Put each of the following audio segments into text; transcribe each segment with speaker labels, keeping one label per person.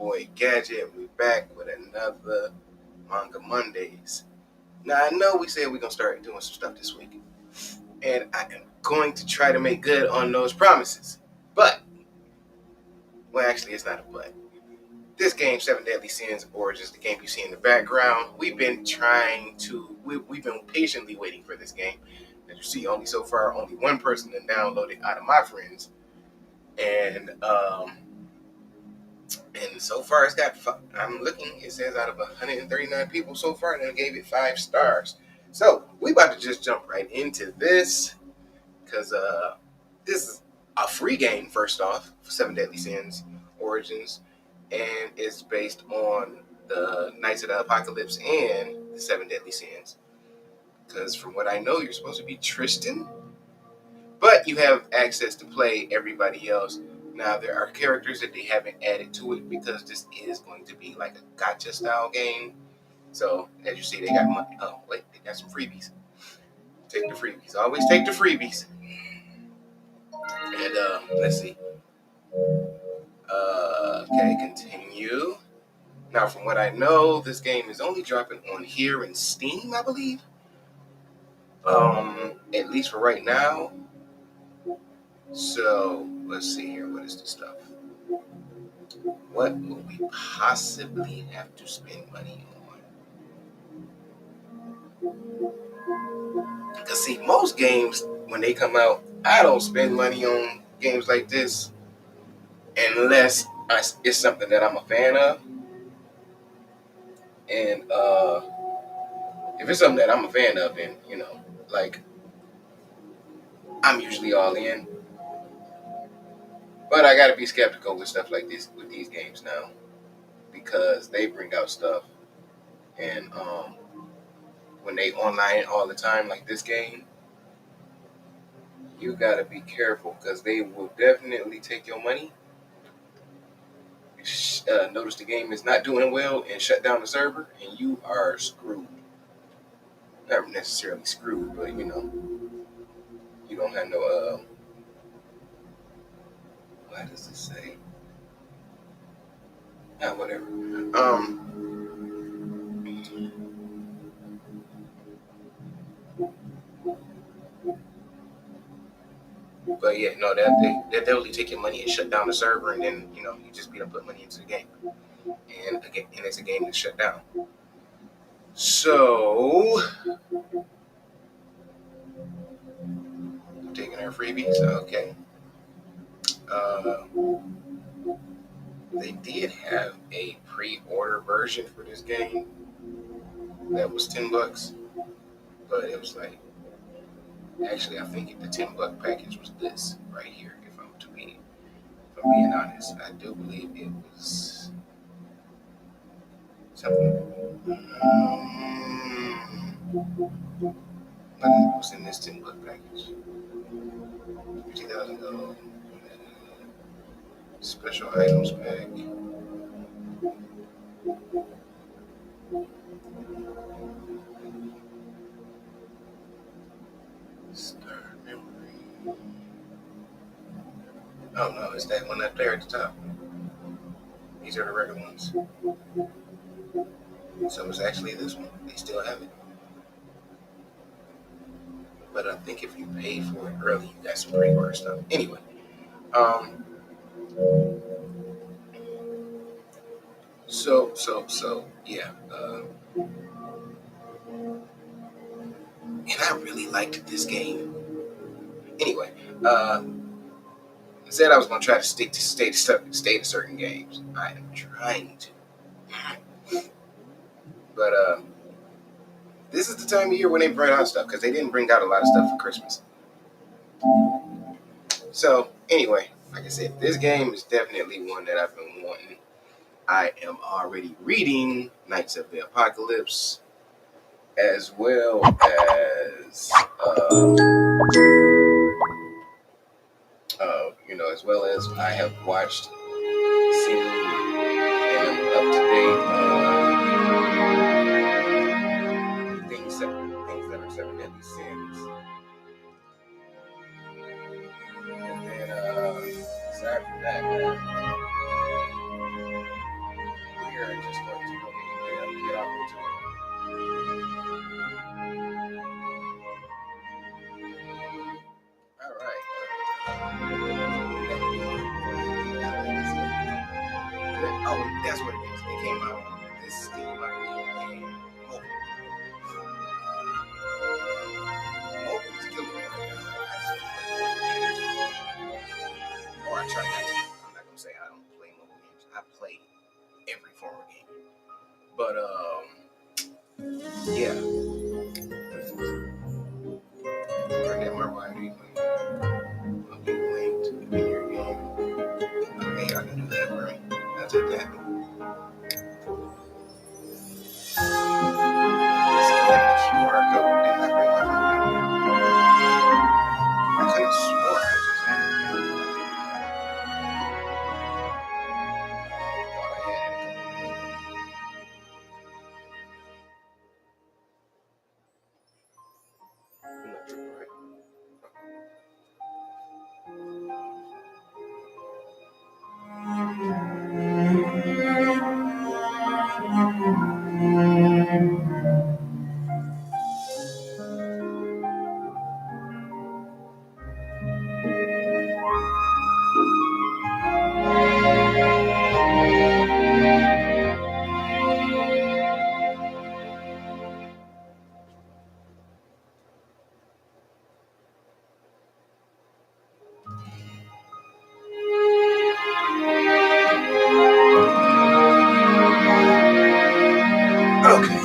Speaker 1: boy Gadget. We're back with another Manga Mondays. Now, I know we said we're going to start doing some stuff this week, and I am going to try to make good on those promises. But, well, actually, it's not a but. This game, Seven Deadly Sins Origins, the game you see in the background, we've been patiently waiting for this game. As you see, only one person has downloaded out of my friends. And so far it says out of 139 people so far, and I gave it 5 stars. So we about to just jump right into this, because this is a free game, first off, Seven Deadly Sins Origins, and it's based on the Knights of the Apocalypse and the Seven Deadly Sins. Because from what I know, you're supposed to be Tristan, but you have access to play everybody else. Now, there are characters that they haven't added to it because this is going to be like a gacha style game. So, as you see, they got money. Oh, wait, they got some freebies. Take the freebies. Always take the freebies. And let's see. Okay, continue. Now, from what I know, this game is only dropping on here in Steam, I believe. At least for right now. So, let's see here. What is this stuff? What will we possibly have to spend money on? Because, see, most games, when they come out, I don't spend money on games like this unless it's something that I'm a fan of. And if it's something that I'm a fan of, then, like, I'm usually all in. But I gotta be skeptical with stuff like this, with these games now, because they bring out stuff, and when they online all the time, like this game, you gotta be careful, because they will definitely take your money. Notice the game is not doing well and shut down the server, and you are screwed. Not necessarily screwed, but you don't have no what does it say? Whatever. But yeah, no, they definitely take your money and shut down the server, and then you just be able to put money into the game, and again, and it's a game that's shut down. So, taking our freebies, okay. They did have a pre-order version for this game that was $10, but it was like, actually, I think the $10 package was this right here. If I'm being honest, I do believe it was something. But it was in this $10 package. $50,000 special items pack. Star memory. Oh no, it's that one up there at the top. These are the regular ones. So it's actually this one. They still have it. But I think if you pay for it early, you got some pre-order stuff. Anyway, so yeah. And I really liked this game. Anyway, I said I was going to try to stay to certain games. I am trying to. But this is the time of year when they bring out stuff, because they didn't bring out a lot of stuff for Christmas. So anyway, like I said, this game is definitely one that I've been wanting. I am already reading Knights of the Apocalypse, as well as I have watched, seen, and I'm up to date on things that are Seven Deadly Sins. And then aside from that, we are just going to go ahead and get off into it. All right. Oh, that's what it is. They came out. This came out in mobile. Mobile is killing me right now. Or I try not to. I'm not gonna say I don't play mobile games. I play every form of game. But yeah. Turn that Marvel ID will be linked in your game. Okay, I can do that for me. I'll take that. Scan the QR code. Didn't I bring my phone? I could have swore I just had it. I thought I had it. I'm not tripping, right? Okay.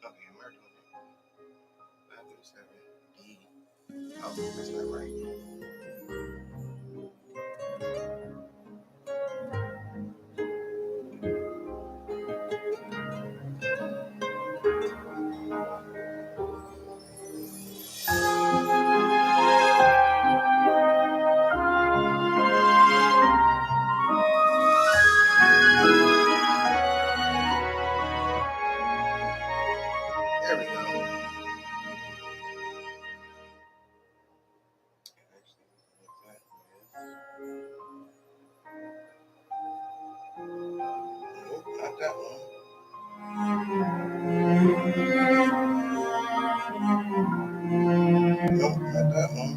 Speaker 1: Okay, am I doing it? 537 D. Oh, that's not right. There we go. Nope, not that one. Nope, not that one.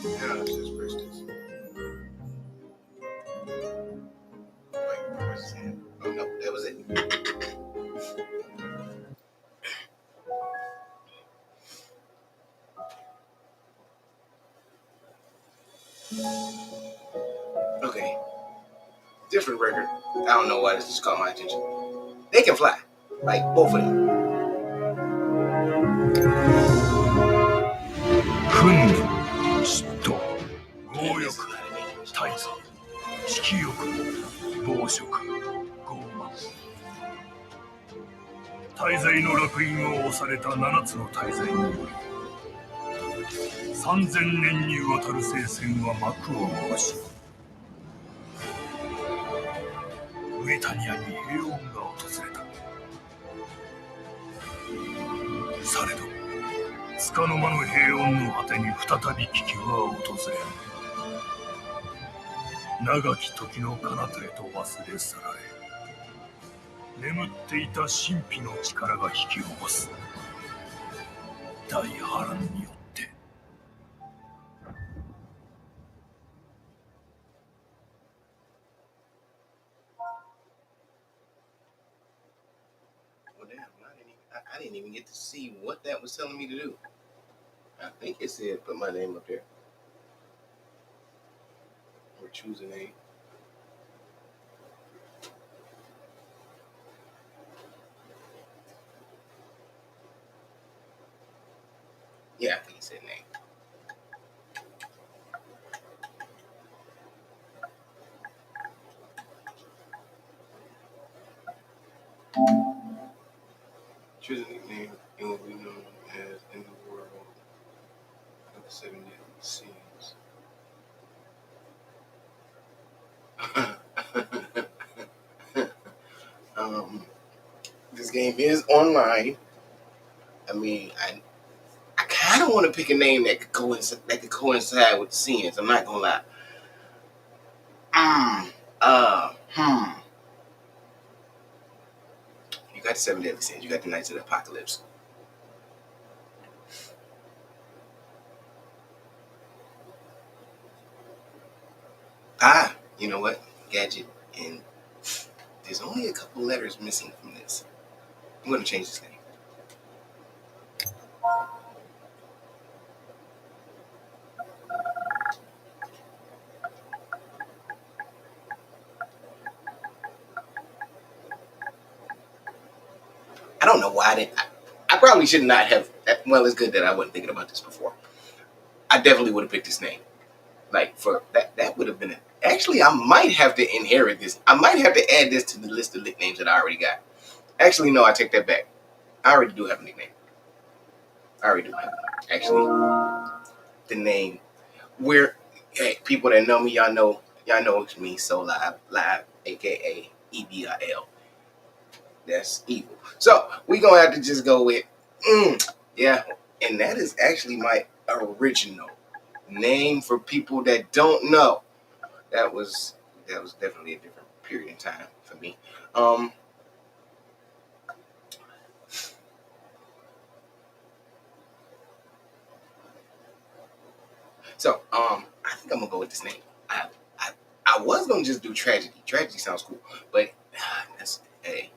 Speaker 1: Now let's just press this. Wait, where's it? Oh no, that was it. Okay, different record. I don't know why this just caught my attention. They can fly, like both of them.
Speaker 2: Stop. 宝飾、傲慢。大罪の烙印を押された7つの大罪により、3000年にわたる聖戦は幕を下ろし、ブリタニアに平穏が訪れた。されど、束の間の平穏の果てに再び危機は訪れる。長き時の彼方へと忘れ去られ、眠っていた神秘の力が引き起こす。大波乱によって。
Speaker 1: Well, damn, I didn't even get to see what that was telling me to do. I think it said put my name up there. Or choose a name. Yeah, I think it said name. Choose a nickname, it will be known as in the world of the 7 deadly sins. This game is online. I mean, I kind of want to pick a name that could coincide with the sins. I'm not gonna lie. You got the 7 deadly sins. You got the Knights of the Apocalypse. You know what? Gadget, and there's only a couple letters missing from this. I'm gonna change this name. I don't know why I probably should not have. Well, it's good that I wasn't thinking about this before. I definitely would have picked this name. Like for that would have been it. Actually, I might have to inherit this. I might have to add this to the list of nicknames that I already got. Actually, no, I take that back. I already do have a nickname. I already do have one. Actually, the name where hey, people that know me, y'all know it's me. So live, aka EBIL. That's evil. So we gonna have to just go with yeah, and that is actually my original name for people that don't know. That was definitely a different period in time for me. So I think I'm gonna go with this name. I was gonna just do tragedy. Tragedy sounds cool, but that's hey.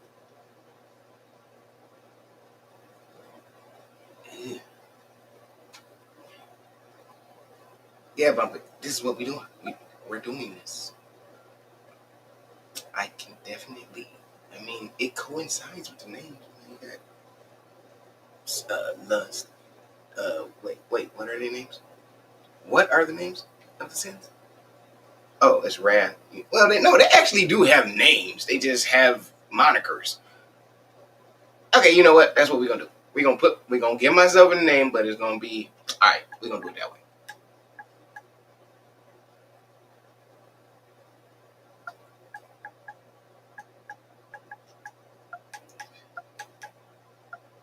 Speaker 1: Yeah, but this is what we're doing. We're doing this. I can definitely. I mean, it coincides with the names. You got lust. Wait. What are their names? What are the names of the sins? Oh, it's wrath. Well, they actually do have names. They just have monikers. Okay, you know what? That's what we're gonna do. We're gonna give myself a name, but it's gonna be all right. We're gonna do it that way.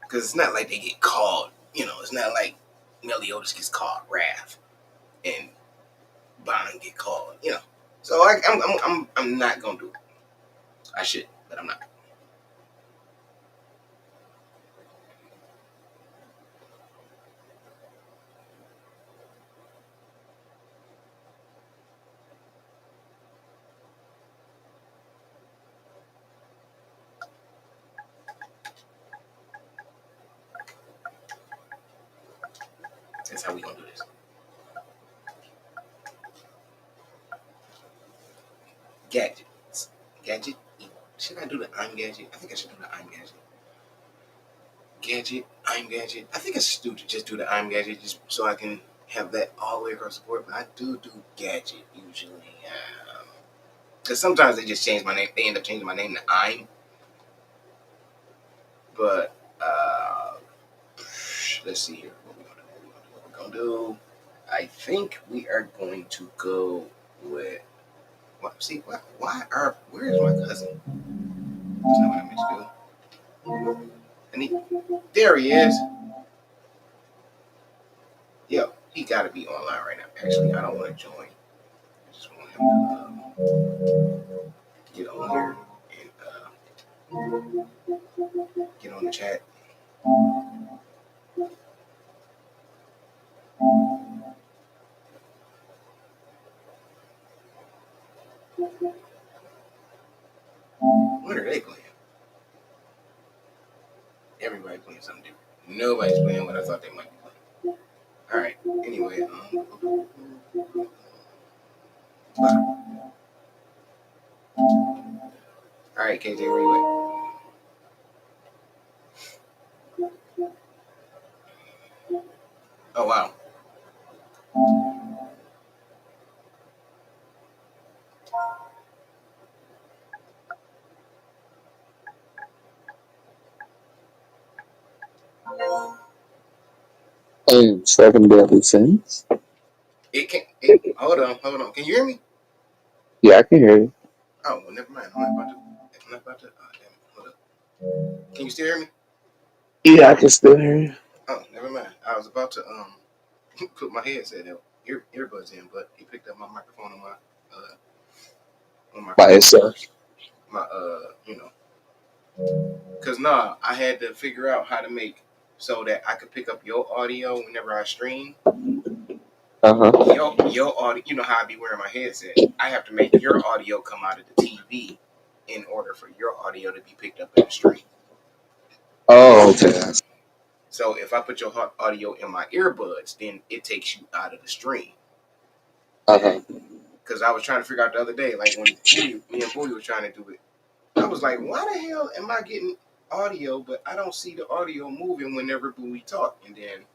Speaker 1: Because it's not like they get called. It's not like Meliodas gets called Wrath and Bond get called. So I'm not gonna do it. I should, but I'm not. That's how we gonna do this. Gadget. Should I do the I'm gadget? I think I should do the I'm gadget. Gadget, I'm gadget. I think I should just do the I'm gadget just so I can have that all the way across the board. But I do gadget usually. Because sometimes they just change my name. They end up changing my name to I'm. But let's see here. What we're gonna do? I think we are going to go with. What? See what? Why are? Where is my cousin? That's not what I meant to do. There he is. Yo, he got to be online right now. Actually, I don't want to join. I just want him to get on here and get on the chat. What are they playing? Everybody playing something different. Nobody's playing what I thought they might be playing. All right. Anyway, all right, KJ, where you at? Oh wow.
Speaker 3: And seven deadly sins.
Speaker 1: It can. It. Hold on. Can you hear me?
Speaker 3: Yeah, I can hear you.
Speaker 1: Oh well, never mind. I'm not about to. I'm not about to. Oh damn it. Hold up. Can you still hear me?
Speaker 3: Yeah, I can still hear you.
Speaker 1: Oh, never mind. I was about to put my headset earbuds in, but he picked up my microphone on my
Speaker 3: By
Speaker 1: phone
Speaker 3: itself.
Speaker 1: first. My cause I had to figure out how to make so that I could pick up your audio whenever I stream.
Speaker 3: Uh-huh.
Speaker 1: Your audio, you know how I be wearing my headset. I have to make your audio come out of the TV in order for your audio to be picked up in the stream.
Speaker 3: Oh, okay.
Speaker 1: So if I put your audio in my earbuds, then it takes you out of the stream.
Speaker 3: Uh-huh.
Speaker 1: Because I was trying to figure out the other day, like when me and Bowie was trying to do it, I was like, why the hell am I getting audio, but I don't see the audio moving whenever Bowie talk? And then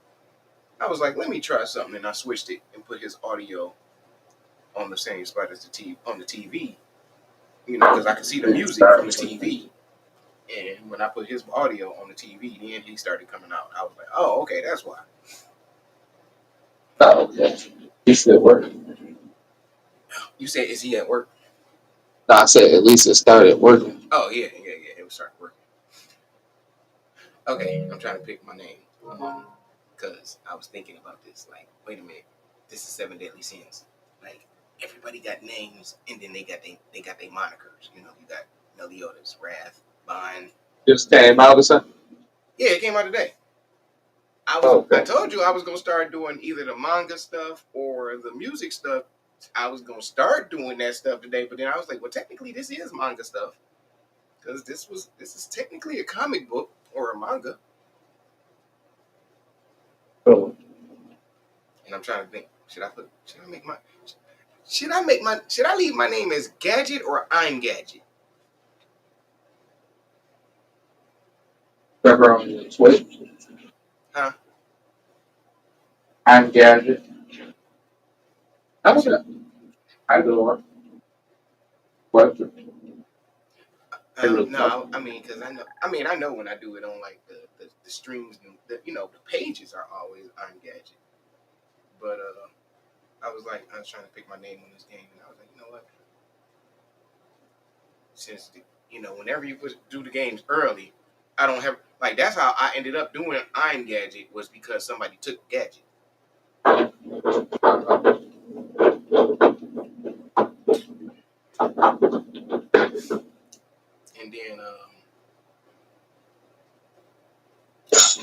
Speaker 1: I was like, let me try something, and I switched it and put his audio on the same spot as on the TV, because I could see the music from the TV. And when I put his audio on the TV, then he started coming out. I was like, oh, okay, that's why.
Speaker 3: Oh, okay. You still working.
Speaker 1: You said, is he at work?
Speaker 3: No, I said at least it started working.
Speaker 1: Oh, yeah. It was starting working. Okay, I'm trying to pick my name. Because I was thinking about this. Like, wait a minute. This is Seven Deadly Sins. Like, everybody got names, and then they got their monikers. You got Meliodas, Wrath, Vine.
Speaker 3: Just came out or something?
Speaker 1: Yeah, it came out today.
Speaker 3: Oh,
Speaker 1: I
Speaker 3: okay.
Speaker 1: told you I was gonna start doing either the manga stuff or the music stuff. I was gonna start doing that stuff today, but then I was like, well, technically this is manga stuff because this is technically a comic book or a manga,
Speaker 3: Oh.
Speaker 1: and I'm trying to think. Should I leave my name as Gadget or I'm Gadget?
Speaker 3: Remember on your Twitch?
Speaker 1: Huh?
Speaker 3: I'm Gadget.
Speaker 1: You said,
Speaker 3: Okay. I do one. What?
Speaker 1: no, I mean, because I know when I do it on like the streams, and the pages are always I'm Gadget, but I was trying to pick my name on this game, and I was like, you know what? Since whenever you do the games early, I don't have like that's how I ended up doing I'm Gadget was because somebody took Gadget, and then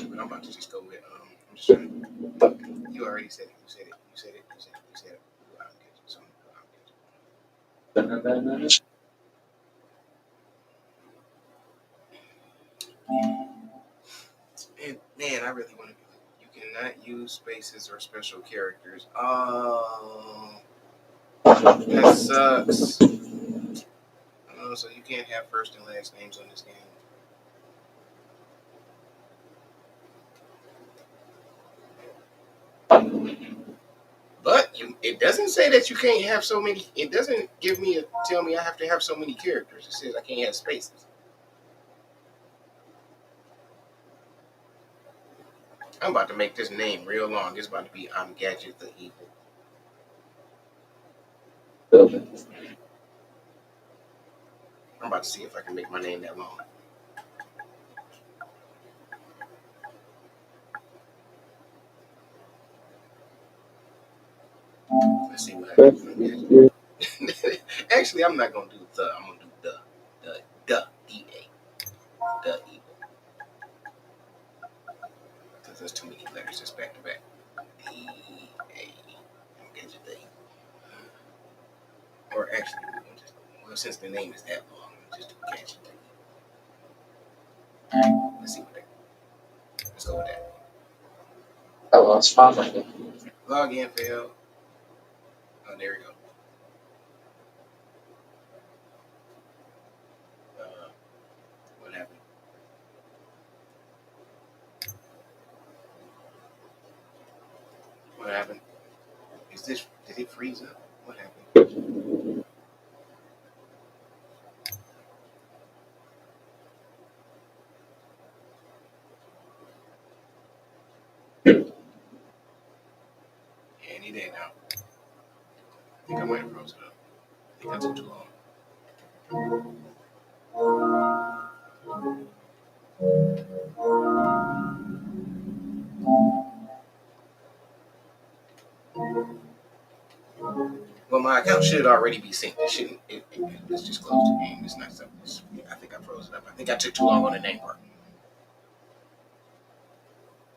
Speaker 1: but I'm about to just go with I'm just trying to. You already said it. You said it. You said it. You said it. You said it. I'm Gadget. So I'm Gadget. And man, I really want to do it. You cannot use spaces or special characters. Oh, that sucks. Oh, so you can't have first and last names on this game. But it doesn't say that you can't have so many. It doesn't tell me I have to have so many characters. It says I can't have spaces. I'm about to make this name real long. It's about to be I'm Gadget the Evil. I'm about to see if I can make my name that long. Let's see what happens. Actually, I'm not gonna do the. I'm gonna do the EA, the evil, because there's too many letters just back to back. EA, Gadget the Evil. Or actually, since the name is that long, just do Gadget the Evil. All right, let's see what that. Let's go with that.
Speaker 3: I lost my
Speaker 1: Login failed. Oh, there we go. What happened? What happened? Did it freeze up? What happened? Any day now. I think I might have frozen up. I think I took too long. Well, my account should already be synced. It shouldn't. Let's just close the game. It's not something. I think I froze it up. I think I took too long on the name part.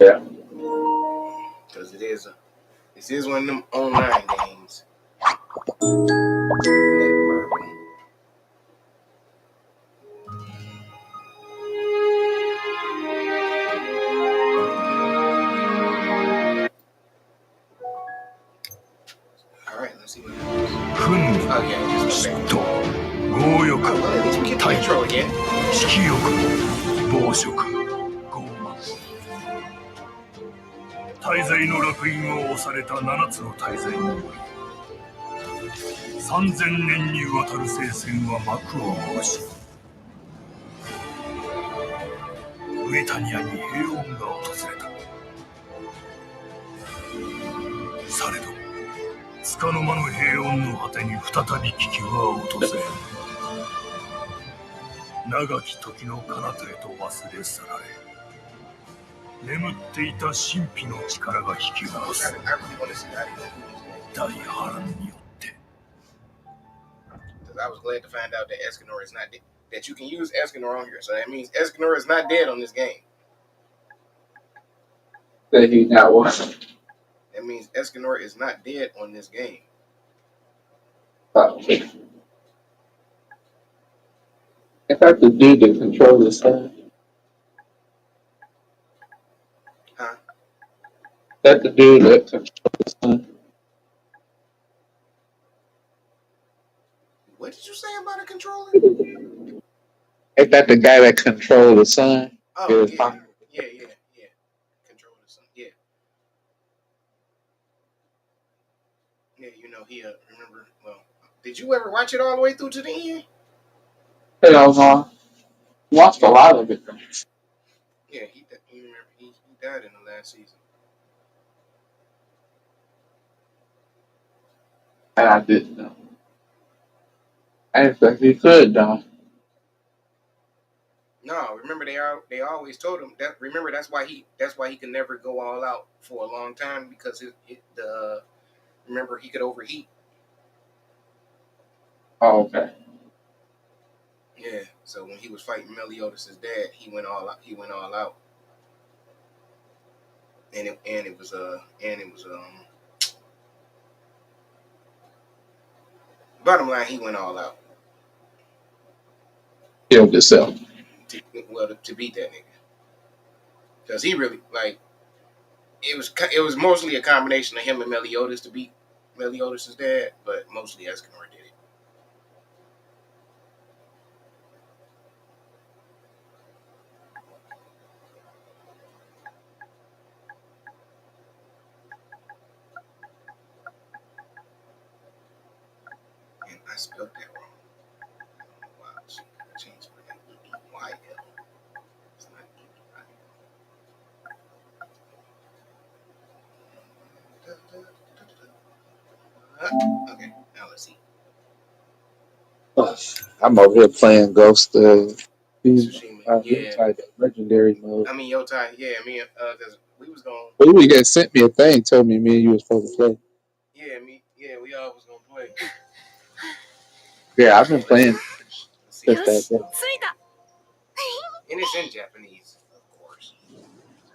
Speaker 3: Yeah.
Speaker 1: Because this is one of them online games. All right, let's see what happens. Oh yeah, just go back. Oh, well, at least we get the intro again.
Speaker 2: 色欲暴食傲慢大罪の烙印を押された7つの大罪により3000年にわたる聖戦は幕を下ろしブリタニアに平穏が訪れたされど束の間の平穏の果てに再び危機は訪れる長き時の彼方へと忘れ去られ眠っていた神秘の力が引き起こす大波乱によって
Speaker 1: I was glad to find out that Escanor is not dead. That you can use Escanor on here. So that means Escanor is not dead on this game.
Speaker 3: That he not one.
Speaker 1: That means Escanor is not dead on this game.
Speaker 3: If I could do the control the sun.
Speaker 1: Huh?
Speaker 3: That the dude that control the sun.
Speaker 1: What did you say about a controller?
Speaker 3: Ain't that the guy that control the sun?
Speaker 1: Oh, yeah. Yeah. Control the sun. Yeah. Yeah, you know, he, remember, well, did you ever watch it all the way through to the end?
Speaker 3: Hell no. Watched a lot of it.
Speaker 1: Yeah, he died in the last season.
Speaker 3: And I didn't know. I didn't think he could though.
Speaker 1: No, remember they always told him that. Remember that's why he could never go all out for a long time because remember he could overheat.
Speaker 3: Oh, okay.
Speaker 1: Yeah, so when he was fighting Meliodas' dad, he went all out. And it was bottom line, he went all out.
Speaker 3: Killed himself.
Speaker 1: To beat that nigga, because he really it was mostly a combination of him and Meliodas to beat Meliodas' dad, but mostly Escanor did it. spelled that wrong. Wow, she changed for that E-Y-L. It's not E-Y-L. Okay, now let's see.
Speaker 3: I'm over here playing Ghost
Speaker 1: Tsushima. Yeah.
Speaker 3: Yotai Legendary mode.
Speaker 1: I mean, Yotai. Yeah, me and because we was going.
Speaker 3: But you guys sent me a thing, told me and you were supposed to play.
Speaker 1: Yeah, we all was gonna play.
Speaker 3: Yeah, I've been
Speaker 1: Let's see.
Speaker 3: playing
Speaker 1: Let's see.
Speaker 3: since that day.
Speaker 1: And it's in Japanese, of course.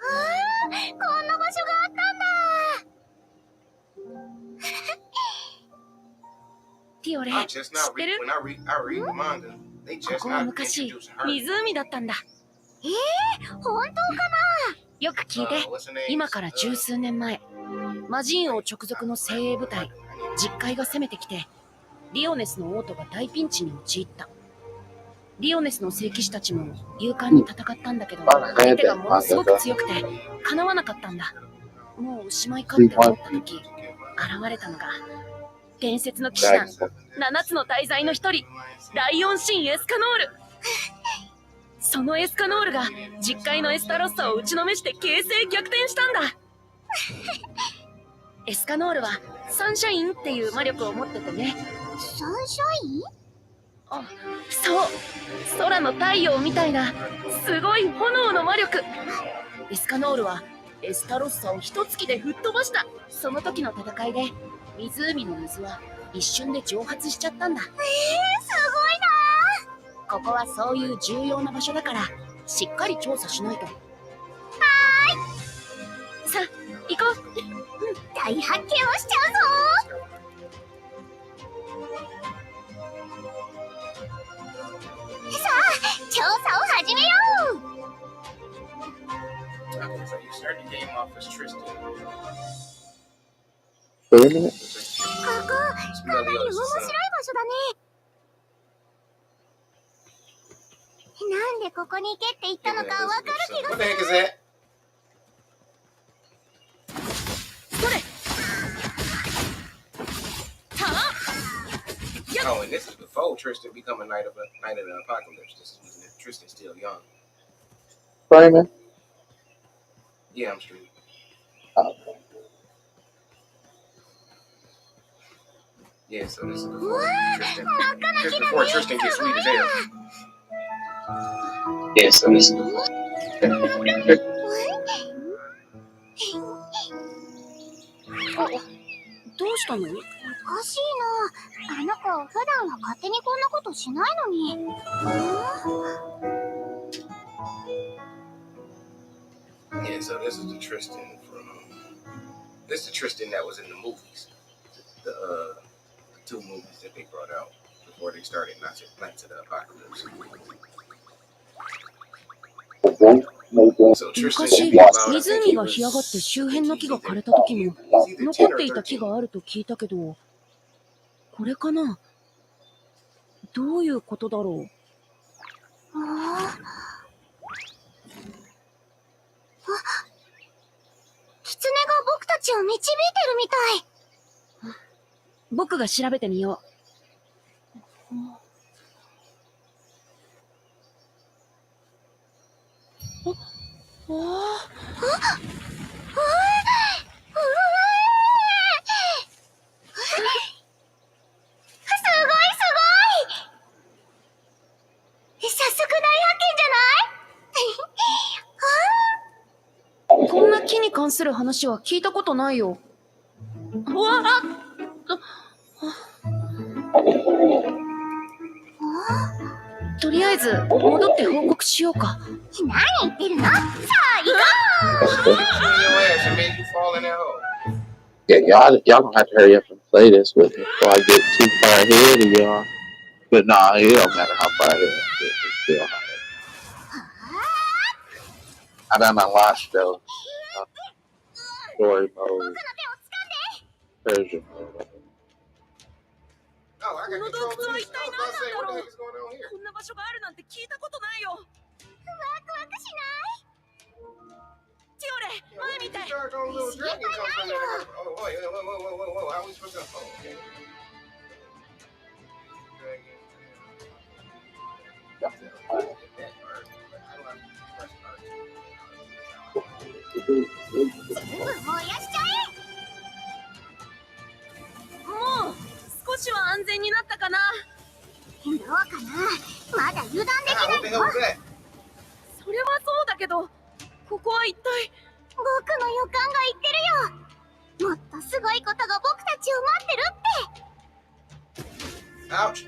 Speaker 4: こんな場所があったんだ。ティオレ、
Speaker 1: I
Speaker 4: 知
Speaker 1: just
Speaker 4: っ
Speaker 1: now
Speaker 4: て
Speaker 1: read
Speaker 4: る？
Speaker 1: when I read the manga. They
Speaker 4: こ
Speaker 1: just
Speaker 4: こは
Speaker 1: now
Speaker 4: 昔
Speaker 1: introducing her.
Speaker 4: 湖だったんだ。本当かな？よく聞いて。
Speaker 1: What's her name?
Speaker 4: 今から十数年前、魔人王直属の精鋭部隊、実海が攻めてきて、リオネスの王都が大ピンチに陥った。リオネスの聖騎士たちも勇敢に戦ったんだけど、相手がものすごく強くて、かなわなかったんだ。もうおしまいかって思った時、現れたのが、伝説の騎士団、7つの大罪の一人、ライオン神エスカノール。そのエスカノールが実界のエスタロッサを打ちのめして形勢逆転したんだ。エスカノールはサンシャインっていう魔力を持っててね。サンシャイン？あ、そう。空の太陽みたいなすごい炎の魔力。エスカノールはエスタロッサを一突きで吹っ飛ばした。その時の戦いで湖の水は一瞬で蒸発しちゃったんだ。すごいな。ここはそういう重要な場所だからしっかり調査しないと。はーい。さあ行こう。大発見をしちゃうぞ。さあ調査を始めよう。
Speaker 1: Okay, so you start the game off as Tristan.
Speaker 3: Wait a minute.
Speaker 4: ここかなり面白い場所だね。なんでここに行けって言ったのかわかる気が
Speaker 1: What the heck is that?
Speaker 4: それ。
Speaker 1: Oh, and this is before Tristan become a knight of the apocalypse. This is when Tristan's still young.
Speaker 3: Raymond?
Speaker 1: Yeah, I'm straight.
Speaker 3: Oh.
Speaker 1: Yeah, so this is before Tristan. Just before Tristan gets sweet as hell.
Speaker 3: Yeah, so this is
Speaker 4: どうしたの？おかしいな。あの子普段は勝手にこんなことしないのに。
Speaker 1: Yeah, so this is the Tristan from. This is the Tristan that was in the movies. The two movies that they brought out before they started Knights of the Apocalypse. So Tristan
Speaker 4: 昔
Speaker 1: should be about, I think
Speaker 4: 湖
Speaker 1: he
Speaker 4: が
Speaker 1: was,
Speaker 4: 干上がって周辺の木が
Speaker 1: he's
Speaker 4: 枯れ
Speaker 1: either,
Speaker 4: た時も
Speaker 1: he's either
Speaker 4: 残
Speaker 1: 10
Speaker 4: って
Speaker 1: or
Speaker 4: いた木
Speaker 1: 13.
Speaker 4: があると聞いたけど、これかな？どういうことだろう？狐が僕たちを導いてるみたい。僕が調べてみよう。こんな木に関する話は聞いたことないよ。うわあ！とりあえず戻って報告しようか。何言ってるの？さあ行こう。
Speaker 1: Your ass and made you fall in that hole.
Speaker 3: Yeah, y'all gonna have to hurry up and play this with me before I get too far ahead of y'all. But nah, it don't matter how far ahead I get, it's still hard. I done unlocked those story mode, version mode.
Speaker 1: Oh, I got control of this. I was about to say, what the heck is going on here?
Speaker 4: こんな場所があるなんて聞いたことないよ。ワクワクしない？ティオレ、
Speaker 1: Yeah, where
Speaker 4: 前見
Speaker 1: did
Speaker 4: て。
Speaker 1: you charge on little dragon come from? Oh, wait, whoa. How we supposed to? Oh, okay.
Speaker 4: しは安全になったかな。
Speaker 5: どうかな、まだ油断でき
Speaker 1: Ah,
Speaker 5: な
Speaker 1: what the
Speaker 5: い
Speaker 1: hell
Speaker 5: よ。
Speaker 1: was that?
Speaker 4: それはそうだけど、ここは一体。
Speaker 5: 僕の予感が言ってるよ。もっとすごいことが僕たちを待ってるって。
Speaker 1: Ouch.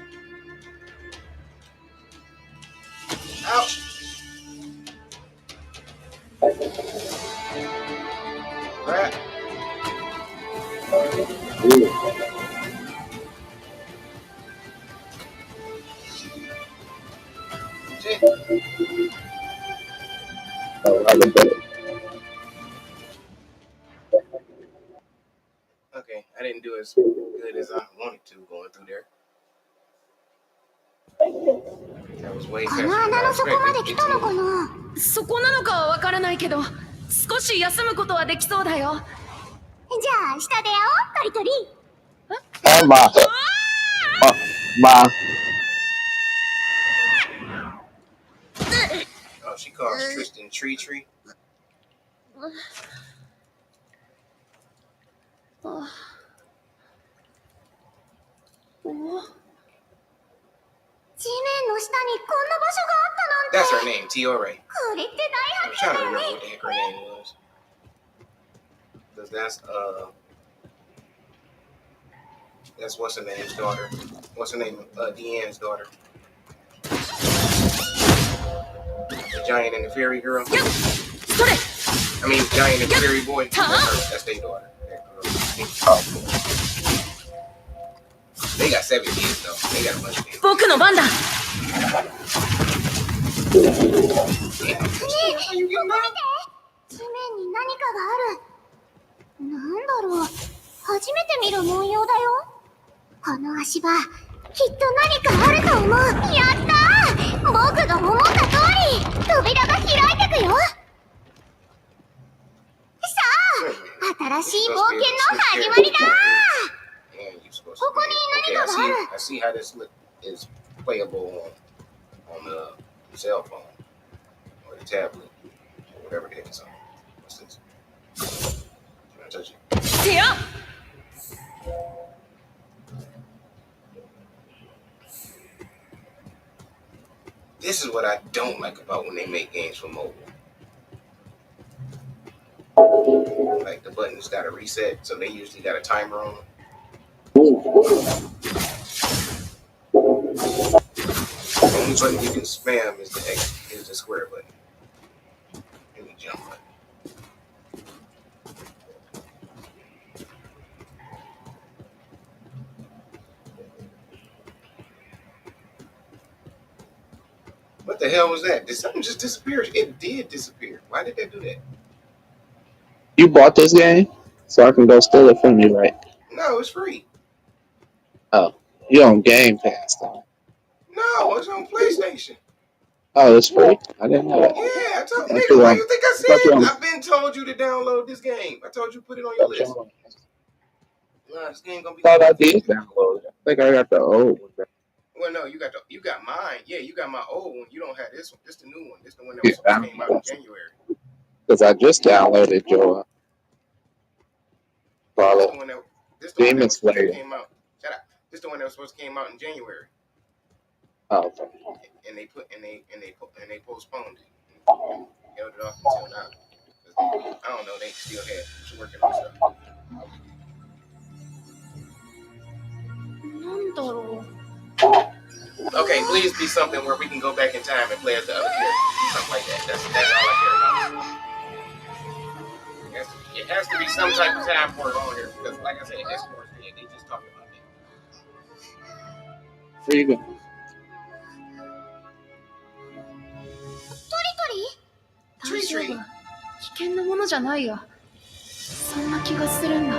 Speaker 1: Ouch. Crap. Shit. Okay, I didn't do as good as I wanted to going through there. That was way
Speaker 5: こ
Speaker 1: faster
Speaker 5: の
Speaker 1: than
Speaker 5: 穴
Speaker 1: I
Speaker 5: の底まで
Speaker 1: expected.
Speaker 5: 来たのかな。
Speaker 4: そこなのかはわからないけど、少し休むことはできそうだよ。
Speaker 5: じゃあ下で会おう、トリトリ。
Speaker 3: Oh my. My.
Speaker 1: Oh, she calls Tristan Tree Tree.
Speaker 5: 地面の下にこんな場所があったなんて。
Speaker 1: That's her name, Tiore.
Speaker 5: これって
Speaker 1: I
Speaker 5: 大
Speaker 1: was
Speaker 5: 発
Speaker 1: trying to
Speaker 5: 見だよ
Speaker 1: remember
Speaker 5: ね。
Speaker 1: what the heck her name was. Because that's what's her name's daughter. What's her name? Deanne's daughter. The giant and the fairy girl.
Speaker 4: それ。
Speaker 1: I mean, giant and the fairy boy. That's her. That's their daughter. That girl. They got 7 kids though. They got a bunch of kids.
Speaker 4: 僕の番だ。
Speaker 5: ねえ、ここ見て。地面に何かがある。なんだろう。初めて見る文様だよ。この足場、きっと何かあると思う。やったー！僕が思った通り、扉が開いてくよ。さあ、新しい冒険の始まりだー。 ここに何かがある。
Speaker 1: I see how this is playable on the cell phone or the tablet or whatever it is. What's this? Can I touch it?
Speaker 4: せや。
Speaker 1: This is what I don't like about when they make games for mobile. Like the buttons got to reset, so they usually got a timer on them. The only button you can spam is the square button and the jump button. What the hell was that? Did something just disappear? It did disappear. Why did they do that?
Speaker 3: You bought this game, so I can go steal it from you, right?
Speaker 1: No, it's free.
Speaker 3: Oh, you on Game Pass though.
Speaker 1: No, it's on PlayStation.
Speaker 3: Oh, it's free. I didn't know that.
Speaker 1: Yeah, I told
Speaker 3: I
Speaker 1: nigga,
Speaker 3: thought
Speaker 1: why
Speaker 3: you
Speaker 1: you think I
Speaker 3: I thought you
Speaker 1: said?
Speaker 3: on-
Speaker 1: I've been told you to download this game. I told you put it on your list. Nah, this game gonna be.
Speaker 3: thought I did download it. I think I got the old one.
Speaker 1: Well, no, you got mine. Yeah, you got my old one. You don't have this one. This the new one. This the one that
Speaker 3: Yeah,
Speaker 1: was supposed to came out in January.
Speaker 3: because I just downloaded your
Speaker 1: This
Speaker 3: follow
Speaker 1: the one that this the one that
Speaker 3: Demon
Speaker 1: was supposed to
Speaker 3: Slayer.
Speaker 1: came out. Shut up. This the one that was supposed to came out in January,
Speaker 3: Oh, okay.
Speaker 1: and they postponed it. And held it off until now. 'Cause I don't know. They still was working on stuff.
Speaker 4: なんだろう。
Speaker 1: Okay, please be something where we can go back in time and play as the other characters. Something like that. That's all I care about. It has to be some type of time for it on here because, like I said, Discord's dead. They just talked about that.
Speaker 3: Where you go?
Speaker 5: トリトリ？
Speaker 4: 大丈夫。危険なものじゃないよ。そんな気がするんだ。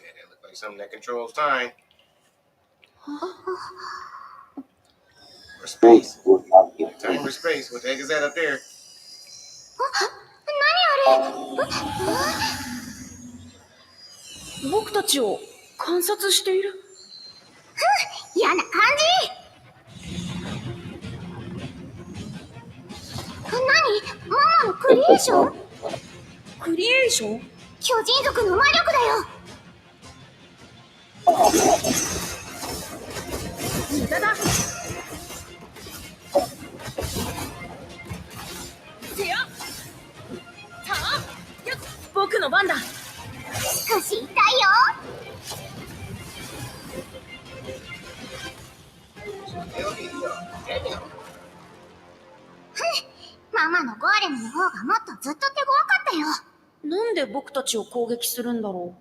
Speaker 1: Yeah, that look like something that controls time. Or space. Time or space. What the heck is that up there?
Speaker 5: 何あれ？
Speaker 4: 僕たちを観察している。
Speaker 5: 嫌な感じ。何？ママのクリエーション？
Speaker 4: クリエーション？
Speaker 5: 巨人族の魔力だよ。
Speaker 4: 無駄だ。せやたあやっ僕の番だ。
Speaker 5: 少し痛いよ。ママのゴーレムの方がもっとずっと手強かったよ。
Speaker 4: なんで僕たちを攻撃するんだろ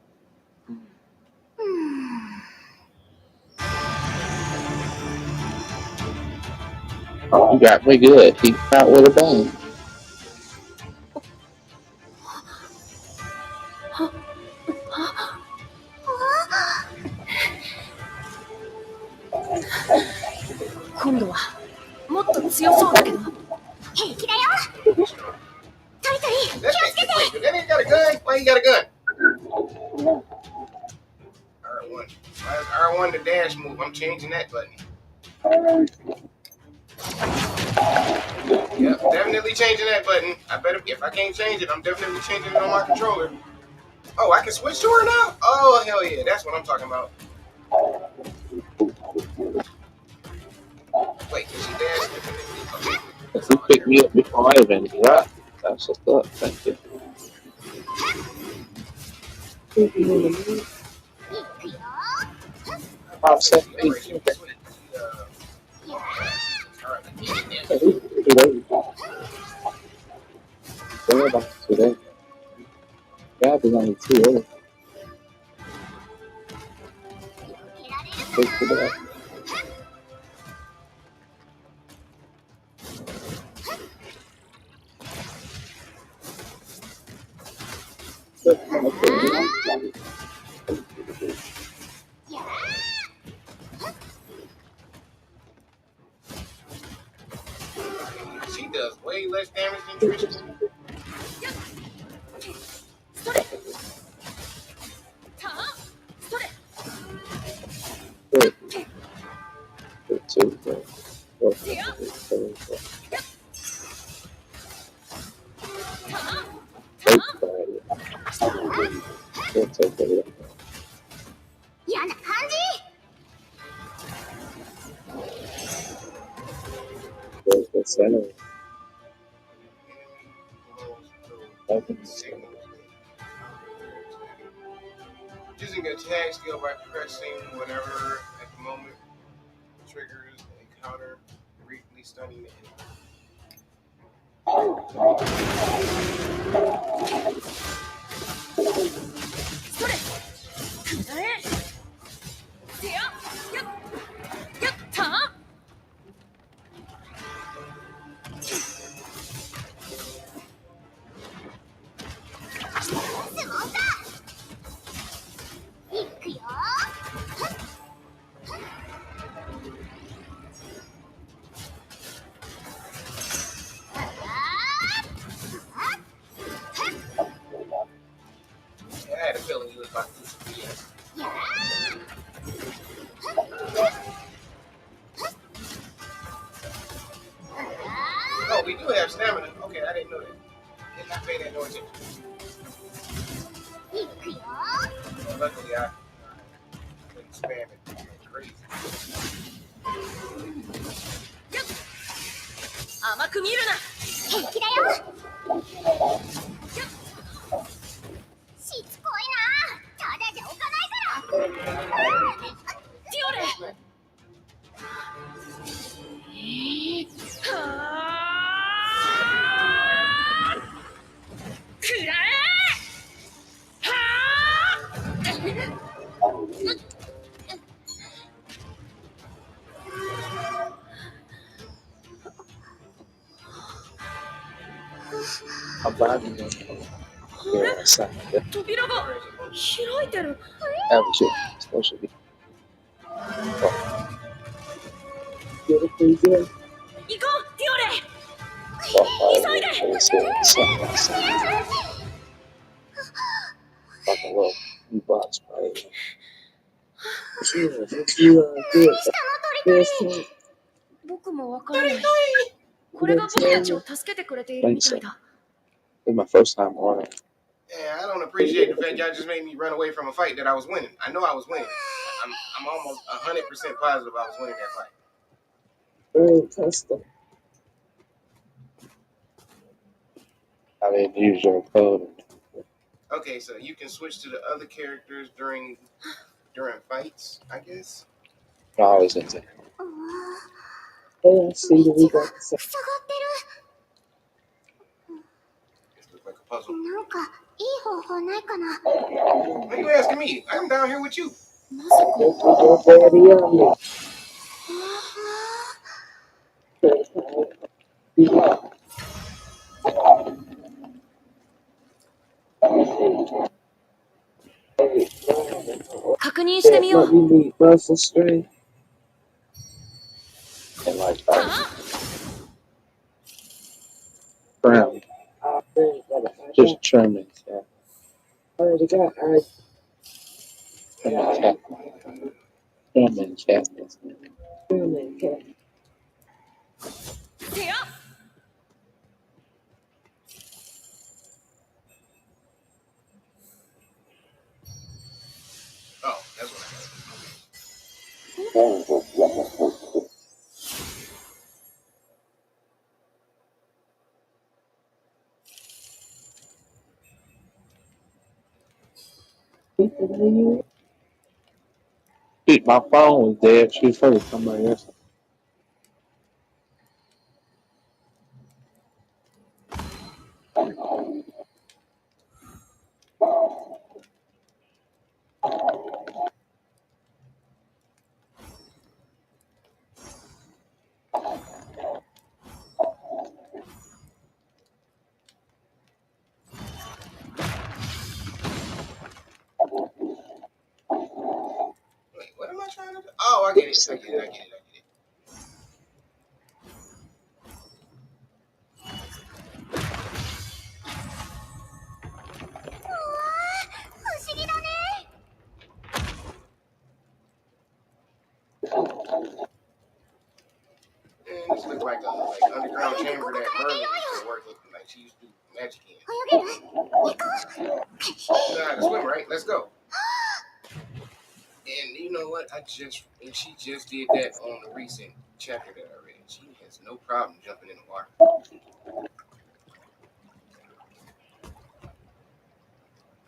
Speaker 3: You got me good. Keep out with a bang.
Speaker 4: う。今度はもっと強そうだけど。
Speaker 5: 平気だよ。トリトリ、気をつけて。
Speaker 1: That ain't got a gun. Why you got a gun? R1. Why is R1 the dash move? I'm changing that button. Yep, definitely changing that button. I better, if I can't change it, I'm definitely changing it on my controller. Oh, I can switch to her now? Oh, hell yeah, that's what I'm talking about. Wait, can she dash?
Speaker 3: If you pick me up before I even drop, that's what's up. Thank you.
Speaker 5: いくよ。
Speaker 3: About 7, 8. Today. God is only 2 early. Big today.
Speaker 1: She does way less damage than Trish.
Speaker 4: それたあそれ
Speaker 3: Good. Good, 2, 3, 4, 5, 6, 7, 8. We'll take it.
Speaker 5: 嫌な感じ。
Speaker 3: There's the center.
Speaker 1: Using a tag skill by pressing whatever at the moment triggers a counter, briefly stunning the enemy.
Speaker 4: それくらえせややったあ
Speaker 5: 相撲か。いくよ。
Speaker 1: Yeah, I had a feeling he was about to do some BS.
Speaker 5: やら
Speaker 1: Oh, we do have stamina. Okay, I didn't know that. Did not pay that no attention.
Speaker 5: いくよ。
Speaker 1: Well, luckily, I couldn't spam it. It's crazy.
Speaker 4: 甘く見るな。
Speaker 5: 平気だよ。しつこいな。ただじゃ置かないから。
Speaker 4: ディオレはあくらえはあ
Speaker 3: A body. Yeah, it's not that.
Speaker 4: 扉が開いてる。
Speaker 3: That was it. It's supposed to be. Oh. Get it, please, yeah.
Speaker 4: 行こうディオレ
Speaker 3: 急いで。Fucking low. You box fight.
Speaker 4: 僕もわからない。これが僕たちを助けてくれているみたいだ。
Speaker 3: It's my first time on it.
Speaker 1: Yeah, I don't appreciate the fact y'all just made me run away from a fight that I was winning. I know I was winning. I'm almost 100% positive I was winning that fight.
Speaker 3: Very custom. I didn't use your code.
Speaker 1: Okay, so you can switch to the other characters during fights, I guess.
Speaker 3: I always into it.
Speaker 5: 道が塞がってる。
Speaker 1: This looks like a puzzle.
Speaker 5: なんかいい方法ないかな。
Speaker 1: Why are you asking me? I'm down here with you.
Speaker 4: まさか。確認してみよう。
Speaker 3: And like brown. Just trimming. Yeah. Already got trimming cat. Trimming cat.
Speaker 4: せや。
Speaker 1: Oh, that's what I got.
Speaker 3: Shit, my phone was dead. She heard somebody else.
Speaker 1: Wait, what am I trying to do? Oh, I get it. I get it. And this looks like a underground chamber that Merlin used to work in. Like she used to do magic in.
Speaker 5: 泳げる？行こう。
Speaker 1: You know how to swim, right? Let's go. And you know what? She just did that on the recent chapter that I read. She has no problem jumping in the water.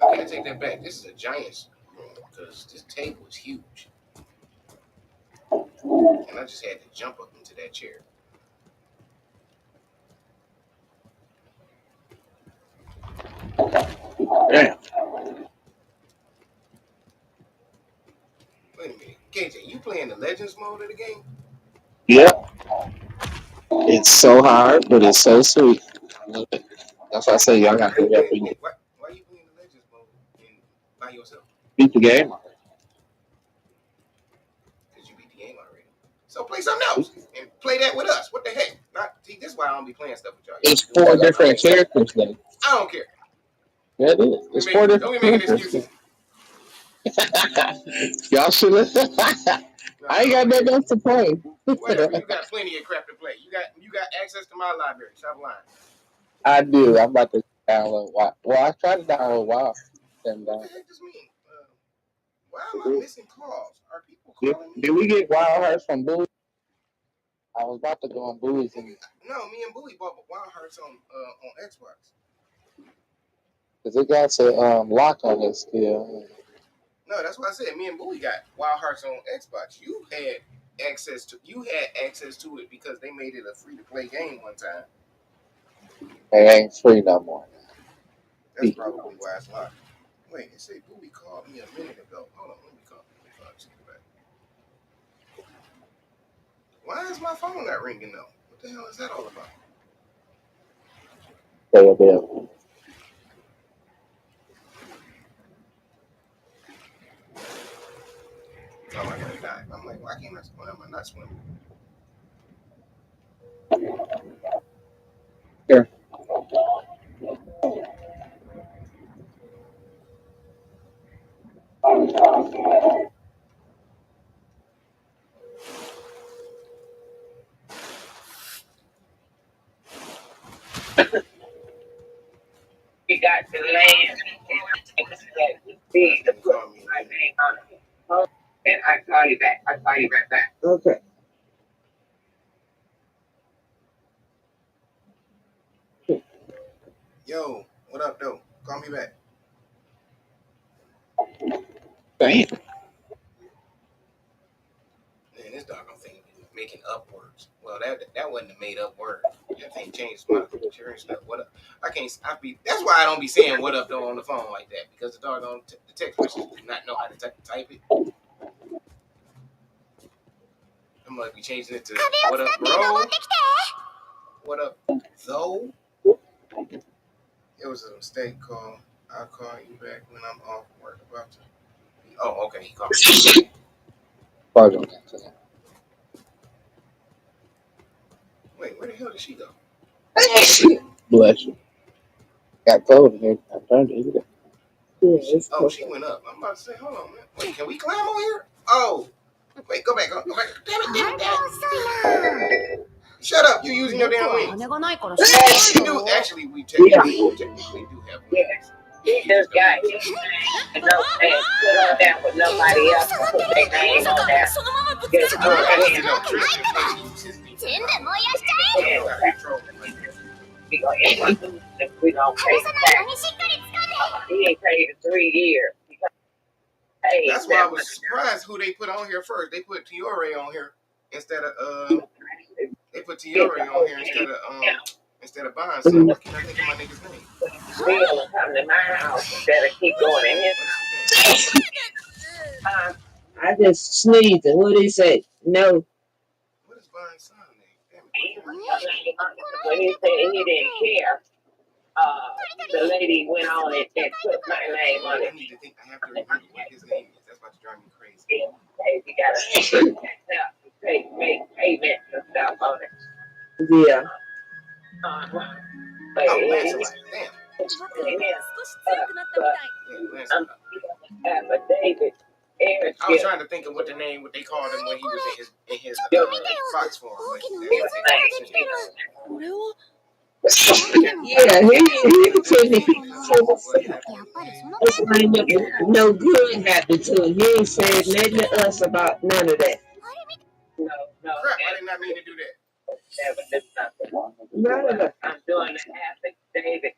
Speaker 1: Okay, I take that back. This is a giant's room because this table is huge. And I just had to jump up into that chair.
Speaker 3: Damn.
Speaker 1: Wait a minute. KJ, you playing the Legends mode of the game?
Speaker 3: Yep. It's so hard, but it's so sweet. I love it. That's why I say y'all got to do that for you.
Speaker 1: Why are you playing the Legends mode by yourself?
Speaker 3: Beat the game.
Speaker 1: Because you beat the game already. So play something else and play that with us. What the heck? See, this is why I don't be playing stuff with y'all.
Speaker 3: It's 4 different characters, though.
Speaker 1: I don't care.
Speaker 3: Yeah, it is. It's 4
Speaker 1: Don't
Speaker 3: different
Speaker 1: be making
Speaker 3: characters.
Speaker 1: excuses.
Speaker 3: Y'all should have. I ain't got nothing else to play.
Speaker 1: Whatever. You got plenty of crap to play. You got access to my library. Stop lying.
Speaker 3: I do. I'm about to download WoW. Well, I tried to download WoW.
Speaker 1: What the heck does mean? Why am I missing calls? Are people calling me?
Speaker 3: Did we get Wild Hearts from Bowie? I was about to go on Bowie's.
Speaker 1: No, me and Bowie bought Wild Hearts on Xbox.
Speaker 3: Because it got a lock on it still.
Speaker 1: No, that's what I said. Me and Bowie got Wild Hearts on Xbox. You had access to it because they made it a free to play game one time.
Speaker 3: It ain't free no more.
Speaker 1: That's probably why it's locked. Wait, it said Bowie called me a minute ago. Hold on, let me call. Why is my phone not ringing though? What the hell is that all about?
Speaker 3: Play a bit.
Speaker 1: Oh, I gotta dive. I'm like, why can't I swim? Why am I not swimming?
Speaker 3: Here. We got the land and the feed to put my name on it. And I call you back. I call you right back. Okay.
Speaker 1: Yo, what up, though? Call me back.
Speaker 3: Damn.
Speaker 1: Man, this doggone thing is making up words. Well, that wasn't a made up word. That thing changed my cheering stuff. What up? I can't. I be. That's why I don't be saying what up though on the phone like that because the doggone the text message do not know how to type it. I must be changing it to what up, bro. What up, though? It was a mistake call. I'll call you back when I'm off work. About to. Oh, okay. He called me.
Speaker 3: Pardon that.
Speaker 1: Wait, where the hell did she go?
Speaker 3: Bless you. Got cold in here. I turned it either.
Speaker 1: Oh, she went up. I'm about to say, hold on, man. Wait, can we climb on here? Oh, wait, go back. Damn it. Shut up. You using your damn wings. You do. Actually, we technically do have wings.
Speaker 3: He just got his name and put on that with nobody else to put their name on that. Just go ahead. We don't pay tax. He ain't paid in 3 years.
Speaker 1: That's why I was surprised who they put on here first. They put Tiore on here instead of they put Tiore on here instead of Bond. So what can I think of my nigga's name?
Speaker 3: Bill come to my house instead of keep going to his house. I just sneezed. What did he say? No.
Speaker 1: What is Bond's son name?
Speaker 3: When he said he didn't care, the lady went on it and put my name on it.
Speaker 1: I have to remember what his name is. That's about to drive me crazy.
Speaker 3: We gotta make payments and stuff on it. Yeah.
Speaker 1: Lancelot. Damn.
Speaker 3: David.
Speaker 1: I was trying to think of what they called him when he was in his Fox form.
Speaker 3: Yeah, he no good happened to him. He ain't said nothing to us about none of that. No.
Speaker 1: Crap, I did not mean to do that.
Speaker 3: I'm doing the affidavit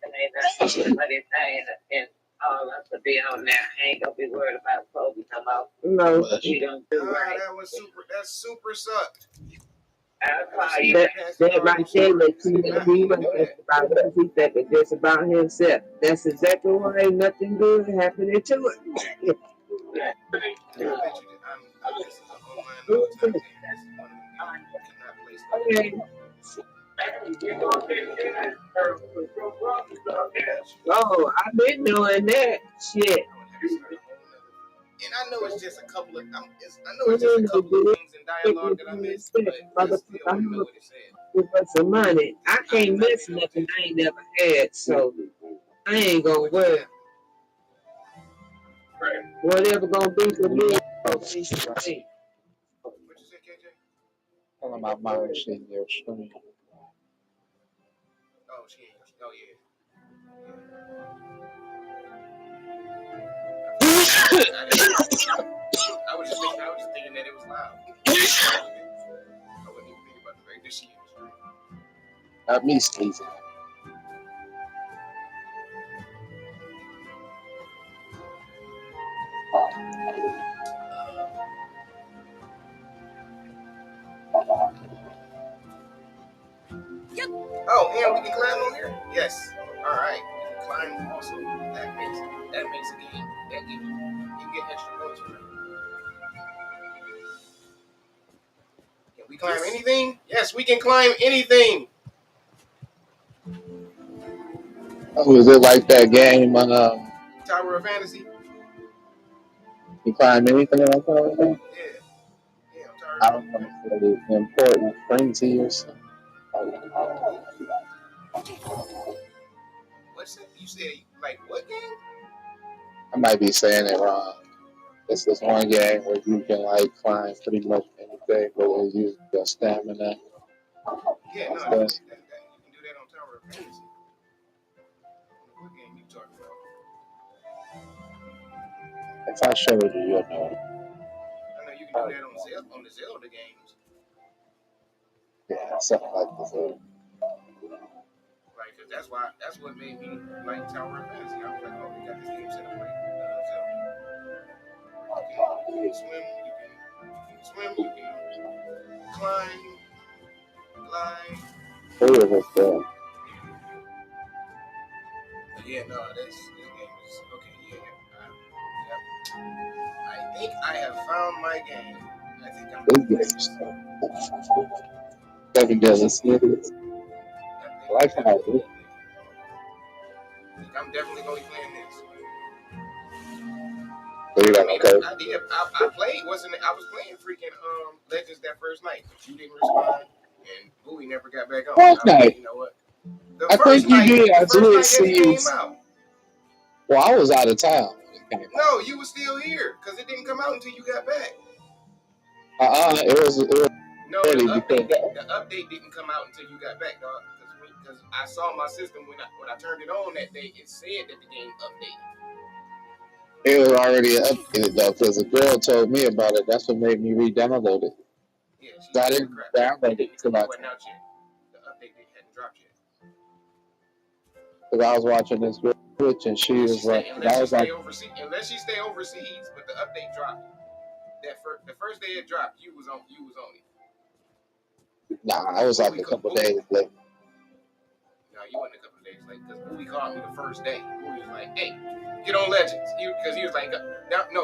Speaker 3: and all us to be on there. I ain't gonna be worried about Kobe no more. No, he don't do right.
Speaker 1: That super sucked.
Speaker 3: That right there lets you know he was about it. He said it just about himself. That's exactly why ain't nothing good happening to it.
Speaker 1: I bet you that this is an online no type game. This is one of them games you cannot play stuff.
Speaker 3: Oh, I've been doing that shit.
Speaker 1: And I know it's just a couple of things in dialogue that I missed, but I still want to know what it said.
Speaker 3: Give us some money. I can't miss nothing I ain't never had, so I ain't gonna worry. Whatever gonna be for me, gonna be for me.
Speaker 1: What you say, KJ?
Speaker 3: Telling my mom she in your screen.
Speaker 1: Oh, she ain't. Oh, yeah. I was just thinking that it was loud. I wasn't even thinking about the fact that she is.
Speaker 3: Not me sneezing.
Speaker 1: Oh, and we can climb on here? Yes. Alright. We can climb also. That makes a game. That gives you get extra points for it. Can we climb anything? Yes, we can climb anything.
Speaker 3: Oh, is it like that game
Speaker 1: Tower of Fantasy?
Speaker 3: You climb anything like that?
Speaker 1: Yeah, Tower
Speaker 3: I
Speaker 1: of
Speaker 3: don't
Speaker 1: Fantasy.
Speaker 3: know if it's important frenzy or something.
Speaker 1: What's that? You said, like, what game?
Speaker 3: I might be saying it wrong. It's this one game where you can like climb pretty much anything, but you use your stamina.
Speaker 1: Yeah, no,
Speaker 3: Stuff.
Speaker 1: you can do that on Tower of Fantasy. What game you talking about?
Speaker 3: If I show you, you'll know.
Speaker 1: I know you can do that on the Zelda games.
Speaker 3: Yeah, something like this.
Speaker 1: Like, cause that's what made me like Tower of Fantasy. I was like, oh, they got this game set up like Zelda. You can swim, you can climb, glide. Yeah, no, this game is okay. Yeah, I think I have found my game. I think I'm gonna play this.
Speaker 3: Seven Deadly Sins. I like how it is.
Speaker 1: I'm definitely gonna be playing this.
Speaker 3: So you're
Speaker 1: I
Speaker 3: like,
Speaker 1: mean,
Speaker 3: okay.
Speaker 1: I played. I was playing freaking Legends that first night, but you didn't respond, and Bowie never got back on.
Speaker 3: First night.
Speaker 1: Like, you know what? The first night that it came out.
Speaker 3: Well, I was out of town when it came out.
Speaker 1: No, you were still here because it didn't come out until you got back.
Speaker 3: It was
Speaker 1: no, the update didn't come out until you got back, dog. Because I saw my system when I turned it on that day, it said that the game updated.
Speaker 3: It was already updated though, because a girl told me about it. That's what made me re-download it.
Speaker 1: Yeah,
Speaker 3: so I didn't download it
Speaker 1: until I wasn't out yet. The update hadn't dropped yet.
Speaker 3: Because I was watching this Twitch and she was like,
Speaker 1: unless she stay overseas, but the update dropped. The first day it dropped, you was on it.
Speaker 3: Nah, I was like a couple days late.
Speaker 1: No, you wasn't a couple days late because Bowie called me the first day. Bowie was like, "Hey, get on Legends," because he was like, "No."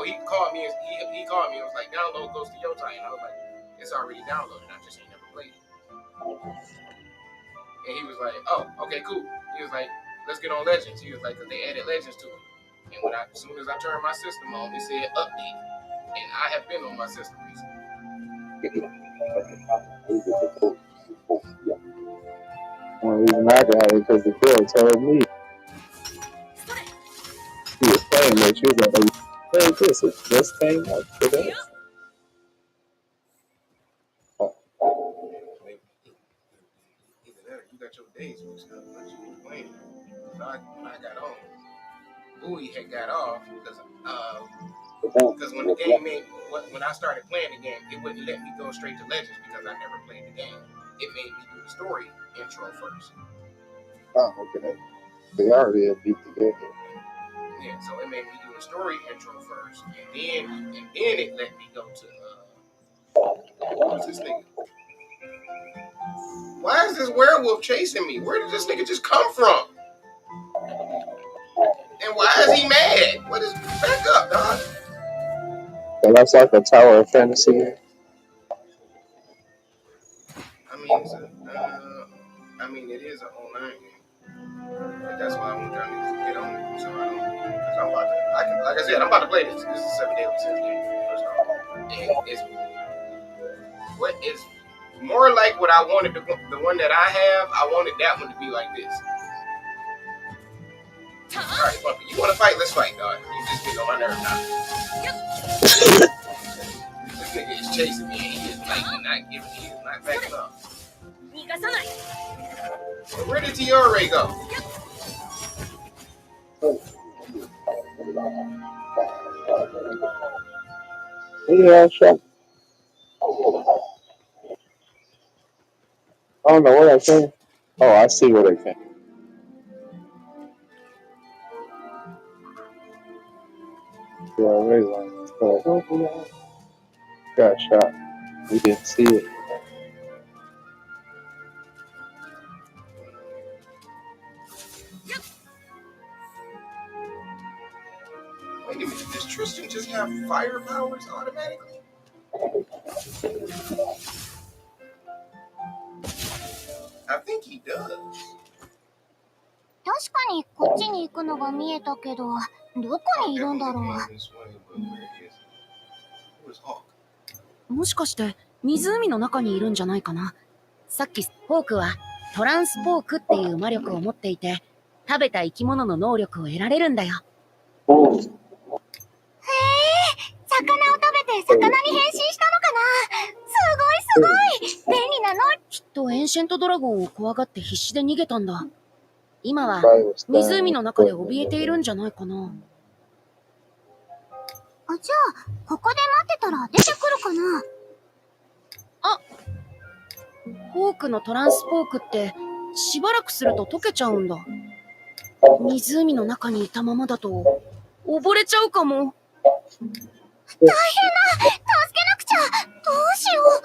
Speaker 1: He called me and he called me and was like, "Download Ghost of Yotai," and I was like, "It's already downloaded. I just ain't never played it." And he was like, "Oh, okay, cool." He was like, "Let's get on Legends." He was like, "Cause they added Legends to it." And as soon as I turned my system on, it said update, and I have been on my system recently.
Speaker 3: One reason I got it because the girl told me she was playing it. She was like, "Hey, this came out today."
Speaker 1: Either that or you got your days mixed up, but you were playing. When I got on, Bowie had got off because when the game when I started playing the game, it wouldn't let me go straight to Legends because I never played the game. It made me do the story intro first.
Speaker 3: Oh, okay. They already beat the game.
Speaker 1: Yeah, so it made me do the story intro first, and then it let me go to what's this nigga? Why is this werewolf chasing me? Where did this nigga just come from? And why is he mad? What is back up, dog?
Speaker 3: So that's like a Tower of Fantasy game.
Speaker 1: I mean, it is an online game, but that's why I want y'all niggas to get on it. So I don't, because I'm about to, like I said, I'm about to play this. This is a 7 Deadly Sins game first off, and it's more like what I wanted. The one that I have, I wanted that one to be like this. All right, Bumpy, you want to fight? Let's fight, dog. You just getting on my nerves now. This nigga is chasing me, and he is not backing up. Where did Tiore go?
Speaker 3: Yeah, sure. I don't know what I'm saying. Oh, I see what they came. Yeah, really got shot. We didn't see it.
Speaker 1: Wait a minute, does Tristan just have fire powers automatically? I think he does.
Speaker 5: 確かにこっちに行くのが見えたけど、どこにいるんだろう。
Speaker 4: もしかして湖の中にいるんじゃないかな。さっきポークはトランスポークっていう魔力を持っていて、食べた生き物の能力を得られるんだよ。
Speaker 5: へえ、魚魚に変身したのかな。すごいすごい。便利なの。
Speaker 4: きっとエンシェントドラゴンを怖がって必死で逃げたんだ。今は湖の中で怯えているんじゃないかな。
Speaker 5: じゃあ、ここで待ってたら出てくるかな。
Speaker 4: ホークのトランスポークってしばらくすると溶けちゃうんだ。湖の中にいたままだと溺れちゃうかも。
Speaker 5: 大変だ。助けなくちゃ。どうしよう。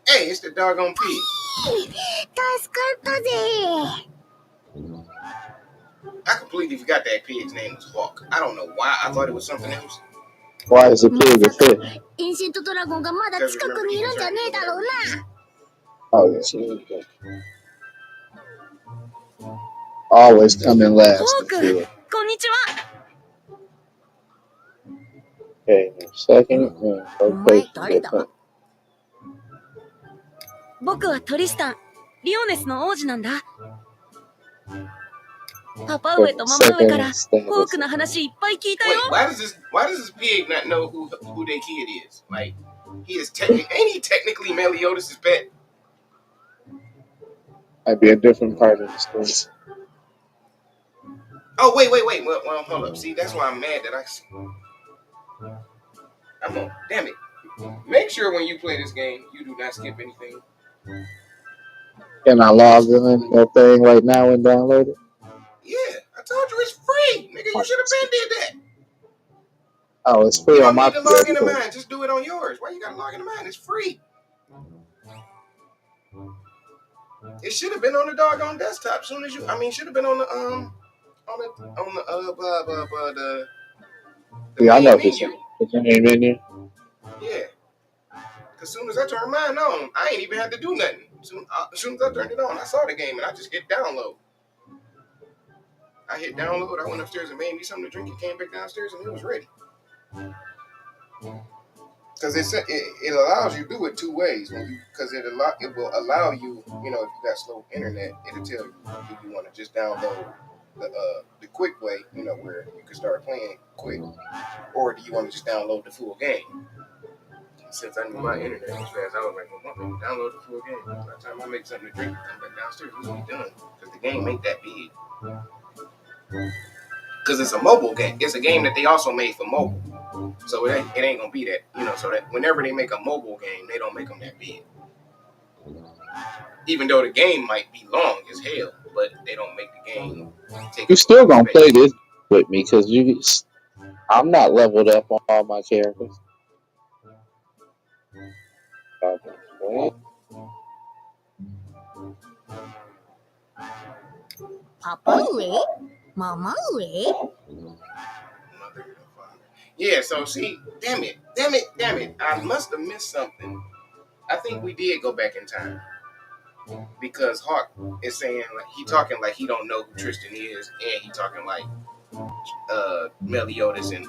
Speaker 1: Hey, it's the doggone pig.
Speaker 5: 助かったぜ。
Speaker 1: I completely forgot that pig's name was Hawk. I don't know why. I thought it was something else.
Speaker 3: Why is a pig a fish?
Speaker 5: エンシェントドラゴンがまだ近くにいるんじゃねえだろうな。
Speaker 3: Oh, yeah. Always come in last.
Speaker 4: ホーク、こんにちは。
Speaker 3: Okay, second.
Speaker 5: お前誰だ？
Speaker 4: 僕はトリスタン、リオネスの王子なんだ。パパ上とママ上からホークの話いっぱい聞いたよ。
Speaker 1: Wait, why does this pig not know who their kid is? Like, ain't he technically Meliodas' pet?
Speaker 3: Might be a different part of the story.
Speaker 1: Oh, wait. Well, hold up. See, that's why I'm mad that damn it. Make sure when you play this game, you do not skip anything.
Speaker 3: Can I log in that thing right now and download it?
Speaker 1: Yeah, I told you it's free. Nigga, you should have been did that.
Speaker 3: Oh, it's free
Speaker 1: You
Speaker 3: on
Speaker 1: don't
Speaker 3: my
Speaker 1: need to log into
Speaker 3: PS4.
Speaker 1: mine. Just do it on yours. Why you gotta log into mine? It's free. It should have been on the doggone desktop. Soon as should have been on the
Speaker 3: Yeah, I
Speaker 1: main
Speaker 3: know
Speaker 1: menu.
Speaker 3: it's in the menu.
Speaker 1: Yeah. Cause soon as I turned mine on, I ain't even had to do nothing. As soon as I turned it on, I saw the game and I just hit download. I hit download. I went upstairs and made me something to drink. And came back downstairs and it was ready. Because it allows you to do it two ways. Because it will allow you, if you got slow internet, it'll tell you if you want to just download the quick way, where you can start playing quick, or do you want to just download the full game? Since I knew my internet was fast, I was like, well, download the full game. By the time I make something to drink and come back downstairs, it's gonna be done. Because the game ain't that big. Because it's a mobile game. It's a game that they also made for mobile. So it ain't gonna be that, so that whenever they make a mobile game, they don't make them that big. Even though the game might be long as hell, but they don't make the game take.
Speaker 3: You still gonna play this with me because I'm not leveled up on all my characters. Okay.
Speaker 5: Papa Ue? Mama Ue?
Speaker 1: Yeah, so see, damn it. I must have missed something. I think we did go back in time. Because Hawk is saying, like, he talking like he don't know who Tristan is, and he talking like Meliodas and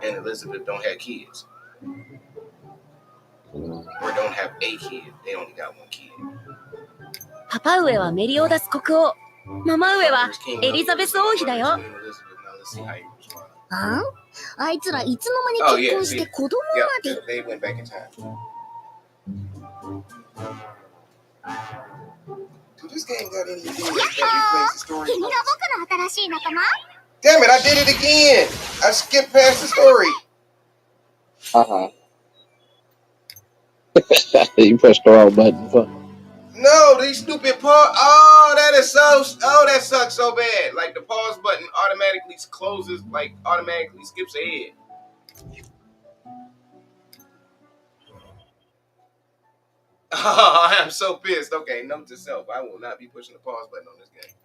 Speaker 1: Elizabeth don't have kids. Or don't have a kid. They only got one kid.
Speaker 4: パパ上はメリオダス国王、ママ上はエリザベス王妃だよ。
Speaker 5: あいつらいつの間に結婚して子供まで。
Speaker 1: They went back in time. This game got anything that replays the story?
Speaker 5: 君が僕の新しい仲間？
Speaker 1: Damn it, I did it again! I skipped past the story.
Speaker 3: You pressed the wrong button.
Speaker 1: No, these stupid pause. That sucks so bad. Like the pause button automatically closes, like automatically skips ahead. Oh, I am so pissed. Okay, note to self: I will not be pushing the pause button on this game,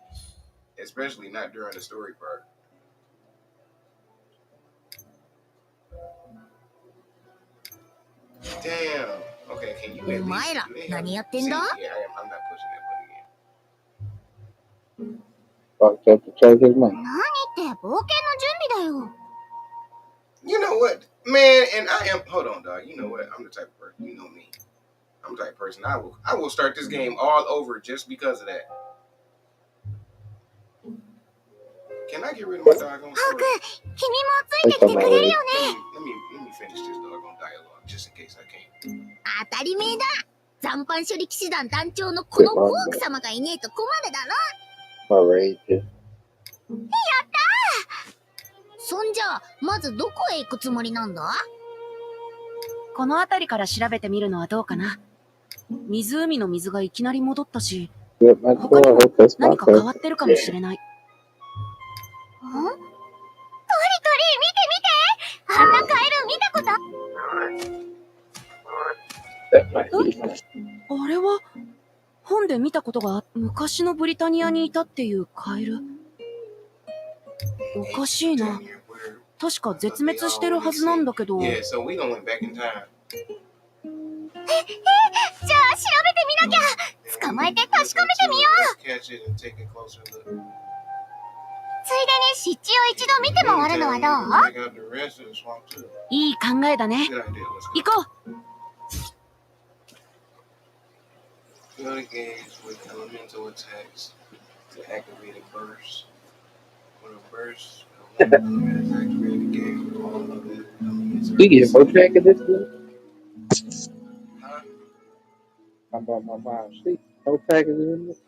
Speaker 1: especially not during the story part. Damn. Okay, can you at least?
Speaker 5: お前ら何やってんだ？
Speaker 1: I'm not pushing that button again.
Speaker 3: Fucked up to check his money.
Speaker 5: 何って冒険の準備だよ。
Speaker 1: You know what, man? And I am. Hold on, dog. You know what? I'm the type of person. You know me. I'm the type of person I will start this game all over just because of that. Can I get rid of my doggone sword?
Speaker 5: 君もついてきてくれるよね。
Speaker 1: Let me finish this doggone dialogue just in case I can't.
Speaker 5: 当たり前だ。残飯処理騎士団団長のこのフォーク様がいねえと困るだろ。やったー。そんじゃまずどこへ行くつもりなんだ？
Speaker 4: この辺りから調べてみるのはどうかな。湖の水がいきなり戻ったし、他にも何か変わってるかもしれない。
Speaker 5: トリトリ見て見て、あんなカエル見たこと
Speaker 4: あれは本で見たことが昔のブリタニアにいたっていうカエル。おかしいな。確か絶滅してるはずなんだけど。
Speaker 5: じゃあ調べてみなきゃ。捕まえて確かめてみよう。ついでに湿地を一度見て回るのはどう？
Speaker 4: いい考えだね。行こう。
Speaker 3: We get more track of this one. I bought my mom sheet. No packages in this.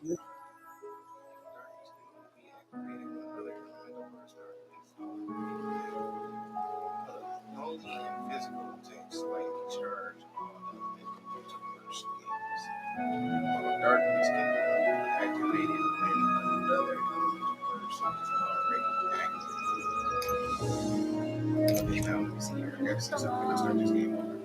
Speaker 1: Only in physical text slightly charged on mental burst games. While darkness can be activated when another elemental burst is already active. Okay, now let me see here. I gotta see something. Let's start this game over.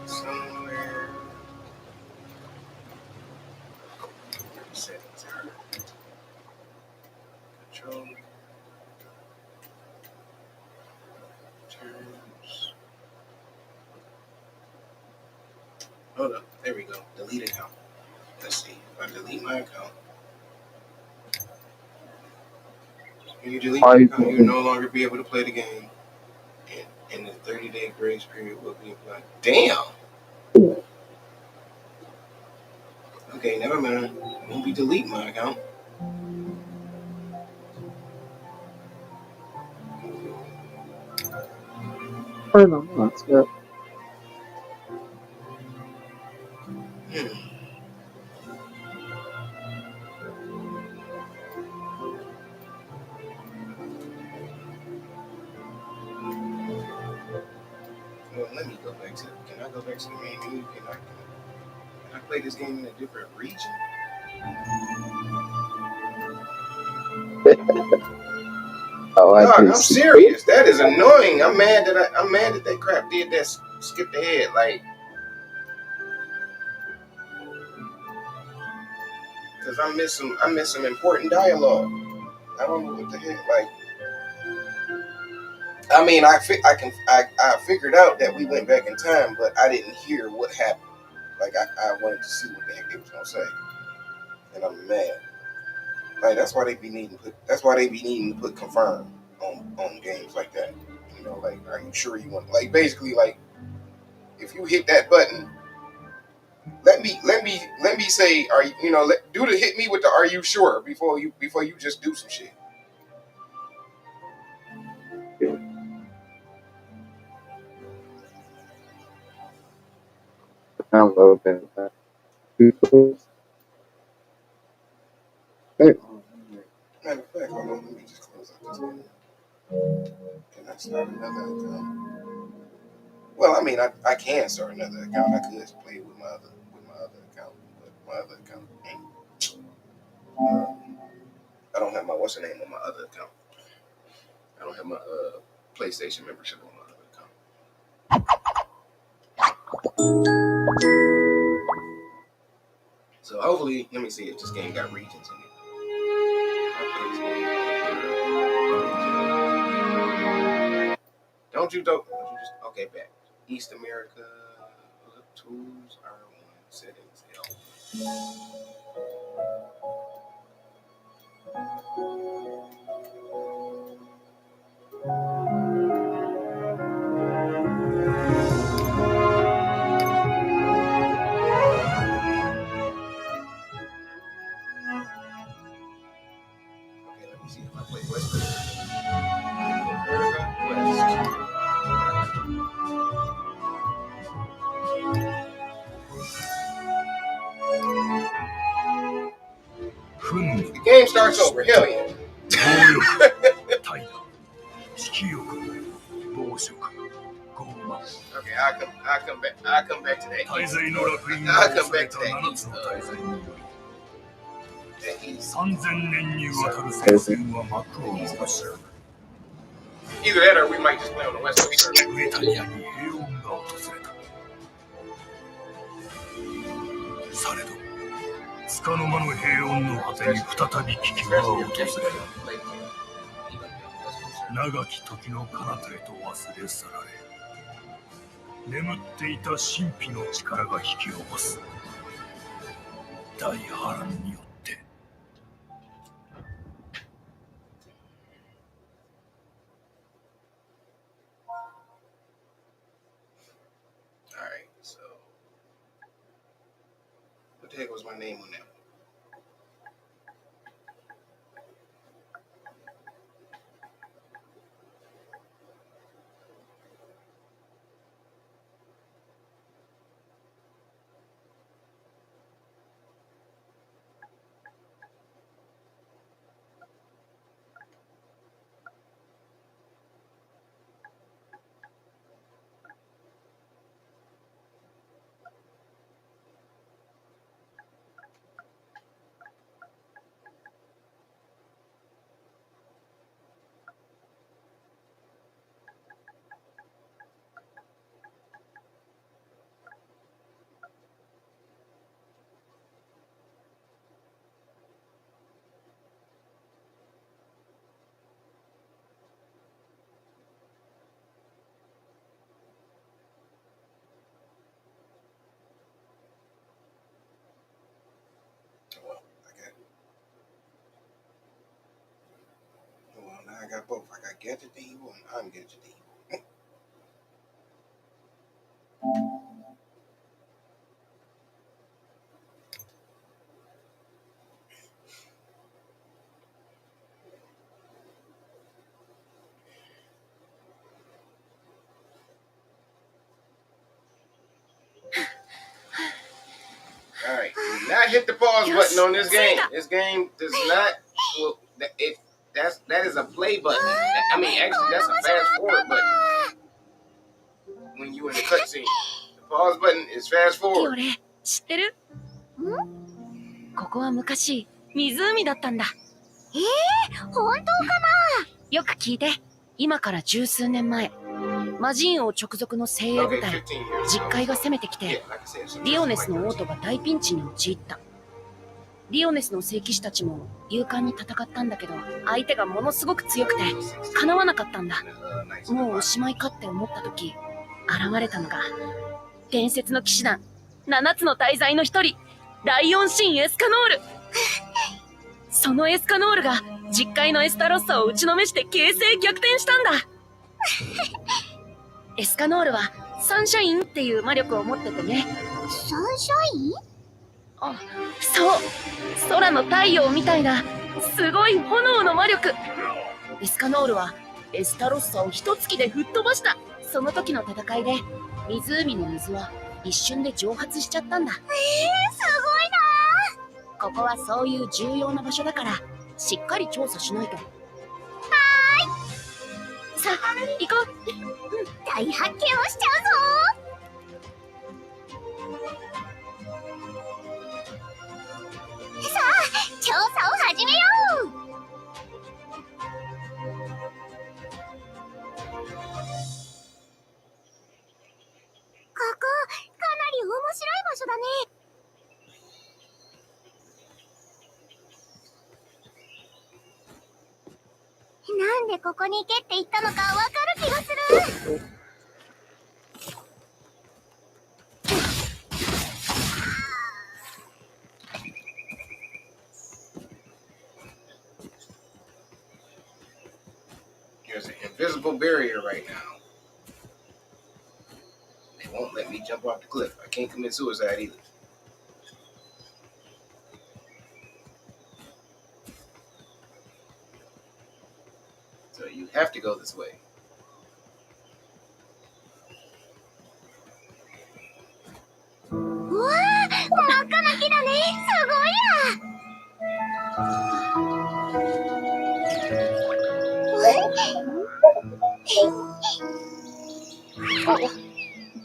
Speaker 1: Somewhere settings are control terms. Hold up, there we go. Delete account. Let's see. If I delete my account, when you delete your account, you'll no longer be able to play the game. And the 30-day grace period will be applied. Damn! Okay, never mind. Won't be deleting my account. Well, let me go back to. Can I go back to the main menu? Can I play this game in a different region? Dog, I'm serious. That is annoying. I'm mad that that crap did that. Skipped ahead. Like, because I miss some important dialogue. I don't know what the heck. Like, I mean, I figured out that we went back in time, but I didn't hear what happened. Like, I wanted to see what the heck they was gonna say, and I'm mad. Like, that's why they be needing to put confirm on games like that. You know, like, are you sure you want? Like, basically, like, if you hit that button, let me say, are you know, hit me with the are you sure before you just do some shit.
Speaker 3: Download that.
Speaker 1: Matter of fact, hold on, let me just close out this one. Can I start another account? Well, I mean, I can start another account. I could play with my other account, but my other account ain't. I don't have my what's her name on my other account. I don't have my PlayStation membership on my other account. So hopefully, let me see if this game got regions in it. Don't you just okay back. East America tools R1 settings L. Okay, let me see if I play West America. The game starts over. Hell yeah. Okay, I'll come back. I'll come back to that. I'll come back to that. Either that or we might just play on the West Coast server.
Speaker 2: されど、束の間の平穏の果てに再び危機は訪れる。長き時の彼方へと忘れ去られ、眠っていた神秘の力が引き起こす。大波乱によって。
Speaker 1: Alright, so what the heck was my name on that one? I got both. I got Gadget the Evil and I'm Gadget the Evil. Alright, do not hit the pause button on this game. This game does not. Well, that is a play button. I mean, actually, that's a fast forward button. When you in the cutscene, the pause button is fast forward.
Speaker 4: 知ってる？ここは昔湖だったんだ。
Speaker 5: 本当かな？
Speaker 4: よく聞いて。今から十数年前、魔人王直属の精鋭部隊、実海が攻めてきて、リオネスの王都が大ピンチに陥った。リオネスの聖騎士たちも勇敢に戦ったんだけど、相手がものすごく強くて、叶わなかったんだ。もうおしまいかって思った時、現れたのが、伝説の騎士団、7つの大罪の一人、ライオン神エスカノール。そのエスカノールが、実海のエスタロッサを打ちのめして形勢逆転したんだ。エスカノールはサンシャインっていう魔力を持っててね。
Speaker 5: サンシャイン？
Speaker 4: あ、そう。空の太陽みたいなすごい炎の魔力。エスカノールはエスタロッサを一突きで吹っ飛ばした。その時の戦いで湖の水は一瞬で蒸発しちゃったんだ。
Speaker 5: すごいな。
Speaker 4: ここはそういう重要な場所だからしっかり調査しないと。はーい。さあ、行こう。
Speaker 5: 大発見をしちゃうぞ。さあ、調査を始めよう。なんでここに行けって言ったのかわかる気がする。
Speaker 1: There's an invisible barrier right now. They won't let me jump off the cliff. I can't commit suicide either. So you have to go this way.
Speaker 5: うわー、真っ赤な木だね。すごいや。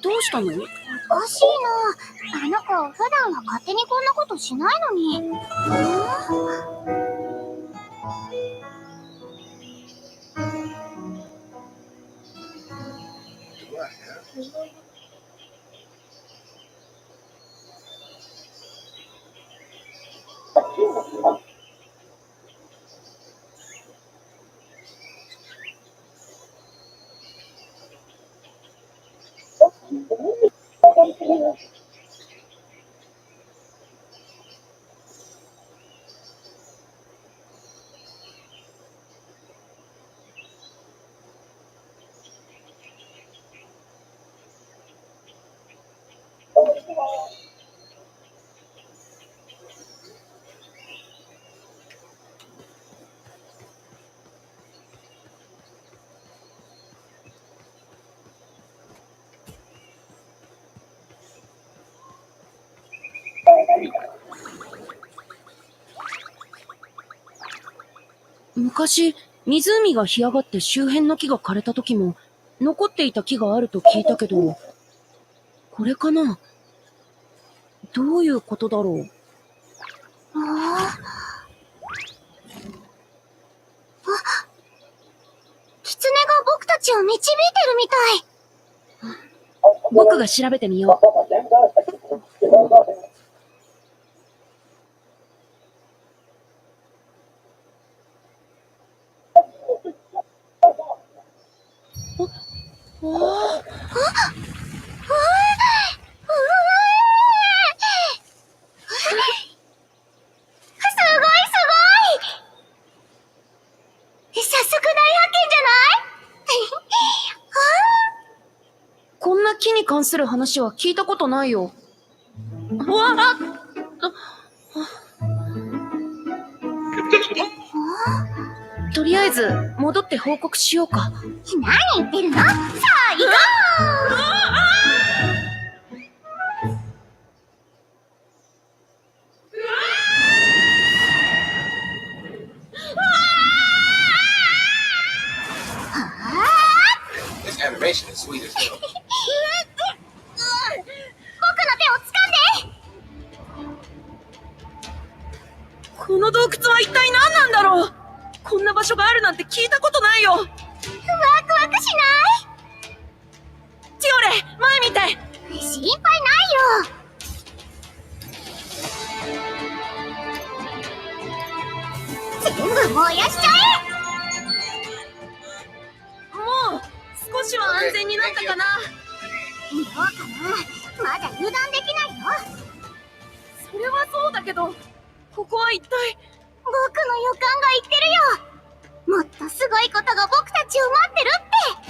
Speaker 4: どうしたの？
Speaker 5: おかしいな。あの子、普段は勝手にこんなことしないのに。
Speaker 4: 昔、湖が干上がって周辺の木が枯れた時も、残っていた木があると聞いたけど、これかな？どういうことだろう？
Speaker 5: 狐が僕たちを導いてるみたい。
Speaker 4: 僕が調べてみよう。こんな木に関する話は聞いたことないよ。とりあえず戻って報告しようか。
Speaker 5: 何言ってるの？さあ行こう。
Speaker 1: This animation is sweet as hell.
Speaker 5: 僕の手を掴んで。
Speaker 4: この洞窟は一体何なんだろう。こんな場所があるなんて聞いたことないよ。ワクワ
Speaker 5: クしない？
Speaker 4: ティオレ、前見て。
Speaker 5: 心配ないよ。全部燃やしちゃえ。
Speaker 4: もう少しは安全になったかな。
Speaker 5: どうかな。まだ油断できないよ。
Speaker 4: それはそうだけど、ここは一体。
Speaker 5: 僕の予感が言ってるよ。もっとすごいことが僕たちを待ってるって。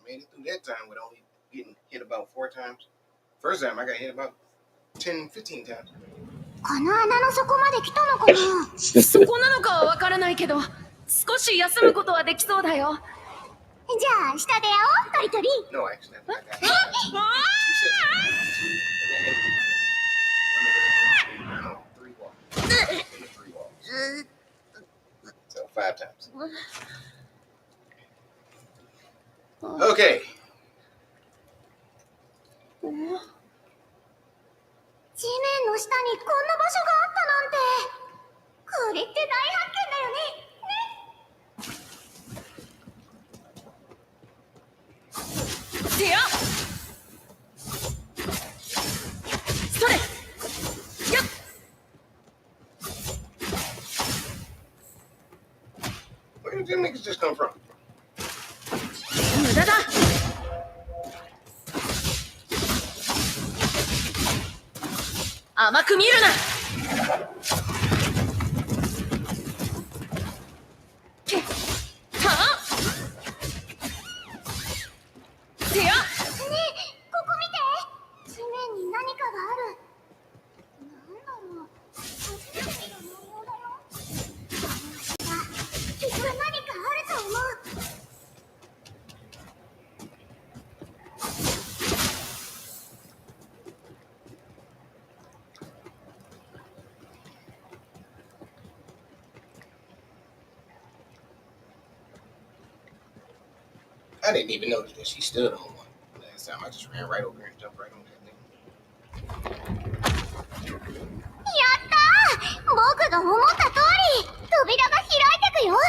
Speaker 1: Made it through that time with only getting hit about 4 times. First time I got hit about 10, 15 times.
Speaker 5: この穴の底まで来たのかな。
Speaker 4: そこなのかはわからないけど、少し休むことはできそうだよ。
Speaker 5: じゃあ下で会おう、トリトリ。
Speaker 1: No, actually, I got 2 sets. No, 3 walls. 3 walls. So 5 times. Okay.
Speaker 5: 地面の下にこんな場所があったなんて。これって大発見だよね。
Speaker 4: せやそれやっ
Speaker 1: Where did them niggas just come from?
Speaker 4: 無駄だ甘く見るなけはあせや
Speaker 5: ねえ、ここ見て。地面に何かがある。なんだろう。初めて見る模様だよ。あの足がきっと何かあると思う。
Speaker 1: I didn't even notice that she stood on one. Last time I just ran right over here and jumped right on that thing.
Speaker 5: やったー！僕が思った通り、扉が開いてくよ。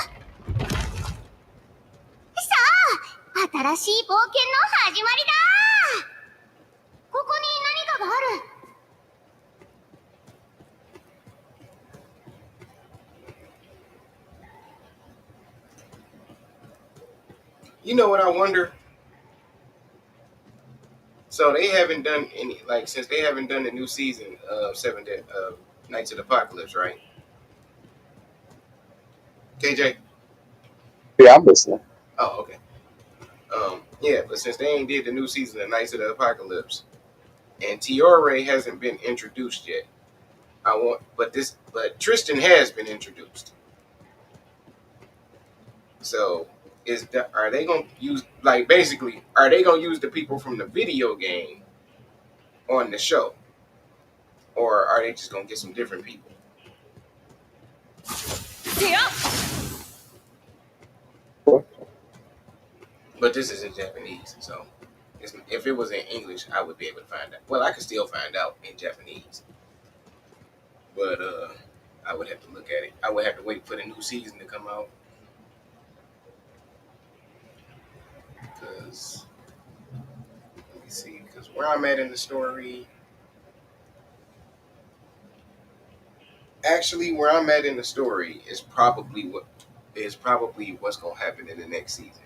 Speaker 5: さあ、新しい冒険の始まりだー。ここに何かがある。
Speaker 1: You know what I wonder? So they haven't done any, like, since they haven't done the new season of Nights of the Apocalypse, right? KJ?
Speaker 3: Yeah, I'm listening.
Speaker 1: Oh, okay. Yeah, but since they ain't did the new season of Nights of the Apocalypse, and Tiore hasn't been introduced yet, but Tristan has been introduced. So are they gonna use, like, basically, are they gonna use the people from the video game on the show, or are they just gonna get some different people?
Speaker 4: せや
Speaker 1: But this is in Japanese, so if it was in English, I would be able to find out. Well, I could still find out in Japanese, but I would have to look at it. I would have to wait for the new season to come out, because let me see, because where I'm at in the story, actually, where I'm at in the story is probably what's gonna happen in the next season.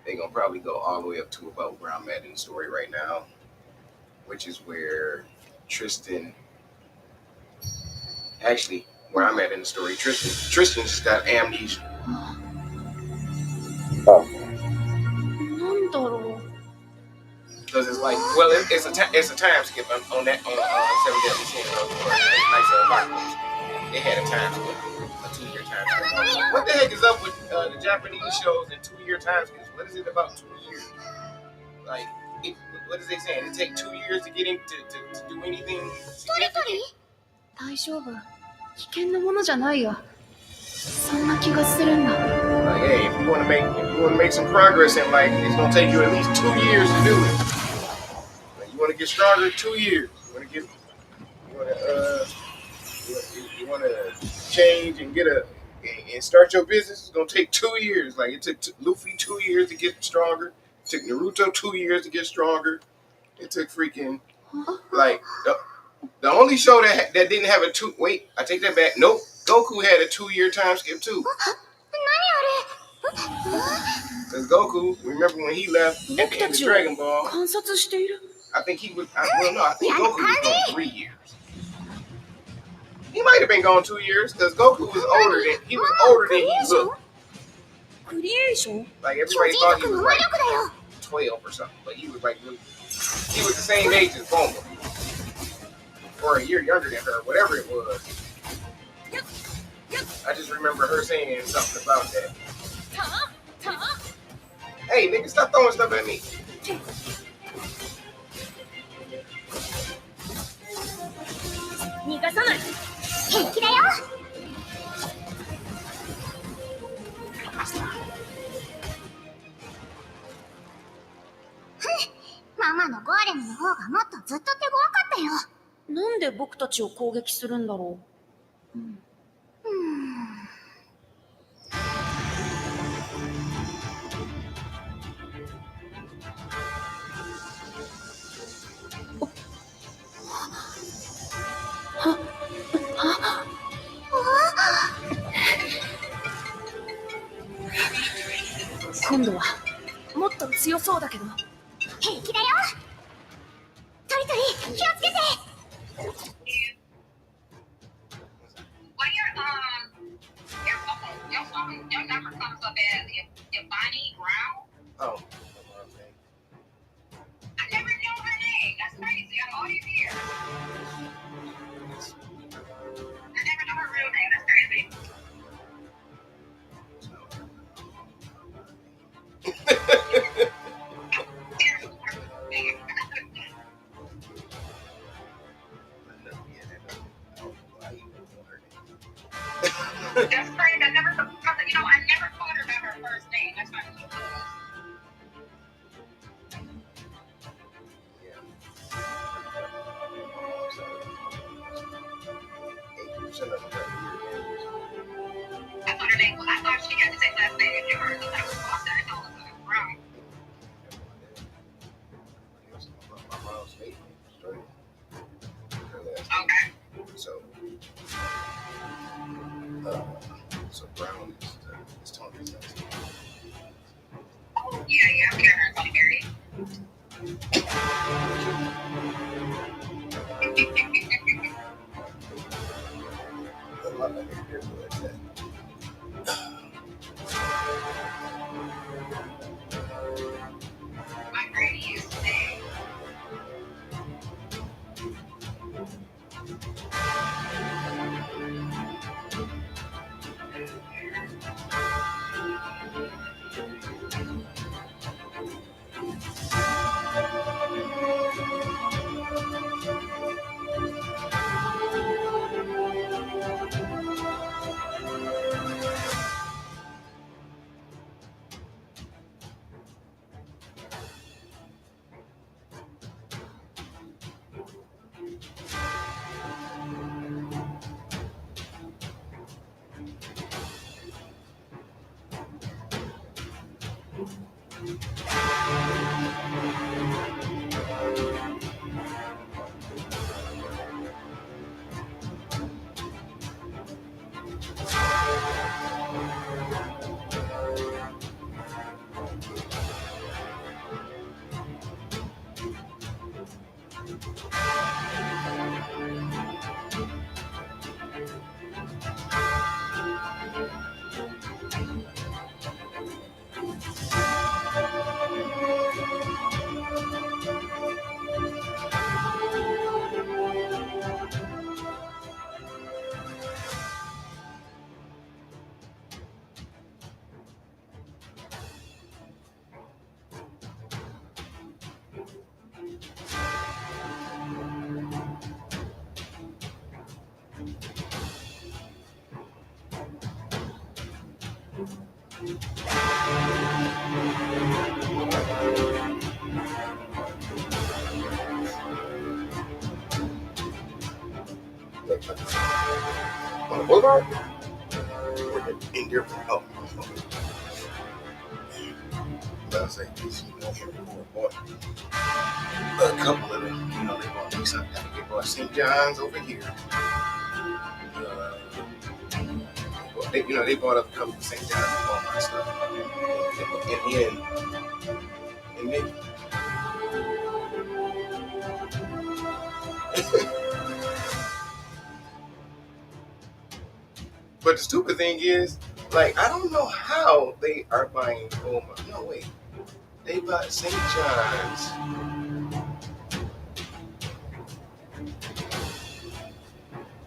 Speaker 1: They're gonna probably go all the way up to about where I'm at in the story right now, which is where Tristan. Actually, where I'm at in the story, Tristan just got amnesia.
Speaker 4: なんだろう
Speaker 1: Because it's like, well, it's a time skip on that on Seven Deadly Sins or Nights of the Apocalypse. They had a time skip, a 2-year time skip. What the heck is up with the Japanese shows and 2-year time skips? What is it about 2 years? Like, what is they saying? It take 2 years to get in to do anything significant?
Speaker 4: 大丈夫危険なものじゃないよそんな気がするんだ
Speaker 1: Like, hey, if you want to make some progress in life, it's gonna take you at least 2 years to do it. Like, you want to get stronger, 2 years. You want to change and and start your business. It's gonna take 2 years. Like, it took Luffy 2 years to get stronger. It took Naruto 2 years to get stronger. It took freaking like the only show that didn't have a 2. Wait, I take that back. Nope, Goku had a 2-year time skip too. Because Goku, remember when he left at the end of Dragon Ball?
Speaker 4: 観察している
Speaker 1: I think he was. I think Goku was gone 3 years. He might have been gone 2 years because Goku was older than he looked.
Speaker 4: クリエーション
Speaker 1: Like, everybody thought he was like 12 or something, but he was like really. He was the same age as Bulma, or a year younger than her, whatever it was. I just remember her saying something about that. Hey, nigga, stop throwing stuff at me.
Speaker 4: 逃がさない
Speaker 5: 平気だよ。今のゴーレムの方がもっとずっと手強かったよ。
Speaker 4: なんで僕たちを攻撃するんだろう。今度はもっと強そうだけど。
Speaker 5: 平気だよ。トリトリ気をつけて。
Speaker 6: Your number comes up as if Bonnie Brown.
Speaker 1: Oh.
Speaker 6: I never knew her name. That's crazy. I'm all these years. I never knew her real name. That's crazy. That's crazy. I never, I never called her by her first name. That's not who it was. That's what her name was. I thought she had to take last name as yours. I was lost. I thought it was wrong. Okay.
Speaker 1: So Brown is Tony's name.
Speaker 6: Oh, yeah, I'm Karen. Tony Berry. My granny used to say,
Speaker 1: On the boulevard? Or in your oh. But I was like, you know, here before bought a couple of them. You know, they bought me something. They bought St. John's over here. They bought up a couple of St. John's and all my stuff. And then but the stupid thing is, like, I don't know how they are buying Beaumont. No, wait. They bought St. John's.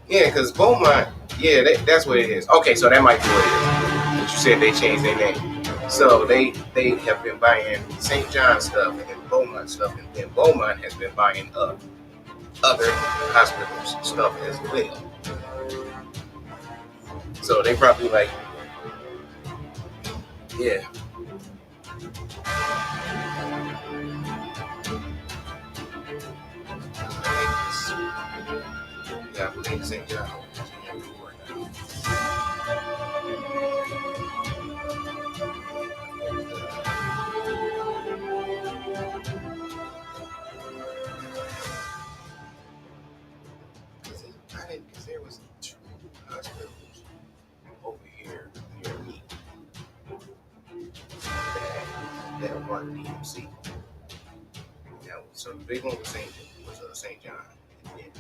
Speaker 1: Yeah, because Beaumont, yeah, that's what it is. Okay, so that might be what it is. But you said they changed their name. So they have been buying St. John's stuff and Beaumont stuff, and then Beaumont has been buying up other hospitals stuff as well. So they probably like, yeah. Yeah, I believe the same job. Because there was 2 hospitals over here near me that weren't DMC. Now, so the big one was St. John, and then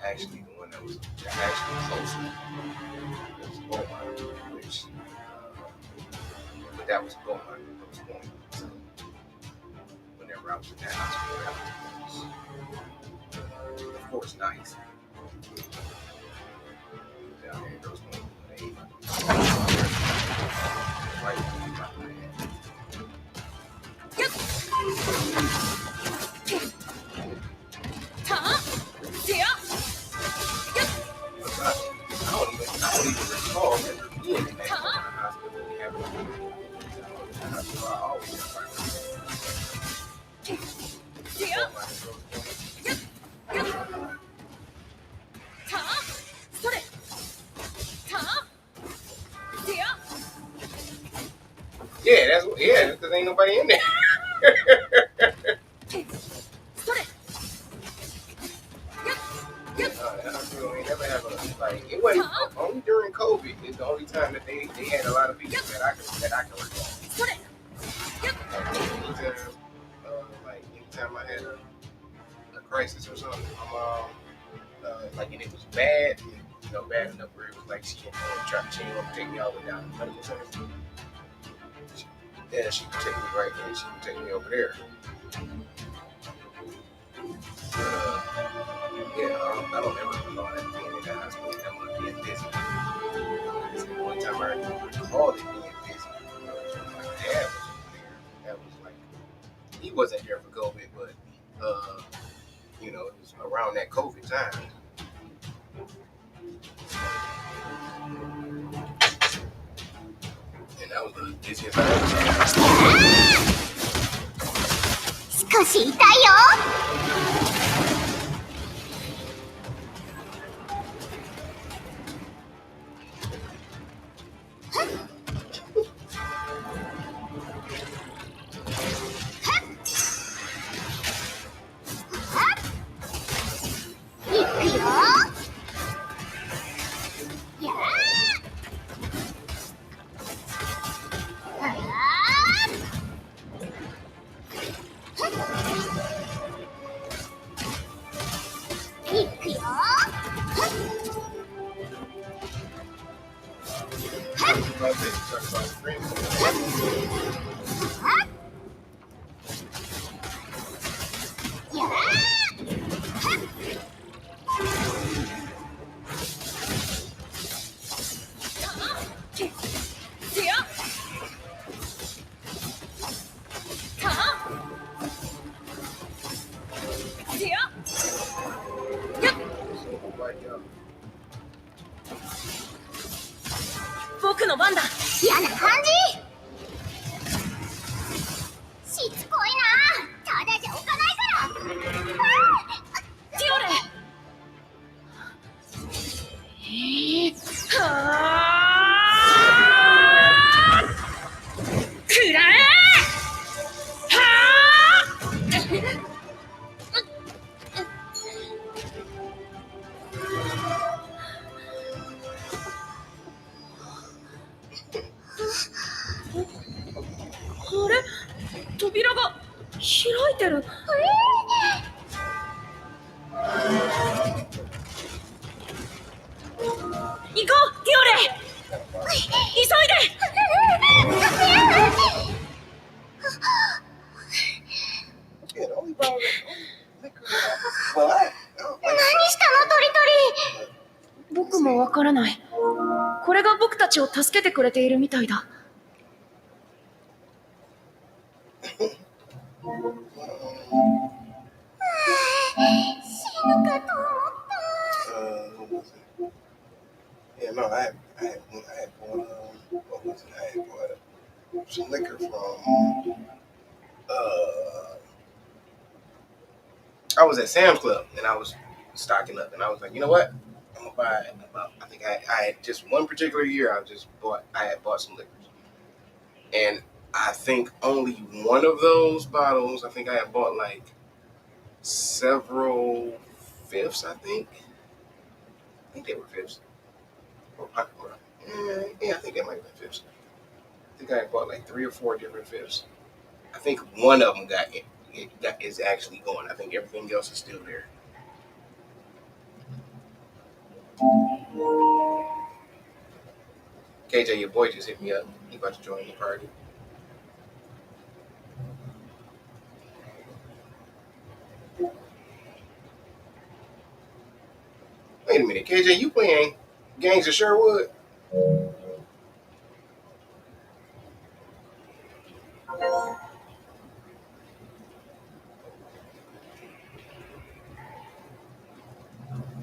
Speaker 1: actually the one that was actually closer was Beaumont, which but that was Beaumont. It was Beaumont. So whenever I was in that hospital, that was of course nice. Down there in those right I don't even recall ever being in that hospital. We have a hospital. I always yeah, because ain't nobody in there. It wasn't only during COVID. It's the only time that they had a lot of people that I can recall. Anytime I had a crisis or something, my mom and it was bad, bad enough where it was like she didn't want to take me all the way down to the medical center. She would take me right there. She would take me over there. I don't ever recall that being in that hospital. That was being busy. The only time I recalled it being busy was when my dad was over there. That was like, he wasn't there for COVID, but it was around that COVID time. And that was the busiest I ever seen.
Speaker 5: 少し痛いよ。僕の番だ。嫌な感じ。しつこいな。ただじゃ置かないから。ティオレ。くらえ。あれ、扉が開いてる。行こう、ティオレ。急いで。何したの、トリトリ。僕もわからない。これが僕たちを助けてくれているみたいだ。死ぬかと思った。
Speaker 1: Yeah, no, I had what was it? I had bought some liquor from. I was at Sam's Club and I was stocking up, and I was like, you know what? I'm gonna buy about. I think I had just one particular year. I had bought some liquors, and I think only one of those bottles. I think I had bought like several fifths. I think they were fifths. Yeah, I think they might have been fifths. I think I had bought like 3 or 4 different fifths. I think one of them is actually going. I think everything else is still there. KJ, your boy just hit me up. He about to join the party. Wait a minute, KJ, you playing Gangs of Sherwood?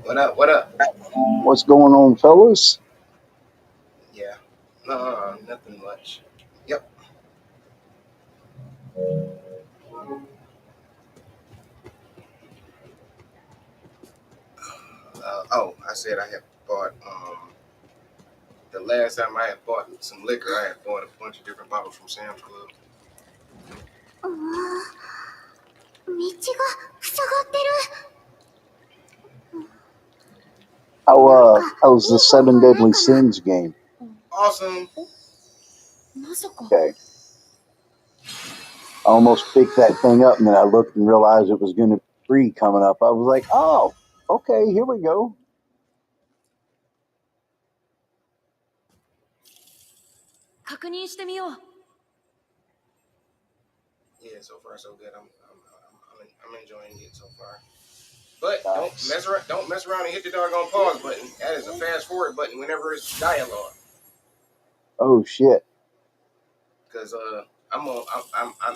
Speaker 1: What up? What up?
Speaker 7: What's going on, fellas?
Speaker 1: Yeah. No, nothing much. Yep. I said I had bought. The last time I had bought some liquor, I had bought a bunch of different bottles from Sam's Club.
Speaker 5: うわ道が塞がってる。
Speaker 7: How's the Seven Deadly Sins game?
Speaker 1: Awesome.
Speaker 4: まさか。
Speaker 7: Okay. I almost picked that thing up, and then I looked and realized it was going to be free coming up. I was like, oh, okay, here we go.
Speaker 4: 確認してみよう。
Speaker 1: Yeah, so far so good. I'm enjoying it so far. But
Speaker 7: Nice.
Speaker 1: don't mess around and hit the doggone pause button. That is a fast forward button whenever it's dialogue.
Speaker 7: Oh, shit.
Speaker 1: Because I'm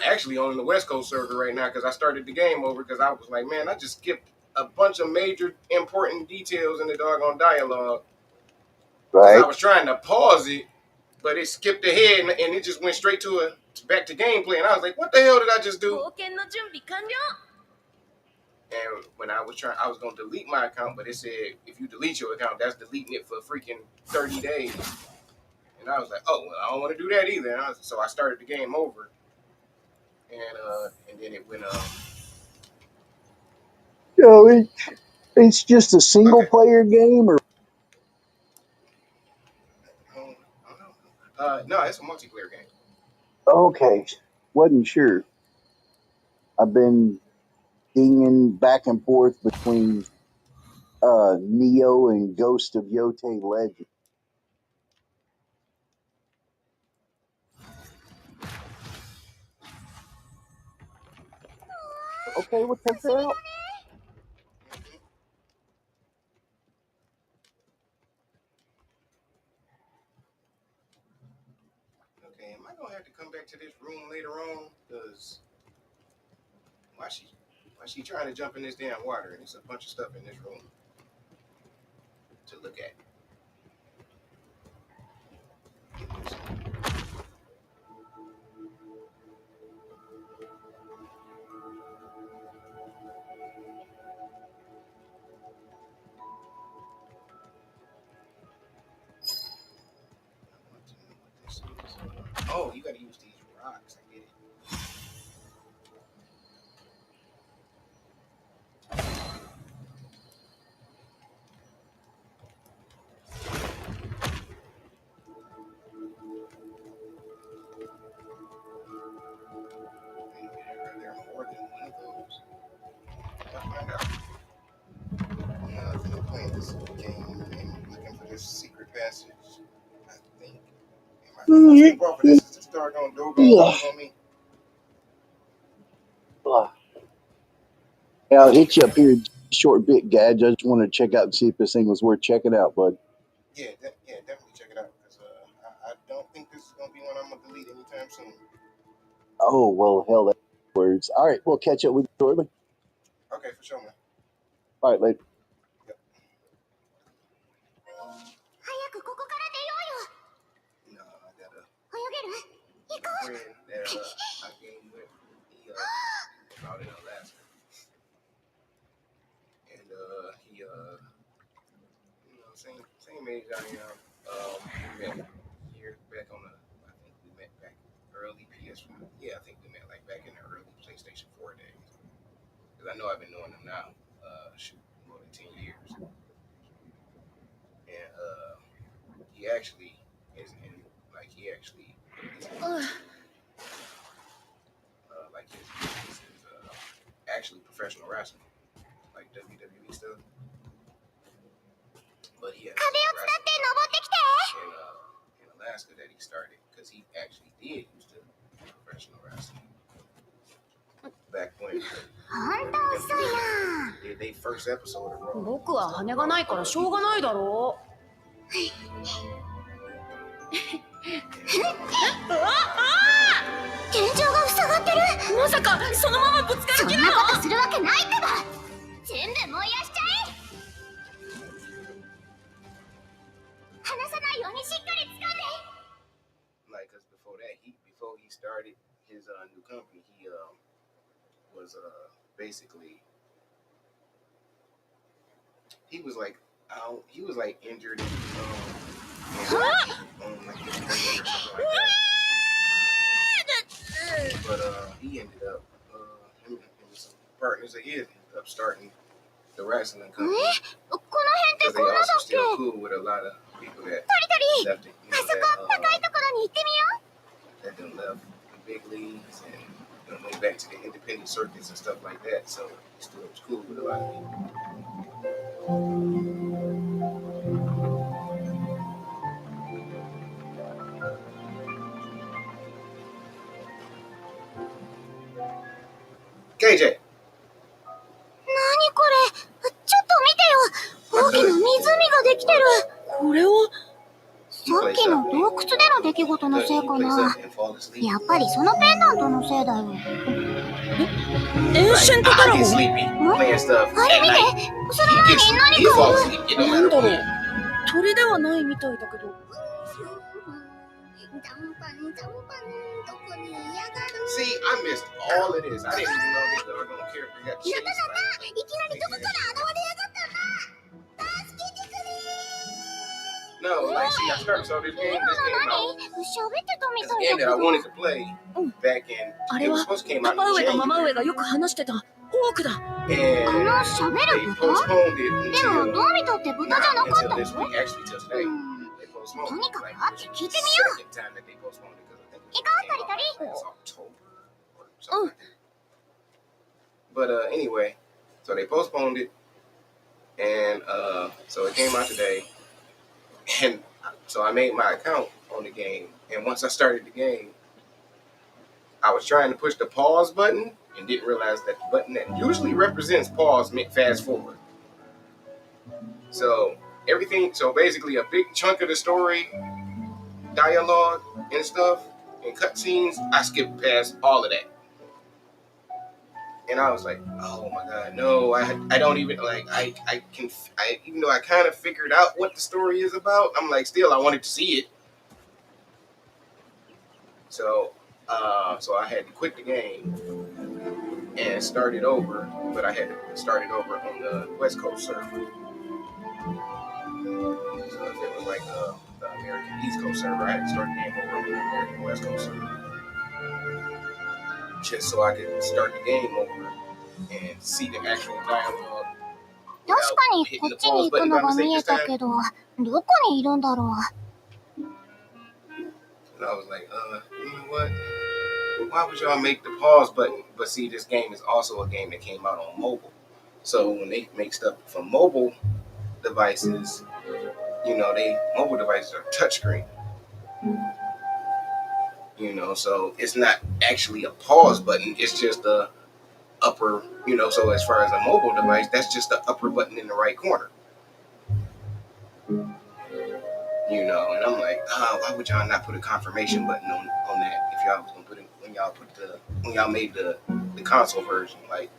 Speaker 1: actually on the West Coast server right now because I started the game over because I was like, man, I just skipped a bunch of major important details in the doggone dialogue because I
Speaker 7: Right?
Speaker 1: was trying to pause it, but it skipped ahead and it just went straight to back to gameplay, and I was like, what the hell did I just do?
Speaker 4: 冒険の準備完了。
Speaker 1: And when I was gonna delete my account, but it said if you delete your account, that's deleting it for freaking 30 days. And I was like, oh well, I don't want to do that either. So I started the game over, and then it went
Speaker 7: It's just a single
Speaker 1: okay.
Speaker 7: player game, or
Speaker 1: I don't know. No, it's a multiplayer game.
Speaker 7: okay, wasn't sure. I've been dinging back and forth between Neo and Ghost of Yote Legend. Okay, we'll take her out.
Speaker 1: Okay, am I gonna have to come back to this room later on? Cause why she trying to jump in this damn water? And there's a bunch of stuff in this room to look at. Oh, you gotta use these rocks. I get it. There are more than one of those. I'll find out. I think I'm playing this game and looking for this secret passage. I think. If I skip off of this, is this doggone door gonna close on me?
Speaker 7: Yeah, I'll hit you up here in a short bit, Gadge. I just wanted to check out and see if this thing was worth checking out, bud.
Speaker 1: Yeah, definitely check it out because I don't think this is gonna be one I'm gonna delete anytime soon.
Speaker 7: Oh, well, hell, that's words. All right, we'll catch up with you shortly.
Speaker 1: Okay, for sure, man.
Speaker 7: All right, later.
Speaker 1: Yep.
Speaker 5: 早くここから出ようよ。
Speaker 1: No, I got a
Speaker 5: 泳げる？行こう。
Speaker 1: friend that I game with. He out in Alaska, and he same age I am. We met years back on the. I think we met back early PS4. Yeah, I think we met like back in the early PlayStation 4 days. Because I know I've been knowing him now. Shoot, more than 10 years. And he actually is in like he actually is in, like his actually professional wrestling, like WWE stuff. But he has his own wrestling in Alaska that he started because he actually did used to be professional wrestling back when they did their first episode of Raw.
Speaker 4: 僕は羽がないからしょうがないだろう。
Speaker 5: 天井が塞がってる。
Speaker 4: まさかそのままぶつか
Speaker 5: そん
Speaker 4: る気なの？
Speaker 5: なことするわけないってば。全部燃やしちゃえ。離さないようにしっかり掴んで。
Speaker 1: Like, cause before he started his new company, he was basically he was like injured on like his finger or something like that. But he ended up him and some partners of his ended up starting the wrestling company.
Speaker 5: この辺っ
Speaker 1: Because
Speaker 5: て
Speaker 1: they
Speaker 5: こんなだ
Speaker 1: also
Speaker 5: っけ？
Speaker 1: still cool with a lot of people that
Speaker 5: トリトリ。
Speaker 1: left it.
Speaker 5: あそこ高いところに行ってみよう。
Speaker 1: That them left the big leagues and went back to the independent circuits and stuff like that. So he still was cool with a lot of people. KJ.
Speaker 5: 何これ？ちょっと見てよ。大きな湖ができてる。
Speaker 4: これを
Speaker 5: さっきの洞窟での出来事のせいかな。やっぱりそのペンダントのせいだよ。
Speaker 4: エンシェントドラゴン？
Speaker 1: Playing stuff
Speaker 5: あれ見
Speaker 1: at
Speaker 5: て。
Speaker 1: night.
Speaker 5: その前に
Speaker 1: He
Speaker 5: 何か
Speaker 1: falls
Speaker 5: いる。
Speaker 1: asleep. It don't
Speaker 4: なん
Speaker 1: matter
Speaker 4: だ
Speaker 1: what
Speaker 4: ろ
Speaker 1: he
Speaker 4: う
Speaker 1: is.
Speaker 4: 鳥ではないみたいだけど。
Speaker 1: See, I missed all of this. I didn't even know this doggone character got chased.
Speaker 5: いきなりどこから現れやがったんだ。助けてくれ。
Speaker 1: No, like, see, I started, so this game
Speaker 5: 今 の
Speaker 1: out.
Speaker 5: 何？喋ってたみ
Speaker 1: This
Speaker 5: たい
Speaker 1: game
Speaker 5: だ
Speaker 1: that I
Speaker 5: けど。
Speaker 1: wanted to play back in.
Speaker 4: あれ
Speaker 1: It
Speaker 4: は
Speaker 1: was supposed to came
Speaker 4: パ
Speaker 1: out
Speaker 4: パ
Speaker 1: in
Speaker 4: 上とママ
Speaker 1: January.
Speaker 4: 上がよく話してたフォークだ。
Speaker 1: And
Speaker 5: 喋
Speaker 1: they
Speaker 5: る豚？
Speaker 1: postponed it
Speaker 5: でも
Speaker 1: until
Speaker 5: どう見たって豚じゃなかった
Speaker 1: until
Speaker 5: の？
Speaker 1: this week. Actually, till today.
Speaker 5: うん。
Speaker 1: They postponed
Speaker 5: と
Speaker 1: it.
Speaker 5: にかく
Speaker 1: Like,
Speaker 5: 会って聞いてみよう。
Speaker 1: second time that they postponed it because I think
Speaker 5: 行こう、トリトリ。
Speaker 1: it's October or something like that. But anyway, so they postponed it, and so it came out today, and so I made my account on the game, and once I started the game, I was trying to push the pause button and didn't realize that the button that usually represents pause meant fast forward. So basically a big chunk of the story, dialogue and stuff, and cutscenes, I skipped past all of that. And I was like, oh my God, no, I don't even, like, I even though I kind of figured out what the story is about, I'm like, still, I wanted to see it. So I had to quit the game and start it over, but I had to start it over on the West Coast server. So if it was like the American East Coast server, I had to start the game over on the American West Coast server. Just so I could start the game over and see the actual dialogue.
Speaker 5: 確かにこっちに行くのが見えたけど、どこにいるんだろう。
Speaker 1: And I was like, you know what? Why would y'all make the pause button? But see, this game is also a game that came out on mobile. So when they make stuff for mobile devices, you know, mobile devices are touchscreen. You know, so it's not actually a pause button. It's just the upper, you know, so as far as a mobile device, that's just the upper button in the right corner. You know, and I'm like, why would y'all not put a confirmation button on that if y'all was gonna put it when y'all made the console version? Like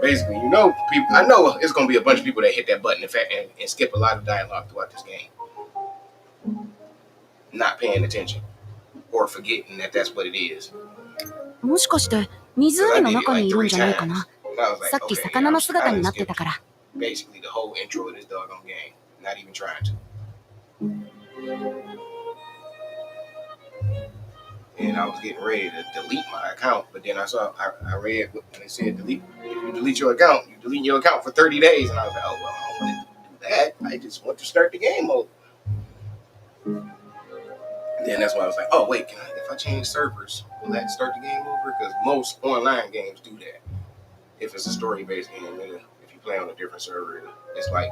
Speaker 1: basically, you know, people. I know it's gonna be a bunch of people that hit that button and skip a lot of dialogue throughout this game, not paying attention or forgetting that that's what it is.
Speaker 4: もしかして湖の中にいるんじゃないかな。さっき魚の姿になってたから。
Speaker 1: Basically, the whole intro of this doggone game. Not even trying to. And I was getting ready to delete my account, but then I read when it said delete. If you delete your account, you delete your account for 30 days. And I was like, oh well, I don't want to do that. I just want to start the game over. And then that's why I was like, oh wait, if I change servers, will that start the game over? Because most online games do that. If it's a story-based game, if you play on a different server, it's like,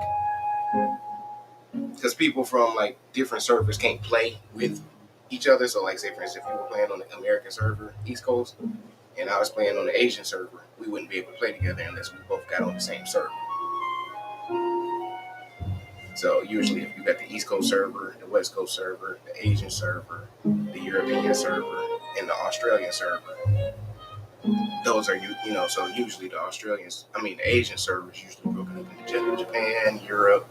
Speaker 1: because people from like different servers can't play with each other. So like, say for instance, if you were playing on the American server, East Coast, and I was playing on the Asian server, we wouldn't be able to play together unless we both got on the same server. So usually if you got the East Coast server, the West Coast server, the Asian server, the European server, and the Australian server, those are so usually the Asian servers usually broken up into Japan, Europe,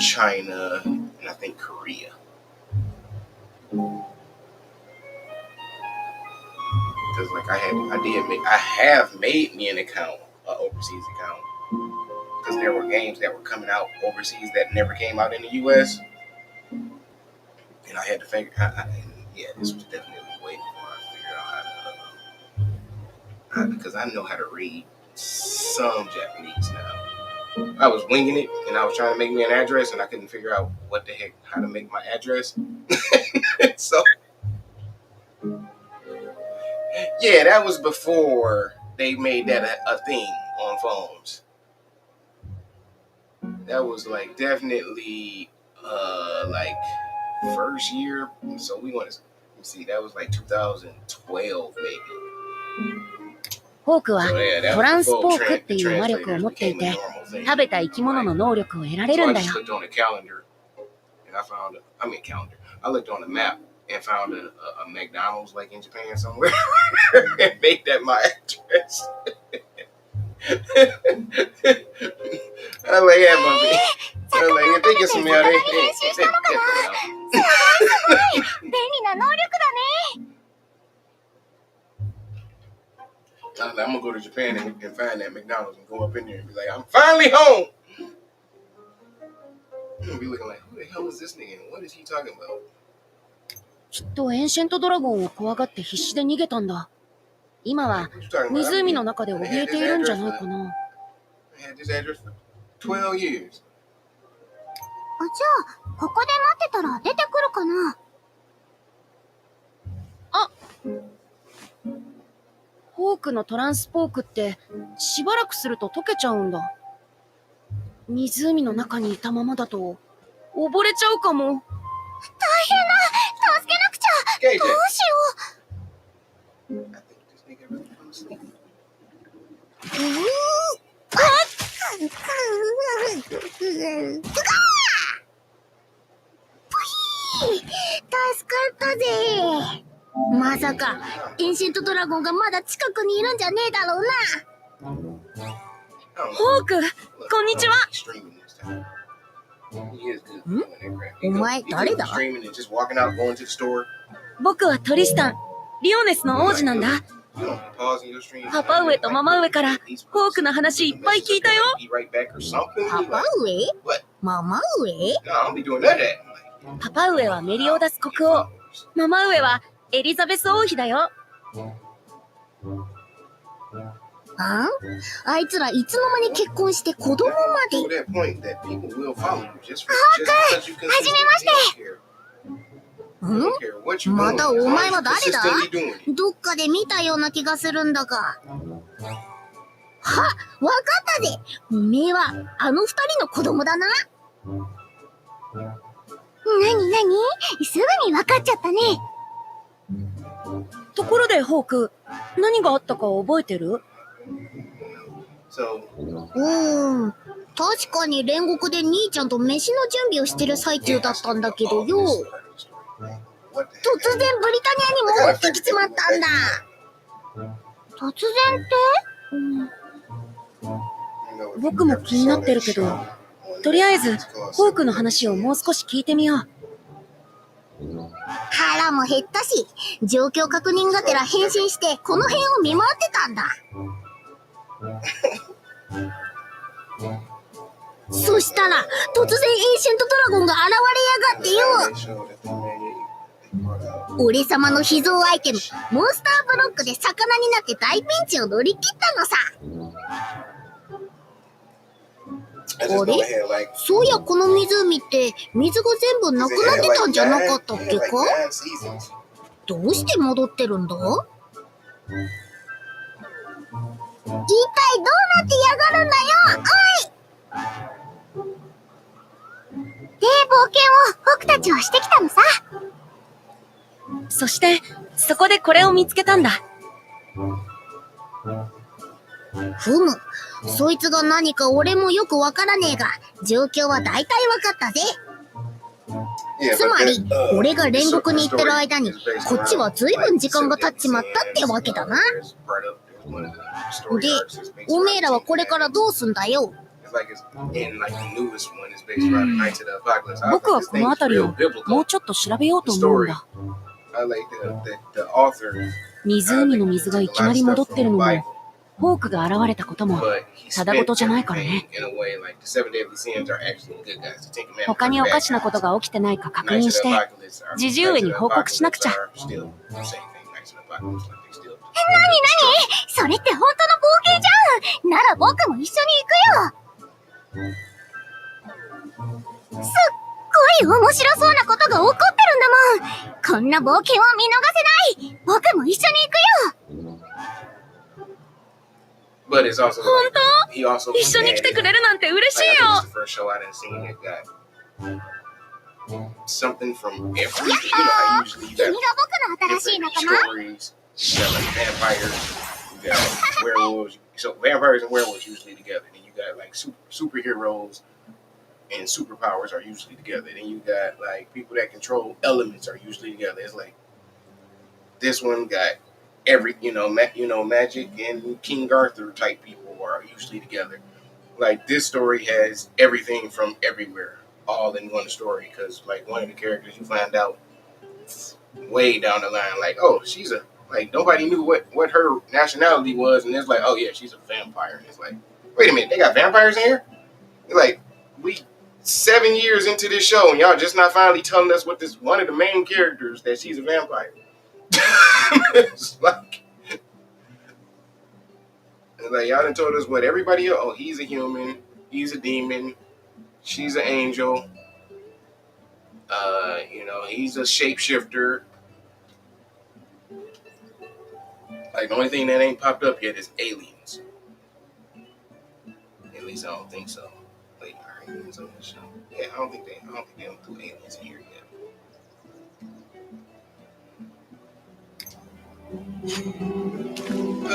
Speaker 1: China, and I think Korea. Because like I have made me an account, an overseas account, because there were games that were coming out overseas that never came out in the U.S. And I had to figure out, this was definitely way before I figured out how to, because I know how to read some Japanese now. I was winging it, and I was trying to make me an address, and I couldn't figure out how to make my address. So, yeah, that was before they made that a thing on phones. That was like definitely like first year. So we want to see. That was like 2012 maybe.
Speaker 4: ホークはトランスポークっていう魔力を持っていて、食べた生き物の能力を得られるんだよ。
Speaker 1: I looked on the map and found a McDonald's like in Japan somewhere and made that my address. I like, yeah, Bumpy. I like, if they get some mail, they I'm gonna go to Japan and find that McDonald's and go up in there and be like, I'm finally home. I'm gonna be looking like, who the hell is this nigga? What is he talking about?
Speaker 4: きっとエンシェントドラゴンを怖がって必死で逃げたんだ。今は湖の中で怯えているんじゃないかな。
Speaker 1: I had this address for 12 years.
Speaker 5: じゃあ、ここで待ってたら出てくるかな。
Speaker 4: あ、ホークのトランスポークってしばらくすると溶けちゃうんだ。湖の中にいたままだと溺れちゃうかも。大変だ、
Speaker 5: 助けなくちゃ。どうしよう。助かったぜ。まさかエンシェントドラゴンがまだ近くにいるんじゃねえだろうな。
Speaker 4: ホーク、こんにちは。
Speaker 5: お前誰だ？
Speaker 4: 僕はトリスタン、リオネスの王子なんだ。パパ上とママ上からホークの話いっぱい聞いたよ。
Speaker 5: パパ上？ママ上？
Speaker 4: パパ上はメリオダス国王、ママ上はエリザベス王妃だよ。
Speaker 5: あいつらいつの間に結婚して子供まで。はーく、はじめまして。またお前は誰だ？どっかで見たような気がするんだが。わかったぜ。おめえはあの二人の子供だな。なにすぐにわかっちゃったね。
Speaker 4: ところでホーク、何があったか覚えてる？
Speaker 5: 確かに煉獄で兄ちゃんと飯の準備をしてる最中だったんだけどよ。突然ブリタニアに戻ってきちまったんだ。突然って？
Speaker 4: 僕も気になってるけど、とりあえずホークの話をもう少し聞いてみよう。
Speaker 5: 腹も減ったし、状況確認がてら変身してこの辺を見回ってたんだ。そしたら、突然エンシェントドラゴンが現れやがってよ。俺様の秘蔵アイテム、モンスターブロックで魚になって大ピンチを乗り切ったのさ。あれ？そういやこの湖って水が全部なくなってたんじゃなかったっけか？どうして戻ってるんだ？一体どうなってやがるんだよ、おい！で、冒険を僕たちはしてきたのさ。
Speaker 4: そして、そこでこれを見つけたんだ。
Speaker 5: ふむ、そいつが何か俺もよくわからねえが、状況は大体わかったぜ。つまり、俺が煉獄に行ってる間に、こっちは随分時間が経っちまったってわけだな。で、おめえらはこれからどうすんだよ。
Speaker 4: 僕はこの辺りをもうちょっと調べようと思うんだ。湖の水がいきなり戻ってるのも、ホークが現れたこともただごとじゃないからね。他におかしなことが起きてないか確認して、ジジュウエに報告しなくちゃ。
Speaker 5: なにそれって本当の冒険じゃん。なら僕も一緒に行くよ。すっごい面白そうなことが起こってるんだもん。こんな冒険は見逃せない。僕も一緒に行くよ。
Speaker 4: 本当？一緒に来てくれるなんて嬉しいよ。
Speaker 1: Something from every, you know
Speaker 5: how
Speaker 1: how usually you got different stories. You got like vampires, you got werewolves. So vampires and werewolves usually together. Then you got like superheroes and superpowers are usually together. Then you got like people that control elements are usually together. It's like this one got every magic and King Arthur type people are usually together. Like this story has everything from everywhere all in one story, because like one of the characters you find out way down the line, like, oh, she's a, like, nobody knew what her nationality was, and it's like, oh yeah, she's a vampire. And it's like, wait a minute, they got vampires in here? Like, we 7 years into this show and y'all just not finally telling us what this one of the main characters that she's a vampire. It's like y'all done told us what everybody else. Oh, he's a human, he's a demon, she's an angel. He's a shapeshifter. Like the only thing that ain't popped up yet is aliens. At least I don't think so. Wait, are aliens on this show? Yeah, I don't think they don't do aliens in here yet.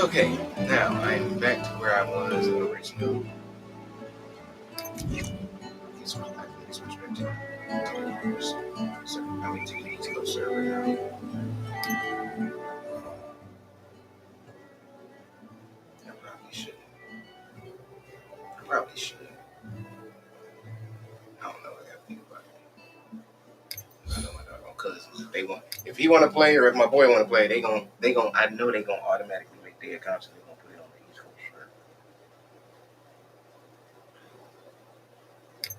Speaker 1: Okay, now I'm back to where I was originally. I mean, to the East Coast server now. I probably should. I don't know. I gotta think about it. I know my doggone cousins. They want, if he want to play or if my boy want to play, they gon' I know they gonna automatically make their accounts and they gonna put it on the East Coast server.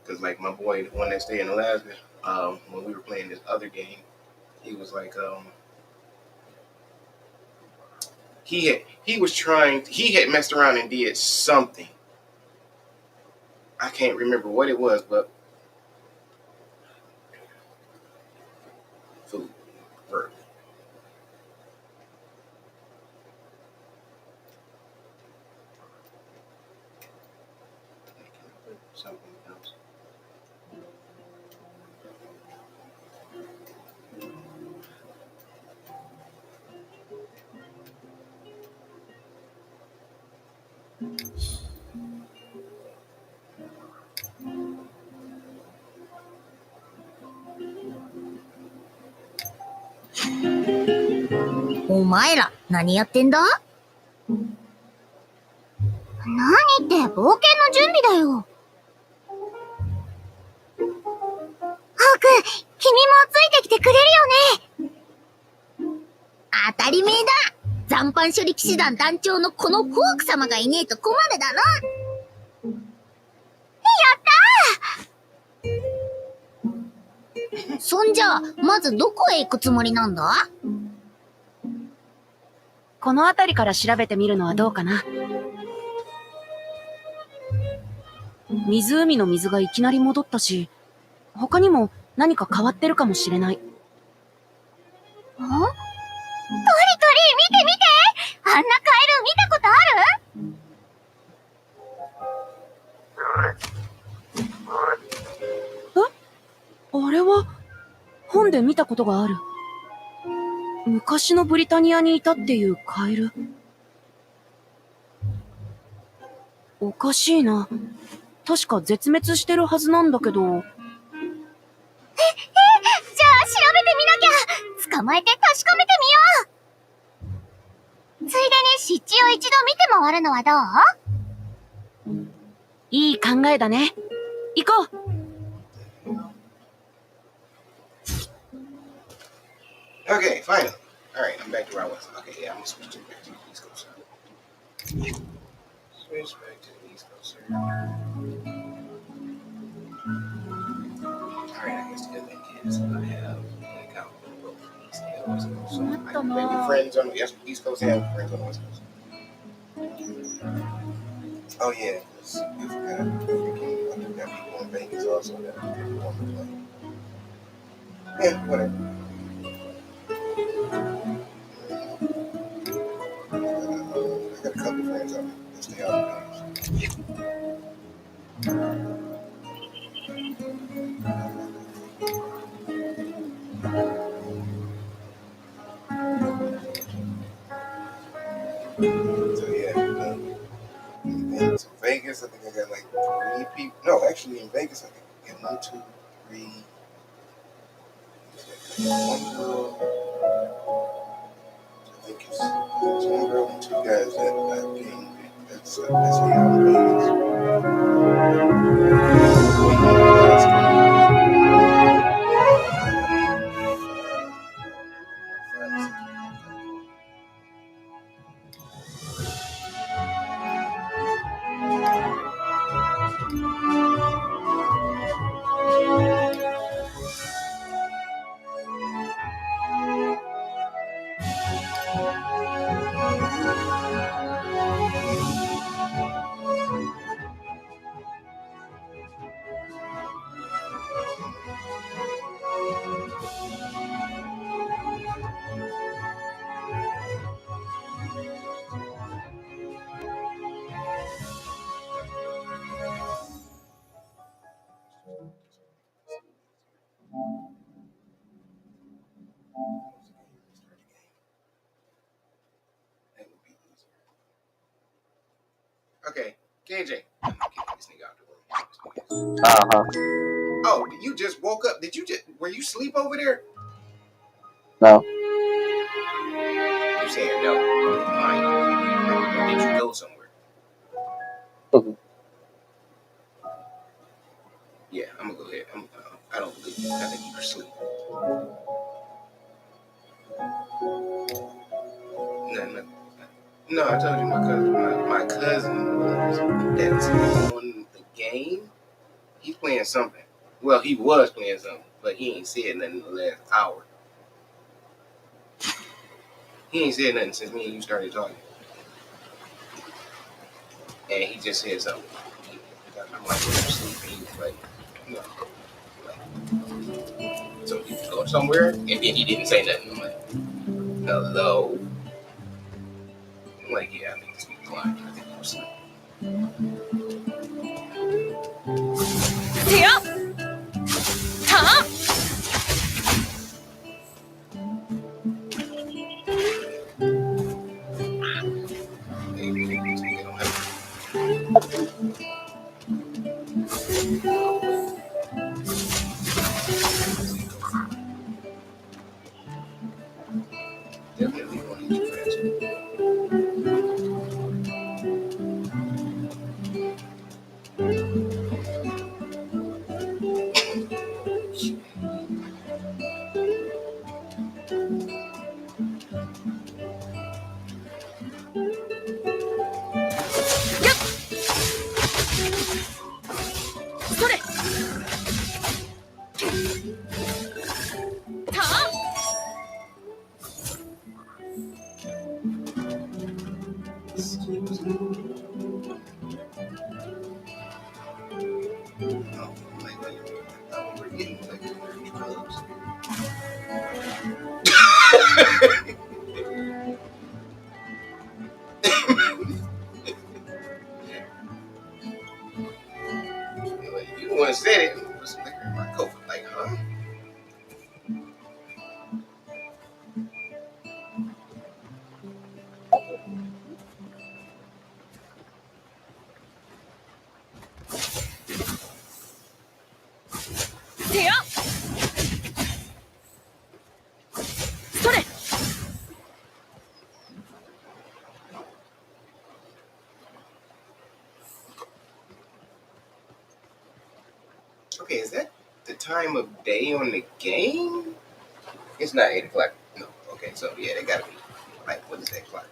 Speaker 1: Cause like my boy, the one that stayed in Alaska, when we were playing this other game, he was like, he had messed around and did something. I can't remember what it was, but food, verb. Something else.
Speaker 5: お前ら、何やってんだ？何って冒険の準備だよ。ホーク、君もついてきてくれるよね。当たり前だ。残飯処理騎士団団長のこのホーク様がいねえと困るだろ。やったー！そんじゃ、まずどこへ行くつもりなんだ？
Speaker 4: この辺りから調べてみるのはどうかな。湖の水がいきなり戻ったし、他にも何か変わってるかもしれない。
Speaker 5: ん？トリトリ、見て見て！あんなカエル見たことある？
Speaker 4: あれは、本で見たことがある。昔のブリタニアにいたっていうカエル。おかしいな。確か絶滅してるはずなんだけど。
Speaker 5: じゃあ調べてみなきゃ！捕まえて確かめてみよう！ついでに湿地を一度見て回るのはどう？
Speaker 4: いい考えだね。行こう。
Speaker 1: Okay, finally. Alright, I'm back to where I was. Okay, yeah, I'm gonna switch back to the East Coast side. Switch back to the East Coast side. Alright, I guess the good thing is I have an account on both East and West Coast. So I can play with friends on the East Coast and friends on the West Coast. Oh yeah, because you forgot. I do got people in Vegas also that want to play. Yeah, whatever. I got a couple friends out there that stay out of Vegas. So yeah, in Vegas, I think I got like 3 people. No, actually in Vegas, I think I got 1, 2, 3. One girl. I think it's 1 girl and 2 guys that I've gained. That's the out in Vegas. Okay, KJ. I'm gonna kick this nigga out the room. Oh, you just woke up. Were you asleep over there?
Speaker 7: No.
Speaker 1: You saying no. Lying. Or did you go somewhere? Yeah, I'm gonna go ahead. I don't believe you. I think you were asleep. No, I told you my cousin that's on the game. He's playing something. Well, he was playing something, but he ain't said nothing in the last hour. He ain't said nothing since me and you started talking. And he just said something. I'm like, you're sleeping. He was like, you know, like, so you go somewhere? And then he didn't say nothing. I'm like, hello? I'm like, yeah, I need to be quiet. I think you were sleeping.
Speaker 4: Yeah. Huh?
Speaker 1: Definitely want to eat you fast. Excuse me. Oh, like, I thought we were getting like to clubs. Like, you the one that said it. Put some liquor in my coat. Like, huh? Okay, is that the time of day on the game? It's not 8 o'clock. No. Okay, so yeah, they gotta be. Like, what is that clock?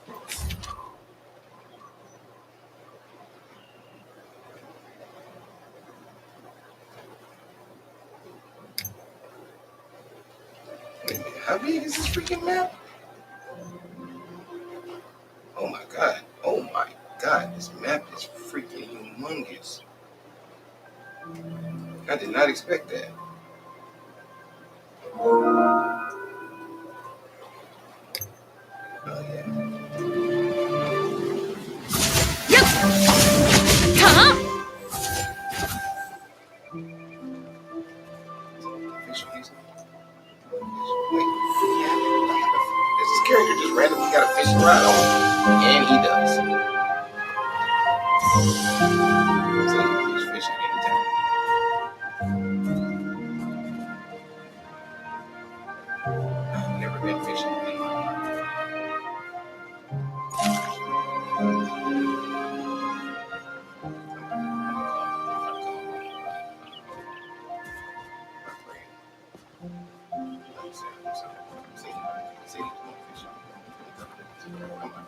Speaker 1: Wait a minute, how big is this freaking map? Oh my god. Oh my god, this map is freaking humongous. I did not expect that. Oh yeah. Official reason. Wait, yeah. Does this character just randomly got a fishing rod on? And he does. So he can use fishing anytime. I've never been fishing in my life.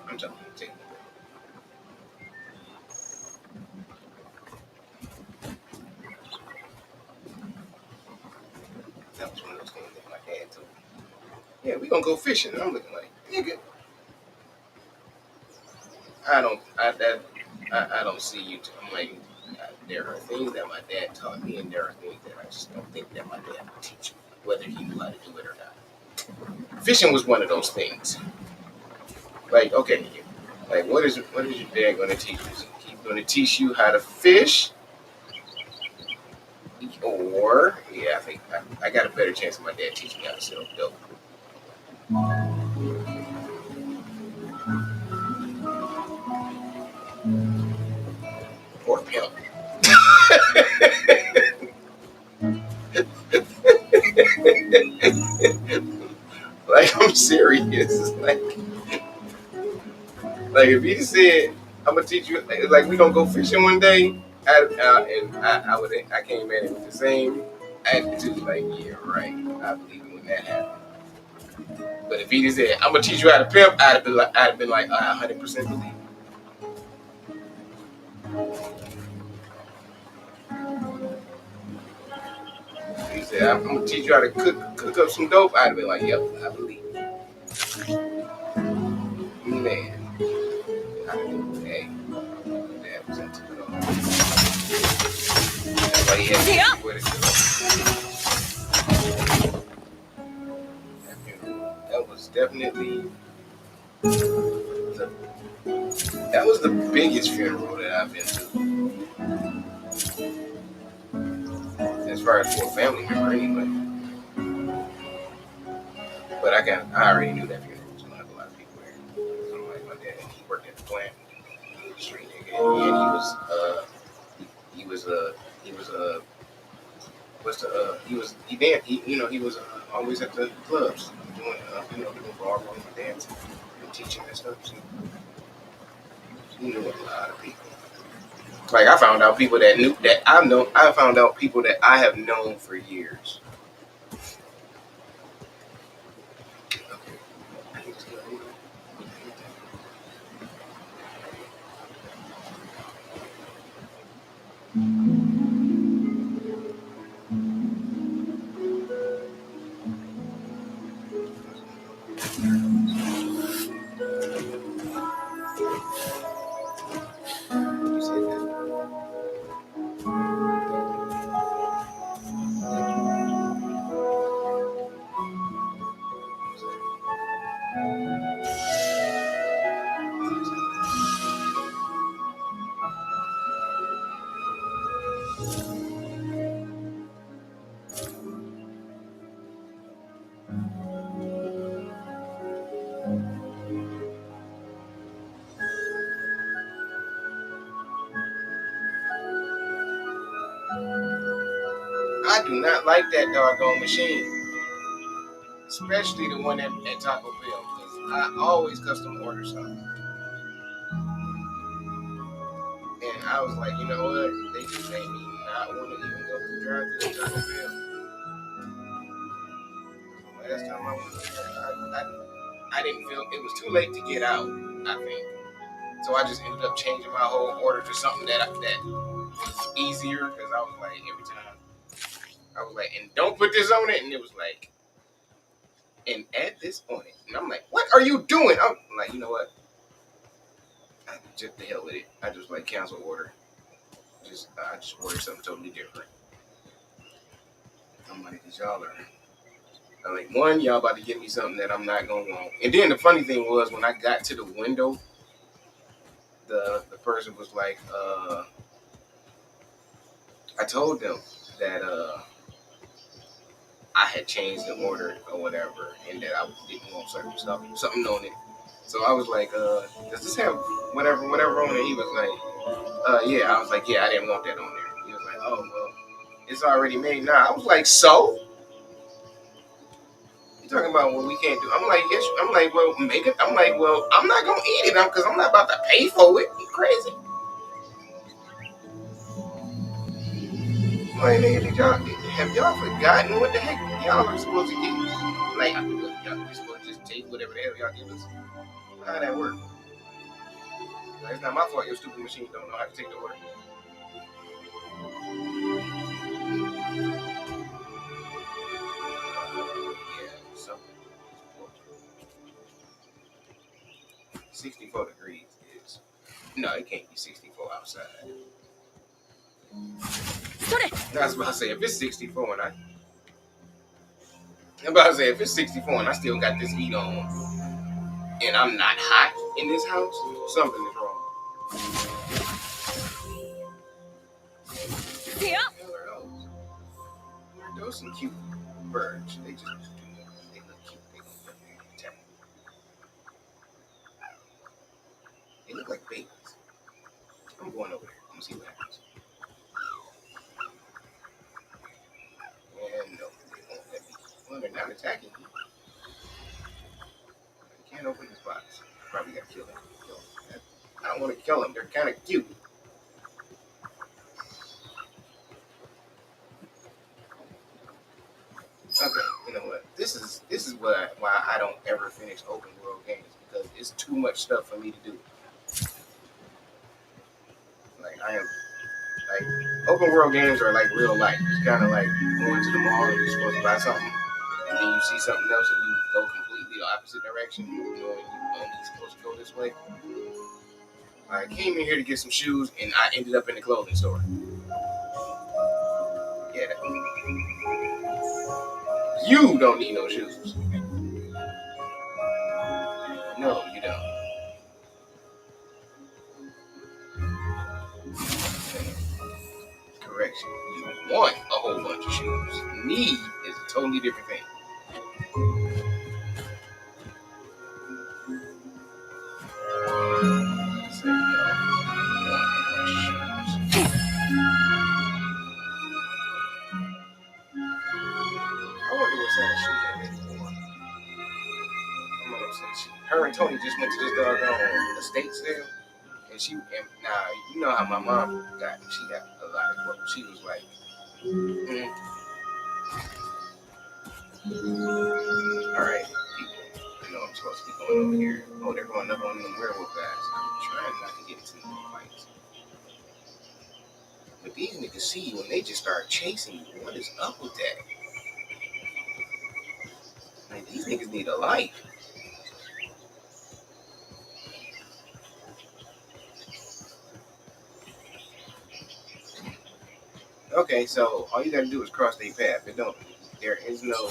Speaker 1: I'm telling you, that was one of those things that my dad told me. Yeah, we gonna go fishing. And I'm looking like, nigga, I don't see you. I'm like, there are things that my dad taught me, and there are things that I just don't think that my dad would teach me, whether he knew how to do it or not. Fishing was one of those things. Like, okay, like what is your dad gonna teach you? He's gonna teach you how to fish, or yeah, I think I got a better chance of my dad teaching me how to sell dope. Or pimp. Like, I'm serious. Like if he said, "I'm gonna teach you," like we gonna go fishing one day, I came at it with the same attitude. Like, yeah, right. I believe it when that happened. But if he just said, "I'm gonna teach you how to pimp," I'd have been like, I 100% believe it. If he said, "I'm gonna teach you how to cook up some dope," I'd have been like, "Yep, I believe it." Man, hey, dad was into it all. That's why he had to with it. That was definitely that was the biggest funeral that I've been to, as far as for a family member anyway. But I already knew that funeral was gonna have a lot of people there. So like my dad, he worked at the plant, street nigga, and he was what's the he danced, he was always at the clubs doing doing bar room and dancing and teaching and stuff. So he knew a lot of people. Like I found out people that knew that I found out people that I have known for years. I do not like that doggone machine, especially the one at Taco Bell, because I always custom order something. And I was like, you know what? They just made me not want to even go through drive-thru at Taco Bell. Last time I went there, I didn't feel it was too late to get out, I think. So I just ended up changing my whole order to something that was easier, because I was like, every time I was like, and don't put this on it, and it was like, and add this on it, and I'm like, what are you doing? I'm like, you know what? I just the hell with it. I just like cancel order. I just ordered something totally different. I'm like, y'all are. I'm like, one, y'all about to give me something that I'm not gonna want. And then the funny thing was, when I got to the window, the person was like, I told them that I had changed the order or whatever, and that I didn't want certain stuff, something on it. So I was like, does this have whatever on it? He was like, yeah. I was like, yeah, I didn't want that on there. He was like, oh, well, it's already made now. I was like, so? You talking about what we can't do? I'm like, yes. I'm like, well, make it. I'm like, well, I'm not gonna eat it because I'm not about to pay for it. You crazy? I'm like, nigga, have y'all forgotten what the heck y'all are supposed to get? Like, y'all supposed to just take whatever the hell y'all give us. How that work? It's not my fault. Your stupid machine don't know how to take the order. Yeah, something. 64 degrees is no, it can't be 64 outside. I was about to say if it's 64 and if it's 64 and I still got this heat on and I'm not hot in this house, something is wrong. Yeah. Those some cute birds. They look cute. They look like babies. I'm going over there. I'm gonna see what happens. And no, they won't let me. Well, they're not attacking you. I can't open this box. Probably gotta kill them. I don't want to kill them. They're kind of cute. Okay, you know what? This is why I don't ever finish open world games, because it's too much stuff for me to do. Like open world games are like real life. It's kind of like going to the mall and you're supposed to buy something, and then you see something else and you go completely the opposite direction. You know, and you only supposed to go this way. I came in here to get some shoes, and I ended up in the clothing store. Yeah, you don't need no shoes. No, you don't. Correction. You want a whole bunch of shoes. Need is a totally different thing. So, I wonder what size shoes that lady wore. I'm not upset. Her and Tony just went to this doggone estate sale, and now you know how my mom got. She got a lot of clothes. She was like, all right, people, I know I'm supposed to be going over here. Oh, they're going up on them werewolf guys. I'm trying not to get into no fights. But these niggas see you and they just start chasing you. What is up with that? Like, these niggas need a life. Okay, so all you gotta do is cross their path. There is no.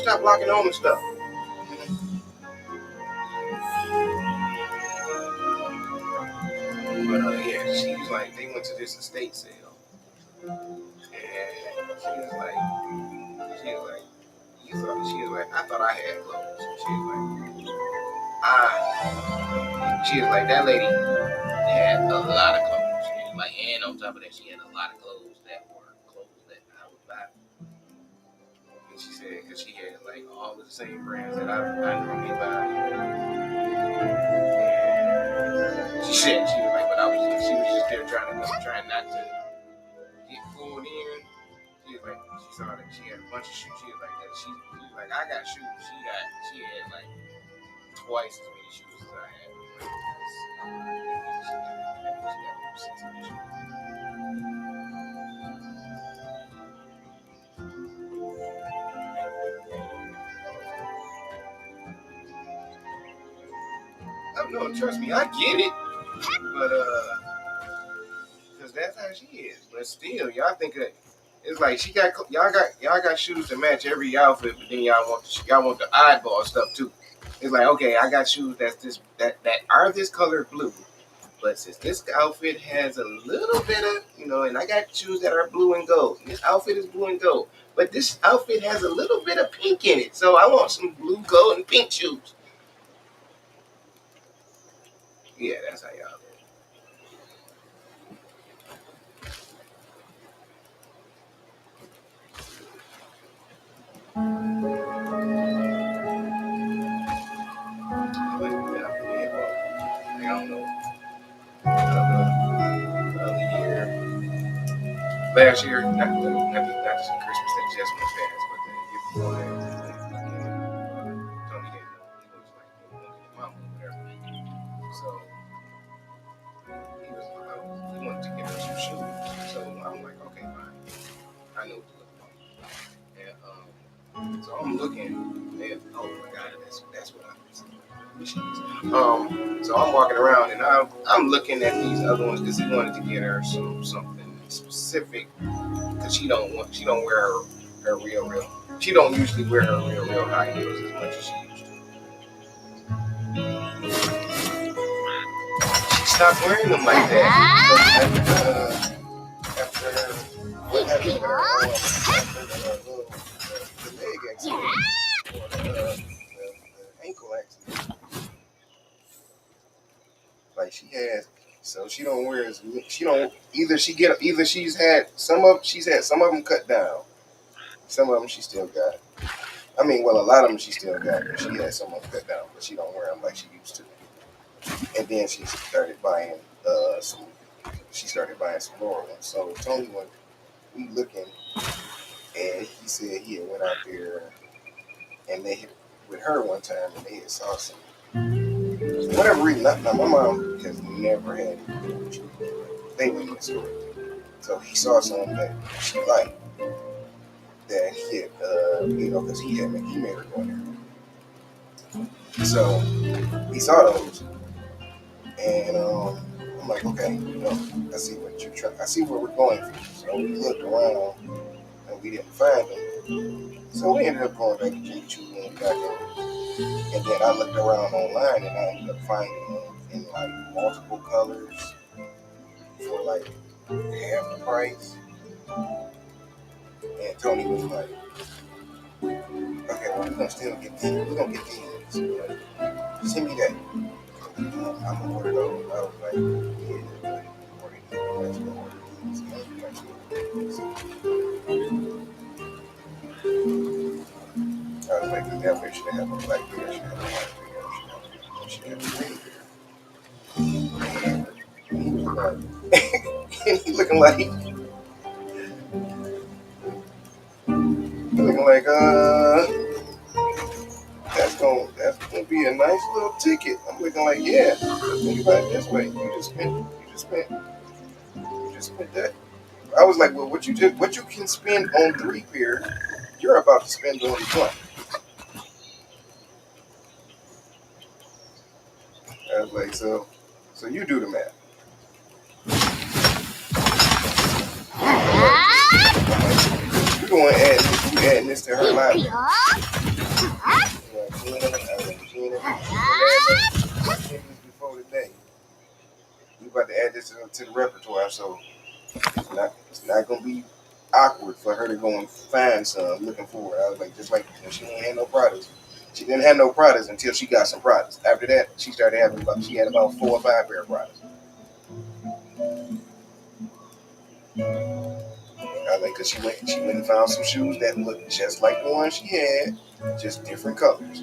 Speaker 1: stop locking on and stuff. But yeah, she was like, they went to this estate sale, and she was like, I thought I had clothes. She was like, that lady had a lot of clothes. And on top of that, she had a lot of clothes that were clothes that I would buy. And she said, because she had like all the same brands that I normally buy. And she was like, but she was just there trying not to get pulled in. She was like, she saw that she had a bunch of shoes. She was like, she was like, I got shoes. She had like twice as many shoes as I had. No, trust me, I get it, but because that's how she is. But still, y'all think that it's like y'all got shoes to match every outfit, but then y'all want the oddball stuff too. It's like, okay, I got shoes that are this color blue, but since this outfit has a little bit of, and I got shoes that are blue and gold. And this outfit is blue and gold, but this outfit has a little bit of pink in it, so I want some blue, gold, and pink shoes. Yeah, that's how y'all do. But yeah, I don't know. The other year, last year, not just Christmas that just went past, but the year before that, Tony didn't know. He was like, mom, whatever. So he wanted to get her some shoes. So I'm like, okay, fine. I know what to look for. And so I'm looking, and oh my God, that's what I'm missing. So I'm walking around and I'm looking at these other ones because he wanted to get her something specific because she don't wear her real. She don't usually wear her real high heels as much as she used to. She stopped wearing them like that after what happened to her the leg accident or the ankle accident. Like she has, so she don't wear as she don't either. She's had some of them cut down. Some of them she still got. I mean, well, a lot of them she still got, but she had some of them cut down, but she don't wear them like she used to. And then she started buying some. She started buying some more ones. So Tony went, we looking, and he said he had went out there, and they hit with her one time, and they had saw some. For whatever reason, now my mom has never had any. They went in the store, so he saw some that she liked. That he had, because he made her go in there. So he saw those, and I'm like, okay, I see what you're trying. I see where we're going from. So we looked around, and we didn't find them. So we ended up going back to Jimmy Choo and got them. And then I looked around online, and I ended up finding them in like multiple colors for like half the price. And Tony was like, okay, well, we're gonna still get these. We're gonna get these. Like, send me that. I'm gonna order those. I was like, yeah, order these. Let's go order these. I was like, that way should have a black bear, should have a white bear, should have a green bear. And he was like, and he looking like, that's gonna be a nice little ticket. I'm looking like, yeah. Think about it this way. You just spent that. I was like, well, what you can spend on 3 pairs, you're about to spend on 1. I was like, so you do the math. I'm like, you adding this to her life. She ain't never before today. We about to add this to the repertoire, so it's not gonna be awkward for her to go and find some looking for it. I was like, just like when she ain't had no products. She didn't have no products until she got some products. After that, she had about 4 or 5 pair of products. I like, cause she went and found some shoes that looked just like the one she had, just different colors.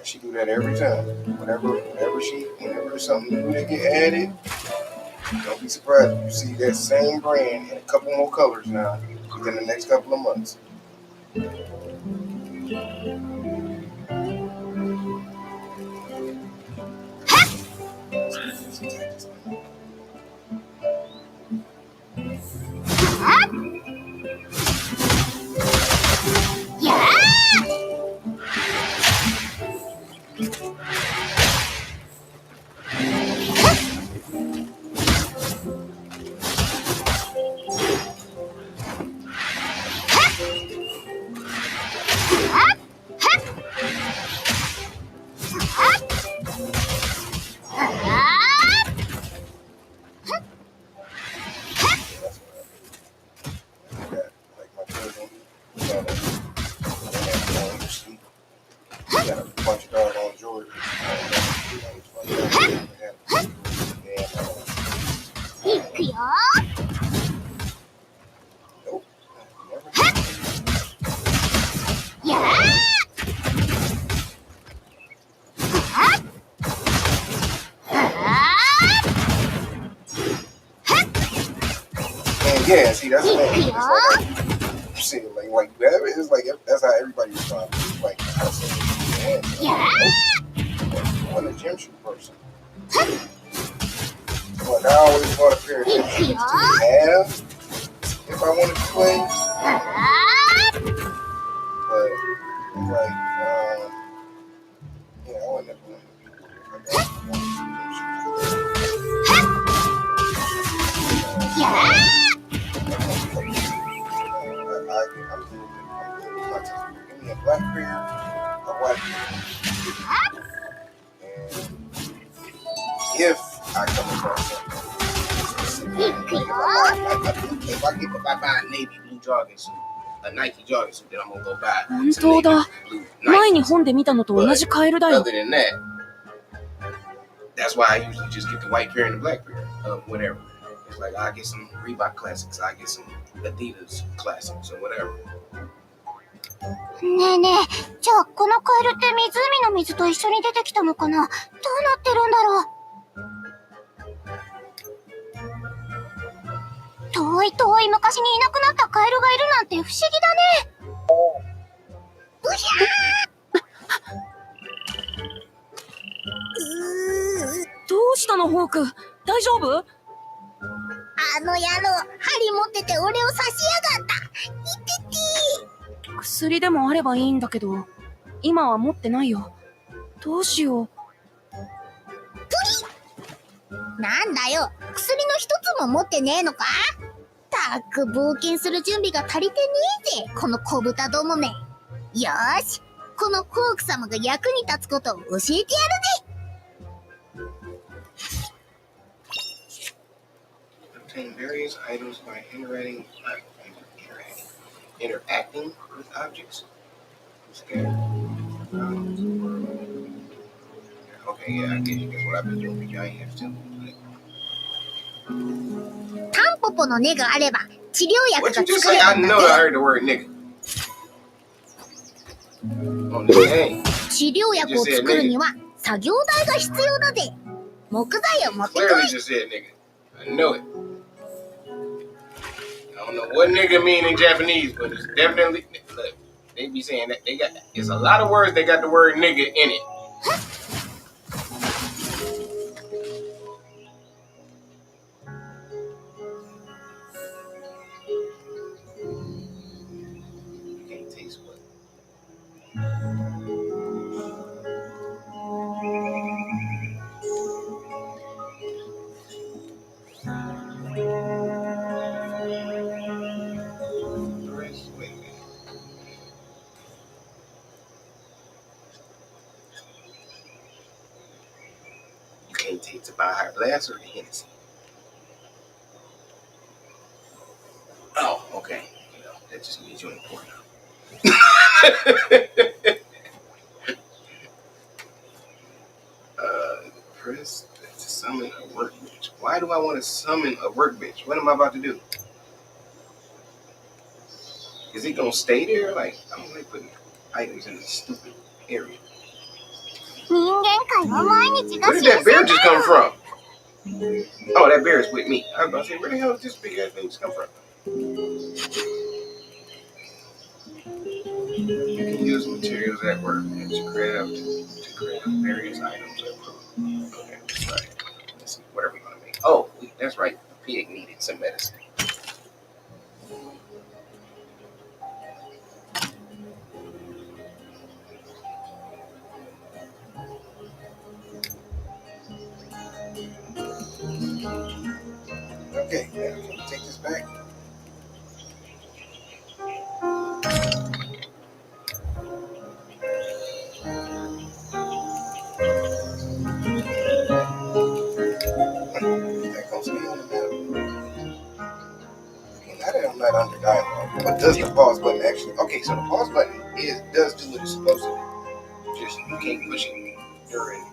Speaker 1: She do that every time. Whenever something new they get added, don't be surprised if you see that same brand in a couple more colors now within the next couple of months. Like my cousin, got a bunch of doggone Jordans. Nope. And yeah, see, that's the thing. It's like, you see it, like you have it. It's like that's how everybody responds. It's like I say, I'm a gym shoe person. Like I always bought a pair of gym shoes to have if I wanted to play. But like, I wasn't never one of the people I'm good give me a black pair, a white pair. And if I come across something, if I buy a navy blue jogging suit, a Nike jogging suit, then I'm gonna go buy.
Speaker 4: 本当だ。前に本で見たのと同じカエルだよ。
Speaker 1: Other than that, that's why I usually just get the white pair and the black pair of whatever. It's like I get some Reebok classics, I get some Adidas classics or whatever.
Speaker 5: ねえねえ、じゃあこのカエルって湖の水と一緒に出てきたのかな？どうなってるんだろう？遠い遠い昔にいなくなったカエルがいるなんて不思議だね。うひゃー！
Speaker 4: どうしたのホーク？大丈夫？
Speaker 5: あの野郎、針持ってて俺を刺しやがった。いててー。
Speaker 4: 薬でもあればいいんだけど、今は持ってないよ。どうしよう。
Speaker 5: なんだよ、薬の一つも持ってねえのか？たく冒険する準備が足りてねえぜ、この小豚どもめ。よーし、このホーク様が役に立つことを教えてやるぜ。
Speaker 1: Obtain various items by interacting with objects. Okay, yeah, I get you. That's what I've been doing with giants too.
Speaker 5: タンポポの根があれば治療薬
Speaker 1: What
Speaker 5: が
Speaker 1: you just
Speaker 5: 作
Speaker 1: say?
Speaker 5: れ
Speaker 1: I
Speaker 5: るんだ
Speaker 1: know I
Speaker 5: ぜ。
Speaker 1: heard the word nigga. Oh, nigga ain't.
Speaker 5: 治療薬を作るには作業台が必要だぜ。木材を持ってこい。
Speaker 1: Clearly just said nigga. I know it. I don't know what nigga mean in Japanese, but it's definitely look. They be saying that it's a lot of words. They got the word nigga in it. Can't taste what. Wait a minute. Can you take the Baja Blast or the Hennessy? Oh, okay. You know, that just means you ain't pouring out. Press to summon a workbench. Why do I want to summon a workbench? What am I about to do? Is it gonna stay there? Like, I don't like putting items in a stupid area. Where did that bear just come from? Oh, that bear is with me. I was about to say, where the hell did this big ass thing just come from? You can use materials at work and to craft various items at work. Okay, that's right. Let's see, what are we gonna make? Oh, that's right. The pig needed some medicine. Okay, now can we take this back? That gonna stay on the map. Okay, now that I'm not under dialogue, what does the pause button actually? Okay, so the pause button does do what it's supposed to do. Just you can't push it during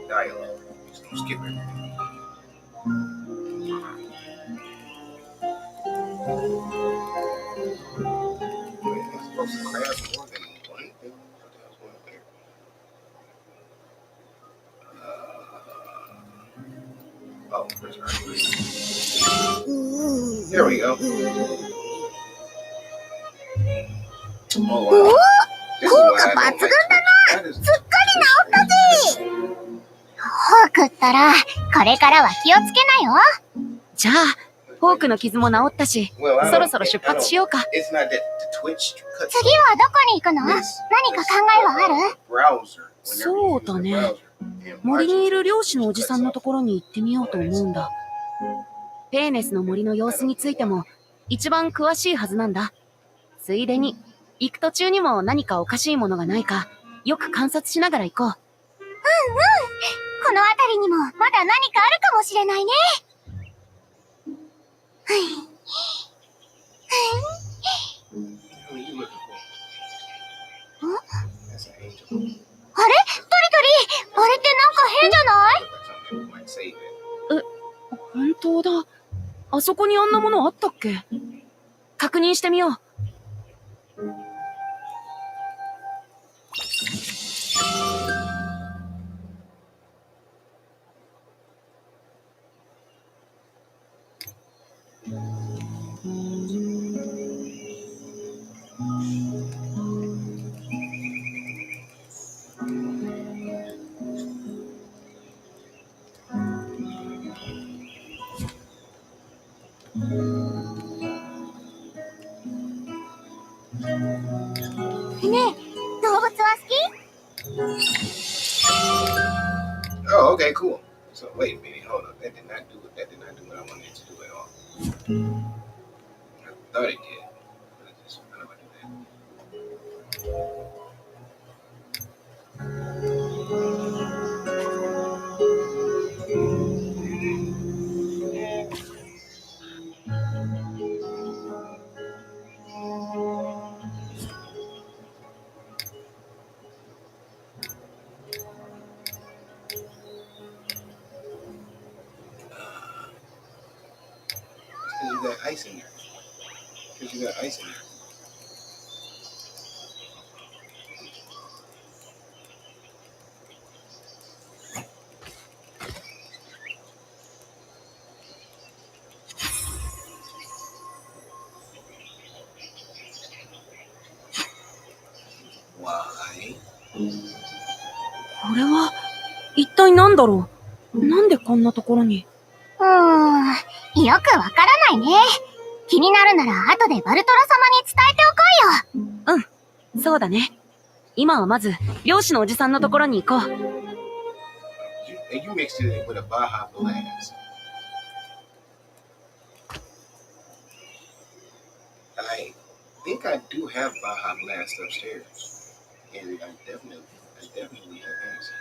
Speaker 1: dialogue. Just don't skip it. Wait, am I supposed to craft more than one thing? What the hell's going on there? Oh, where's our There we go. Oh, wow. This is what I don't like. That is
Speaker 5: すっかり治ったぜ。ホークったら、これからは気をつけなよ。
Speaker 4: じゃあ、フォークの傷も治ったし、そろそろ出発しようか。
Speaker 1: It's not that the Twitch
Speaker 5: 次はどこに行くの？何か考えはある？
Speaker 4: そうだね。森にいる漁師のおじさんのところに行ってみようと思うんだ。ペーネスの森の様子についても一番詳しいはずなんだ。ついでに、行く途中にも何かおかしいものがないか、よく観察しながら行こう。
Speaker 5: この辺りにもまだ何かあるかもしれないね。あれ？トリトリ、あれってなんか変じゃない？
Speaker 4: 本当だ。あそこにあんなものあったっけ？確認してみよう。
Speaker 5: ねえ、動物は好き？
Speaker 1: Oh, okay, cool. So wait a minute, hold up. That did not do what I wanted it to do at all. I thought it did. How do I do that? Because you got ice in there. Because you got ice in there. Why?
Speaker 4: これは、一体何だろう？なんでこんなところに？
Speaker 5: よくわからないね。気になるなら後でバルトラ様に伝えておこうよ。
Speaker 4: うん、そうだね。今はまず、漁師のおじさんのところに行こう。
Speaker 1: You mixed it with a Baja Blast. I think I do have Baja Blast upstairs. And I definitely have Hennessy.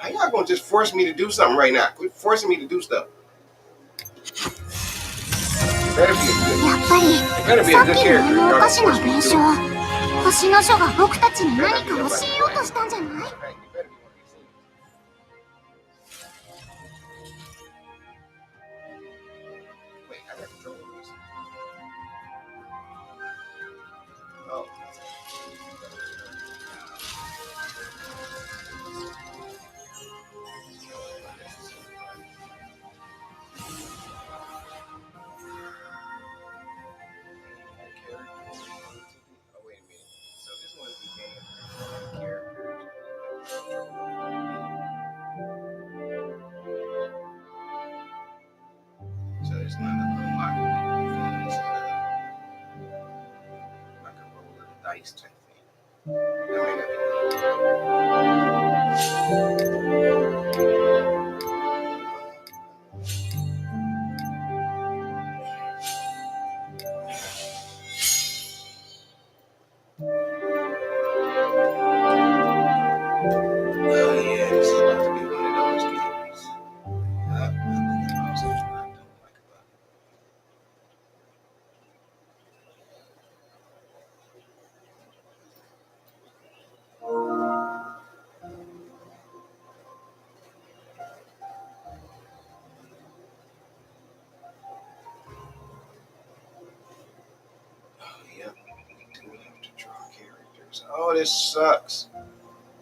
Speaker 1: How y'all gonna just force me to do something right now? Quit forcing me to do stuff. Better be a good.
Speaker 5: やっぱり
Speaker 1: Better be
Speaker 5: さ
Speaker 1: a
Speaker 5: っ
Speaker 1: good
Speaker 5: きのあ
Speaker 1: character.
Speaker 5: のお
Speaker 1: Y'all
Speaker 5: か
Speaker 1: don't
Speaker 5: しな
Speaker 1: force me
Speaker 5: 現
Speaker 1: to
Speaker 5: 象
Speaker 1: do it.
Speaker 5: 星の書が僕たちに
Speaker 1: Better
Speaker 5: 何
Speaker 1: not be
Speaker 5: か教
Speaker 1: nobody
Speaker 5: えよう
Speaker 1: right.
Speaker 5: としたんじゃない
Speaker 1: Matter of fact, you better be one of these things. Wait, I got control of this. Oh. Oh, wait a minute. So this one became characters. So it's not a unlock thing. It's like a roll of the dice type thing. That may not oh yeah, this is about to be one of those games. I think about something I don't like about it. Oh yep, do have to draw characters. Oh, this sucks.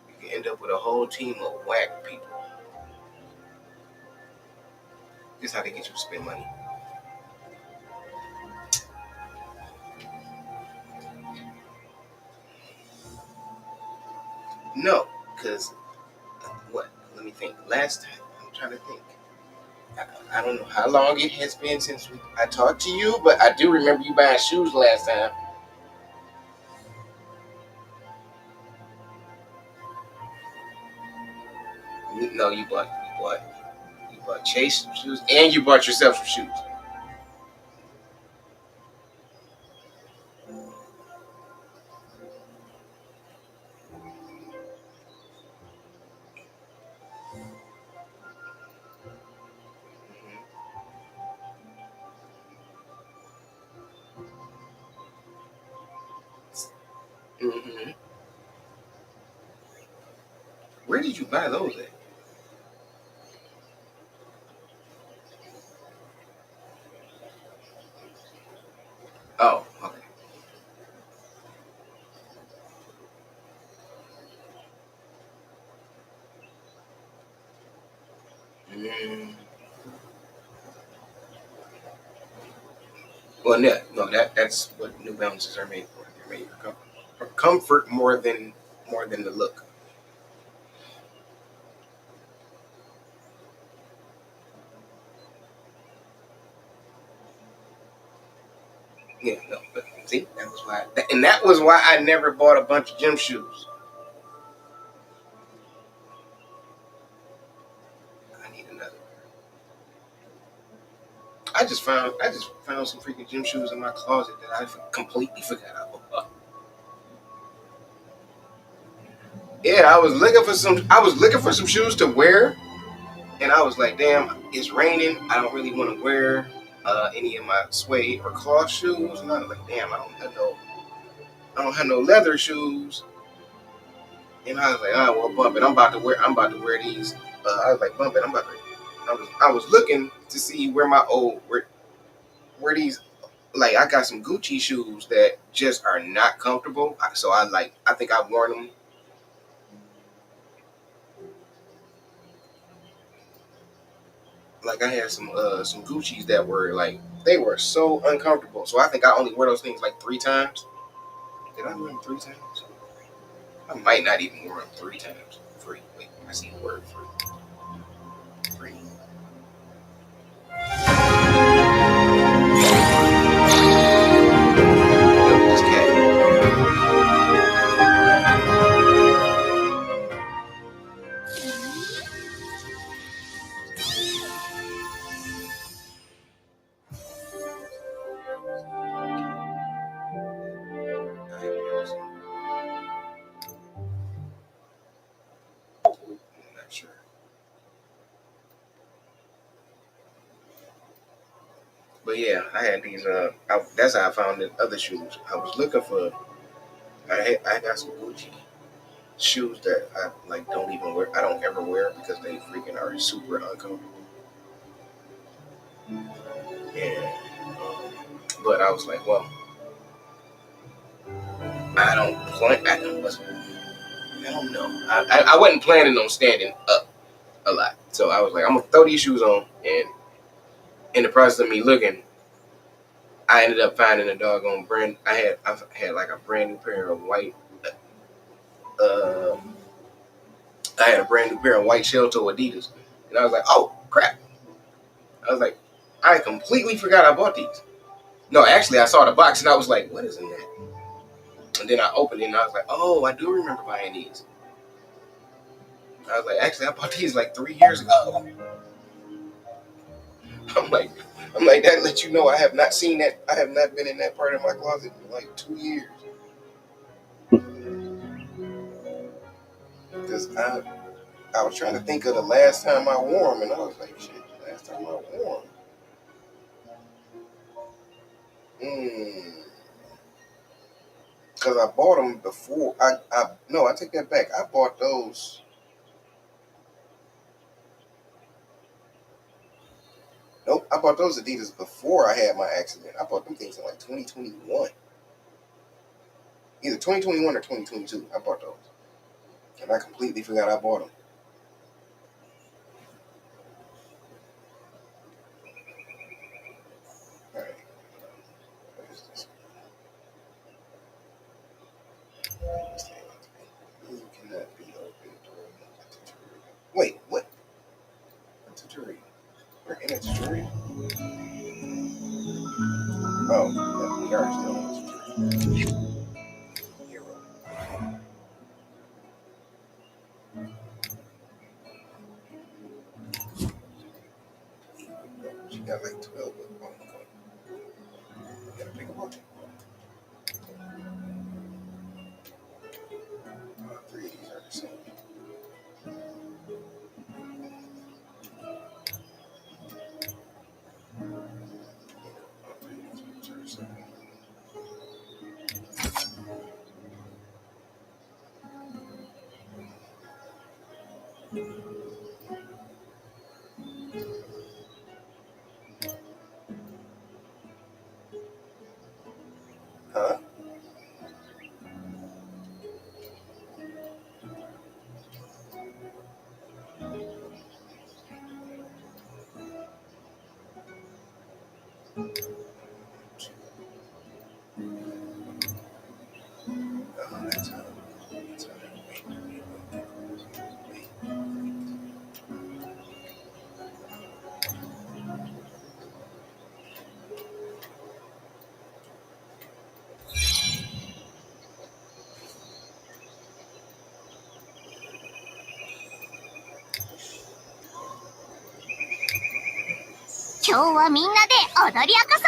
Speaker 1: You can end up with a whole team of whack people. This is how they get you to spend money. No, because what? Let me think. Last time, I'm trying to think. I don't know how long it has been since I talked to you, but I do remember you buying shoes last time. No, you bought Chase some shoes, and you bought yourself some shoes. Mm-hmm. Where did you buy those at? Oh, okay. Mm. Well, no, that's what New Balances are made for. They're made for comfort more than the look. Yeah, no, but see, that was why I never bought a bunch of gym shoes. I need another. I just found some freaking gym shoes in my closet that I completely forgot about. Yeah, I was looking for some shoes to wear, and I was like, damn, it's raining. I don't really want to wear any of my suede or cloth shoes. And I was like, damn, I don't have no leather shoes. And I was like, oh well, bump it. I'm about to wear these. I was like, bump it. I was looking to see where these, like, I got some Gucci shoes that just are not comfortable. So I think I've worn them. Like I had some Gucci's that were like they were so uncomfortable. So I think I only wear those things like 3 times. Did I wear them 3 times? I might not even wear them 3 times. Free. Wait, I see the word free. Free. Nope, just cat. I have never seen. I'm not sure. But yeah, I had these. That's how I found the other shoes. I was looking for. I got some Gucci shoes that I like don't even wear. I don't ever wear because they freaking are super uncomfortable. And but I was like, well, I don't plan. I don't know. I wasn't planning on standing up a lot, so I was like, I'm gonna throw these shoes on, and in the process of me looking, I ended up finding a doggone brand. I had like a brand new pair of white. Uh, I had a brand new pair of white shell toe Adidas, and I was like, oh crap! I was like, I completely forgot I bought these. No, actually, I saw the box and I was like, what is in that? And then I opened it and I was like, oh, I do remember buying these. I was like, actually, I bought these like 3 years ago. I'm like, that lets you know I have not seen that. I have not been in that part of my closet in like 2 years. Because I was trying to think of the last time I wore them, and I was like, shit, the last time I wore them. Because I bought them before. No, I take that back. I bought those. Nope, I bought those Adidas before I had my accident. I bought them things in like 2021. Either 2021 or 2022. I bought those. And I completely forgot I bought them. All right. What is this? You cannot be open during a tutorial. Wait, what? A tutorial? We're in a tutorial? Oh, yeah, we are still in a tutorial. Hero. She got like 12 of them. Oh, okay. Gotta pick a bunch. Three of these are the same. All three of these are the same. Huh? Oh, that's how. That's how.
Speaker 5: 今日はみんなで踊り明かそう。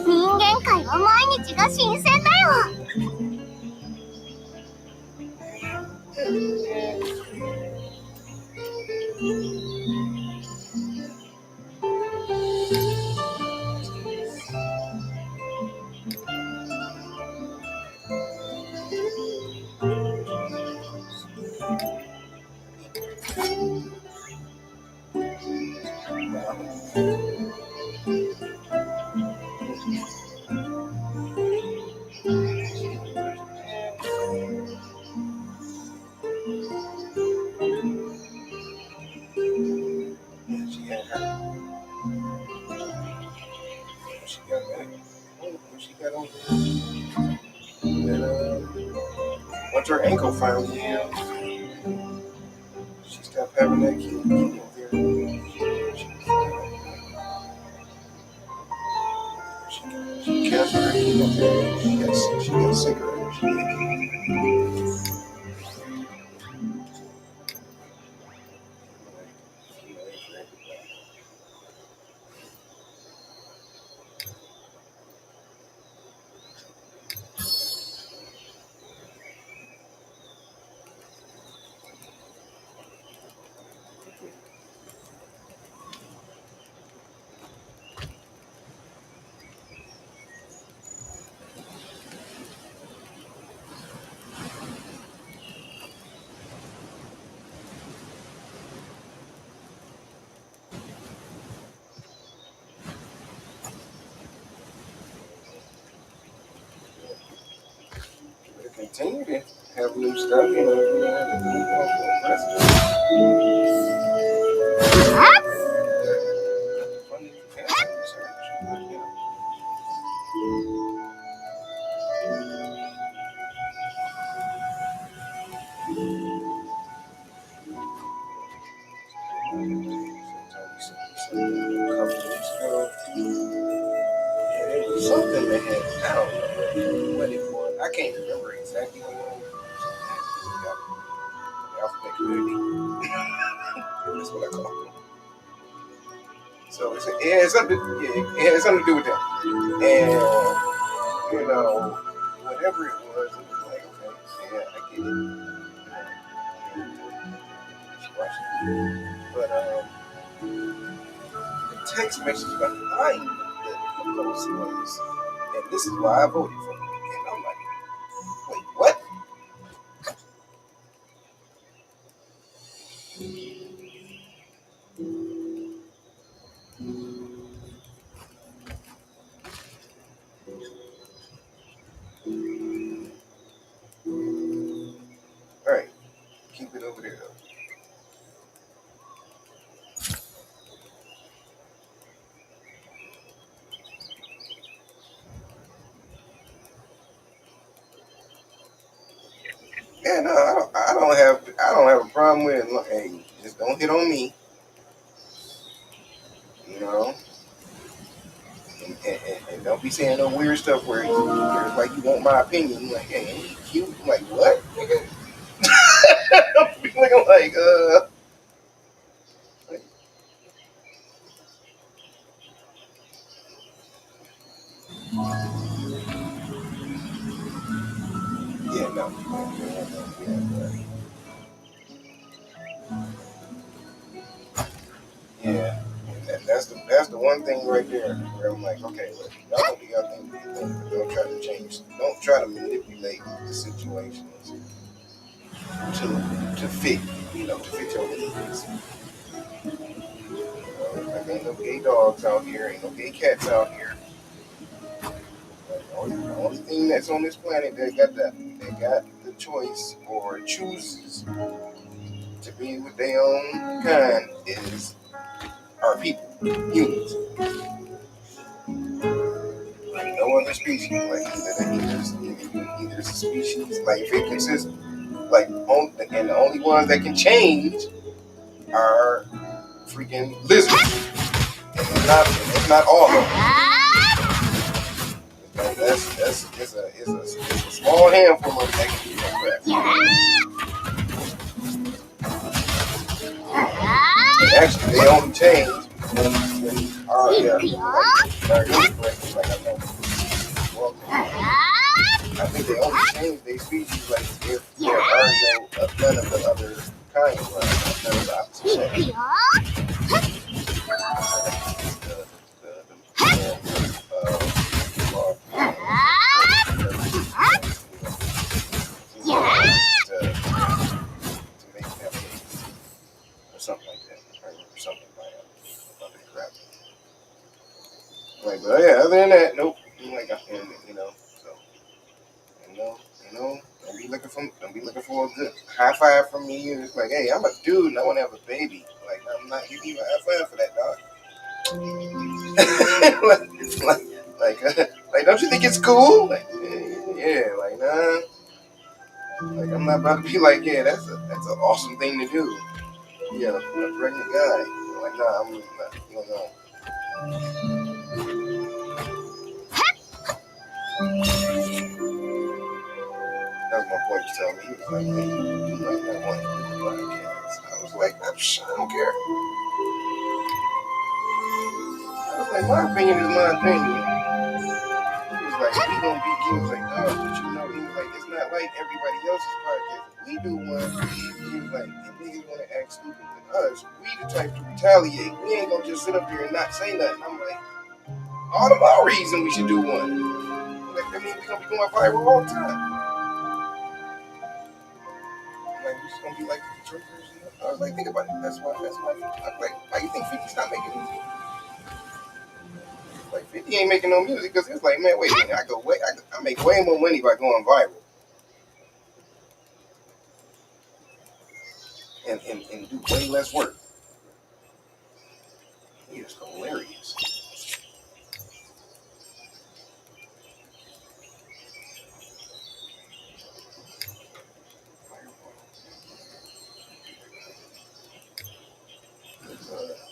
Speaker 5: 人間界は毎日が新鮮だよ。
Speaker 1: Yeah, she had her. She got back. When she got over there. And, once her ankle finally healed, she Stop having that chemotherapy. She canceled her chemotherapy. Yes, she got sick of it. She continue to have new stuff. You know, the new president. Funding for cancer research. But, you know. A couple weeks ago, and it was something that had, I don't know what it was. I can't remember exactly what it was. The alphabet community. That's what I call them. So it had something, it had something to do with that. And, you know, whatever it was like, okay, yeah, I get it. But the text message behind the post was, and this is why I voted for him. And I'm like, wait, what? All right, keep it over there though. Yeah, no, I don't have a problem with it. Look, hey, just don't hit on me, you know, and don't be saying no weird stuff where it's like you want my opinion. Like, hey, ain't he cute? I'm like, what? I'm looking like, yeah, no, yeah. That's the one thing right there where I'm like, okay, look, y'all do y'all think, but don't try to change, don't try to manipulate the situations to fit, to fit your needs. Like ain't no gay dogs out here, ain't no gay cats out here. Like, the only thing that's on this planet that got the choice or chooses to be with their own kind is our people, humans. Like no other species. Like either it's a species. Like if it consists and the only ones that can change are freaking lizards. And it's not all of them. Like it's a small handful of that can do that crap. And actually they only change when our like I know. Well, I think they only change their species like if there are none of the other kinds, right? None of the opposite sex. To make them or something like that. I remember something about that crap. Like, but yeah, other than that, nope. Like, so don't be looking for a good high five from me. And it's like, hey, I'm a dude and I want to have a baby. Like, I'm not giving you a high five for that, dog. like, don't you think it's cool? Like, yeah, like, nah. Like, I'm not about to be like, yeah, that's an awesome thing to do. Yeah, a pregnant guy. I'm like, nah, I'm not. No. That's my boy was telling me. He was like, man, you might not want to do a podcast. I was like, I don't care. I was like, my opinion is my opinion. He was like, we gonna be. He was like, oh, but you know, he was like, it's not like everybody else's podcast. If we do one, he was like, if niggas want to act stupid with us, we the type to retaliate. We ain't gonna just sit up here and not say nothing. I'm like, all the more reason we should do one. Like, that means we gonna be going viral all the time. Like, we just gonna be like the triggers. You know? I was like, think about it. That's why. I was like, why you think 50's not making music? Like 50 ain't making no music because it's like, man, wait a minute, I make way more money by going viral and do way less work. It's hilarious.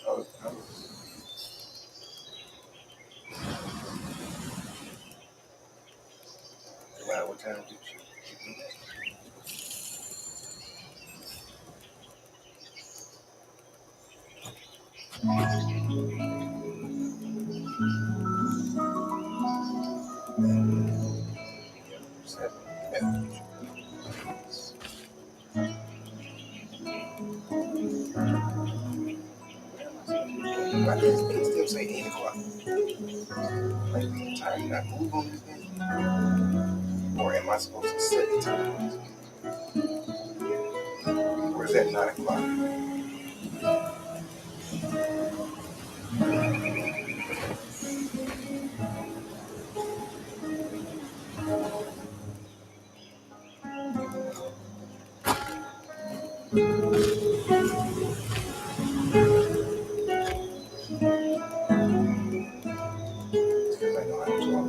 Speaker 1: I was around what time did you do that? Yeah, 7. Yeah. Why does this thing still say 8 o'clock? Like, the time not move on this thing? Or am I supposed to set the time on this thing? Or is that 9 o'clock? Because I know how to talk.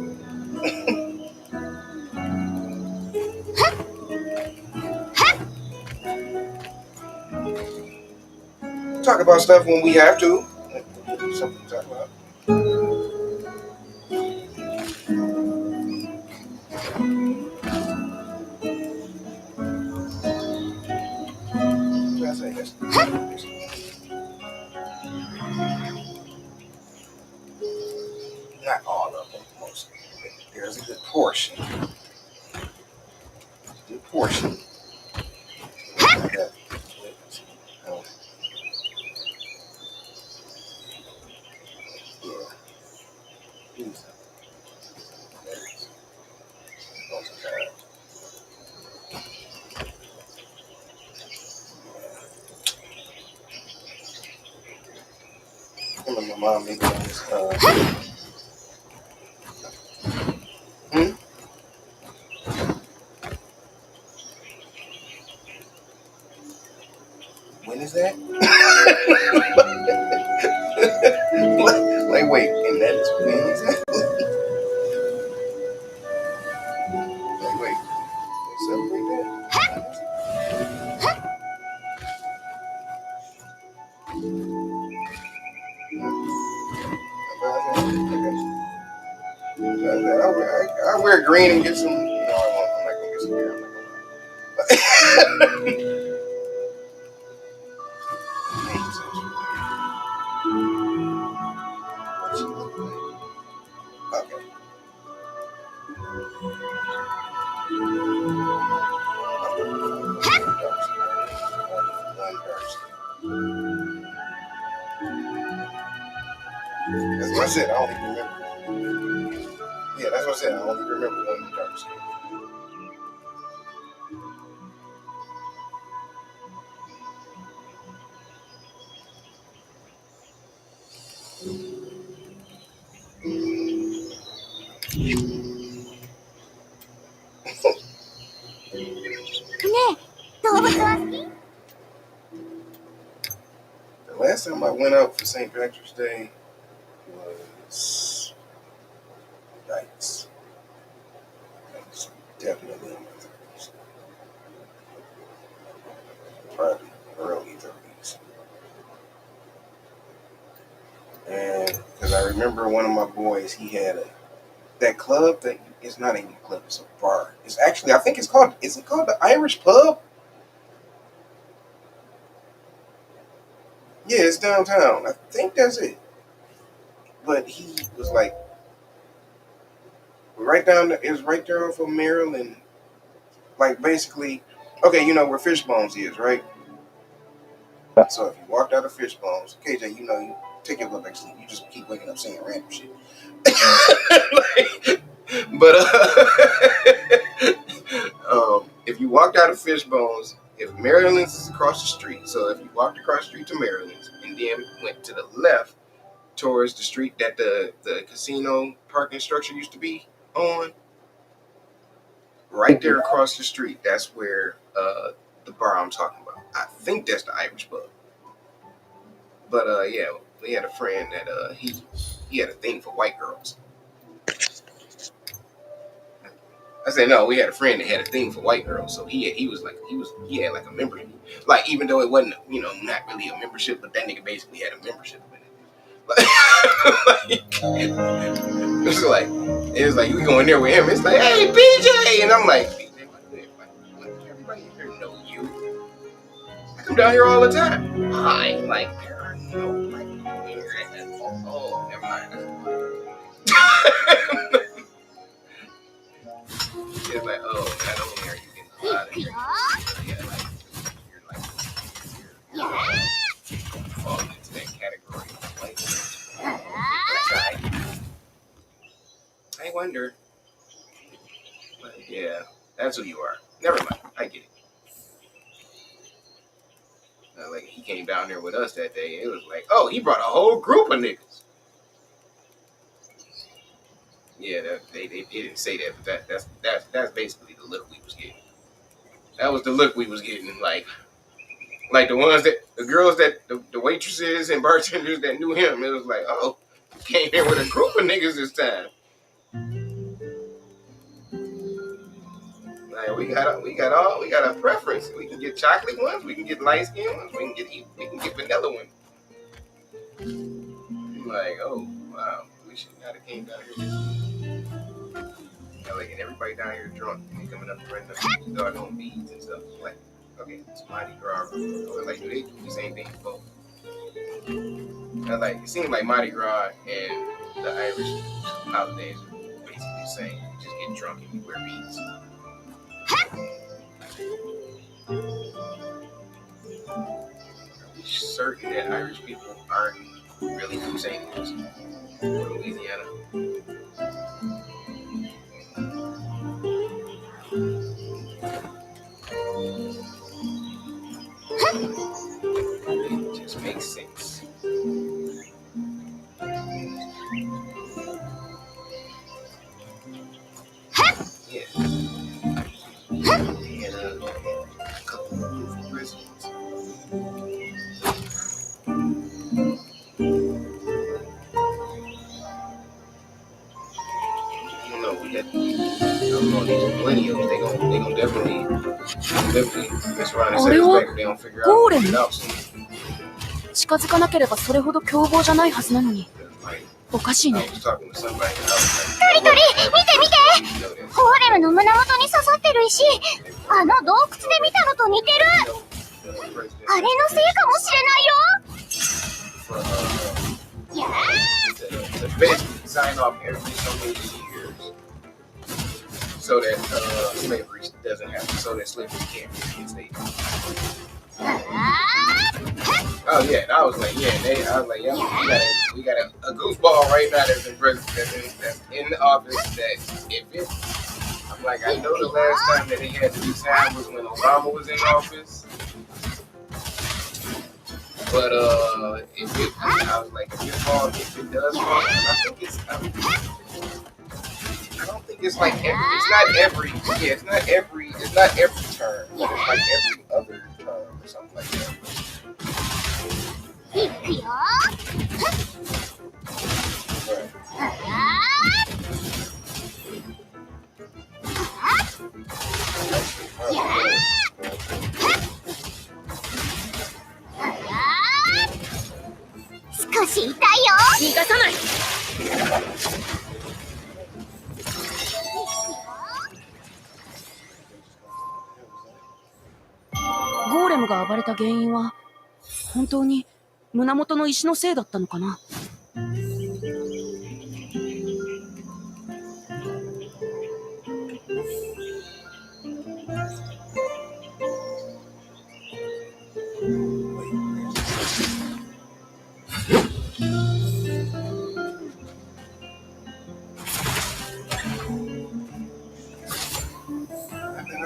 Speaker 1: Talk about stuff when we have to. Something to talk about. I say this. Not all of them, most. There's a good portion. Good portion. That, oh, yeah. Please. I remember my mom making this. Hmm? When is that? like, wait, and that is when is that? Like, wait, they celebrate that? I wear green and get some. No, I won't. I'm not gonna get some hair. I'm not gonna what she look like. Okay. One dark. That's what I said. I only remember. Yeah, that's what I said. I only remember one dark skin. The last time I went out for St. Patrick's Day was yikes. That's definitely in my 30s. Probably early 30s. And because I remember one of my boys, he had that club that it's not even a club, it's a bar. It's actually, I think it's called, is it called the Irish Pub? Yeah, it's downtown. I think that's it. But he was like right down there, it was right there off of Maryland. Like basically, okay, you know where Fishbones is, right? So if you walked out of Fishbones, KJ, you know, you take your look back sleep. You just keep waking up saying random shit. Like, but if you walked out of Fishbones, if Maryland's is across the street, so if you walked across the street to Maryland's and then went to the left towards the street that the casino parking structure used to be on, right there across the street, that's where the bar I'm talking about. I think that's the Irish Pub. But yeah, we had a friend that he had a thing for white girls. I said no, we had a friend that had a thing for white girls, so he had like a membership. Like even though it wasn't, you know, not really a membership, but that nigga basically had a membership in it. It was like you go in there with him, it's like, hey BJ, and I'm like, BJ, like everybody here know you. I come down here all the time. Hi, like there are no white people here at all. Oh, never mind. It's like, oh, not only are you getting out of here, you're fall into that category of white people. I wonder. But yeah, that's who you are. Never mind. I get it. Like he came down there with us that day. It was like, oh, he brought a whole group of niggas. Yeah, they didn't say that, but that's basically the look we was getting. That was the look we was getting. Like the ones that the girls that the waitresses and bartenders that knew him. It was like, oh, he came here with a group of niggas this time. Like we got a preference. We can get chocolate ones, we can get light skin ones, we can get vanilla ones. I'm like, oh wow, we should not have came down here. Like, and everybody down here drunk and they coming up and running up these doggone beads and stuff. Like, okay, it's Mardi Gras. Like, do they do the same thing for both? Like, it seemed like Mardi Gras and the Irish holidays are basically the same. You just get drunk and you wear beads. Are we certain that Irish people aren't really from St. Louis or Louisiana? It just makes sense. Yeah. And a couple of presidents. You know, we had these millennials. They gonna definitely mess around and set us back. They don't figure out soon.
Speaker 4: 近づかなければそれほど凶暴じゃないはずなのに。おかしいね。
Speaker 5: トリトリ、見て見て、ホーレムの胸元に刺さってる石、あの洞窟で見たのと似てる。あれのせいかもしれないよ。やー。
Speaker 1: Basically sign off every so many years so that slavery doesn't happen, so that slavery can't be reinstated. Oh yeah, I was like, yeah, we got a goofball right now that's in president, that's in the office. That if it, I'm like, I know the last time that they had to be signed was when Obama was in office. But I was like, if it does fall, I don't think it's like it's not every term. It's like every other term or something like that.
Speaker 4: ムが暴れた原因は本当に胸元の石のせいだったのかな。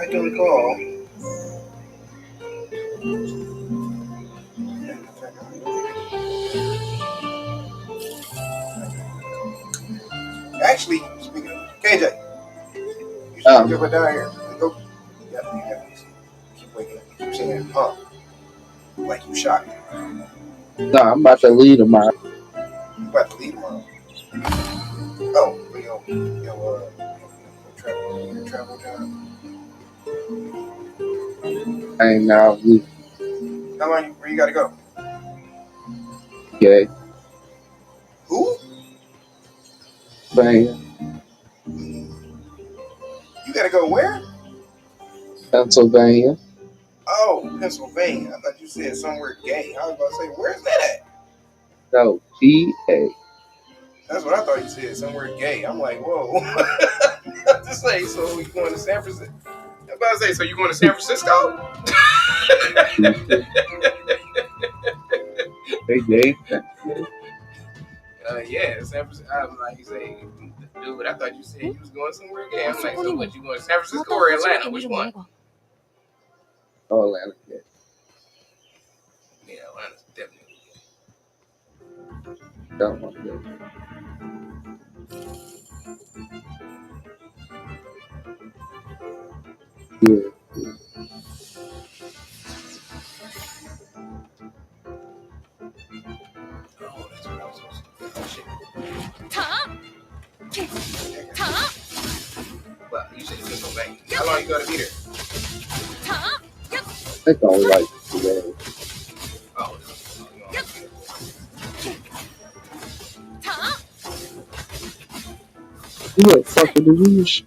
Speaker 1: I can recall. Actually, speaking of KJ, you should get her down here. Go. Yep, you keep waking up. You keep saying, huh? Like you shocked.
Speaker 3: No, I'm about to lead him out.
Speaker 1: You about to leave tomorrow. Oh, for your travel job.
Speaker 3: I ain't now.
Speaker 1: How long? Where you gotta go?
Speaker 3: Okay.
Speaker 1: Who?
Speaker 3: Pennsylvania.
Speaker 1: You gotta go where?
Speaker 3: Pennsylvania.
Speaker 1: Oh, Pennsylvania. I thought you said somewhere gay. I was about to say, where's that at?
Speaker 3: No, PA.
Speaker 1: That's what I thought you said, somewhere gay. I'm like, whoa. To say, so you going to San Francisco? I'm about to say, so you going to San Francisco?
Speaker 3: Hey, Dave.
Speaker 1: Yeah, San Francisco. I was like, you say, dude, I thought you said you was going somewhere gay. I'm like, so what, you going to San Francisco or Atlanta? Which one?
Speaker 3: Oh, Atlanta.
Speaker 1: Yeah, Atlanta's definitely gay.
Speaker 3: Don't want to go. Yeah.
Speaker 1: Oh, that's what I was supposed to do. Oh, shit. Well, you said Pennsylvania. How long you gotta be there?
Speaker 3: I think only like 2 days.
Speaker 1: Oh, no.
Speaker 3: You look fucking disease.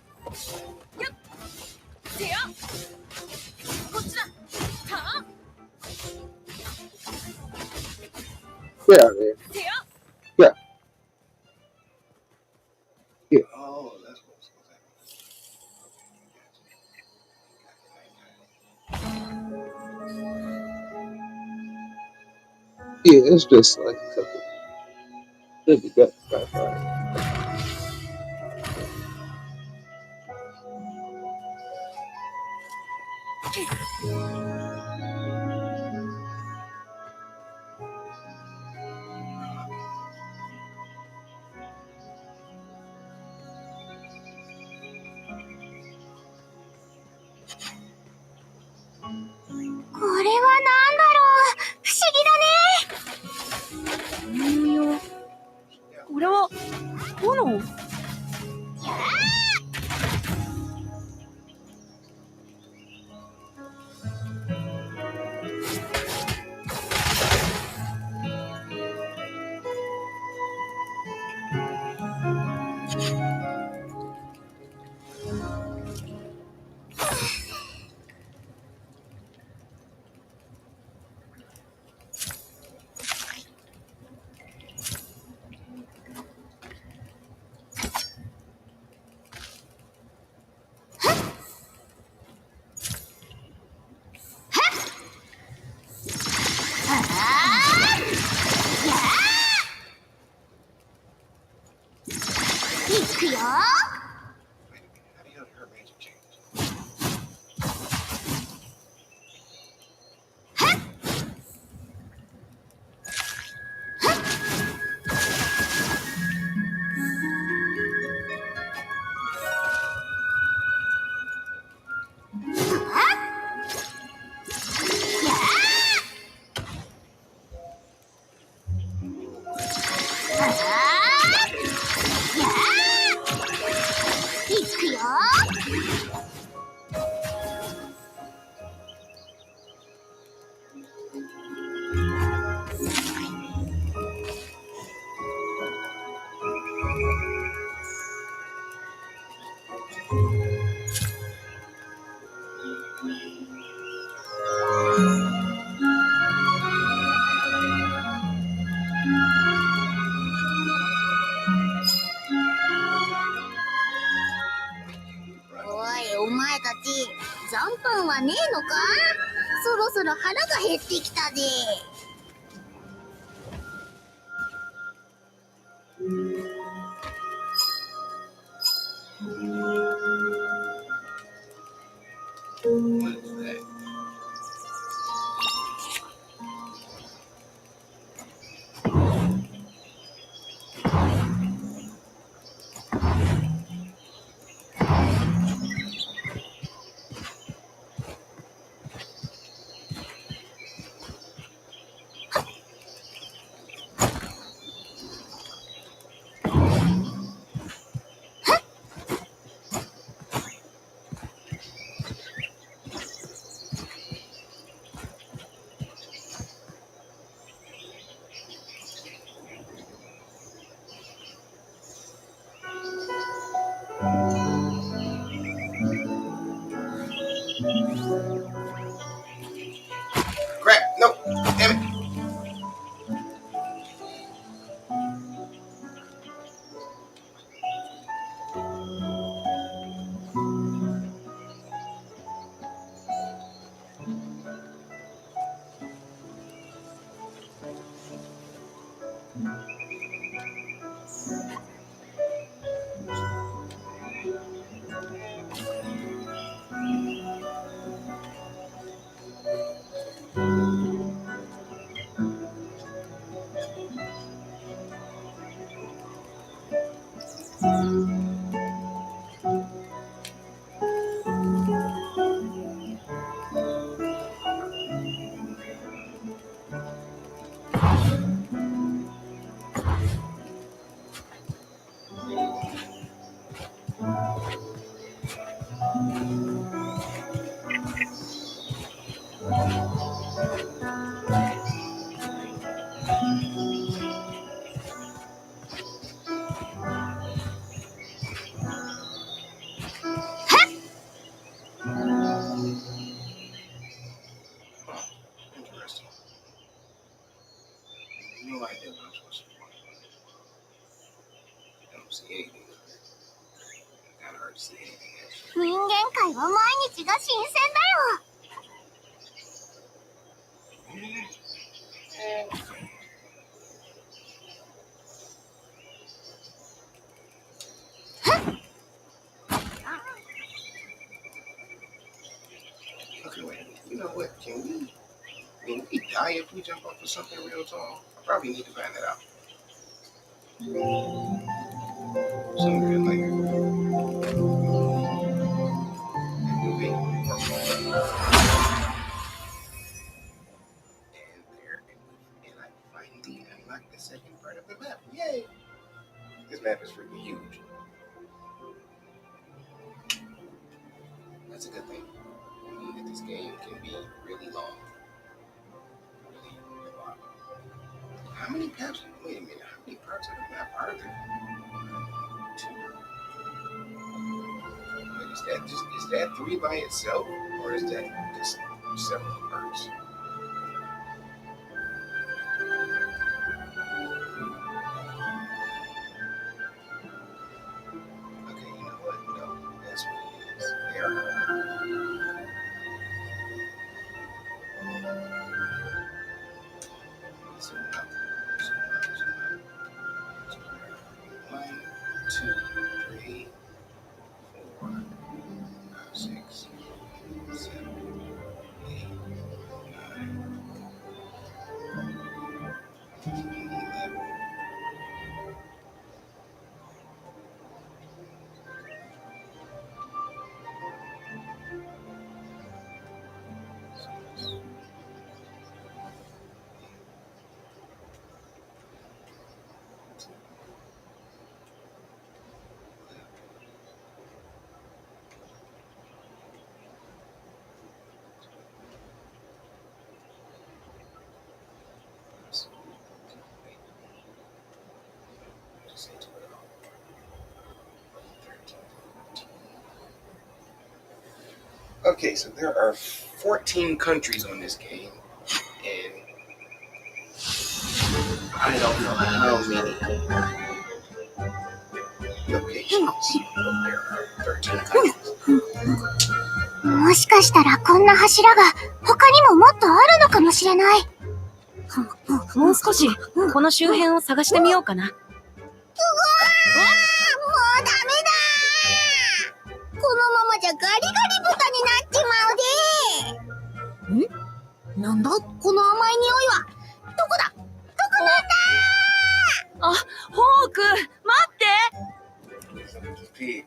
Speaker 3: Yeah, man. Yeah. Yeah.
Speaker 1: Oh, that's what was supposed to happen.
Speaker 3: Yeah, it's just like a couple. It'll be good. Right.
Speaker 1: How the hell did her magic change?
Speaker 5: 残飯はねえのか？そろそろ腹が減ってきたぜ。
Speaker 1: What is that? Crap! No! Damn it! Interesting. No idea what I'm supposed to do. I don't see anything. Kind of hard to see anything actually.
Speaker 5: 人間界は毎日が新鮮だよ。
Speaker 1: Okay, wait. You know what? Can we die if we jump off of something real tall? I probably need to find that out. Something like moving or falling. And there it was. And I finally unlocked the second part of the map. Yay! This map is freaking huge. That's a good thing. I mean that this game can be really long. Really long. How many maps? Wait a minute. How many parts of the map are there? Two. Wait, is that three by itself, or is that just several parts? Okay, you know what? No, that's what it is. There are. Zoom out. Zoom out. Zoom out. So there are 1, 2, 3, 4, 5, 6, 7, 8, 9, 11. Okay, so there are 14 countries on this game, and I don't know how many Locations. There are 13 countries.
Speaker 5: もしかしたらこんな柱が他にももっとあるのかもしれない。
Speaker 4: もう少しこの周辺を探してみようかな。
Speaker 5: もうダメだ。このままじゃガリガリ豚になっちまうで。なんだこの甘い匂いは。どこだ
Speaker 4: あ、ホーク、待って。
Speaker 1: Pig.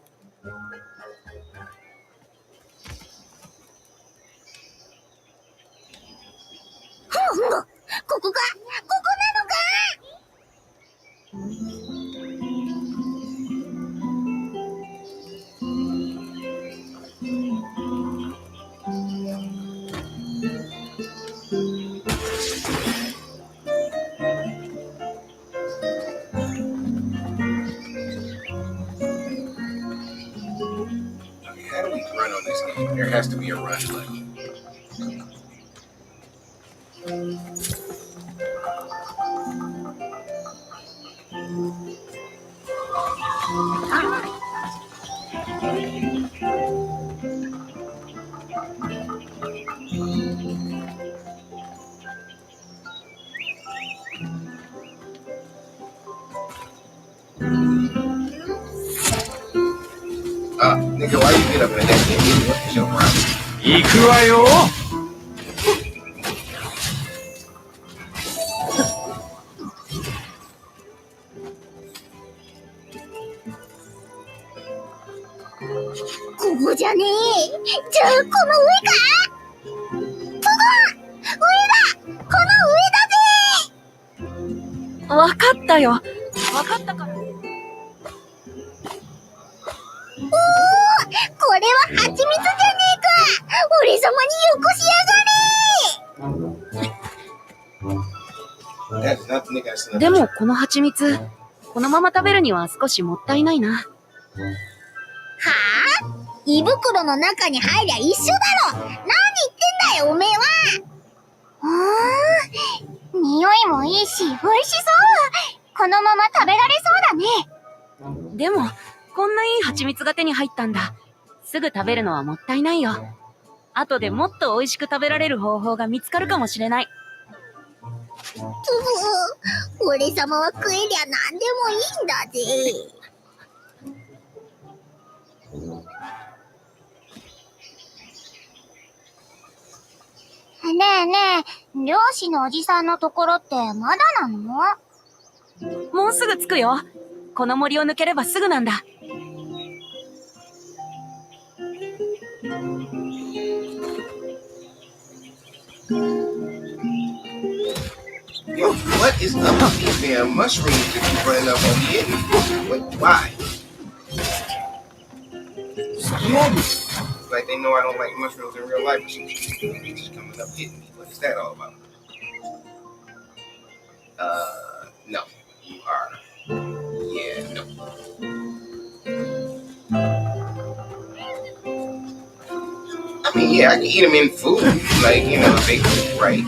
Speaker 5: ここなのか。
Speaker 1: How do we run on this game? There has to be a run button. Nigga, why you get up in that game? What is your problem?
Speaker 2: 行くわよ。
Speaker 5: ここじゃねえ。じゃあこの上か。上だ。この上だぜ。
Speaker 4: わかったよ。わかったから。
Speaker 5: これは蜂蜜じゃねえか。俺様によこしやがれ。
Speaker 1: That's nothing, nigga. That's nothing.
Speaker 4: でもこの蜂蜜、このまま食べるには少しもったいないな。
Speaker 5: はあ？胃袋の中に入りゃ一緒だろ。何言ってんだよおめえは。匂いもいいし美味しそう。このまま食べられそうだね。
Speaker 4: でもこんないい蜂蜜が手に入ったんだ。すぐ食べるのはもったいないよ。後でもっと美味しく食べられる方法が見つかるかもしれない。
Speaker 5: 俺様は食えりゃ何でもいいんだぜ。ねえねえ、漁師のおじさんのところってまだなの？
Speaker 4: もうすぐ着くよ。この森を抜ければすぐなんだ。
Speaker 1: Yo, what is up with these damn mushrooms that keep running up on me? What? Why? It's like they know I don't like mushrooms in real life or some shit. They just coming up hitting me. What is that all about? No. You are. Yeah, no. I mean, yeah, I can eat them in food. Like, you know, if they cook right.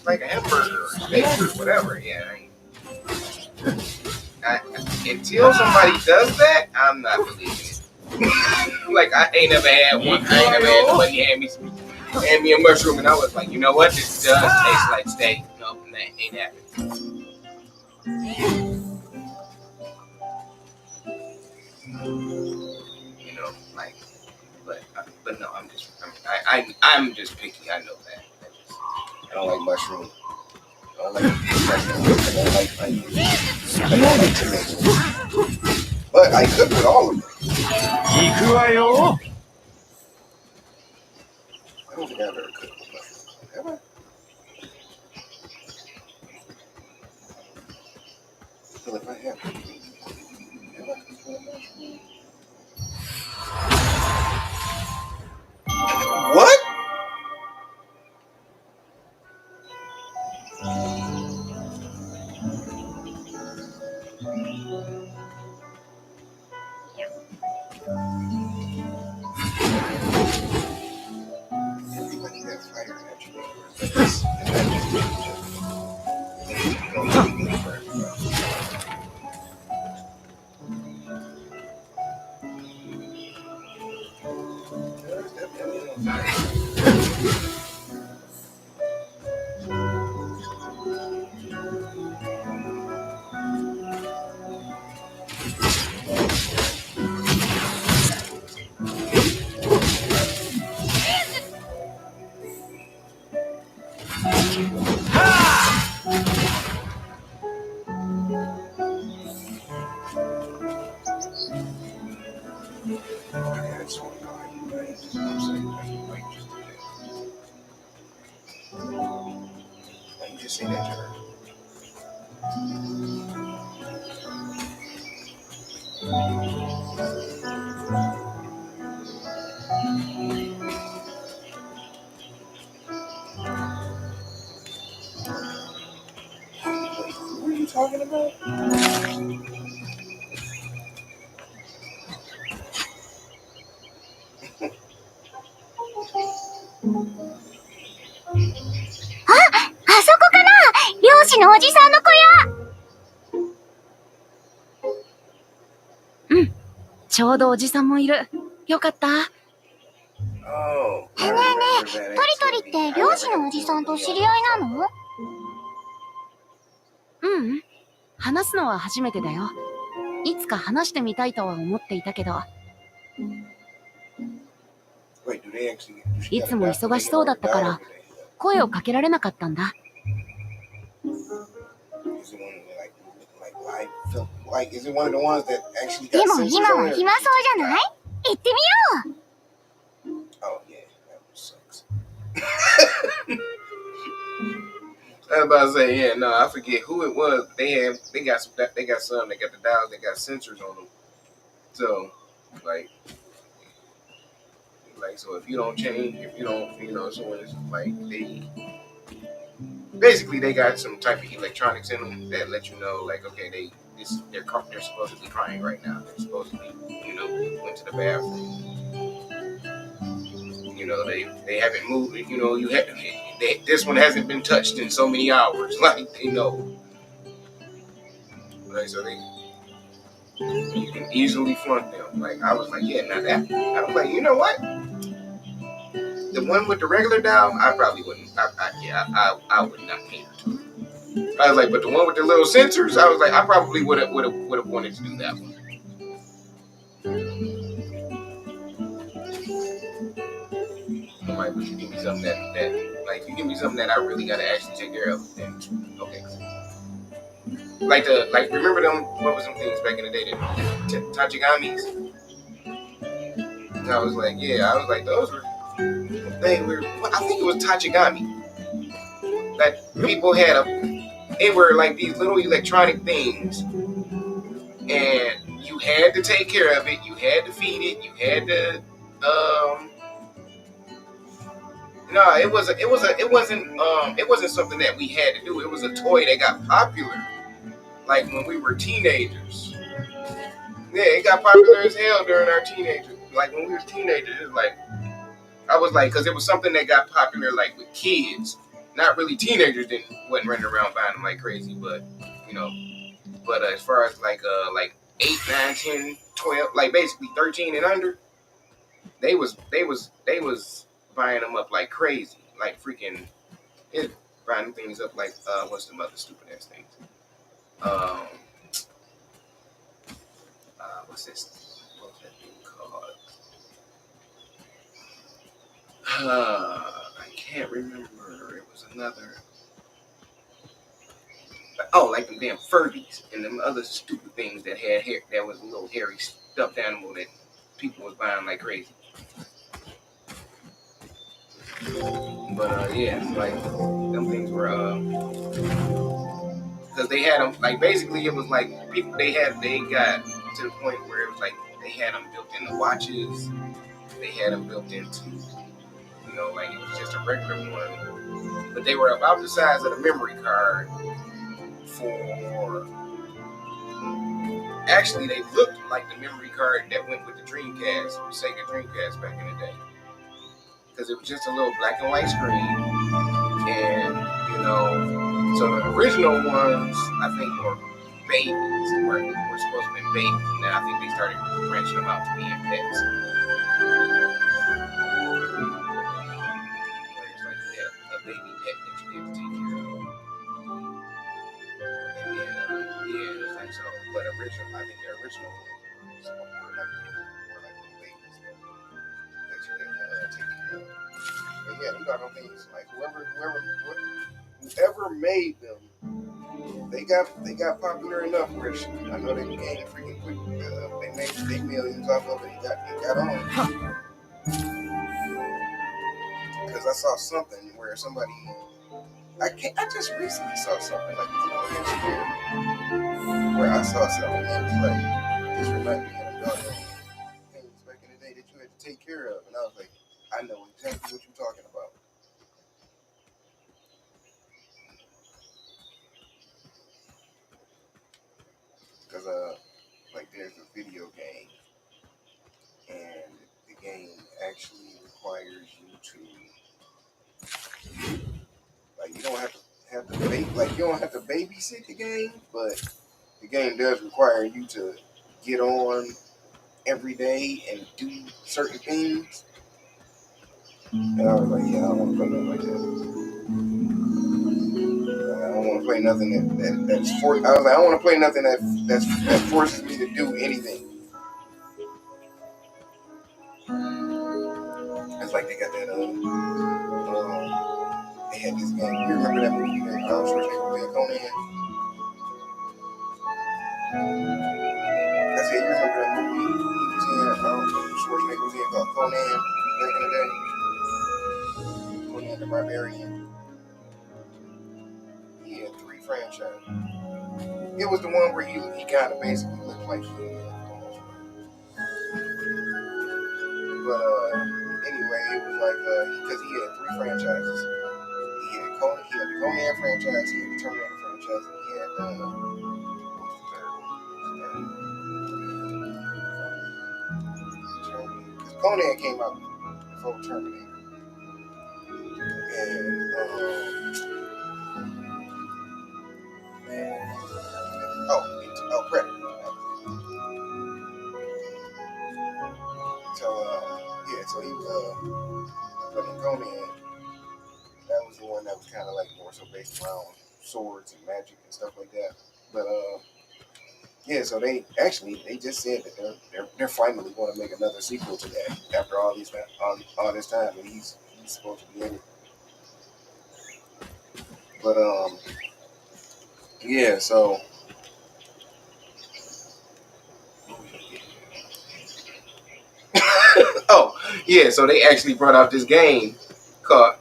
Speaker 1: Like a hamburger or steak or whatever, yeah. Until somebody does that, I'm not believing it. Like, I ain't never had one. I ain't never had nobody hand me a mushroom, and I was like, you know what? This does taste like steak. Nope, that ain't happening. You know, like, but no, I'm just picky. I know that. I don't like mushrooms. I don't like I don't like tomatoes. But I cook with all of them. I don't think I've ever cooked with mushrooms. Have I? I feel like I have. Have I cooked with mushrooms? What? Everybody got fired. I just want to know how you like. You know what I'm saying? How you like just do that. Now you just say that to her. Wait, who are you talking about?
Speaker 4: うん、ちょうどおじさんもいる。よかった。
Speaker 1: Oh,
Speaker 5: ねえねえ、トリトリって漁師のおじさんと知り合いなの？
Speaker 4: 話すのは初めてだよ。いつか話してみたいとは思っていたけど、いつも忙しそうだったから声をかけられなかったんだ。
Speaker 5: でも今は暇そうじゃない？行ってみよう。
Speaker 1: Oh yeah, that sucks. I was about to say, yeah, no, I forget who it was. They got some that got the dials, they got sensors on them. So, like so if you don't change, if you don't, so when it's like they got some type of electronics in them that let you know, like, okay, they're supposedly crying right now. They're supposedly, went to the bathroom. They haven't moved. This one hasn't been touched in so many hours. Like they know. Like so you can easily flunk them. Like I was like, yeah, now that I was like, you know what? The one with the regular dial, I probably wouldn't. I would not cater to it. I was like, but the one with the little sensors, I was like, I probably would have wanted to do that one. I'm like, but you give me something that like you give me something that I really gotta actually take care of. Then okay. Like remember them? What was them things back in the day? The Tachigamis. I was like, yeah. I was like, those were. They were. I think it was Tachigami. That people had They were like these little electronic things, and you had to take care of it. You had to feed it. You had to. No, it wasn't something that we had to do. It was a toy that got popular, like when we were teenagers. Yeah, it got popular as hell during our teenagers. Like when we were teenagers, it was like I was like, because it was something that got popular like with kids, not really teenagers. Wasn't running around buying them like crazy, but you know. But as far as like 8, 9, 10, 12, like basically 13 and under, they was buying them up like crazy, like freaking buying things up like what's the other stupid ass things? What's this? What's that thing called? I can't remember. It was another. Oh, like them damn Furbies and them other stupid things that had hair. That was a little hairy stuffed animal that people was buying like crazy. But yeah, like them things were because they had them like basically it was like people they got to the point where it was like they had them built into watches. They had them built into like it was just a regular one, but they were about the size of the memory card. For actually, they looked like the memory card that went with the Dreamcast, Sega Dreamcast back in the day, because it was just a little black and white screen, and so the original ones I think were babies, were supposed to be babies, and then I think they started branching them out to being pets. traditional ones, or like little babies that you can take care of. But yeah, them doggone things, like whoever made them, they got popular enough where I know they became freaking quick. They made big millions off of it. It got on. Because I saw something where somebody, I just recently saw something like last year where I saw something that was like, this reminded me of them doggone things back in the day that you had to take care of, and I was like, I know exactly what you're talking about. Because like there's a video game, and the game actually requires you to, like, you don't have to like, you don't have to babysit the game, but the game does require you to get on every day and do certain things. And I was like, yeah, I don't want to play nothing like that. I don't want to play nothing that's forced. I was like, I don't want to play nothing that forces me to do anything. It's like they got that they had this game. You remember that movie that Schwarzenegger played Conan? I said, you remember that movie he was in? Schwarzenegger was in called Conan back in the day. Conan the Barbarian. He had 3 franchises. It was the one where he kind of basically looked like he but anyway, it was like because he had 3 franchises. He had the Conan franchise, he had the Terminator franchise, and he had what was the third one? Because Conan came out before Terminator, and Predator. So he was but in Conan, that was the one that was kind of like more so based around swords and magic and stuff like that. But yeah, so they just said that they're finally going to make another sequel to that after all this time, and he's supposed to be in it. But yeah, so oh yeah, so they actually brought out this game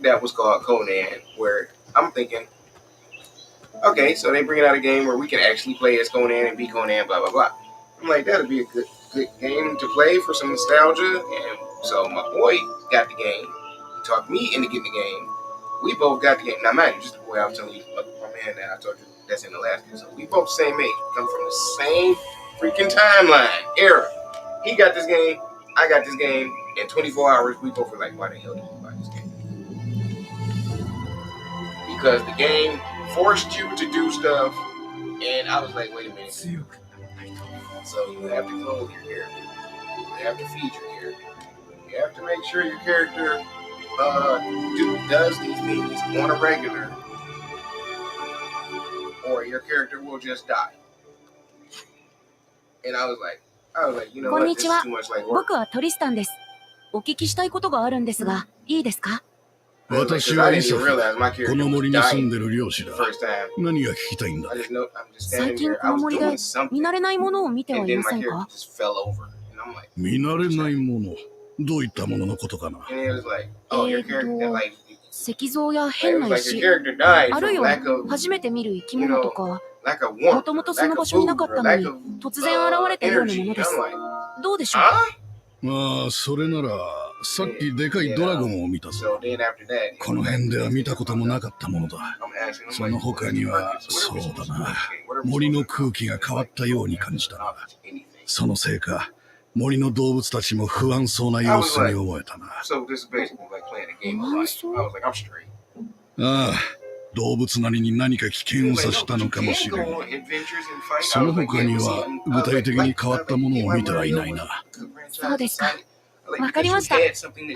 Speaker 1: that was called Conan, where I'm thinking, okay, so they bring out a game where we can actually play as Conan and be Conan, blah blah blah. I'm like, that'd be a good game to play for some nostalgia. And so my boy got the game. He talked me into getting the game. We both got the game. Now, mind you, just the boy I was telling you, my man that I told you that's in Alaska. So we both the same age, come from the same freaking timeline era. He got this game. I got this game. In 24 hours, we both were like, why the hell did we buy this game? Because the game forced you to do stuff, and I was like, wait a minute. So you have to clothe your character. You have to feed your character. You have to make sure your character does these things on a regular, or your character will just die. And I was like, you know what? This is too much like work.
Speaker 4: 僕はトリスタンです。お聞きしたいことがあるんですが、いいですか？
Speaker 2: 私はイサフ、この森に住んでる漁師だ。何が聞きたいんだ？
Speaker 4: 最近この森で見慣れないものを見てはいませんか？
Speaker 2: 見慣れないもの？どういったもののことかな？
Speaker 4: 石像や変な石、あるいは初めて見る生き物とか、もともとその場所になかったのに突然現れたようなものです。どうでしょう？
Speaker 2: まあ、それならさっきでかいドラゴンを見たぞ。この辺では見たこともなかったものだ。その他には、そうだな。森の空気が変わったように感じたな。そのせいか、森の動物たちも不安そうな様子に思えたな。
Speaker 4: 不安そう？
Speaker 2: ああ、動物なりに何か危険を察したのかもしれん。その他には具体的に変わったものを見てはいないな。
Speaker 4: そうですか。わかりました。あ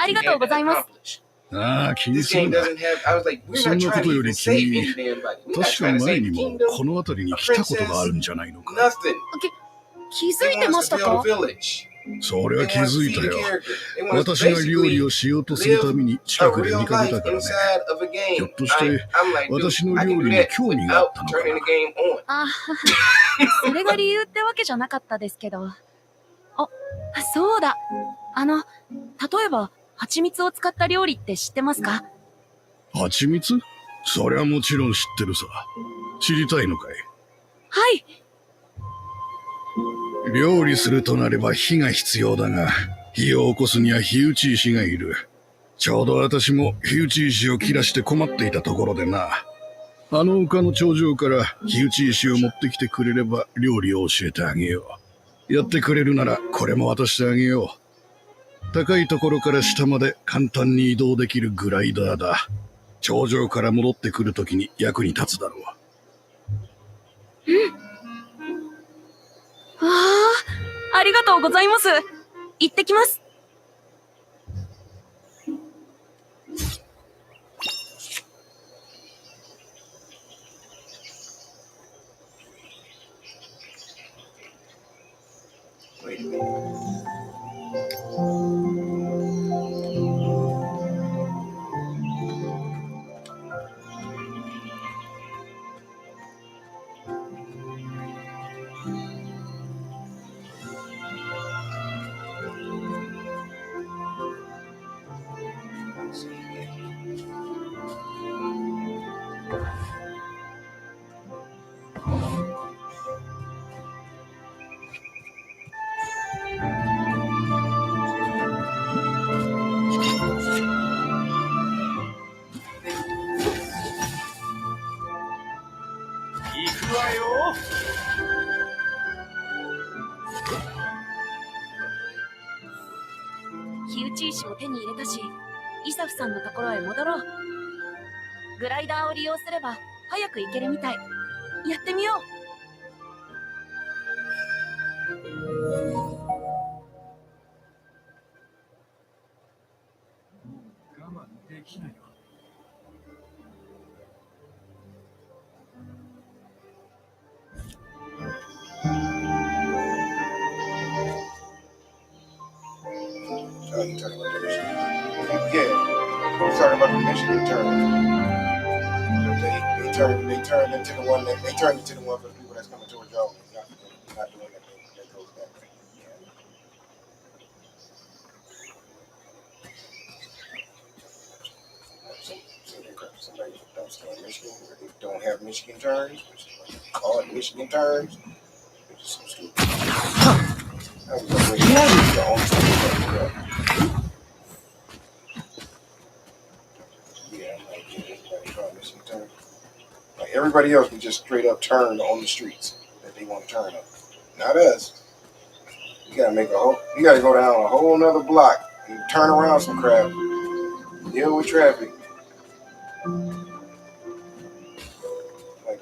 Speaker 4: りがとうございます。
Speaker 2: ああ、気にするな。そんなことより君、確か前にもこの辺りに来たことがあるんじゃないのか。
Speaker 4: 気づ
Speaker 1: They
Speaker 4: いて
Speaker 1: want
Speaker 4: ま
Speaker 1: us
Speaker 4: し
Speaker 1: to
Speaker 4: た
Speaker 1: build a
Speaker 4: か
Speaker 1: village.
Speaker 2: そりゃ
Speaker 1: They
Speaker 2: 気
Speaker 1: want us to
Speaker 2: づい
Speaker 1: feed
Speaker 2: た
Speaker 1: the
Speaker 2: よ。
Speaker 1: character. They want us to
Speaker 2: 私が料理
Speaker 1: basically
Speaker 2: をしようとする
Speaker 1: live
Speaker 2: ために
Speaker 1: a
Speaker 2: 近くで
Speaker 1: real
Speaker 2: 見かけ
Speaker 1: life
Speaker 2: たからね。
Speaker 1: inside of a
Speaker 2: ひょ
Speaker 1: game.
Speaker 2: っとして
Speaker 1: I'm like, dude,
Speaker 2: 私の
Speaker 1: I
Speaker 2: 料
Speaker 1: can do
Speaker 2: 理に
Speaker 1: that
Speaker 2: 興味があっ
Speaker 1: without
Speaker 2: たのか
Speaker 1: turning
Speaker 2: な。
Speaker 1: the game on.
Speaker 4: あ、それが理由ってわけじゃなかったですけど。あ、そうだ。例えば、蜂蜜を使った料理って知ってますか？
Speaker 2: 蜂蜜？そりゃもちろん知ってるさ。知りたいのかい？
Speaker 4: はい。
Speaker 2: 料理するとなれば火が必要だが、火を起こすには火打ち石がいる。ちょうど私も火打ち石を切らして困っていたところでな。あの丘の頂上から火打ち石を持ってきてくれれば料理を教えてあげよう。やってくれるならこれも渡してあげよう。高いところから下まで簡単に移動できるグライダーだ。頂上から戻ってくるときに役に立つだろう。
Speaker 4: うん。わあ、ありがとうございます。行ってきます。
Speaker 1: Wait a minute. Let's see here.
Speaker 2: Ikuwayo!
Speaker 4: 火打ち石も手に入れたし、イサフさんのところへ戻ろう。グライダーを利用すれば早く行けるみたい。やってみよう。
Speaker 2: 我慢できないわ。
Speaker 1: Oh, you talking about the Michigan? Yeah, you're talking about the Michigan turn. They turned into the one that they turned into the one for the people that's coming towards y'all. Not doing that thing that goes that way. Yeah. Somebody don't understand Michigan, or they don't have Michigan turns, which is like call it Michigan turns, which is so stupid. I was like, wait, the only stupid. Yeah, I'm like, yeah, everybody call it Michigan turns. Like everybody else can just straight up turn on the streets that they want to turn on. Not us. You gotta go down a whole nother block and turn around some crap. Deal with traffic. Like,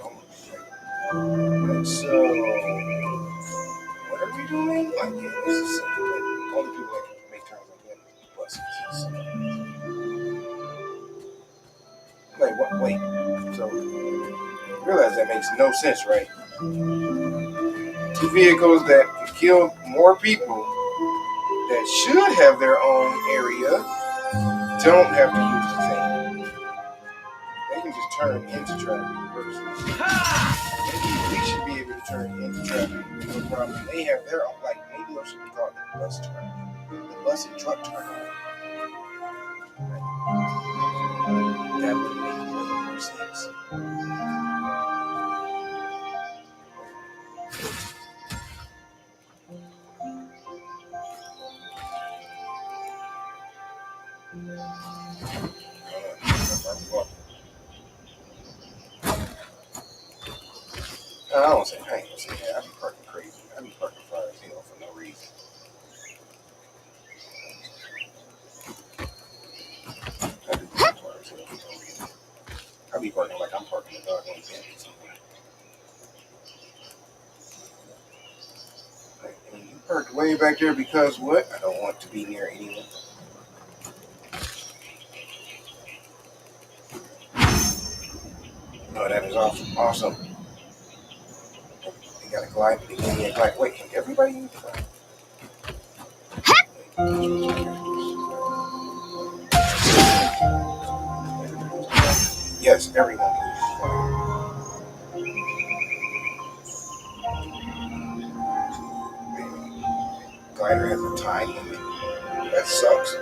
Speaker 1: so what are we doing? Like, yeah, this is something that only people that can make turns like that is buses. Like, what? Wait. So you realize that makes no sense, right? Two vehicles that can kill more people that should have their own area don't have to use the thing. They can just turn into traffic versus maybe we should be able to turn into traffic. No problem. They have their own, like maybe it should be called the bus turn. The bus and truck turn. That would make way more sense. I don't say, I ain't gonna say that. I be parking crazy. I be parking far as hell for no reason. I be parking far as hell for no reason. I be parking like I'm parking a dog on campus somewhere. Like, and you parked way back there because what? I don't want to be near anyone. Oh, that is awesome. Awesome. They got a glide at the beginning and glide. Wait, can everybody use the glide? Yes, everyone can use the glide. Glider has a time limit. That sucks. The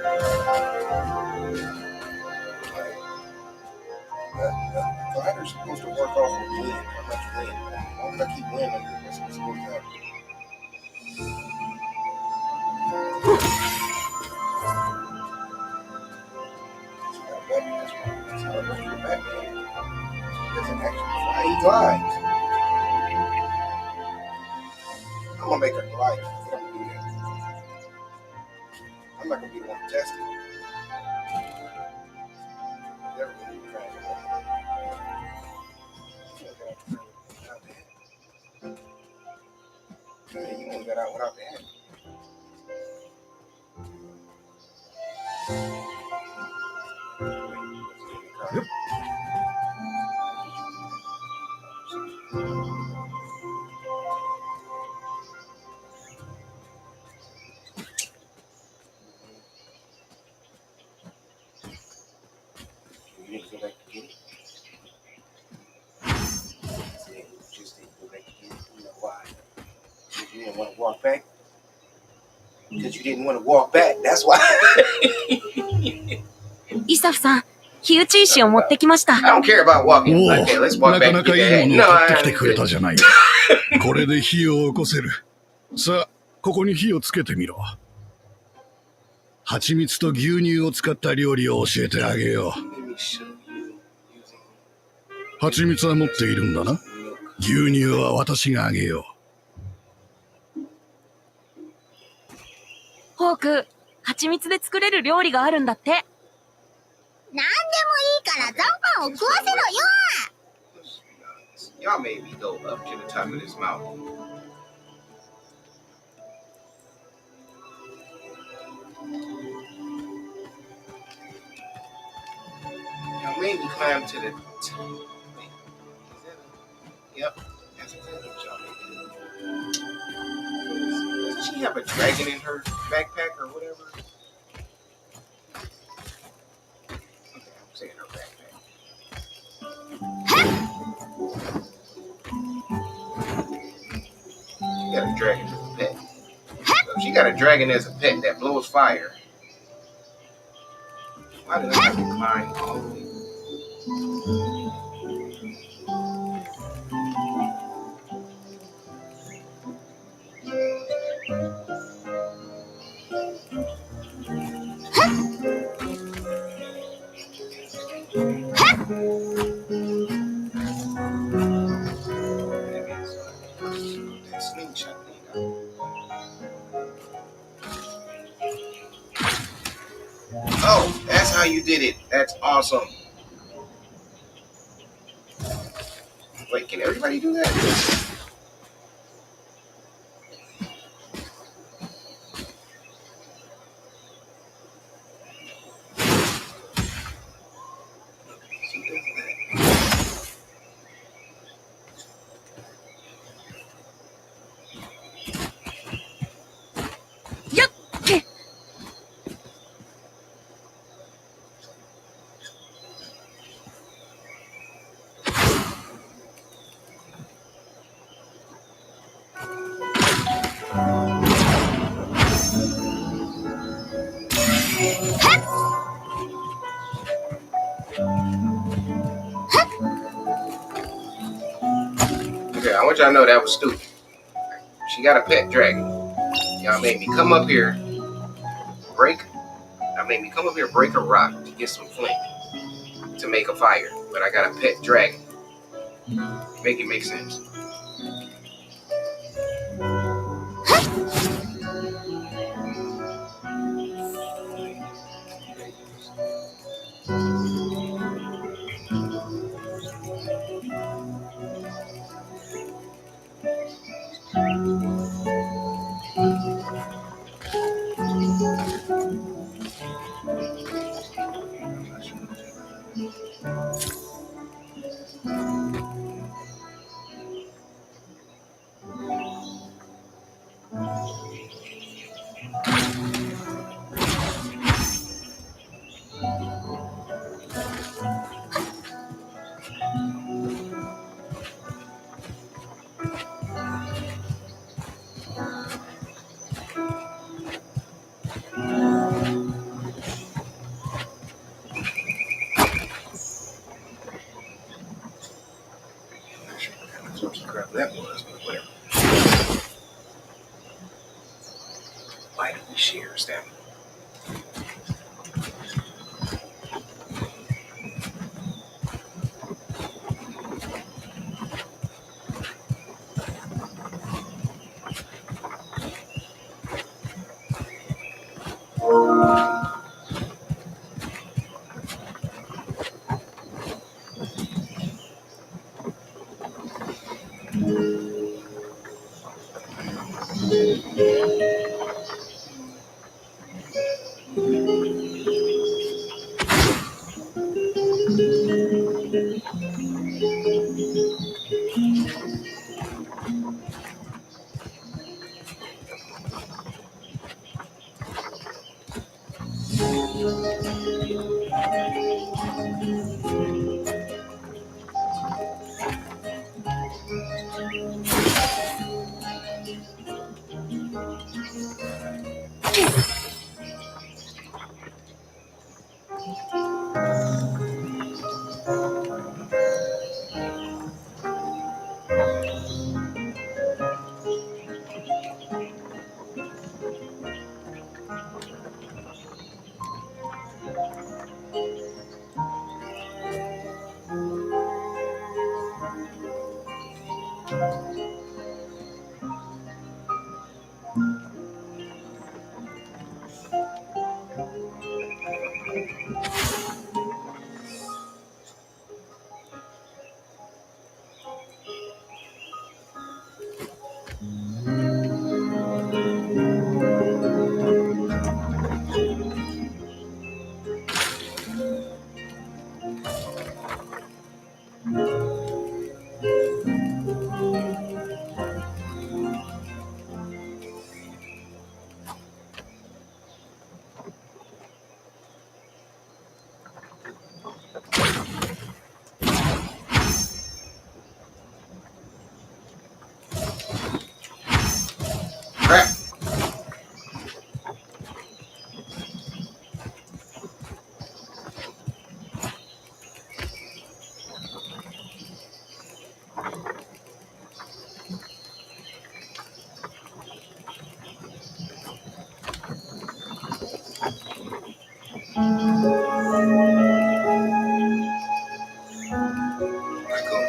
Speaker 1: glider's supposed to work off of wind. How much wind? As long as I keep wind under it, that's what's supposed to happen. That's how it works for Batman. He doesn't actually fly, he glides. I'm gonna make a glider. I'm gonna do that. I'm not gonna be the one to test it. Never gonna be trying to yeah, you only got out without the hand.
Speaker 2: Yep.
Speaker 1: You didn't go back to get it. You just didn't go back to get it. You know why? Because you didn't want to walk back. Because you didn't want to walk back. That's why.
Speaker 4: イサフさん、火打ち石を持ってきました。
Speaker 1: I don't care about walking.
Speaker 2: おお、
Speaker 1: Okay, let's walk
Speaker 2: な
Speaker 1: back
Speaker 2: かな
Speaker 1: and
Speaker 2: か
Speaker 1: get
Speaker 2: いい
Speaker 1: that.
Speaker 2: もの
Speaker 1: No,
Speaker 2: を取ってき
Speaker 1: I'm
Speaker 2: てくれ
Speaker 1: good.
Speaker 2: たじゃないか。これで火を起こせる。さあ、ここに火をつけてみろ。蜂蜜と牛乳を使った料理を教えてあげよう。
Speaker 1: Let me show you using
Speaker 2: 蜂蜜は持っているんだな。牛乳は私があげよ
Speaker 4: ホーク、蜂蜜で作れる料理があるんだって。
Speaker 5: なんでもいいから残飯を食わせろよ。
Speaker 1: Y'all made me go up to the top of this mountain. Y'all made me climb to the top. Wait, is that a... Yep, that's exactly what y'all made me do. Doesn't she have a dragon in her backpack or whatever? Okay, I'm saying her backpack. She got a dragon as a pet. So if she got a dragon as a pet that blows fire, why did I have to climb all the way? That slingshot thing out. Oh, that's how you did it. That's awesome. Wait, can everybody do that? Okay, I want y'all to know that was stupid. She got a pet dragon. Y'all made me come up here, break a rock to get some flint to make a fire. But I got a pet dragon. Make it make sense. that was, but whatever. Why did we share stamina? Crap. Alright, cool.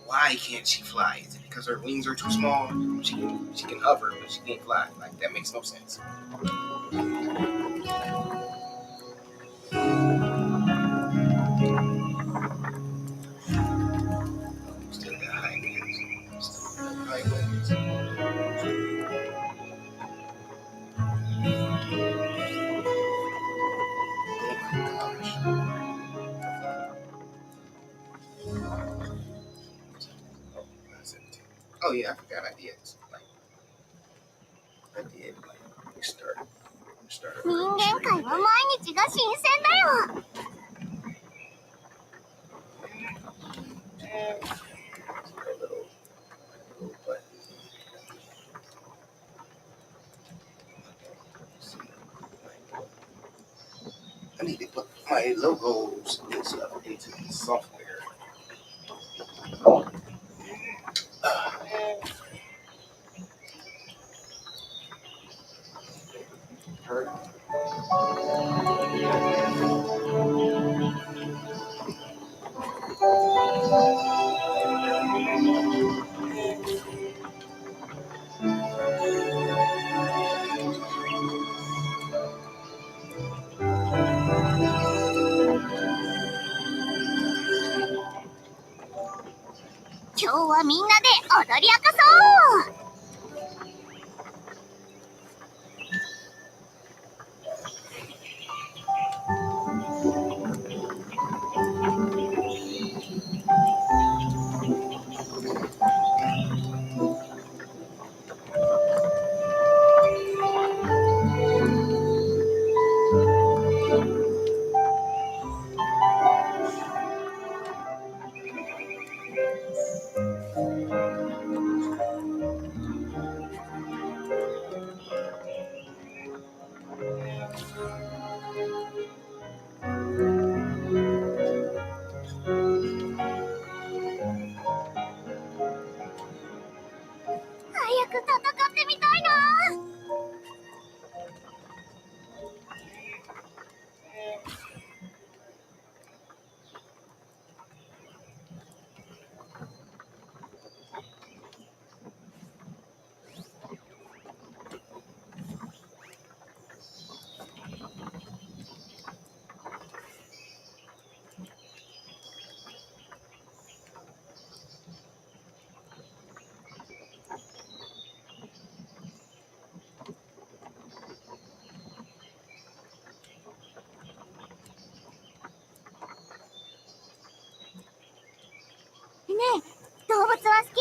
Speaker 1: Why can't she fly? Is it because her wings are too small? She can hover, but she can't fly. Like, that makes no sense. Still got high wings. Still got high wings. Oh my gosh. Oh yeah, I forgot I did. Like, I did. Like, we started.
Speaker 5: 人間界は毎日が新鮮だよ。
Speaker 1: Little button. I need to put my logos and stuff into the software. Hurt.
Speaker 5: 今日はみんなで踊り明かそう。
Speaker 1: Alright,
Speaker 5: は好き？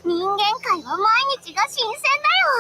Speaker 5: 人間界は毎日が新鮮だよ。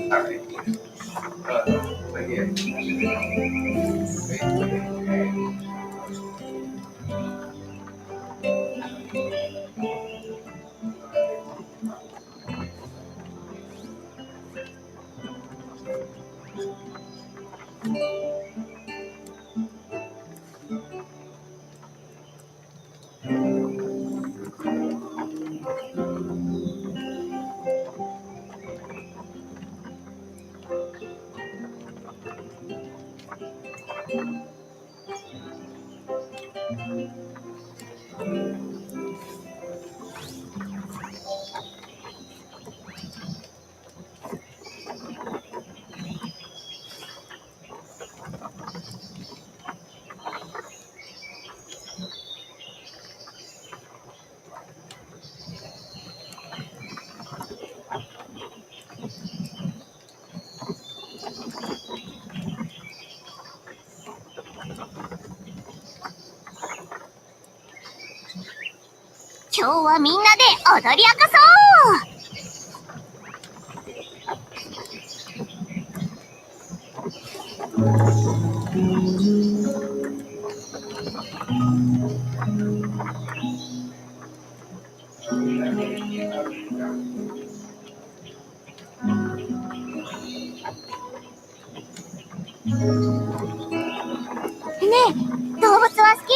Speaker 1: All right. But yeah.
Speaker 5: 今日はみんなで踊り明かそう。ねえ、動物は好き？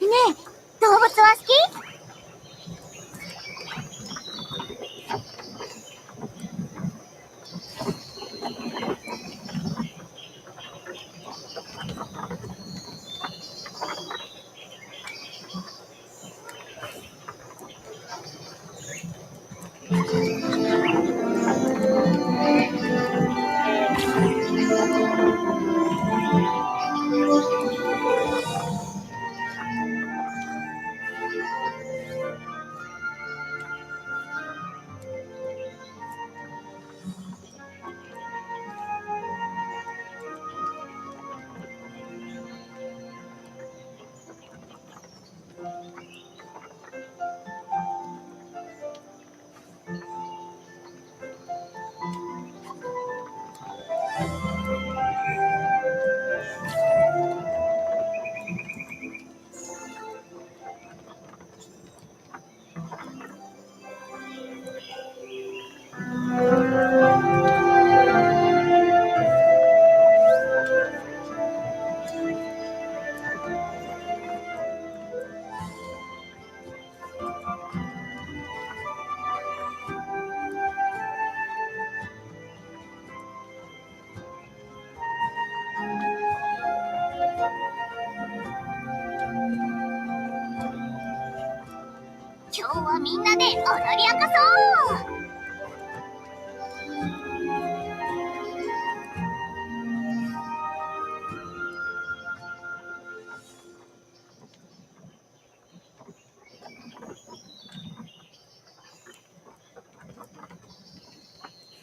Speaker 5: ねえ、動物は好き？今日はみんなで踊り明かそう。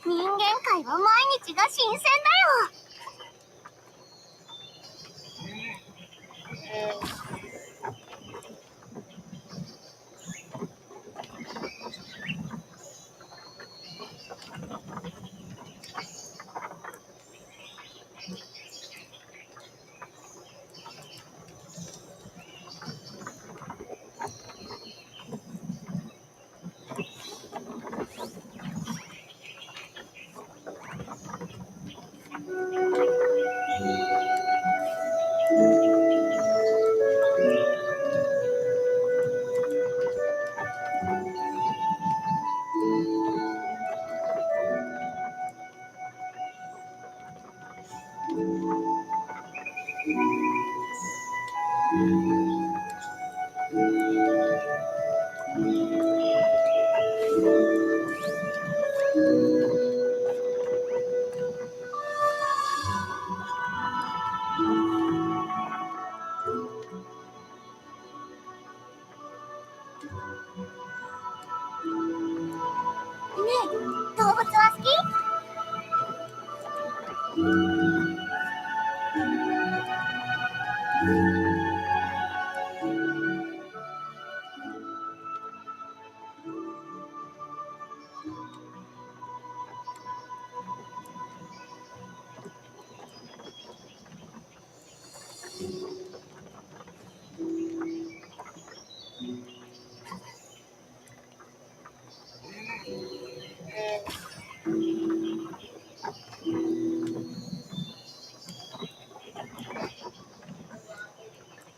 Speaker 5: 人間界は毎日が新鮮だよ。ねえ、動物は好き？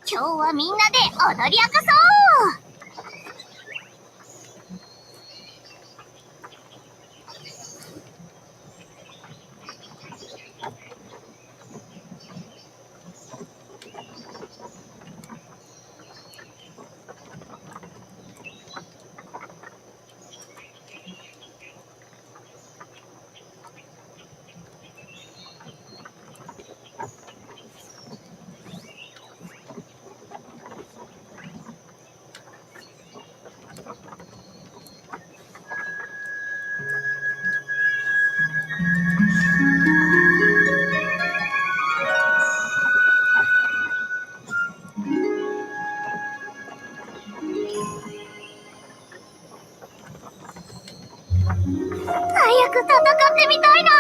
Speaker 5: 今日はみんなで踊り明かそう。早く戦ってみたいな。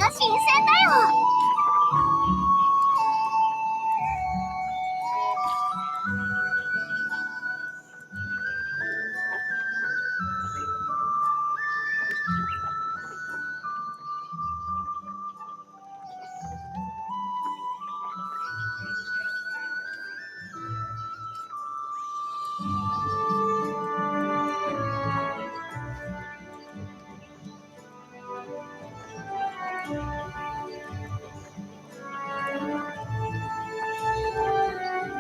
Speaker 5: が新鮮だよ。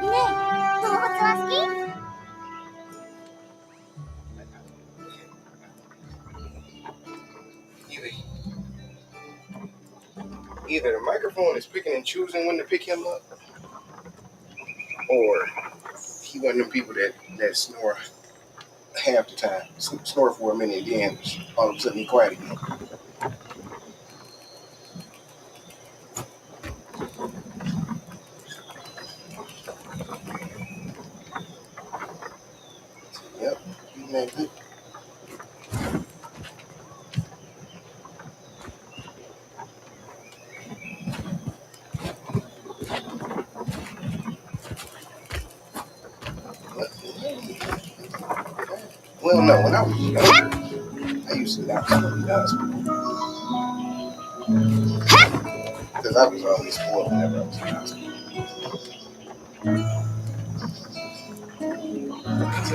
Speaker 5: ねえ、動物は好き？
Speaker 1: Either the microphone is picking and choosing when to pick him up, or he one of them people that snore half the time, snore for a minute, and then all of a sudden he quiet again. Yep, eating that good. Well, no, when I was younger, I used to not smoke in hospital because I was always spoiled whenever I was in hospital. So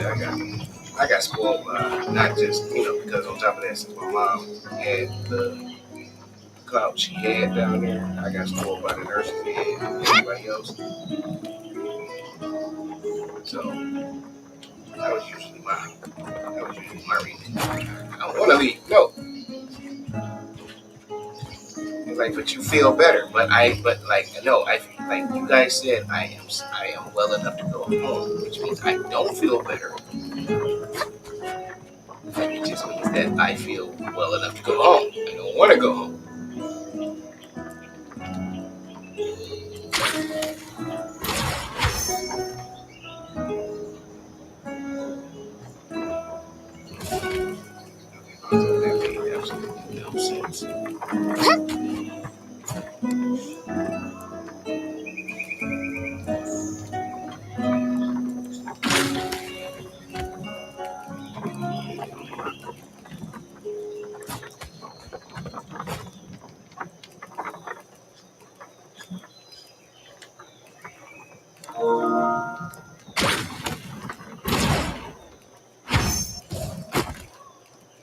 Speaker 1: I got spoiled not just because on top of that, since my mom had the clout she had down there, I got spoiled by the nurses and everybody else. So that was usually my reason. I don't want to leave. No, it's like, but you feel better. But no, I like you guys said, I am well enough to go home, which means I don't feel better. It just means that I feel well enough to go home. I don't want to go home. So that made absolutely no sense.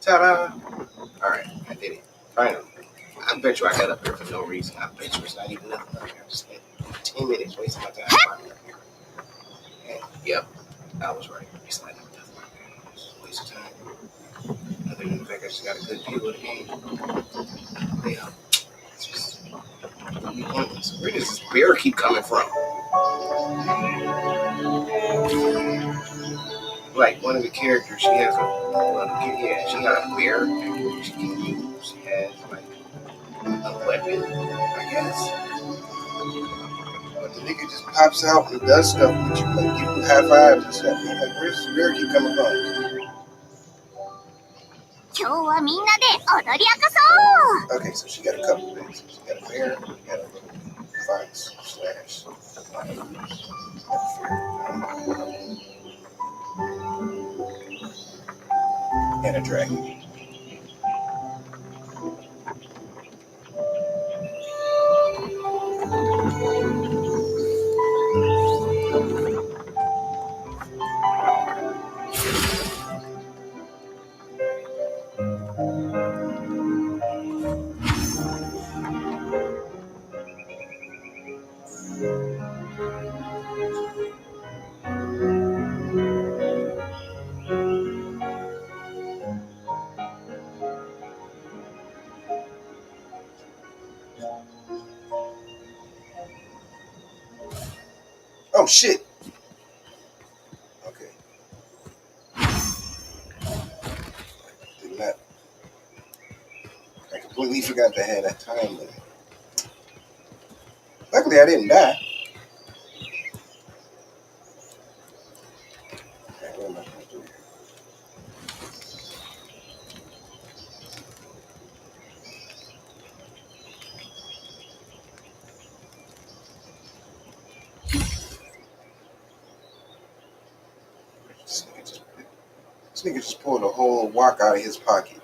Speaker 1: Ta-da! All right, I did it. Finally. I bet you I got up here for no reason. I bet you it's not even nothing up here. I just spent 10 minutes wasting my time climbing up here. And, yep, I was right. It's not even nothing up here. It's just a waste of time. Other than the fact I just got a good view of the game. Yeah, it's just really pointless. Where does this bear keep coming from? Like one of the characters, she has she got a bear she can use as like a weapon, I guess. But the nigga just pops out and does stuff with you, like give you high fives and stuff. I'm like, where's this bear keep coming from?
Speaker 5: 今日はみんなで踊り明かそう。
Speaker 1: Okay, so she got a couple of things. She got a bear, she got a little fox slash and a dragon. Oh shit! Okay. Did not. I completely forgot to have that time limit. Luckily, I didn't die. Okay, what am I gonna do here? nigga just pulled a whole wok out of his pocket.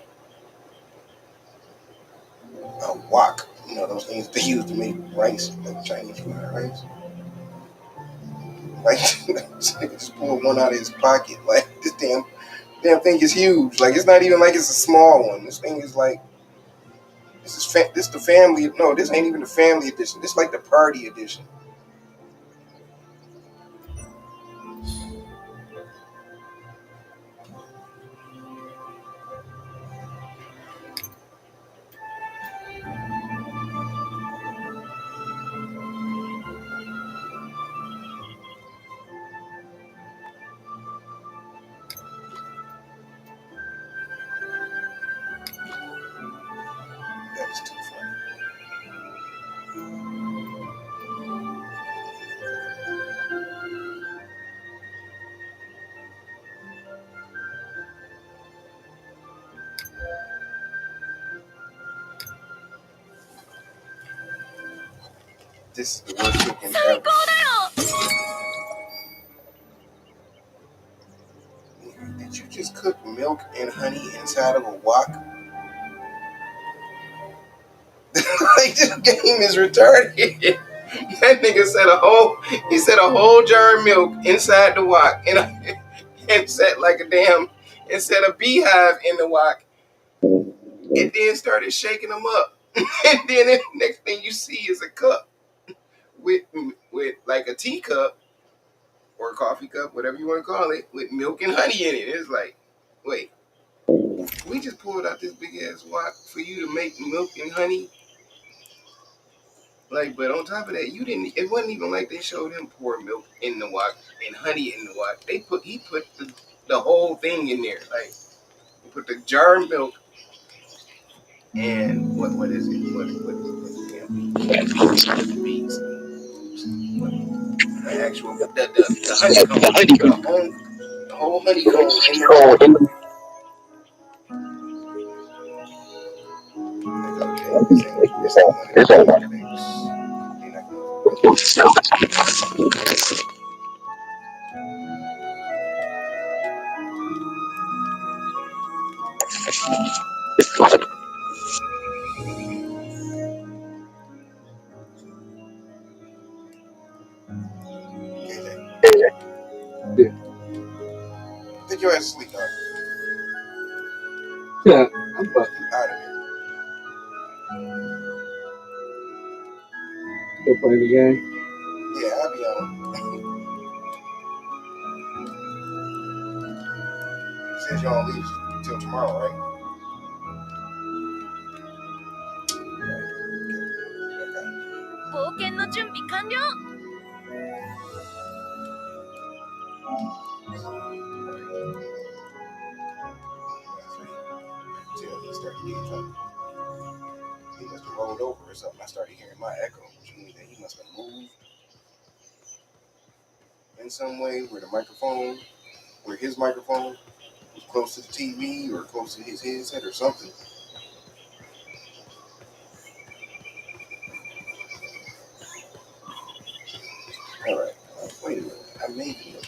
Speaker 1: A wok. You know those things they use to make rice, like Chinese fried rice. Like this nigga just pulled one out of his pocket. Like this damn thing is huge. Like it's not even like it's a small one. This thing is like this the family. No, this ain't even the family edition. This like the party edition. That is too funny. This is the worst cooking ever. Did you just cook milk and honey inside of a wok? Like this game is retarded. That nigga said a whole jar of milk inside the wok and set like and set a beehive in the wok and then started shaking them up. And then the next thing you see is a cup with like a teacup or a coffee cup, whatever you want to call it, with milk and honey in it. It's like, wait, we just pulled out this big ass wok for you to make milk and honey. Like, but on top of that, you didn't. It wasn't even like they showed him pour milk in the wok and honey in the wok. He put the whole thing in there. Like, he put the jar of milk and what is it? What is it? Damn beans. The actual the honeycomb, the whole honeycomb in the wok. Like, okay, this ain't one of them things. They're not
Speaker 3: Yeah.
Speaker 1: Take your ass to sleep, dog.
Speaker 3: Yeah, I'm about
Speaker 1: You out of here.
Speaker 3: to go play the game.
Speaker 1: Yeah, I'll be on. You said you don't leave till tomorrow, right? Till he started getting drunk. He must have rolled over or something. I started hearing my echo, which means that he must have moved in some way where his microphone was close to the TV or close to his headset or something. All right. Wait a minute. I made the milk.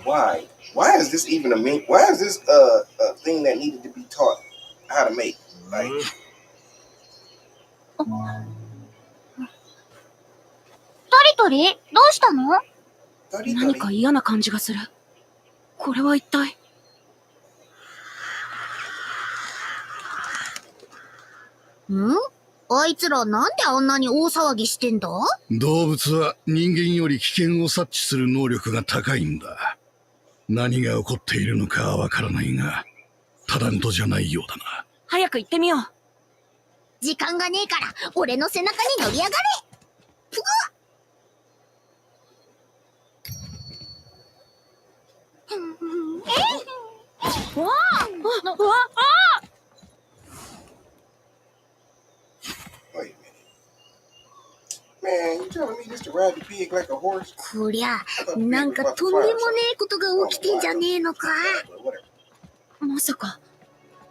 Speaker 1: Why? Why is this even why is this a thing that needed to be taught how to make? Like,
Speaker 5: Tori, どうしたの？
Speaker 4: 何か嫌な感じがする。これは一体。
Speaker 5: ん？あいつらなんであんなに大騒ぎしてんだ？
Speaker 2: 動物は人間より危険を察知する能力が高いんだ。何が起こっているのかはわからないが、ただごとじゃないようだな。
Speaker 4: 早く行ってみよう。
Speaker 5: 時間がねえから俺の背中に乗り上がれ。ふぐ
Speaker 4: わあ！wait
Speaker 1: a minute. Man, you telling me just to ride the pig like a horse?
Speaker 5: こりゃなんかとんでもねえことが起きてんじゃねえのか。
Speaker 4: まさか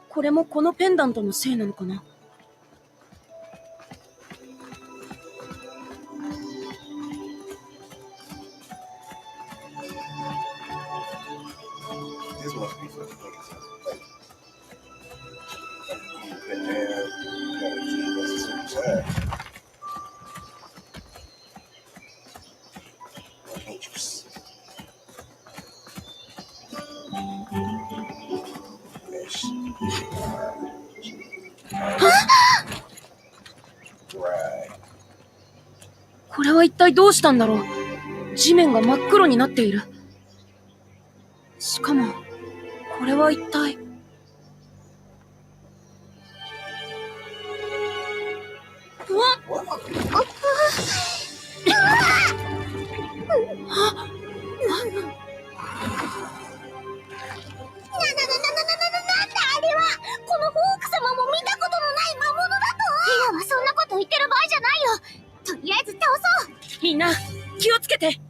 Speaker 4: これもこのペンダントのせいなのかな。
Speaker 1: This must be for the niggas. Like, you put down, you gotta keep us a certain side. Why can't you see? Right.
Speaker 4: これは一体どうしたんだろう。地面が真っ黒になっている。しかも、これは一体。うわっ！
Speaker 5: このフォーク様も見たことのない魔物だと。ヒナはそんなこと言ってる場合じゃないよ。とりあえず倒そう。
Speaker 4: みんな、気をつけて。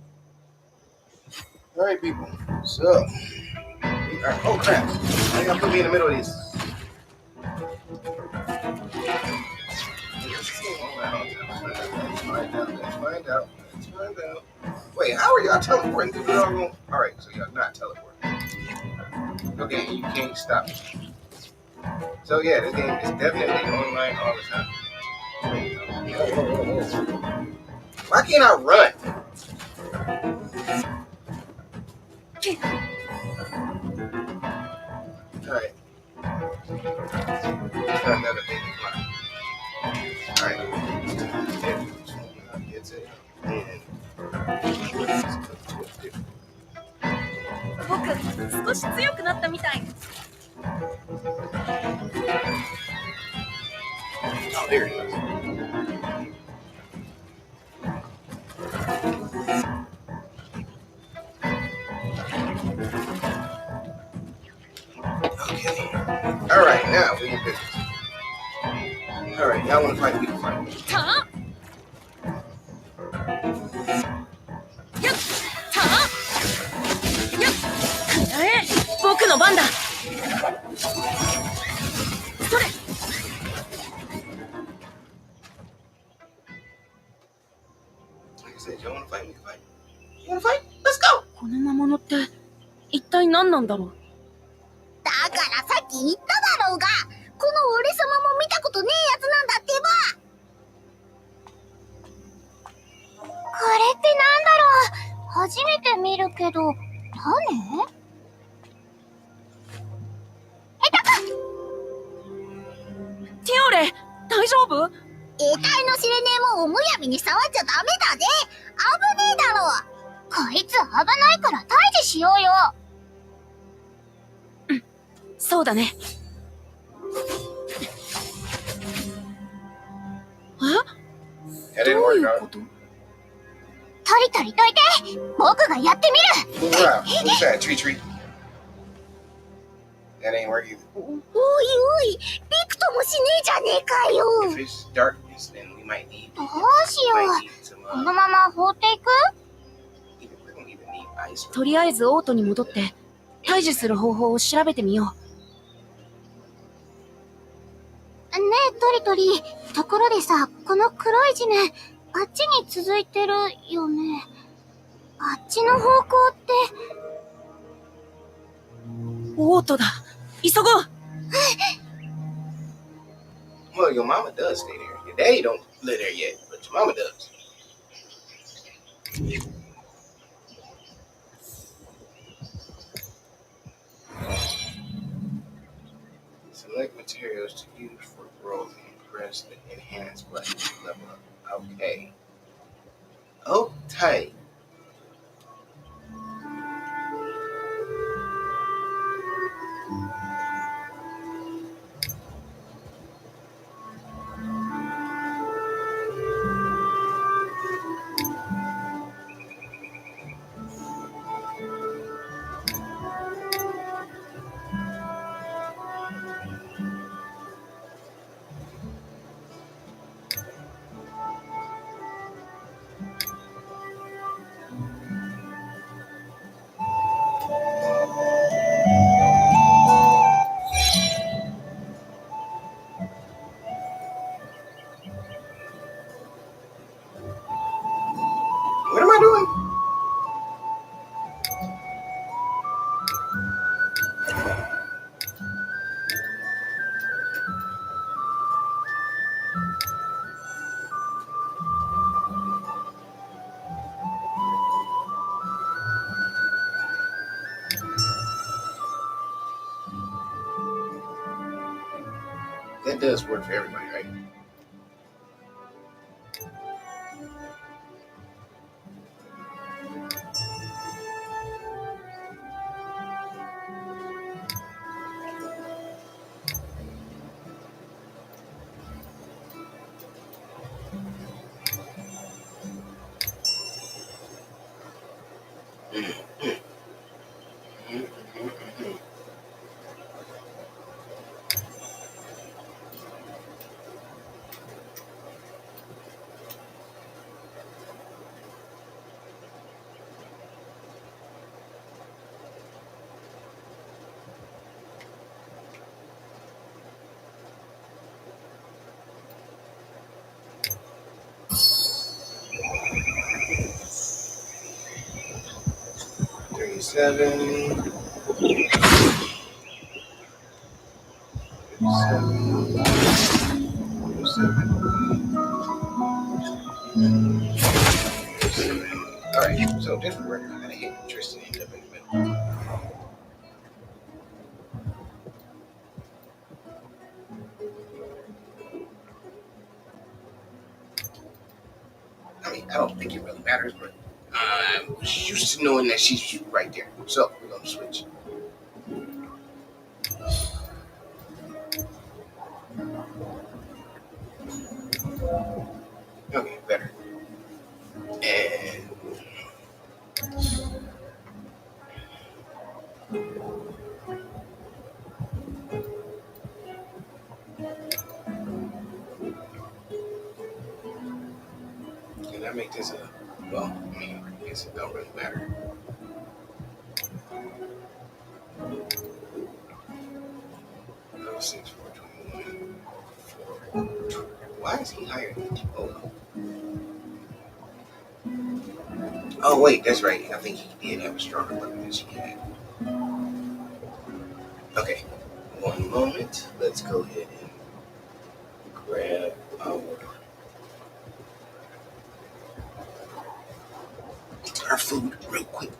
Speaker 1: Alright, people. So, oh crap! I gotta put me in the middle of this. Let's find out. Wait, how are y'all teleporting through the doggone? Alright, so y'all not teleporting. Okay, you can't stop it. So yeah, this game is definitely online all the time. Why can't I run? Alright. Another thing is mine. Alright. Get it. And
Speaker 4: 僕、少し強くなったみたい。
Speaker 1: Oh, there it is. Okay. Alright, now we can business. Alright, y'all want to fight? We can fight.
Speaker 4: たあやっ！たあやっ！くらえ！僕の番だ！それ！
Speaker 1: Like I said, y'all want to fight? We can fight. You want to fight? Let's go!
Speaker 4: この魔物って一体何なんだろう。
Speaker 5: だからさっき言っただろうが、この俺様も見たことねえやつなんだってば。これってなんだろう。初めて見るけど、種？
Speaker 4: ティオレ、大丈夫？
Speaker 5: 得体の知れねえもんをむやみに触っちゃダメだぜ。危ねえだろ。こいつ危ないから退治しようよ。
Speaker 4: そうだね。
Speaker 1: That
Speaker 4: ど
Speaker 1: didn't
Speaker 4: うい
Speaker 1: work
Speaker 4: うこ
Speaker 1: out.
Speaker 4: と？
Speaker 5: トリトリといて。僕がやってみる。
Speaker 1: Move around. Who's that? Tree tree. That ain't work either.
Speaker 5: おいおい、びくともしねえじゃねえかよ。
Speaker 1: If it's darkness, then we might need.
Speaker 5: どうしよ
Speaker 1: Might
Speaker 5: う。
Speaker 1: need some.
Speaker 5: このまま放っていく？
Speaker 1: We don't even need ice.
Speaker 4: とりあえずオートに戻って退治する方法を調べてみよ
Speaker 5: ねえトリトリ、ところでさ、この黒い地面、あっちに続いてるよね。あっちの方向って。
Speaker 4: う。オートだ。急ごう。
Speaker 1: Well, your mama does stay there. Your daddy don't live there yet, but your mama does. Select materials to use for growth and press the enhance button to level up. Okay. Oh, tight. That does work for everybody, right? Thirty-seven. 37. Alright, so just for the record, I gotta hit Tristan end up in the middle. I mean, I don't think it really matters, but I'm used to knowing that she's right there. So we're gonna switch. Okay, better. And can I make this a well, I mean, I guess it don't really matter. Oh, 6, 421. 4. Why is he higher than you? Oh, wait, that's right. I think he did have a stronger weapon than she had. Okay, one moment. Let's go ahead and grab our food real quick.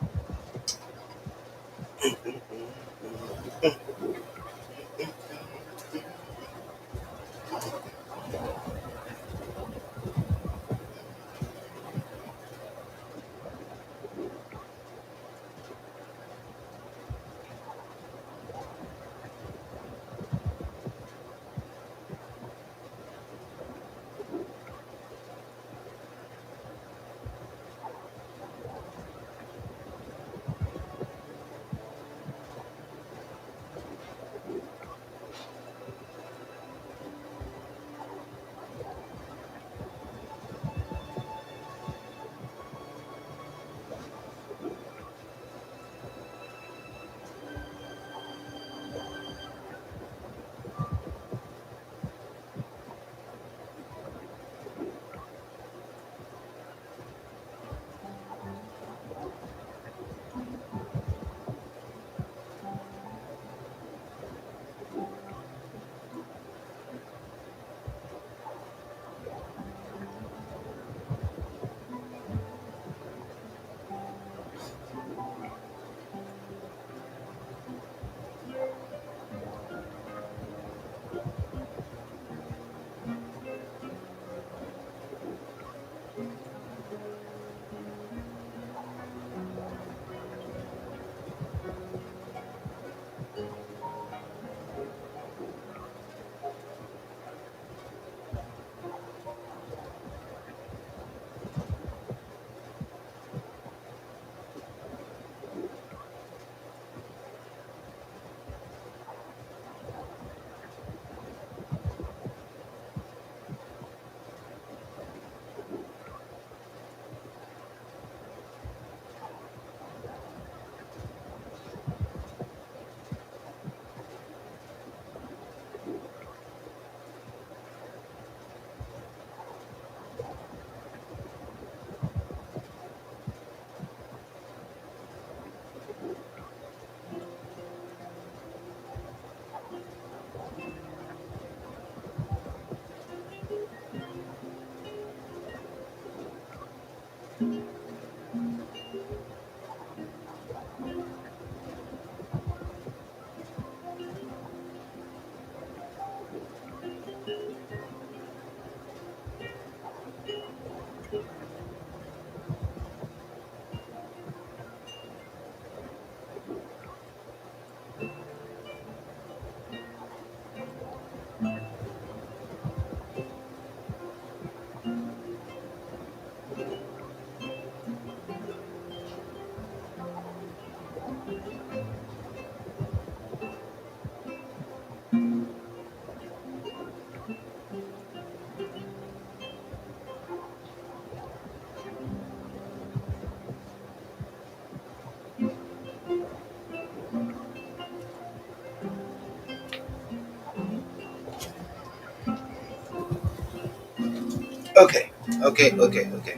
Speaker 1: Okay. Okay. Okay. Okay.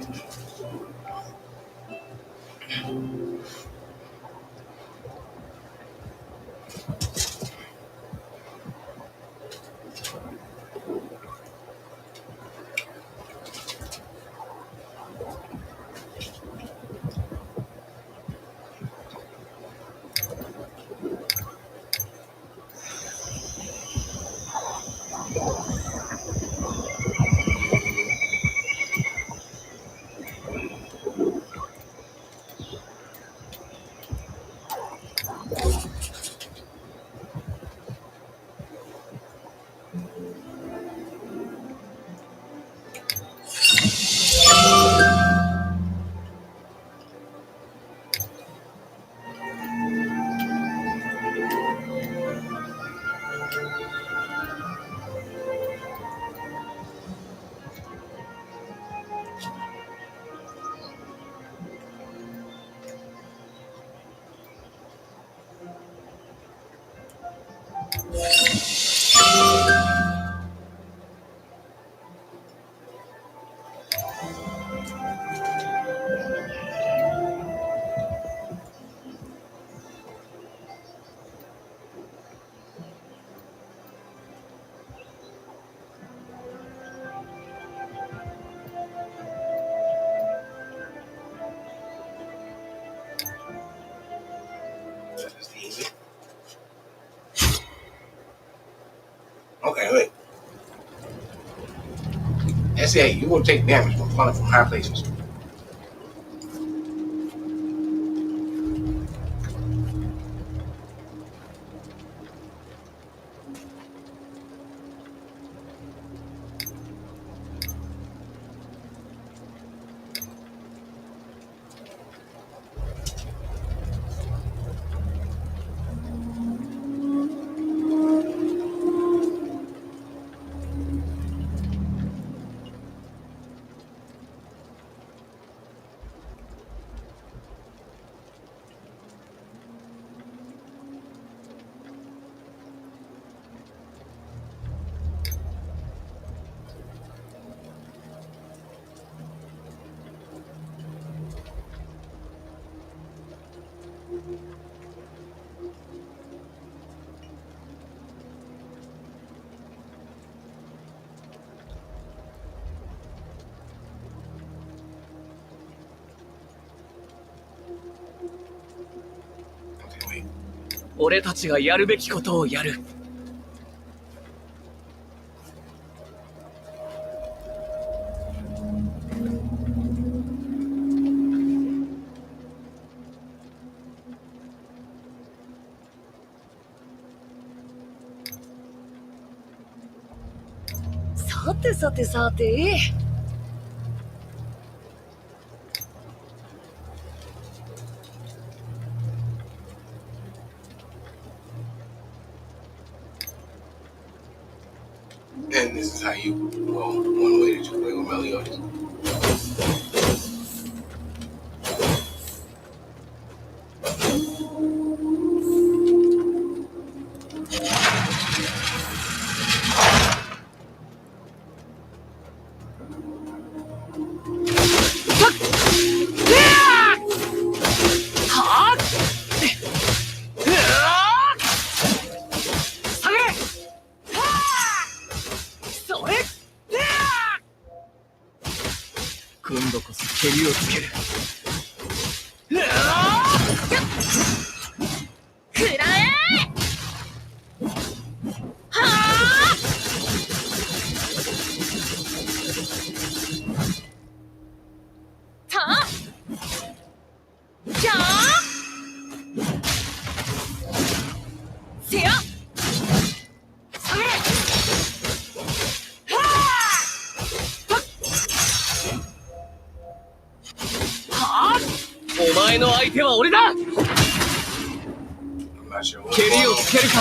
Speaker 1: Okay, wait. SA, you will take damage from falling from high places. Okay, wait.
Speaker 2: 俺たちがやるべきことをやる。
Speaker 4: さてさてさて。
Speaker 1: And this is how you, well, one way that you play with Meliodas.
Speaker 2: お前の相手は俺だ。
Speaker 1: I'm not sure what's
Speaker 2: 蹴
Speaker 1: going
Speaker 2: りを
Speaker 1: on.
Speaker 2: つけるか。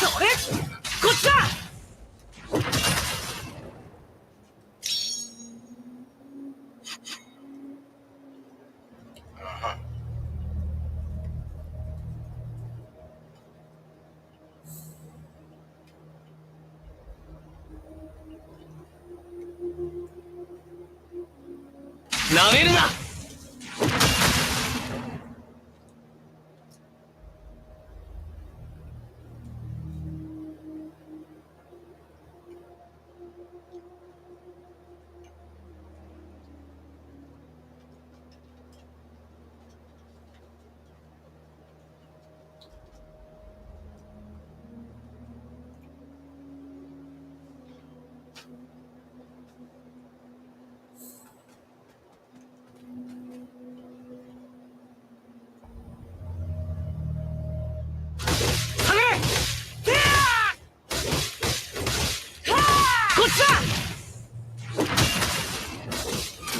Speaker 4: それこっちだ。
Speaker 1: Uh-huh.
Speaker 2: なめるな。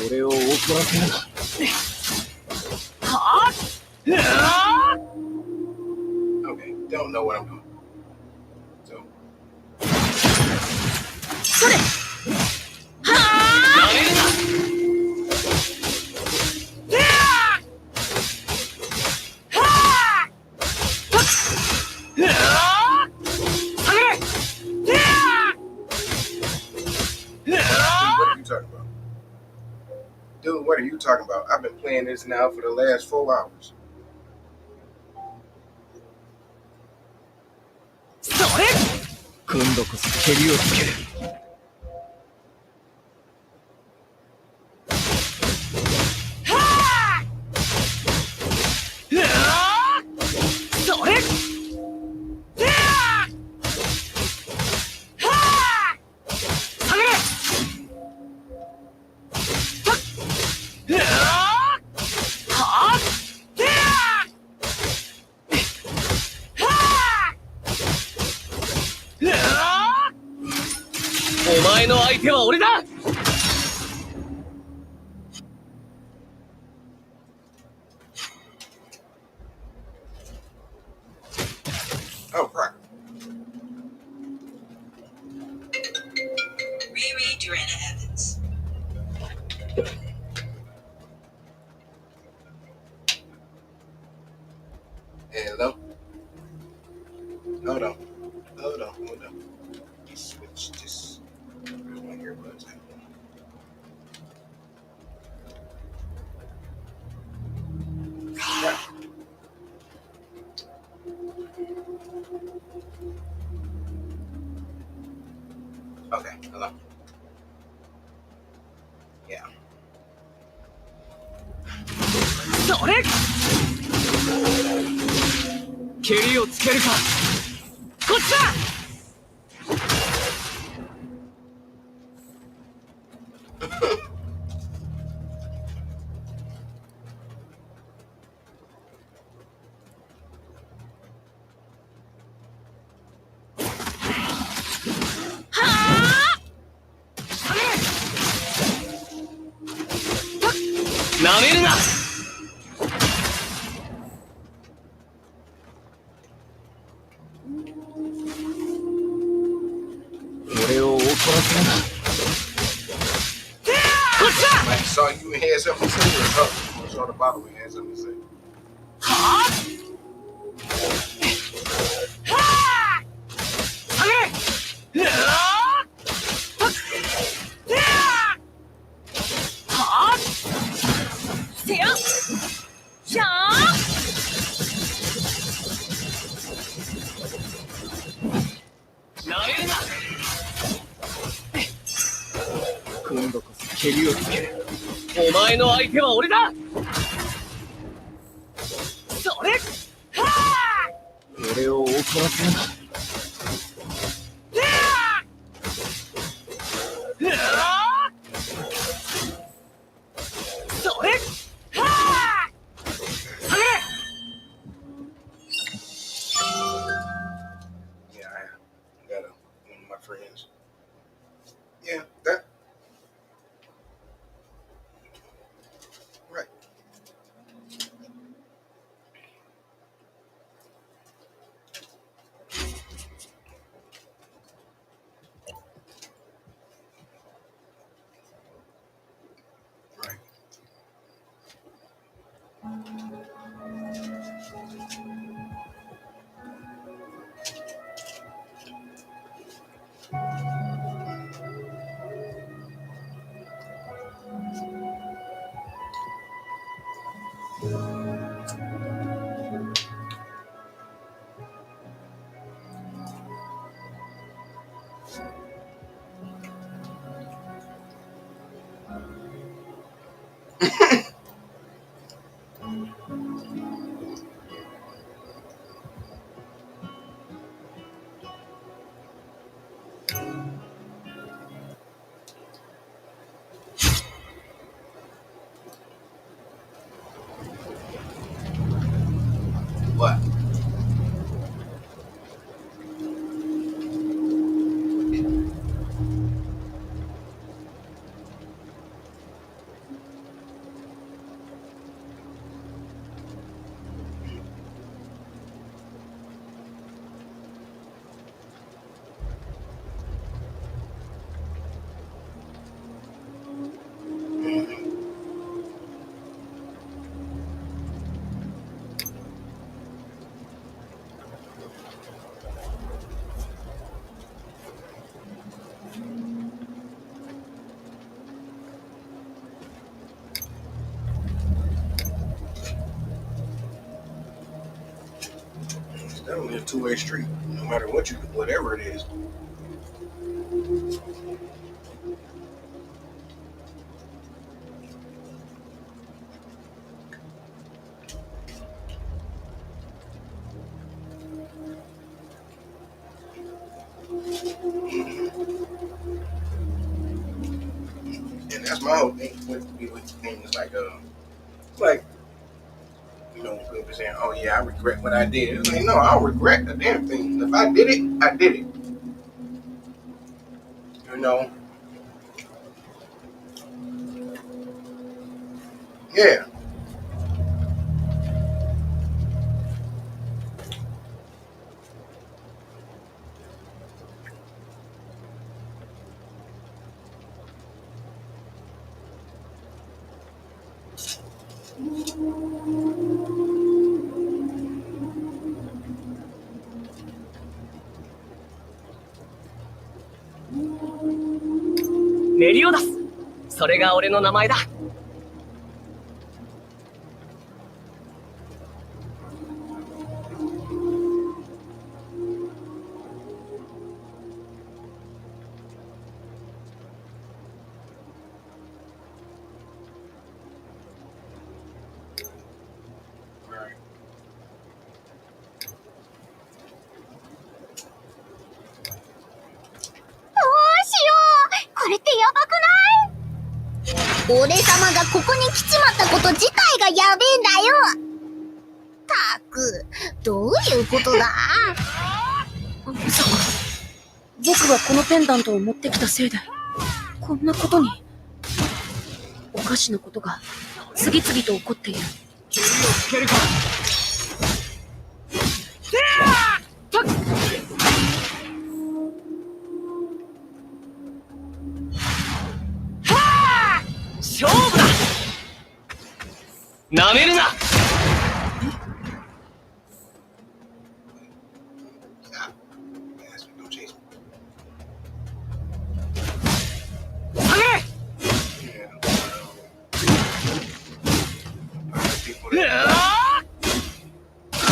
Speaker 2: 俺を怒らせるな。
Speaker 1: Okay, don't know what I'm doing. So.
Speaker 4: それ。は
Speaker 2: なめるな。
Speaker 1: Dude, what are you talking about? I've been playing this now for the last 4 hours.
Speaker 2: それ。今度こそ蹴りをつける。それ。お前の相手は俺だ。
Speaker 1: Oh, crap.
Speaker 6: Reread Joanna Evans.
Speaker 1: Hello? Hold on. Switch this. Where's my earbuds at? Right. Okay, hello. Yeah.
Speaker 2: それ。蹴りをつけるか。こっちだ。なめるな。俺を怒らせるな。こっちだ。
Speaker 1: I saw you and had something to say. I saw the bottle and had something to say.
Speaker 2: はあ。
Speaker 4: せや。じゃあ。
Speaker 2: なめるな。今度こそ蹴りをつける。お前の相手は俺だ。それ。俺を怒らせるな。それ。
Speaker 1: Yeah, I got one of my friends. Yeah, that. Right. What? It's definitely a two-way street. No matter what you do, whatever it is. And that's my whole thing with things like people saying, "Oh yeah, I regret what I did." It's like, no, I don't regret a damn thing. If I did it, I did it. You know, yeah.
Speaker 8: 「メリオダス」それが俺の名前だ。
Speaker 5: これってやばくない？俺様がここに来ちまったこと自体がやべえんだよ。たく、どういうことだ？
Speaker 4: まさか僕がこのペンダントを持ってきたせいでこんなことに。おかしなことが次々と起こっている。
Speaker 8: 気をつけるか。勝負だ。なめるな。下げれ。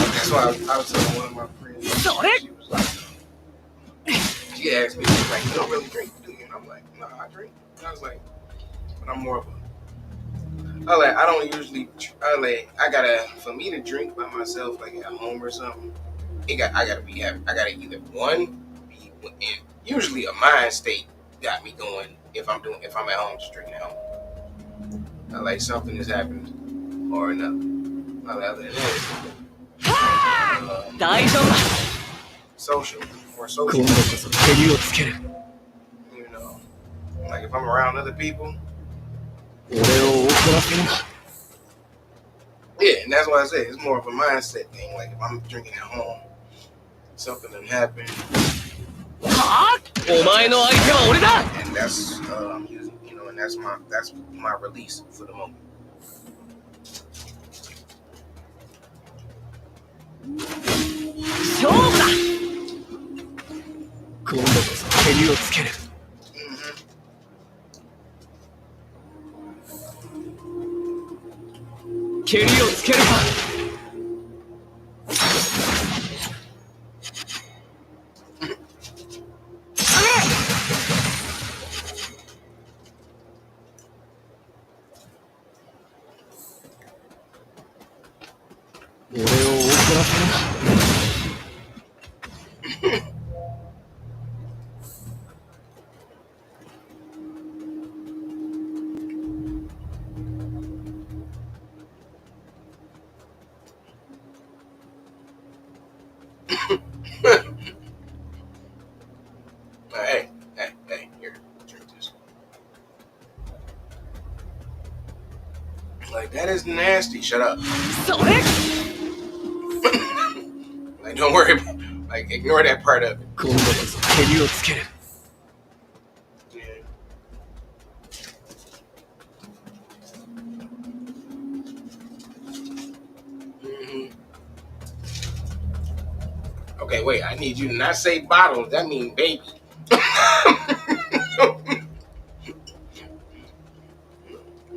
Speaker 1: That's why I was telling one of my friends. She was like, she asked me, she's like, "You don't really drink, do you?" And I'm like, "No, I drink." And I was like, "But I'm more of a." I don't usually. I gotta, for me to drink by myself, like at home or something. I gotta either one be in usually a mind state got me going. If I'm at home, just drinking at home. Like something has happened or another. Other than that. Social or social. You know, like if I'm around other people. Yeah, and that's why I say it's more of a mindset thing. Like if I'm drinking at home, something that happened. And that's and that's my release for the moment.
Speaker 8: 勝負だ。今度こそ蹴りをつける。蹴りをつけるか。
Speaker 1: Hey, here, drink this. Like, that is nasty. Shut up. Like, don't worry about it. Like, ignore that part of it. Yeah. Mhm. Okay, wait. I need you to not say bottles. That means baby.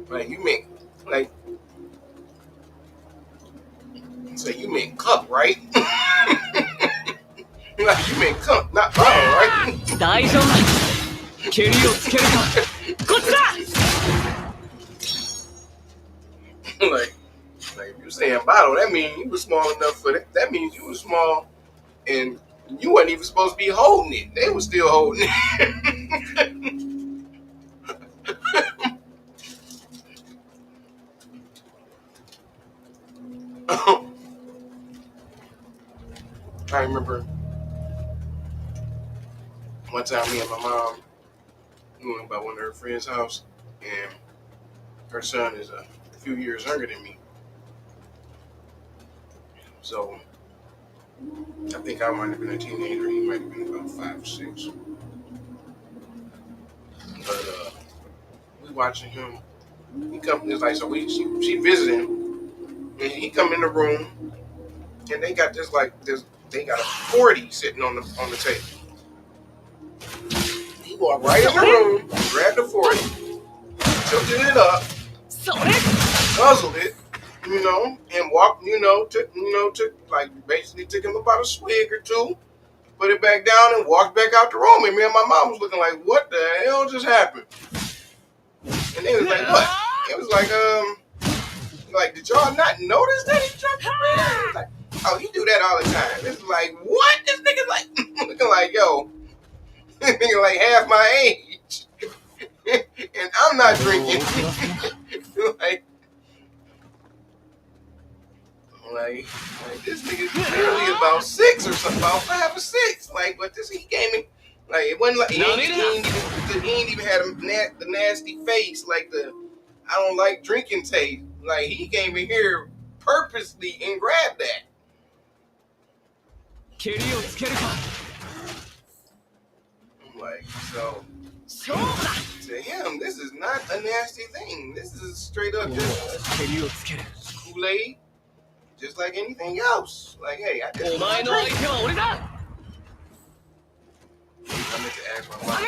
Speaker 1: Like, you mean, like, so you mean cup, right? Like, you mean cup, not bottle, right?
Speaker 8: 大丈夫だ蹴りをつけるかこっちだ
Speaker 1: like if you saying bottle, that means you was small enough for that. That means you was small and you wasn't even supposed to be holding it. They were still holding it. I remember one time me and my mom went by one of her friend's house, and her son is a few years younger than me. So I think I might have been a teenager. He might have been about 5 or 6. But we watching him. He come. It's like so. She visiting, and he come in the room, and they got this like this. They got a 40 sitting on the table. He walked right in the room, grabbed the 40, tilted it up, guzzled it, and walked, took like basically took him about a swig or two, put it back down, and walked back out the room. And me and my mom was looking like, what the hell just happened? And they was like, what? It was like, did y'all not notice that he dropped the beer? Like, oh, he do that all the time. It's like, what? This nigga's like, looking like, yo, this nigga like half my age. And I'm not drinking. like this nigga's barely about 6 or something, about 5 or 6. Like, but this, he came in, like, it wasn't like, he ain't even had the nasty face, like the, I don't like drinking taste. Like, he came in here purposely and grabbed that. I'm like, so to him, this is not a nasty thing. This is straight up just Kool-Aid, just like anything else. Like, hey, I just want to drink. I meant to ask my mom. I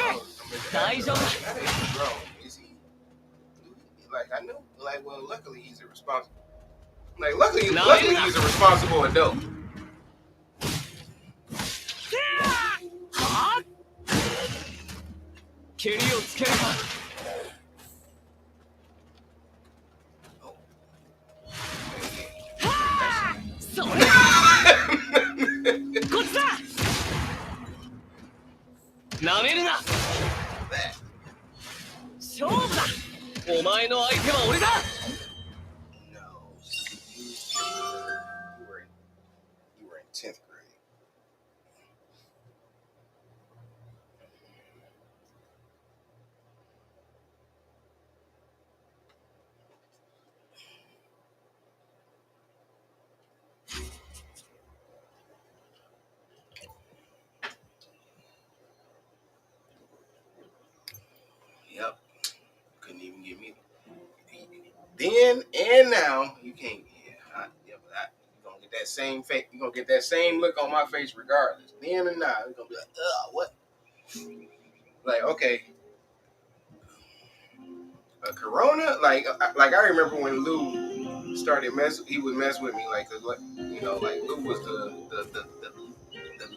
Speaker 1: meant to ask her, that ain't grown. Is he? Like, I knew. Like, well, luckily he's a responsible. Like, luckily he's a responsible adult. That.
Speaker 8: 勝負だお前の相手は俺だ
Speaker 1: No. You were in 10th grade. Yep. Couldn't even give me. Then and now, you can't. Yeah, you're gonna get that same face. You're gonna get that same look on my face regardless. Then and now, you're gonna be like, what? Like, okay. A Corona? Like I remember when Lou started he would mess with me, like, like Lou was the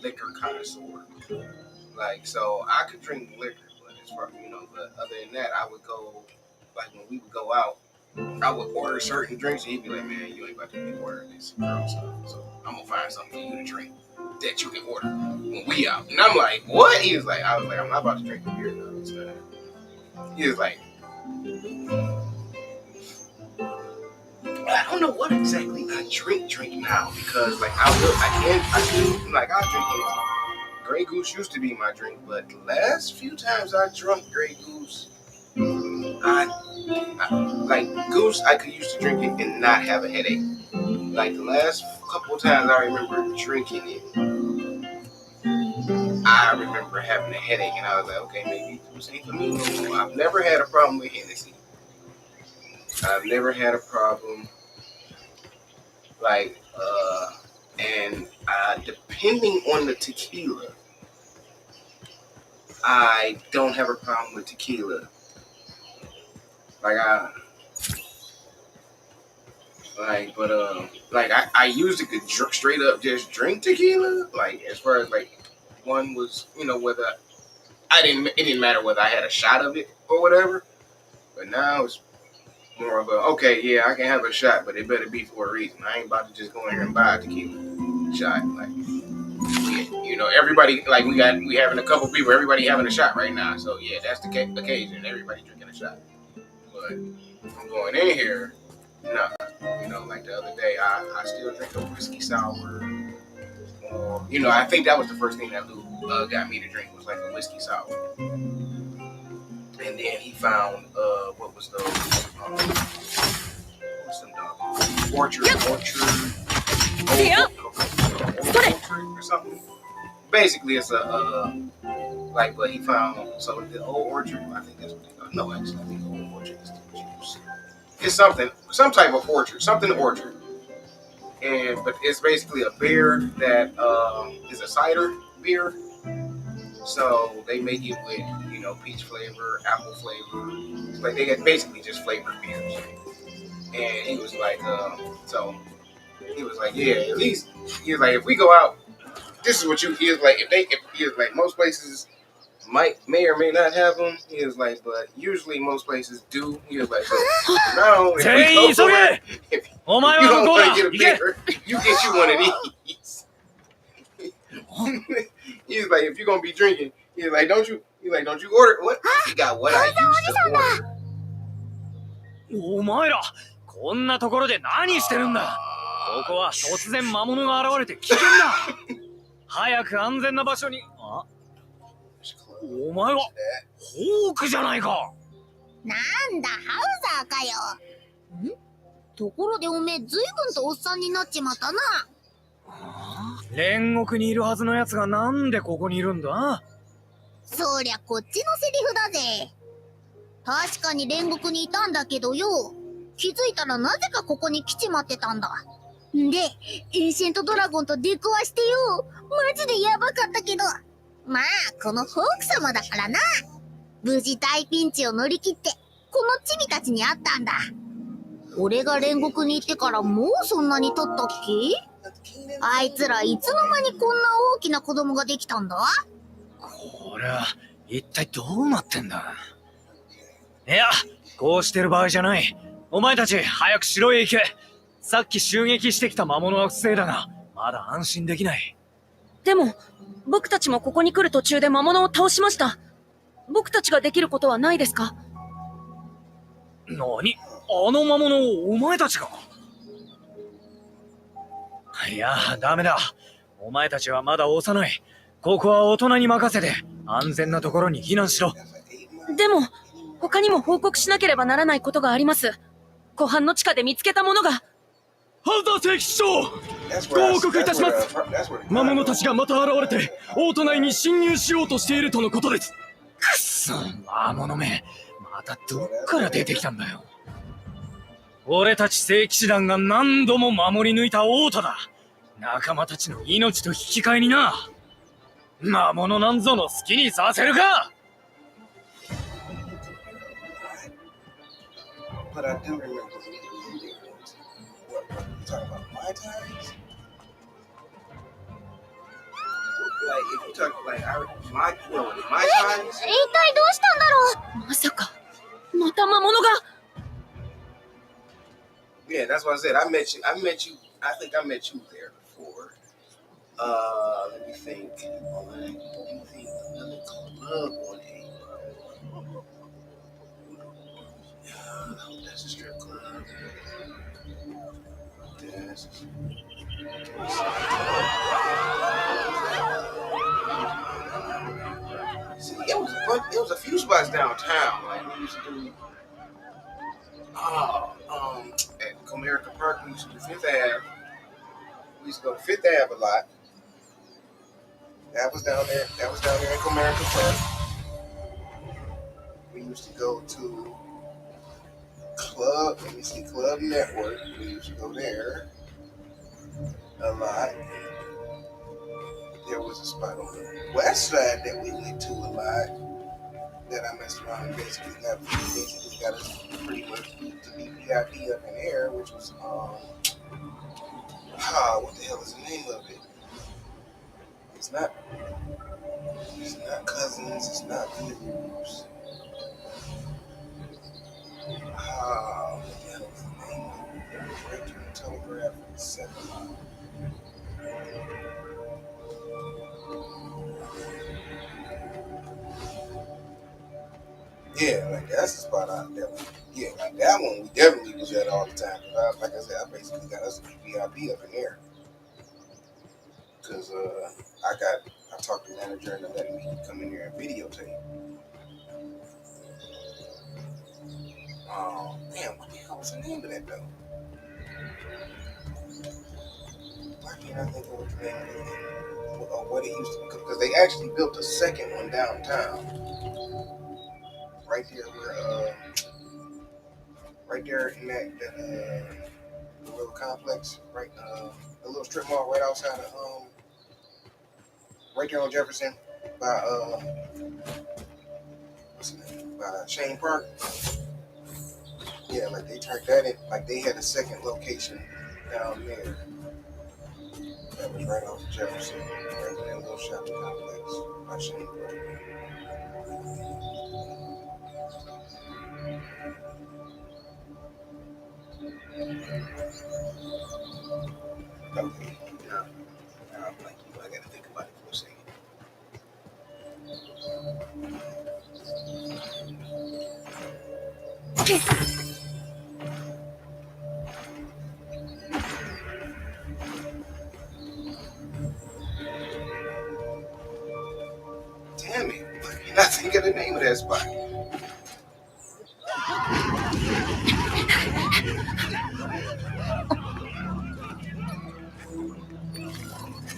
Speaker 1: liquor connoisseur. Like, so I could drink liquor, but as far, but other than that, I would go, like, when we would go out, I would order certain drinks, and he'd be like, man, you ain't about to be ordering this girl stuff, so I'm gonna find something for you to drink that you can order when we out. And I'm like, what? I was like, I'm not about to drink beer now. He was like, I don't know what exactly I drink now because like I'll drink anything. Grey Goose used to be my drink, but the last few times I drunk Grey Goose, I like Goose. I could used to drink it and not have a headache. Like the last couple of times I remember drinking it, I remember having a headache, and I was like, okay, maybe Goose ain't for me no more. I've never had a problem with Hennessy. I've never had a problem like and depending on the tequila, I don't have a problem with tequila. Like I used to could straight up just drink tequila. Like as far as like one was, whether it didn't matter whether I had a shot of it or whatever. But now it's more of a okay, yeah, I can have a shot, but it better be for a reason. I ain't about to just go in here and buy a tequila shot. Like everybody like we having a couple people, everybody having a shot right now. So yeah, that's the occasion. Everybody drinking a shot. But I'm going in here. No, like the other day, I still drink a whiskey sour. Or, I think that was the first thing that Lou got me to drink was like a whiskey sour. And then he found, what was those? What's some dog? Orchard or something. Basically, it's but he found, so the old Orchard, I think that's what they call it. No, actually, I think the old Orchard is the juice. It's some type of orchard, something orchard. But it's basically a beer that is a cider beer. So they make it with, peach flavor, apple flavor. It's like they got basically just flavored beers. And he was like, yeah, at least he was like, if we go out, this is what he was like, if he was like, most places may or may not have them. He was like, but usually most places do. He was like, but no, if we go if you don't want to get a beer, you get you one of these. He was like, if you're gonna be drinking, he's like, don't you order what? He got what I used to order.
Speaker 8: お前らこんなところで何してるんだ。ここは突然魔物が現れて危険だ。早く安全な場所に。お前はホークじゃないか。
Speaker 5: なんだハウザーかよ。ところでおめえずいぶんとおっさんになっちまったな。
Speaker 8: 煉獄にいるはずのやつがなんでここにいるんだ。
Speaker 5: そりゃこっちのセリフだぜ。確かに煉獄にいたんだけどよ、気づいたらなぜかここに来ちまってたんだ。で、エンシェントドラゴンと出くわしてよ、マジでヤバかったけど、まあこのホーク様だからな。無事大ピンチを乗り切ってこのチビたちに会ったんだ。俺が煉獄に行ってからもうそんなに経ったっけ？あいつらいつの間にこんな大きな子供ができたんだ？
Speaker 8: これは一体どうなってんだ。いや、こうしてる場合じゃない。お前たち早く城へ行け。さっき襲撃してきた魔物は不正だが、まだ安心できない。
Speaker 4: でも僕たちもここに来る途中で魔物を倒しました。僕たちができることはないですか？
Speaker 8: 何？あの魔物をお前たちが？いや、ダメだ。お前たちはまだ幼い。ここは大人に任せて安全なところに避難しろ。
Speaker 4: でも他にも報告しなければならないことがあります。湖畔の地下で見つけたものが。
Speaker 8: ハザ聖騎士長、ご報告いたします。魔物たちがまた現れてオート内に侵入しようとしているとのことです。くっそ、魔物め、またどっから出てきたんだよ。俺たち聖騎士団が何度も守り抜いたオートだ。仲間たちの命と引き換えにな。魔物なんぞの好きにさせるか。
Speaker 1: But I do remember what you talking about my times? Like if you talk like my times?
Speaker 5: 一体どうしたんだろう。
Speaker 4: まさかまた魔物が。
Speaker 1: Yeah, that's what I said. I met you. I think I met you there before. Let me think. Another club on A. That's a strip club. This is... See, it was a few spots downtown. Like we used to do at Comerica Park, we used to do Fifth Ave. We used to go to Fifth Ave a lot. That was down there. That was down there in Comerica Park. We used to go to Club Network. We used to go there a lot. There was a spot on the west side that we went to a lot that I messed around and basically got us pretty much to be VIP up in there, which was what the hell is the name of it? It's not Cousins, it's not Views. What the hell is the name of it? It was right there in the Telegraph at the 7 Mile. Yeah, like that's the spot I definitely. Yeah, like that one we definitely was at all the time. Like I said, I basically got us to be VIP up in there. Cause I talked to the manager and they let me come in here and videotape. Damn, what the hell was the name of that though? Why can't I think of what the name of it? Or what it used to be? Because they actually built a second one downtown. Right there where right there in that little complex, right a little strip mall right outside of right there on Jefferson by what's the name? By Shane Park. Yeah, like they turned that in, like they had a second location down there. That was right off Jefferson, right in that little shopping complex by Shane Park. Okay, now I'm like, I gotta think about it for a second. Damn it, I cannot think of the name of that spot.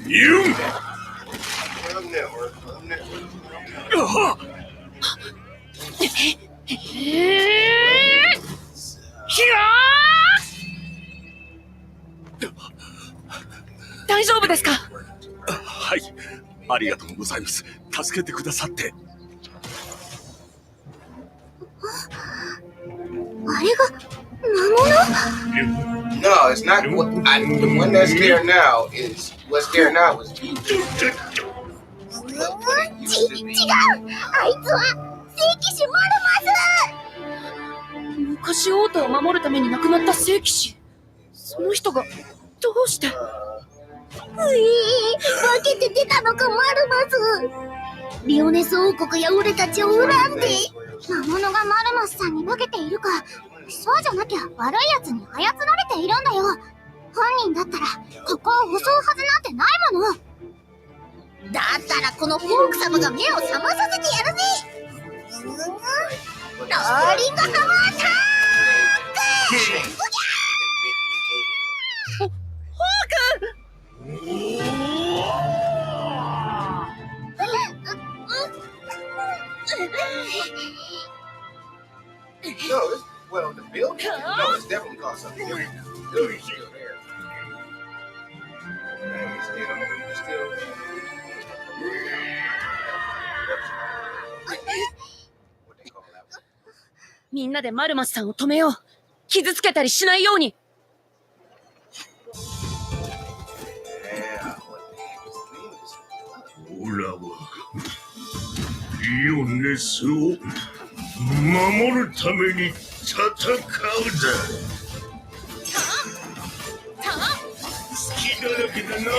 Speaker 2: You!
Speaker 1: Club Network.
Speaker 4: 大丈夫ですか？
Speaker 2: はい、ありがとうございます。助けてくださって。
Speaker 5: あれが魔物？
Speaker 1: No, it's not. The one that's there now is what's there now is you.
Speaker 5: 違う！あいつは聖騎士マルマス！
Speaker 4: 昔王都を守るために亡くなった聖騎士。その人がどうして？
Speaker 5: 化けて出たのかマルマス。リオネス王国や俺たちを恨んで魔物がマルマスさんに化けているか、そうじゃなきゃ悪いやつに操られているんだよ。本人だったらここを襲うはずなんてないもの。だったらこのフォーク様が目を覚まさせてやるぜ。ローリングハマーターク！No,
Speaker 1: well, the building. No, it's definitely called something different now. The building's still there. It's still. What they call that one?
Speaker 4: みんなでマルマスさんを止めよう。傷つけたりしないように。
Speaker 2: オラはリオネスを守るために戦うだ。好きだらけだな。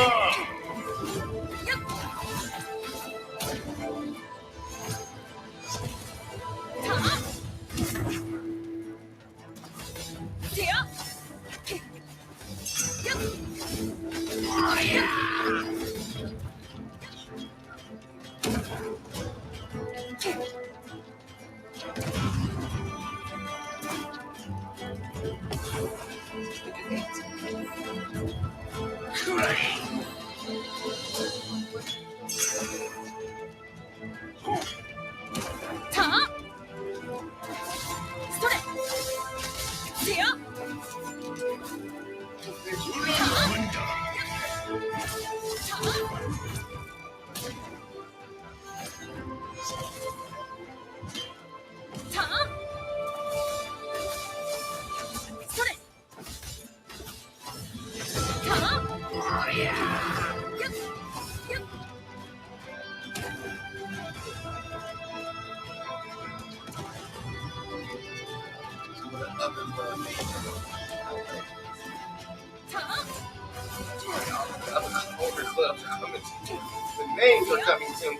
Speaker 1: Older clubs are coming to. The names are coming to.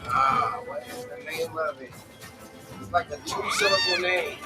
Speaker 1: Ah, what is the name of it? It's like a two-syllable name.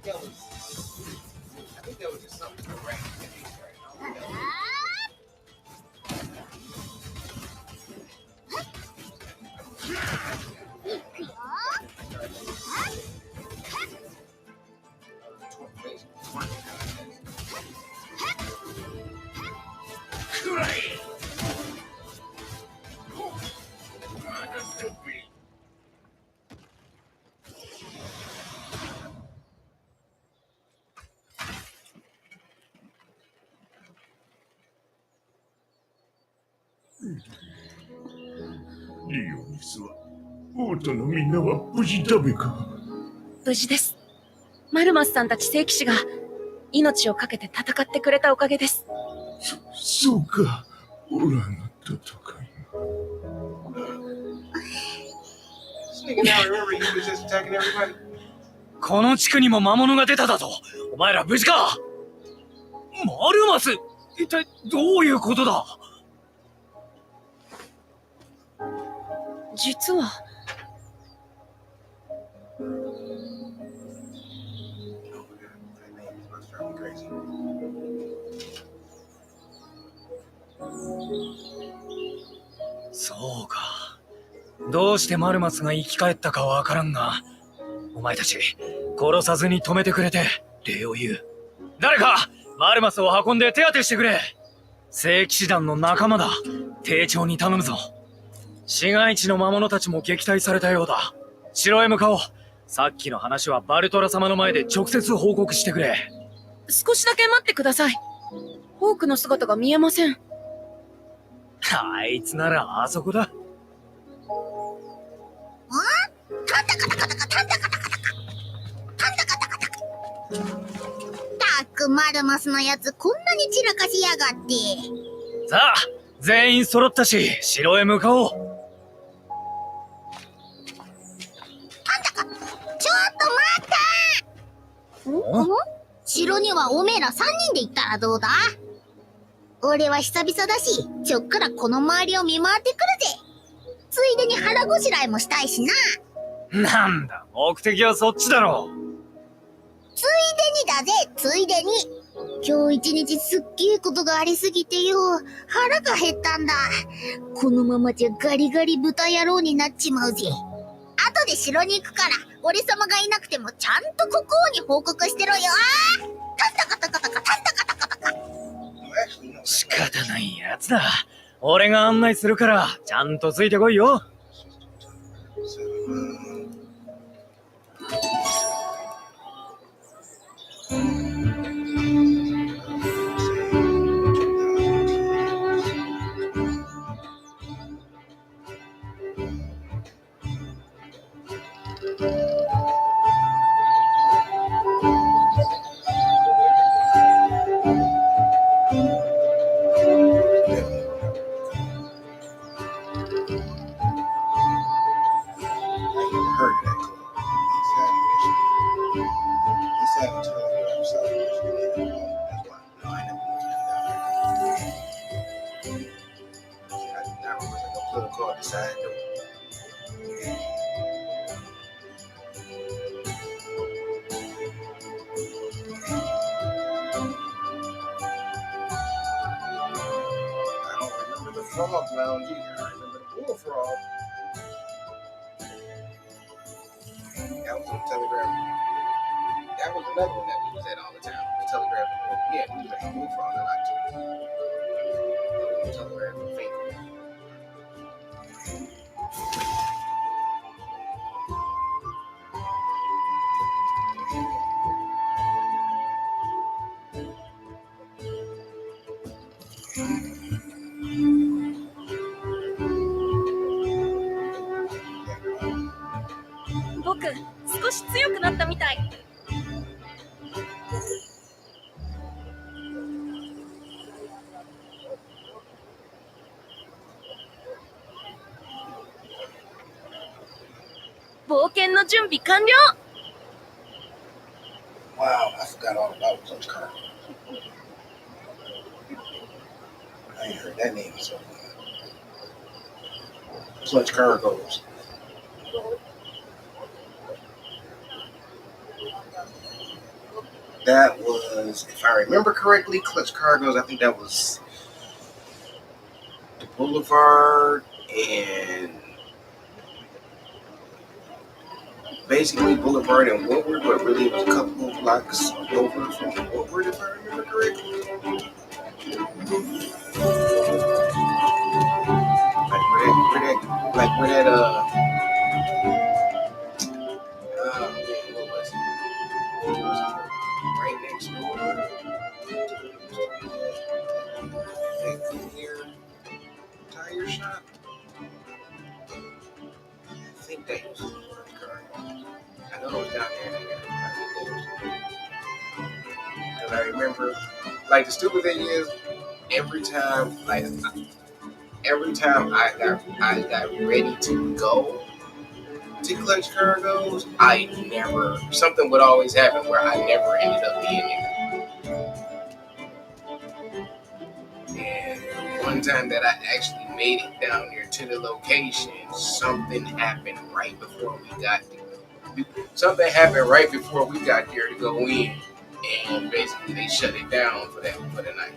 Speaker 1: I think that was just something correct.
Speaker 2: リオネスは王都のみんなは無事だべか。
Speaker 4: 無事です。マルマスさんたち聖騎士が命を懸けて戦ってくれたおかげです。
Speaker 2: そうか。オラの戦い。
Speaker 8: この地区にも魔物が出ただと。お前ら無事か？マルマス、一体どういうことだ？
Speaker 4: 実は
Speaker 8: そうか。どうしてマルマスが生き返ったかわからんが、お前たち殺さずに止めてくれて礼を言う。誰かマルマスを運んで手当てしてくれ。聖騎士団の仲間だ。丁重に頼むぞ。市街地の魔物たちも撃退されたようだ。城へ向かおう。さっきの話はバルトラ様の前で直接報告してくれ。
Speaker 4: 少しだけ待ってください。ホークの姿が見えません。
Speaker 8: あいつならあそこだ。
Speaker 5: たくマルマスのやつこんなに散らかしやがって。
Speaker 8: さあ、全員揃ったし、城へ向かおう。
Speaker 5: ちょっと待った！城にはおめえら3人で行ったらどうだ？俺は久々だし、ちょっくらこの周りを見回ってくるぜ。ついでに腹ごしらえもしたいしな。
Speaker 8: なんだ、目的はそっちだろ。
Speaker 5: ついでにだぜ、ついでに。今日一日すっげえことがありすぎてよ、腹が減ったんだ。このままじゃガリガリ豚野郎になっちまうぜ。後で城に行くから、俺様がいなくてもちゃんと国王に報告してろよ。タンタカタカタカタンタカタカタカ。
Speaker 8: 仕方ないやつだ。俺が案内するから、ちゃんとついてこいよ。
Speaker 1: Frog Lounge either. I remember the Bullfrog. That was on the Telegraph. That was another one that we was at all the time. The Telegraph. Yeah, we was at the Bullfrog a lot too. The Telegraph and Fake.
Speaker 4: 僕、少し強くなったみたい。冒険の準備完了。
Speaker 1: Wow, I forgot all about Clutch Cargo. I ain't heard that name so long. Clutch Cargos. That was, if I remember correctly, Clutch Cargos. I think that was the Boulevard and basically Boulevard and Woodward, but really it was a couple of blocks over from Woodward, if I remember correctly. Like where that what was it? Right next door. That clear tire shop. I think that was the car. I know it was down there. Because I remember, like, the stupid thing is, every time I got ready to go to Clutch Cargos, something would always happen where I never ended up being there. And one time that I actually made it down there to the location, something happened right before we got there. Something happened right before we got there to go in, and basically they shut it down for the night.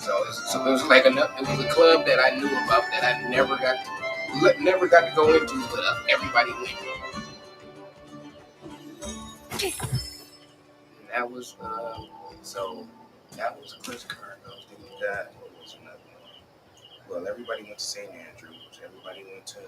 Speaker 1: So it was like it was a club that I knew about that I never got to go into, but everybody went. And that was that was Chris Cargos. Then we got, what was another one? Well, everybody went to St. Andrews. Everybody went to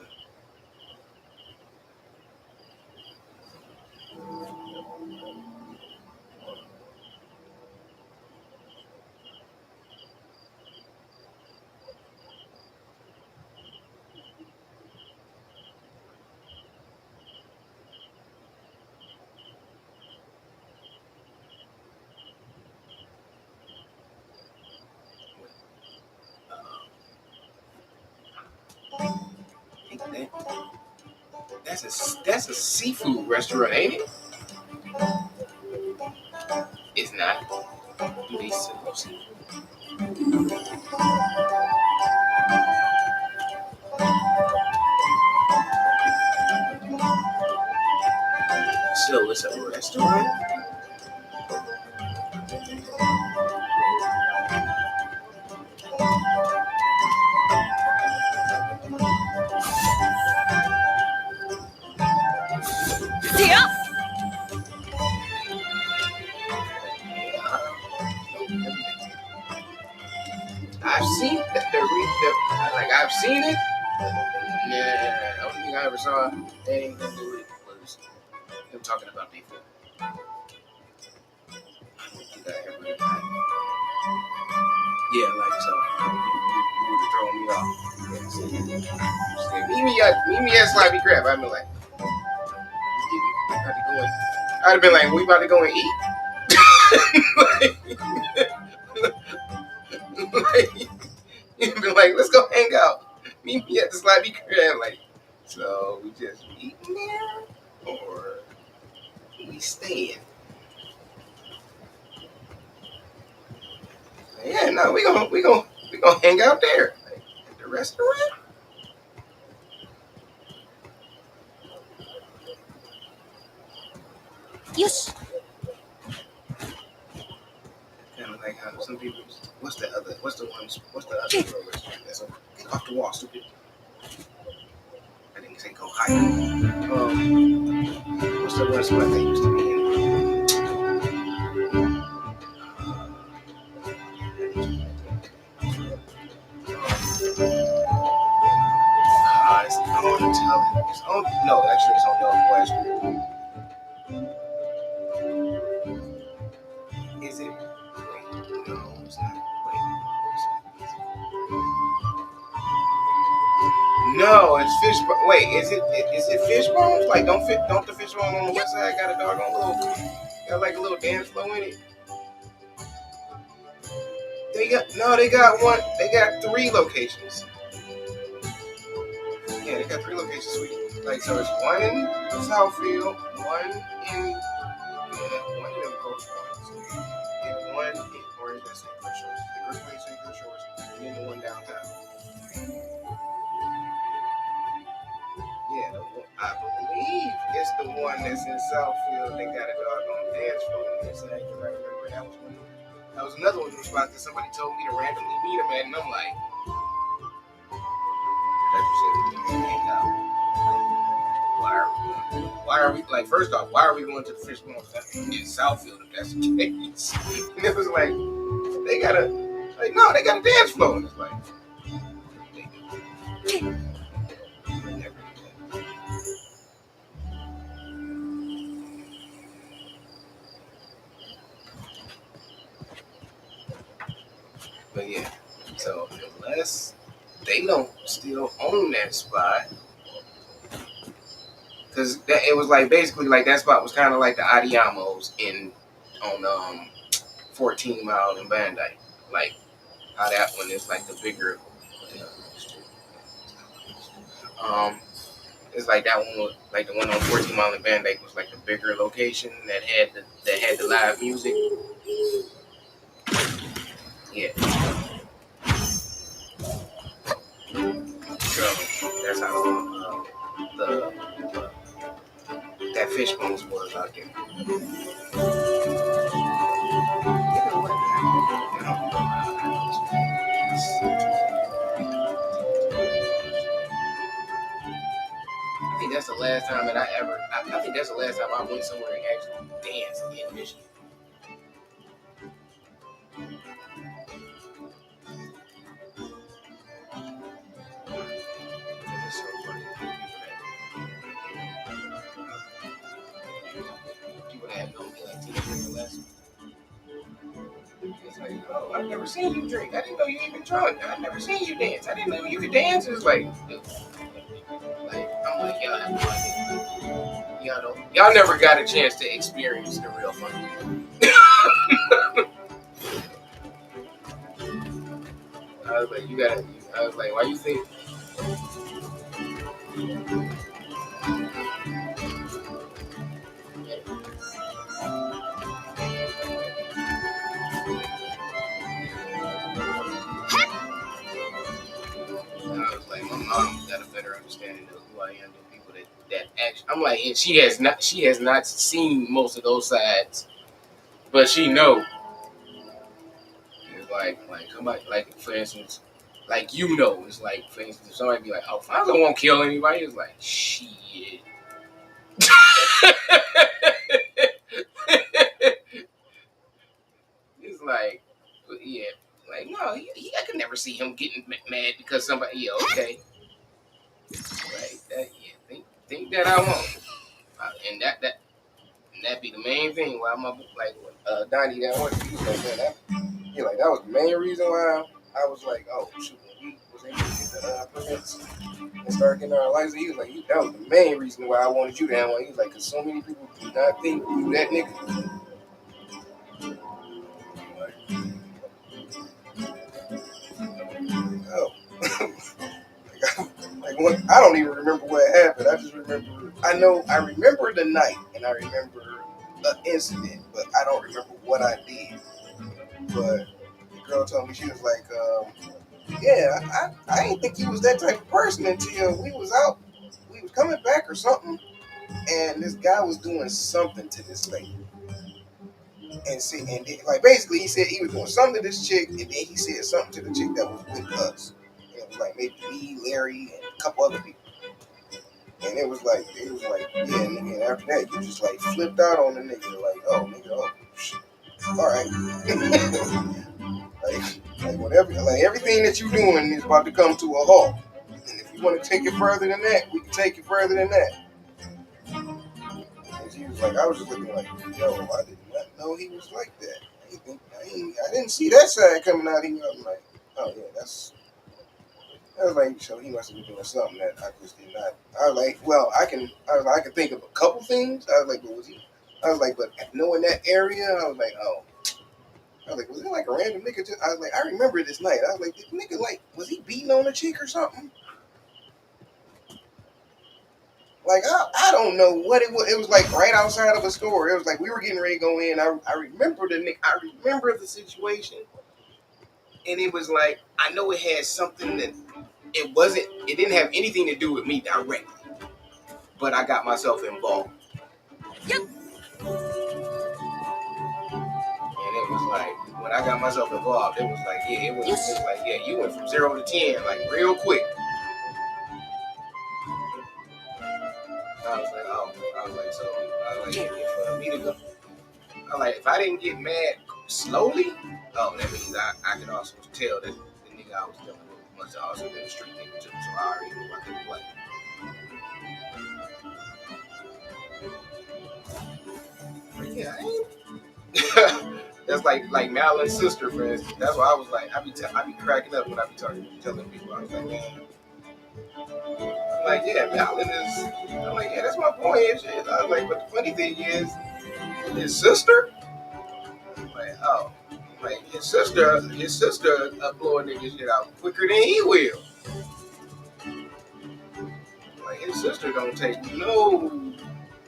Speaker 1: that's a seafood restaurant, ain't it? not. Do they still see? So it's a restaurant.
Speaker 4: Yeah.
Speaker 1: I've seen like I've seen it. Yeah, the only thing I ever saw that ain't gonna do it was him talking about they food. I don't think I ever got. Yeah, like so. You would have thrown me off. Yeah, meet me at Sloppy Crab. I'd be like, about to go and, I'd have been like, we about to go and eat. like, you'd be like, let's go hang out. Meet me at the Sloppy Crab. Like, so we just eating there, or we staying? Yeah, no, we gonna hang out there at the restaurant.
Speaker 4: Yosh.
Speaker 1: Kind of like how some people. What's the other restaurant? That's off the wall, stupid. I didn't say go higher. What's the restaurant that used to be in? I want to tell it. No, actually, it's on Northwest. Is it? Wait, no, it's not. Wait, no, it's fish. Wait, is it fish bones? Like, don't the fish bone on the west side got a doggone got like a little dance flow in it? They got one. They got 3 locations. Yeah, they got 3 locations, sweetie. Like, so it's one in Southfield, one in the Gross Points, and one in Orange St. Clair Shores. The Gross Points St. Clair Shores, and then the one downtown. Yeah, I believe it's the one that's in Southfield. They got a doggone dance floor on that side. Because I remember that was another one of those spots that somebody told me to randomly meet him at, and I'm like, that's what said we can hang out. Why are we like? First off, why are we going to the fish bones in Southfield if that's the case? And it was like they got a dance floor. And it's like they do. But yeah, so unless they don't still own that spot, because it was like basically like that spot was kind of like the Adiamos on 14 Mile in Van Dyke, like how that one is like the bigger. It's like that one was like the one on 14 Mile in Van Dyke was like the bigger location that had the live music. Yeah. So that's how that fish bones was out there. I think that's the last time that I think that's the last time I went somewhere and actually danced in Michigan. It's so funny. People that have no like teenagers or less. It's like, oh, I've never seen you drink. I didn't know you even drunk. I've never seen you dance. I didn't know you could dance. It's like I'm like, y'all have no idea. Y'all never got a chance to experience the real fun. I was like, why you think? understanding of who I am. The people that actually, I'm like, and she has not seen most of those sides, but she know. It's like somebody, like for instance, like it's like for instance, if somebody be like, Alfonso won't kill anybody, it's like shit. It's like, yeah, like no, I could never see him getting mad because somebody. Yeah, okay, like that. Yeah, think that I won't, and that be the main thing. Why my like Donnie that one, he was like, man, that was the main reason why I was like, oh shoot, when we was able to get the permits and start getting our license, he was like, that was the main reason why I wanted you to have one. He was like, because so many people do not think you that nigga. Oh. I don't even remember what happened. I just remember. I remember the night, and I remember the incident, but I don't remember what I did. But the girl told me, she was like, "Yeah, I didn't think he was that type of person until we was out. We was coming back or something, and this guy was doing something to this lady." And like basically, he said he was doing something to this chick, and then he said something to the chick that was with us. And it was like maybe me, Larry, and a couple other people. And it was like, yeah, nigga, and after that, you just like flipped out on the nigga, like, oh, nigga, oh, shit. All right. like whatever, like everything that you're doing is about to come to a halt. And if you want to take it further than that, we can take it further than that. And she was like, I was just looking like, yo, I did not know he was like that. I didn't see that side coming out of him. I was like, oh yeah, I was like, so he must have been doing something that I just did not. I was like, well, I can think of a couple things. I was like, but was he? I was like, but knowing that area, I was like, oh. I was like, was it like a random nigga? I was like, I remember this night. I was like, this nigga, like, was he beating on a chick or something? Like, I don't know what it was. It was like right outside of a store. It was like we were getting ready to go in. I remember the nigga. I remember the situation. And it was like, I know it had something that it didn't have anything to do with me directly. But I got myself involved. Yep. And it was like, when I got myself involved, it was like, yeah, it was like, yeah, you went from 0 to 10, like, real quick. I was like, oh, if me to go, I was like, if I didn't get mad slowly, that means I could also tell that the nigga I was dealing with must have also been a street nigga too, so I already knew I couldn't play. But yeah, I ain't. That's like Madeline sister, for instance. That's why I was like, I be cracking up when I be telling people. I was like, man, I'm like, yeah, Madeline is. I'm like, yeah, that's my boy and shit. I was like, but the funny thing is, his sister. I'm like, oh, like his sister blowing niggas shit out quicker than he will. Like his sister don't take no.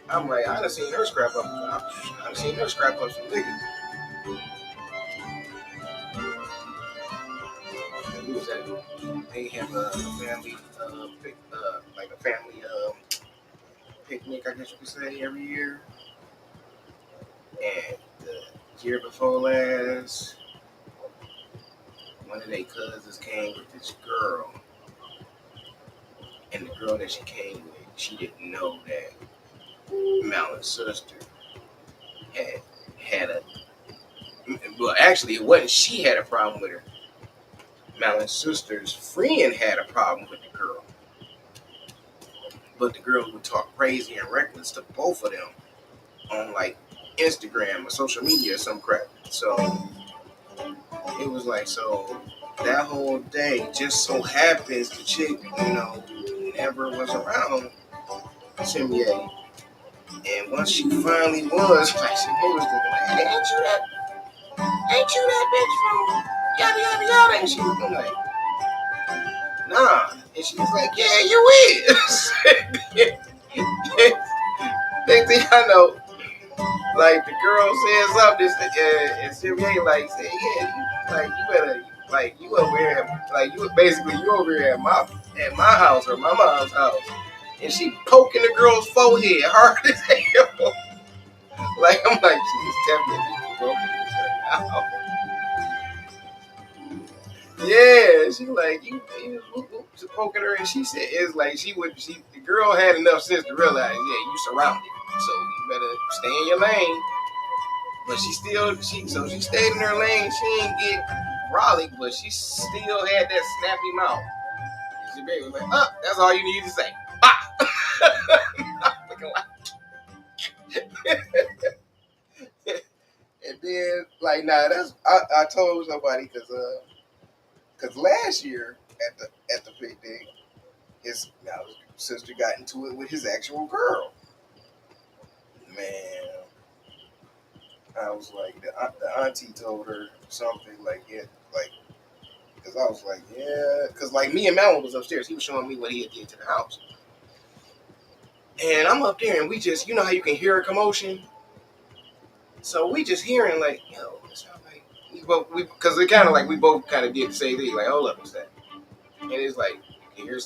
Speaker 1: I'm like, I done seen her scrap up. I done seen her scrap up some niggas. Who was that? They have a family, like a family picnic, I guess you could say, every year. And the year before last, one of their cousins came with this girl. And the girl that she came with, she didn't know that Mal's sister had a. Well, actually, it wasn't she had a problem with her. Mal's sister's friend had a problem with the girl. But the girls would talk crazy and reckless to both of them on like Instagram or social media or some crap. So it was like, so that whole day just so happens the chick, never was around Simye. And once she finally was, like Simye was looking like, hey, ain't you that bitch from yada yada yada? And she was going like, nah. And she was like, yeah, you is. Next thing I know, like the girl said something, and Simye like said, yeah, you like you over here, like you basically you over here at my house or my mom's house, and she poking the girl's forehead hard as hell. Like I'm like she's definitely broken this right now. Yeah, she like you poking her, and she said it's like the girl had enough sense to realize, yeah, you surrounded, so you better stay in your lane. But she stayed in her lane. She didn't get brolic, but she still had that snappy mouth. She was like, oh, that's all you need to say. Bah! And then like I told somebody because last year at the picnic, his sister got into it with his actual girl. Man, I was like the auntie told her something like because I was like because like me and Malin was upstairs. He was showing me what he had did to the house, and I'm up there and we just how you can hear a commotion. So we just hearing like it sound like we because it kind of like we both kind of did the same thing. Like hold up, what's that? And it's like you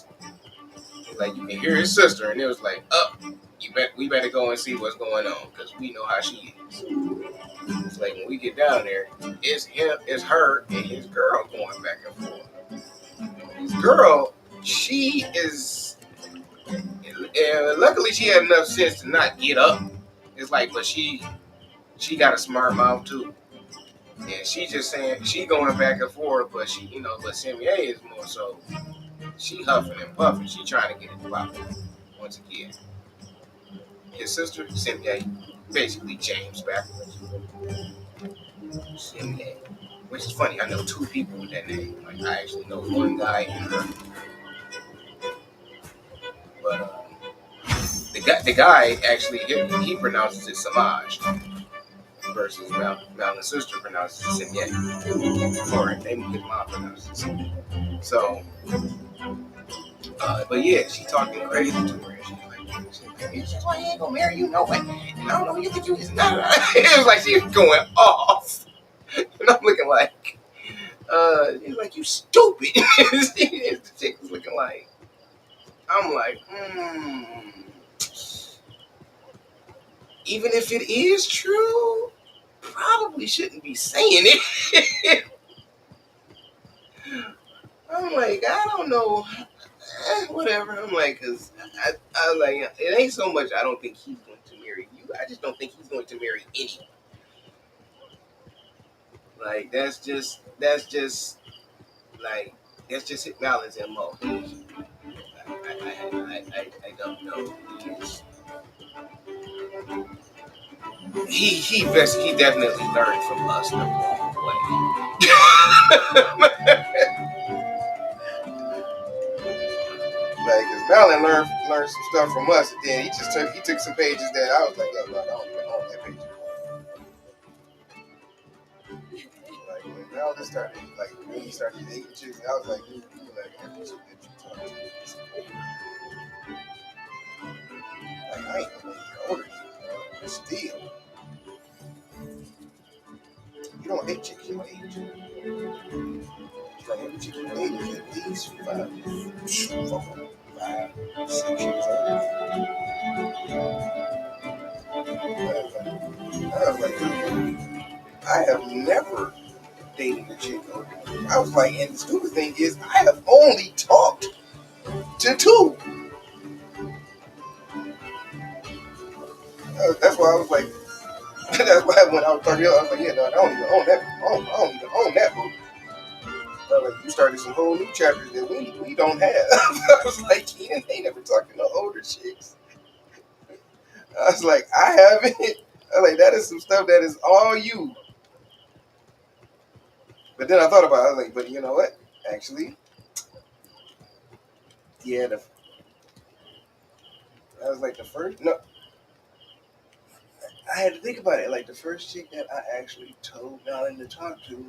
Speaker 1: can hear his sister, and it was like we better go and see what's going on because we know how she is. It's like when we get down there, it's her and his girl going back and forth. His girl, she is, luckily she had enough sense to not get up. It's like, but she got a smart mouth too. And she just saying, she going back and forth, but but Simier is more so, she huffing and puffing. She trying to get it popping once again. His sister, Simier, basically James backwards. Simier. Which is funny, I know two people with that name. Like, I actually know one guy and her. But the guy actually, he pronounces it Samaj versus Mountain's sister pronounces it Simier. Or his mom pronounces it Simier. So, but yeah, she talking crazy to her. She's like, he ain't gonna marry you, no way. And I don't know, you think you is not. It was like she was going off. And I'm looking like, he's like, you stupid. The chick was looking like, I'm like, even if it is true, probably shouldn't be saying it. I'm like, I don't know. Whatever. I'm like, because I like, it ain't so much I don't think he's going to marry you. I just don't think he's going to marry anyone. Like, that's just his balance and MO. I don't know. He definitely learned from us the wrong way. Like, cause Malin learned some stuff from us, and then he took some pages that I was like, yo, no, I don't even own that page. Like when Malin started, like when he started dating chicks, I was like, you like every chick that you talk to. Like I ain't gonna make you older than you, but still, you don't date chicks your age. Like every chick you date is at least 5, 6 years old. I was like, dude, I have never dated a chick older than you. I was like, and the stupid thing is, I have only talked to 2. That's why I was like, that's why when I was talking to you, I was like, yeah, no, I don't even own that. I don't even own that book. Like, you started some whole new chapters that we don't have. I was like, Kenan ain't never talking to no older chicks. I was like, I haven't. I was like, that is some stuff that is all you. But then I thought about it. I was like, but you know what? Actually, yeah, that was like the first. No, I had to think about it. Like the first chick that I actually told Malin to talk to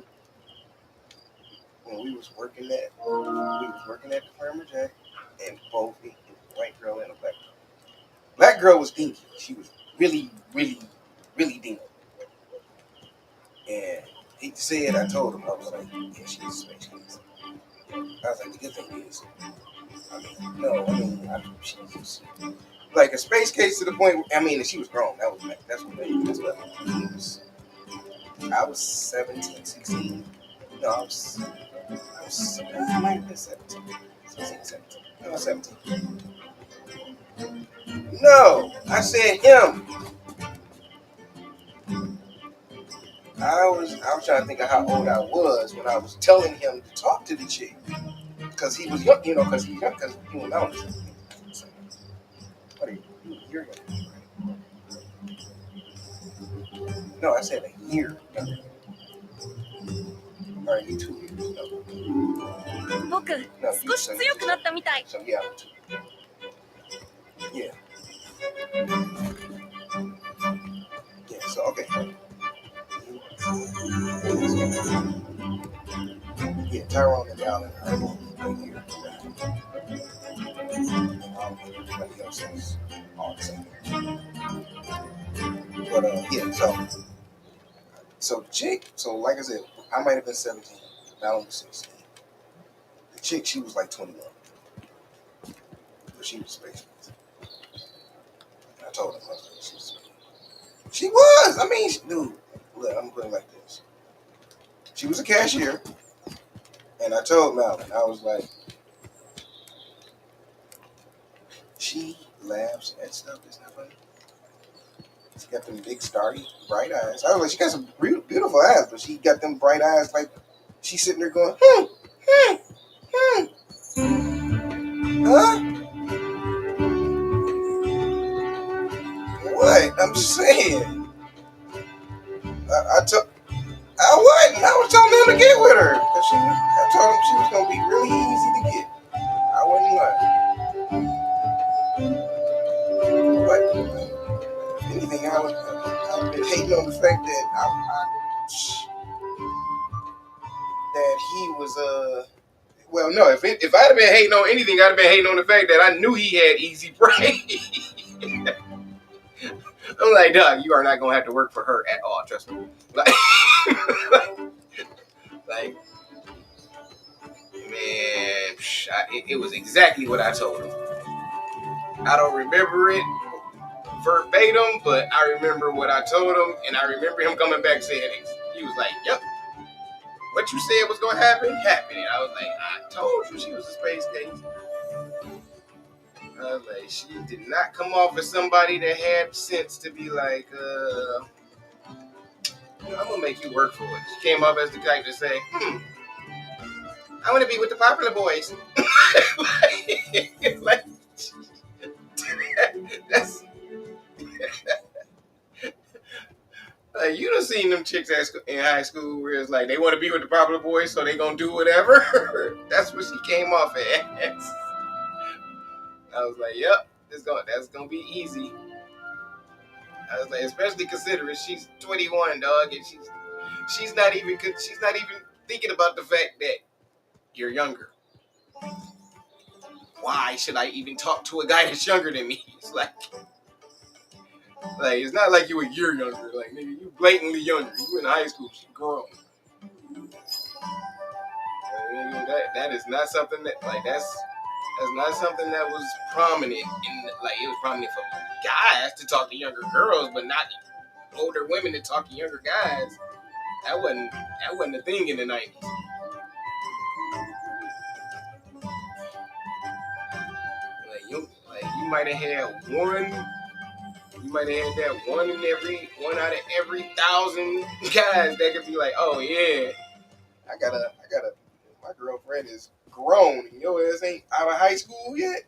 Speaker 1: when we was working at the Farmer Jack, and both a white girl and a black girl. Black girl was dinky. She was really, really, really dinky. And He said, I told him, I was like, yeah, she's a space case. I was like, the good thing is, she's like a space case to the point, she was grown. That's what made me messed up. I was 17, 16. No, I might have been 17. 16, 17. No, 17. No, I said him. I was trying to think of how old I was when I was telling him to talk to the chick. Because he was young, because he's young, because he was young. What are you? You're young, right? No, I said a year younger. Or maybe 2 years. No.
Speaker 4: 僕、少し強くなったみたい。
Speaker 1: So yeah, yeah. Yeah, so okay. Yeah, Tyrone and Allen are both a year. Everybody else is all the same. But yeah, so the chick, so like I said, I might have been 17, Allen was 16. The chick, she was like 21. But she was space. I told him I was like, she was. Dude, look, I'm putting it like this. She was a cashier, and I told Malvin, I was like, she laughs at stuff that's not funny. She got them big, starry, bright eyes. I was like, she got some beautiful eyes, but she got them bright eyes like she's sitting there going, huh? What? I'm just saying. I wasn't. I was telling him to get with her. Cause I told him she was going to be really easy to get. I wasn't lying. But if anything, I've been hating on the fact that that he was well, no, if I'd have been hating on anything, I'd have been hating on the fact that I knew he had easy brain. I'm like, dog, you are not gonna have to work for her at all. Trust me. Like, like man, it was exactly what I told him. I don't remember it verbatim, but I remember what I told him, and I remember him coming back saying it. He was like, "Yep, what you said was gonna happen, happened." And I was like, "I told you she was a space case." I was like, she did not come off as somebody that had sense to be like, I'm gonna make you work for it. She came off as the type to say, I want to be with the popular boys. like, that's like, you done seen them chicks in high school where it's like they want to be with the popular boys, so they gonna do whatever. That's what she came off as. I was like, yep, that's gonna be easy. I was like, especially considering she's 21, dog, and she's not even thinking about the fact that you're younger. Why should I even talk to a guy that's younger than me? It's like it's not like you a year younger. Like, nigga, you blatantly younger. You in high school, she grown. That is not something that that's not something that was prominent in it was prominent for guys to talk to younger girls, but not older women to talk to younger guys. That wasn't a thing in the 90s. You might have had one. You might have had that one out of every 1,000 guys that could be like, oh yeah, I gotta. My girlfriend is grown, and your ass ain't out of high school yet.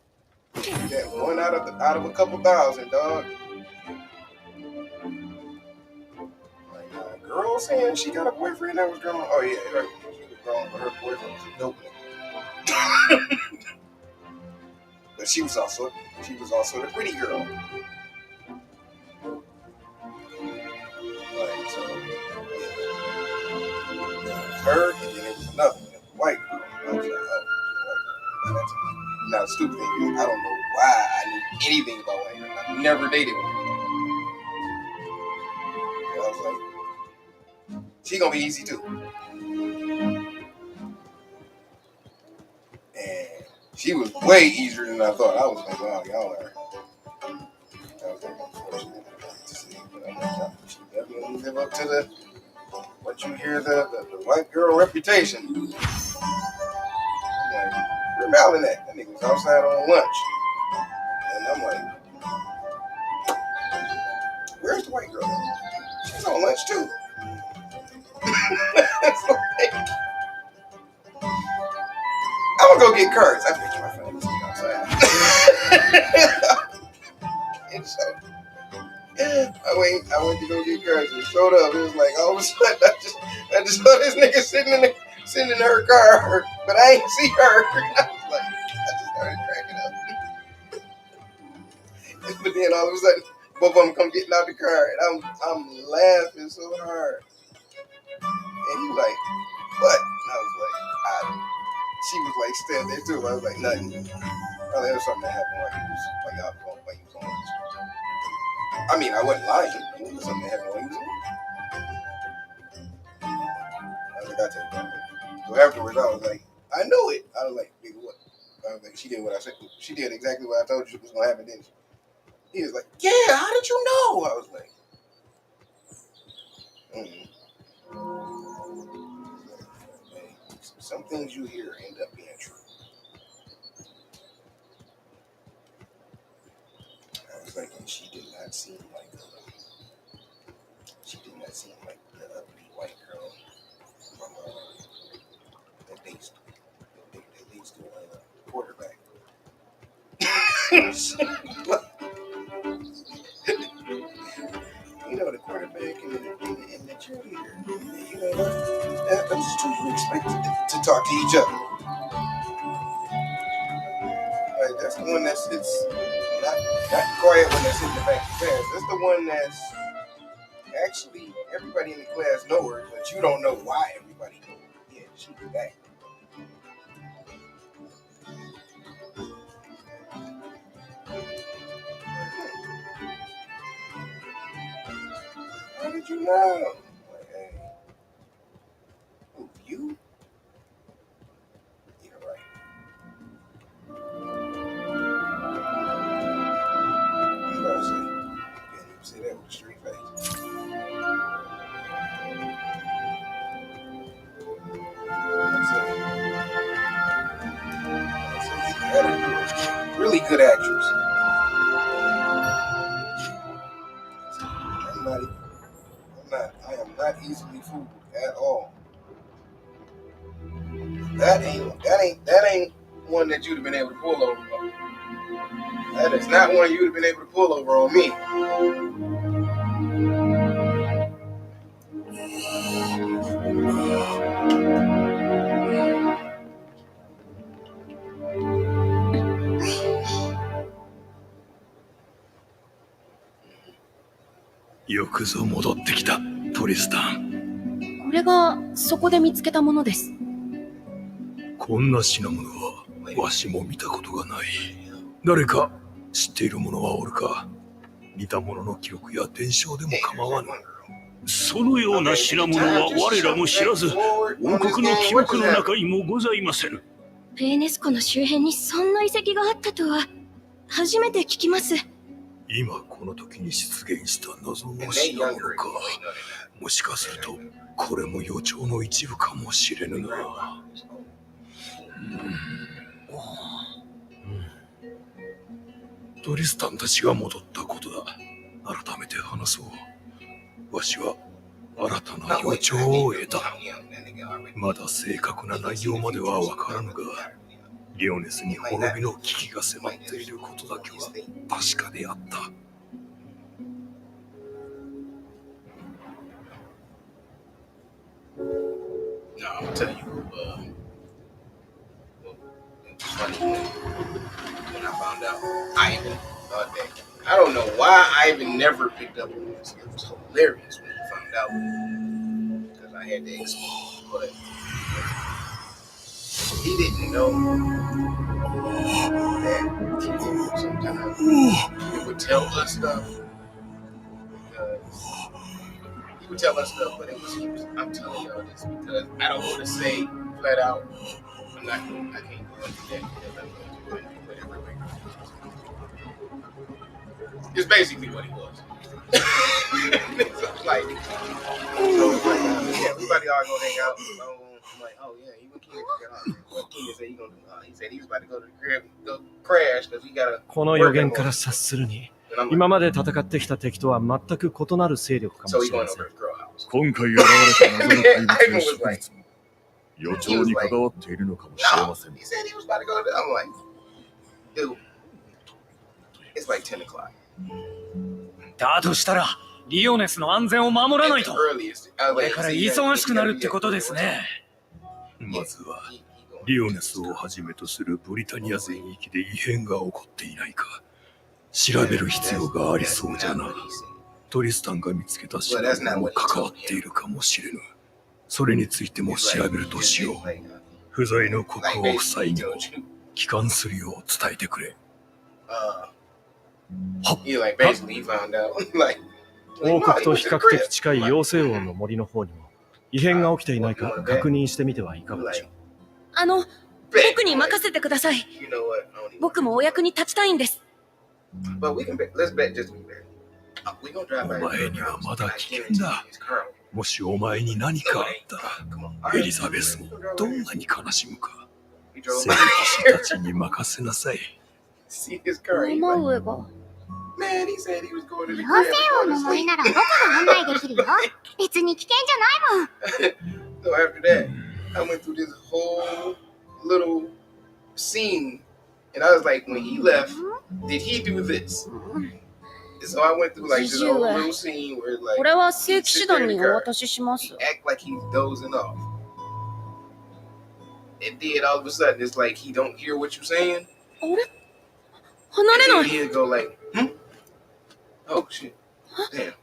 Speaker 1: That one out of a couple thousand, dog. Like a girl saying she got a boyfriend that was grown. Oh yeah, right. She was grown, but her boyfriend was a dope nigga. But she was also the pretty girl. Like, so yeah. Her, and then it was another one, white girl. I was like, oh, white girl. That's not a stupid thing. I don't know why I knew anything about white girl. I never dated one. And I was like, She gonna be easy too. And she was way easier than I thought. I was like, wow, y'all are. That was unfortunate to see, but I'm like, she definitely live up to the what you hear the white girl reputation. I'm like, where Malin at? That nigga was outside on lunch, and I'm like, where's the white girl? She's on lunch too. It's like, I'm gonna go get cards. I picture my friend outside. And so I went to go get cards and showed up. It was like all of a sudden I just saw this nigga sitting in her car, but I ain't see her. I was like, I just started cracking up. But then all of a sudden, both of them come getting out the car, and I'm laughing so hard. And he was like, what? And I was like, she was like standing there too. I was like, nothing. Oh, there was something that happened while you was on lunch. I mean, I wasn't lying. It was something that happened while you was on lunch. I was like, I'll tell you that. So afterwards, I was like, I knew it. I was like, nigga, what? I was like, she did what I said. She did exactly what I told you was gonna happen, didn't she? He was like, yeah, how did you know? I was like, some things you hear end up being true. I was like, and she did not seem like the ugly white girl from that dates the quarterback. You know, the quarterback and the cheerleader. You know, those two you expected to talk to each other. Like, that's the one that sits not quiet when they're sitting in the back of the class. That's the one that's actually everybody in the class know her, but you don't know why everybody knows her. Yeah, she's back. How did you know? Like, hey, who, you? Yeah, right. I'm about to say, you can't even say that with a straight face. Really good actress. I am not easily fooled at all. That ain't one that you'd have been able to pull over on. That is not one you'd have been able to pull over on me.
Speaker 8: よくぞ戻ってきた、トリスタン。
Speaker 4: これがそこで見つけたものです。
Speaker 8: こんな品物はわしも見たことがない。誰か知っている者はおるか？似た者の記録や伝承でも構わぬ。
Speaker 2: そのような品物は我らも知らず、王国の記憶の中にもございませぬ。
Speaker 4: ペーネス湖の周辺にそんな遺跡があったとは初めて聞きます。
Speaker 8: 今この時に出現した謎の品物か。もしかするとこれも予兆の一部かもしれぬな。トリスタンたちが戻ったことだ。改めて話そう。わしは新たな予兆を得た。まだ正確な内容まではわからぬが、リオネスに滅びの危機が迫っていることだけは確かであった。
Speaker 1: No, I'm gonna tell you, it was funny when I found out Ivan thought that. I don't know why Ivan never picked up on this. It was hilarious when he found out because I had to explain, but he didn't know that people sometimes it would tell us stuff because he would tell us stuff, but I'm telling y'all this because I don't want to say flat out. I can't go into that because I'm going to put everything. It's basically what he was. It's like, yeah, everybody all gonna hang out. I'm like, oh yeah, even King get off. What King said he gonna do? He said he was about to go to the crib, go crash because we gotta.
Speaker 8: この予言から察するに、今まで戦ってきた敵とは全く異なる勢力かもしれません。
Speaker 2: 今回現れた謎の怪物の植物も予兆に関わっているのかもしれません。
Speaker 1: He said he was about to go. I'm like, dude, it's like 10 o'clock.
Speaker 8: だとしたら、リオネスの安全を守らないと。これから忙しくなるってことですね。
Speaker 2: まずは、リオネスをはじめとするブリタニア全域で異変が起こっていないか、調べる必要がありそうじゃな。トリスタンが見つけた指紋も関わっているかもしれぬ。それについても調べるとしよう。不在の国王夫妻にも帰還するよう伝えてくれ。
Speaker 8: 王国と比較的近い妖精王の森の方にも異変が起きていないか確認してみてはいかがでしょう。
Speaker 4: 僕に任せてください。僕もお役に立ちたいんです。
Speaker 2: お前にはまだ危険だ。もしお前に何かあったら、エリザベスもどんなに悲しむか。聖騎士たちに任せなさい。
Speaker 4: ママ上が。
Speaker 5: 妖精王の森なら僕が案内できるよ。別に危険じゃないもん。
Speaker 1: So after that, I went through this whole little scene, and I was like, when he left, did he do this? So I went through like this whole little scene where like,
Speaker 4: これは聖騎士団にお渡しします。
Speaker 1: act like he's dozing off. And then all of a sudden, it's like he don't hear what you're saying.
Speaker 4: あれ？離れない。
Speaker 1: He'd go like, oh shit, damn.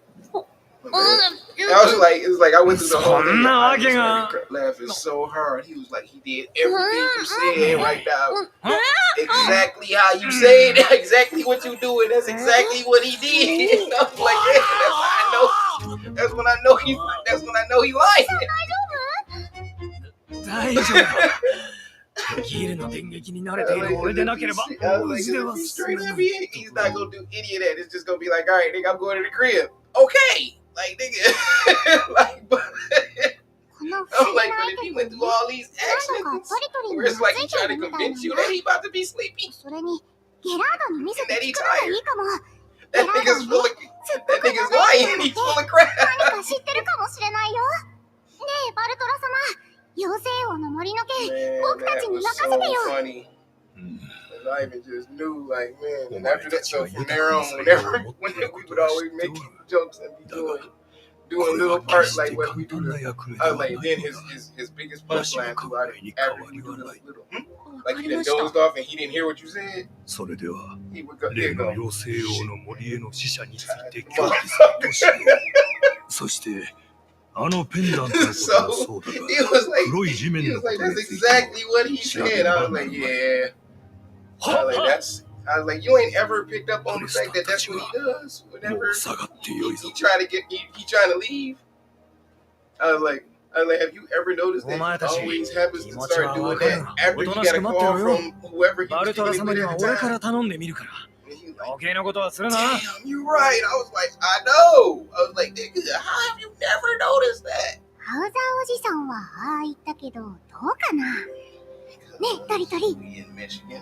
Speaker 1: I was like, it was like I went through the whole thing. I just started laughing so hard. He was like, he did everything you said right now. Exactly how you say it, exactly what you doing. That's exactly what he did. And I was like, yeah, that's how I know. That's when I know he. That's when I know he lied.
Speaker 8: 大丈夫。ギルの電撃に慣れている俺でなければ、無事では済まない。
Speaker 1: He's not gonna do any of that. It's just gonna be like, all right, nigga, I'm going to the crib. Okay. Like, nigga, like, but I'm like, but if he went through all these actions, where it's like he trying to convince you that he about to be sleepy, and that he tired, that nigga's full of, that nigga's lying, he's full of crap.
Speaker 5: 何か知ってるかもしれないよ。ねえ、バルトラ様、妖精王の森の件、僕たちに任せてよ。
Speaker 1: I even just knew, like, man, and after that, so from there on, whenever we would always make jokes and be doing little parts like what we do. I was like, then his biggest punchline throughout it, after we do this little, like he done dozed off and he didn't hear what you said.
Speaker 2: それでは、
Speaker 1: He would go,
Speaker 2: 例
Speaker 1: there
Speaker 2: の
Speaker 1: you go.
Speaker 2: 妖精王の森への死者について協議するとしよう。そして、あのペンダントのこともそうだが、
Speaker 1: He was like,
Speaker 2: 黒い地面
Speaker 1: he
Speaker 2: の
Speaker 1: was
Speaker 2: こと
Speaker 1: like,
Speaker 2: に
Speaker 1: that's
Speaker 2: ついても
Speaker 1: exactly what he said. I was like, yeah. I was like, you ain't ever picked up on the fact that that's what he does.
Speaker 2: も
Speaker 1: Whenever
Speaker 2: う下がってよいぞ。
Speaker 1: he trying to get, he trying to leave. I was like, have you ever noticed that he always happens to start doing that after he got a call from whoever he
Speaker 8: バ
Speaker 1: was
Speaker 8: ルトラ
Speaker 1: dealing
Speaker 8: 様
Speaker 1: with
Speaker 8: に
Speaker 1: at
Speaker 8: は
Speaker 1: the
Speaker 8: 俺か
Speaker 1: time?
Speaker 8: ら頼んでみるから。
Speaker 1: And he was like,
Speaker 8: 余計なことはするな。
Speaker 1: damn, you're right. I was like, I know. I was like, nigga, how have you never noticed that?
Speaker 5: ハウザーおじさんはああ言ったけど、どうかな。ねえ、トリトリ。
Speaker 1: We in Michigan.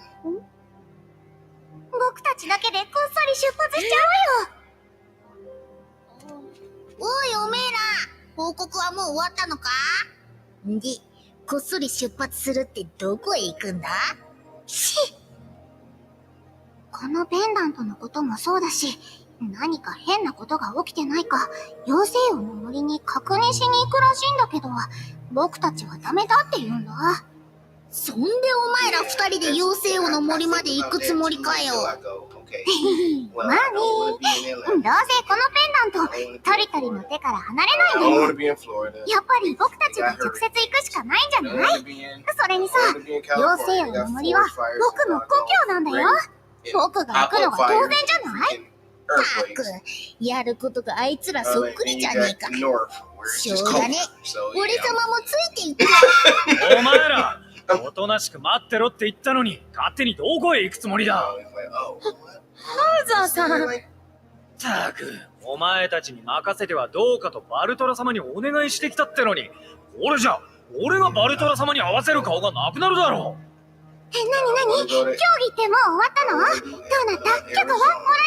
Speaker 5: 僕たちだけでこっそり出発しちゃうよ。おい、おめえら。報告はもう終わったのか？で、こっそり出発するってどこへ行くんだ？このペンダントのこともそうだし、何か変なことが起きてないか、妖精王の森に確認しに行くらしいんだけど、僕たちはダメだって言うんだ。そんでお前ら二人で妖精王の森まで行くつもりかよ。まあね、どうせこのペンダント、トリトリの手から離れないんだよ。やっぱり僕たちが直接行くしかないんじゃない？それにさ、妖精王の森は僕の故郷なんだよ。僕が行くのは当然じゃない？
Speaker 1: earthquakes.
Speaker 5: やることがあいつらそっくり
Speaker 1: Then
Speaker 5: じ
Speaker 1: you
Speaker 5: ゃねえ
Speaker 1: got
Speaker 5: か。
Speaker 1: north, where it's
Speaker 5: しょ
Speaker 1: just
Speaker 5: うが
Speaker 1: cold.
Speaker 5: ね。
Speaker 1: So
Speaker 5: 俺
Speaker 1: yeah.
Speaker 5: 様もついていく。
Speaker 8: お前らおとなしく待ってろって言ったのに勝手にどこへ行くつもりだ。
Speaker 1: So it's like, oh, what?
Speaker 4: ハウザーさん。
Speaker 1: Like,
Speaker 8: ったくお前たちに任せてはどうかとバルトラ様にお願いしてきたってのに、俺がバルトラ様に合わせる顔がなくなるだろう。
Speaker 5: 何競技ってもう終わったの？どうなった？許可はもら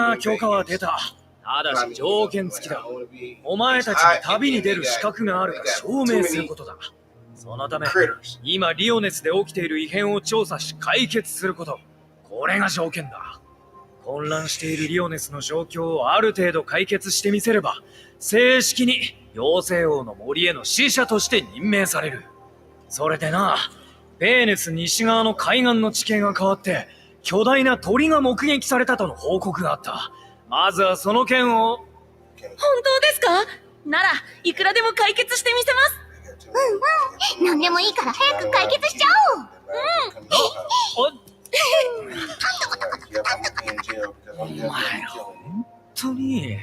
Speaker 5: えた？
Speaker 8: 許可は出た。ただし条件付きだ。お前たちに旅に出る資格があるか証明することだ。そのため今リオネスで起きている異変を調査し解決すること、これが条件だ。混乱しているリオネスの状況をある程度解決してみせれば、正式に妖精王の森への使者として任命される。それでな、ベーネス西側の海岸の地形が変わって巨大な鳥が目撃されたとの報告があった。まずはその件を。
Speaker 4: 本当ですか？ならいくらでも解決してみせます。
Speaker 5: 何でもいいから早く解決しちゃおう。
Speaker 8: お前ら本当に。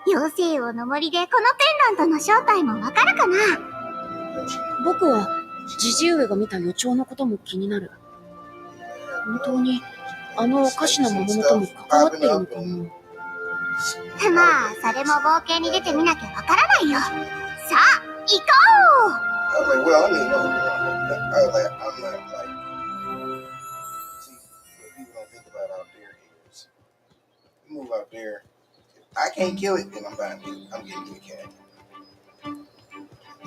Speaker 5: 妖精王の森でこのペンダントの正体もわかるかな？
Speaker 4: 僕はジジ上が見た予兆のことも気になる。本当にあのおかしな魔物とも関わっているのかな。
Speaker 5: まあそれも冒険に出てみなきゃわからないよ。さあ行こう。
Speaker 1: I was like, well, I mean, no, I was like, I'm not like, see, what people don't think about out there is, you move out there, if I can't kill it, then I'm getting the cat.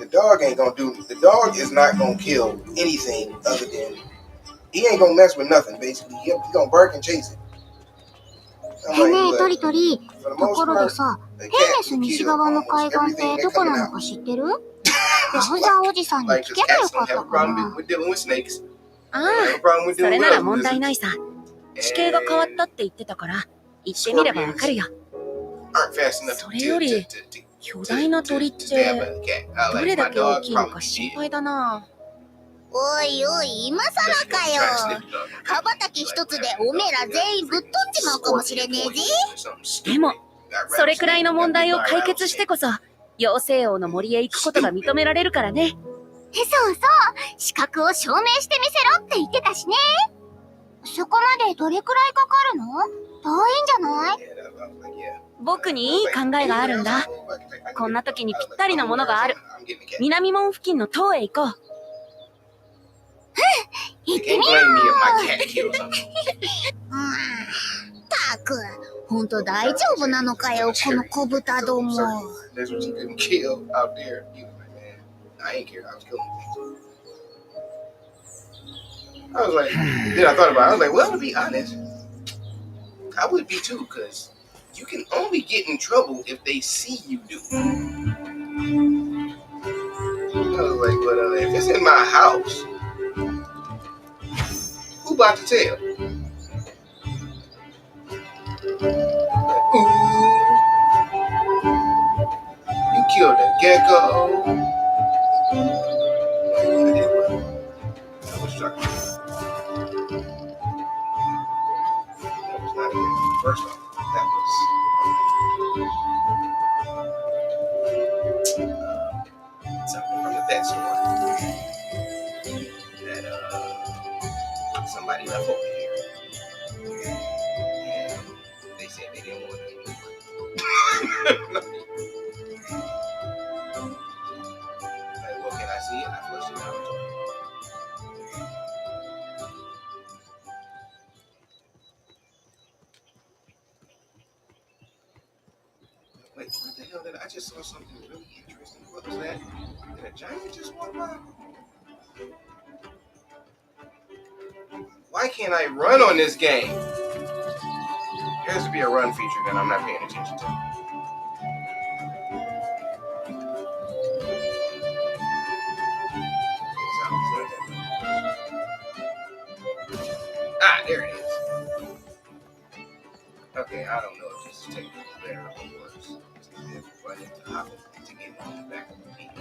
Speaker 1: The dog ain't gonna do, the dog is not gonna kill anything other than, he ain't gonna mess with nothing, basically. He gonna bark and chase it.
Speaker 5: ねえトリトリ、ところでさ、ペーネス西側の海岸ってどこなのか知ってる？バウザーおじさんに聞けばよかったかな。
Speaker 4: ああ、それなら問題ないさ。地形が変わったって言ってたから行ってみればわかるよ。それより巨大な鳥ってどれだけ大きいのか心配だな。
Speaker 5: おいおい、今さらかよ。羽ばたき一つでおめえら全員ぶっ飛んじまうかもしれねえぜ。
Speaker 4: でもそれくらいの問題を解決してこそ妖精王の森へ行くことが認められるからね。
Speaker 5: そうそう、資格を証明してみせろって言ってたしね。そこまでどれくらいかかるの？遠いんじゃない？
Speaker 4: 僕にいい考えがあるんだ。こんな時にぴったりのものがある。南門付近の塔へ行こう。
Speaker 5: 行ってみよう。たく、ほんと大丈夫なのかよ、この小豚ども。
Speaker 1: I was like, then I thought about it. I was like, well, to be honest, I would be too, because you can only get in trouble if they see you do. I was like, but if it's in my house, who about to tell? Ooh, you killed a gecko. First off, that was something from the pet store that somebody left over here, and they said they didn't want it anymore. Like, well, can I see it? I flushed it down the toilet. Wait, what the hell did I just saw something really interesting? What was that? Did a giant just walk by? Why can't I run on this game? There has to be a run feature that I'm not paying attention to. Ah, there it is. Okay, I don't know if this is technically better or worse. But I need to hop to get on the back of the feet.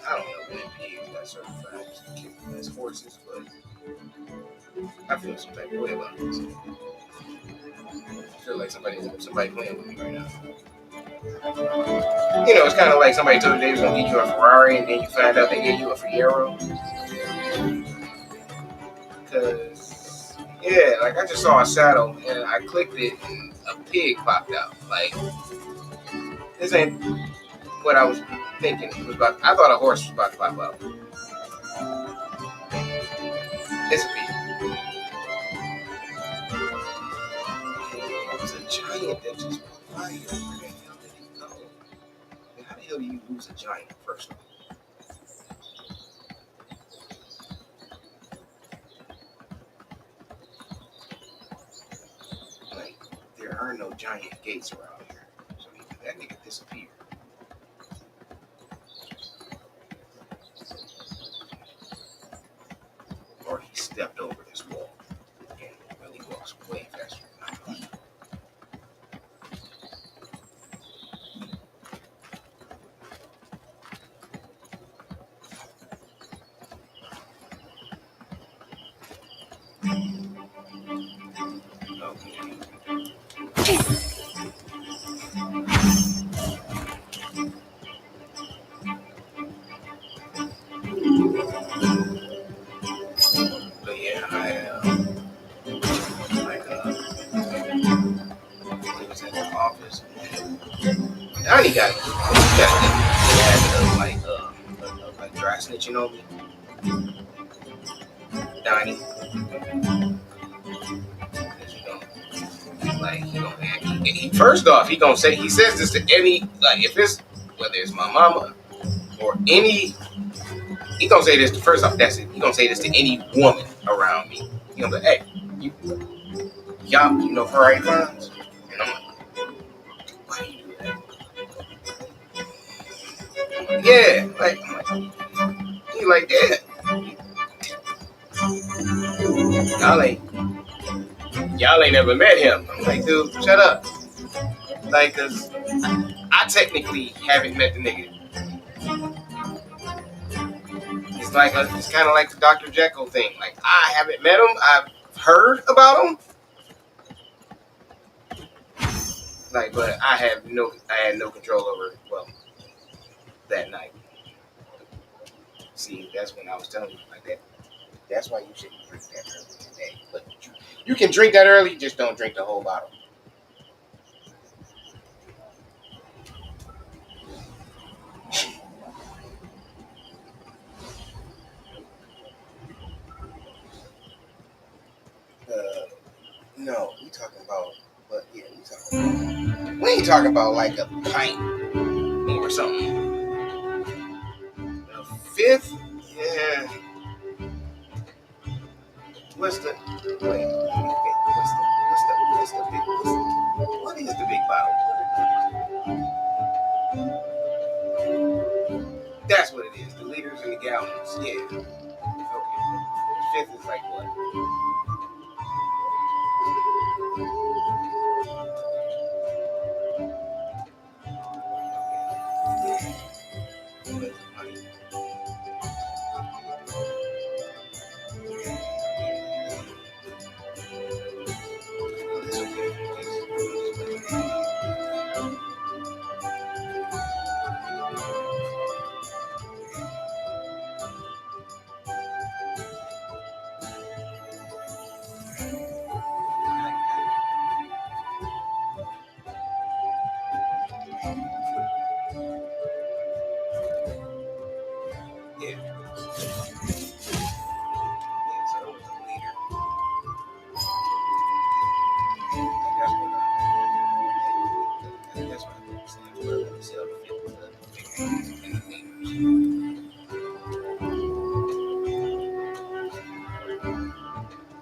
Speaker 1: I don't know when pigs got certified as horses, but I feel some type of way about this. I feel like somebody playing with me right now. You know, it's kind of like somebody told you they was gonna get you a Ferrari, and then you find out they gave you a Fiero. Cause yeah, like I just saw a shadow and I clicked it, and a pig popped out. Like this ain't what I was thinking it was about. I thought a horse was about to pop out. It's a pig. It was a giant that just walked by here. Where the hell did he go? And how the hell do you lose a giant first of all? Like, there are no giant gates around here. So that nigga disappeared. Or he stepped over this wall. And really walks way faster than I do. But yeah, he was in the office. Now he got the habit of like dry snitching on me. Donnie, like first off, he says this to any, like, if it's whether it's my mama or any, he gonna say this first off. That's it. He gonna say this to any woman around me. He gonna be like, hey, y'all, you know Ferrari Farms? And I'm like, why do you do that? Yeah, like, he like, yeah. Y'all ain't never met him. I'm like, dude, shut up. Like, cause I technically haven't met the nigga. It's kind of like the Dr. Jekyll thing. Like, I haven't met him. I've heard about him. Like, but I had no control over it. Well, that night. See, that's when I was telling you like that. That's why you shouldn't drink that early today. But you can drink that early, just don't drink the whole bottle. No, we talking about, but yeah, we ain't talking about like a pint or something. A fifth, yeah. What's the wait? What is the big bottle? That's what it is. The liters and the gallons. Yeah. Okay. Fifth is like what?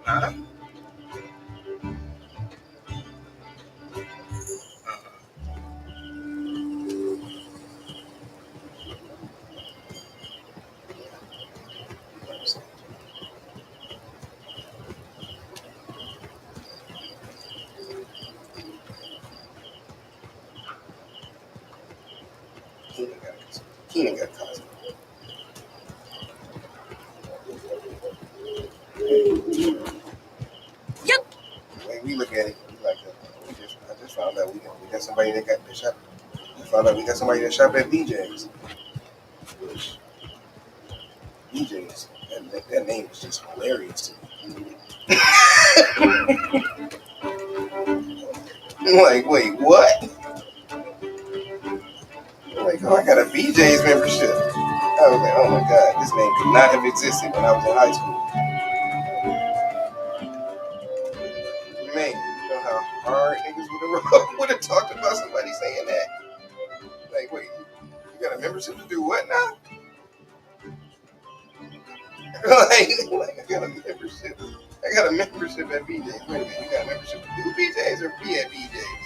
Speaker 1: Huh? Keenan got cousin.
Speaker 4: Yep.
Speaker 1: The way we look at it, we like, I just found out we got somebody that got the shop. I found out we got somebody that shop at BJ's. Which BJ's, that name is just hilarious to me. I'm like, wait, what? I'm like, oh, I got a BJ's membership. I was like, oh my god, this name could not have existed when I was in high school. Man, you know how hard niggas would have talked about somebody saying that? Like, wait, you got a membership to do what now? like, I got a membership. I got a membership at BJ's. Wait a minute, you got a membership to do BJ's or be at BJ's?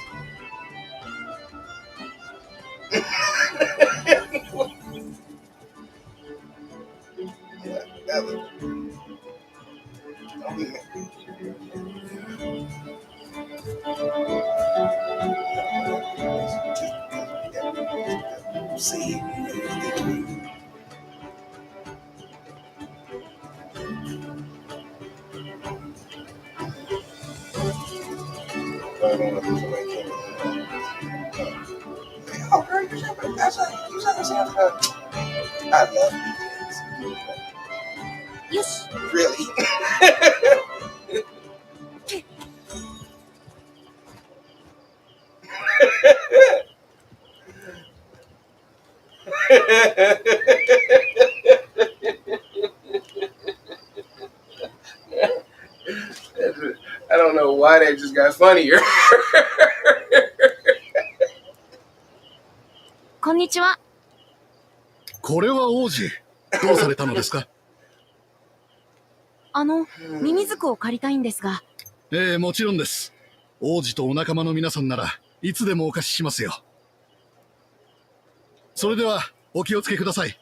Speaker 1: Yeah, that was. See, oh, girl, you should I love BJ's.
Speaker 4: Yes.
Speaker 1: Really? I don't know why that just got funnier.
Speaker 4: こんにちは。
Speaker 2: これは王子。どうされたのですか？
Speaker 4: ミミズクを借りたいんですが。
Speaker 2: もちろんです。王子とお仲間の皆さんならいつでもお貸ししますよ。それではお気をつけください。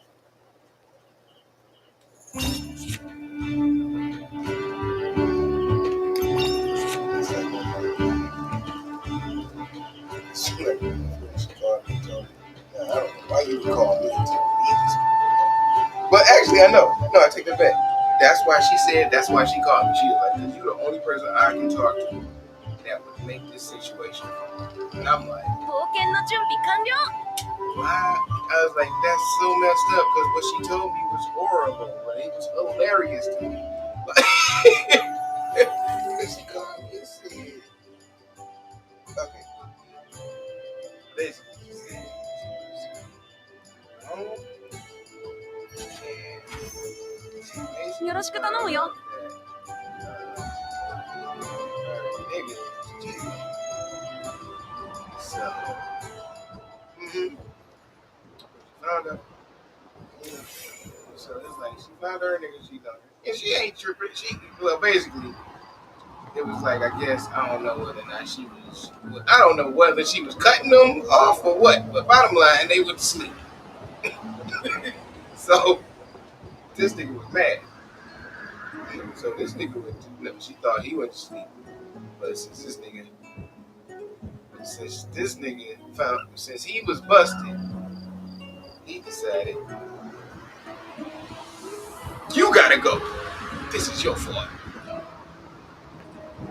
Speaker 1: Why you call me and tell me? But actually, I know. No, I take that back. That's why she said. That's why she called me. She was like, "Cause you're the only person I can talk to that would make this situation." And I'm like,
Speaker 4: 冒険の準備完了。
Speaker 1: why? I was like, that's so messed up. Because what she told me was horrible, but it was hilarious to me. Because she called me and said, "Okay, basically, she said she was home."
Speaker 4: よろしく頼むよ。
Speaker 1: So, found out. So it's like she found her nigga, she done her. And she ain't tripping. Well, basically, it was like, I guess, I don't know whether or not she was, I don't know whether she was cutting them off or what, but bottom line, they went to sleep. So, this nigga was mad. So this nigga she thought he went to sleep. But since he was busted, he decided, you gotta go. This is your fault.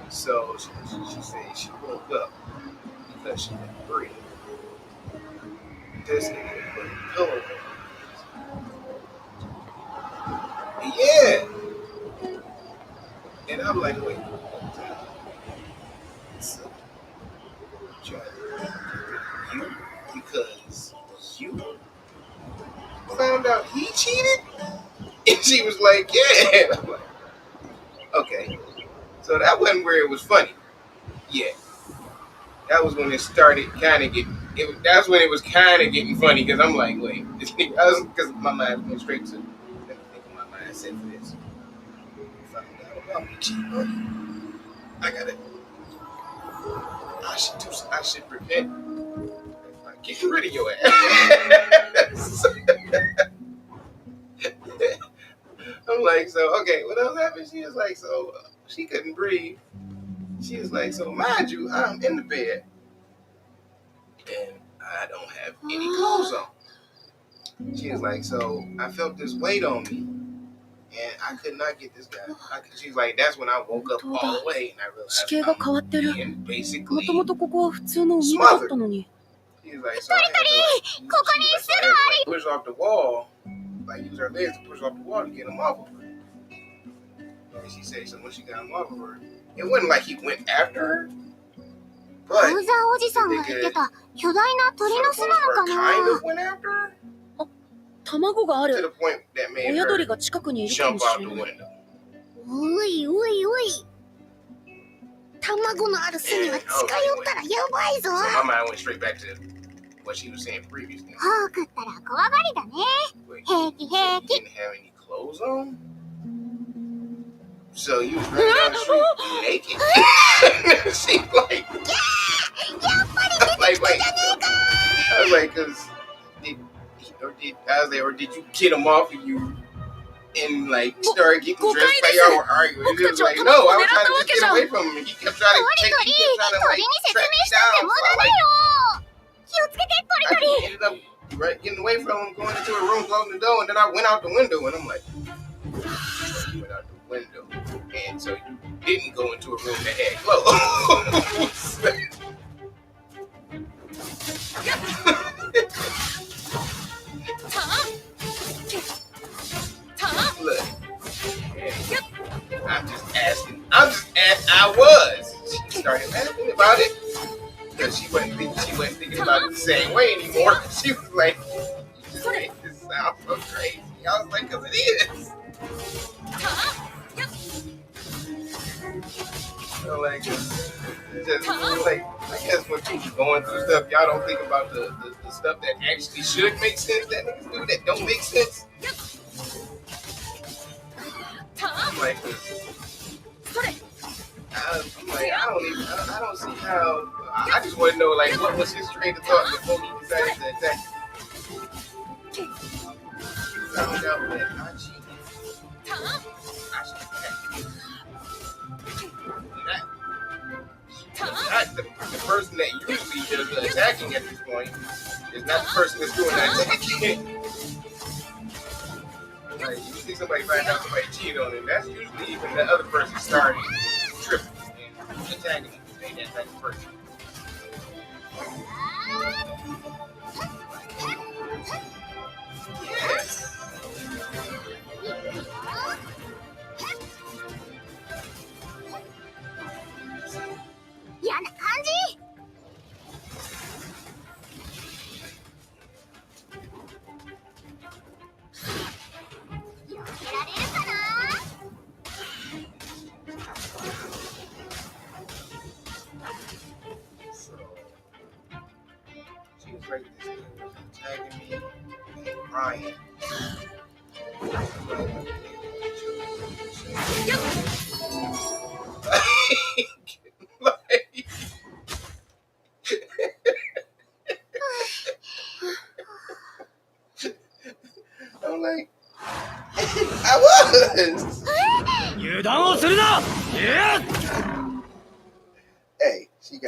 Speaker 1: So she said she woke up because she didn't breathe. This nigga put a pillow on. Yeah. And I'm like, wait. So, you, because you found out he cheated? And she was like, yeah. And I'm like, okay. So that wasn't where it was funny. Yeah. That was when it started kind of getting, that's when it was kind of getting funny, because I'm like, wait. Because my mind went straight to, let me think of my mindset for this. Found out about me cheating on you. I gotta, I should repent. Like, getting rid of your ass. I'm like, so, okay, what else happened? She was like, so, she couldn't breathe. She was like, so, mind you, I'm in the bed, and I don't have any clothes on. She was like, so, I felt this weight on me, And I could not get this guy. She's like, that's when I woke up all the way and I
Speaker 4: 地形が変わってる。
Speaker 1: realized I'm
Speaker 4: も
Speaker 1: basically
Speaker 4: ともとここは普通の海辺だったのに。
Speaker 1: He's like, so I had to like push off the wall, like use her legs to push off the wall to get him off of her. And she said, so when she got him off of her, it wasn't like he went after her,
Speaker 5: ハ
Speaker 1: but
Speaker 5: ウザーおじさんが言ってた巨大な
Speaker 1: for
Speaker 5: 鳥
Speaker 1: the
Speaker 5: の
Speaker 1: most
Speaker 5: 巣なの
Speaker 1: part
Speaker 5: か
Speaker 1: kind
Speaker 5: な。
Speaker 1: of went after her
Speaker 4: 卵があ
Speaker 1: to the
Speaker 4: る。
Speaker 1: point that made
Speaker 4: 親
Speaker 1: her
Speaker 4: 鳥が近くにいるか
Speaker 1: jump
Speaker 4: もし
Speaker 1: out
Speaker 4: れ
Speaker 1: the
Speaker 4: ない。
Speaker 1: window.
Speaker 5: おいおいおい。卵のある巣には近寄ったらやばいぞ。
Speaker 1: So my mind went straight back to what she was saying previously.
Speaker 5: 歯を食ったら怖がりだね。
Speaker 1: Wait,
Speaker 5: 平気
Speaker 1: you
Speaker 5: 平気。
Speaker 1: didn't have any clothes on? So you was running down the street naked? She like,
Speaker 5: やっぱり出て
Speaker 1: like
Speaker 5: きた
Speaker 1: wait.
Speaker 5: じゃねえか。
Speaker 1: I was like, cause did you get him off of you and like start getting dressed like y'all were arguing? It was like, no, I was trying to just get away from him. He kept trying to take, he kept trying to
Speaker 5: 鳥
Speaker 1: like
Speaker 5: に説
Speaker 1: track
Speaker 5: 明
Speaker 1: me
Speaker 5: したって
Speaker 1: down.
Speaker 5: 無
Speaker 1: So
Speaker 5: 駄
Speaker 1: I
Speaker 5: だ
Speaker 1: like
Speaker 5: よ。気をつけて鳥
Speaker 1: I
Speaker 5: 鳥。
Speaker 1: ended up right getting away from him, going into a room, closing the door, and then I went out the window, and I'm like, you went out the window, and so you didn't go into a room that had clothes. Look, I'm just asking. I was. She started laughing about it because she wasn't thinking about it the same way anymore. She was like, "You just make this sound so crazy." I was like, "Cause it is." So like, just like I guess when people going through stuff, y'all don't think about the stuff that actually should make sense that niggas do that don't make sense. Like, I don't see how. I just want to know, like, what was his train of thought before he decided to attack you? Found out that I cheated. I should attack you. Not the person that usually does the attacking at this point is not the person that's doing the attacking. Like, usually somebody finds out somebody cheated on him. That's usually even the other person starting tripping and attacking him. Ain't that type of person. Yes.
Speaker 5: 嫌な感じ。避けられるかな。
Speaker 1: So she was right. This dude was attacking me and crying. Like, I'm like, I was.
Speaker 8: 油断をするな。
Speaker 1: Hey, she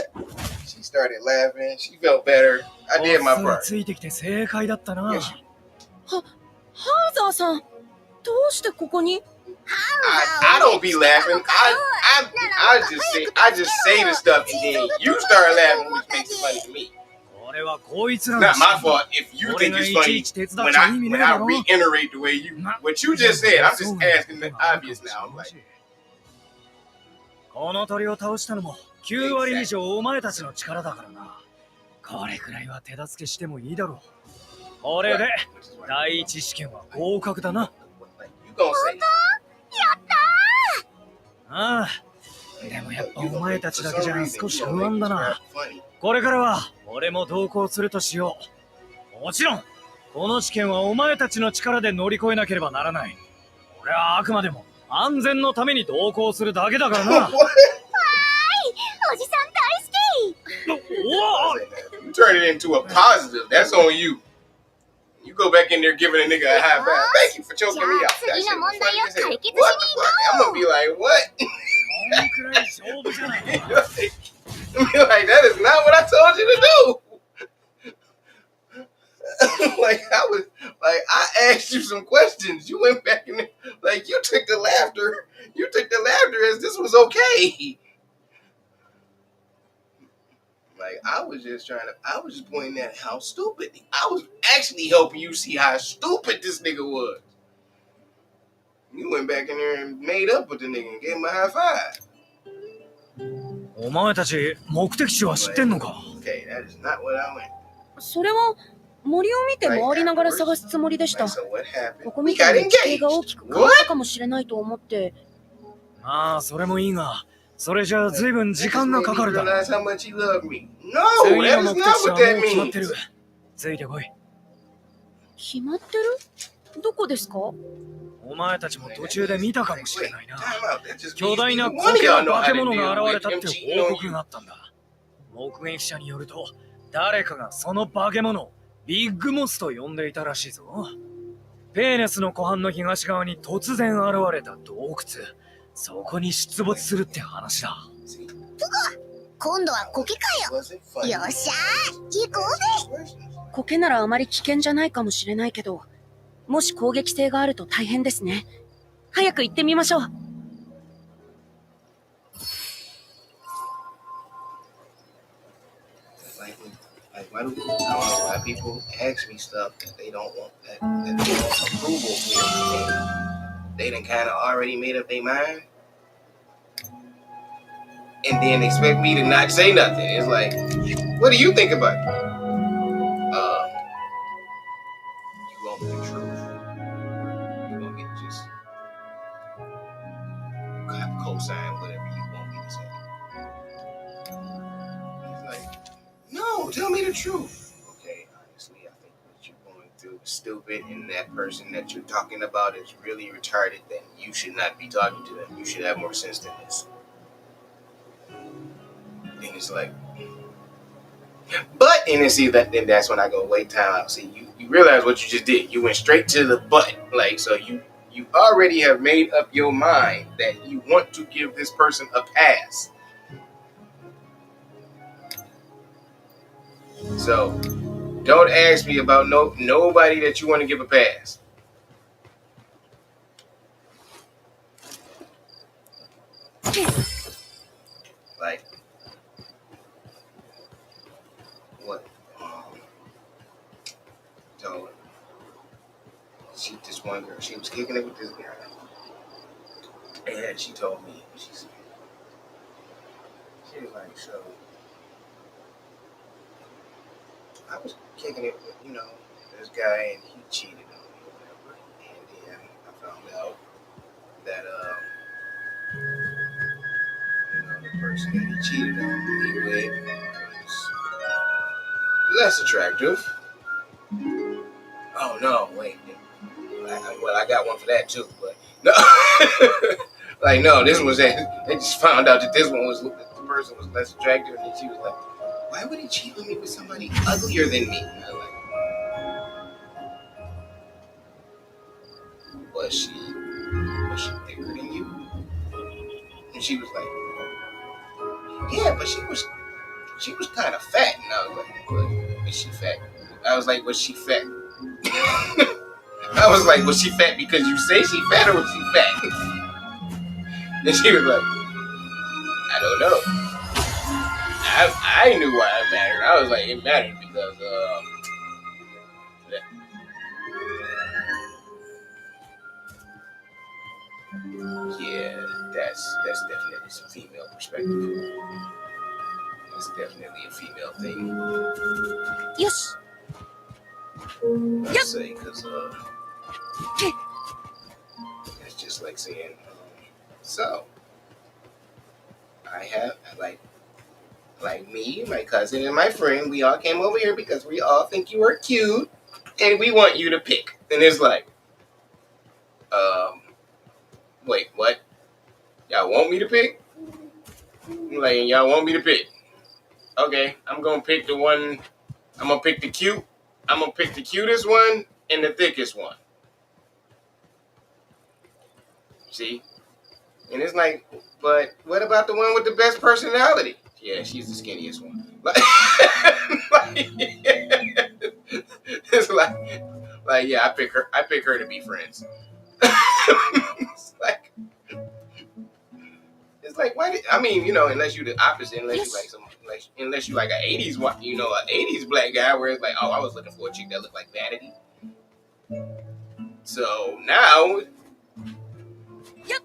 Speaker 1: started laughing. She felt better. I did my part.
Speaker 8: ついてきて正解だったな。
Speaker 1: Yes,
Speaker 4: ハウザーさん、どうしてここに？
Speaker 1: I don't be laughing. I just say the stuff and then you start laughing, which makes it funny to me.
Speaker 8: これはこいつら
Speaker 1: It's
Speaker 8: の
Speaker 1: not my fault if you think it's funny when I reiterate the way what you just said. I'm just asking the obvious now. I'm like,
Speaker 8: この鳥を倒したのも9割以上お前たちの力だからな。これくらいは手助けしてもいいだろう。これで第一試験は合格だな。
Speaker 1: you gonna say?
Speaker 8: ああ、でもやっぱお前たちだけじゃ少し不安だな。これからは俺も同行するとしよう。もちろんこの試験はお前たちの力で乗り越えなければならない。俺はあくまでも安全のために同行するだけだからな。
Speaker 5: おじさん大好き。
Speaker 1: You turn it into a positive. That's on you. You go back in there giving a nigga a high five. Thank you for choking me out. That shit was funny as hell. What the fuck? I'm gonna be like, what? I'm like, that is not what I told you to do. Like I asked you some questions. You went back in there Like, you took the laughter as this was okay. Like, I was just pointing at how stupid. I was actually helping you see how stupid this nigga was. You went back in there and made up with the nigga and gave him a high five.
Speaker 8: お前たち目的地は知ってんのか?
Speaker 1: Okay, that is not what I went.
Speaker 4: それは森を見て回りながら探すつもりでした。
Speaker 1: So what happened?
Speaker 4: ここみたいに地形が大きく変わったかもしれないと思って。
Speaker 8: まあそれもいいが、それじゃあ随分時間がかかるだろ。
Speaker 1: No, that is not what that means.
Speaker 8: ついてこい。
Speaker 4: 決まってる？どこですか？
Speaker 8: お前たちも途中で見たかもしれないな。巨大な苔の化け物が現れたって報告があったんだ。目撃者によると、誰かがその化け物をビッグモスと呼んでいたらしいぞ。ペーネスの湖畔の東側に突然現れた洞窟。そこに出没するって話だ。
Speaker 5: 今度は苔かよ。よっしゃー、行こうぜ。
Speaker 4: 苔ならあまり危険じゃないかもしれないけど、もし攻撃性があると大変ですね。早く行ってみましょう。
Speaker 1: Like, why do I don't know why people ask me stuff that they don't want that they want approval for. They done kind of already made up their mind, and then expect me to not say nothing. It's like, what do you think about it? You want the truth? You want me to just co-sign whatever you want me to say? It's like, no, tell me the truth. Okay, honestly, I think what you're going through is stupid, and that person that you're talking about is really retarded. Then you should not be talking to them. You should have more sense than this. And it's like, but, and then see that, then that's when I go, wait, time out. See, you realize what you just did. You went straight to the but. Like, so you already have made up your mind that you want to give this person a pass. So don't ask me about nobody that you want to give a pass. Like, what? So this one girl, she was kicking it with this guy, and she told me, she was like, so I was kicking it with, this guy, and he cheated on me or whatever. And then I found out that, the person that he cheated on me with was less attractive. Oh, no, wait. Well, I got one for that, too, but no. Like, no, this was that. They just found out that the person was less attractive, and then she was like, why would he cheat on me with somebody uglier than me? And I was like, was she thicker than you? And she was like, yeah, but she was kind of fat. And I was like, was she fat? I was like, was she fat? I was like, was she fat because you say she fat, or was she fat? And she was like, I don't know. I knew why it mattered. I was like, it mattered because yeah, that's definitely some female perspective. It's definitely a female thing.
Speaker 4: Yes.
Speaker 1: Let's say, because it's just like saying, so I have like me, my cousin, and my friend, we all came over here because we all think you are cute, and we want you to pick. And it's like, wait, what? Y'all want me to pick? Like, y'all want me to pick? Okay, I'm gonna pick the one. I'm gonna pick the cutest one and the thickest one. See? And it's like, but what about the one with the best personality? Yeah, she's the skinniest one. It's like, yeah, I pick her to be friends. it's like why? I mean, unless you the opposite, unless you like an '80s, an '80s black guy, where it's like, oh, I was looking for a chick that looked like Vanity. So now.
Speaker 4: Yep.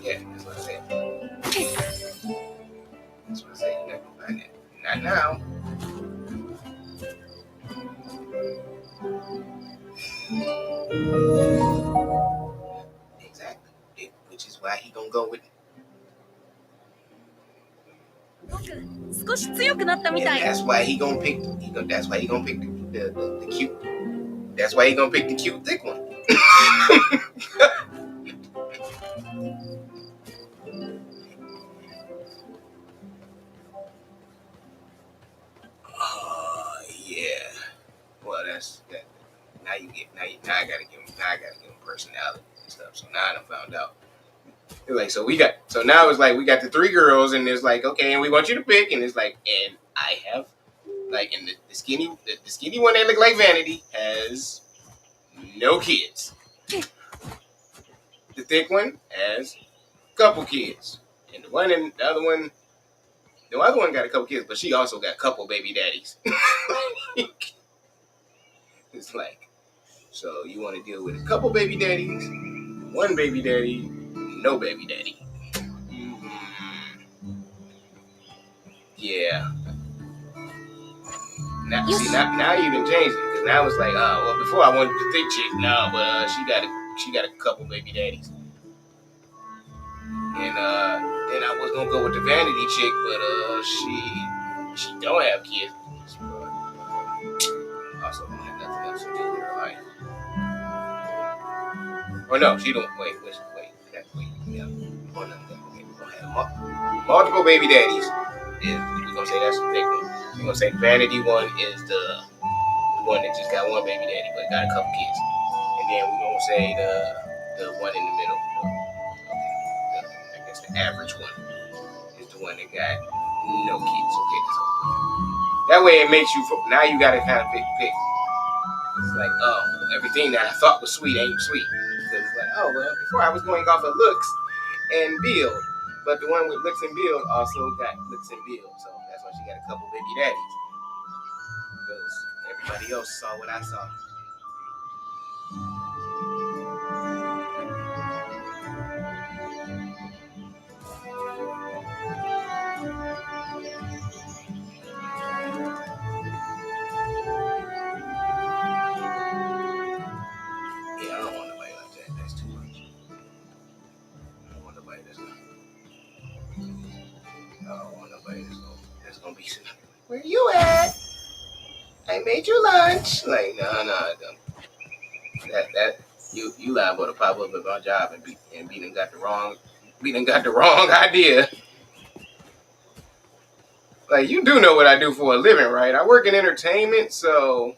Speaker 1: Yeah, that's what I said. That's what I said. You're not gonna find it. Not now. Exactly. Which is why he gonna go with. That's why he gonna pick. That's why he gonna pick the cute. That's why he gonna pick the cute thick one. Yeah. Well, that's that. Now I gotta give him personality and stuff. So now I done found out. Like, so now it's like we got the 3 girls, and it's like, okay, and we want you to pick, and it's like, and I have like, and the skinny one that look like Vanity has no kids. The thick one has a couple kids, and the other one got a couple kids, but she also got a couple baby daddies. It's like, so you want to deal with a couple baby daddies, one baby daddy, no baby daddy. Yeah. Now you even changed it, because now it's like, well, before I wanted the thick chick, now, but she got a couple baby daddies, and then I was gonna go with the Vanity chick, but she don't have kids, but also don't have nothing else to do with her life. Or no, she don't. Wait. Yeah. We're gonna have multiple baby daddies. We're gonna say that's the big one. We're gonna say the Vanity one is the one that just got one baby daddy but got a couple kids, and then we're gonna say the one in the middle. I guess the average one is the one that got no kids. Okay, that way it makes you. Now you gotta kind of pick. It's like, oh, everything that I thought was sweet ain't sweet. Because it's like, oh, well, before I was going off of looks and build, but the one with looks and build also got looks and build. So that's why she got a couple baby daddies. Because everybody else saw what I saw. Yeah, I don't want nobody like that. That's too much. I don't want nobody that's gonna be sitting. Where you at? I made you lunch. Like, no, that you liable to pop up at my job and be done got the wrong idea. Like, you do know what I do for a living, right? I work in entertainment, so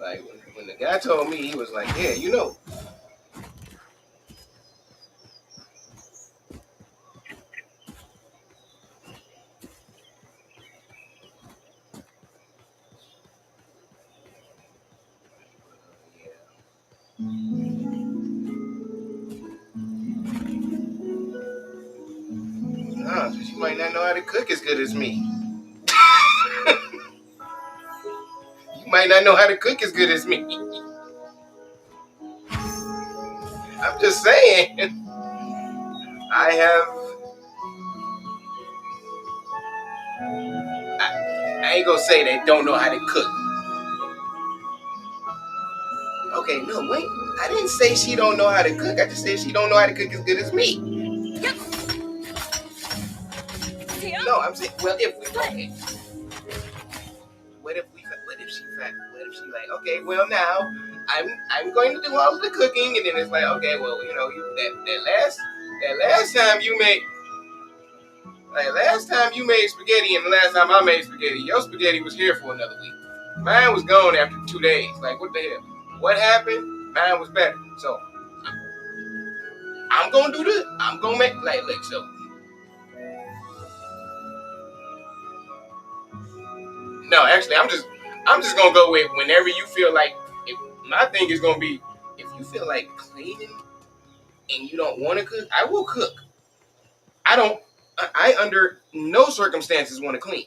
Speaker 1: like when the guy told me, he was like, yeah, you know. Nah, because you might not know how to cook as good as me. You might not know how to cook as good as me. I'm just saying. I ain't gonna say they don't know how to cook. Okay, no, wait. I didn't say she don't know how to cook. I just said she don't know how to cook as good as me.
Speaker 4: Yep.
Speaker 1: No, I'm saying, well, if we okay. What if she like, okay, well now I'm going to do all of the cooking, and then it's like, okay, well, that last time you made spaghetti, and the last time I made spaghetti, your spaghetti was here for another week. Mine was gone after 2 days. Like, what the hell? What happened? Mine was better. So I'm gonna do this. I'm gonna make like so. No, actually, I'm just gonna go with whenever you feel like. If my thing is gonna be, if you feel like cleaning and you don't want to cook, I will cook. I under no circumstances want to clean.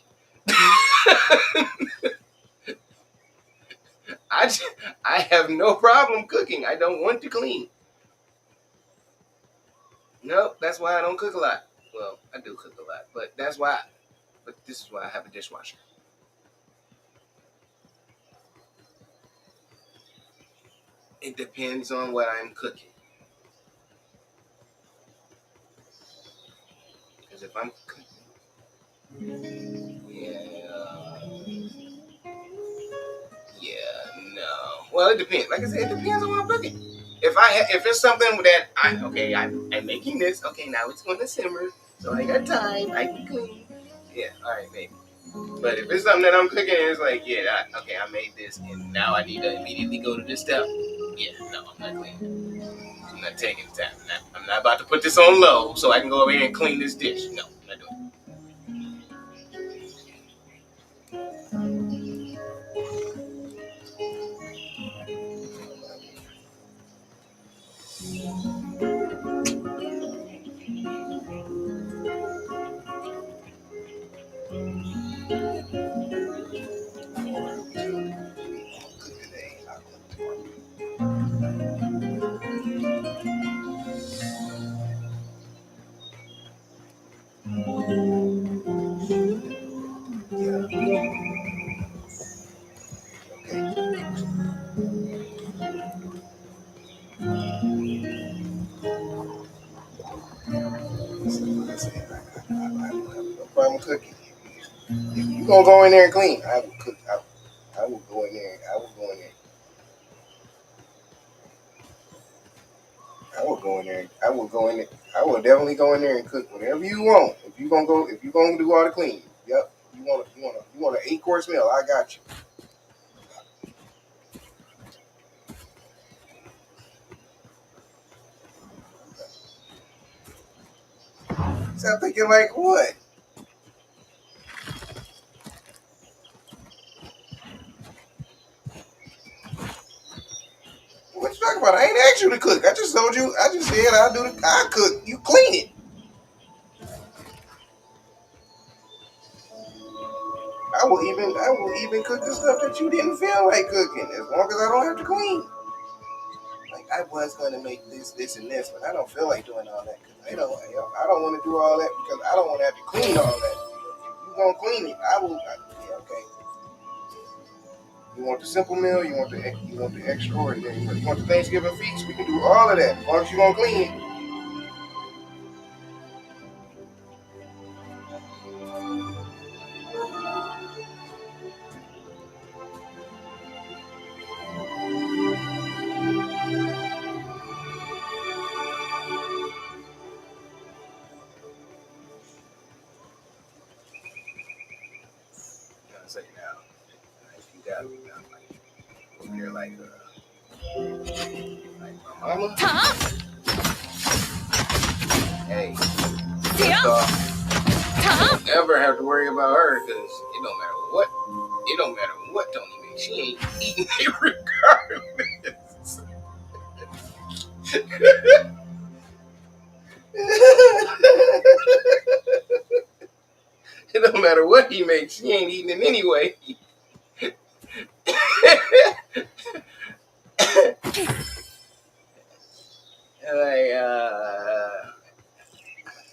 Speaker 1: I have no problem cooking. I don't want to clean. No, that's why I don't cook a lot. Well, I do cook a lot, but that's why. But this is why I have a dishwasher. It depends on what I'm cooking. Because if I'm cooking, no. Well, it depends. Like I said, it depends on what I'm cooking. If it's something that I'm making this. Okay, now it's going to simmer, so I got time. I can clean. Yeah, all right, maybe. But if it's something that I'm cooking, and it's like, I made this, and now I need to immediately go to this step. Yeah, no, I'm not cleaning. I'm not taking the time. I'm not about to put this on low so I can go over here and clean this dish. No, I'm not doing it. No problem cooking. If you gonna go in there and clean, I will cook. I will go in there. I will go in there. I will go in there. I will go in there. I will definitely go in there and cook whatever you want. If you gonna do all the cleaning, yep. You want an 8-course meal? I got you. So I'm thinking like what? What you talking about? I ain't asked you to cook. I just told you. I just said I cook. You clean it. I will even cook the stuff that you didn't feel like cooking, as long as I don't have to clean. Like I was gonna make this, and this, but I don't feel like doing all that because I don't want to do all that because I don't want to have to clean all that. If you gonna clean it, yeah, okay. You want the simple meal? You want the extraordinary? You want the Thanksgiving feast? We can do all of that as long as you gonna clean it. Say now, if you got like you're like my mama. Hey, don't ever have to worry about her because it don't matter what. It don't matter what Tony makes. She ain't eating it regardless. It don't matter what he makes. She ain't eating it anyway.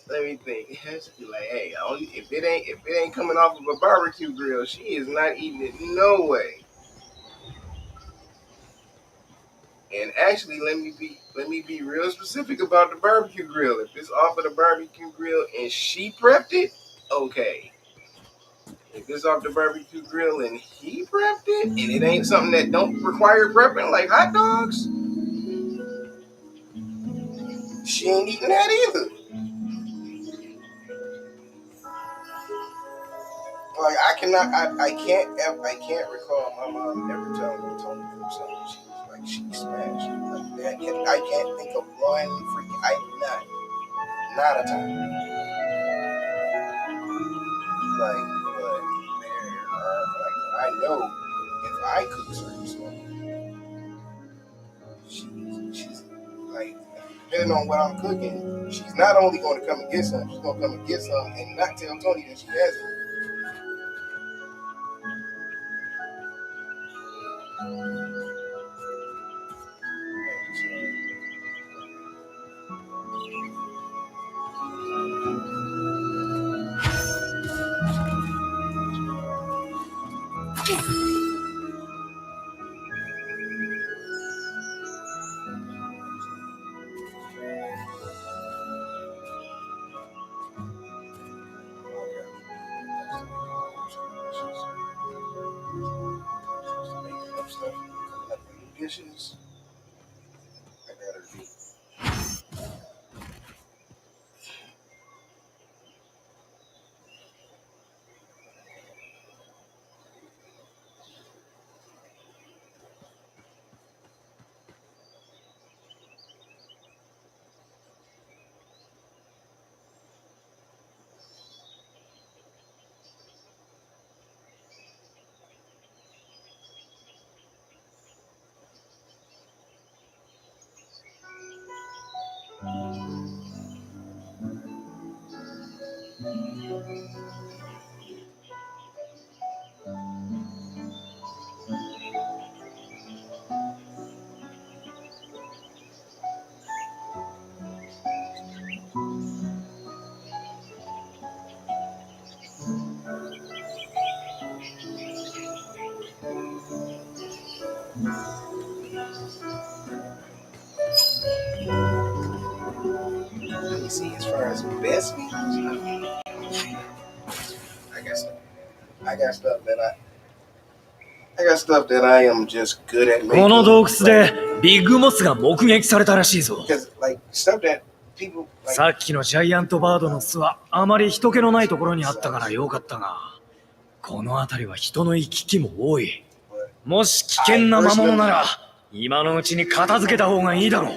Speaker 1: Let me think. It has to be like, hey, if it ain't coming off of a barbecue grill, she is not eating it no way. And actually, let me be real specific about the barbecue grill. If it's off of the barbecue grill and she prepped it, okay. If it's off the barbecue grill and he prepped it, and it ain't something that don't require prepping like hot dogs, she ain't eating that either. Like I can't recall my mom ever telling me Tony cooked something she smashed like that. I can't think of one freaking not a time. Like, but there are like I know if I cook certain stuff, she's like, depending on what I'm cooking, she's not only going to come and get some, she's going to come and get some and not tell Tony that she has it. Dishes. I got her beat. Let me see, as far as best meals, I got stuff that I am just good at making.
Speaker 8: この洞窟でビッグモスが目撃されたらしいぞ。
Speaker 1: Like stuff that people, like,
Speaker 8: さっきのジャイアントバードの巣はあまり人気のないところにあったからよかったが、この辺りは人の行き来も多い。もし危険な魔物なら今のうちに片付けた方がいいだろう。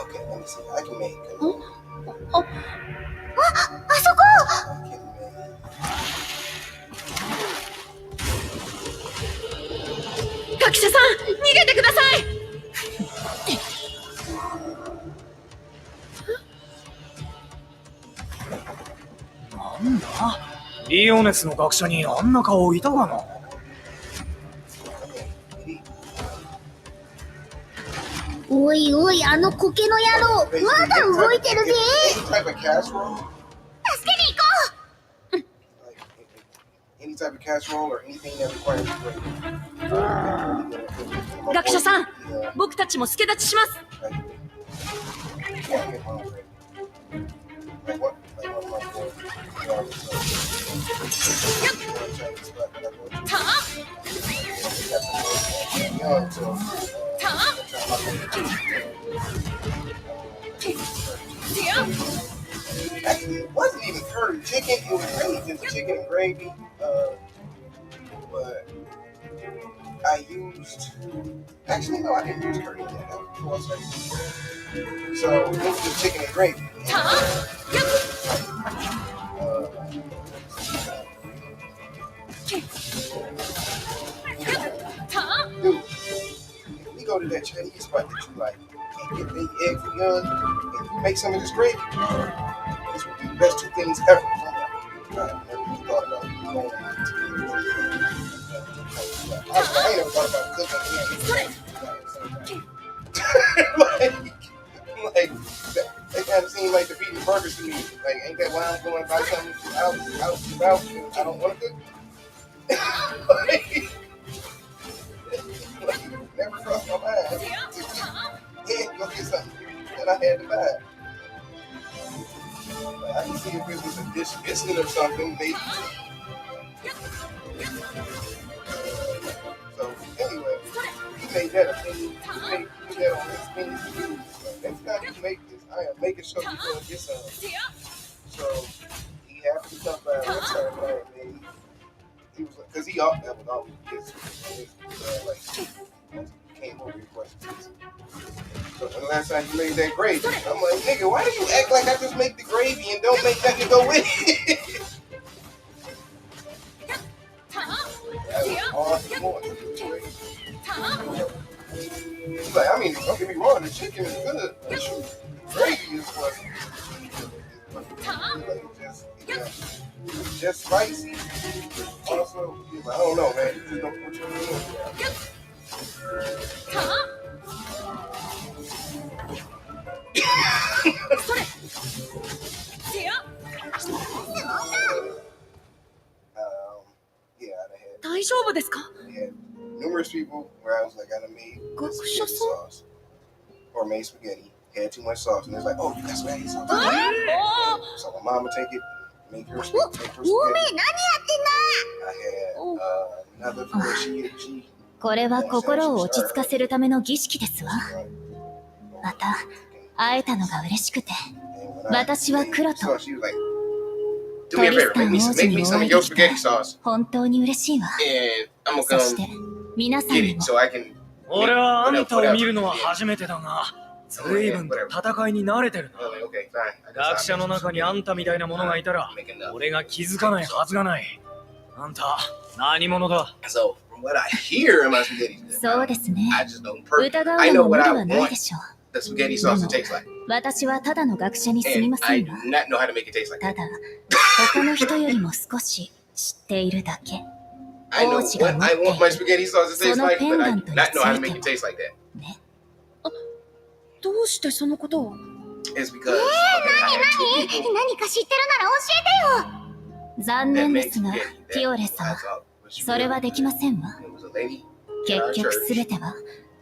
Speaker 1: Okay, let me see. I can make.
Speaker 5: あそこ
Speaker 4: 学者さん、逃げてください。
Speaker 8: なんだ？リオネスの学者にあんな顔いたかな？
Speaker 5: おいおい、あの苔の野郎、まだ動いてるぜ。助けに行こう。
Speaker 1: Any type of casserole or anything that requires gravy.
Speaker 4: 学者さん、僕たちも助立ちします。
Speaker 1: Actually, it wasn't even curry chicken. It was really just chicken and gravy. But I used. Actually, no, I didn't use curry in that. So it was just chicken and gravy. Dude, we go to that Chinese spot that you like and get the egg foo young and make some of this gravy. This would be the best two things ever. I never thought about going to I ain't never thought about cooking. Like that kind of seems like the beating burgers to me. Like, ain't that why I'm going to buy something out? I don't want to cook. Like, never crossed my mind to go get something that I had to buy. But I can see if it was a dish missing or something, maybe. So anyway, we made that a thing. We made that on this thing to do. Next time you make this, I am making sure you're going to get some. So he happened to come by next time. that was always his like once he came over, he questions. So the last time you made that gravy, I'm like, nigga, why do you act like I just make the gravy and don't make nothing to go with it? That was hard to want. Like, I mean, don't get me wrong, the chicken is good. But gravy is what just spicy. Also, I don't know, man. You just don't put your name yeah, I
Speaker 4: 大丈夫ですか
Speaker 1: had numerous people where I was like, I done made spaghetti sauce or made spaghetti, had too much sauce, and it's like, oh, you got spaghetti sauce. So my mom would take it, make her spaghetti. I had another friend, she
Speaker 5: これは心を落ち着かせるための儀式ですわ。また会えたのが嬉しくて、私は黒と
Speaker 1: so she was like, do me a favor, make me some of your spaghetti sauce,
Speaker 5: 本当に嬉しいわ。
Speaker 1: and I'm
Speaker 5: そ
Speaker 1: gonna
Speaker 5: して
Speaker 1: come
Speaker 5: 皆さん
Speaker 1: get
Speaker 5: に
Speaker 1: it
Speaker 5: も
Speaker 1: so I can.
Speaker 8: 俺はあんたを見るのは初めてだが、随分と戦いに慣れてるな。
Speaker 1: Okay, fine.
Speaker 8: 学者の中にあんたみたいなものがいたら、俺が気づかないはずがない。あんた、何者だ？
Speaker 1: So from what I hear in my spaghetti,
Speaker 5: そうですね。
Speaker 1: I just know perfect.
Speaker 5: 疑
Speaker 1: I
Speaker 5: う
Speaker 1: know
Speaker 5: のも無
Speaker 1: what
Speaker 5: 理
Speaker 1: I
Speaker 5: はない
Speaker 1: want
Speaker 5: でしょう。
Speaker 1: the spaghetti sauce to taste like,
Speaker 5: 私はただの学者にすみ
Speaker 1: and
Speaker 5: ませ
Speaker 1: I
Speaker 5: ん
Speaker 1: do
Speaker 5: わ。
Speaker 1: not know how to make it taste like
Speaker 5: た
Speaker 1: that.
Speaker 5: だ他の人よりも少し知っているだけ。
Speaker 1: I know what I want my spaghetti sauce to taste like, but I do not know how to make it taste like that.
Speaker 5: ね。
Speaker 4: どうしてそのことを
Speaker 1: It's because okay, I had two people
Speaker 5: 何か知ってるなら教えてよ。残
Speaker 1: that
Speaker 5: 念
Speaker 1: made
Speaker 5: ですが、
Speaker 1: spaghetti
Speaker 5: ティオレ
Speaker 1: that
Speaker 5: 様
Speaker 1: I、thought was
Speaker 5: それはできませんわ。
Speaker 1: It was a lady.
Speaker 5: 結局すべては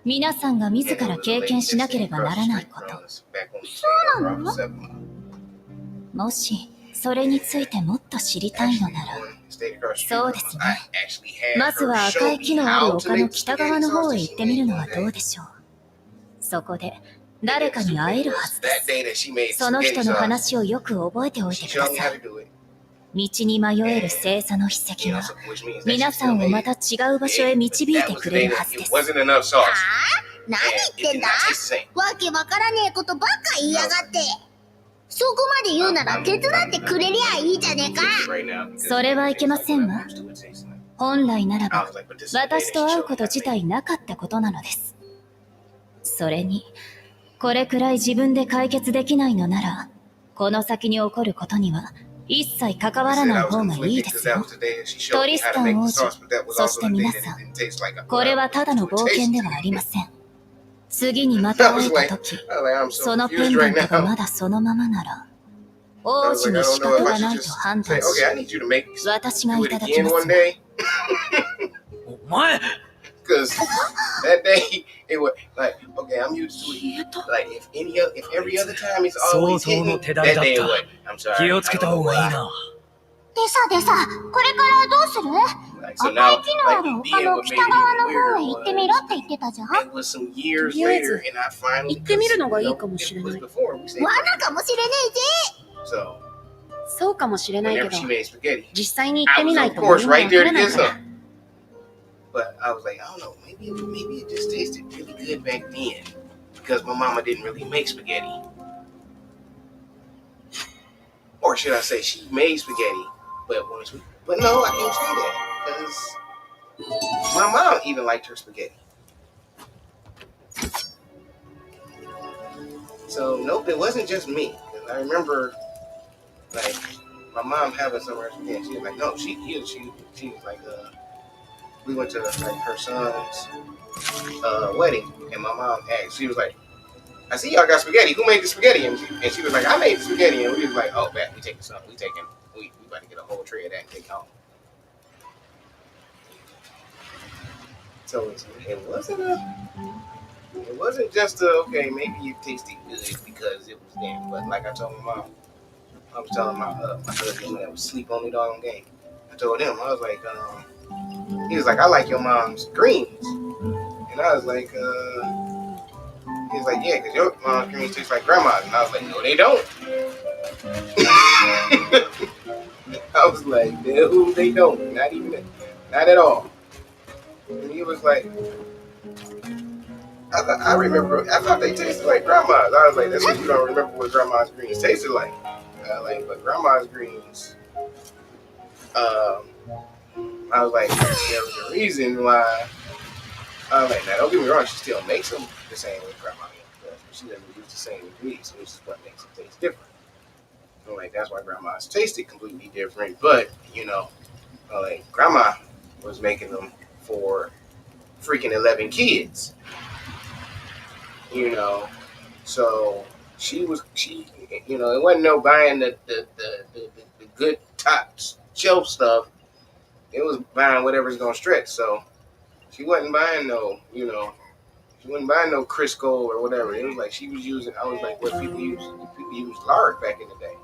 Speaker 5: 皆さんが自ら経験しなければならないこと。
Speaker 1: そうなの？
Speaker 5: もしそれについてもっと知りたいのなら、そうですね。まずは赤い木のある丘の北側の方へ行ってみるのはどうでしょう。そこで誰かに会えるはずです。その人の話をよく覚えておいてください。道に迷える星座の筆跡が皆さんをまた違う場所へ導いてくれるはずです。
Speaker 1: はぁ？
Speaker 5: 何言ってんだ？わけわからねえことばっか言いやがって。そこまで言うなら手伝ってくれりゃいいじゃねえか。それはいけませんわ。本来ならば私と会うこと自体なかったことなのです。それにこれくらい自分で解決できないのなら、この先に起こることには一切関わらない方がいいですよ。トリスタン王子、そして皆さん、これはただの冒険ではありません。次にまた会えた時、そのペンダントがまだそのままなら、王子に仕方がないと判断し、私がいただきますわ。
Speaker 8: お前
Speaker 1: Because that day it was like, okay, I'm used to it. Like if every other time it's always hitting, that day it was. I'm sorry.
Speaker 8: 気をつけた方がいいな。
Speaker 5: でさ、これからどうする？
Speaker 1: Like, so
Speaker 5: 赤
Speaker 1: now,
Speaker 5: い木のある丘の北側の方へ行ってみろって言ってたじゃん。
Speaker 1: it was some years later, and I finally
Speaker 4: 行ってみるのがいいかもしれない。
Speaker 1: it was before we stayed.
Speaker 5: 罠かもしれねえぜ。
Speaker 1: So
Speaker 4: そうかもしれないけ
Speaker 1: whenever
Speaker 4: ど
Speaker 1: she made spaghetti,
Speaker 4: 実際に行って
Speaker 1: I
Speaker 4: み
Speaker 1: was
Speaker 4: ない
Speaker 1: of
Speaker 4: と
Speaker 1: course
Speaker 4: わ
Speaker 1: right
Speaker 4: か
Speaker 1: there
Speaker 4: ら
Speaker 1: to
Speaker 4: ない
Speaker 1: get
Speaker 4: から。
Speaker 1: some. But I was like, I don't know, maybe it just tasted really good back then because my mama didn't really make spaghetti. Or should I say she made spaghetti, but no, I can't say that because my mom even liked her spaghetti. So nope, it wasn't just me. Because I remember, like, my mom having some of her spaghetti. She was like, no, she was like, we went to like her son's wedding, and my mom asked, she was like, I see y'all got spaghetti. Who made the spaghetti? And she was like, I made the spaghetti. And we was like, oh, bet we taking some. We about to get a whole tray of that and take home. So it wasn't just okay, maybe it tasted good because it was them. But like I told my mom, I was telling my husband that was sleep on the doggone game. I told him, I was like, he was like, I like your mom's greens. And I was like, he was like, yeah, because your mom's greens taste like grandma's. And I was like, no, they don't. I was like, no, they don't. Not even that. Not at all. And he was like, I remember, I thought they tasted like grandma's. I was like, that's because you don't remember what grandma's greens tasted like. But grandma's greens, um, I was like, there was a reason why. I was like, now don't get me wrong, she still makes them the same way grandma does, but she doesn't use the same ingredients, which is what makes it taste different. So like that's why grandma's tasted completely different. But like grandma was making them for freaking 11 kids. You know, so it wasn't no buying the good top shelf stuff. It was buying whatever's gonna stretch. So she wasn't buying she wasn't buying no Crisco or whatever. It was like she was using. I was like, what people use? People use lard back in the day.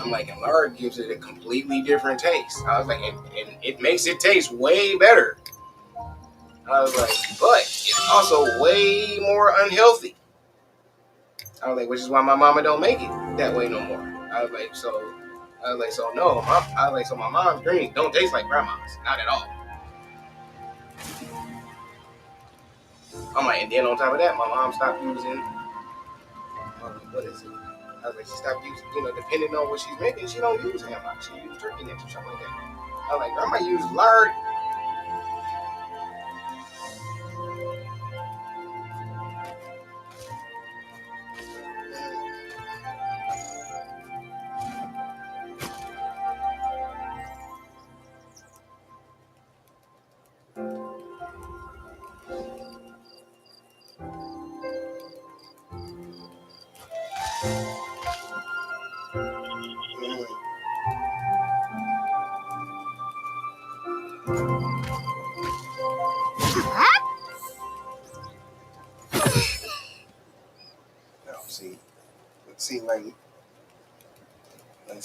Speaker 1: I'm like, and lard gives it a completely different taste. I was like, and it makes it taste way better. I was like, but it's also way more unhealthy. I was like, which is why my mama don't make it that way no more. I was like, so no, so my mom's greens don't taste like grandma's, not at all. I'm like, and then on top of that, my mom stopped using, what is it? I was like, she stopped using, depending on what she's making, she don't use ham hock. She uses turkey necks or something like that. I was like, grandma used lard.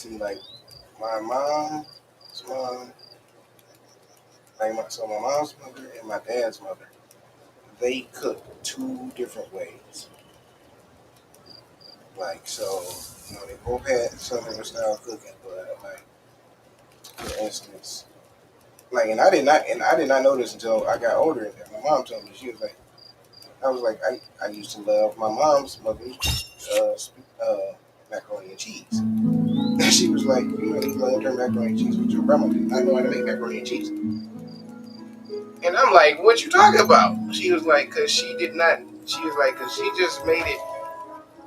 Speaker 1: No, like my mom's mom, so my mom's mother and my dad's mother, they cook two different ways. Like, so, they both had Southern style cooking, but like, for instance, like, and I did not know this until I got older. And my mom told me, she was like, I was like, I used to love my mom's mother's macaroni and cheese. And she was like, you loved her macaroni and cheese, but your grandma did not know how to make macaroni and cheese. And I'm like, what you talking about? She was like, because she just made it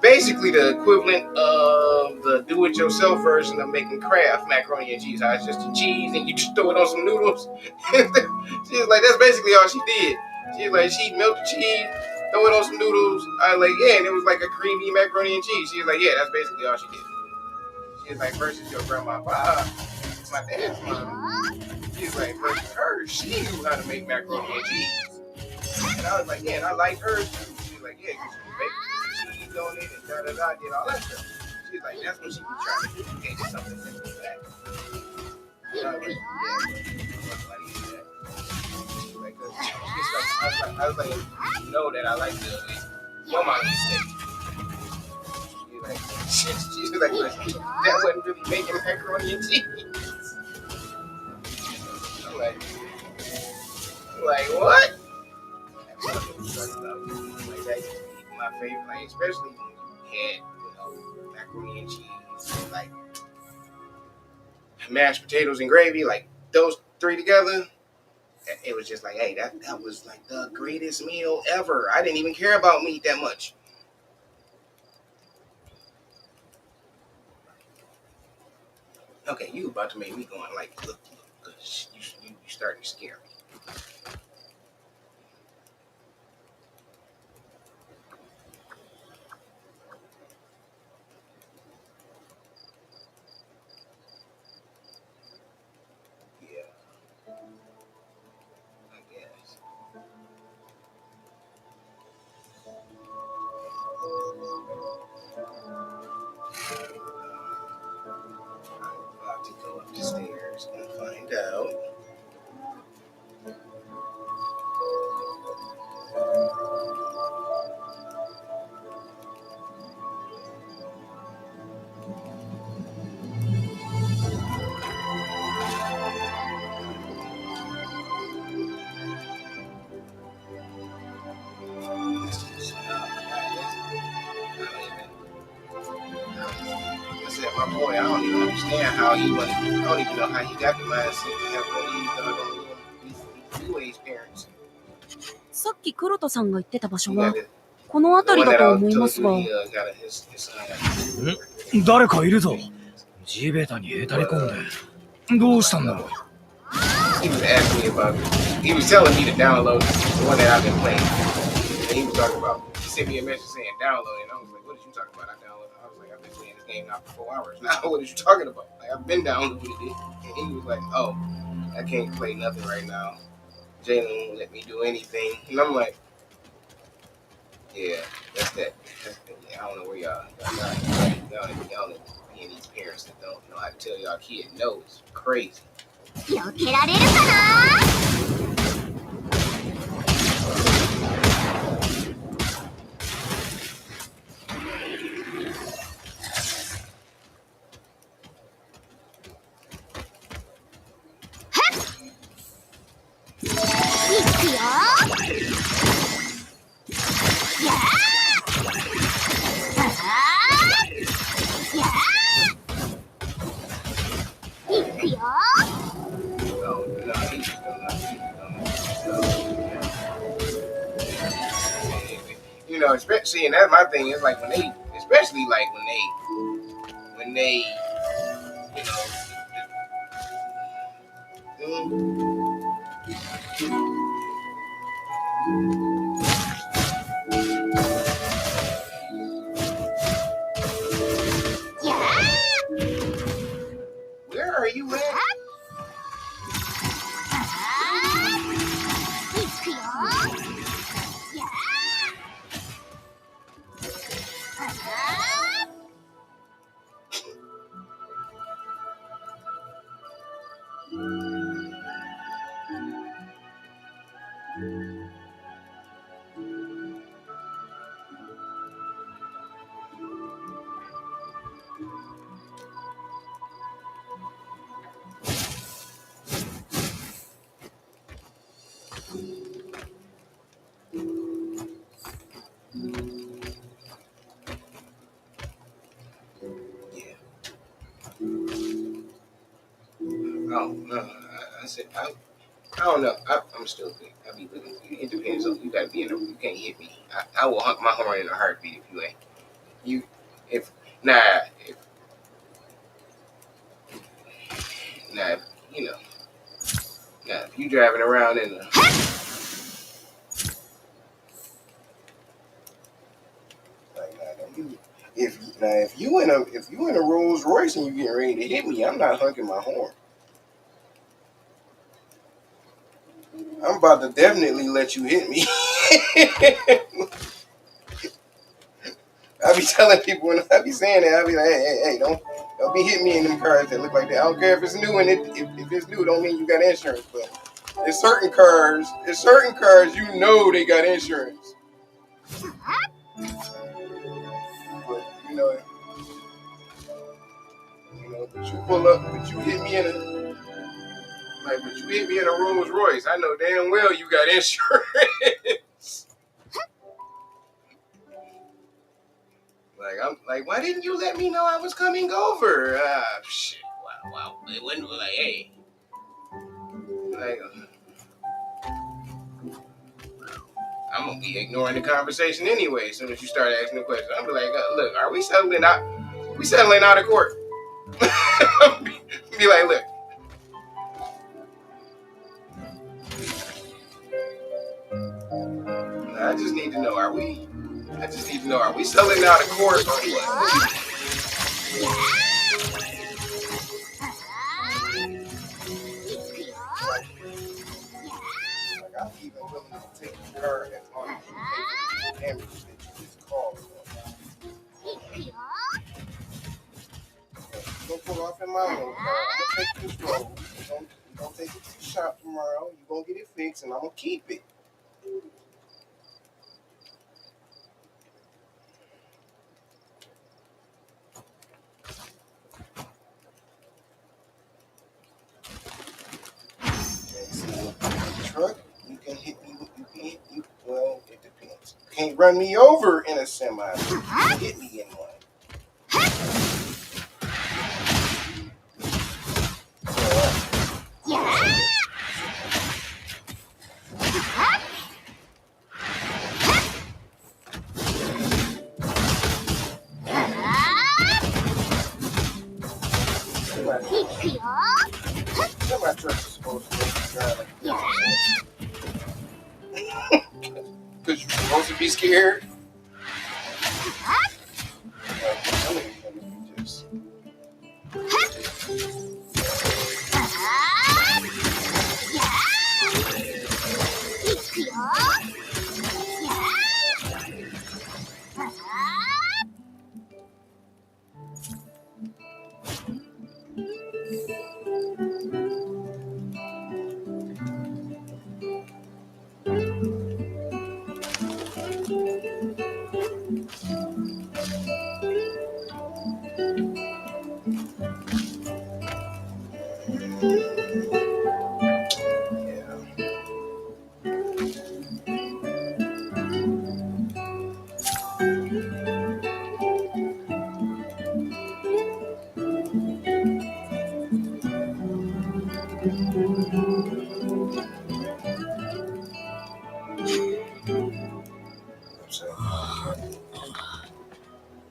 Speaker 1: basically the equivalent of the do-it-yourself version of making Kraft macaroni and cheese. How it's just the cheese and you just throw it on some noodles. She was like, that's basically all she did. She was like, she'd melt the cheese, throw it on some noodles. I was like, yeah, and it was like a creamy macaroni and cheese. She was like, yeah, that's basically all she did. She was like, versus your grandma Bob, my dad's mom. She was like, versus her, she knew how to make macaroni and cheese. And I was like, yeah, and I like hers too. She was like, yeah, because she baked cheese on it and da-da-da, did all that stuff. She was like, that's what she was trying to duplicate or something like that. And I was like, yeah, I didn't do that. She was like, I was like, you know that I like the way your mom eats steak. She was like, that wasn't really making macaroni and cheese. I'm like, what? Like that used to be my favorite, like especially when you had, macaroni and cheese, like mashed potatoes and gravy, like those three together. It was just like, hey, that was like the greatest meal ever. I didn't even care about meat that much. Okay, you about to make me going like, look, because you starting to scare me. Yeah, I guess. I'm about to go up the stairs and find out. my boy. I don't even understand how he went. I don't even know how he got the mindset to have one of these new age parents.
Speaker 4: さっき黒田さんが言ってた場所はこの辺りだと思いますが。
Speaker 8: 誰かいるぞ。地べたにへたり込んで。どうしたんだろう。
Speaker 1: He was asking me about. He was telling me to download the one that I've been playing. And he was talking about. He sent me a message saying download it. And I was like, what are you talking about? I downloaded it. I was like, I've been playing this game now for 4 hours. Now, what are you talking about? Like, I've been downloading it. And he was like, oh, I can't play nothing right now. Jalen won't let me do anything. And I'm like, yeah, that's that. I don't know where y'all being these parents that don't know how to tell y'all kid no. It's crazy.
Speaker 5: 避けられるかな。
Speaker 1: You know, especially, and that's my thing. Is like especially like when they, you know. Where are you at? Oh no! I said I don't know. I'm still good. I be looking. It depends on you. Gotta be in the. You can't hit me. I will honk my horn in a heartbeat if you ain't. You if nah if nah you know nah if you driving around in the. If you in a Rolls Royce and you getting ready to hit me, I'm not honking my horn. I'm about to definitely let you hit me. I be telling people when I be saying that, I be like, hey, don't be hitting me in them cars that look like that. I don't care if it's new, and if it's new, don't mean you got insurance. But there's certain cars you know they got insurance. But but you pull up, but you hit me in a Rolls Royce. I know damn well you got insurance. I'm like, why didn't you let me know I was coming over? Shit. Wow. It wasn't like, hey. Like, I'm gonna be ignoring the conversation anyway. As soon as you start asking the question, I'll be like, look, are we settling out? We settling out of court. Be like, look. I just need to know, are we settling out of court or what? Like, I'm even willing to take the car that's on the damage that you just caused. You're gonna pull off in my own car. I'm gonna take this road. You're gonna take it to the shop tomorrow. You're gonna get it fixed, and I'm gonna keep it. Truck, you can hit me. Well, it depends. You can't run me over in a semi. You can hit me in one.
Speaker 5: くよ。
Speaker 1: My truck is supposed to drive like
Speaker 5: Yeah.
Speaker 1: because you're supposed to be scared. Just... So,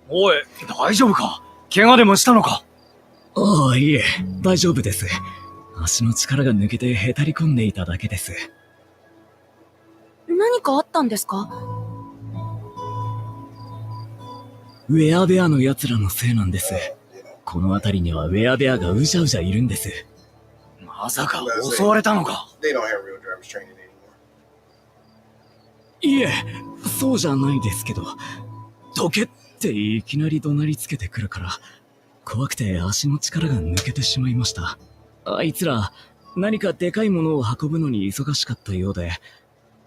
Speaker 8: おい、大丈夫か？怪我でもしたのか？ああ、いえ、大丈夫です。足の力が抜けてへたり込んでいただけです。
Speaker 4: 何かあったんですか？
Speaker 8: ウェアベアの奴らのせいなんです。この辺りにはウェアベアがうじゃうじゃいるんです。まさか襲われたのか？
Speaker 1: they don't have real driver's training anymore.
Speaker 8: いえ、そうじゃないですけど、どけっていきなり怒鳴りつけてくるから、怖くて足の力が抜けてしまいました。あいつら、何かでかいものを運ぶのに忙しかったようで、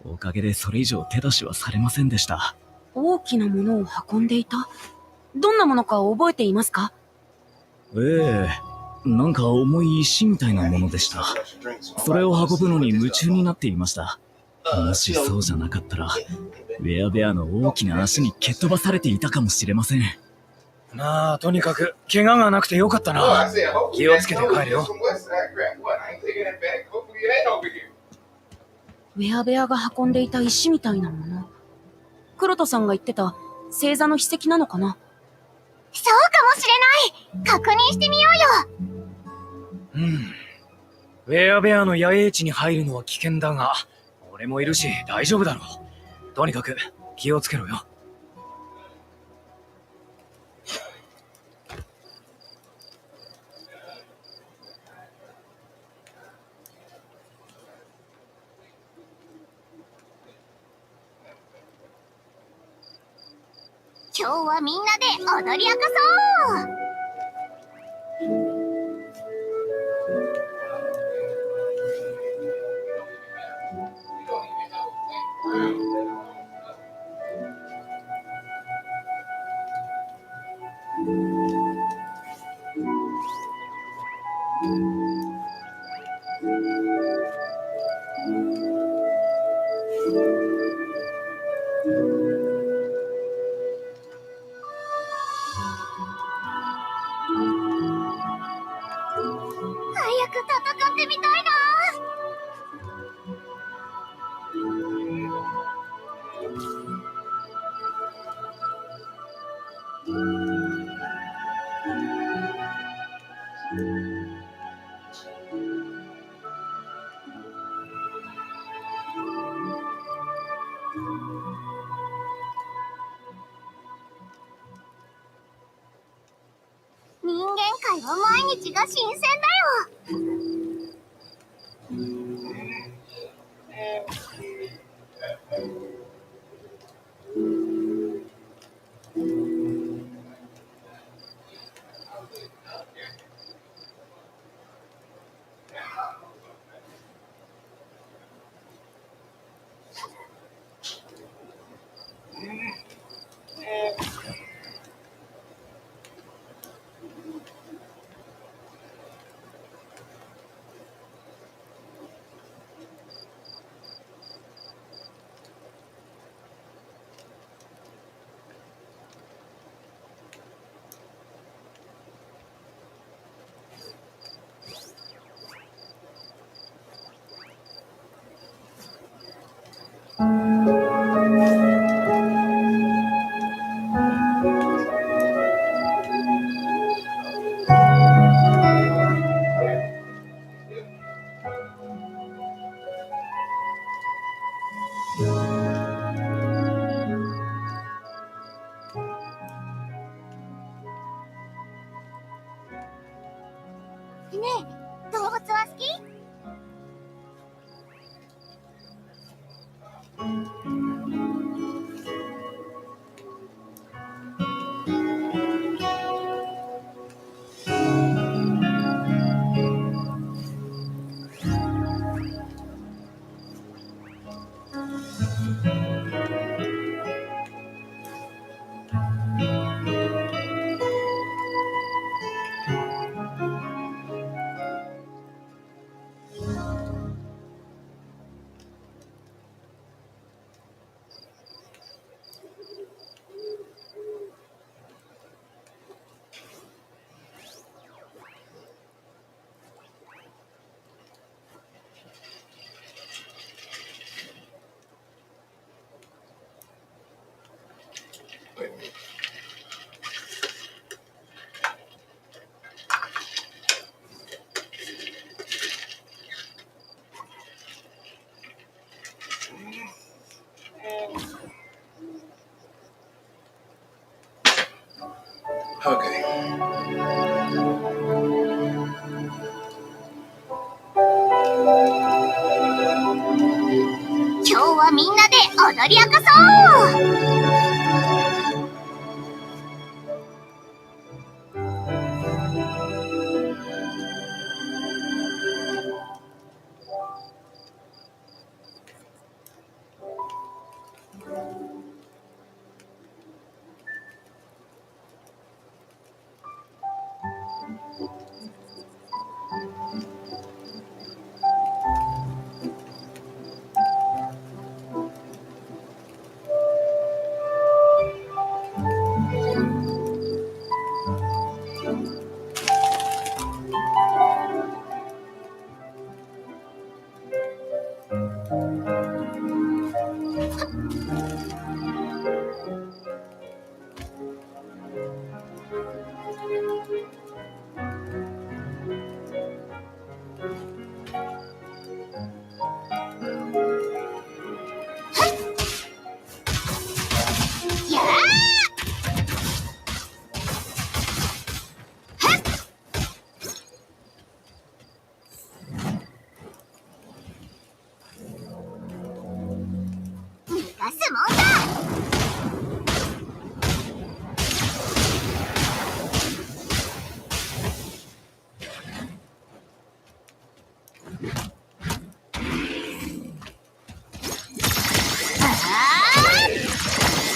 Speaker 8: おかげでそれ以上手出しはされませんでした。
Speaker 4: 大きなものを運んでいた？どんなものか覚えていますか？
Speaker 8: ええ、なんか重い石みたいなものでした。それを運ぶのに夢中になっていました。もしそうじゃなかったら、ウェアベアの大きな足に蹴っ飛ばされていたかもしれません。まあ、とにかく、怪我がなくてよかったな。気をつけて帰るよ。
Speaker 4: ウェアベアが運んでいた石みたいなもの。黒戸さんが言ってた星座の秘跡なのかな？
Speaker 5: そうかもしれない。確認してみようよ。
Speaker 8: うん。ウェアベアの野営地に入るのは危険だが、俺もいるし大丈夫だろう。とにかく気をつけろよ。
Speaker 5: 今日はみんなで踊り明かそう。早く戦ってみたいな。人間界は毎日が新鮮だよ。ねえ、動物は好き？Wait
Speaker 1: a minute. Okay.
Speaker 5: 今日はみんなで踊り明かそう。やー、逃がすもんだ。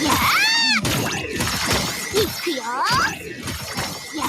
Speaker 5: やー、いくよ。やー、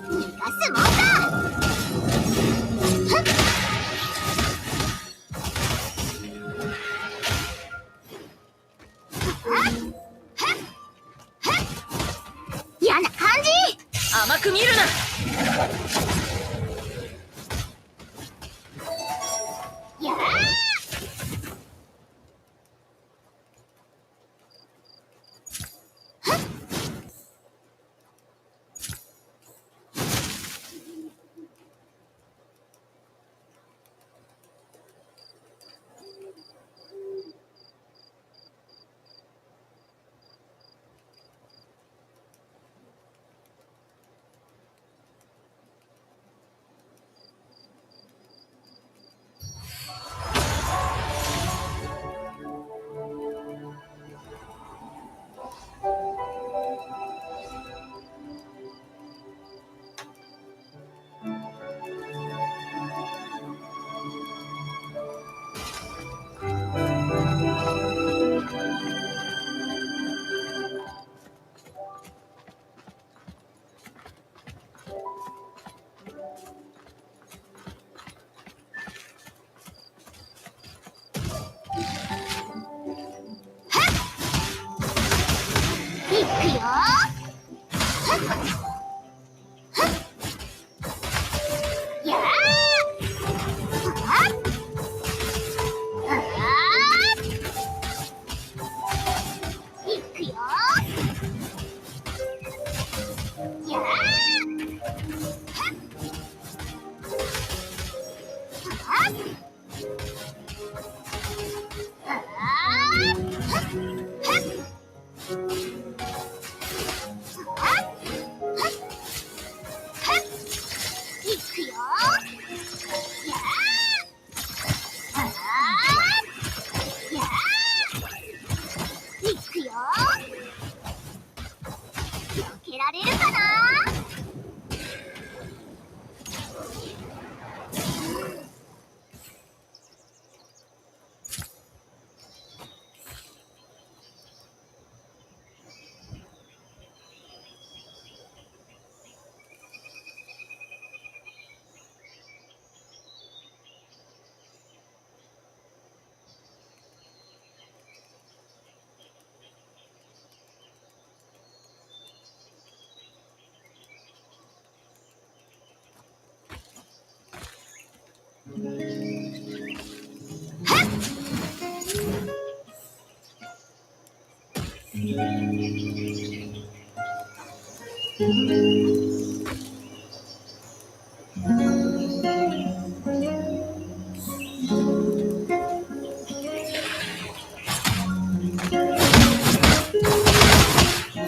Speaker 5: 逃がすもんだ。嫌な感じ。
Speaker 4: 甘く見るな。
Speaker 5: やー、けられるかな。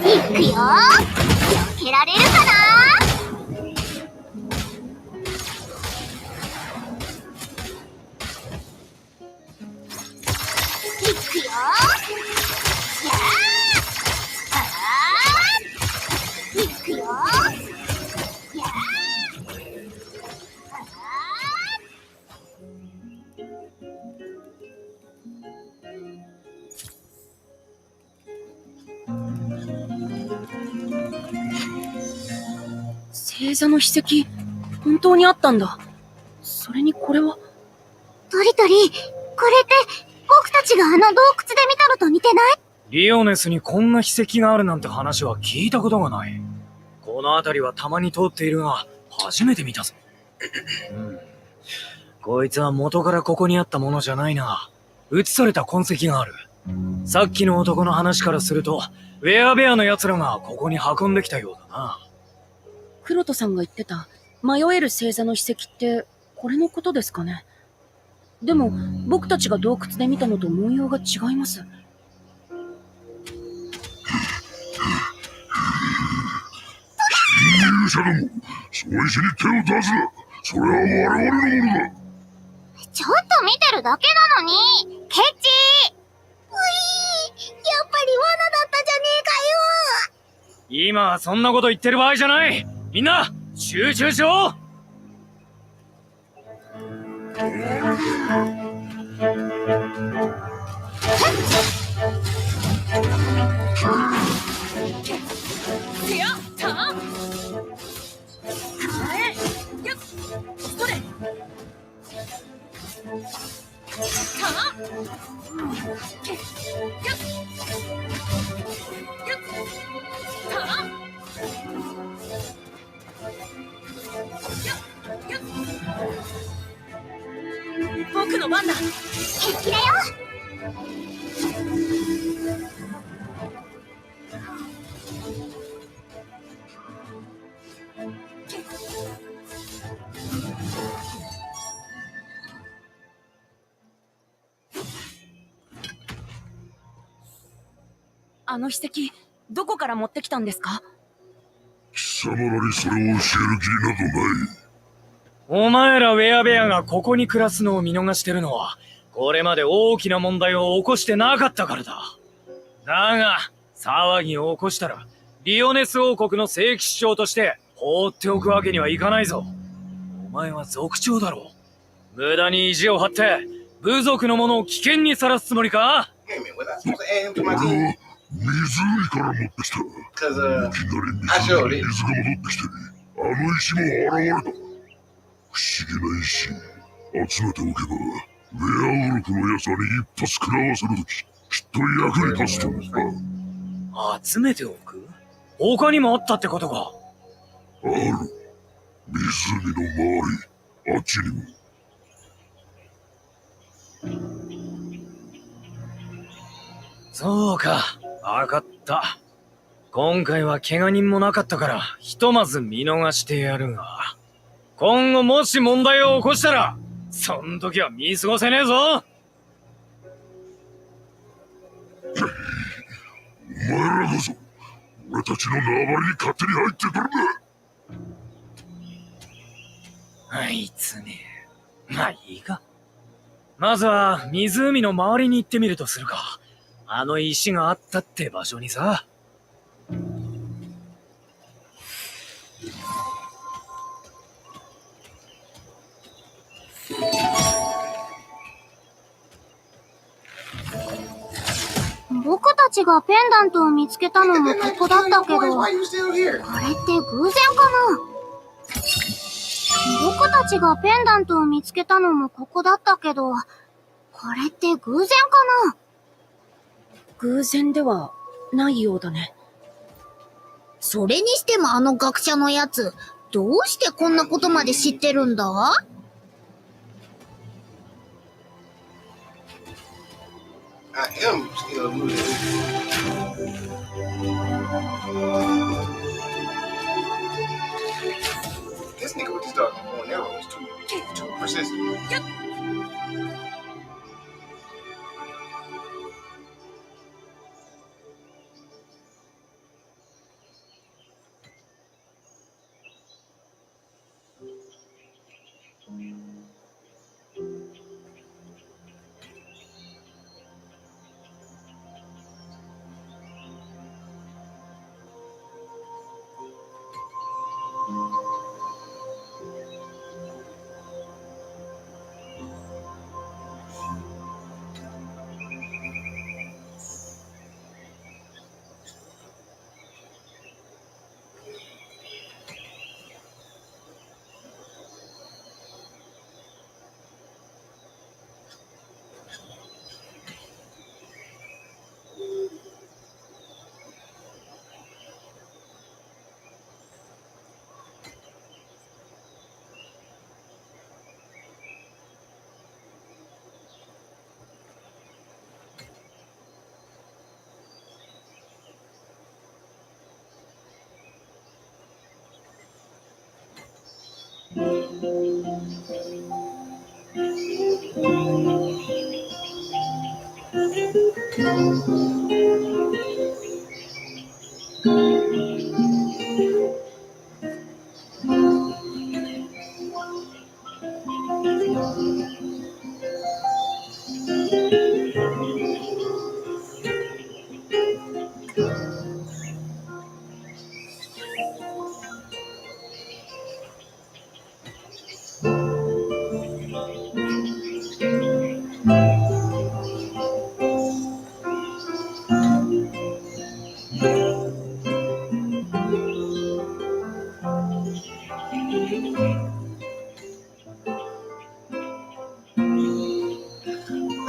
Speaker 5: いくよ。避けられるかな。いくよ。やー。いくよ。や
Speaker 4: 星座の筆跡、本当にあったんだ。それにこれは。
Speaker 5: トリトリ、これって僕たちがあの洞窟で見たのと似てない？
Speaker 8: リオネスにこんな筆跡があるなんて話は聞いたことがない。この辺りはたまに通っているが、初めて見たぞ。こいつは元からここにあったものじゃないな。映された痕跡がある。さっきの男の話からすると、ウェアベアの奴らがここに運んできたようだな。
Speaker 4: 黒戸さんが言ってた迷える星座の筆跡ってこれのことですかね。でも僕たちが洞窟で見たのと文様が違います。
Speaker 2: 勇者ども、そいつに手を出すな。それは我々のものだ。
Speaker 5: ちょっと見てるだけなのに、ケチ。ういー、やっぱり罠だったじゃねえかよ。
Speaker 8: 今はそんなこと言ってる場合じゃない。みんな集中しろ。
Speaker 4: 僕の番だ。
Speaker 5: 平気だよ。
Speaker 4: あの筆跡、どこから持ってきたんですか？
Speaker 2: 貴様らにそれを教える気などない。
Speaker 8: お前らウェアベアがここに暮らすのを見逃してるのは、これまで大きな問題を起こしてなかったからだ。だが、騒ぎを起こしたら、リオネス王国の正規首長として放っておくわけにはいかないぞ。お前は族長だろう。無駄に意地を張って、部族の者を危険にさらすつもりか？
Speaker 2: 湖から持ってきた。いきなり水が戻ってきて、あの石も現れた。不思議な石、集めておけば、ウェアウルフの奴らに一発食らわせるとき、きっと役に立つと思う
Speaker 8: な。集めておく？他にもあったってことか。
Speaker 2: ある。湖の周り、あっちにも。
Speaker 8: そうか、わかった。今回は怪我人もなかったから、ひとまず見逃してやるが、今後もし問題を起こしたら、そん時は見過ごせねえぞ。
Speaker 2: こそ俺たちの縄張りに勝手に入ってくるんだ。
Speaker 8: あいつね。まあいいか。まずは湖の周りに行ってみるとするか。あの石があったって場所にさ。
Speaker 5: 僕たちがペンダントを見つけたのもここだったけど、これって偶然かな？僕たちがペンダントを見つけたのもここだったけど、これって偶然かな？
Speaker 4: 偶然ではないようだね。
Speaker 5: それにしてもあの学者のやつ、どうしてこんなことまで知ってるんだ？I
Speaker 1: am still losing. This nigga with this dog on arrow is too persistent. Yep.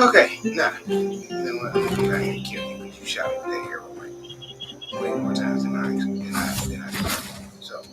Speaker 1: Okay, nah. You know what? I'm gonna come down here and kill you because you shot me with that arrow way more times than I did. So.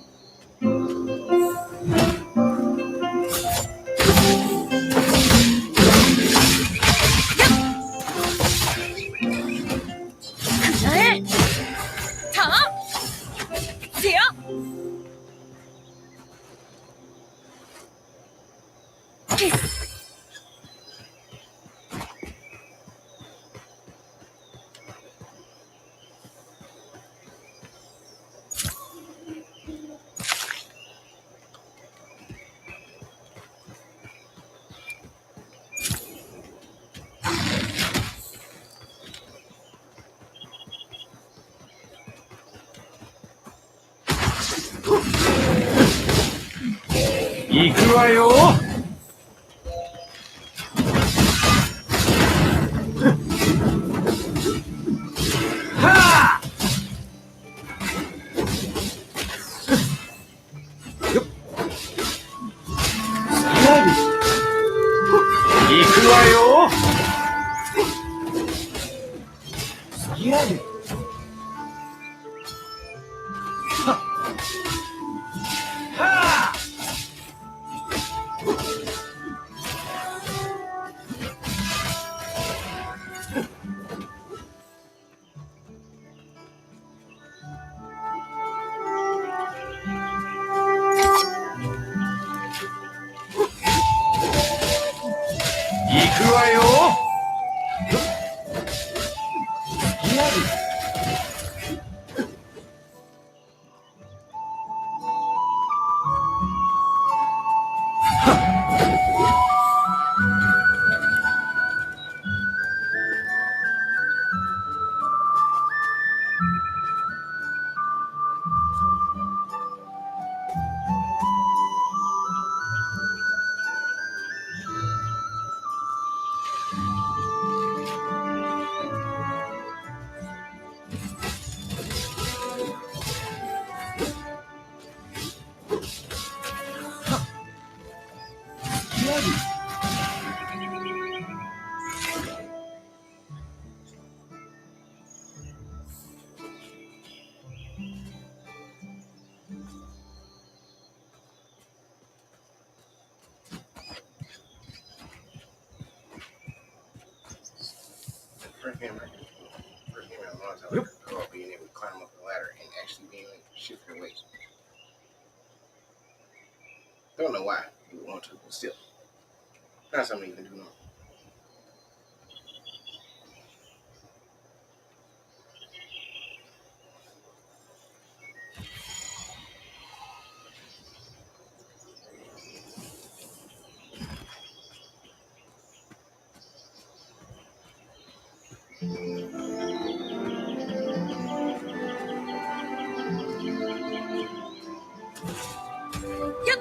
Speaker 8: 行くわよ。はあ。行くわよ。行くわよ。
Speaker 1: first game, right? First game in a long time. Yep. Being able to climb up the ladder and actually being able to shift your weight. Don't know why you would want to, but still. Not something you can do now.
Speaker 4: Yep.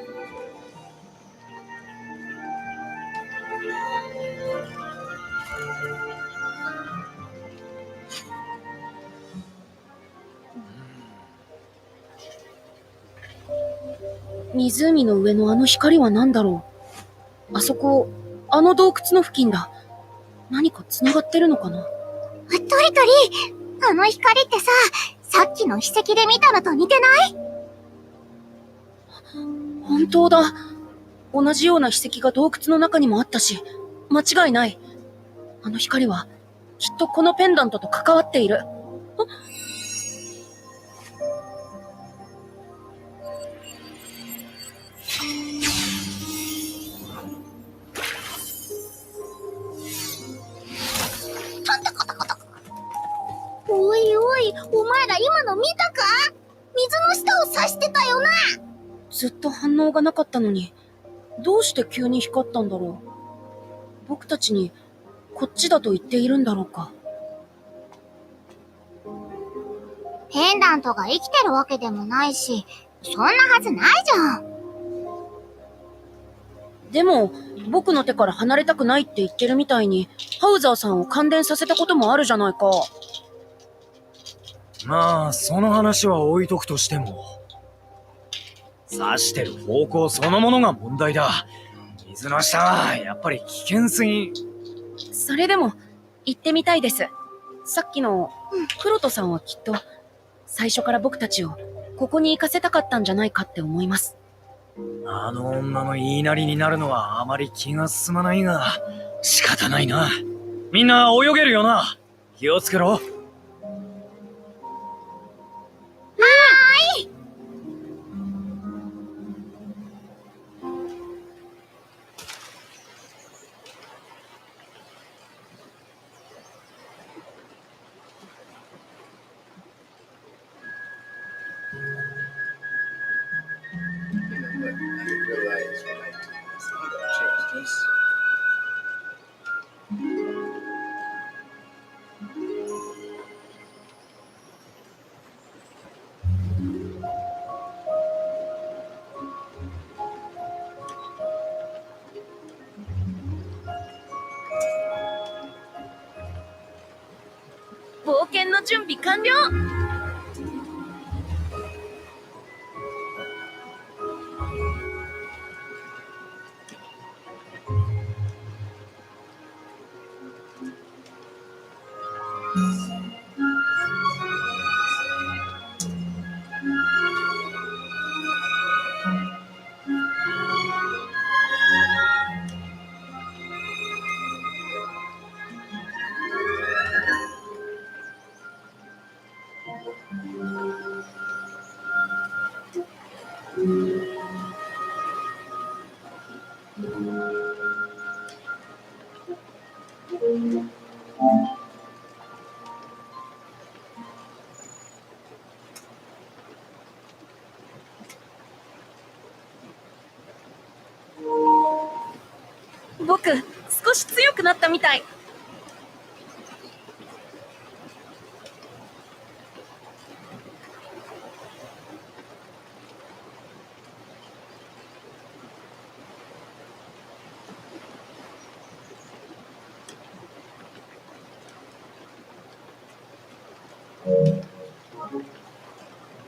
Speaker 4: 湖の上のあの光は何だろう。あそこ、あの洞窟の付近だ。何か繋がってるのかな。
Speaker 5: トリトリ、あの光ってさっきの筆跡で見たのと似てない？
Speaker 4: 本当だ。同じような筆跡が洞窟の中にもあったし、間違いない。あの光は、きっとこのペンダントと関わっている。
Speaker 5: おいおい、お前ら今の見たか？水の下を指してたよな。
Speaker 4: ずっと反応がなかったのに、どうして急に光ったんだろう。僕たちに、こっちだと言っているんだろうか。
Speaker 5: ペンダントが生きてるわけでもないし、そんなはずないじゃん。
Speaker 4: でも、僕の手から離れたくないって言ってるみたいに、ハウザーさんを感電させたこともあるじゃないか。
Speaker 8: まあ、その話は置いとくとしても。指してる方向そのものが問題だ。水の下は、やっぱり危険すぎ。
Speaker 4: それでも、行ってみたいです。さっきの、クロトさんはきっと、最初から僕たちを、ここに行かせたかったんじゃないかって思います。
Speaker 8: あの女の言いなりになるのはあまり気が進まないが、仕方ないな。みんな泳げるよな。気をつけろ。
Speaker 4: 冒険の準備完了。僕、少し強くなったみたい。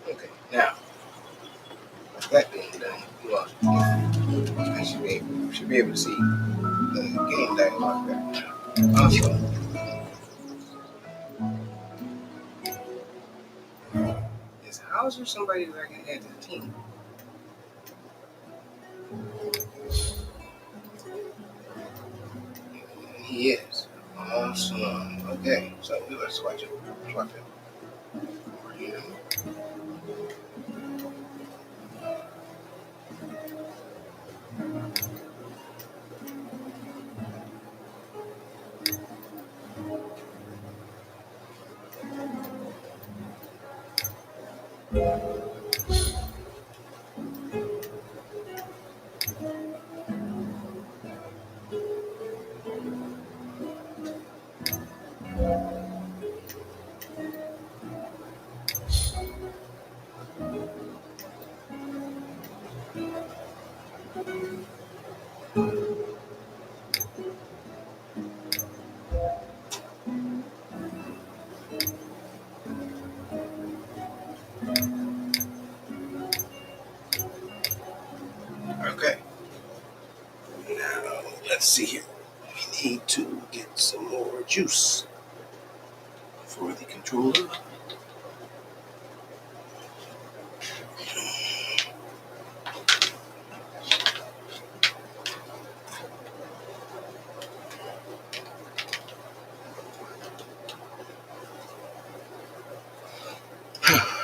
Speaker 1: Okay, now, that being done, I should be able to see the game dialogue there. Also, is Hauser somebody that I can add to the team? He is. Awesome. Okay, so let's watch it. Swap it. Okay. Now let's see here. We need to get some more juice for the controller.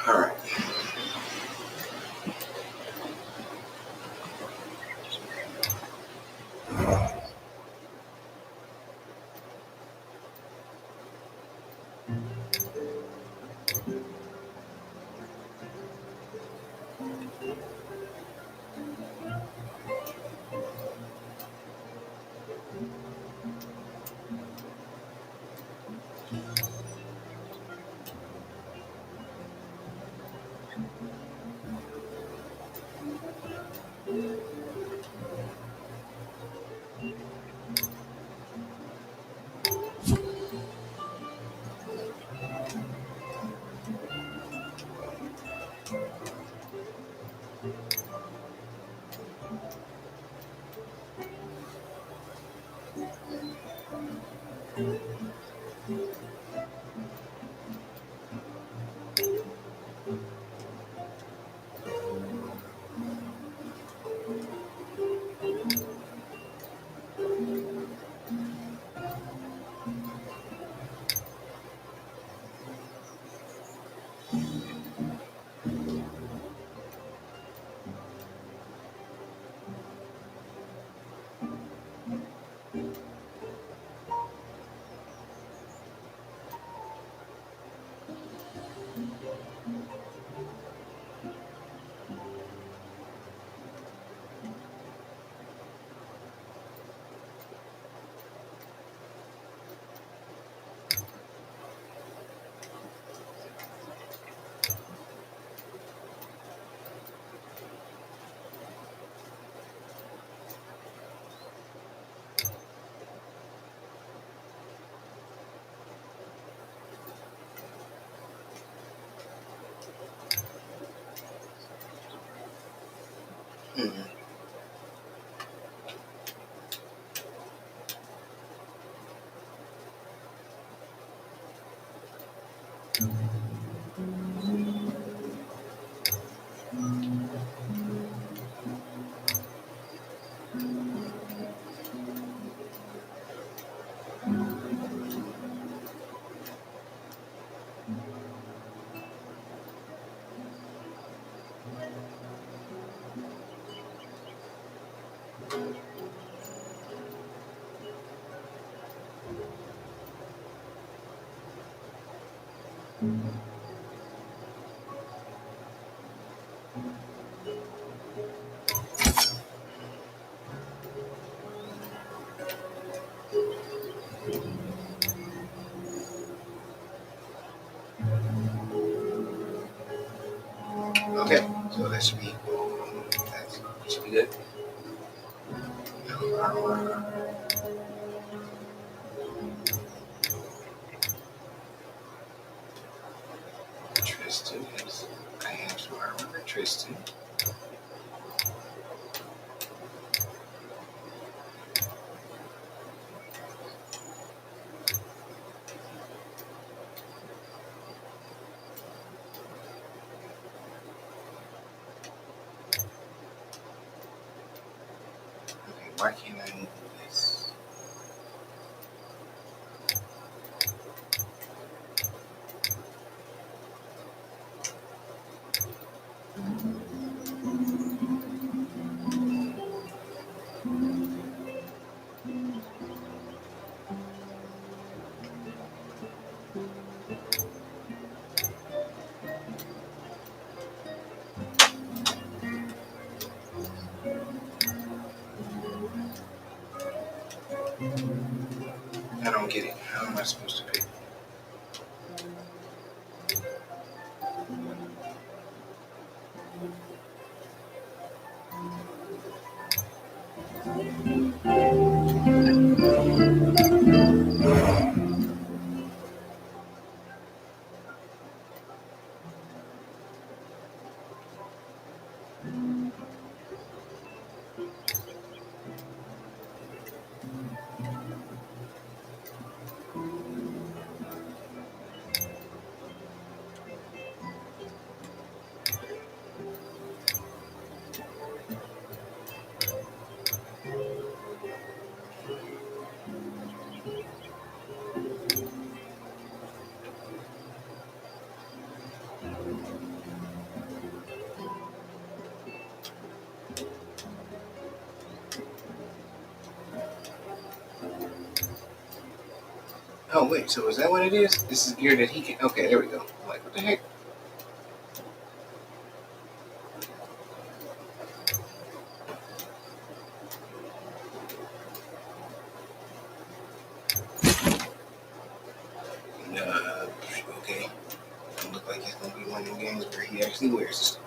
Speaker 1: All right. Okay, so that should be good. Tristan is. I have some armor. Tristan. Okay, why can't I move this? don't get it. How am I supposed to pick? Oh wait, so is that what it is? This is gear that he can. Okay, there we go. I'm like, what the heck? Okay. It look like it's gonna be one of them games where he actually wears this.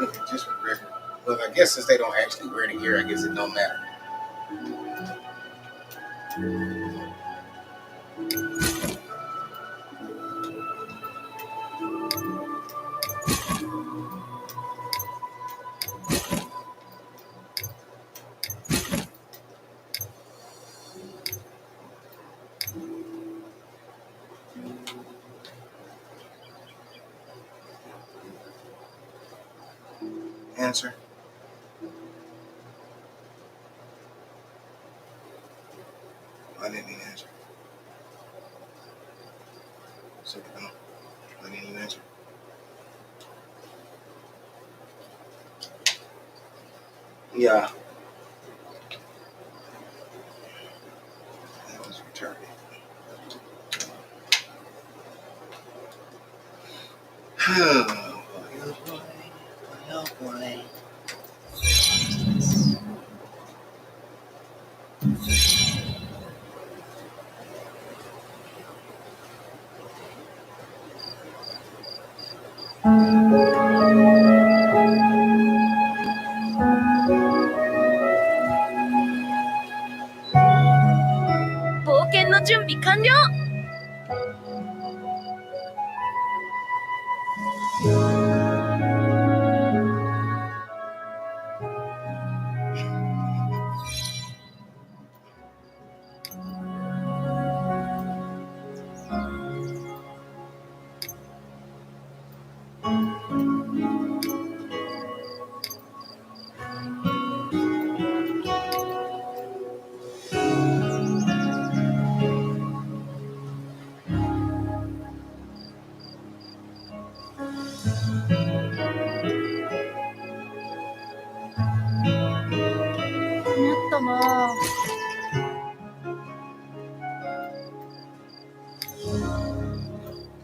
Speaker 1: Okay, just for the record. Well, I guess since they don't actually wear the gear, I guess it don't matter. Answer. I didn't even answer. So no, I didn't even answer. Yeah, that was retarded. Oh boy, oh boy, oh boy.
Speaker 4: 冒険の準備完了。困ったなぁ。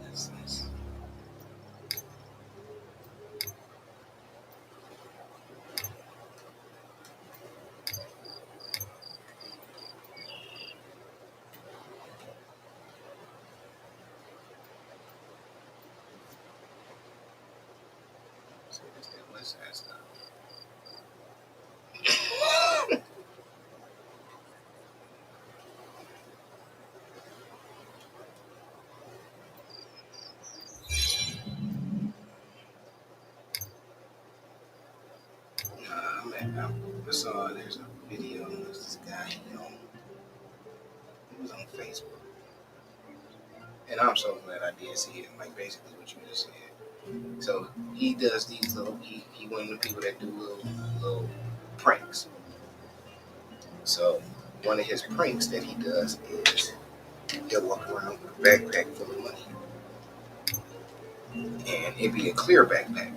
Speaker 1: That's nice. So I guess that was fast enough. saw there's a video of this guy, he was on Facebook. And I'm so glad I did see it, like basically what you just said. So he does these he one of the people that do little pranks. So one of his pranks that he does is he'll walk around with a backpack full of money. And it'd be a clear backpack.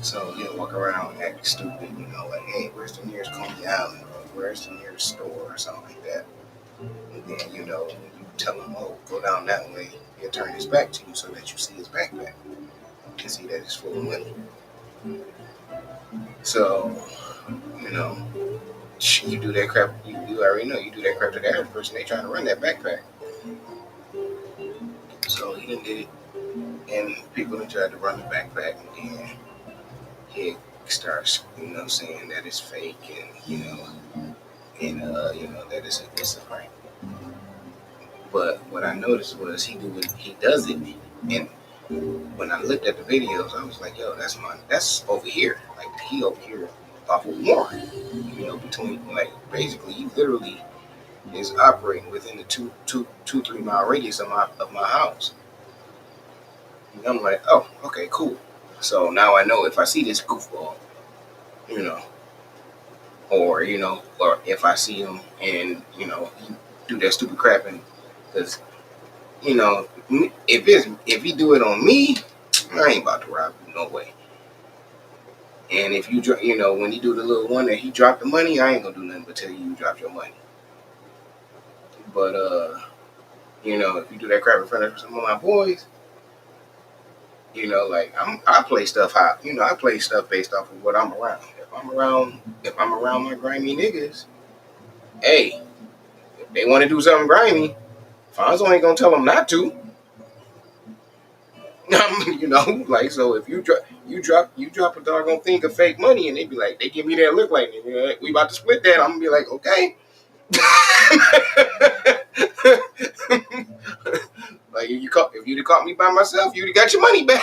Speaker 1: So he'll walk around acting stupid, like, hey, where's the nearest Coney Island? Or where's the nearest store or something like that. And then, when you tell him, oh, go down that way, he'll turn his back to you so that you see his backpack. You can see that it's full of money. So, you do that crap, you already know, you do that crap to the average person, they trying to run that backpack. So he done did it, and people done tried to run the backpack, and then he starts, saying that it's fake, and, that it's a prank. But what I noticed was he does it, and when I looked at the videos, I was like, yo, that's over here. Like, he over here off of Warren, between, like, basically, he literally is operating within the 3 mile radius of my house. And I'm like, oh, okay, cool. So now I know if I see this goofball, or if I see him and he do that stupid crap, and because if he do it on me, I ain't about to rob you, no way. And if you when he do the little one that he dropped the money, I ain't gonna do nothing but tell you dropped your money. But if you do that crap in front of some of my boys, like I play stuff hot. I play stuff based off of what I'm around. If I'm around my grimy niggas, hey, if they want to do something grimy, Fonzo ain't gonna tell them not to. Like, so if you drop a doggone thing of fake money, and they be like, they give me that look like, we about to split that, I'm gonna be like, okay. Like, if you'd have caught me by myself, you'd have got your money back.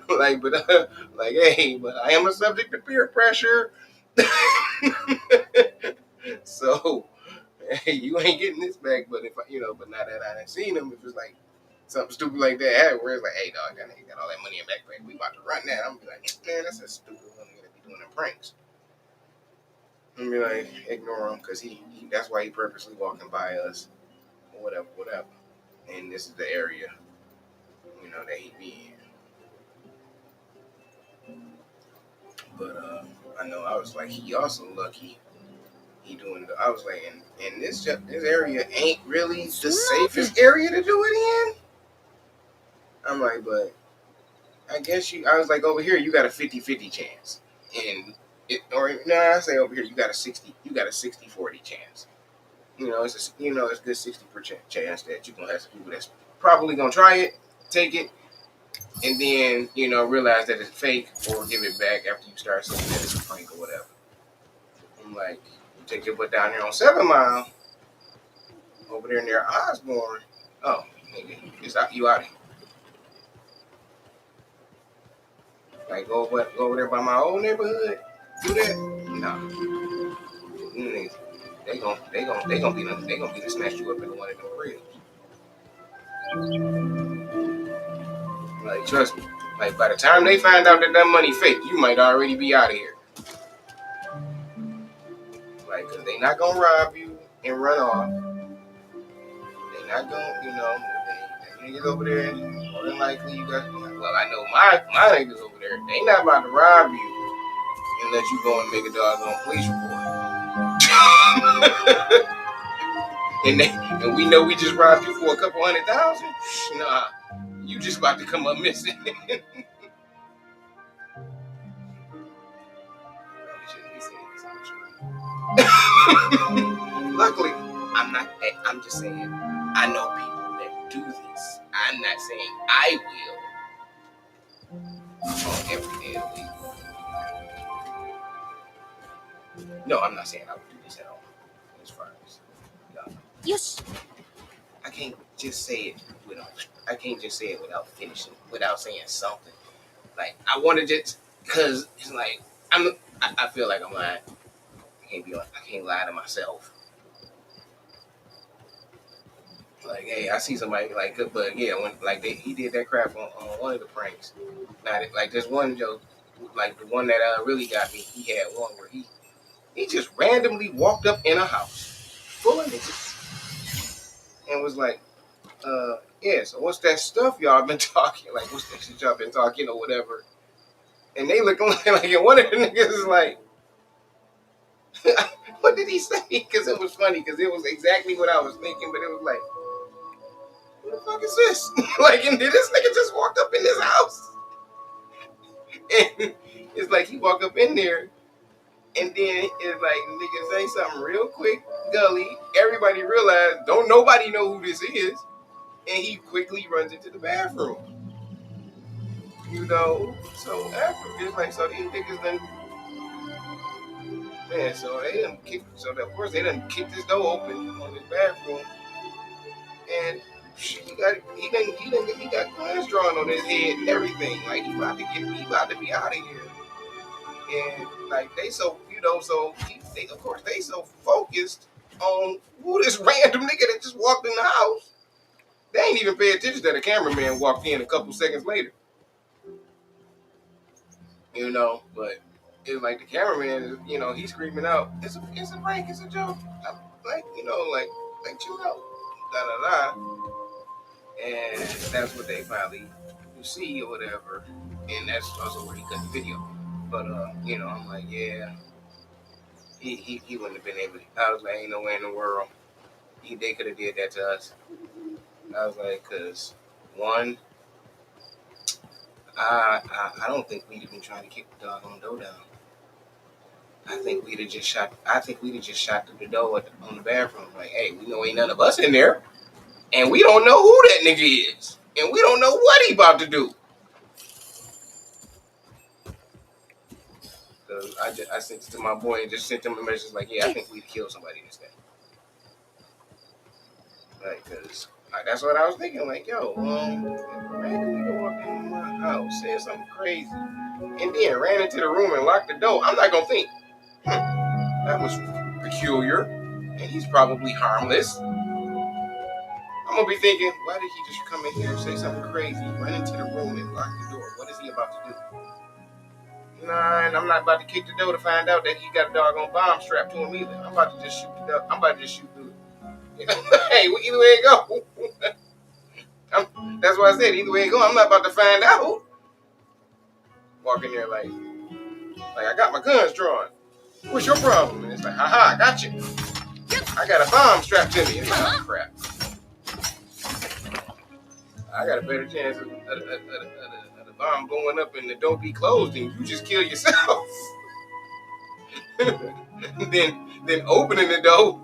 Speaker 1: Like, but I am a subject to peer pressure. So, hey, you ain't getting this back. But but now that I done seen him, if it's like something stupid like that happened, where it's like, hey, dog, that nigga got all that money in backpack, we about to run that. I'm gonna be like, man, that's a stupid one to be doing them pranks. I'm gonna be like, ignore him, because that's why he purposely walking by us, or whatever. And this is the area, that he be in. But I know I was like, he also lucky. I was like, and this area ain't really the safest area to do it in. I'm like, but I guess I was like, over here you got a 50-50 chance. I say over here you got a 60-40 chance. It's a good 60% chance that you're gonna have some people that's probably gonna try it, take it, and then realize that it's fake, or give it back after you start saying that it's a prank or whatever. I'm like, you take your butt down here on 7 Mile, over there near Osborne. Oh, nigga, you out of here. Like, go over there by my old neighborhood, do that? No. They gonna be to snatch you up in one of them cribs. Like, trust me. Like, by the time they find out that money fake, you might already be out of here. Like, cause they not gonna rob you and run off. They not gonna, they niggas over there, more than likely you got. Well, I know my niggas over there, they not about to rob you and let you go and make a doggone police report. And we know we just robbed you for a couple $100,000. Nah, you just about to come up missing. Luckily, I'm just saying, I know people that do this. I'm not saying I will on every day of the week. No, I'm not saying I would do this at all. As far as, no.
Speaker 4: Yes.
Speaker 1: I can't just say it without finishing, without saying something. Like, I want to just, Because it's like, I feel like I'm lying. I can't lie to myself. Like, hey, I see somebody like, but yeah, when like he did that crap on one of the pranks. Now, like there's one joke, like the one that really got me. He had one where he just randomly walked up in a house full of niggas and was like, yeah. So what's that stuff y'all been talking? Like, what's that shit y'all been talking or whatever? And they looking like and one of the niggas is like, what did he say? Because it was funny because it was exactly what I was thinking, but it was like, what the fuck is this? Like, and this nigga just walked up in this house. And it's like he walked up in there, and then it's like nigga say something real quick, gully. Everybody realized, don't nobody know who this is, and he quickly runs into the bathroom. You know, so after it's like, so these niggas done, man. So they done kicked. So of course they done kicked his door open on his bathroom, and he got glass drawn on his head and everything. Like he about to be out of here. And like they so of course they so focused on who this random nigga that just walked in the house. They ain't even pay attention that the cameraman walked in a couple seconds later. You know, but it's like the cameraman, he's screaming out, it's a prank, it's a joke. I'm like, chill out, da da da. And that's what they finally see or whatever. And that's also where he cut the video. But I'm like, yeah. He wouldn't have been able to. I was like, ain't no way in the world. They could have did that to us. I was like, because one, I don't think we'd have been trying to kick the dog on the door down. I think we'd have just shot through the door on the bathroom. Like, hey, we know ain't none of us in there, and we don't know who that nigga is, and we don't know what he about to do. Because I sent it to my boy and just sent him a message like, yeah, I think we'd kill somebody this day. Like, cause that's what I was thinking. Like, yo, randomly walked into my house, said something crazy, and then ran into the room and locked the door. I'm not gonna think, that was peculiar, and he's probably harmless. I'm gonna be thinking, why did he just come in here and say something crazy, run into the room and lock the door? What is he about to do? Nah, and I'm not about to kick the door to find out that he got a doggone bomb strapped to him either. I'm about to just shoot the door. I'm about to just shoot through it. Hey, either way it go. That's why I said either way it go, I'm not about to find out. Walk in there like I got my guns drawn. What's your problem? And it's like, haha, I got you. I got a bomb strapped to me. It's like, oh, crap. I got a better chance of the bomb blowing up and the door be closed and you just kill yourself. then opening the door.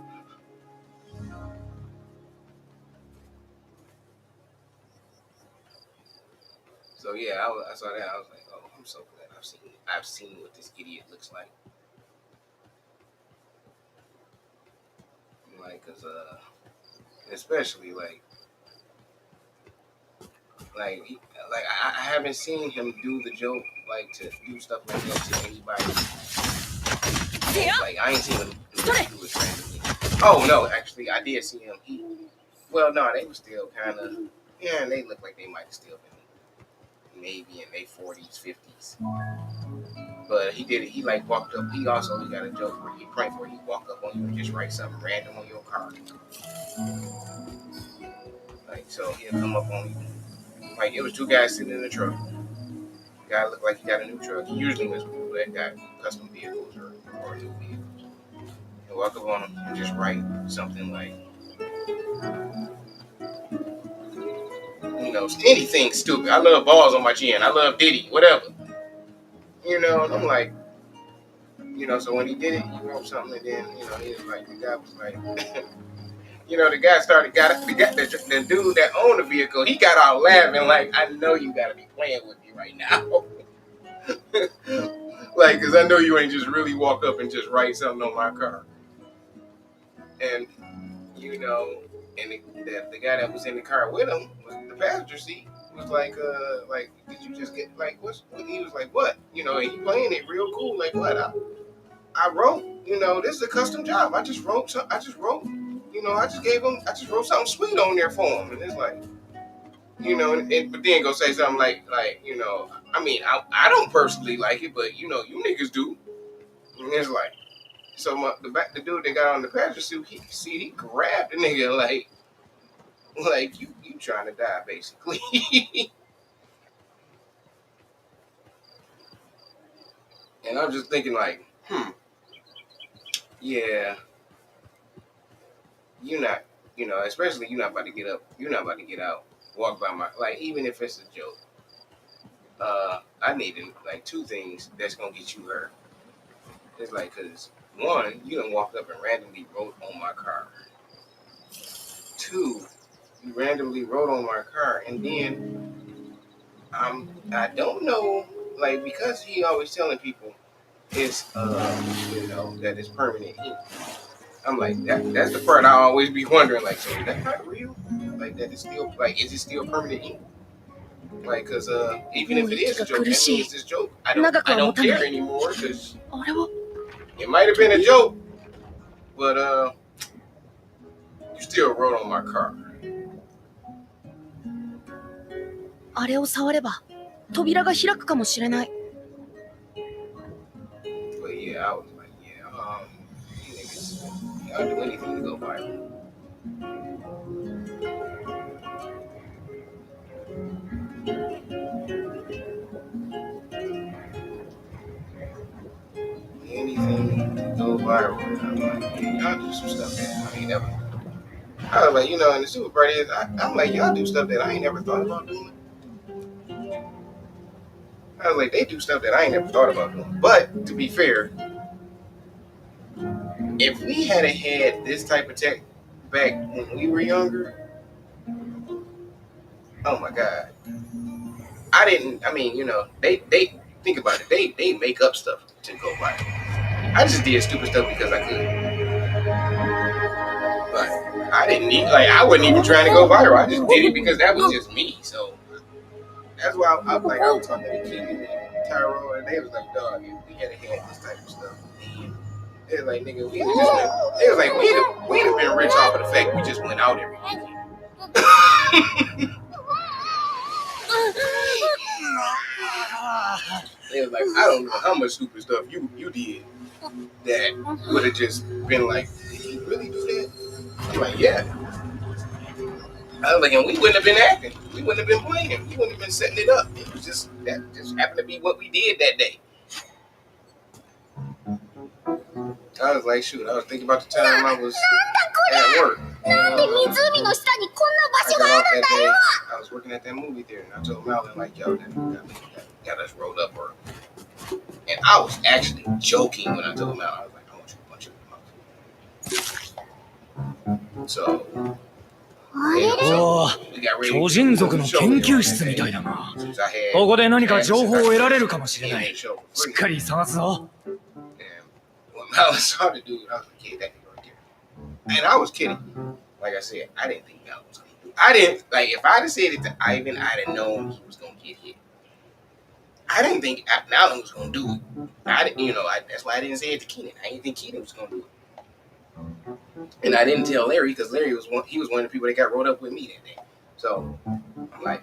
Speaker 1: So yeah, I saw that. I was like, oh, I'm so glad I've seen what this idiot looks like. Like, cause especially I haven't seen him do the joke like to do stuff like that to anybody. Like I ain't seen him do it randomly. Oh no, actually I did see him. They were still kind of and they looked like they might have still been maybe in their 40s, 50s. But he did it. He walked up. He got a joke where he pranked where he walk up on you and just write something random on your car. Like so he'll come up on you. Like it was two guys sitting in the truck. The guy looked like he got a new truck. He usually was people that got custom vehicles or new vehicles. He'll walk up on him and just write something like, anything stupid. I love balls on my chin. I love Diddy, whatever. And I'm like, so when he did it, he wrote something, and then, he was like, the guy was like, the guy the dude that owned the vehicle, he got all laughing, like, I know you gotta be playing with me right now. Like, because I know you ain't just really walk up and just write something on my car. And, and the guy that was in the car with him was the passenger seat. was like, did you just get like what? He was like, what? You know, and he playing it real cool. Like what? I wrote. You know, this is a custom job. I just wrote. You know, I just wrote something sweet on there for him, and it's like, you know, but then go say something like, you know, I mean, I don't personally like it, but you know, you niggas do. And it's like, so the dude that got on the passenger suit, he grabbed the nigga like you trying to die basically. And I'm just thinking like, yeah, you're not, you know, especially you're not about to get up, you're not about to get out, walk by my, like, even if it's a joke, I need like two things that's gonna get you hurt. It's like, cause one, you done walked up and randomly wrote on my car. Two, you randomly wrote on my car, and then I don't know, like, because he always telling people it's you know, that it's permanent ink. I'm like, that's the part I always be wondering, like, so is that not real? Like, that is still, like, is it still permanent ink? Like, cause even if it is a joke, that means this joke, I don't care anymore, cause it might have been a joke, but you still wrote on my car.
Speaker 4: あれを触れば扉が開くかもしれない。
Speaker 1: But yeah, I was like, yeah, niggas, I'll do anything to go viral. Anything to go viral. I'm like, yeah, y'all do some stuff that I ain't never. I was like, you know, and the super part is, I'm like, y'all do stuff that I ain't never thought about doing. I was like, they do stuff that I ain't never thought about doing. But to be fair, if we had this type of tech back when we were younger, oh my God. I mean, you know, they think about it. They make up stuff to go viral. I just did stupid stuff because I could. But I didn't need, like, I wasn't even trying to go viral. I just did it because that was just me. So that's why I was talking to Keegan and Tyrone, and they was like, dog, if we had this type of stuff, they was like, nigga, we'd have been rich off of the fact we just went out every weekend. They was like, I don't know how much stupid stuff you did that would have just been like, did he really do that? I'm like, yeah. I was like, and we wouldn't have been acting. We wouldn't have been playing. We wouldn't have been setting it up. It was just, that just happened to be what we did that day. I was like, shoot, I was thinking about the time I was at work. I was working at that movie theater, and I told Malin, like, yo, that got us rolled up. And I was actually joking when I told Malin, I was like, I want you to punch him in the mouth. So,
Speaker 8: おお、巨人族の研究室みたいだな。ここで何か情報を得られるかもしれない。しっかり探すぞ。
Speaker 1: I was trying to do it. I was like, kid, that nigga right there. And I was kidding. Like I said, I didn't think Malin was going to do it. I didn't, like, if I'd have said it to Ivan, I'd have known he was going to get hit. I didn't think Malin was going to do it. That's why I didn't say it to Keenan. I didn't think Keenan was going to do it. And I didn't tell Larry because Larry was one of the people that got rolled up with me that day. So I'm like,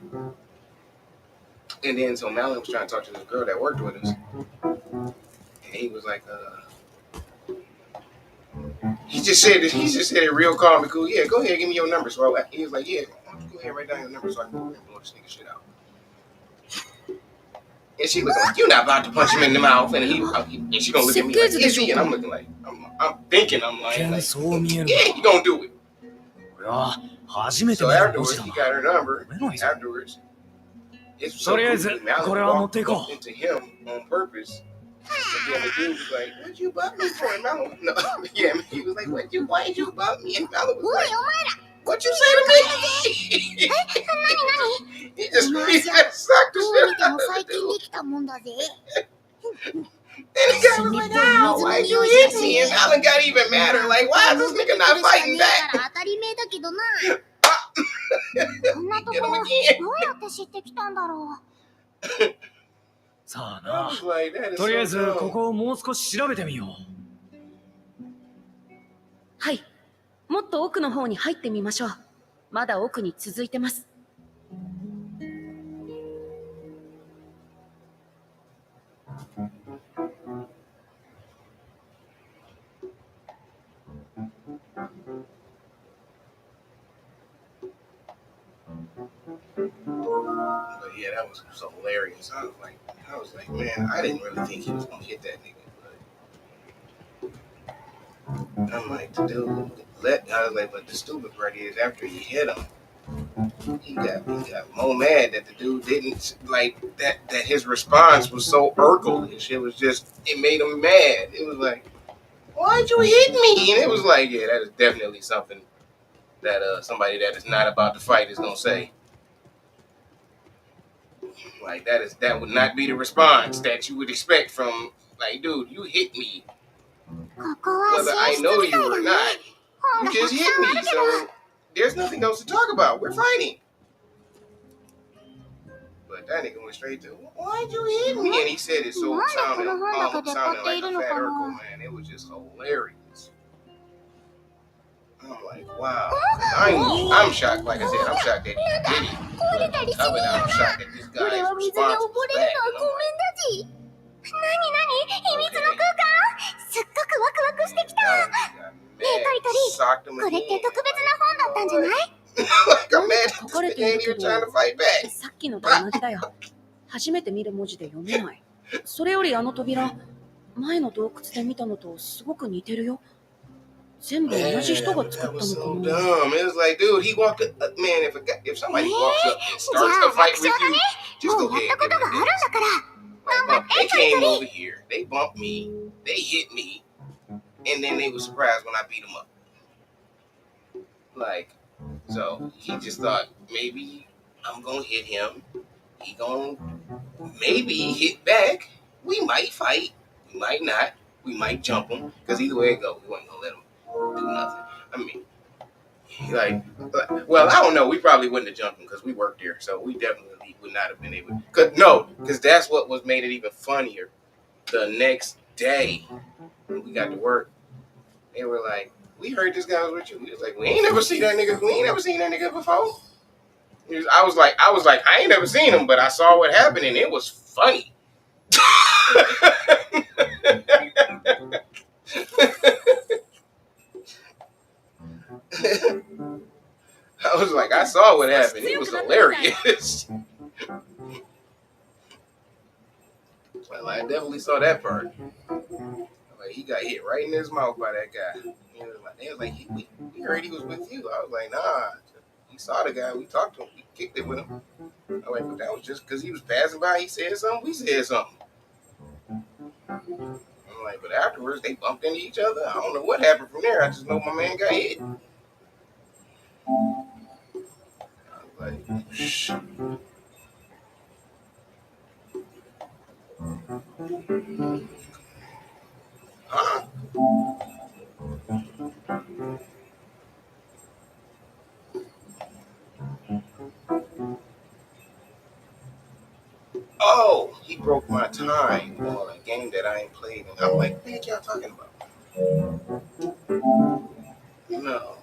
Speaker 1: and then so Malin was trying to talk to this girl that worked with us, and he was like, he just said it real calm and cool. Yeah, go ahead, give me your number. So he was like, yeah, why don't you go ahead, write down your number so I can go ahead and blow this nigga shit out. And she was like, you're not about to punch him in the mouth. And she gonna look at me like, is he? And I'm looking like, I'm thinking, I'm like, yeah, he gonna do it. So afterwards, he got her number. Afterwards, it's so Malin walked up into him on purpose. And then the dude was like, what'd you bump me for? And Malin, no, yeah, he was like, why'd you bump me? And Malin was like, what you say to me? He just sucked the shit out of the dude. And the guy was like, ow, why'd you hit me? And Malin got even madder. Like, why is this nigga not fighting back?
Speaker 5: こんなとこどうやって知ってきたんだろう。
Speaker 8: さあな。とりあえずここをもう少し調べてみよう。
Speaker 4: はい。もっと奥の方に入ってみましょう。まだ奥に続いてます。
Speaker 1: But yeah, that was so hilarious. I was like, man, I didn't really think he was gonna hit that nigga. But I'm like, the dude, I was like, but the stupid part is after he hit him, he got more mad that the dude didn't like that his response was so Urkel. And shit was just, it made him mad. It was like, why'd you hit me? And it was like, yeah, that is definitely something that somebody that is not about to fight is gonna say. Like that would not be the response that you would expect from, like, dude, you hit me. Whether I know you or not, you just hit me. So there's nothing else to talk about. We're fighting. But that nigga went straight to, why'd you hit me? And he said it so sounding like a fat Urkel, man. It was just hilarious. I'm like, wow. I'm shocked. Like I said, I'm shocked that he did it. But I'm shocked that this guy's response was bad.
Speaker 5: 何秘密の空間すっごくワクワクしてきた。ねえトリトリ、これって特別な本だったんじゃない？
Speaker 4: 書かれているけど、さっきのと同じだよ。初めて見る文字で読めない。それよりあの扉、前の洞窟で見たのとすごく似てるよ。全部同じ人が作ったのかな。
Speaker 1: It was like, dude, he walked up, man, if somebody walks up and starts to fight with you, just go ahead and give it a dance. Like, they came over here, they bumped me, they hit me, and then they were surprised when I beat them up. Like, so he just thought maybe I'm gonna hit him, he gonna maybe hit back, we might fight, we might not, we might jump him, because either way it goes, we wasn't gonna let him do nothing. I mean, well, I don't know. We probably wouldn't have jumped him because we worked there, so we definitely would not have been able. Because that's what was made it even funnier. The next day, when we got to work, they were like, "We heard this guy was with you." We was like, "We ain't never seen that nigga. We ain't never seen that nigga before." I was like, I ain't never seen him, but I saw what happened, and it was funny. I was like, I saw what happened. It was hilarious. Well, I definitely saw that part. Like, he got hit right in his mouth by that guy. They was like, we heard he was with you. I was like, nah. We saw the guy. We talked to him. We kicked it with him. I was like, but that was just because he was passing by. He said something. We said something. I'm like, but afterwards, they bumped into each other. I don't know what happened from there. I just know my man got hit. I was like, shh. Huh? Oh, he broke my time on a game that I ain't played. And I'm like, what y'all talking about? No,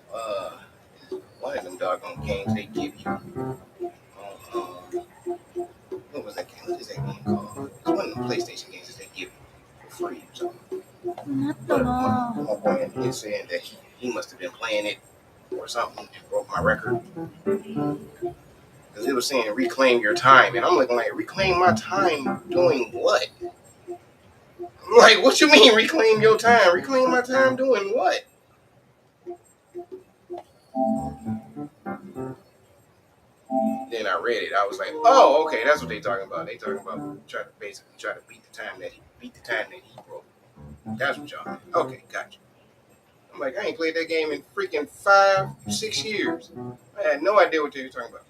Speaker 1: one of them doggone games they give you. What was that game? What is that game called? It's one of them PlayStation games that they give you for free or something. But my boy is saying that he must have been playing it or something and broke my record. Because it was saying reclaim your time. And I'm looking like, reclaim my time doing what? I'm like, what you mean reclaim your time? Reclaim my time doing what? Then I read it. I was like, oh, okay, that's what they talking about. They talking about trying to beat the time that he broke. That's what y'all mean. Okay, gotcha. I'm like, I ain't played that game in freaking 5-6 years. I had no idea what they were talking about.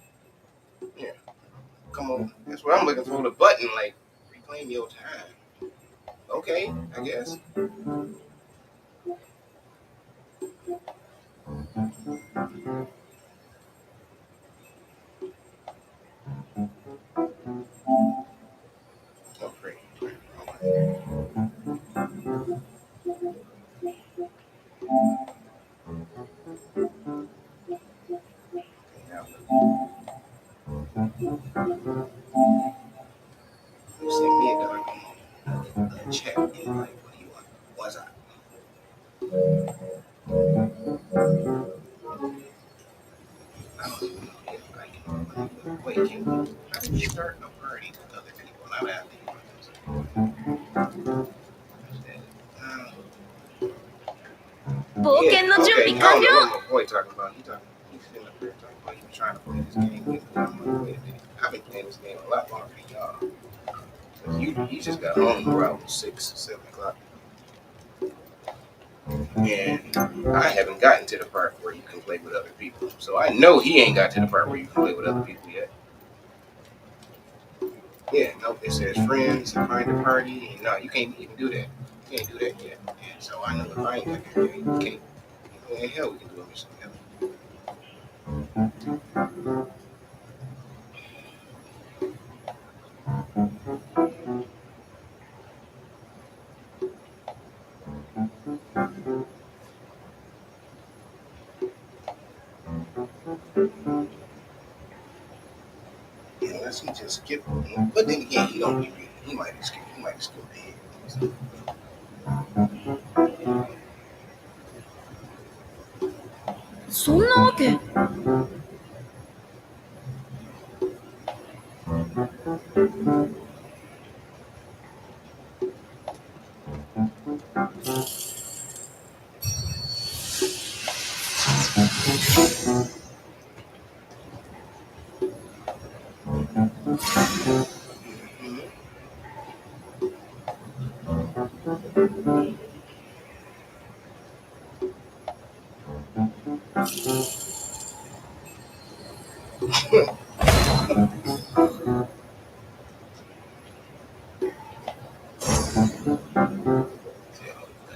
Speaker 1: Yeah, come on. That's what I'm looking for. The button, like, reclaim your time. Okay, I guess. You sent me a chat invite. What do you want? What's up? I don't even know if I can. Wait, how do you start a party with other people? Now that I think about this. Yeah, okay. I don't know what my boy talking about. He's sitting up there talking about he was trying to play this game with me. I'm like, wait a minute. I've been playing this game a lot longer than y'all. You just got home around 6, 7 o'clock. And I haven't gotten to the part where you can play with other people. So I know he ain't got to the part where you can play with other people yet. Yeah, no, it says friends, find a party, and no, you can't even do that. You can't do that yet. And so I know if I ain't got there yet, you can't. Well, hell, we can do it with something else. Unless he just skipped. But then again, he don't be reading. He might have skipped. He might have skipped ahead.
Speaker 4: そんなわけ。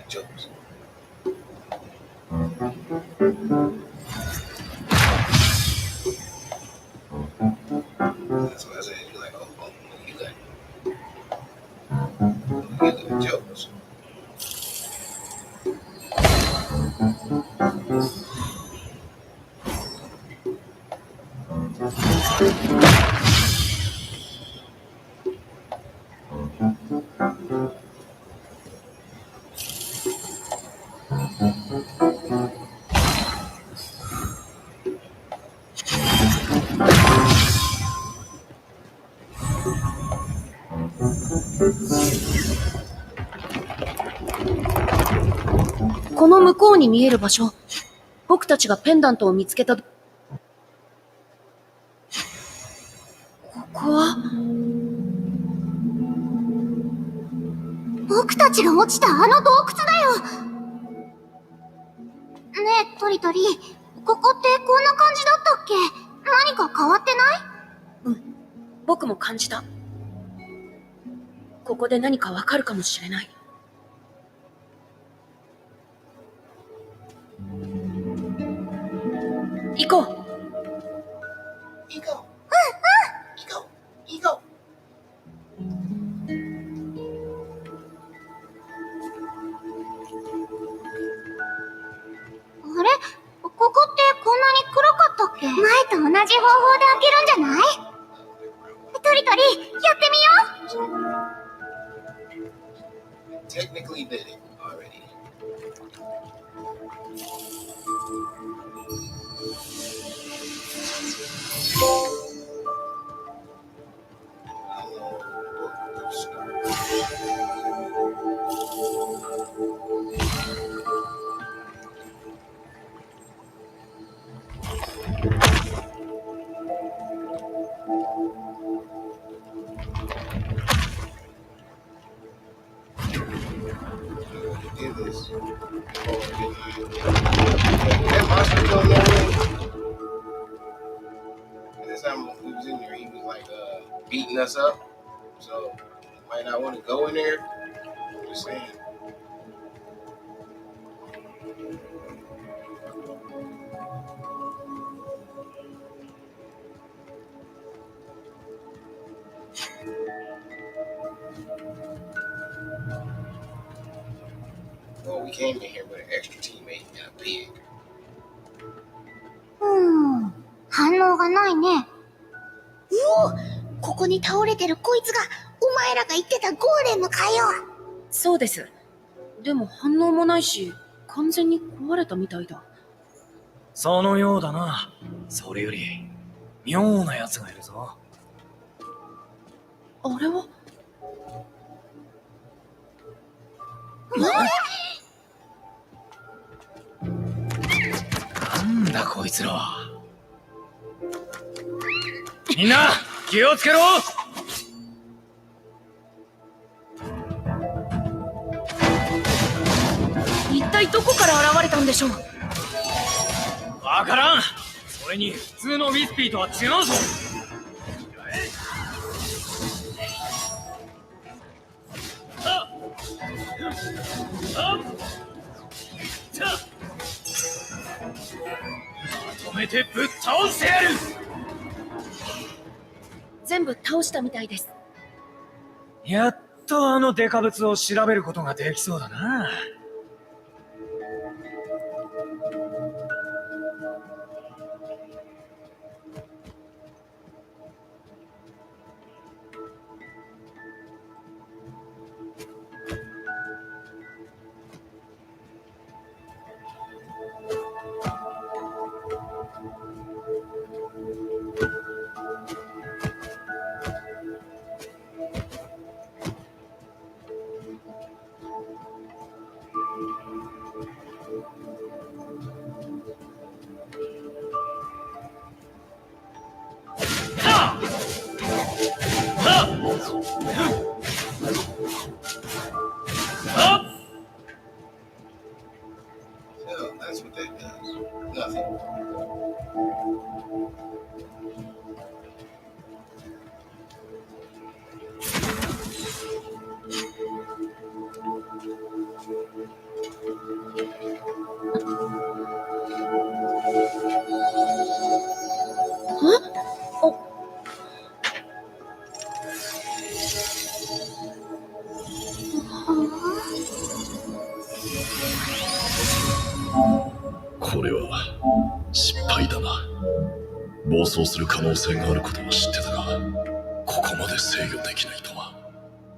Speaker 1: Jokes. That's what I said. You're like, oh, you got jokes.
Speaker 4: この向こうに見える場所、僕たちがペンダントを見つけた。ここは
Speaker 5: 僕たちが落ちたあの洞窟だよ。ねえ、トリトリ、ここってこんな感じだったっけ？何か変わってない？
Speaker 4: うん、僕も感じた。ここで何かわかるかもしれない。行こう。
Speaker 1: 行こう。行こう。行こう。
Speaker 5: あれ？ここってこんなに暗かったっけ？前と同じ方法で開けるんじゃない？トリトリ、やってみよう。
Speaker 1: Technically did it already. Did this. That monster don't know it. This time we was in there, he was like beating us up. So you might not want to go in there. I'm just saying. Well, we came in here with an extra teammate and a pig.
Speaker 5: 反応がないね。おお、ここに倒れてるこいつがお前らが言ってたゴーレムかよ。
Speaker 4: そうです。でも反応もないし、完全に壊れたみたいだ。
Speaker 8: そのようだな。それより妙な奴がいるぞ。
Speaker 4: あれは
Speaker 8: なんだこいつら。みんな気をつけろ。
Speaker 4: 一体どこから現れたんでしょう。
Speaker 8: わからん。それに普通のウィスピーとは違うぞ。まとめてぶっ倒してやる。
Speaker 4: 全部倒したみたいです。
Speaker 8: やっとあのデカブツを調べることができそうだな。
Speaker 1: So that's what that does. Nothing.
Speaker 4: Oh.
Speaker 2: これは失敗だな。暴走する可能性があることは知ってたが、ここまで制御できないとは。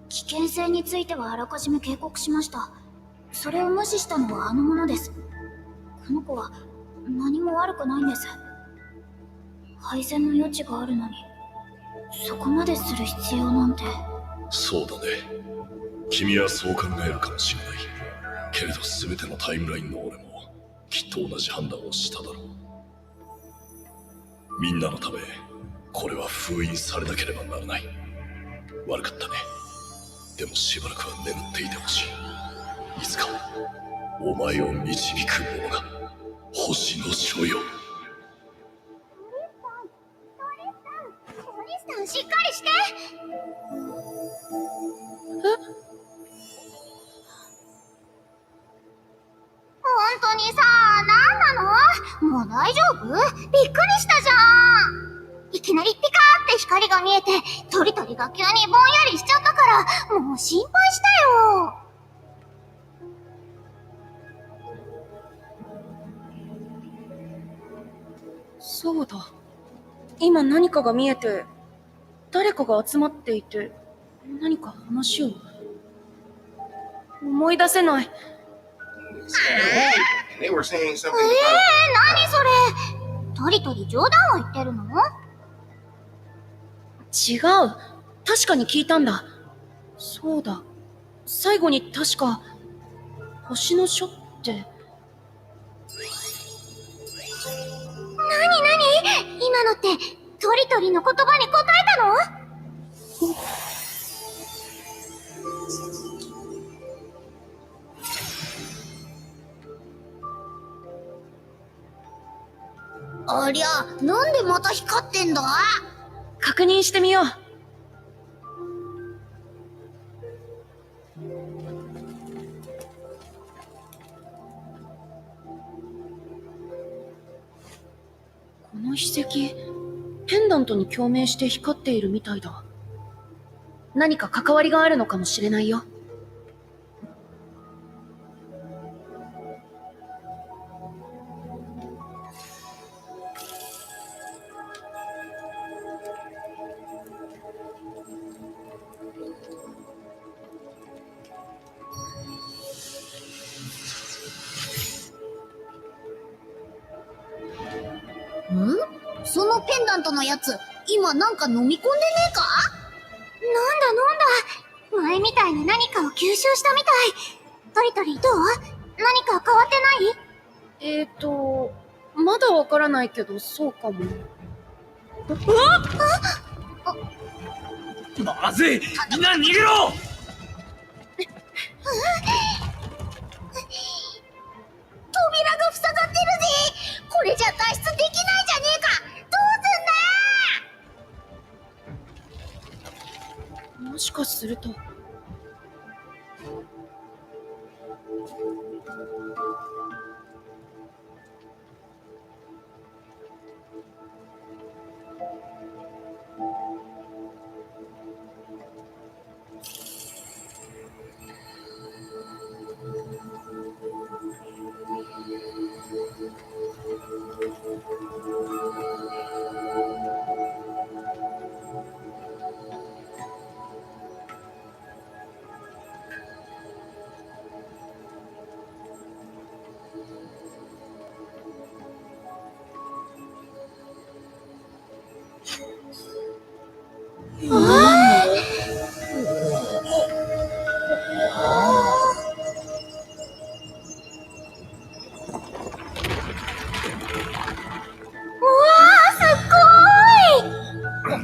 Speaker 5: 危険性についてはあらかじめ警告しました。それを無視したのはあの者です。この子は何も悪くないんです。配線の余地があるのにそこまでする必要なんて。
Speaker 2: そうだね。君はそう考えるかもしれない。けれど全てのタイムラインの俺もきっと同じ判断をしただろう。みんなのため、これは封印されなければならない。悪かったね。でもしばらくは眠っていてほしい。いつかお前を導く者が星の書よ。
Speaker 5: トリスタン、しっかりして。本当にさ、何なの？もう大丈夫？びっくりしたじゃん。いきなりピカーって光が見えて、トリトリが急にぼんやりしちゃったから、もう心配したよ。
Speaker 4: そうだ。今何かが見えて、誰かが集まっていて、何か話を。思い出せない。
Speaker 1: They were saying something about.
Speaker 5: 何それ？トリトリ冗談を言ってるの？
Speaker 4: 違う。確かに聞いたんだ。そうだ。最後に確か、星の書って。
Speaker 5: 何？今のってトリトリの言葉に答えたの？ありゃ、なんでまた光ってんだ？
Speaker 4: 確認してみよう。この筆跡、ペンダントに共鳴して光っているみたいだ。何か関わりがあるのかもしれないよ。
Speaker 5: そのペンダントのやつ、今なんか飲み込んでねえか？飲んだ。前みたいに何かを吸収したみたい。トリトリどう？何か変わってない？
Speaker 4: まだわからないけど、そうかも。
Speaker 8: まずい、みんな逃げろ！
Speaker 5: 扉が塞がってるぜ。これじゃ脱出できないじゃねえか。どうすんだ？
Speaker 4: もしかすると。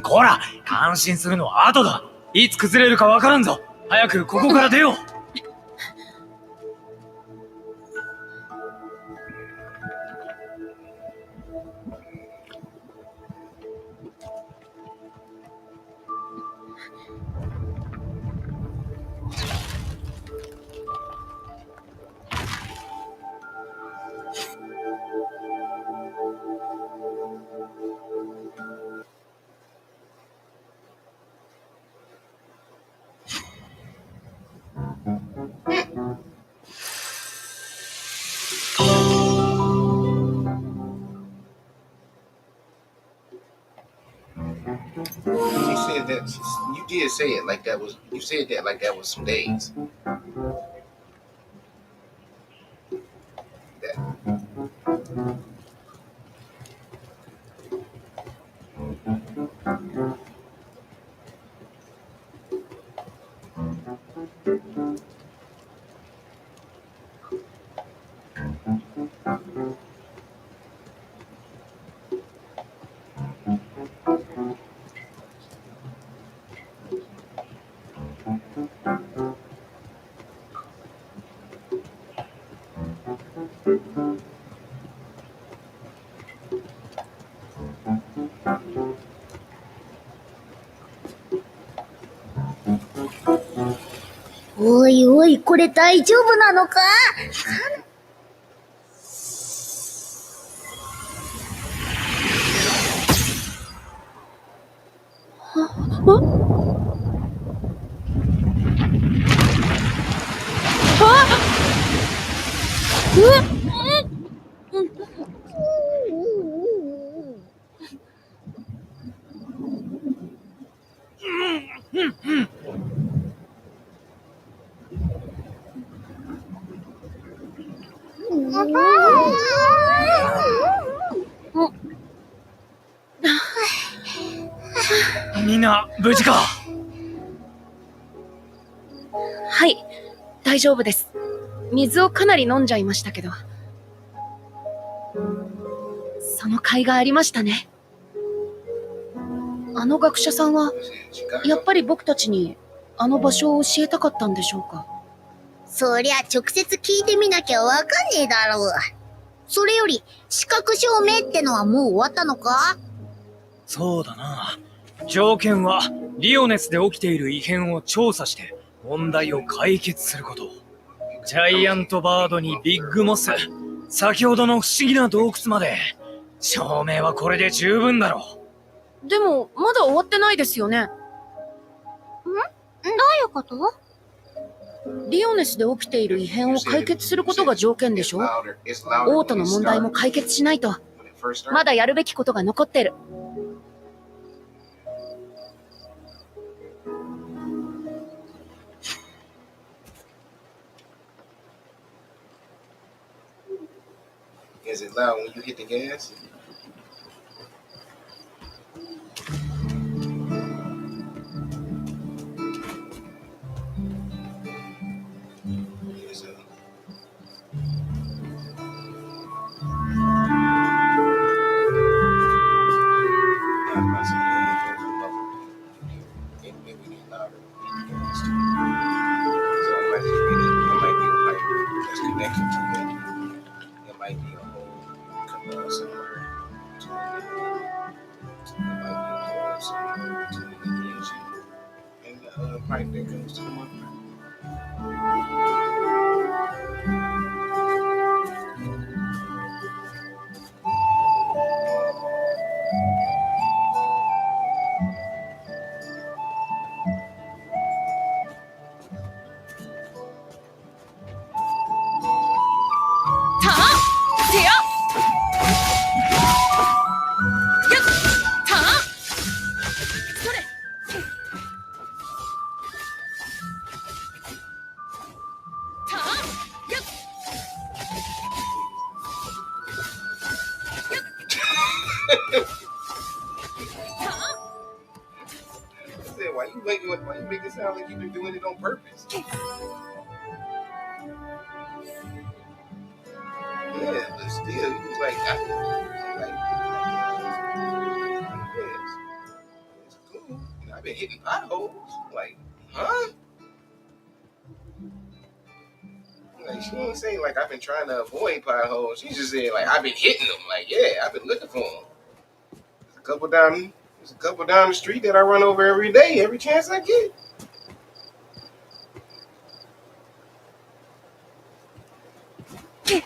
Speaker 8: こら、感心するのは後だ。いつ崩れるかわからんぞ。早くここから出よう。
Speaker 1: You did say it like that was. You said that like that was some days. That.
Speaker 5: おいおい、これ大丈夫なのか？
Speaker 8: みんな無事か？
Speaker 4: はい、大丈夫です。水をかなり飲んじゃいましたけど。その甲斐がありましたね。あの学者さんは、やっぱり僕たちにあの場所を教えたかったんでしょうか？
Speaker 5: そりゃ直接聞いてみなきゃわかんねえだろう。それより、資格証明ってのはもう終わったのか？
Speaker 8: そうだな。条件はリオネスで起きている異変を調査して問題を解決すること。ジャイアントバードにビッグモス、先ほどの不思議な洞窟まで。証明はこれで十分だろ
Speaker 4: う。でもまだ終わってないですよね。
Speaker 5: どういうこと？
Speaker 4: リオネスで起きている異変を解決することが条件でしょ？オートの問題も解決しないと。まだやるべきことが残ってる。
Speaker 1: Is it loud when you hit the gas? It maybe get louder. So it might just be it might be a pipe that's connected to it. It might be a hole somewhere. It might be a hole somewhere between the engine and the pipe that goes to the motor. Why you make it sound like you've been doing it on purpose? Yeah, but still, you was like, yes, it's cool. I've been hitting potholes. Like, huh? Like, she ain't saying like I've been trying to avoid potholes. She just said like I've been hitting them. Like, yeah, I've been looking for them. There's a couple down the street that I run over every day, every chance I get. How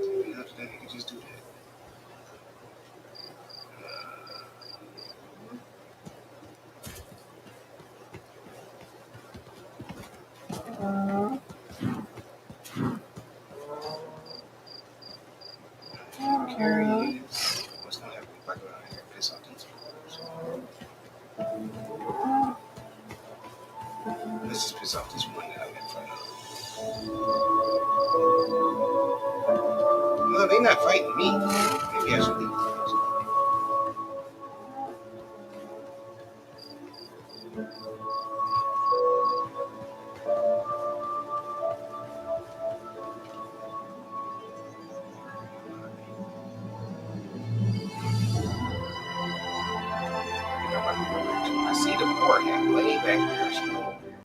Speaker 1: did that nigga just do that? Curious. What's gonna happen if I go down here and piss off these people? Let's just piss off this one that I'm in front of. No, they not fighting me. Maybe I should leave. I see the board hat way back there. She over there.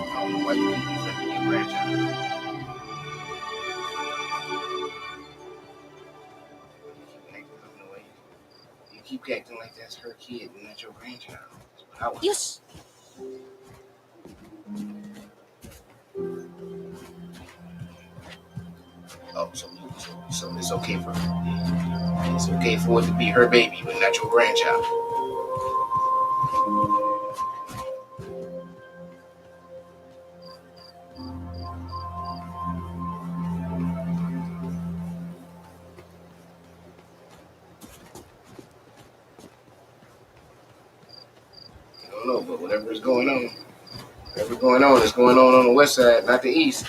Speaker 1: I don't know why you keep letting me branch out. You keep acting like that's her kid and that's your grandchild. That's what I was.
Speaker 4: Yes.
Speaker 1: Oh, so it's okay for her. It's okay for it to be her baby, but not your grandchild. I don't know, but whatever is going on is going on the west side, not the east.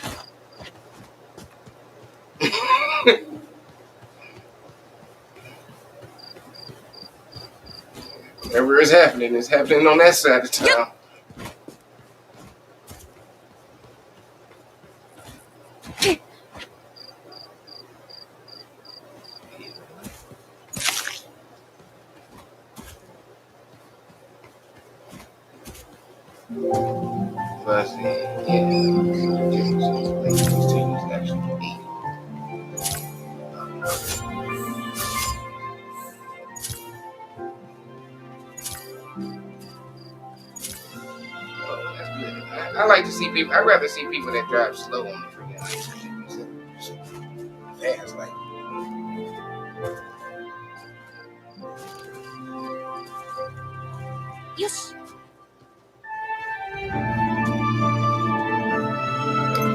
Speaker 1: Whatever is happening on that side of town. But yeah, these teams actually beat. Oh, that's good. I like to see people. I'd rather see people that drive slow on the freaking ice fast, like.
Speaker 4: Yes.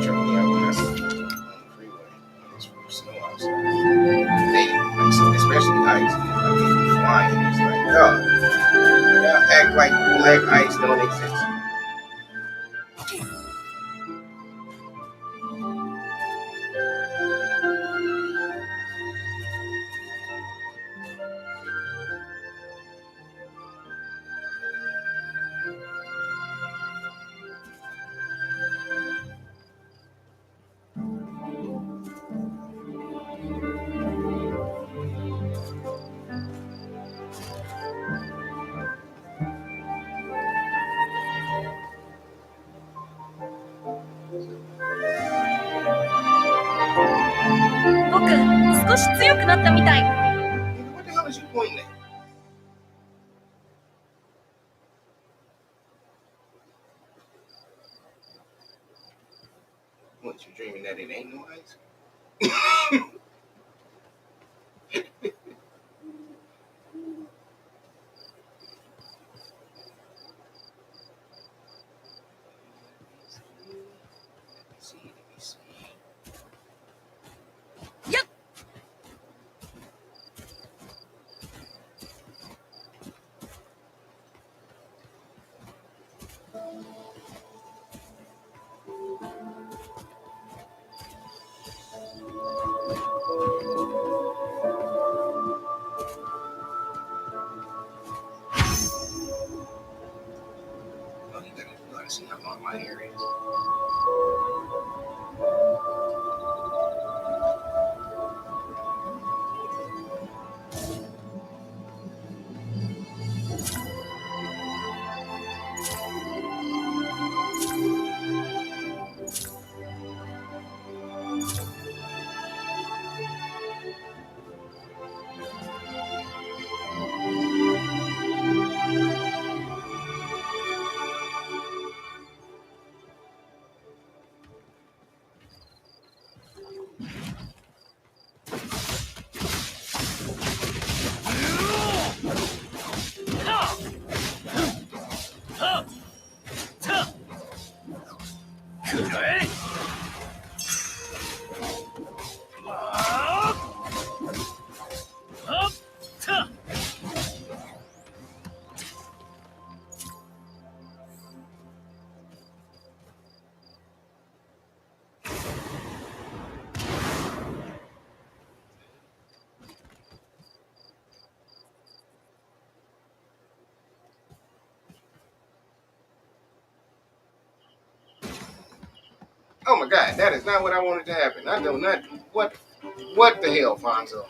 Speaker 1: Check me out when I see people on the freeway. It's snow outside. They like so, especially ice. Like they be flying. It's like, y'all act like black ice don't exist.
Speaker 4: 僕、少し強くなったみたい。
Speaker 1: What the hell is you pointing at? What, you dreaming that it ain't no ice? Let me see.
Speaker 4: Yep.
Speaker 1: Oh, you gotta see how long my hair is. Oh my God, that is not what I wanted to happen. I do not. What the hell, Fonzo?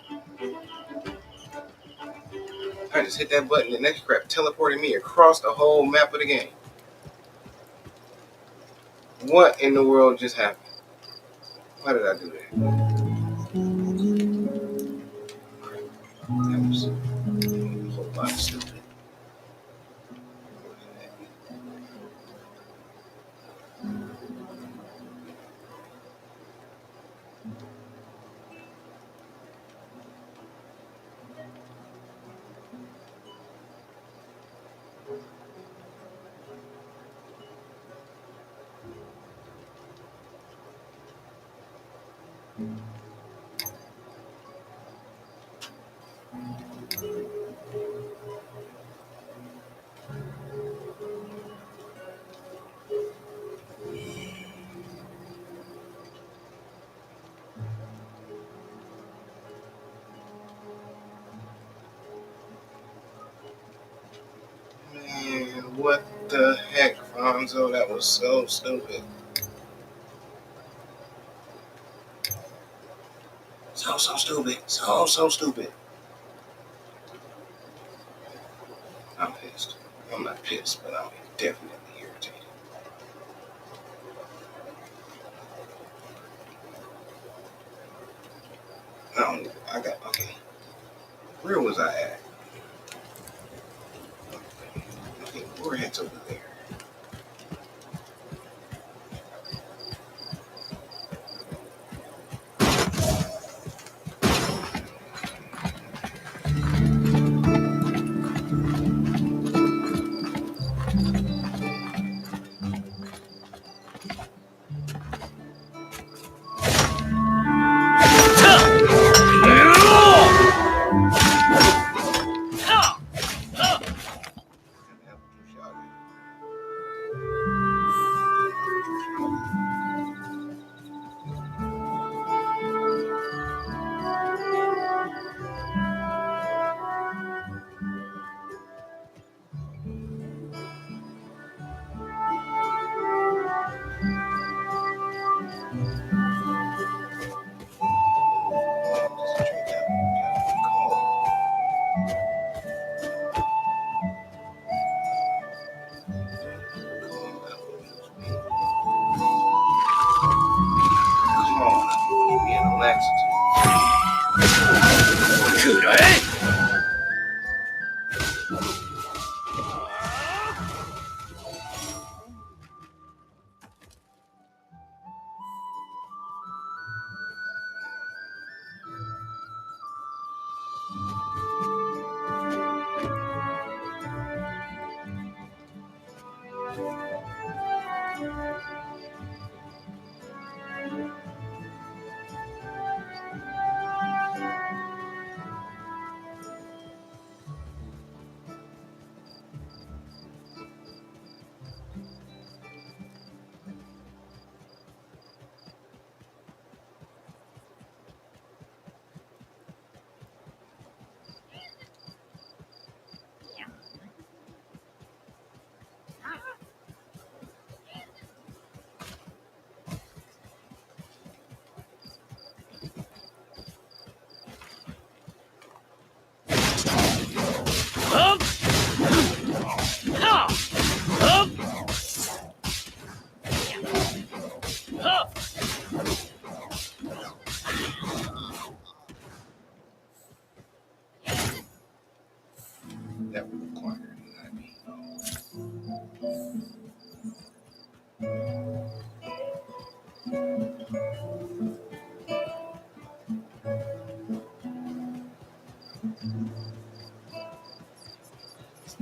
Speaker 1: I just hit that button and that crap teleported me across the whole map of the game. What in the world just happened? Why did I do that? That was a whole lot of stupid. Man, what the heck, Fonzo? That was so stupid. So stupid. So stupid. I'm pissed. I'm not pissed, but I'm definitely irritated. Okay. Where was I at? Okay, we're heads over there. That would require not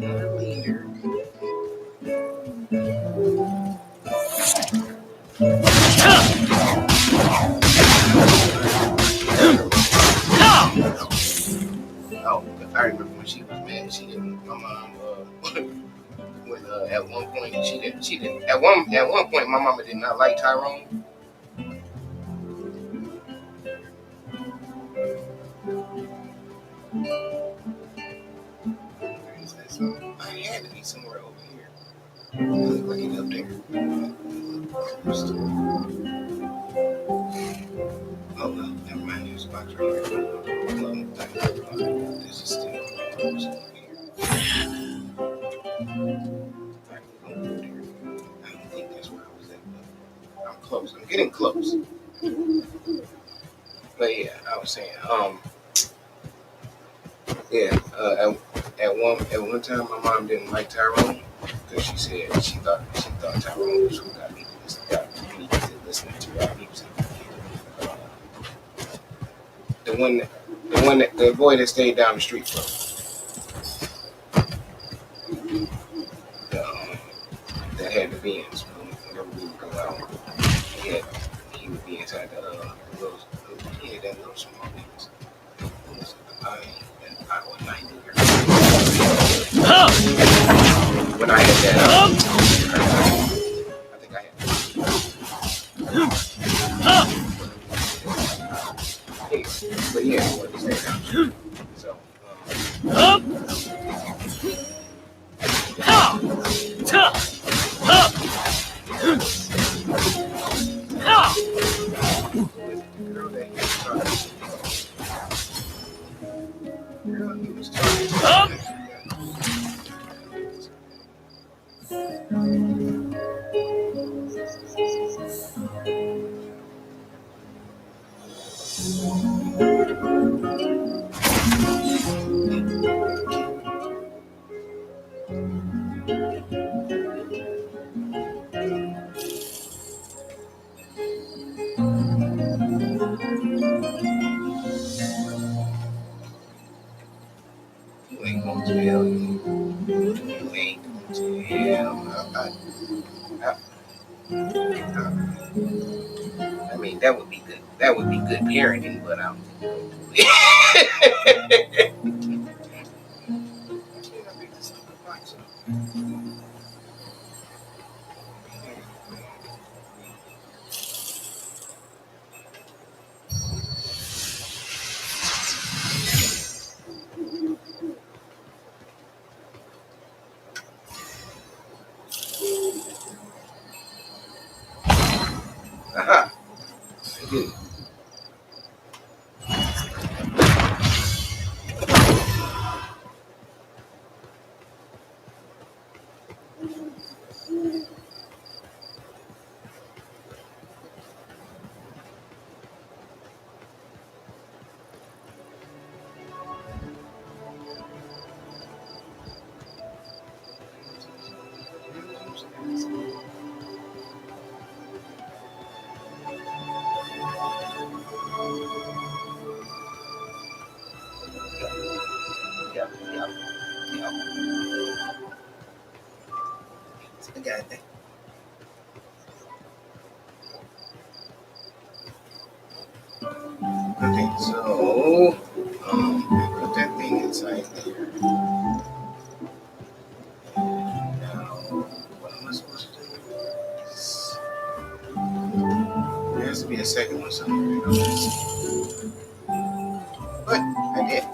Speaker 1: being the leader. Oh, I remember when she was mad. She didn't. My mom. When at one point she didn't. She didn't. At one point, my mama did not like Tyrone. So I had to be somewhere over here. Look it up there. Oh no, never mind. There's a box right here. This is still close over here. I don't think that's where I was at, but I'm close. I'm getting close. But yeah, I was saying, yeah, at one time my mom didn't like Tyrone because she said she thought Tyrone was who got me to listen to rap music. The boy that stayed down the street from that had the Benz. Whenever we would go out, he would be inside the little, he had that little small Benz. I was 90 years old. When I had that, I think I had but yeah, he wanted to stay down the street. So, you ain't going to hell. You ain't going to hell. I mean, that would be good. That would be good parenting, but aha, I did. Yep. I got that. Okay, so put that thing inside there. Now, what am I supposed to do? There has to be a second one somewhere. But I did.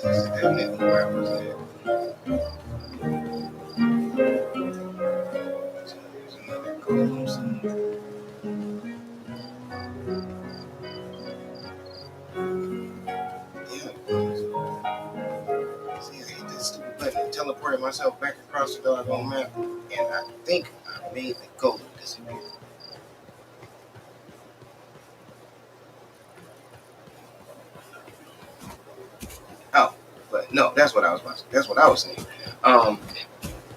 Speaker 1: This is definitely where I was at. So there's another golem somewhere. See, I hit this stupid button and teleported myself back across the doggone map. And I think I made the gold disappear. Oh, but no, that's what I was watching. That's what I was saying.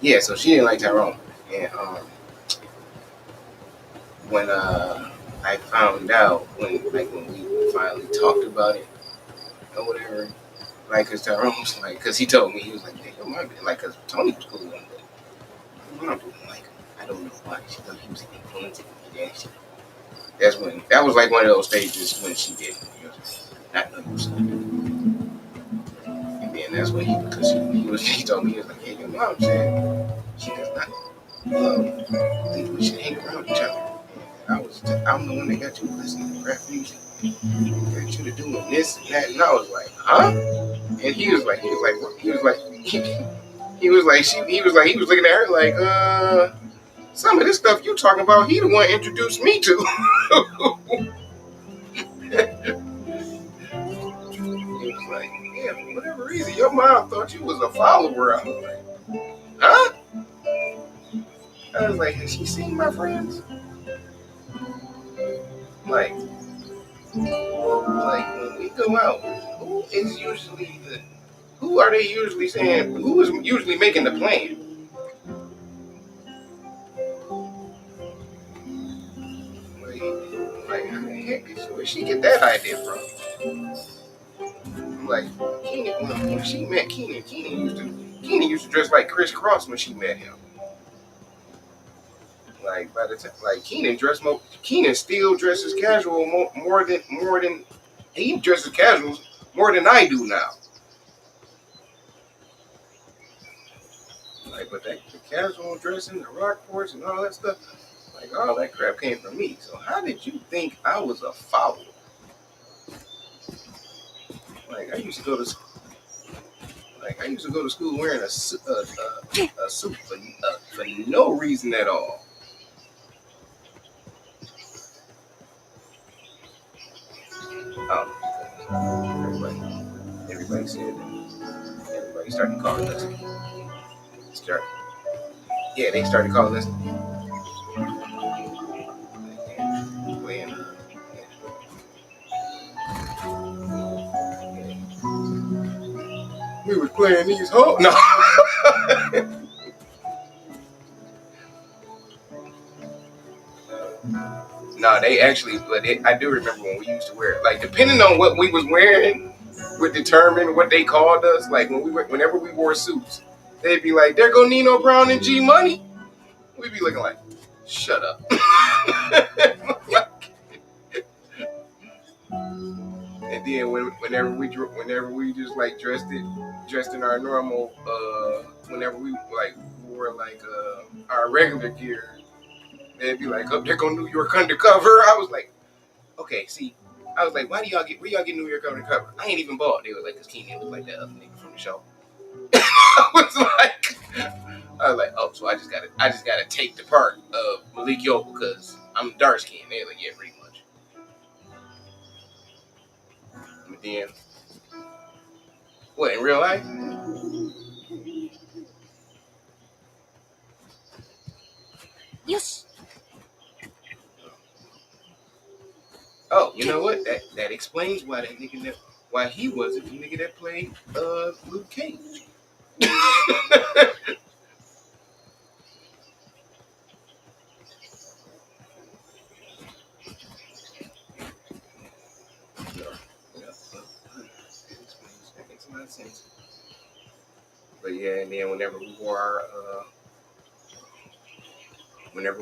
Speaker 1: Yeah, so she didn't like Tyrone, and when I found out when we finally talked about it or whatever, like, cause Tyrone was like, cause he told me he was like, hey, your mom, like, cause Tony was cool with him, but your mom didn't like him. I don't know why. She thought he was influencing me. That was like one of those stages when she did. Not know you was and then that's when he told me, he was like, hey, your mom said she does not think we should hang around each other. I'm the one that got you listening to rap music, got you to doing this and that, and I was like, huh? And he was like, he was looking at her like, some of this stuff you talking about, he the one introduced me to. He was like, yeah, for whatever reason, your mom thought you was a follower. I was like, huh? I was like, has she seen my friends? Like when we go out, who are they usually saying? Who is usually making the plan? Like how the heck where she get that idea from? I'm like, Keenan, when she met Keenan used to dress like Chris Cross when she met him. Like by the time, like Keenan still dresses casual more than he dresses casual more than I do now. Like, but the casual dressing, the Rockports, and all that stuff, like all that crap came from me. So how did you think I was a follower? Like I used to go to school wearing a suit for no reason at all. Everybody said everybody started calling us. They started calling us. Playing. We was playing these hoes. No. No, they actually, but I do remember when we used to wear it. Like, depending on what we was wearing, would determine what they called us. Like whenever we wore suits, they'd be like, "There go Nino Brown and G Money." We'd be looking like, "Shut up." And then whenever we just like dressed in our normal, whenever we like wore like our regular gear, they'd be like, "Up there go New York Undercover." I was like, okay, see, I was like, where y'all get New York Undercover? I ain't even bought. They were like, cause Keenan was like that other nigga from the show. I was like, oh, so I just gotta take the part of Malik Yoba because I'm dark skinned. They're like, yeah, pretty much. But then, what in real life?
Speaker 4: Yosh.
Speaker 1: Oh, you know what? That explains why why he wasn't the nigga that played Luke Cage. That makes a lot of sense. But yeah, and then whenever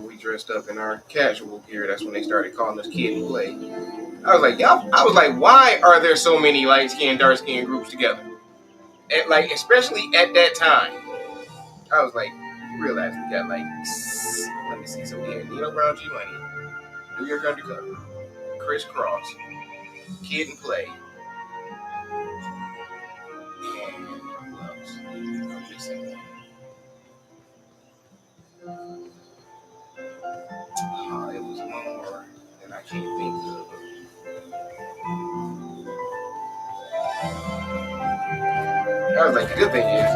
Speaker 1: we dressed up in our casual gear, that's when they started calling us Kid and Play. I was like, y'all. I was like, why are there so many light skinned, dark skinned groups together? And like, especially at that time, I was like, you realize we got like, let me see, so we had Nino Brown, G Money, New York Undercover, Chris Cross, Kid and Play, and who else? I'm missing. It was one more that I can't think of. I was like, the good thing is,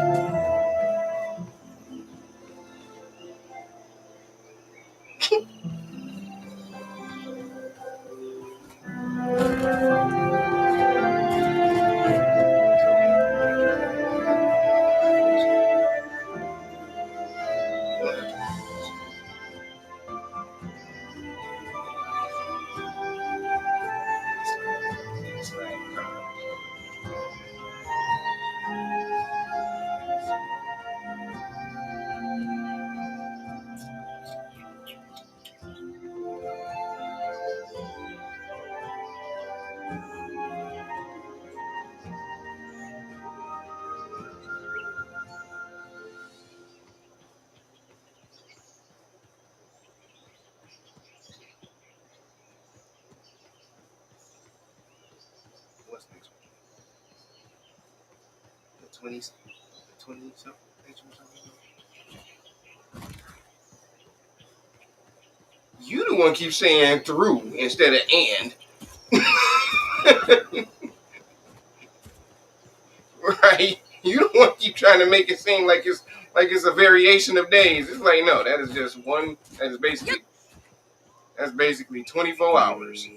Speaker 1: 20 something. You the one keep saying through instead of and. Right? You don't want to keep trying to make it seem like it's a variation of days. It's like, no, that is just one. That's basically 24 hours.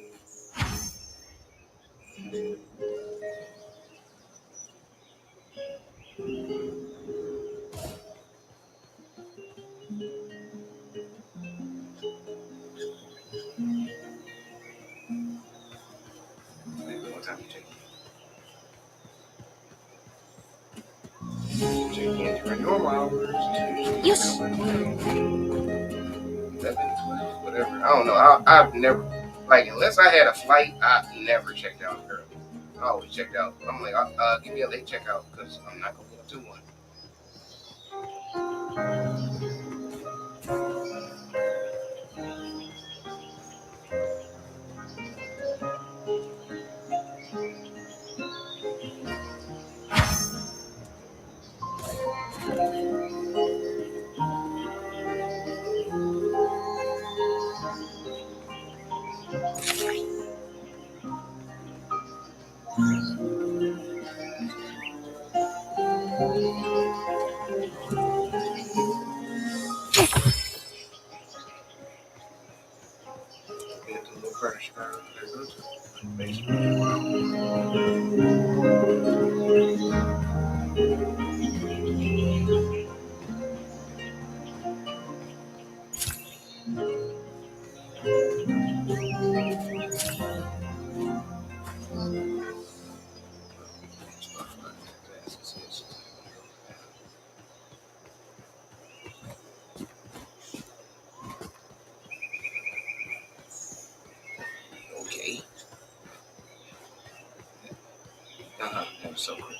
Speaker 1: What time you check in? Check in during normal hours.
Speaker 4: Yosh.
Speaker 1: 11, 12, whatever. I don't know. I've never, like, unless I had a flight, I've never checked out early. I always checked out. I'm like, give me a late checkout because I'm not going to go to one. Get to the little part of Chicago that I go to. Basically. Okay. That was so quick.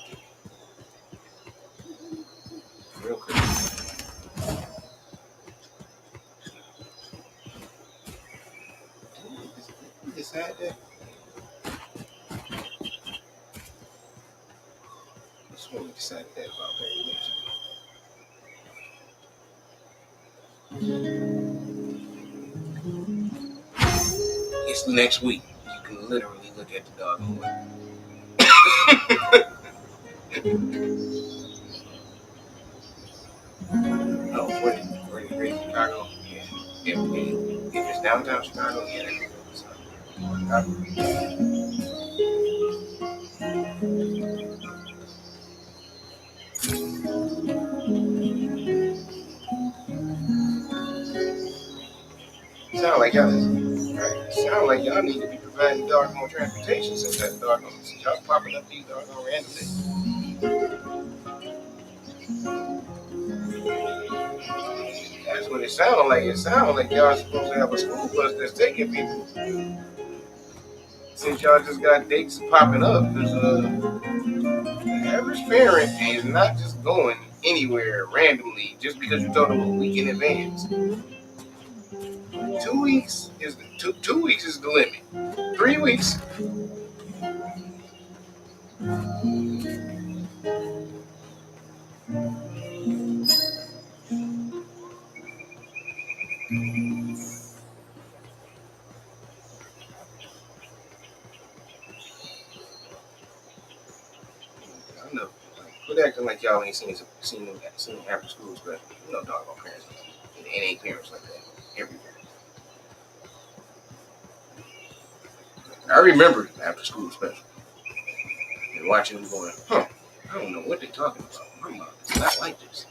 Speaker 1: Real quick. We decided that. That's what we decided that about very much. It's next week. You can literally look at the dog and look. Oh, where the great Chicago? Yeah. If it's downtown Chicago, yeah, that's good. Sound like y'all need to be providing doggone transportation since y'all popping up these doggone randomly. That's what it sounds like. It sounds like y'all supposed to have a school bus that's taking people. Since y'all just got dates popping up, because the average parent is not just going anywhere randomly just because you told them a week in advance. 2 weeks is 2 weeks is the limit. 3 weeks. I know. Quit acting like y'all ain't seen them after school special. You know, doggone parents. It ain't parents like that everywhere. I remember after school special and watching them going, I don't know what they're talking about. My mom is not like this.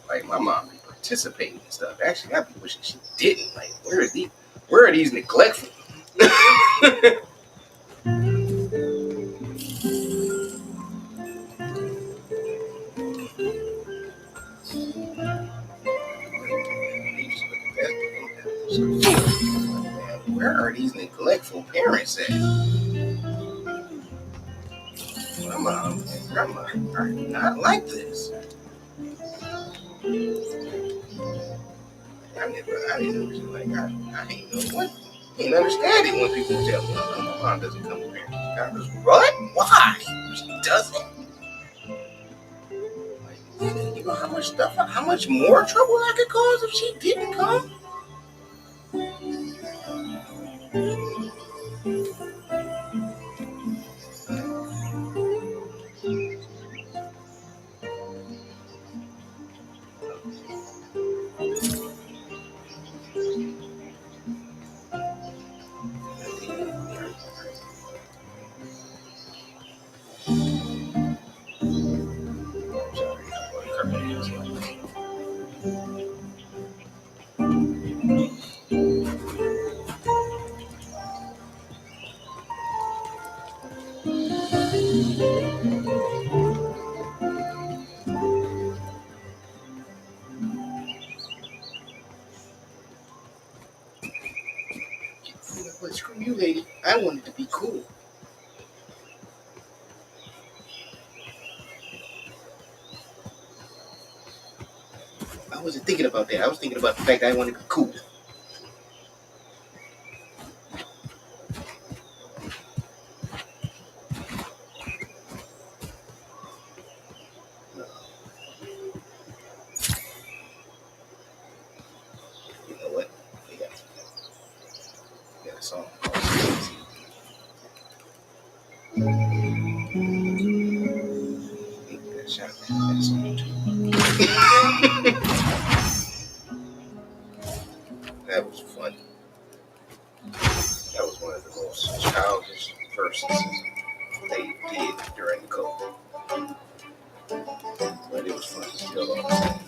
Speaker 1: Like my mom be participating and stuff. Actually, I'd be wishing she didn't. Like, where are these neglectful? Where are these neglectful parents at? My mom and grandma are not like this. I didn't know. Like, I ain't know what. I didn't understand it when people tell me, my mom doesn't come to parents. What? Why? She doesn't. You know how much more trouble I could cause if she didn't come? But screw you, lady. I wanted to be cool. I wasn't thinking about that. I was thinking about the fact that I wanted to be cool. You know what? We got a song called Crazy. That shot that song too. That was funny. That was one of the most childish verses they did during the COVID. But it was funny still all the same.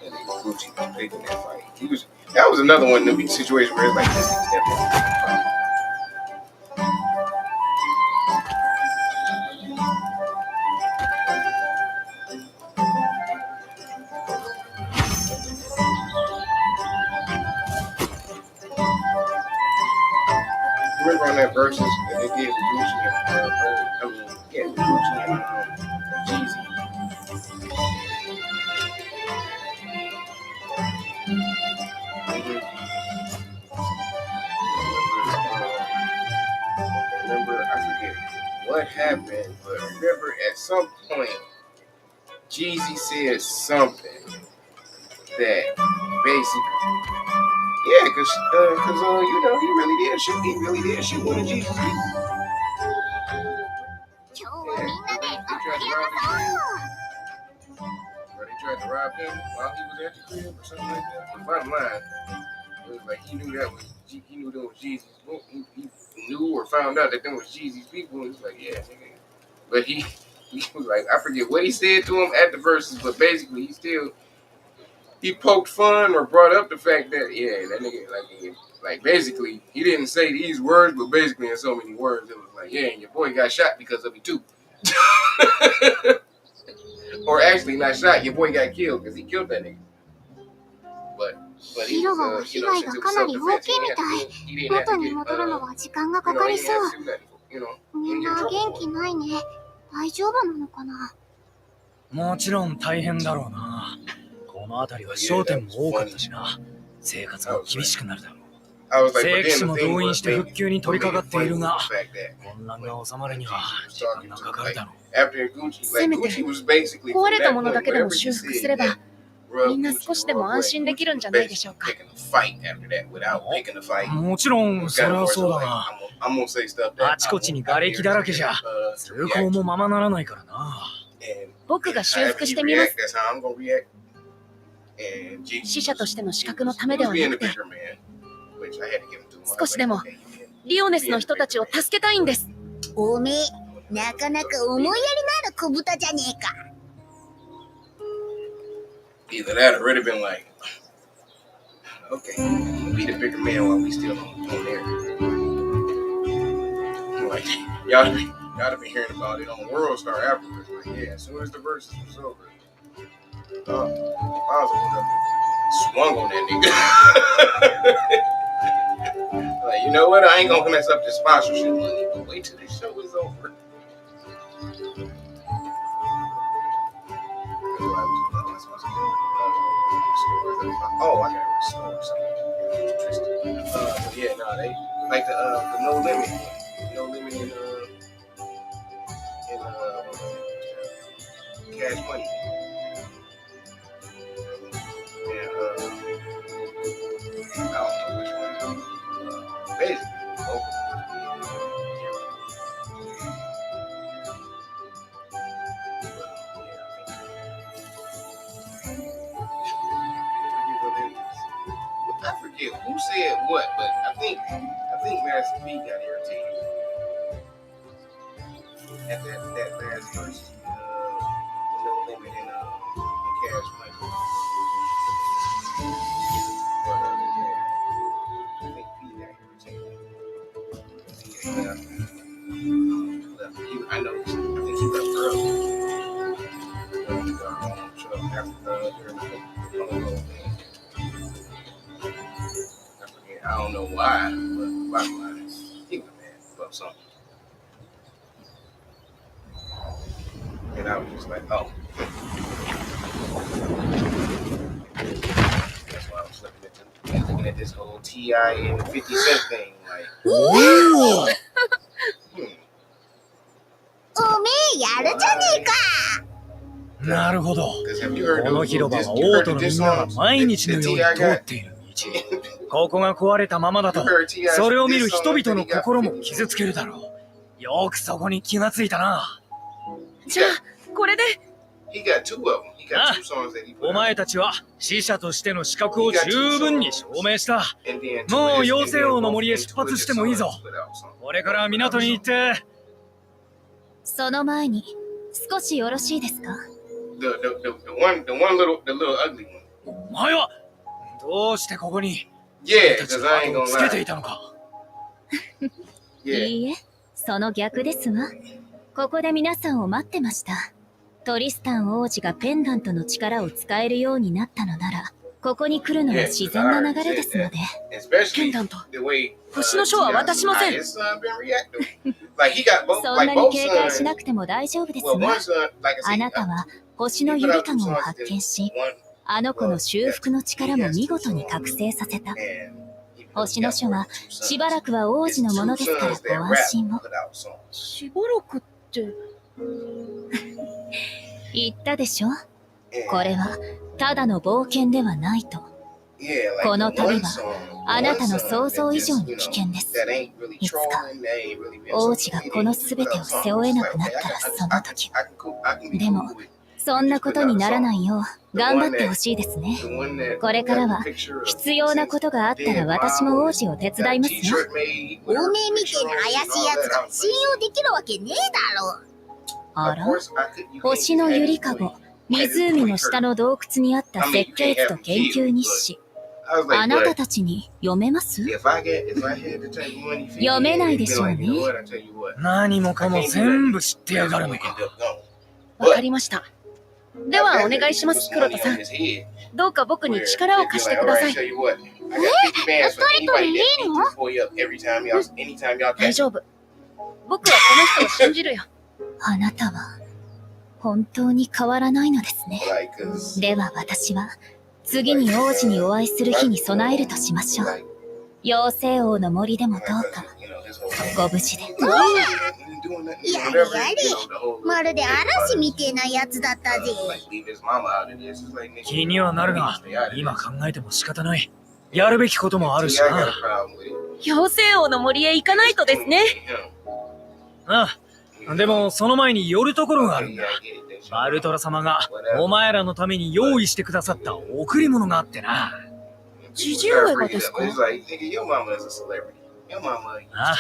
Speaker 1: And Gucci was picking that fight. That was another one of the situations where it's like this is definitely fight. Remember on that verses that they did with Gucci and Gucci and Jeezy. Remember, I forget what happened, but remember at some point, Jeezy said something that basically, yeah, because you know, he really did shoot one of Jeezy's people. Or they tried to rob him while he was at the crib or something like that. But bottom line, it was like he knew that was Jeezy's. He knew or found out that them was Jeezy's people. He was like, yeah, nigga. But he was like, I forget what he said to him at the verses, but basically he poked fun or brought up the fact that that nigga like basically he didn't say these words, but basically in so many words it was like, yeah, and your boy got shot because of it too. Or actually not shot, your boy got killed because he killed that nigga. But he was, since it was self-defense, he didn't have to get, he didn't get in trouble for it.
Speaker 8: もちろん大変だろうな。この辺りは商店も多かったしな。生活も厳しくなるだろう。正規士も動員して復旧に取り掛かっているが、混乱が収まるには時間がかかるだろう。
Speaker 4: せめて壊れたものだけでも修復すれば、みんな少しでも安心できるんじゃないでしょうか。
Speaker 8: もちろんそれはそうだが、あちこちに瓦礫だらけじゃ通行もままならないからな。
Speaker 4: 僕が修復してみます。死者としての資格のためではなくて、少しでもリオネスの人たちを助けたいんです。
Speaker 5: おめえ、なかなか思いやりのある小豚じゃねえか。
Speaker 1: Either that or it'd have been like, okay, be the bigger man while we still on there. Like, y'all have been hearing about it on World Star afterwards. Like, yeah, as soon as the verses was over, I was swung on that nigga. Like, you know what? I ain't gonna mess up this sponsorship money, but wait till this show is over. Oh, I gotta restore something. Interesting. They like the no limit. No Limit in Cash Money. And I don't know which one. Basically, both of I forget who said what, but I think Master P got irritated at that last verse. No Limit in Cash Money. But yeah, I think P got irritated. I know. I think he left early. I don't know why, but bottom line, he was mad about something. And I was just like, oh. That's why I was looking at this whole T.I. and 50 Cent thing. Like,
Speaker 5: Ooh. おめえやるじゃねえか。
Speaker 8: なるほど。この広場はオートのみんなが毎日のように通っている道。ここが壊れたままだと、それを見る人々の心も傷つけるだろう。よくそこに気がついたな。
Speaker 4: じゃあ、これで。
Speaker 8: ああ、お前たちは死者としての資格を十分に証明した。もう妖精王の森へ出発してもいいぞ。これから港に行って。
Speaker 5: その前に少しよろしいですか？
Speaker 1: the one little ugly one.
Speaker 8: お前はどうしてここに
Speaker 1: Yeah, because I ain't gonna
Speaker 8: つけていたのか。
Speaker 5: いいえ、その逆ですわ。ここで皆さんを待ってました。トリスタン王子がペンダントの力を使えるようになったのなら、ここに来るのは自然な流れですので。
Speaker 4: ペンダント、星の書は渡しません。
Speaker 5: そんなに警戒しなくても大丈夫ですわ。あなたは星のゆりかごを発見し、あの子の修復の力も見事に覚醒させた。星の書はしばらくは王子のものですからご安心を。
Speaker 4: しばらくって。
Speaker 5: 言ったでしょ。これはただの冒険ではないと。この旅はあなたの想像以上に危険です。いつか王子がこの全てを背負えなくなったらその時。でもそんなことにならないよう頑張ってほしいですね。これからは必要なことがあったら私も王子を手伝いますよ。
Speaker 9: おめえみてえな怪しいやつが信用できるわけねえだろ。
Speaker 5: あら、星のゆりかご、湖の下の洞窟にあった設計図と研究日誌。あなたたちに読めます？読めないでしょうね。
Speaker 8: 何もかも全部知ってやがるのか。
Speaker 4: わかりました。ではお願いします、黒田さん。どうか僕に力を貸してください。
Speaker 9: 二人ともいいの？
Speaker 4: 大丈夫。僕はこの人を信じるよ。
Speaker 5: あなたは本当に変わらないのですね。では私は次に王子にお会いする日に備えるとしましょう。妖精王の森でもどうかご無事で。
Speaker 9: やれやれ、まるで嵐みてえなやつだったぜ。
Speaker 8: 気にはなるが、今考えても仕方ない。やるべきこともあるしな。
Speaker 4: 妖精王の森へ行かないとですね。
Speaker 8: ああ、でもその前に寄るところがあるんだ。バルトラ様がお前らのために用意してくださった贈り物があってな。
Speaker 4: 父上がですか？
Speaker 8: ああ、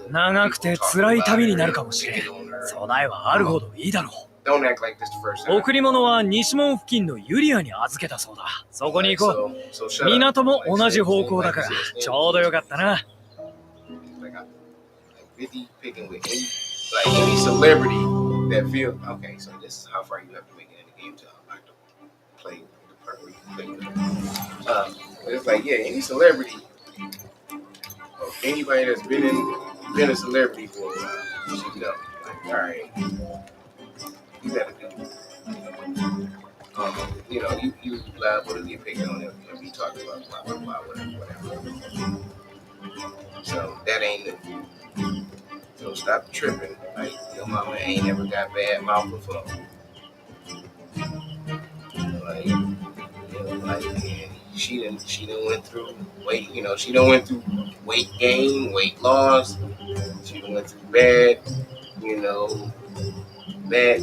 Speaker 8: 長くて辛い旅になるかもしれん。備えはあるほどいいだろう。贈り物は西門付近のユリアに預けたそうだ。そこに行こう。港も同じ方向だからちょうどよかったな。
Speaker 1: Like any celebrity that feels okay, so this is how far you have to make it in the game to play the part where you play. But it's like, yeah, any celebrity, or anybody that's been a celebrity for a while, you should know. Like, all right, you gotta do. You know, you liable to get picked on and be talked about, blah blah blah, whatever. So that ain't the So stop tripping. Like your mama ain't never got bad mouth before. Like, she done went through weight. She done went through weight gain, weight loss. She done went through bad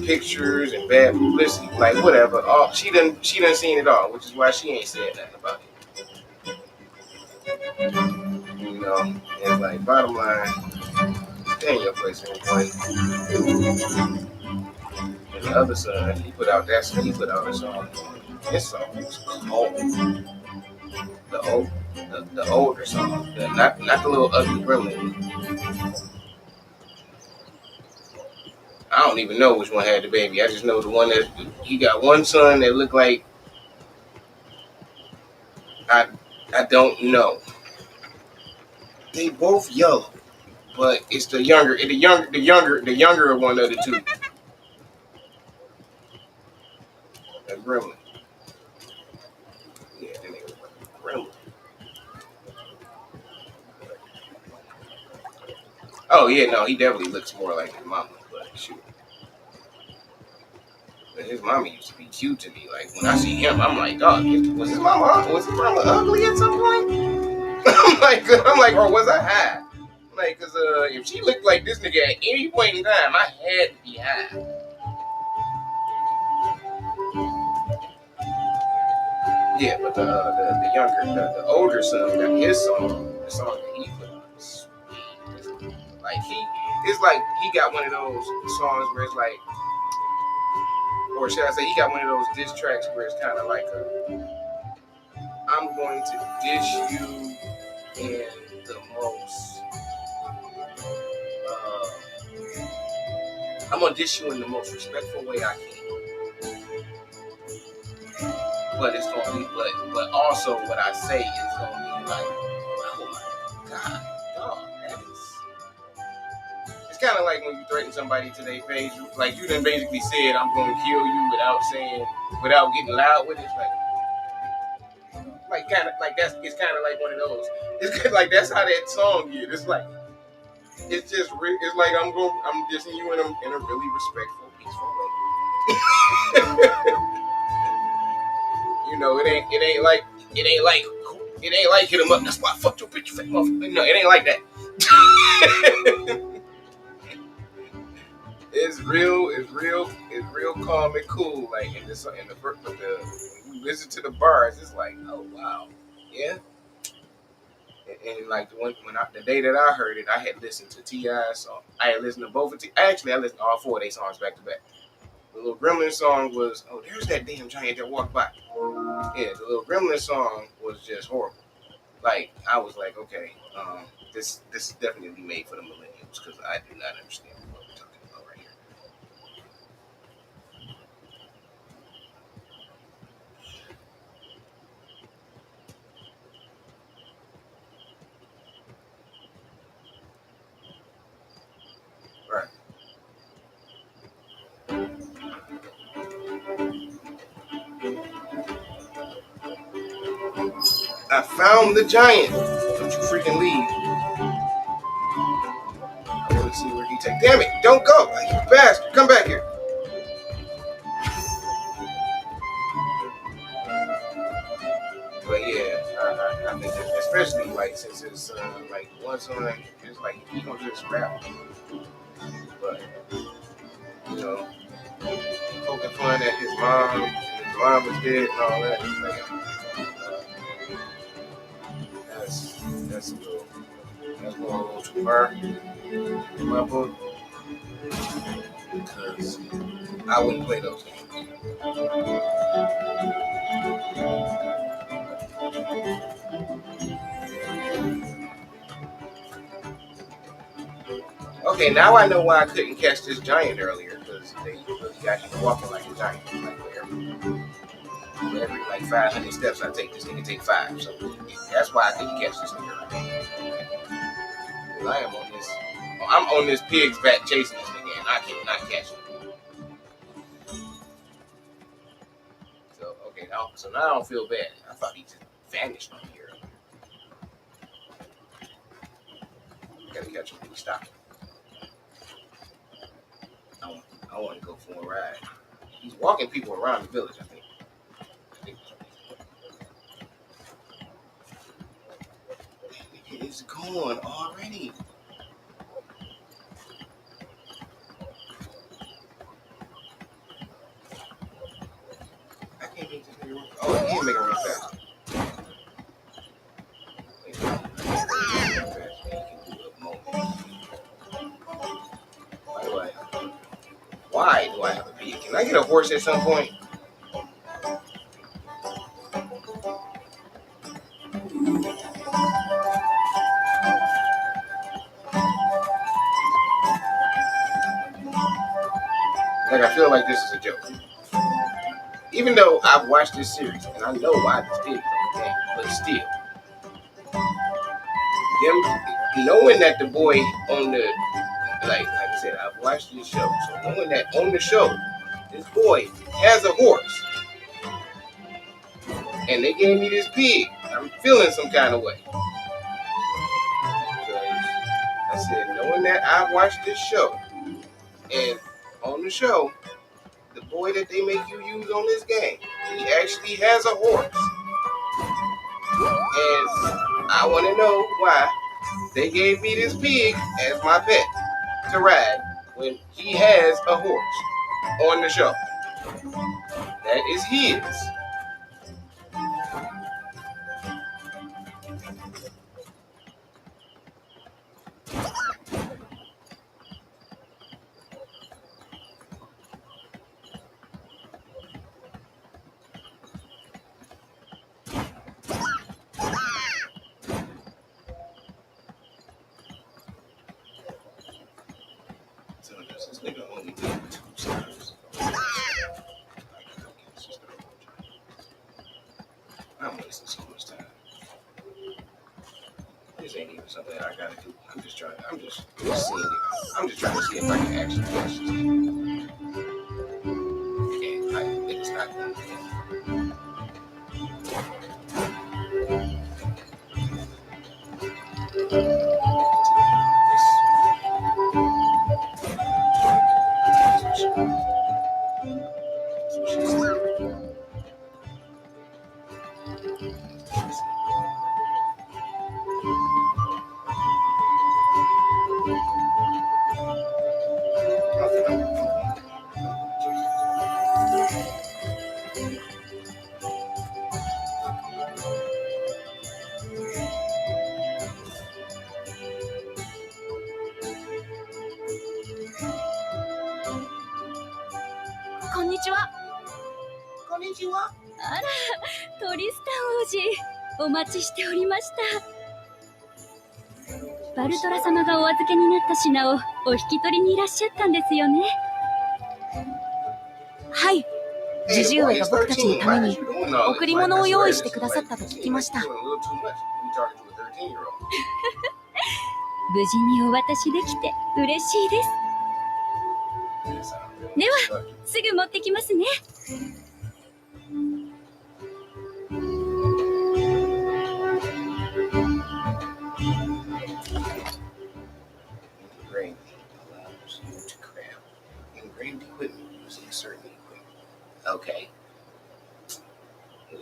Speaker 1: pictures and bad publicity. Like whatever. She done seen it all, which is why she ain't said nothing about it. It's like bottom line, stay in your place and play. And the other son, he put out a song. His song was cold. The older song, not the little ugly gremlin. I don't even know which one had the baby. I just know the one that he got one son that looked like I don't know. They both yellow, but it's the younger one of the two. The gremlin. Yeah, that nigga was like a gremlin. Oh yeah, no, he definitely looks more like his mama, but shoot. But his mama used to be cute to me. Like when I see him, I'm like, dog, was his mama ugly at some point? I'm like, or was I high? Like, cause if she looked like this nigga at any point in time, I had to be high. Yeah, but the younger, the older son got his song, the song that he put on. Like it's like he got one of those songs where it's like, or should I say, he got one of those diss tracks where it's kind of like I'm going to dish you in the most. I'm gonna dish you in the most respectful way I can. But it's gonna be, but also what I say is gonna be like, oh my god, dog, that is. It's kind of like when you threaten somebody to their face, like you done basically said, I'm gonna kill you without getting loud with it. It's like kind of like it's kind of like one of those. It's like that's how that song is. It's like it's just it's like I'm dissing you in a really respectful, peaceful way. It ain't like hit him up. That's why I fucked your bitch, you fat motherfucker. No, it ain't like that. It's real calm and cool. Like when you listen to the bars, it's like, oh wow, yeah. And like the day that I heard it, I had listened to T.I.'s song. I had listened to both of Actually, I listened to all four of their songs back to back. The little Gremlin song was, oh, there's that damn giant that walked by. Yeah, the little Gremlin song was just horrible. Like I was like, okay, this is definitely made for the millennials because I do not understand what we're talking about right here. Right. I found the giant. Don't you freaking leave. I want to see where he takes. Damn it! Don't go, you bastard! Come back here. But yeah, I think that especially like since it's like one song, it's like he gonna just rap. But you know, poking fun at his mom was dead and all that. That's going a little too far in my book because I wouldn't play those games. Okay, now I know why I couldn't catch this giant earlier because they really got him walking like a giant. Like every like 500 steps I take, this nigga take 5. So that's why I couldn't catch this nigga earlier. I'm on this pig's back chasing this nigga and I cannot catch him. So okay, so now I don't feel bad. I thought he just vanished on here. I gotta catch him when he stopped. I want to go for a ride. He's walking people around the village, I think. It's going already. I can't make this nigga run. Oh, he can't make it run fast. Why do I have a pig? Can I get a horse at some point? Like, I feel like this is a joke. Even though I've watched this series and I know why this pig is on the game, but still, them knowing that the boy on the like I said, I've watched this show, so knowing that on the show, this boy has a horse, and they gave me this pig, I'm feeling some kind of way. Because I said, knowing that I've watched this show, and on the show, the boy that they make you use on this game, he actually has a horse. And I want to know why they gave me this pig as my pet to ride when he has a horse on the show. That is his. So this nigga only did 2 stars. I'm wasting so much time. This ain't even something that I gotta do. I'm just seeing it. I'm just trying to see if I can actually catch this thing. And it's not going to be.
Speaker 4: Konnichiwa.
Speaker 1: こんにちは。
Speaker 4: あら、トリスタン王子、お待ちしておりました。バルトラ様がお預けになった品をお引き取りにいらっしゃったんですよね。はい、ジジュウエが僕たちのために贈り物を用意してくださったと聞きました。無事にお渡しできて嬉しいです。では、すぐ持ってきますね。
Speaker 1: Engraved equipment using certain equipment. Okay. We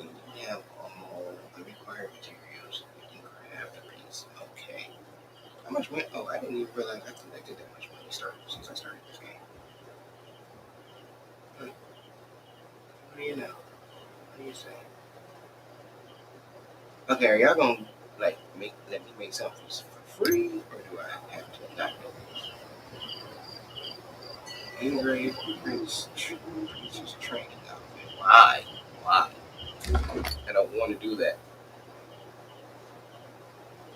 Speaker 1: have all the required materials. You can craft a piece. Okay. How much went? Oh, I didn't even realize I collected that much money since I started this game. What do you know? What do you say? Okay, are y'all gonna let me make something for free, or do I have to not know this? Engraved Princess training outfit. Why? I don't want to do that.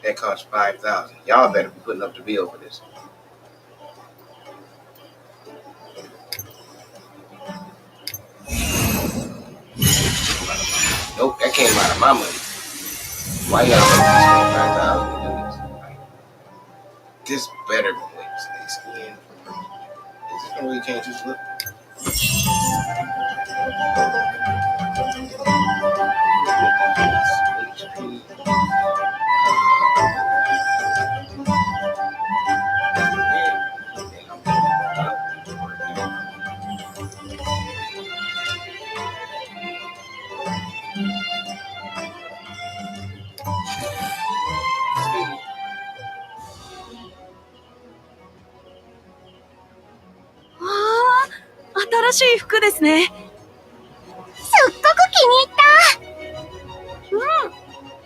Speaker 1: That costs $5,000. Y'all better be putting up the bill for this. Nope, that came out of my money. Why y'all spend $5,000 to do this? This better be like skin. Is this gonna really change this look?
Speaker 4: らしい服ですね。
Speaker 5: すっごく気に入っ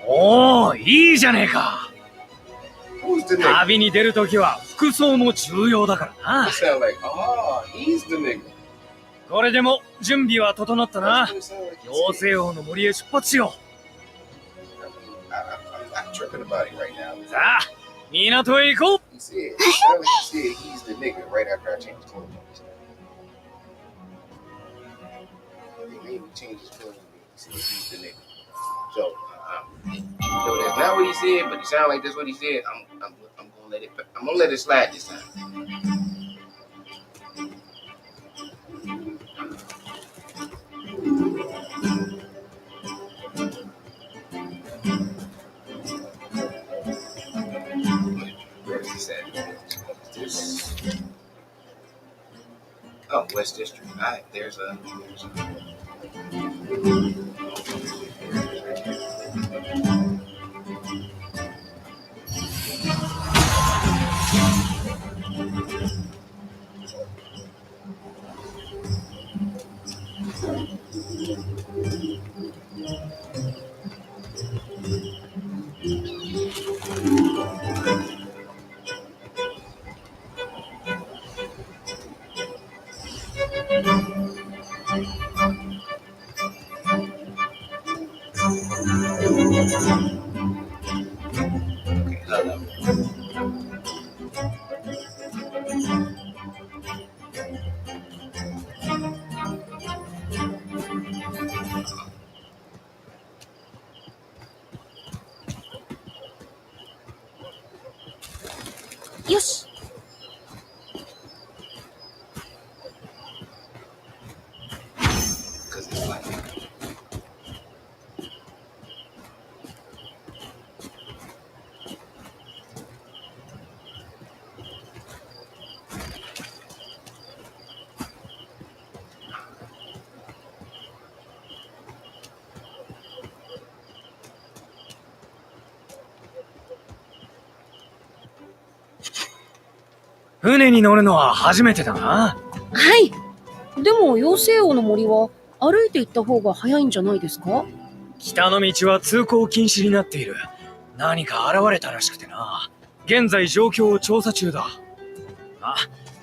Speaker 5: た。
Speaker 8: おー、いいじゃねえか。
Speaker 1: Who's the nigga?
Speaker 8: 旅に出るときは服装も重要だからな。
Speaker 1: It sound like, oh, he's the nigga.
Speaker 8: これでも準備は整ったな。
Speaker 1: That's what it sound like he
Speaker 8: 妖
Speaker 1: said.
Speaker 8: 精王の森へ出発しよ
Speaker 1: I'm not tripping about it right now.
Speaker 8: う。さあ、港へ行こう。
Speaker 1: He said, it sounded like he said he's the nigga right after I changed his clothes. They made me change his clothes. He said he's the nigga. So, no, that's not what he said, but it sounded like that's what he said. I'm gonna let it slide this time. Where is this at? This. Oh, West District. All right, there's a.
Speaker 4: よし。
Speaker 1: Because it's like.
Speaker 8: "船に乗るのは初めてだな。
Speaker 4: はい。でも妖精王の森は歩いて行った方が早いんじゃないですか？
Speaker 8: 北の道は通行禁止になっている。何か現れたらしくてな。現在状況を調査中だ。あ、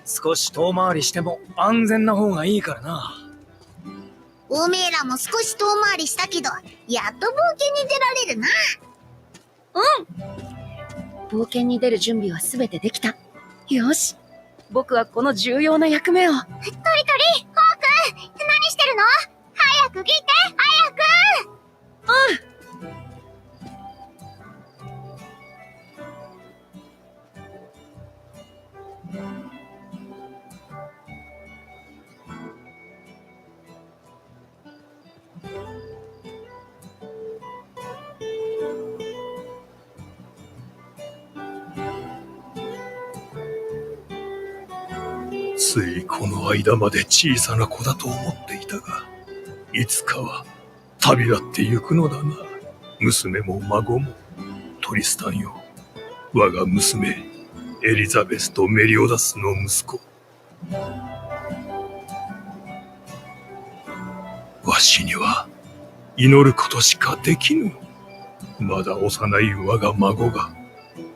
Speaker 8: 少し遠回りしても安全な方がいいからな。
Speaker 9: おめえらも少し遠回りしたけど、やっと冒険に出られるな。
Speaker 4: 冒険に出る準備はすべてできた。よし。僕はこの重要な役目を。
Speaker 5: トリトリ、ホーク、何してるの？早く来て、早く！
Speaker 2: ついこの間まで小さな子だと思っていたが、いつかは旅立ってゆくのだな。娘も孫も。トリスタンよ、我が娘エリザベスとメリオダスの息子。わしには祈ることしかできぬ。まだ幼い我が孫が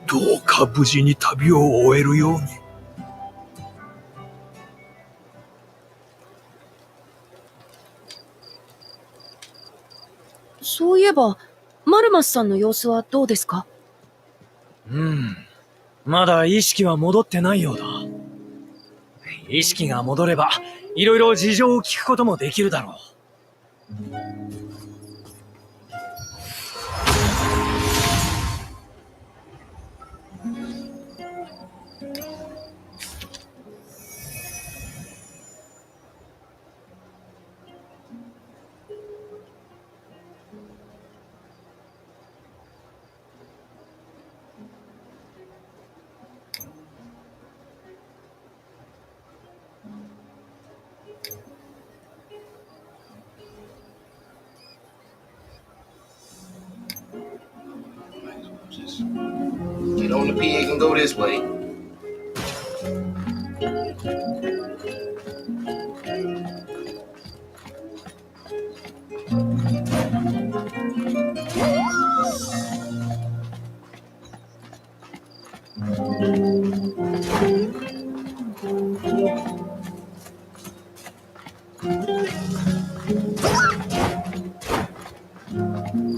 Speaker 2: どうか無事に旅を終えるように。
Speaker 4: そういえば、マルマスさんの様子はどうですか？
Speaker 8: まだ意識は戻ってないようだ。意識が戻れば、いろいろ事情を聞くこともできるだろう。
Speaker 1: Get on the pig and go this way. Oh,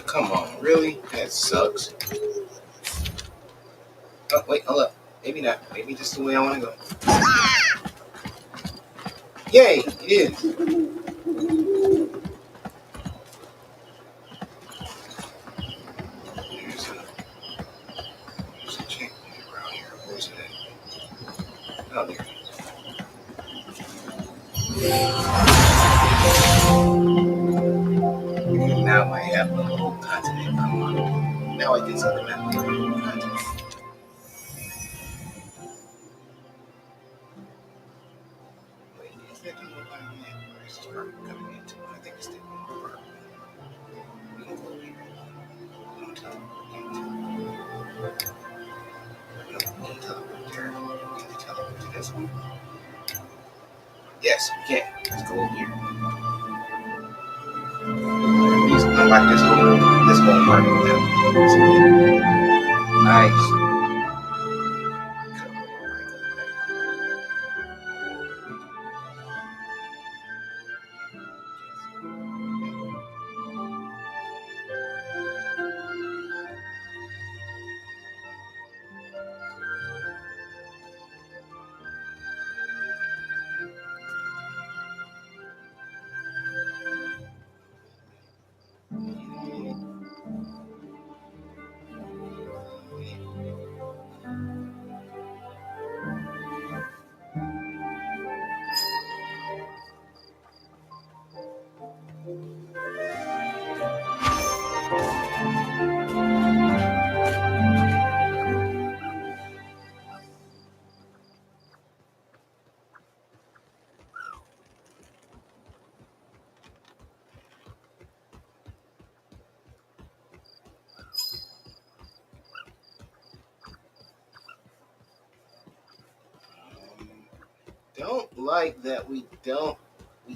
Speaker 1: come on, really? That sucks. Oh, wait, hold up. Maybe not. Maybe this is the way I want to go. Yay, it is. There's a check around here. Where's it at? Oh, there. And now I have the whole continent. Come on. Now I can see the map of the whole continent. Wait, is that the whole continent? Or is this part coming into it? I think it's the whole part. We can go here. Don't tell me. Can't tell me. No, don't tell me. There. Can you tell me to this one? Yes, we can. Let's go over here. Please unlock this whole part of the map. Nice. Don't like that we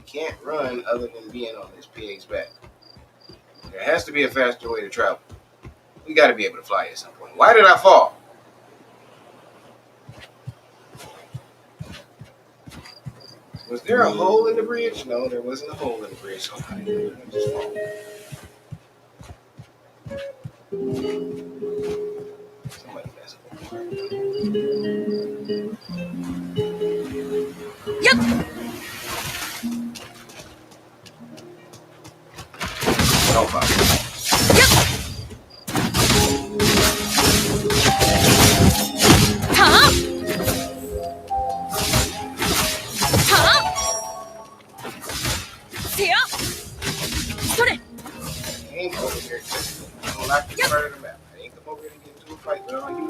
Speaker 1: can't run other than being on this pig's back. There has to be a faster way to travel. We got to be able to fly at some point. Why did I fall? Was there a hole in the bridge? No, there wasn't a hole in the bridge. So I just fall. Somebody mess up.
Speaker 4: Yep.
Speaker 1: No problem. Came over here just to unlock this part of the map. I ain't come over here to get into a fight with all you.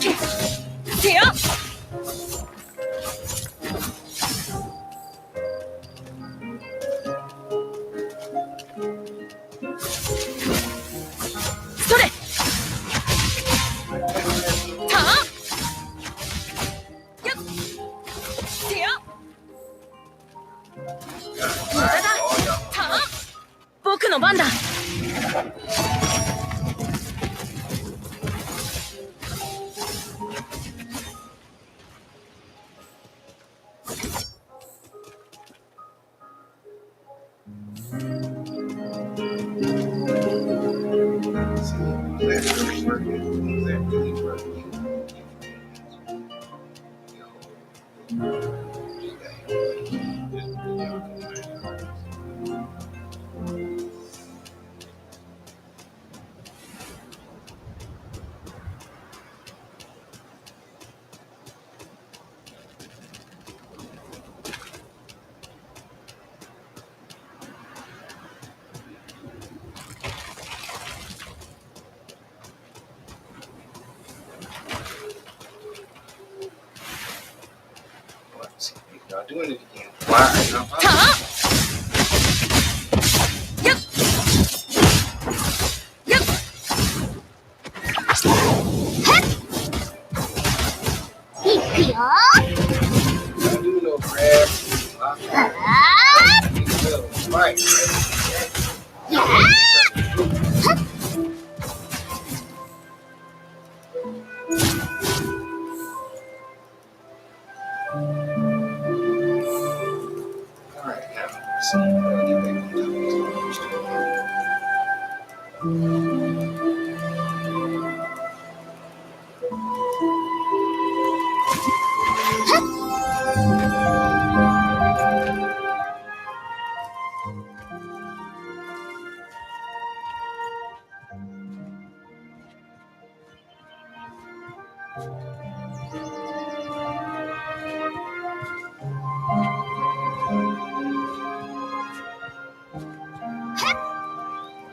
Speaker 1: Y'all doing it again. Why are you not following? I do no crab. Right. Alright, now, let's see. We're gonna get back on top of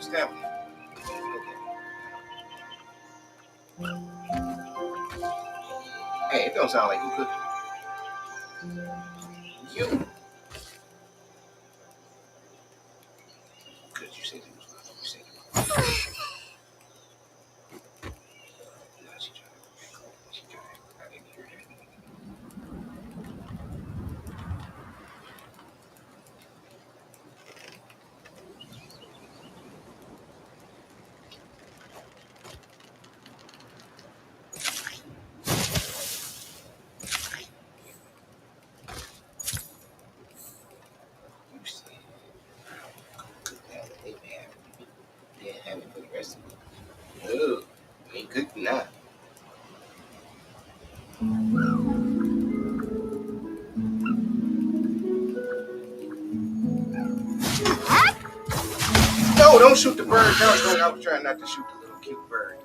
Speaker 1: stamina. Hey, it don't sound like you cooking. You. Because you said it was good. You said it was good. Now she trying to. She trying to. I didn't hear that. You said cook that. They may have it. They have it for the rest of it. No, ain't cooking now. No, don't shoot the bird. No, I was trying not to shoot the little cute bird.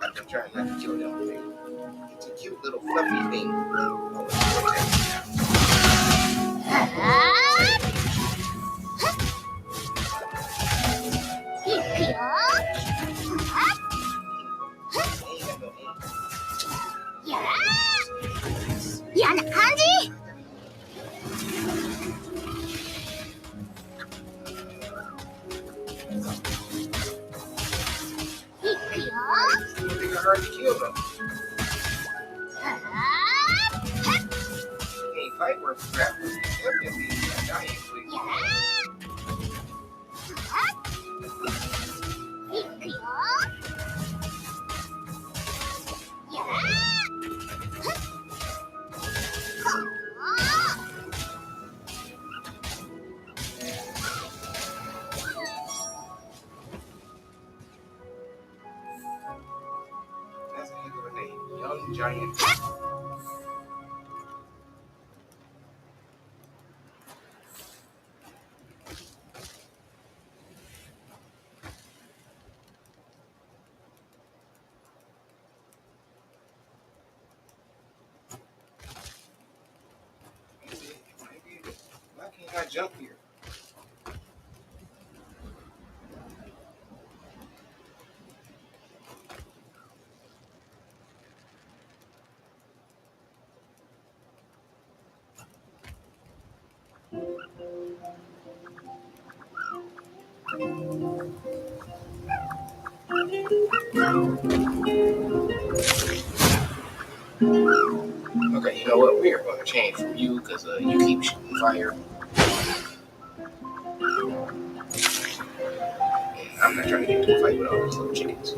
Speaker 1: I've been trying not to kill them. It's a cute little fluffy thing. Oh,
Speaker 5: 嫌な感じ。いくよ。
Speaker 1: It's hard to kill them. You can't fight worth crap. Definitely a giant, please.
Speaker 5: いくよ。
Speaker 1: That's a heck of a name. Young giant. Why can't I jump here? Okay, you know what? We are going to change from you because you keep shooting fire. I'm not trying to get into a fight with all these little chickens.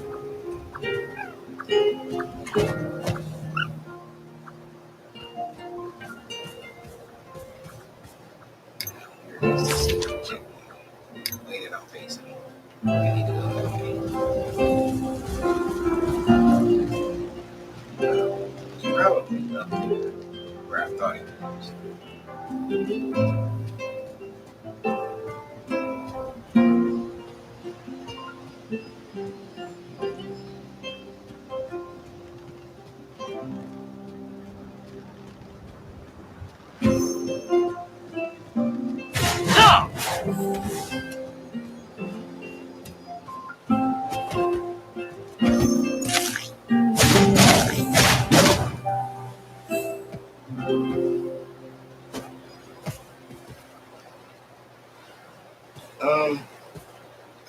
Speaker 1: Wait it out, face. You need to go that way. Probably up where I thought it was.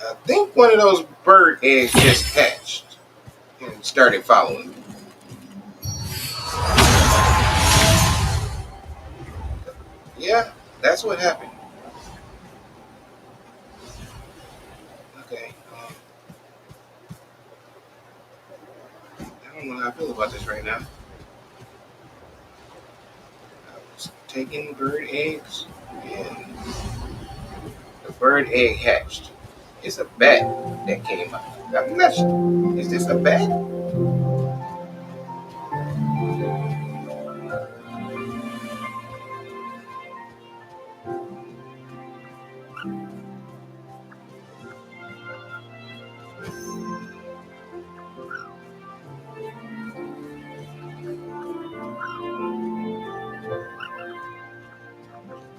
Speaker 1: I think one of those bird eggs just hatched and started following me. Yeah, that's what happened. Okay. I don't know how I feel about this right now. I was taking bird eggs, and the bird egg hatched. It's a bat that came out. I'm not sure. Is this a bat?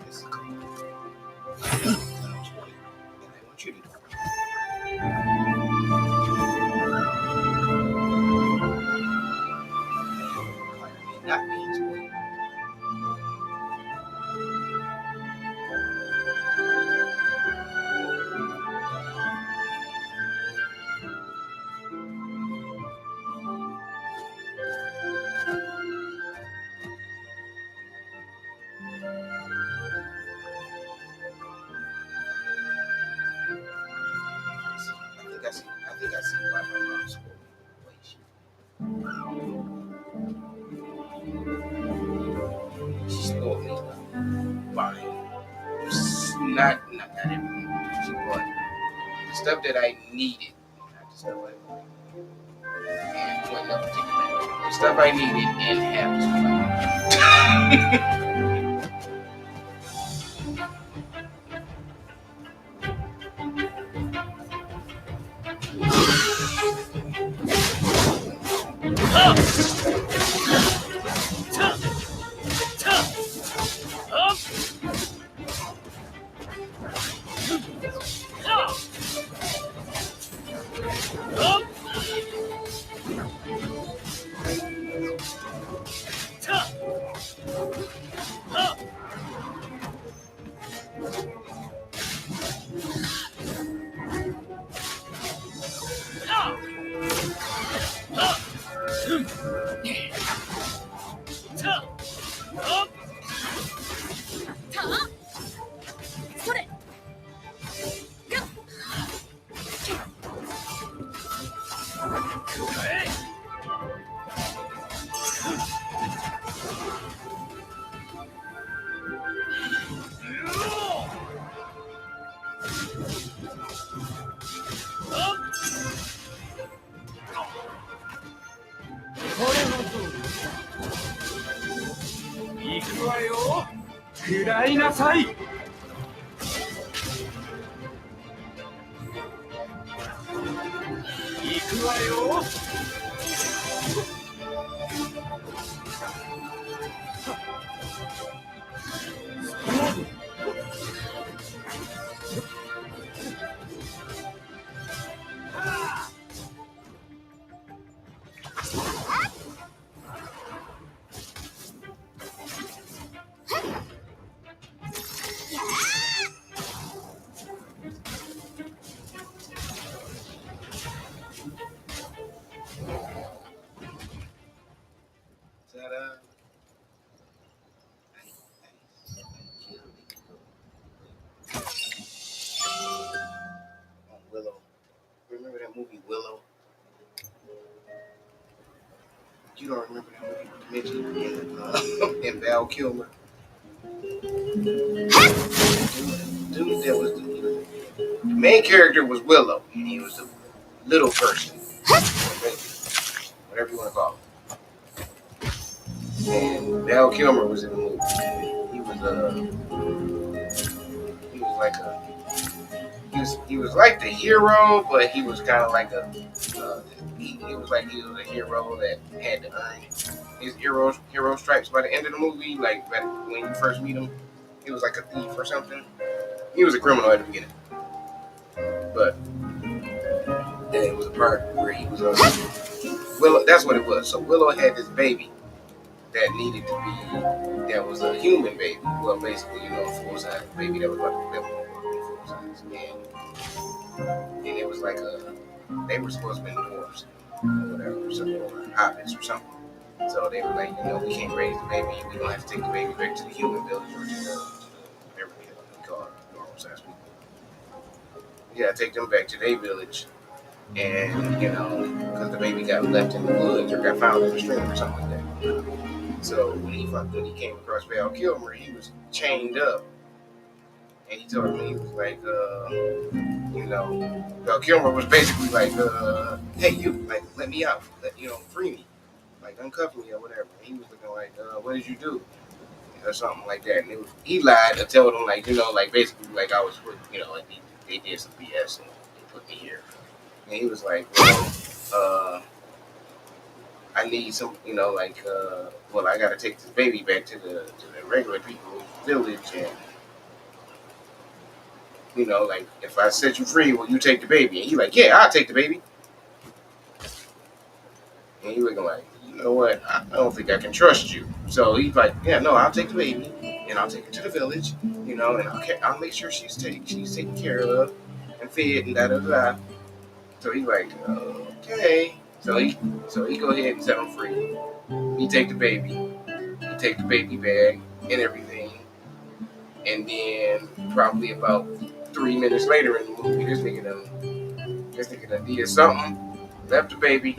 Speaker 1: This is cool. I want you to not beans, boy. I think I see why my mom spoke. She spoiled me by not everything. She bought the stuff that I needed, not the stuff I wanted. And well, no, take it back. The stuff I needed and half the stuff I Willow. Remember that movie Willow? You don't remember that movie? Mitchell and Val Kilmer. Dude, that was the main character was Willow, and he was a little person, whatever you want to call him. And Val Kilmer was in the movie. He was he was like the hero, but he was kind of like he was a hero that had to earn his hero stripes by the end of the movie. Like when you first meet him, he was like a thief or something. He was a criminal at the beginning, but then it was a part where he was Willow. That's what it was. So Willow had this baby that needed to be, that was a human baby. Well, basically, a full-size baby that was about to be full-size. And it was like they were supposed to be dwarves or whatever, or hobbits or something. So they were like, we can't raise the baby. We don't have to take the baby back to the human village or to whatever we call it, normal-sized people. you gotta take them back to their village, and because the baby got left in the woods or got found in the stream or something like that. So when he came across Val Kilmer, he was chained up, and he told me, he was like, Val Kilmer was basically like, hey, you, like, let me out, free me, like, uncuff me or whatever. And he was looking like, what did you do? Or something like that. And he lied and told him, like, like, basically, like, I was, like, they did some BS and they put me here. And he was like, well, I need some, well, I gotta take this baby back to the regular people's village, and like, if I set you free, will you take the baby? And he like, yeah, I'll take the baby. And he looking like, you know what? I don't think I can trust you. So he's like, yeah, no, I'll take the baby, and I'll take her to the village, and I'll make sure she's taken care of and fed and da da da. So he's like, okay. So he go ahead and set him free. He take the baby. He take the baby bag and everything. And then probably about 3 minutes later in the movie, this nigga done did something, left the baby,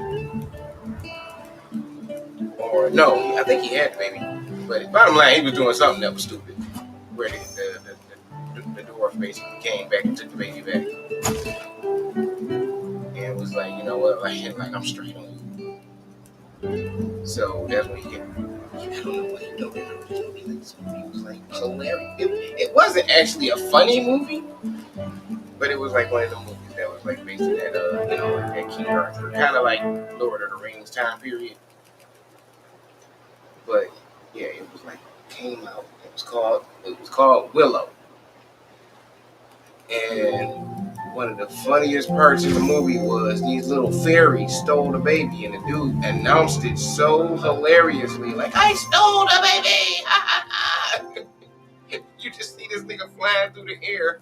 Speaker 1: or no, I think he had the baby. But bottom line, he was doing something that was stupid, where the dwarf basically came back and took the baby back, and was like, you know what, like I'm straight on you. So that's when he get. I don't know what this movie was like hilarious. It wasn't actually a funny movie, but it was like one of the movies that was like based in that that King Arthur, kind of like Lord of the Rings time period. But yeah, it was like came out. It was called Willow. And one of the funniest parts of the movie was these little fairies stole the baby, and the dude announced it so hilariously, like, I stole the baby! You just see this nigga flying through the air.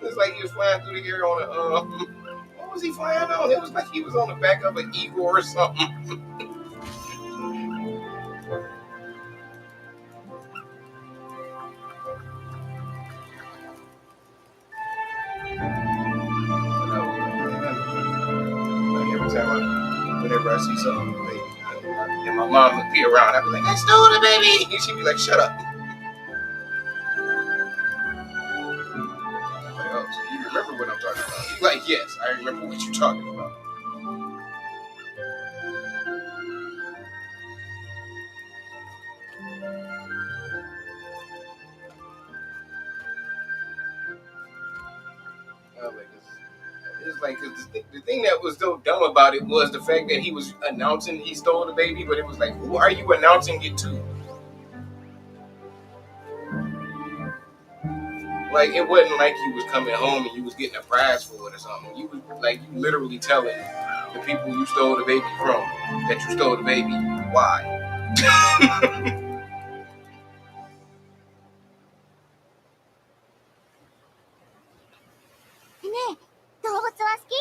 Speaker 1: It's like he was flying through the air on a, what was he flying on? It was like he was on the back of an eagle or something. Every time whenever I see something, and my mom would be around, I'd be like, I stole the baby! And she'd be like, shut up. I'm like, oh, so you remember what I'm talking about? He's like, yes, I remember what you're talking about. It's like, cause the thing that was so dumb about it was the fact that he was announcing he stole the baby, but it was like, who are you announcing it to? Like, it wasn't like you was coming home and you was getting a prize for it or something. You was like, you literally telling the people you stole the baby from that you stole the baby. Why?
Speaker 5: ねえ、動物は好き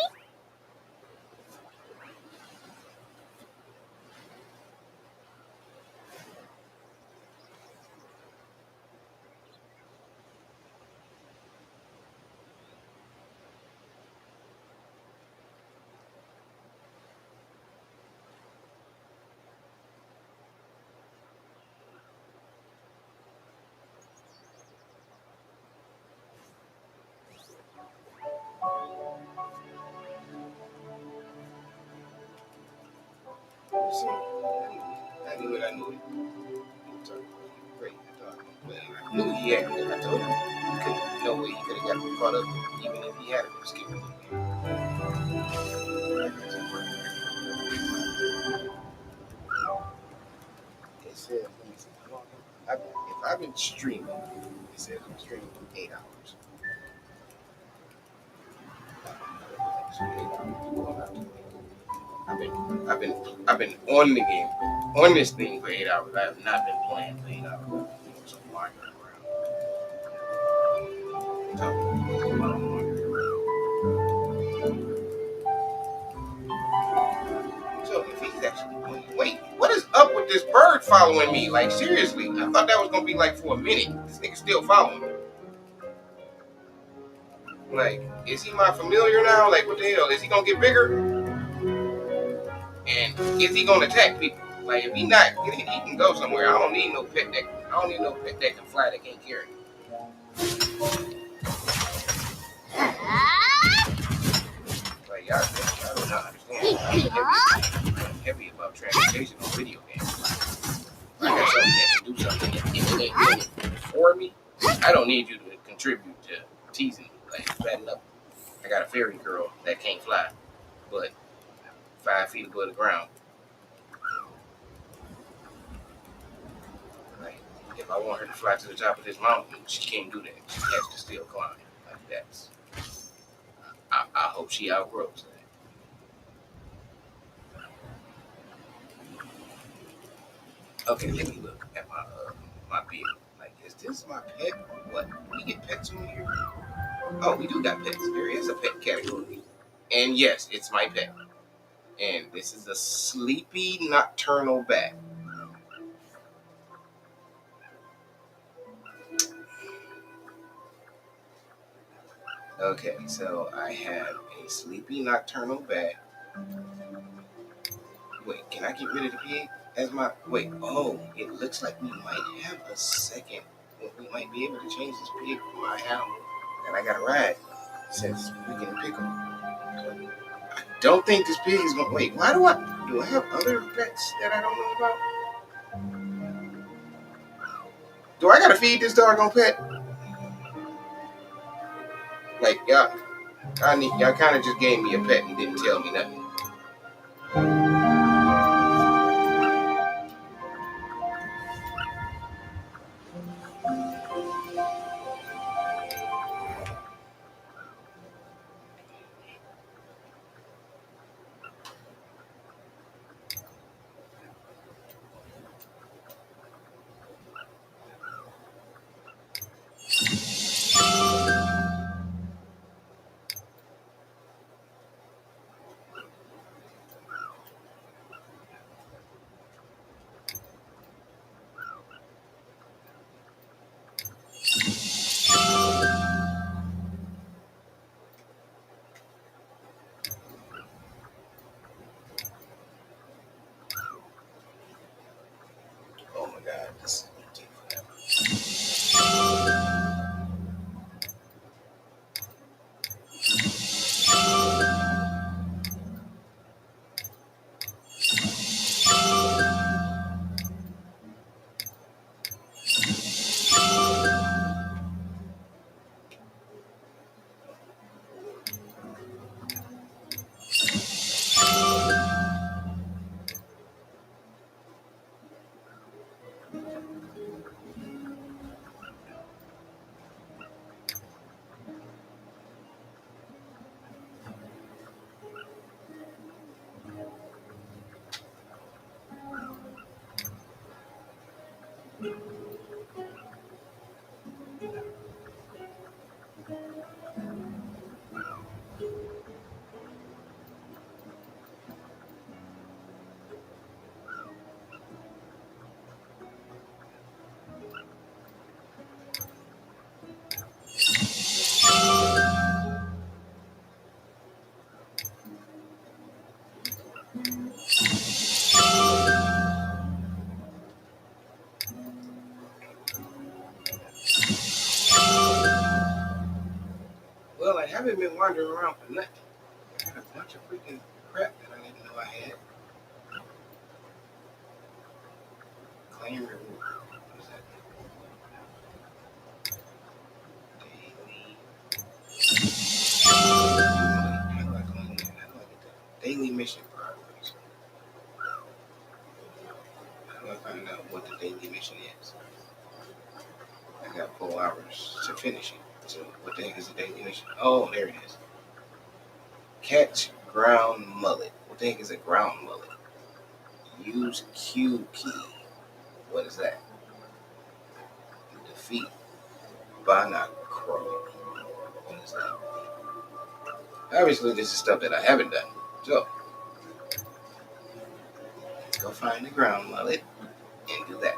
Speaker 5: ？See,
Speaker 1: I knew it. I knew it. Great. I knew he had it. I told him. No way he could have got caught up, even if he had it. Skip it. It says, let me see. If I've been streaming, it says I'm streaming for 8 hours. I've been on the game, on this thing for 8 hours. I have not been playing for 8 hours. Doing some wandering around. So if he's actually playing, wait, what is up with this bird following me? Like, seriously, I thought that was gonna be like for a minute. This nigga still following me. Like, is he my familiar now? Like, what the hell? Is he gonna get bigger? And is he gonna attack people? Like, if he not, he can go somewhere. I don't need no pet that can fly that can't carry. Like, y'all do not understand. I'm heavy about transportation on video games. I got something that can do something for me. I don't need you to contribute to teasing me. Like, fatten up. I got a fairy girl that can't fly, but 5 feet above the ground. Like, if I want her to fly to the top of this mountain, she can't do that. She has to still climb. Like, that's. I hope she outgrows that. Okay, let me look at my bill. Like, is this my pet? What? We get pets on here? Oh, we do got pets. There is a pet category. And yes, it's my pet. And this is a sleepy nocturnal bat. Okay, so I have a sleepy nocturnal bat. Wait, can I get rid of the pig as my... Wait, oh, it looks like we might have a second. We might be able to change this pig for my animal that I gotta ride since we can pick him. I don't think this pig is gonna... Wait, why do I have other pets that I don't know about? Do I gotta feed this doggone pet? Like, y'all kind of just gave me a pet and didn't tell me nothing. Oh my God, this is gonna take forever. Well, I haven't been wandering around for nothing. I got a bunch of freaking crap that I didn't know I had. Claim reward. What is that? Daily. How do I claim that? How do I get that? Daily mission progress. How do I find out what the daily mission is? I got 4 hours to finish it. So what the heck is a daily mission? Oh, there it is. Catch ground mullet. What the heck is a ground mullet? Use Q key. What is that? Defeat Bannock Crow. What is that? Obviously, this is stuff that I haven't done. So, let's go find the ground mullet and do that.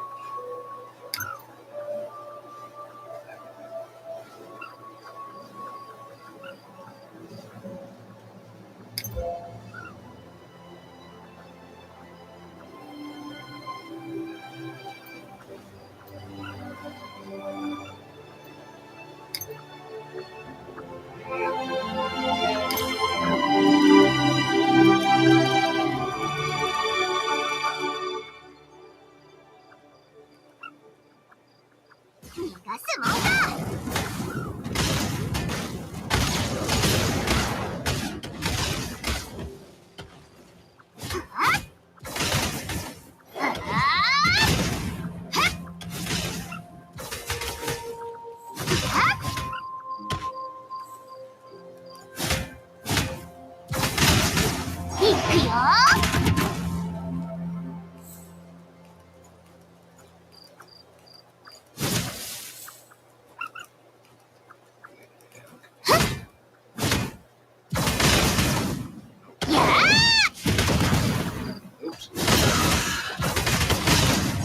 Speaker 1: Oops.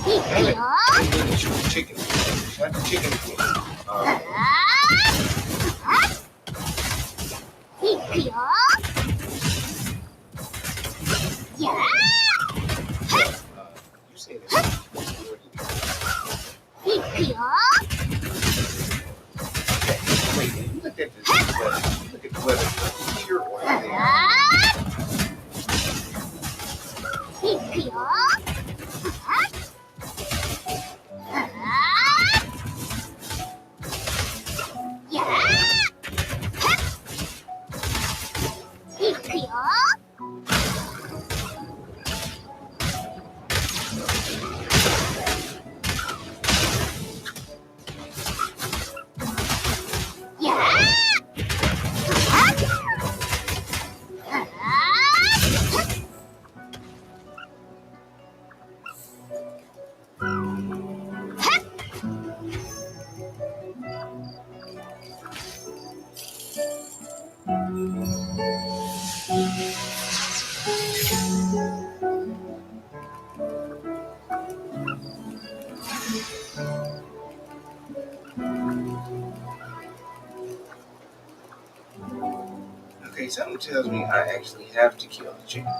Speaker 1: Damn it. I didn't shoot the chicken. Shot the chicken again. You say this. Wait, you look at this weather. You look at the weather here or there. Okay, something tells me I actually have to kill the chicken.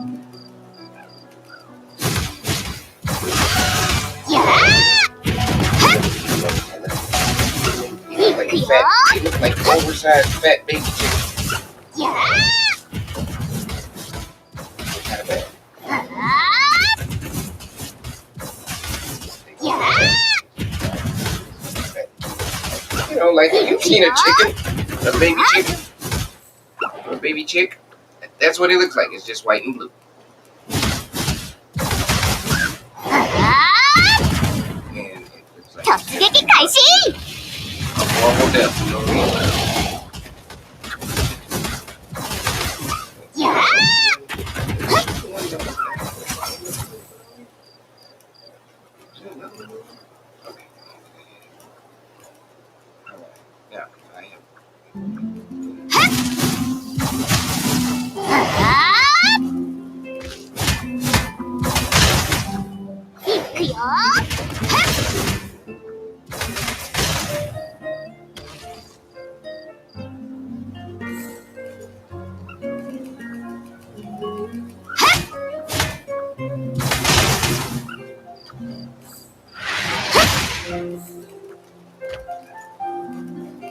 Speaker 1: They look like oversized fat baby chicken. Kind of bad. You know, like you've seen a chicken, a baby chicken, or a baby chick. That's what it looks like. It's just white and blue. And it looks like a horrible death for no reason. Okay. Alright. Now, I am.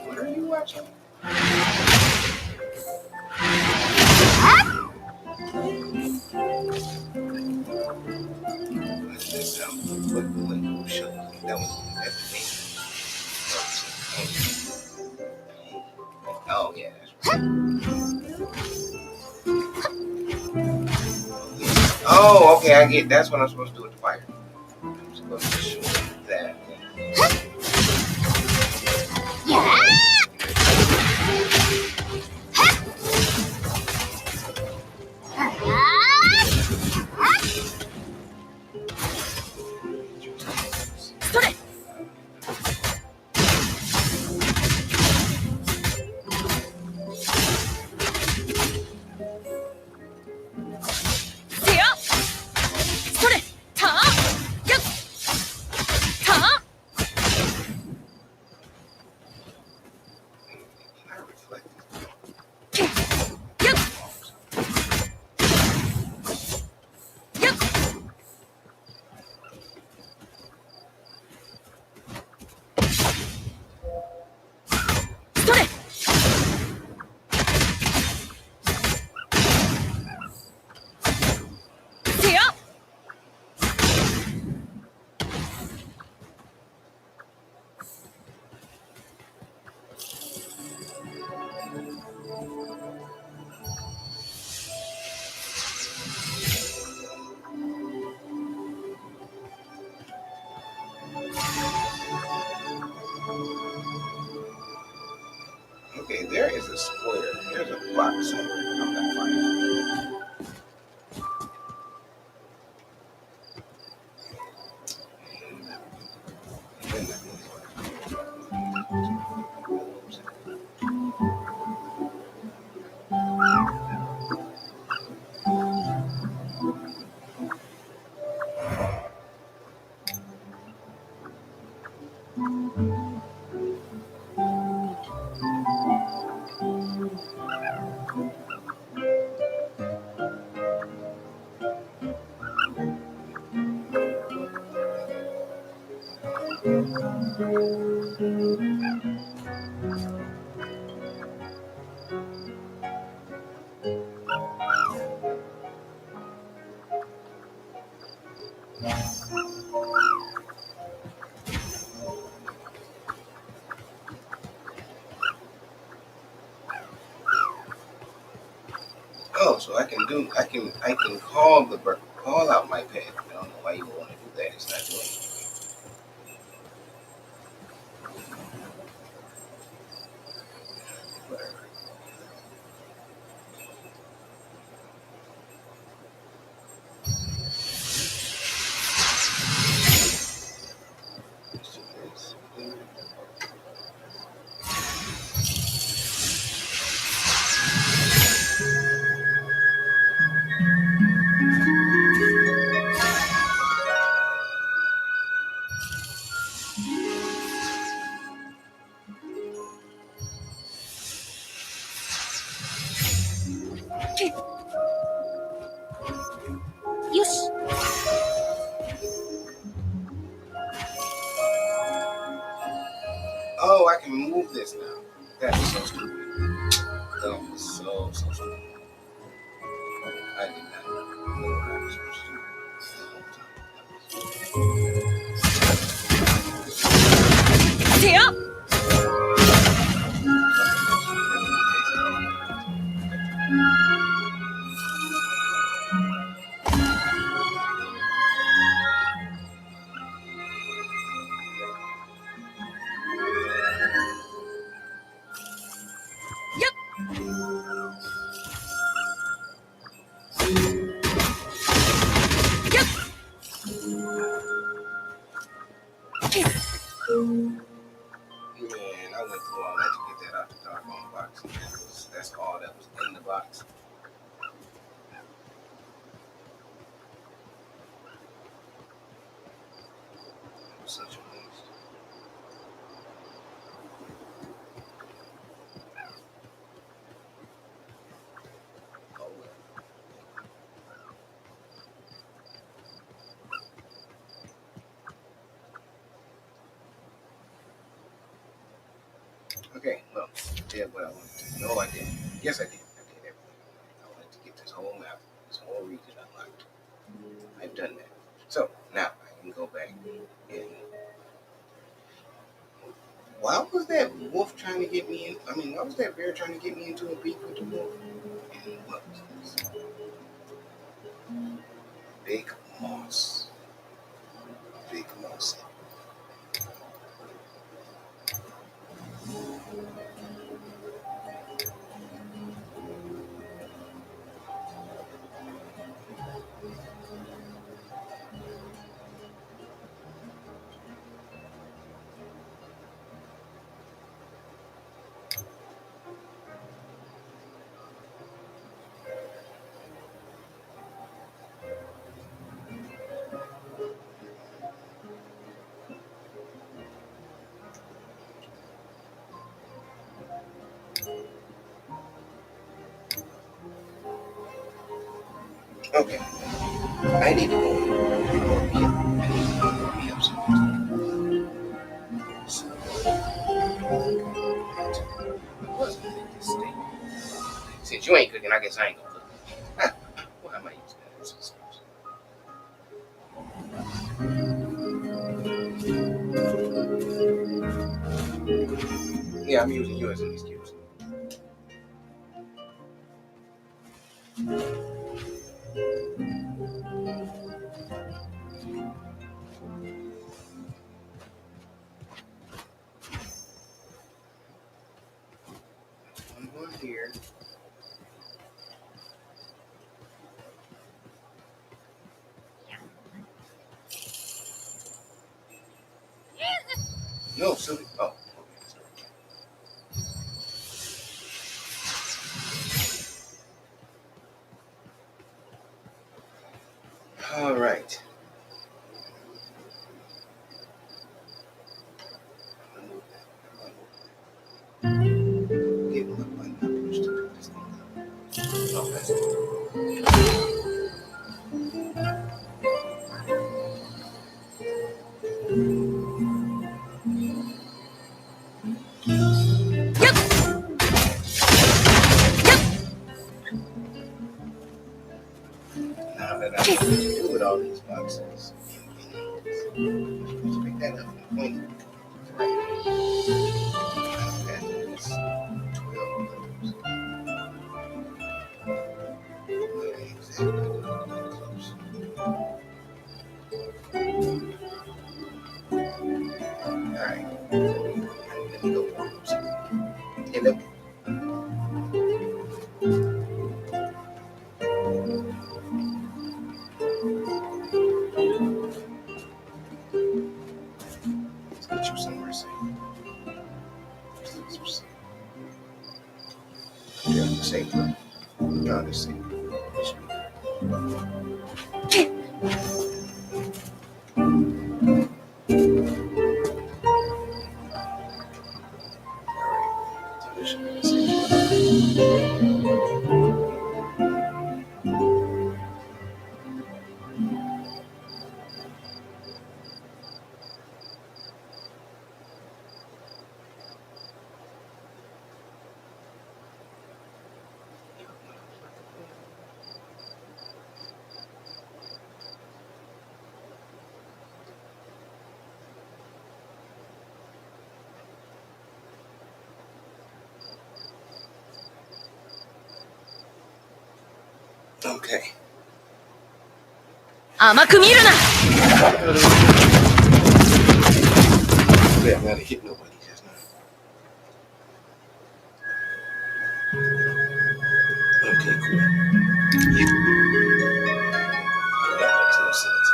Speaker 1: What are you watching? Oh yeah. Oh, okay, I get. That's what I'm supposed to do with the fire. I'm supposed to shoot that. Okay, there is a square. There's a box somewhere. I'm not finding it. Oh, so I can call call out my pet. I don't know why you would want to do that. It's not doing it. Whatever. Let's do this.
Speaker 4: Yosh!
Speaker 1: Oh, I can move this now. That is so stupid. That is so stupid. I did not know what I was supposed to do the whole time.
Speaker 4: Tia!
Speaker 1: Man, I went through all that to get that out the doggone box. That's all that was in the box. It was such a waste. Oh well. Okay, well, I did what I wanted to. No, I didn't. Yes, I did. I did everything. I wanted to get this whole map, this whole region unlocked. I've done that. So now I can go back and. Why was that wolf trying to get me in? I mean, why was that bear trying to get me into a beef with the wolf? And what was this? Big moss. Big moss. Okay, I need to go me up some. So, what's this thing? Since you ain't cooking, I guess I ain't gonna cook. Why am I using that as an excuse? Yeah, I'm using you as an excuse. I'm going here. No, silly. Oh, okay. All right. Get what button I pushed to pick this thing up. Oh, that's it. now that I know what to do with all these boxes. Let's pick that up and point it. Right. That is 12 of those. Exactly. Close. Alright. Let me go close. Hello. Let's get you somewhere safe. Yeah, safe. No, it's safe. Okay.
Speaker 4: 甘く見るな
Speaker 1: Yeah, not hit nobody just now. Okay, cool. That makes no sense.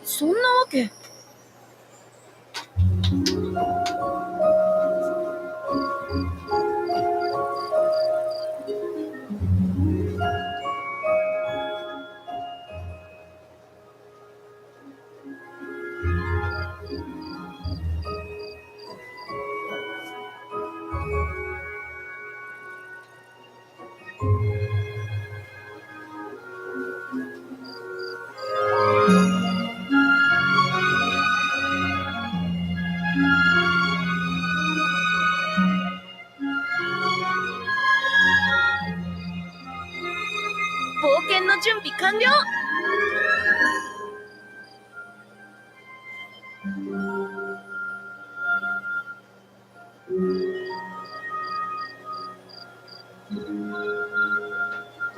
Speaker 4: そんなわけ冒険の準備完了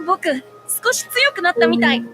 Speaker 4: 僕、少し強くなったみたい。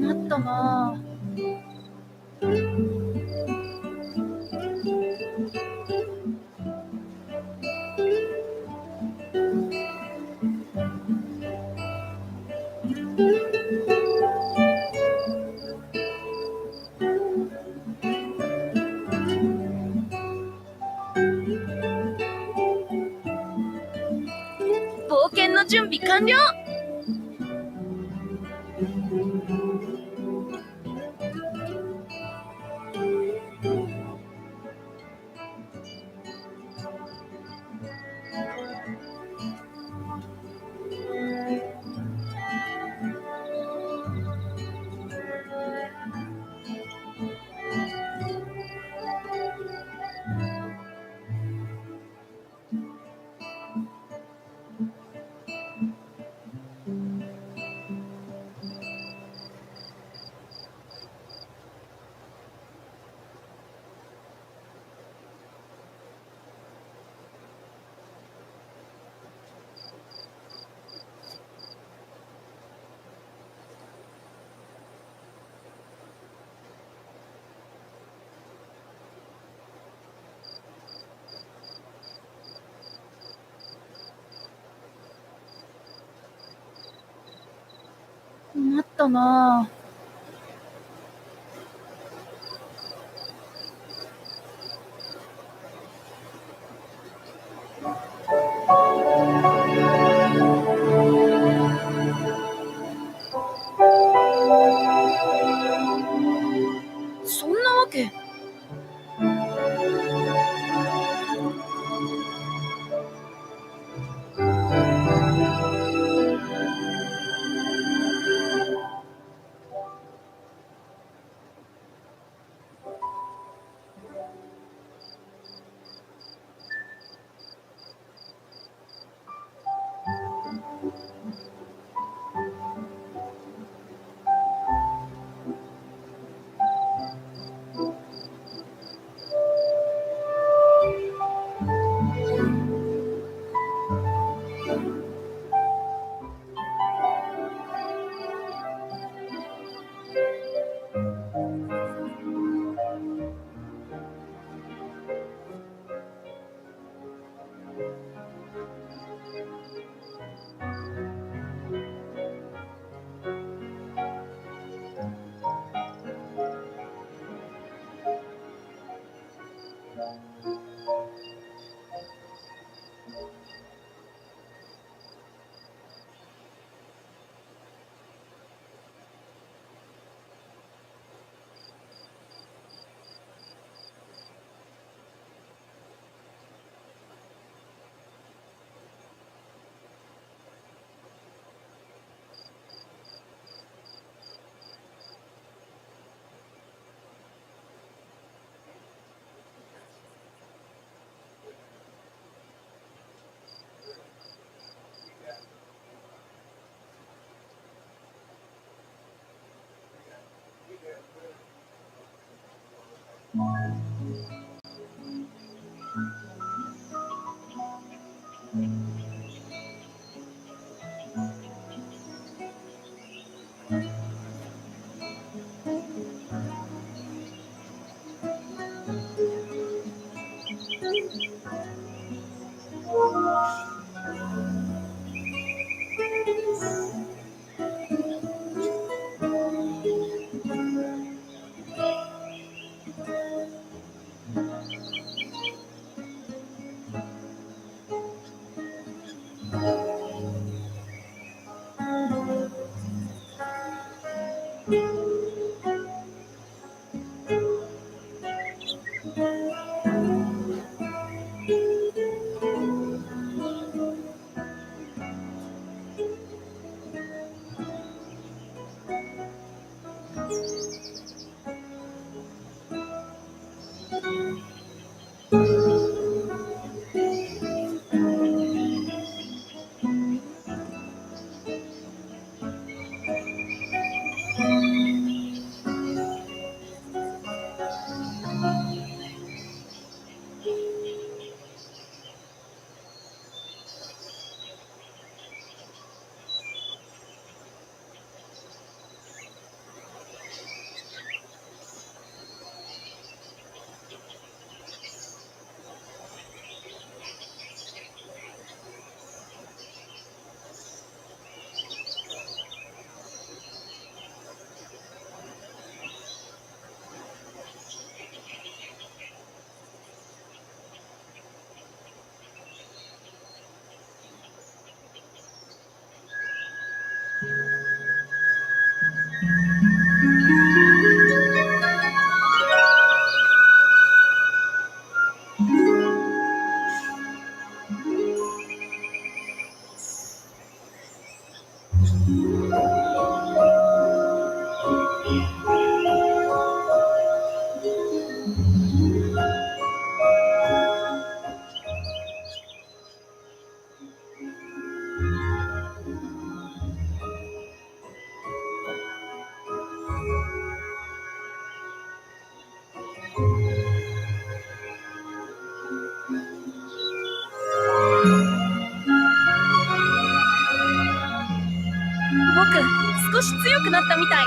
Speaker 4: なったなぁ。冒険の準備完了ったな。そんなわけ。僕、少し強くなったみたい。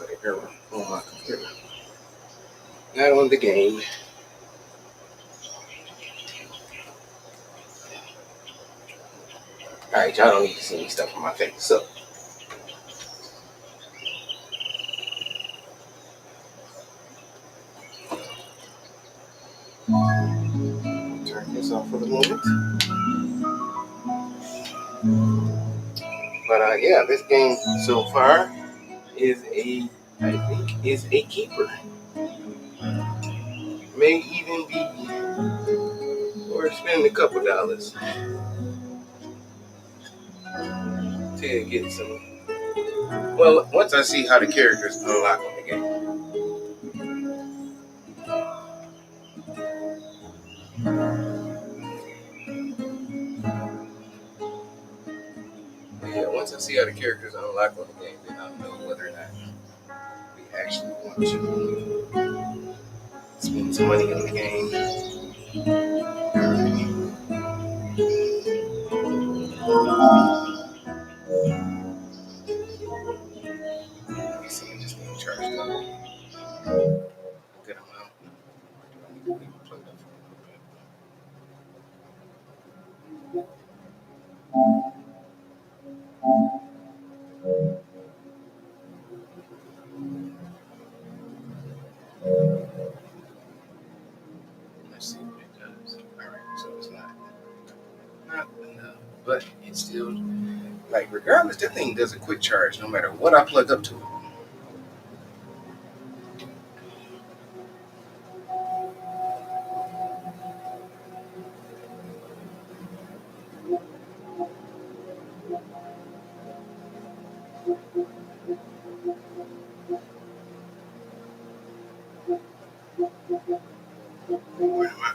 Speaker 1: for the error on my computer. Not on the game. Alright, y'all don't need to see me stuff on my face. So, turn this off for the moment. But yeah, this game so far is I think is a keeper. May even be worth spending a couple dollars to get some. Well, once I see how the characters unlock on the game. Yeah, once I see how the characters unlock on the game, then I'll know whether or not we actually want to spend some money on the game. Let me see, I'm just getting charged up. Good amount. Do I need to leave it plugged up for a little bit? Let's see what it does. Alright, so it's not enough. But it's still, like, regardless, that thing does a quick charge no matter what I plug up to it. Where am I?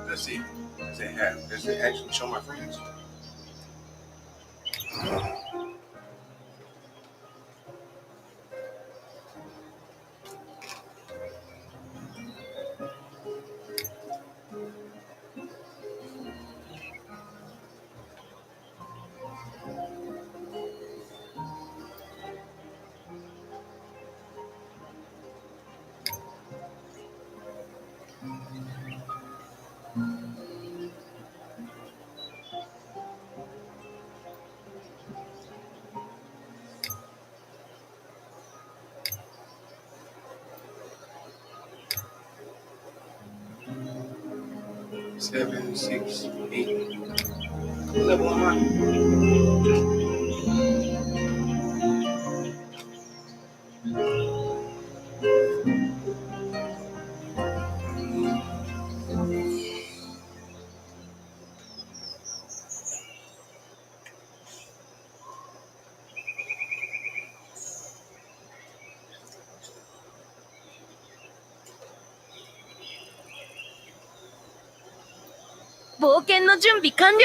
Speaker 1: Let's see. Does it actually show my friends? Seven, 6, 8. What level am I?
Speaker 4: 冒険の準備完了。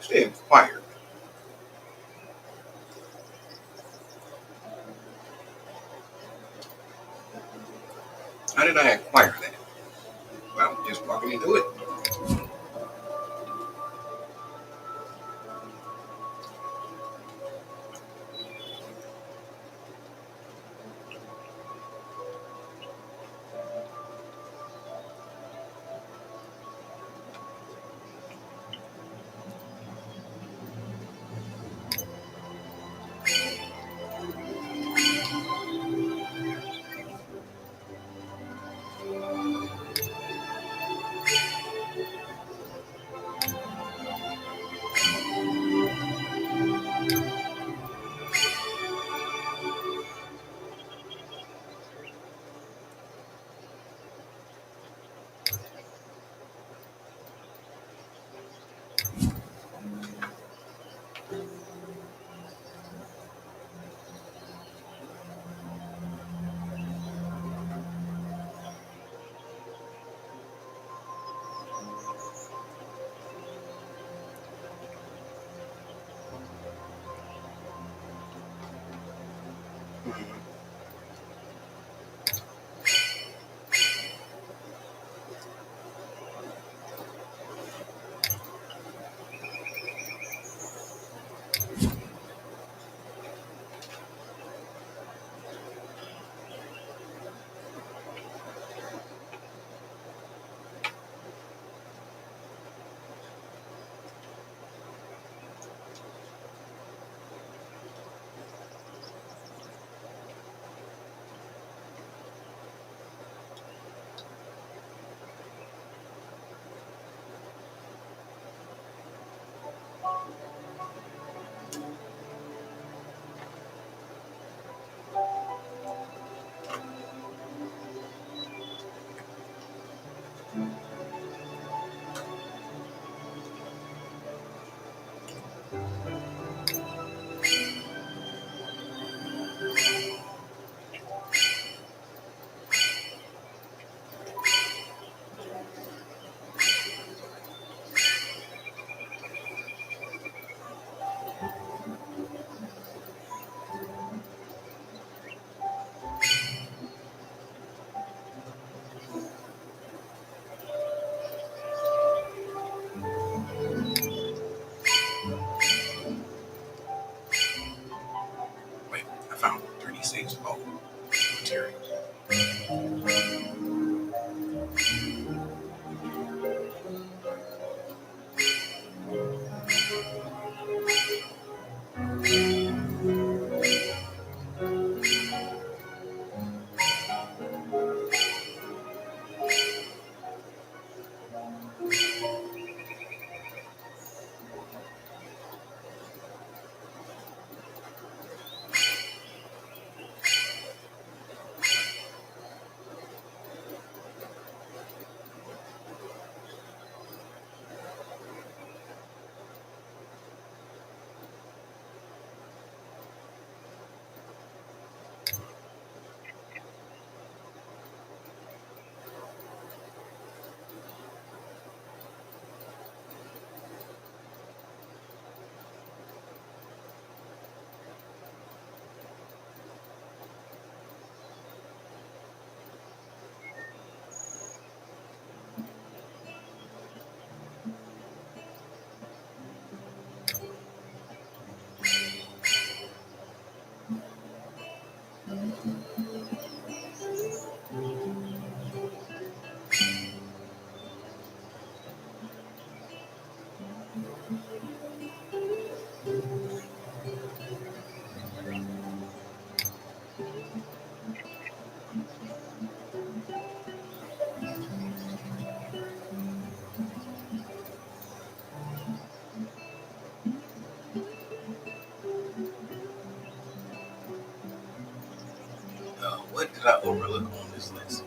Speaker 1: Stay inquired. How did I acquire that? Well, just walking into it. Wait, I found 36 materials. What did I overlook on this list?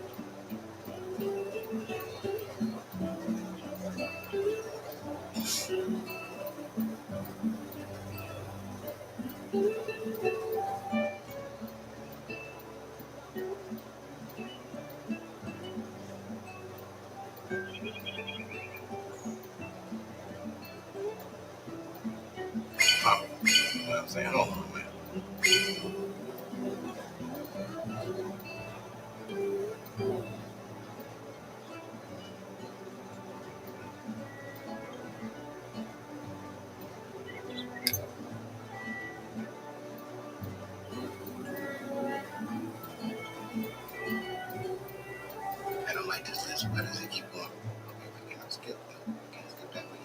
Speaker 1: Why does it keep going? Okay, we cannot skip. We can't skip that way.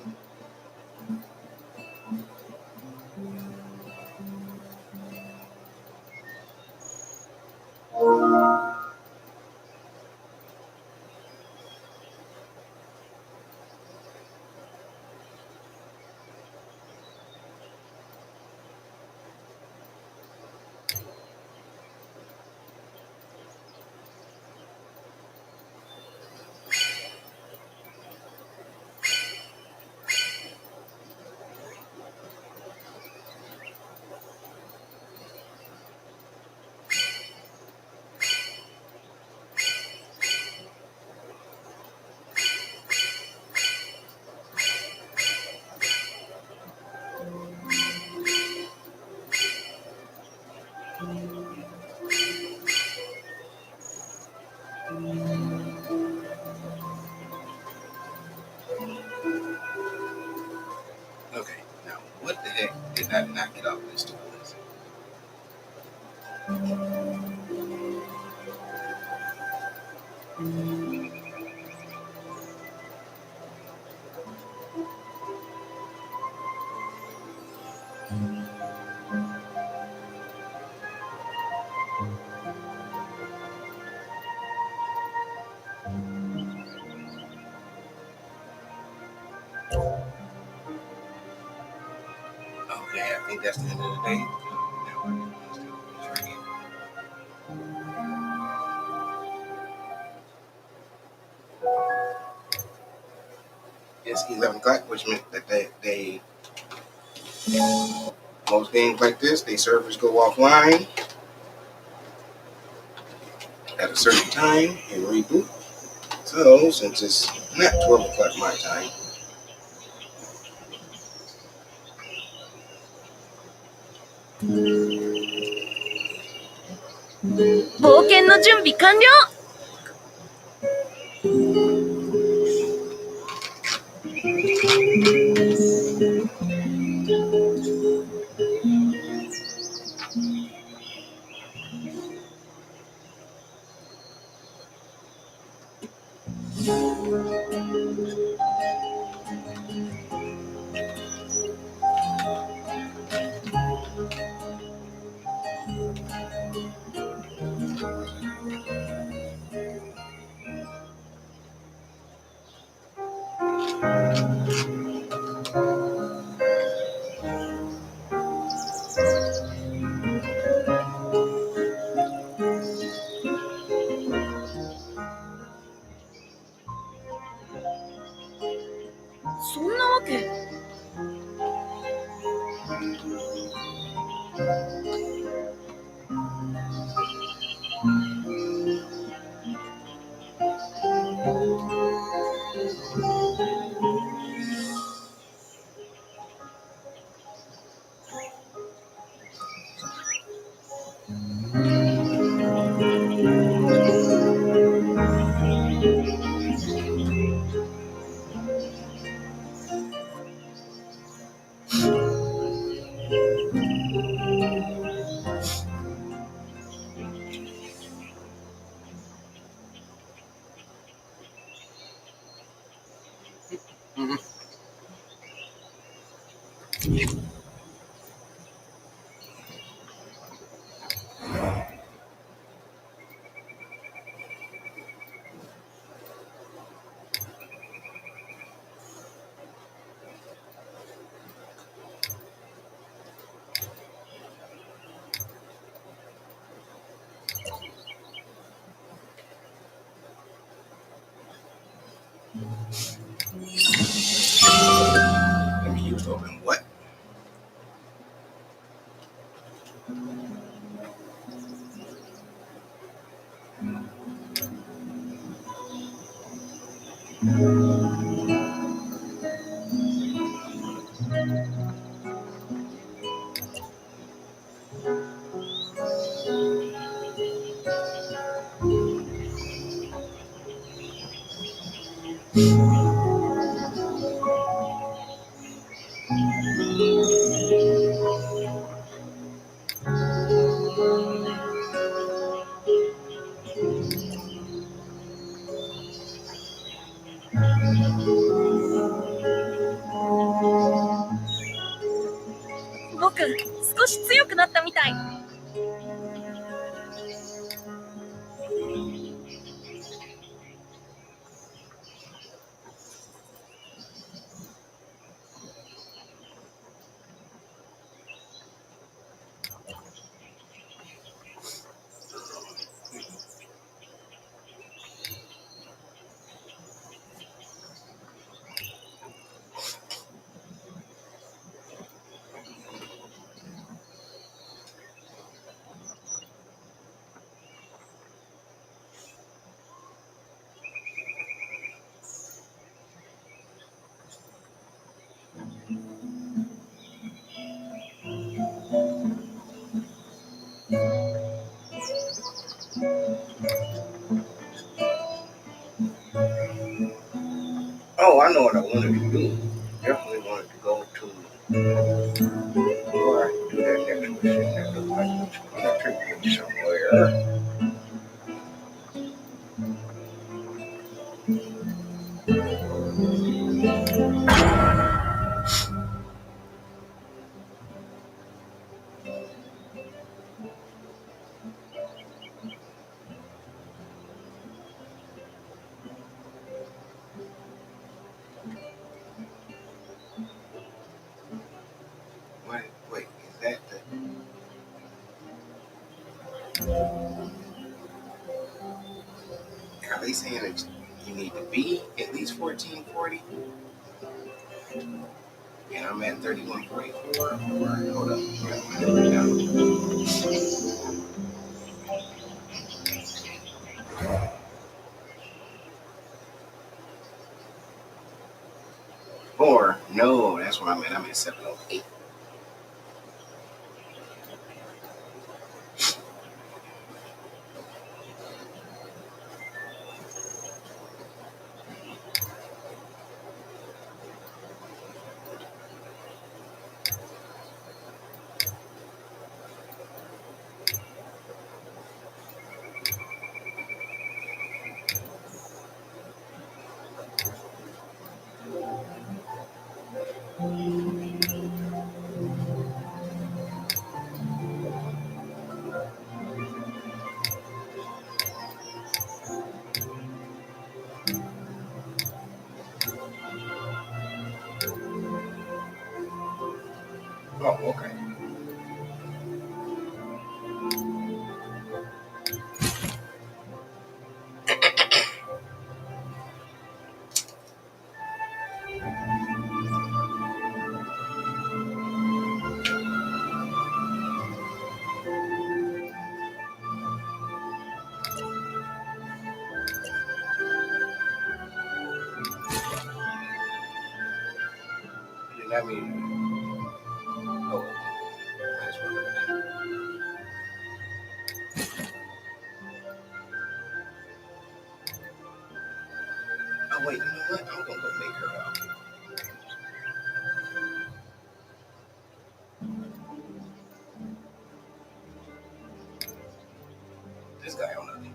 Speaker 1: Okay, now what the heck did I not get off this to list? Okay, I think that's the end of the day. Now we're doing this right here. It's 11 o'clock, which meant that they most games like this, they servers go offline at a certain time and reboot. So since it's not 12 o'clock my time, let me use open what? Oh, I know what I wanted to do. Definitely wanted to go to where I can do that next mission that looks like it's gonna take me somewhere. Wait, is that the? Are they saying that you need to be at least 1440? And I'm at 3144. Or hold up, or no, that's where I'm at. I'm at 708. Oh, okay. I mean, oh, that's what oh, wait, you know what? I'm gonna go make her out. This guy on nothing.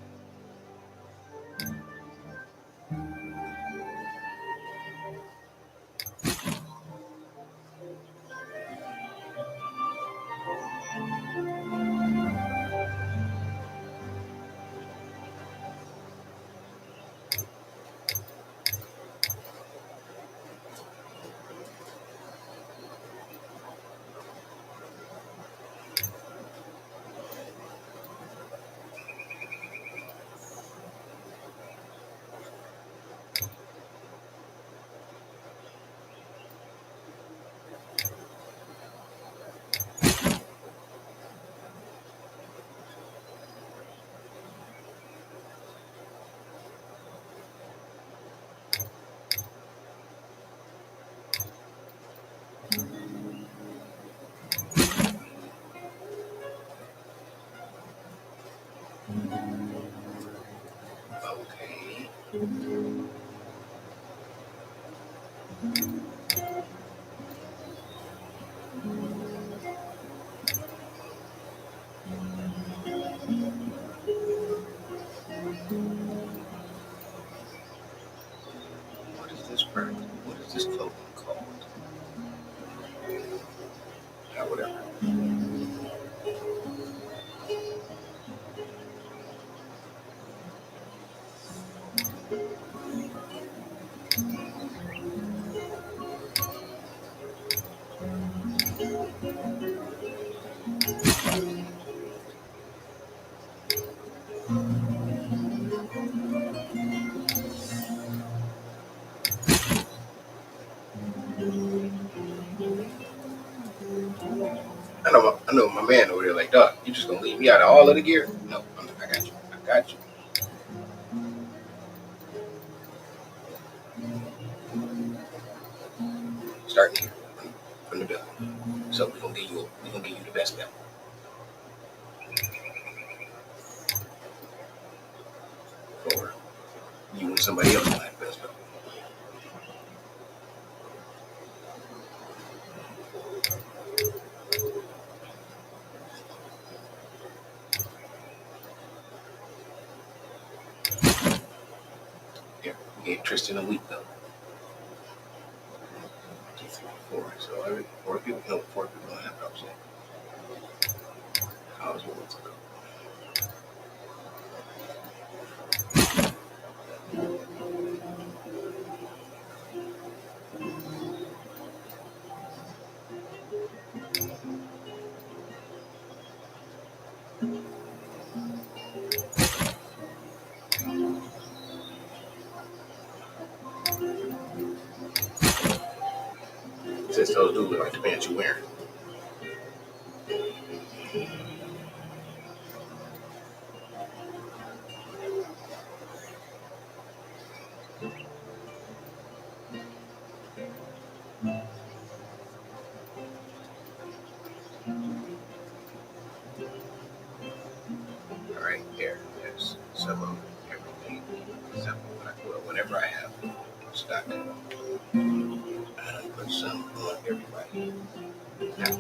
Speaker 1: Okay. What is this product? What is this clothing called? Yeah, whatever. I know my man over there. Like, dog, you just gonna leave me out of all of the gear? No, I got you. I got you. Starting here from the bill. So we gonna give you the best bill. Or you and somebody else will have the best bill. Gave Tristan a week though. 2, 3, 4. So every 4 people, no, 4 people don't have help yet. How was it weeks ago? Since those do look like the pants you're wearing. Alright, there's some of everything. Except whatever I have stock. I put some on everybody. Now,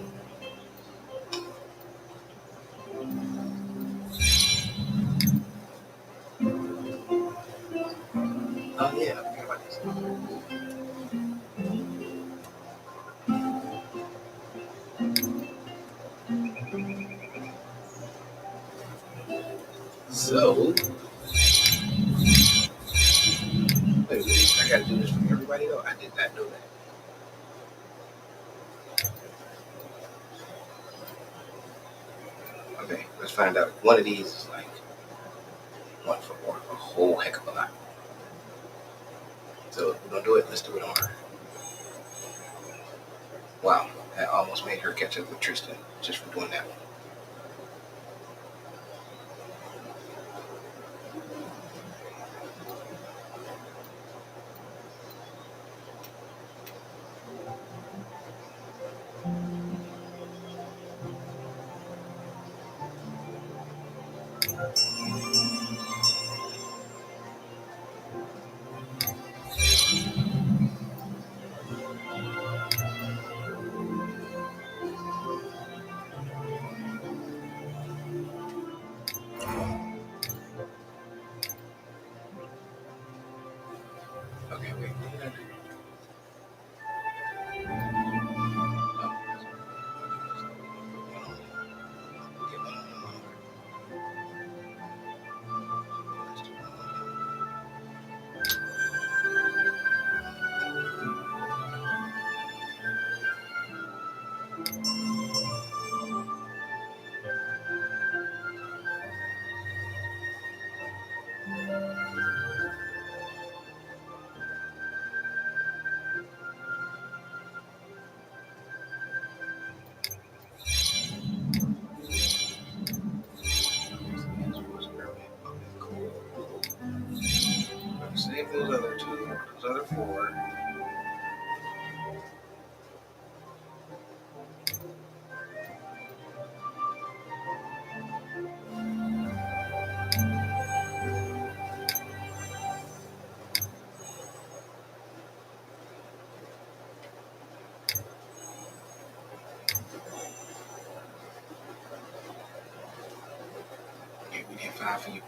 Speaker 1: oh yeah, I forgot about this. So, wait, I gotta do this for everybody though? I did not know that. Okay, let's find out. One of these is like one for more, a whole heck of a lot. So if we're gonna do it, let's do it on her. Wow, I almost made her catch up with Tristan just for doing that one. Okay, wait, what did I do? Save those other 2, those other 4. Okay, we did 5 for you.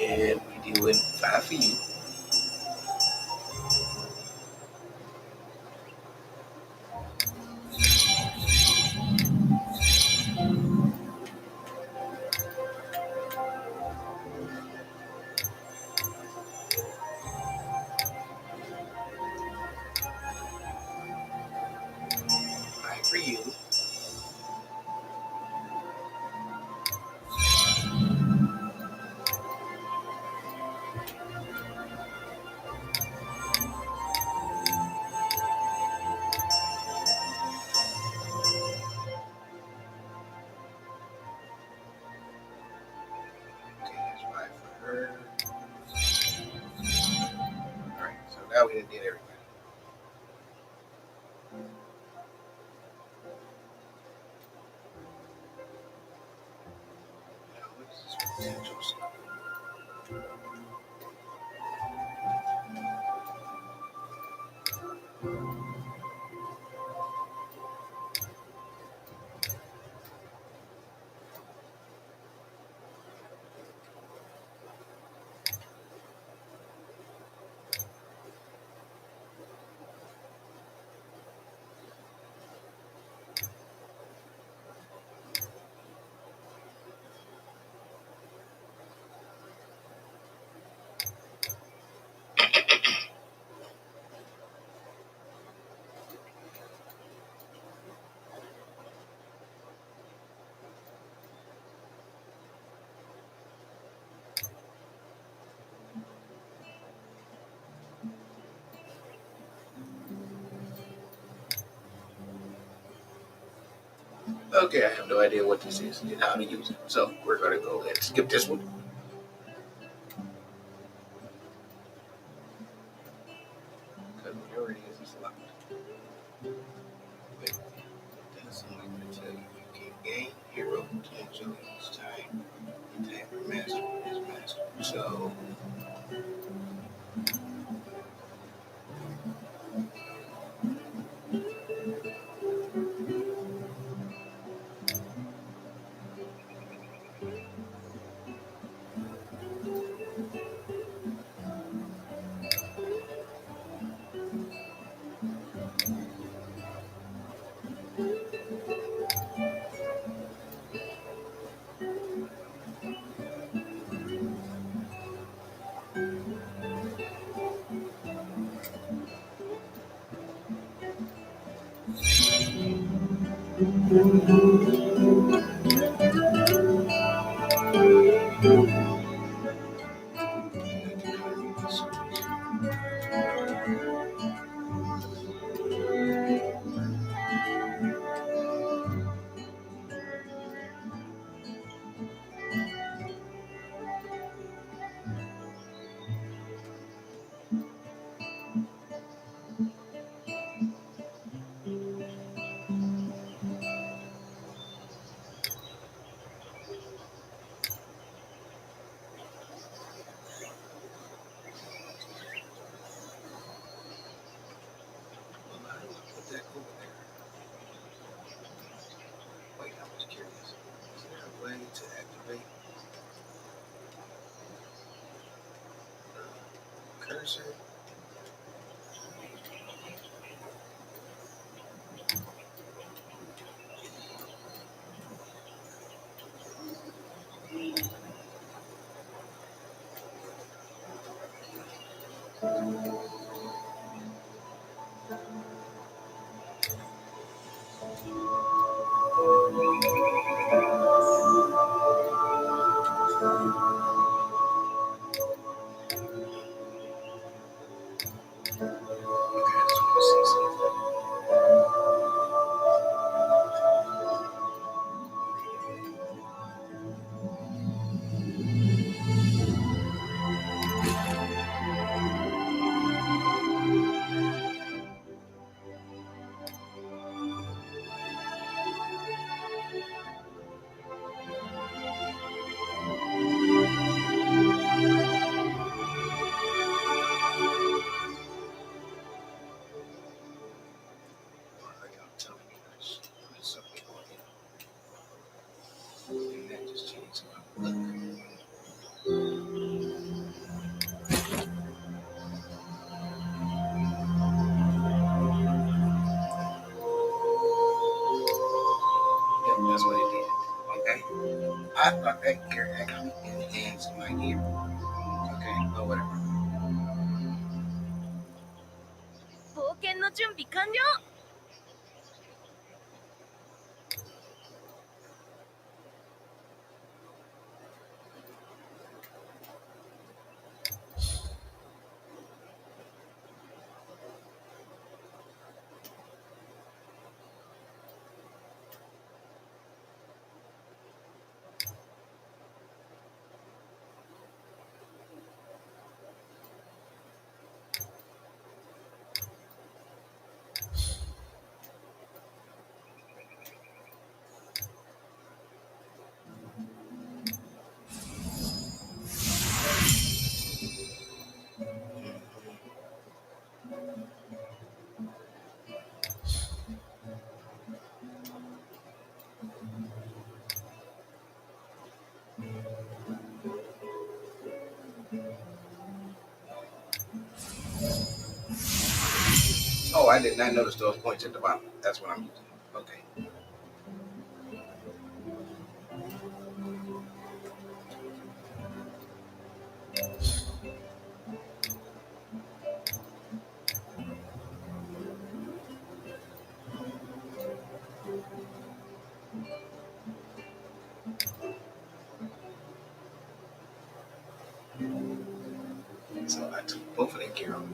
Speaker 1: And we doing 5 for you. For you. Okay, that's 5 for her. Alright, so now we done did everybody. Okay, I have no idea what this is and how to use it. So we're going to go ahead and skip this one. Because whatever it is locked. Wait, it does seem like they tell you can gain hero potential each time you tap your master with his master. So how do I put that over there? Wait, I was curious. Is there a way to activate the cursor? Okay, I just want to see something. Why are y'all telling me I should put something on here? And that just changed my look. Yep, that's what it did. Okay. I thought that gear actually enhanced my gear. Okay, but whatever.
Speaker 4: 冒険の準備完了。Oh, I did not notice those points at the bottom. That's what I'm using. Okay.
Speaker 1: both of their gear on.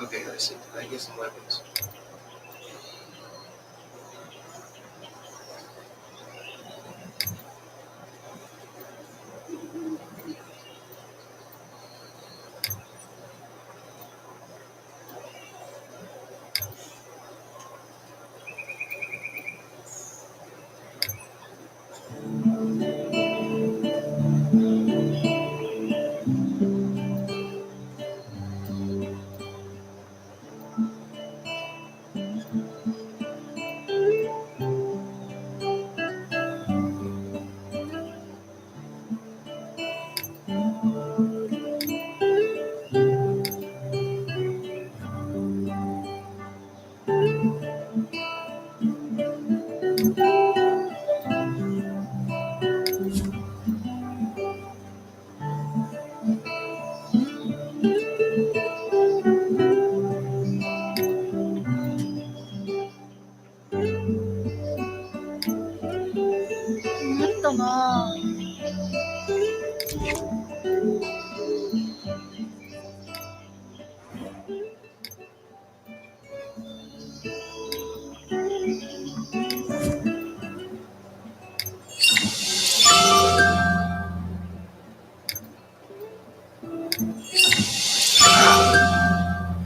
Speaker 1: Okay, let's see. Did I get some weapons?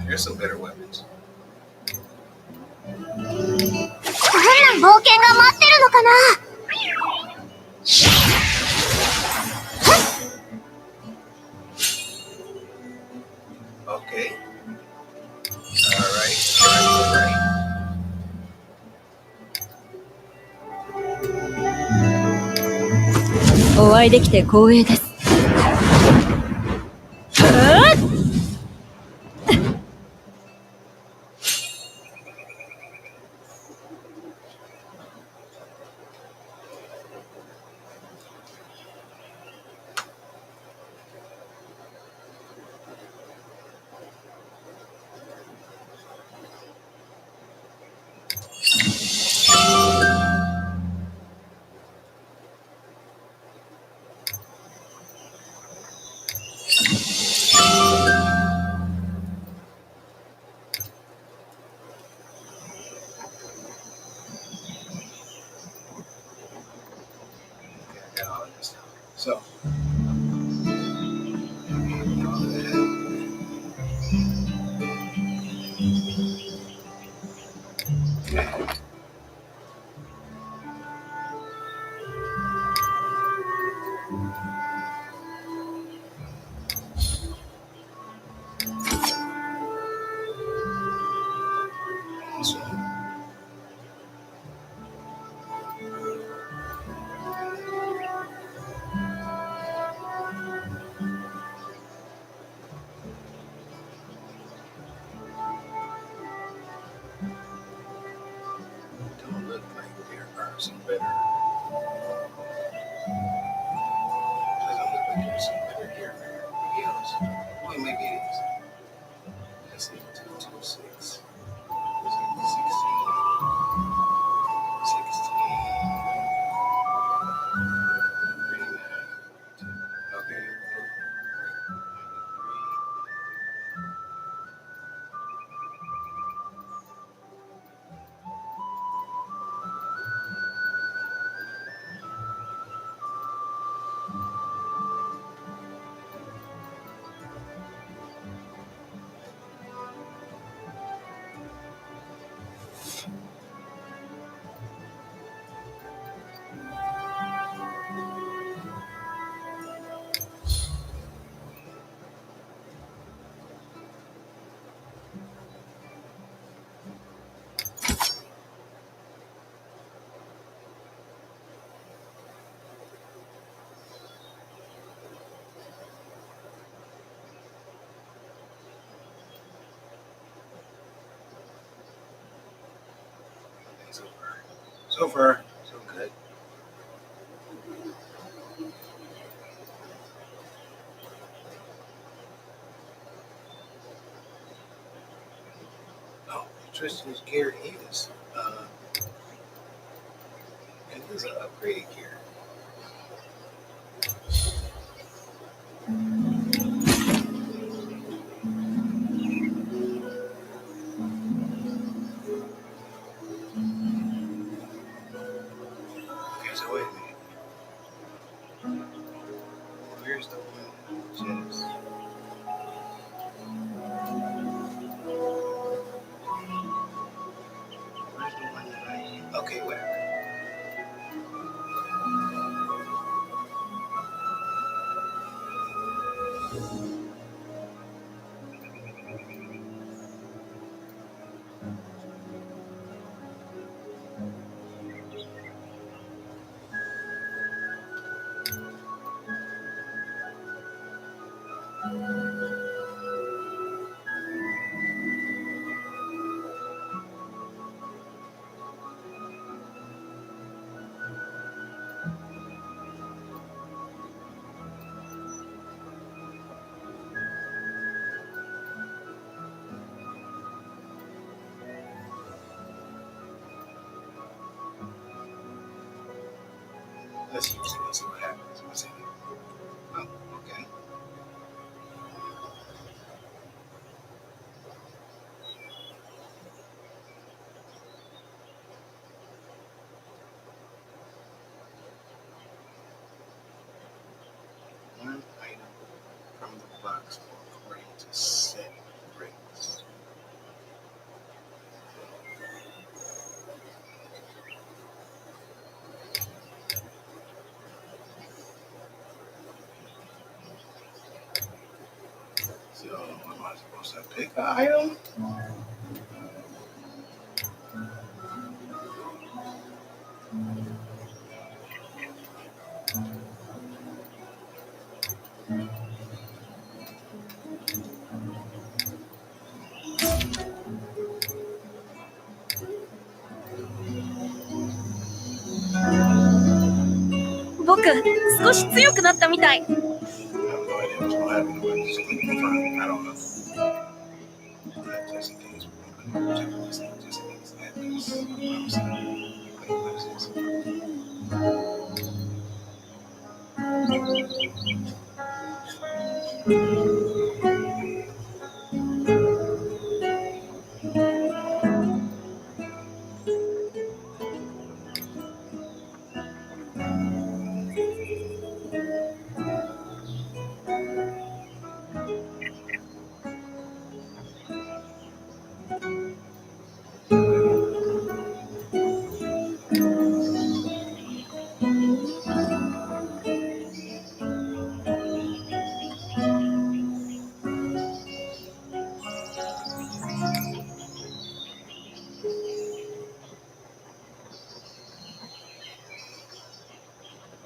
Speaker 1: There's some better weapons.
Speaker 5: どんな冒険が待ってるのかな。
Speaker 1: Okay. Alright. Alright.
Speaker 4: お会いできて光栄です。
Speaker 1: So, don't look like there are some better. Doesn't look like there's some better gear there. Yes. Well, maybe it is. Let's see. 226. 16. Okay. So far, so good. Oh, Tristan's gear is it is an upgraded gear. Okay, so wait a minute. Where's the one that just where's the one that I okay, whatever. Let's see what happens. What's in it? Oh, okay. One item from the box according to set rates. So, am I supposed to pick an item?
Speaker 4: 僕、少し強くなったみたい。
Speaker 1: I have no idea what's going to happen. But just click confirm. I don't know. Just in case. Just in case. Add this. Wait, what is this?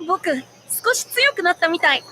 Speaker 4: 僕、少し強くなったみたい。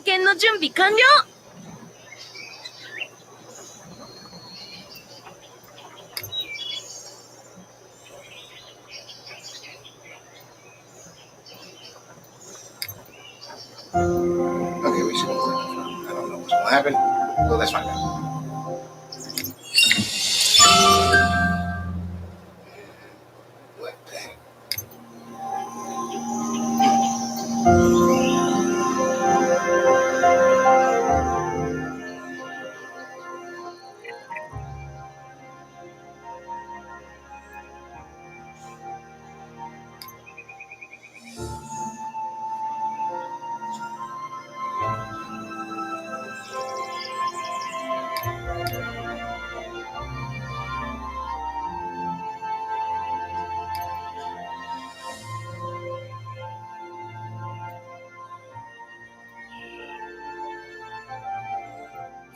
Speaker 4: 剣の準備完了。
Speaker 1: Okay, we should go where the front. I don't know what's gonna happen. Well, let's find out. What the heck?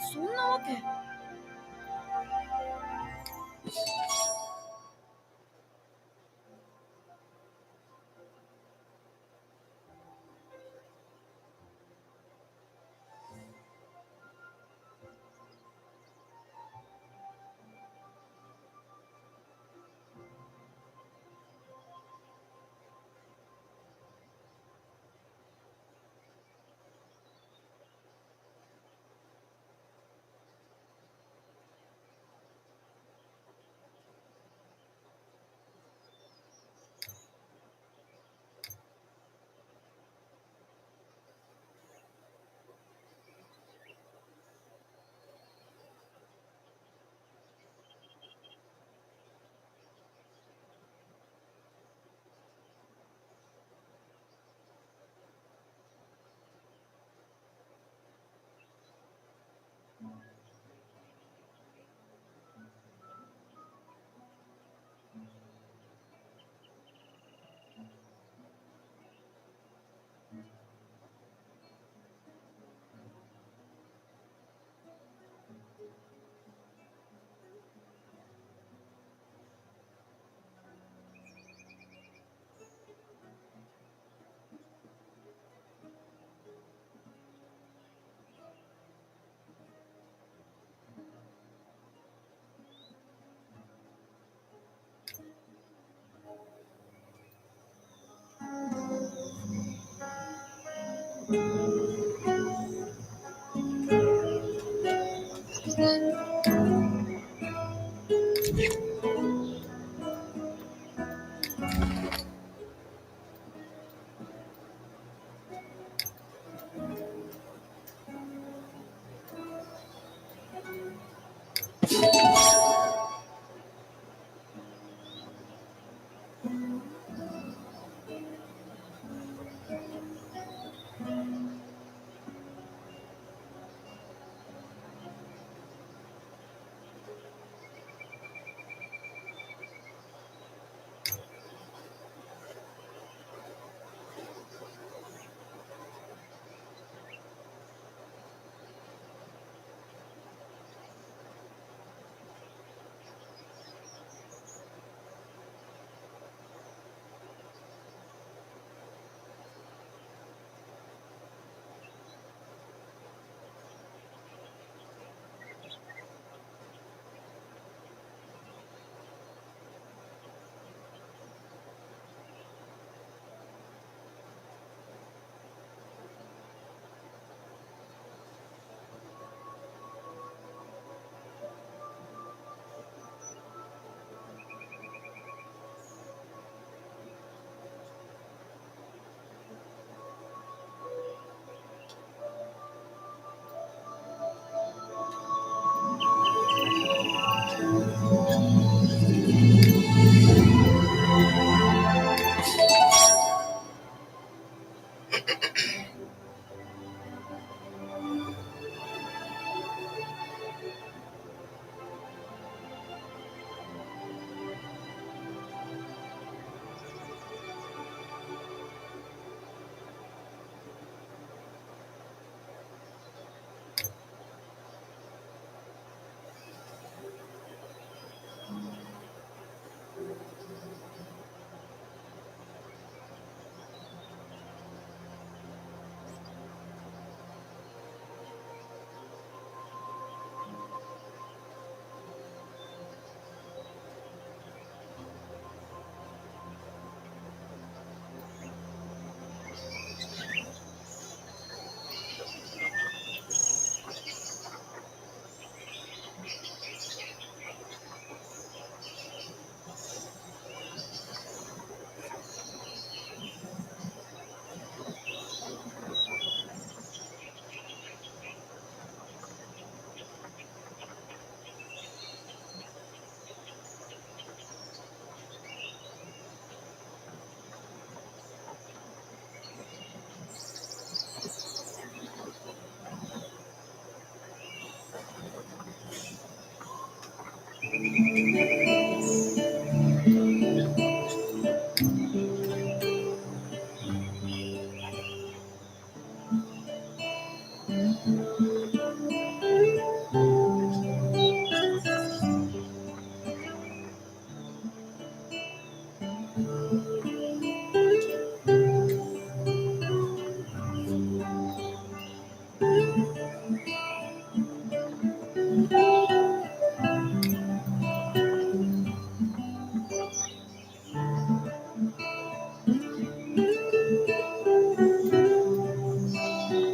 Speaker 4: そんなわけ。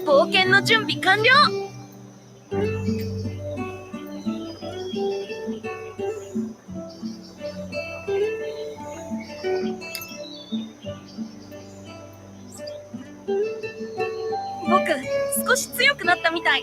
Speaker 4: 冒険の準備完了。僕、少し強くなったみたい。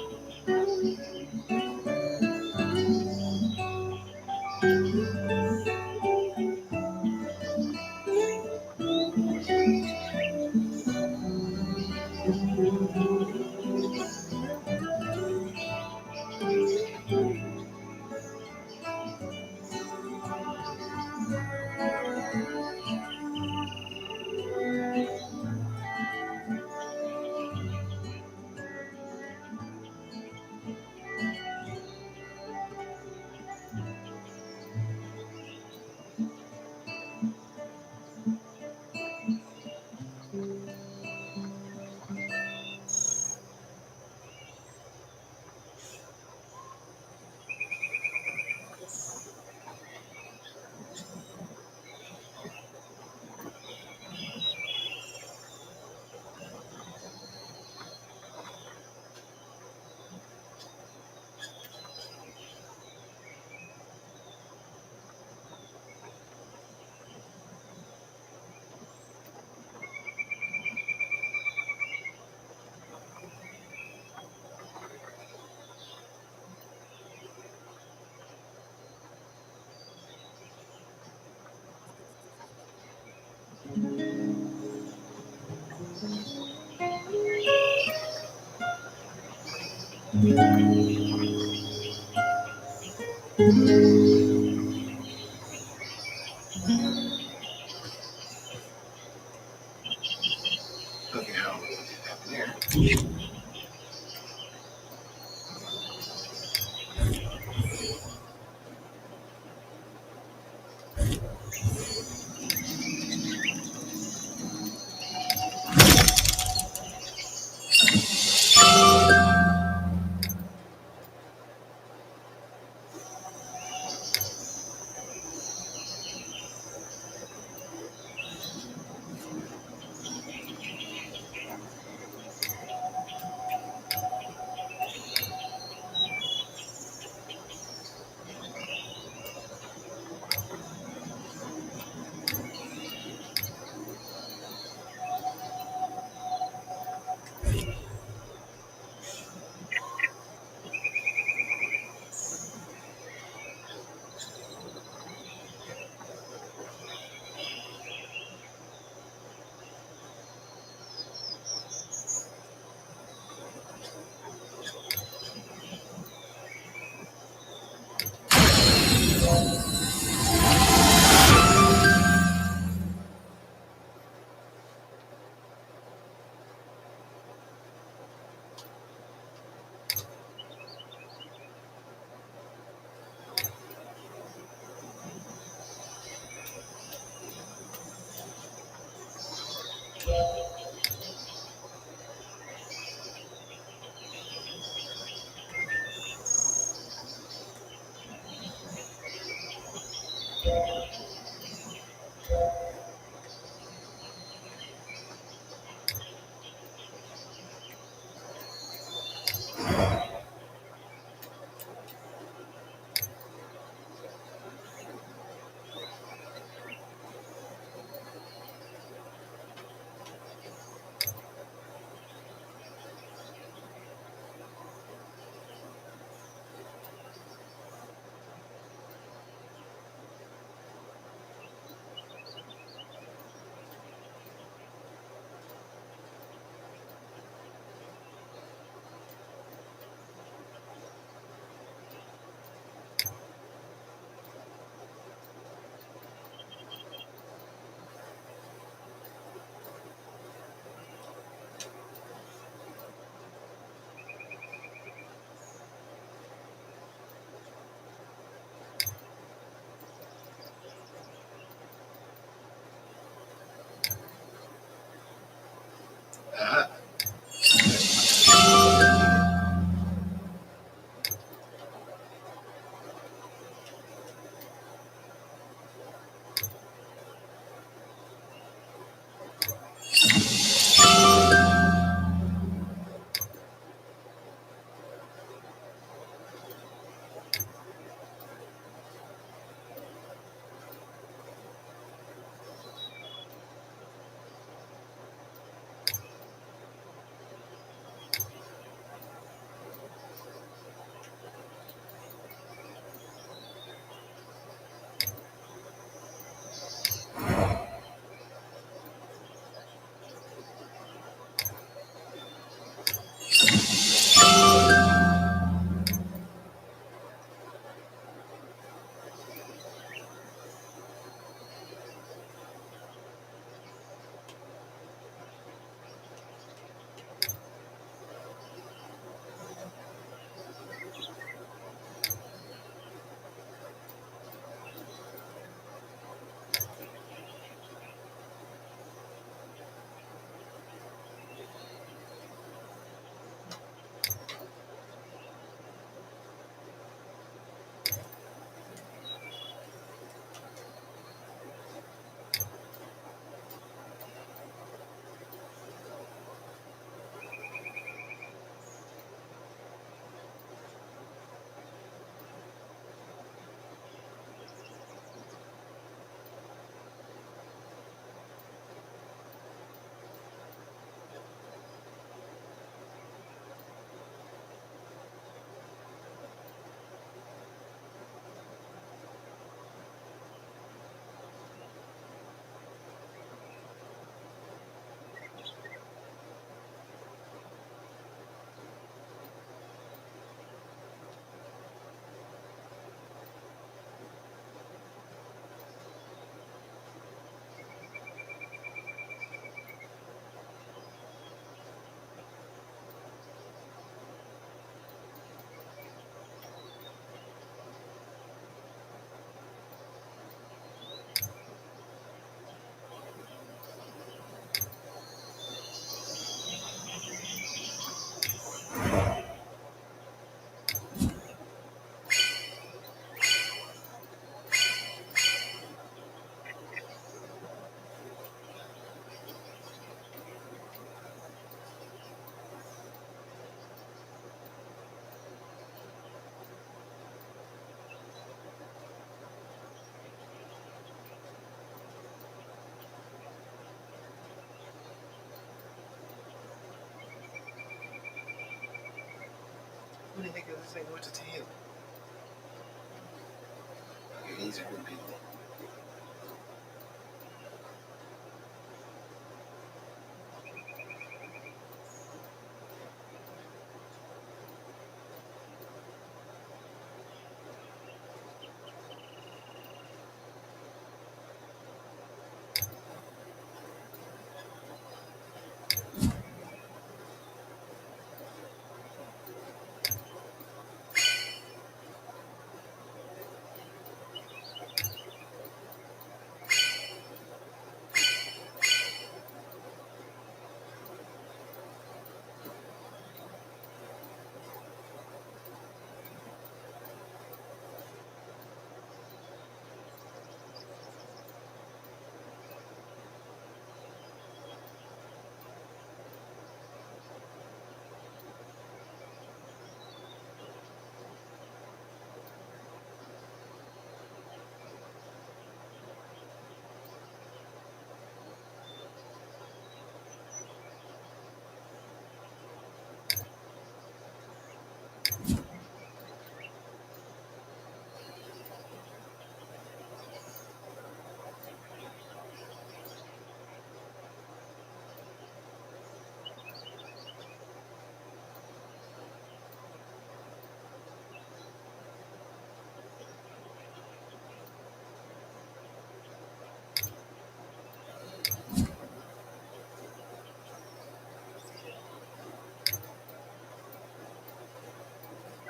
Speaker 1: Look at how we did that there. this nigga went to tail. Okay, these are good people.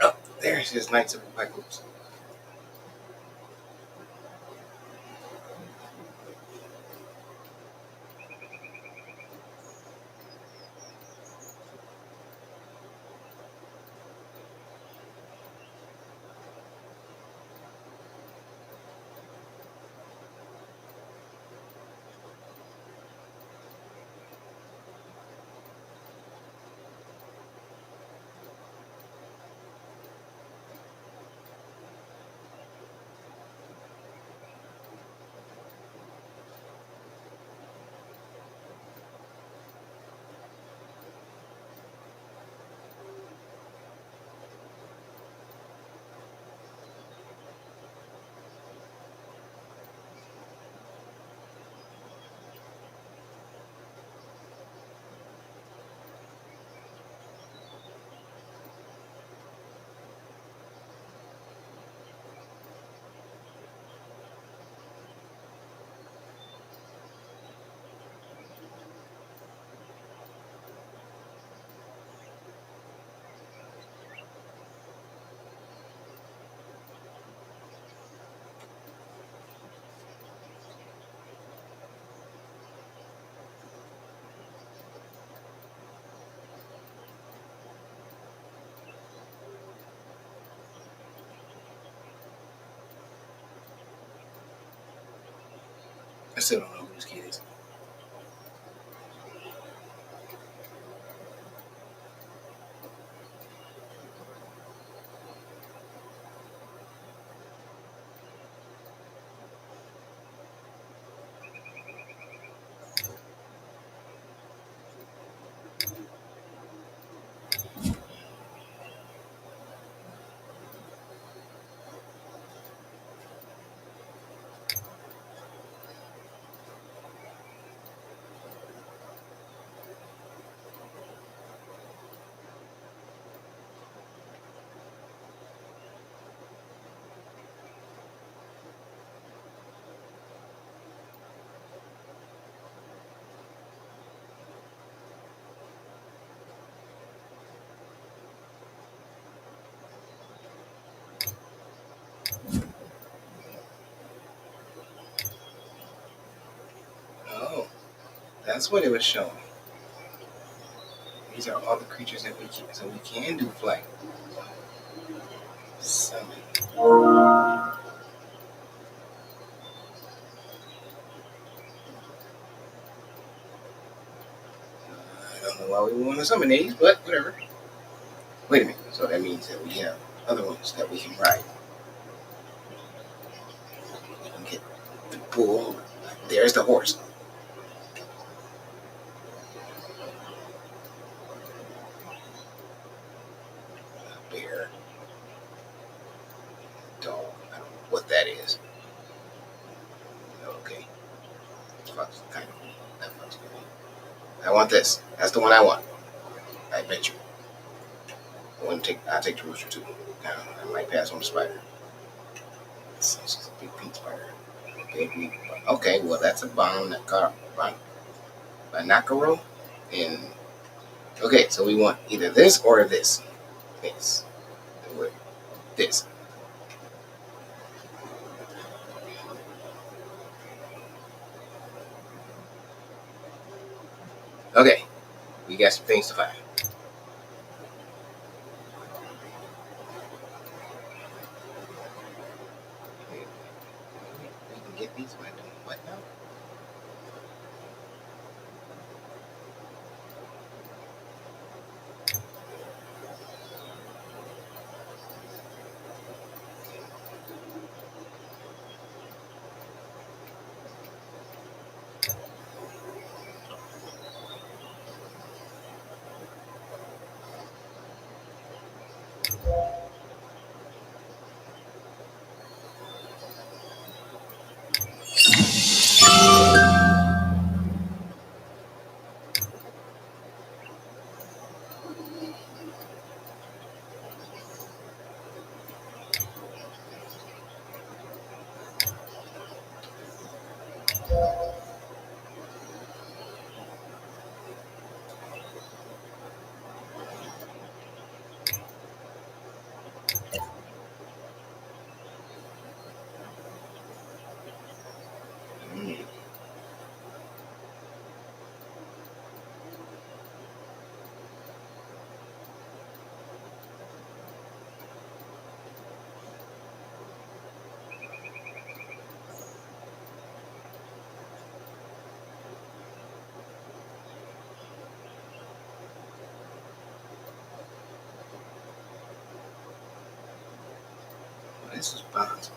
Speaker 1: Oh, there's his Knights of Apocalypse. I still don't know who this kid is. Oh, that's what it was showing. These are all the creatures that we can, so we can do flight. Summon. I don't know why we want to summon these, but whatever. Wait a minute. So that means that we have other ones that we can ride. We can get the bull. There's the horse. Bear. what that is. Okay. Fuck's kind of that fuck's good. I want this. That's the one I want. I bet you. I'll take the rooster too. I might pass on the spider. It's just a big pink spider. Big. Okay, well that's a Banacaro. And okay, so we want either this or this. This. This. Okay, we got some things to find. We can get these by doing what now? This is bonds.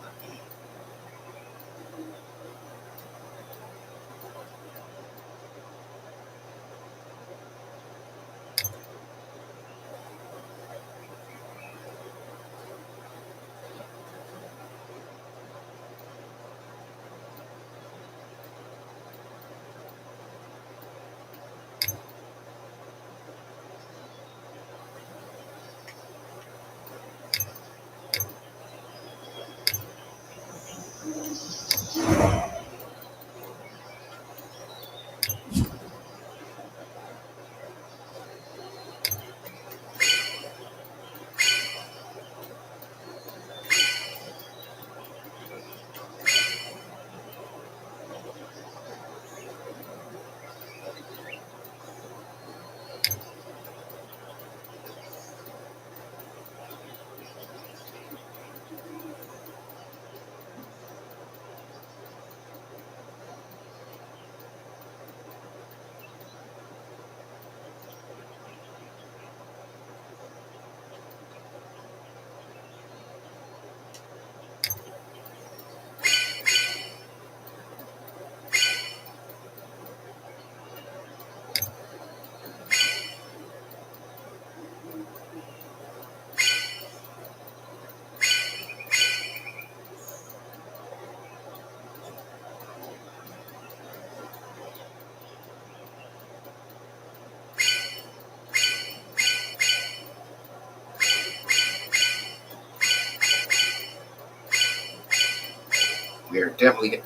Speaker 1: We definitely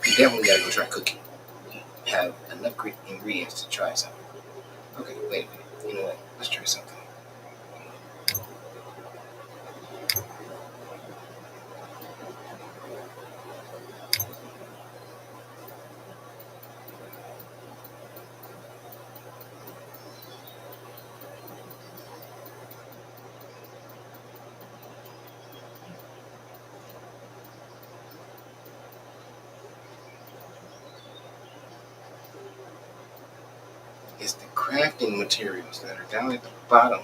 Speaker 1: gotta go try cooking. We have enough great ingredients to try something. Okay, wait a minute. You know what? Let's try something. It's the crafting materials that are down at the bottom.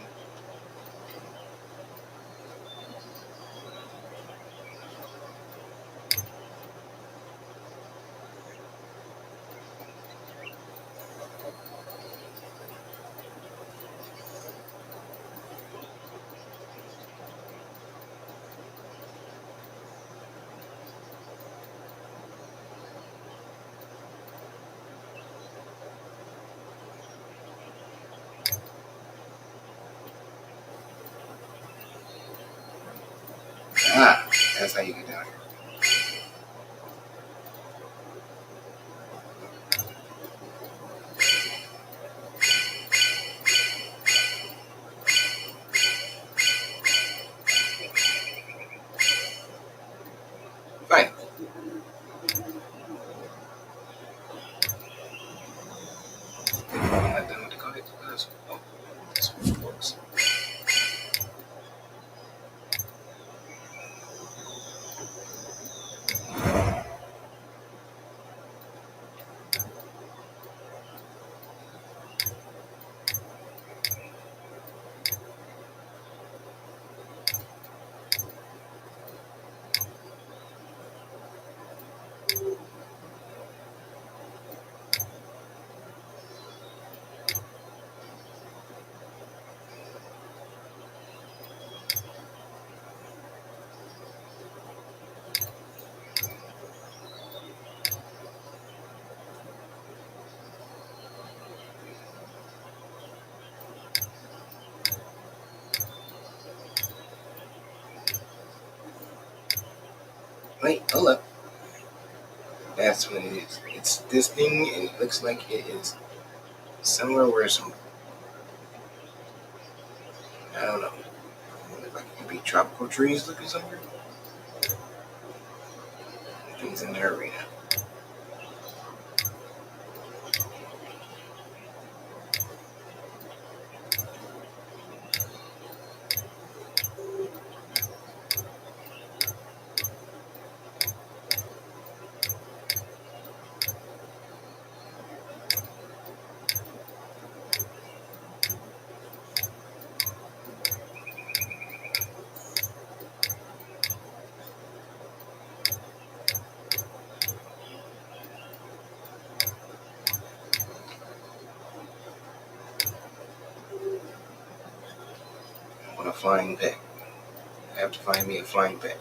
Speaker 1: Wait, hold up. That's what it is. It's this thing, and it looks like it is somewhere where some, I don't know. It looks like it could be tropical trees looking somewhere. Things in the arena. I want a flying pet. I have to find me a flying pet.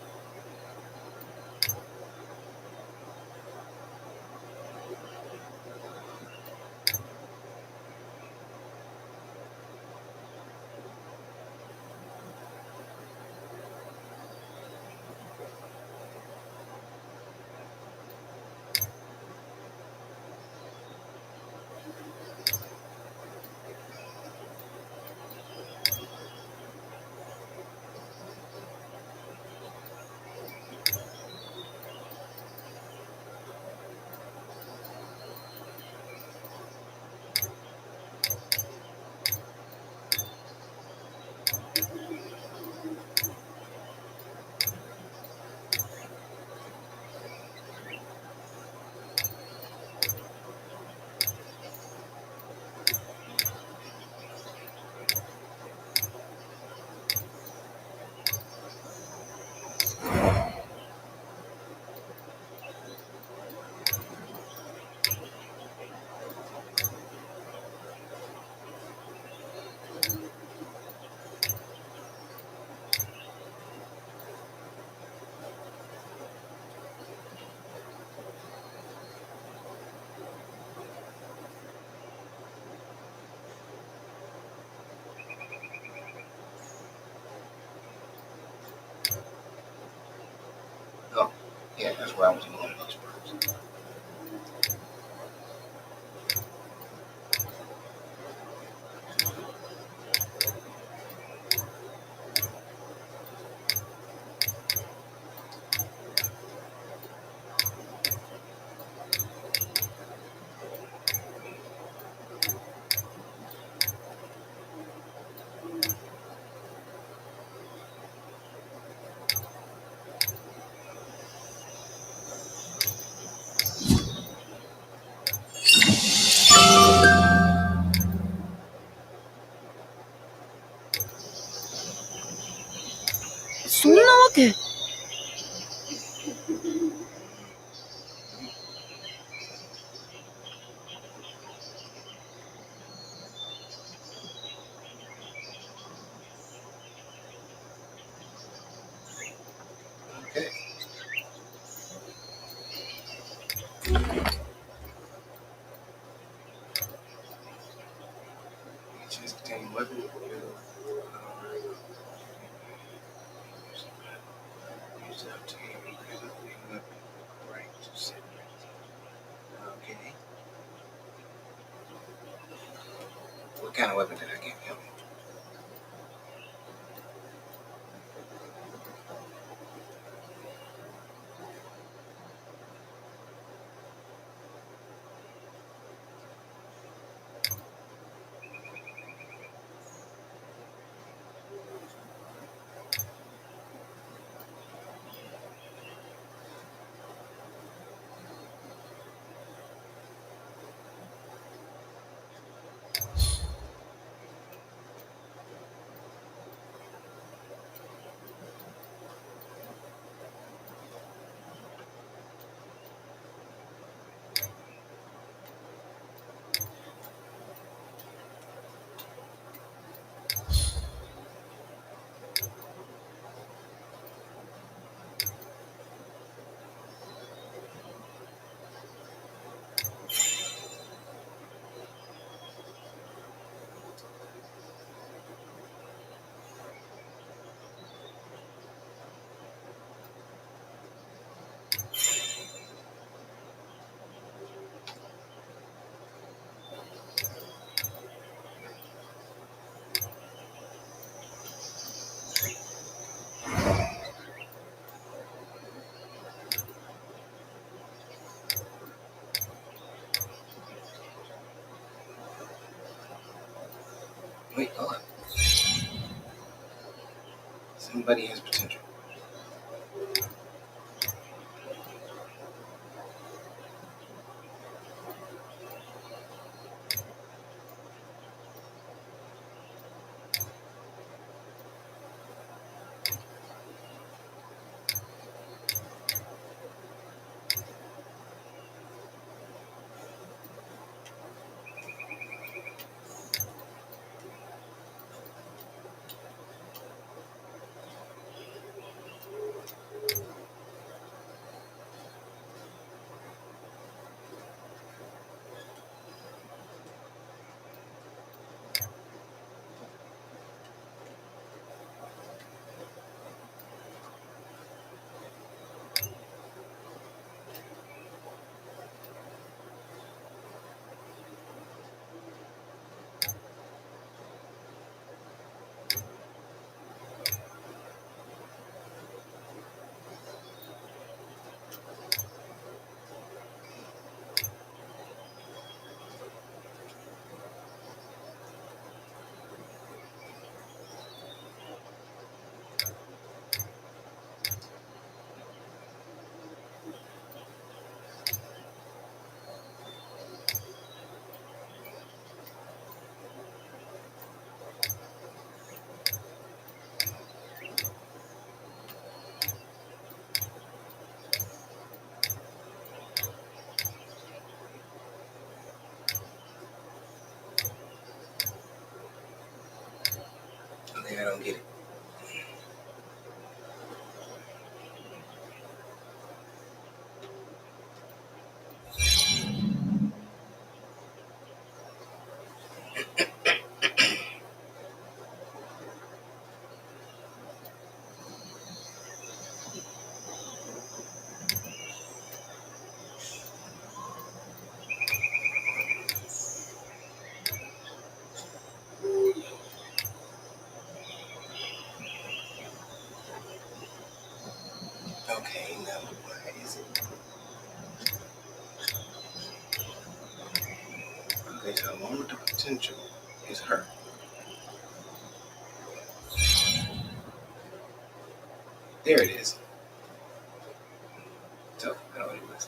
Speaker 1: Oh, yeah, that's where I was in one of those birds.
Speaker 4: そんなわけ。
Speaker 1: Okay. Just contain weapon. Use it up to aim. Right. Okay. What kind of weapon did I give him? Wait, hold on. Somebody has potential. Okay, I don't get it. Okay, now why is it? Okay, so the one with the potential is her. There it is. So, I don't know what it was.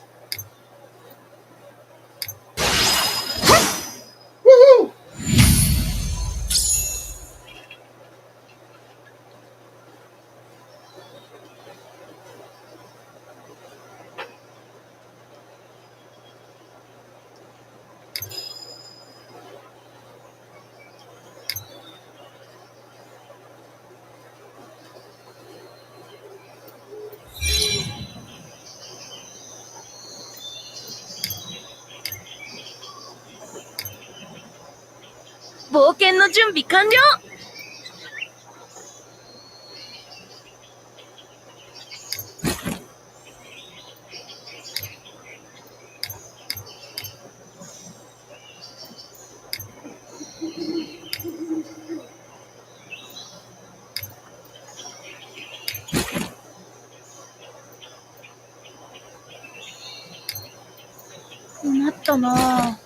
Speaker 1: Woohoo!
Speaker 4: 冒険の準備完了。困ったな。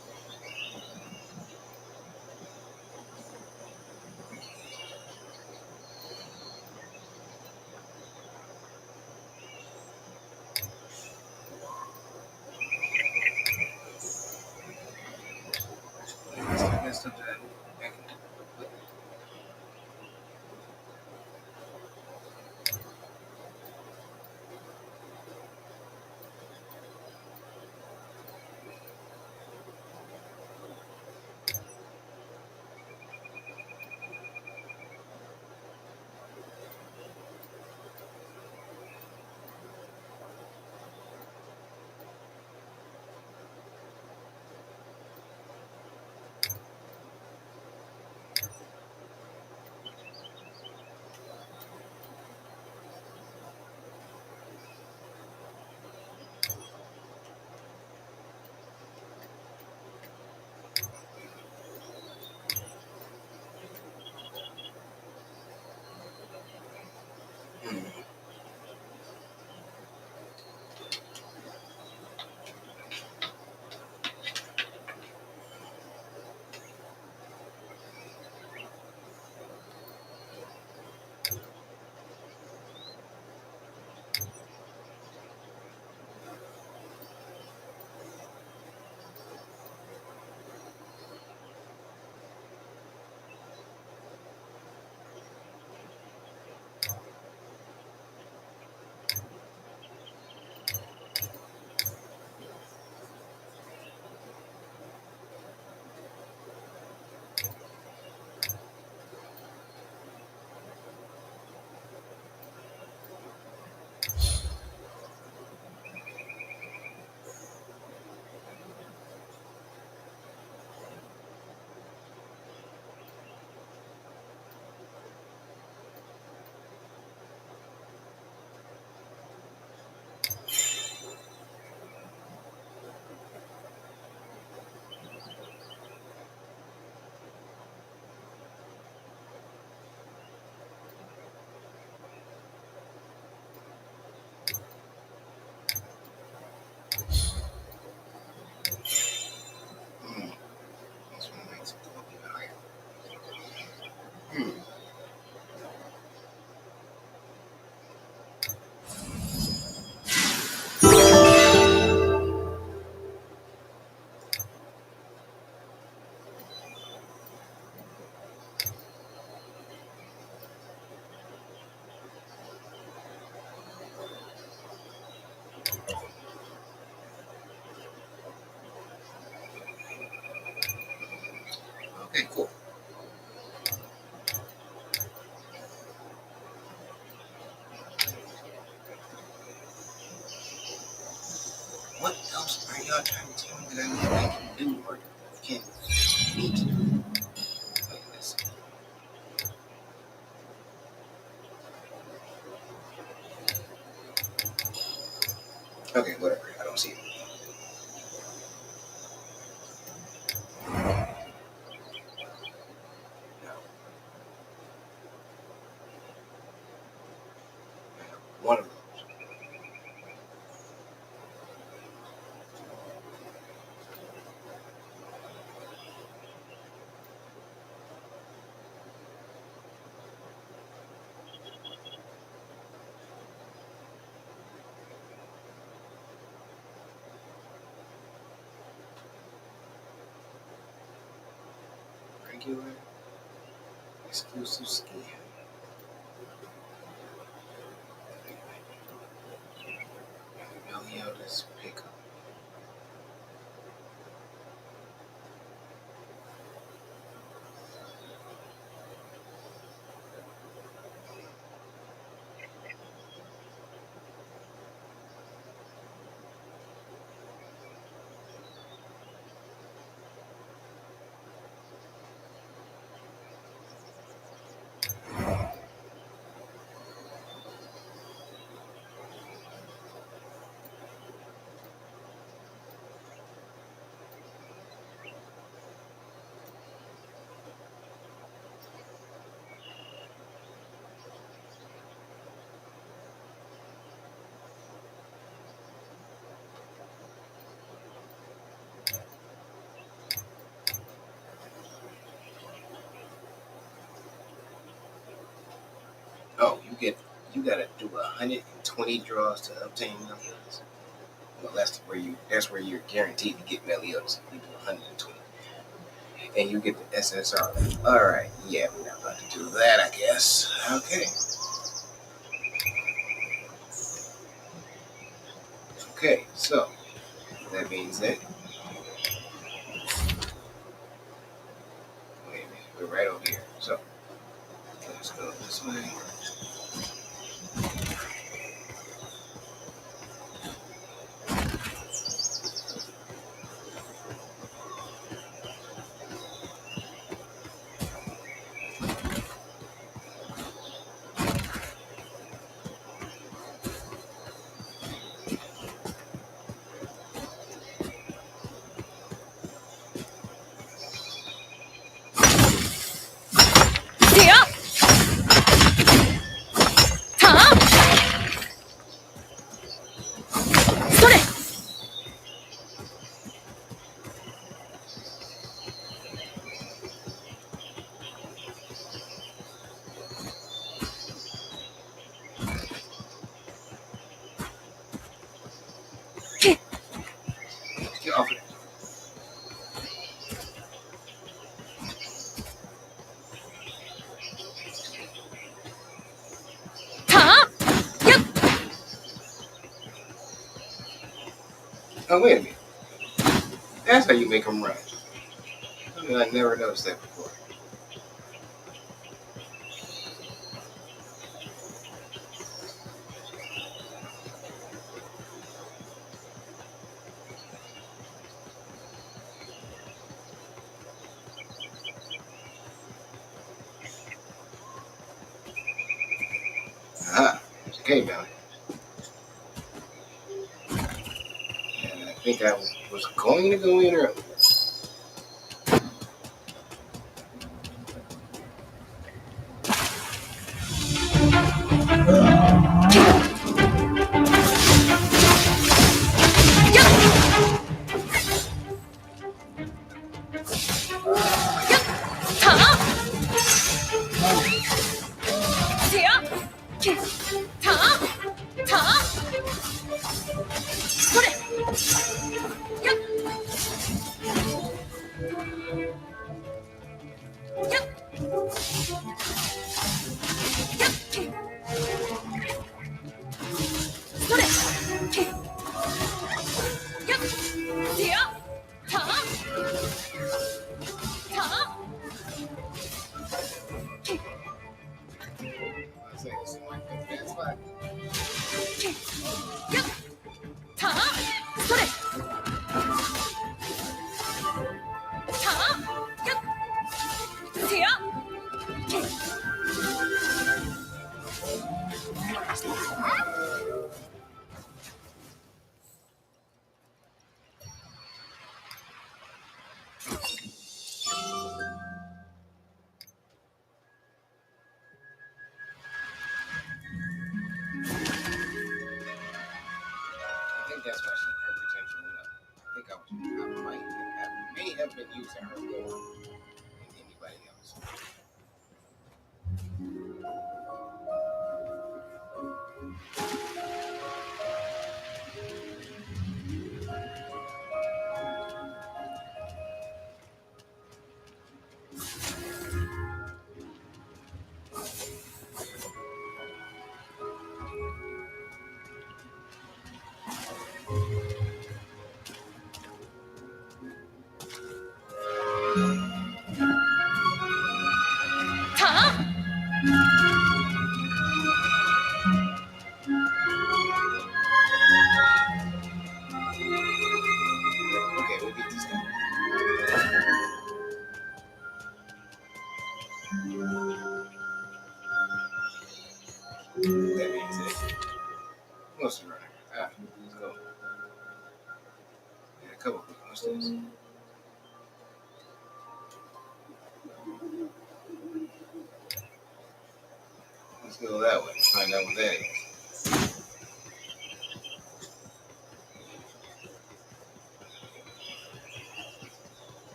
Speaker 1: Messed up that. What else are y'all trying to tell me that I can do or can't need to do? Wait, let's see. Okay, whatever. I don't see it. No. One of those. Regular exclusive skin. Meliodas pickup. Oh, you gotta do 120 draws to obtain Meliodas. Well, that's where you're guaranteed to get Meliodas. You do 120, and you get the SSR. All right, yeah, we're not about to do that, I guess. Okay, okay. So that means that wait a minute, we're right over here. So let's go this way. Get off of it. Oh, wait a minute. That's how you make them run. I never noticed that before. Aha. Okay, Valley. And I think I was going to go in early. That's fine. that's why her potential went up. I think I may have been using her more than anybody else. Okay, we beat this guy. That being said, who else is running? Let's go. Yeah, a couple people. What's this? Let's go that way. Find out what that is.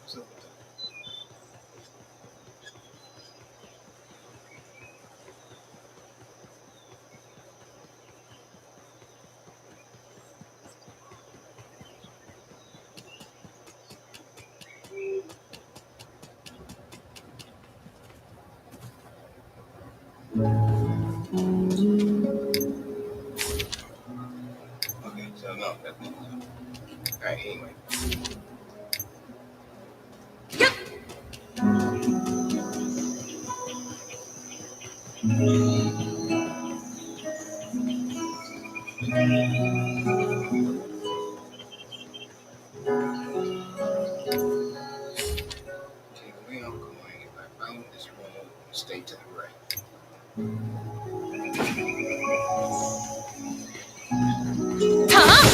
Speaker 1: What's up with that? Okay, so no, that's not. Alright, anyway. Okay, the way I'm going, if I find this road, stay to the right. Crap.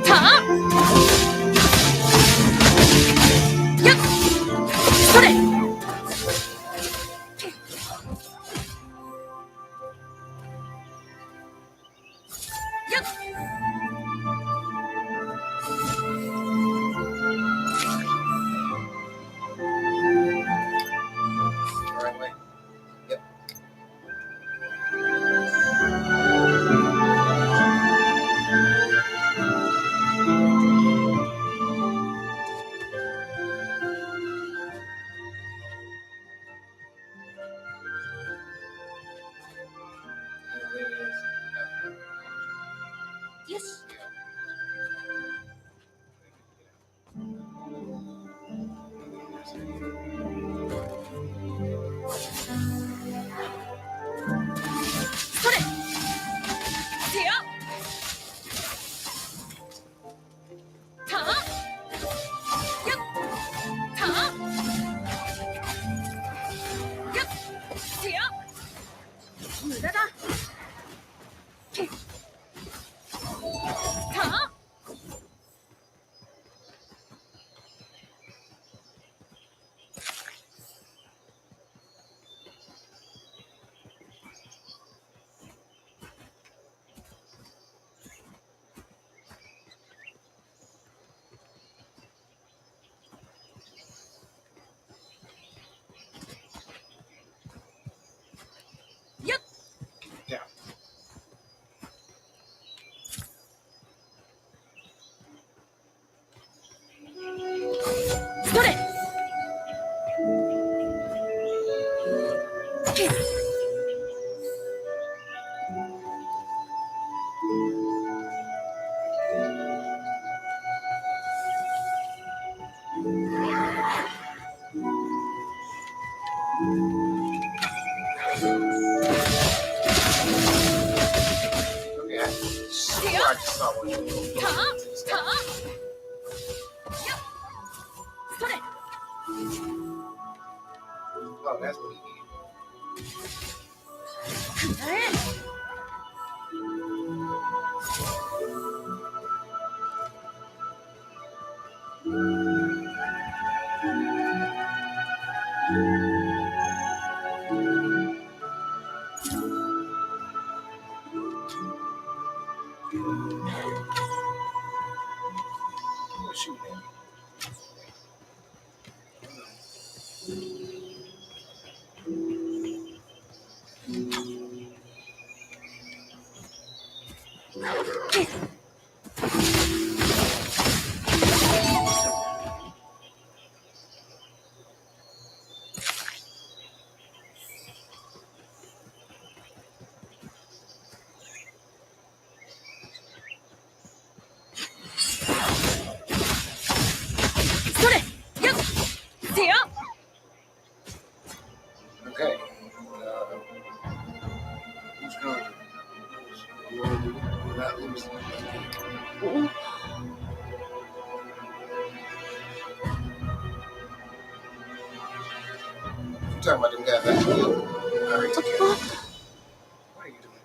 Speaker 1: Crap. Right way. Yep.
Speaker 4: Yes.
Speaker 1: just saw one. Oh, that's what he did. What's shooting at me? Okay. Who's going to? Not lose. You talking about them guys that killed? I already took care of them. What are you doing?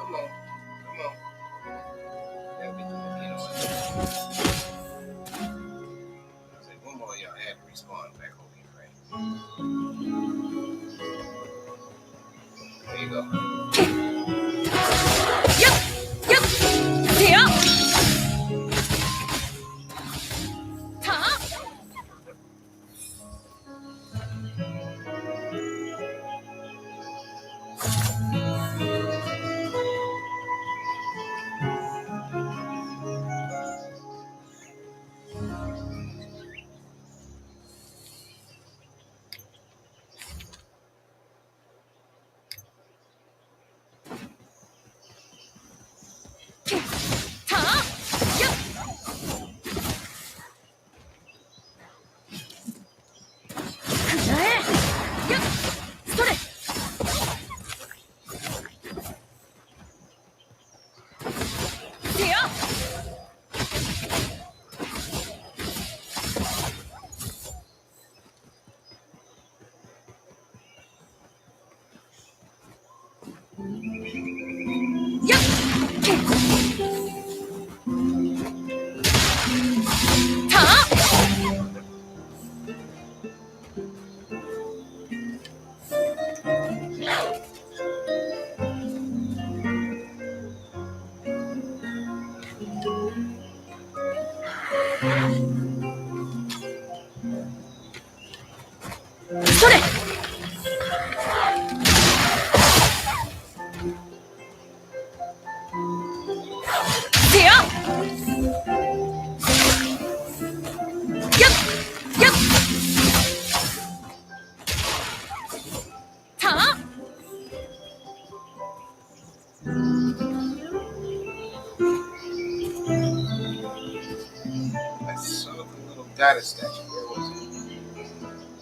Speaker 1: Come on. Come on. Gotta be doing it, you know. I said, one more of y'all had to respawn back over here, right? There you go.
Speaker 4: やったそれせややっやった
Speaker 1: I saw the little goddess statue. Where was it?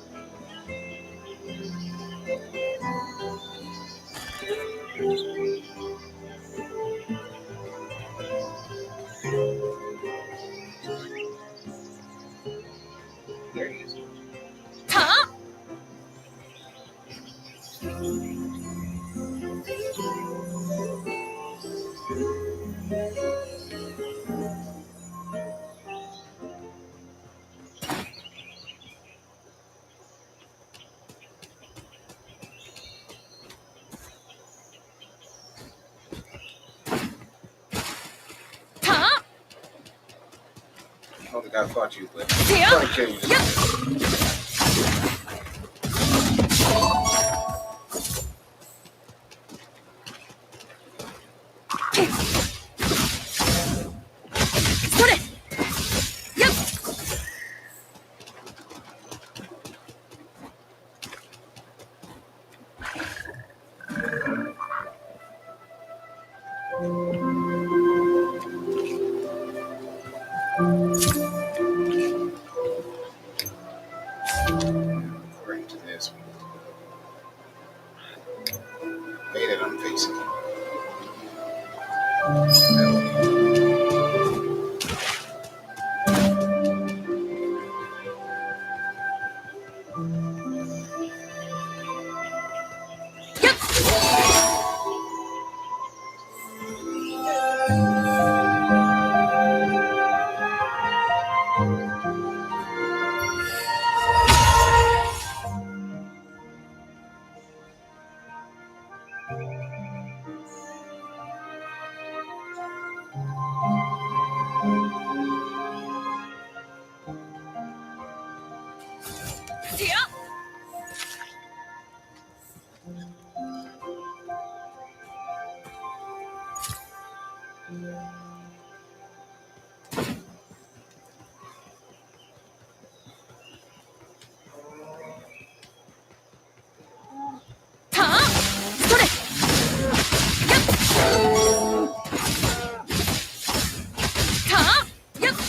Speaker 1: There he is.
Speaker 4: たた
Speaker 1: I don't think I fought you, but
Speaker 4: せや
Speaker 1: I'm trying to kill you.
Speaker 4: やっそれやっ
Speaker 1: Right to this one. Way that I'm facing.
Speaker 4: せやたそれやったやった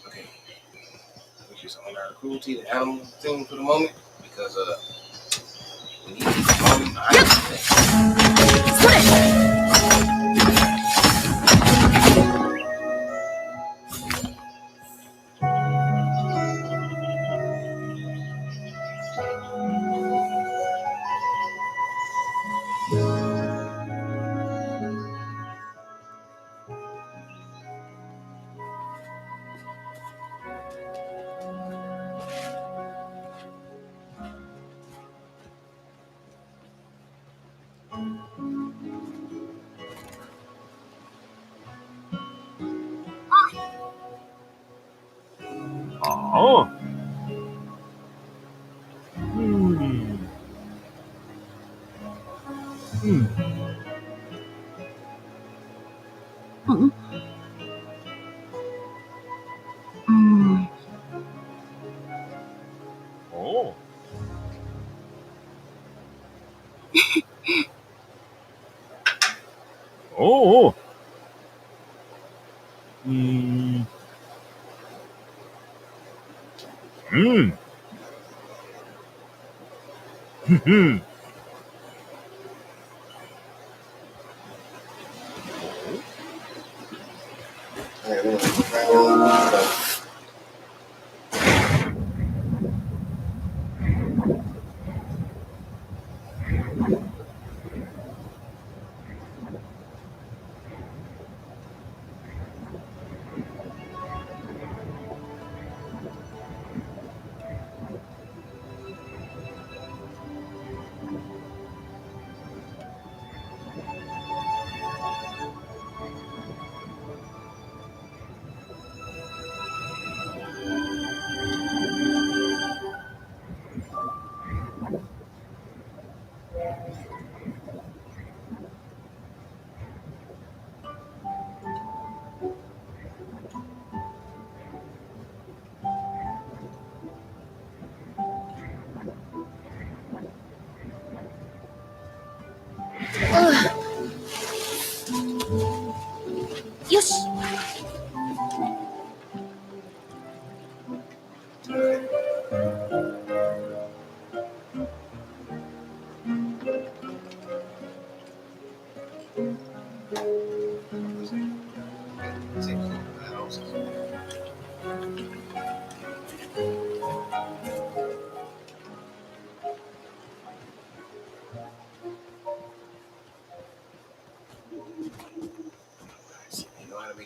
Speaker 1: Okay. Let's just on our cruelty to animal thing for the moment because we need to keep on.
Speaker 4: それ
Speaker 2: ああ。うん。うん。おう。おうおう。うん。うん。ふふん。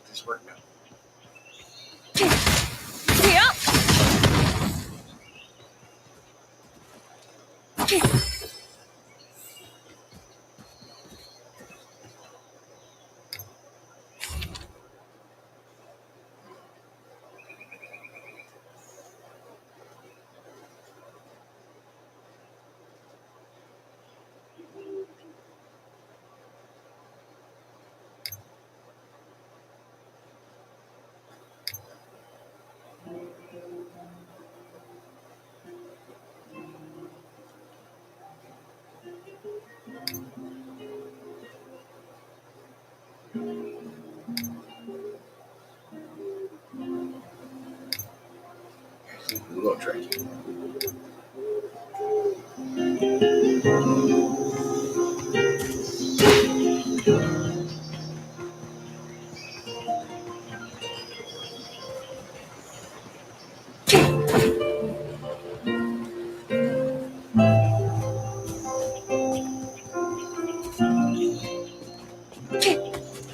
Speaker 1: make this work now. We're gonna try it.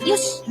Speaker 4: よし。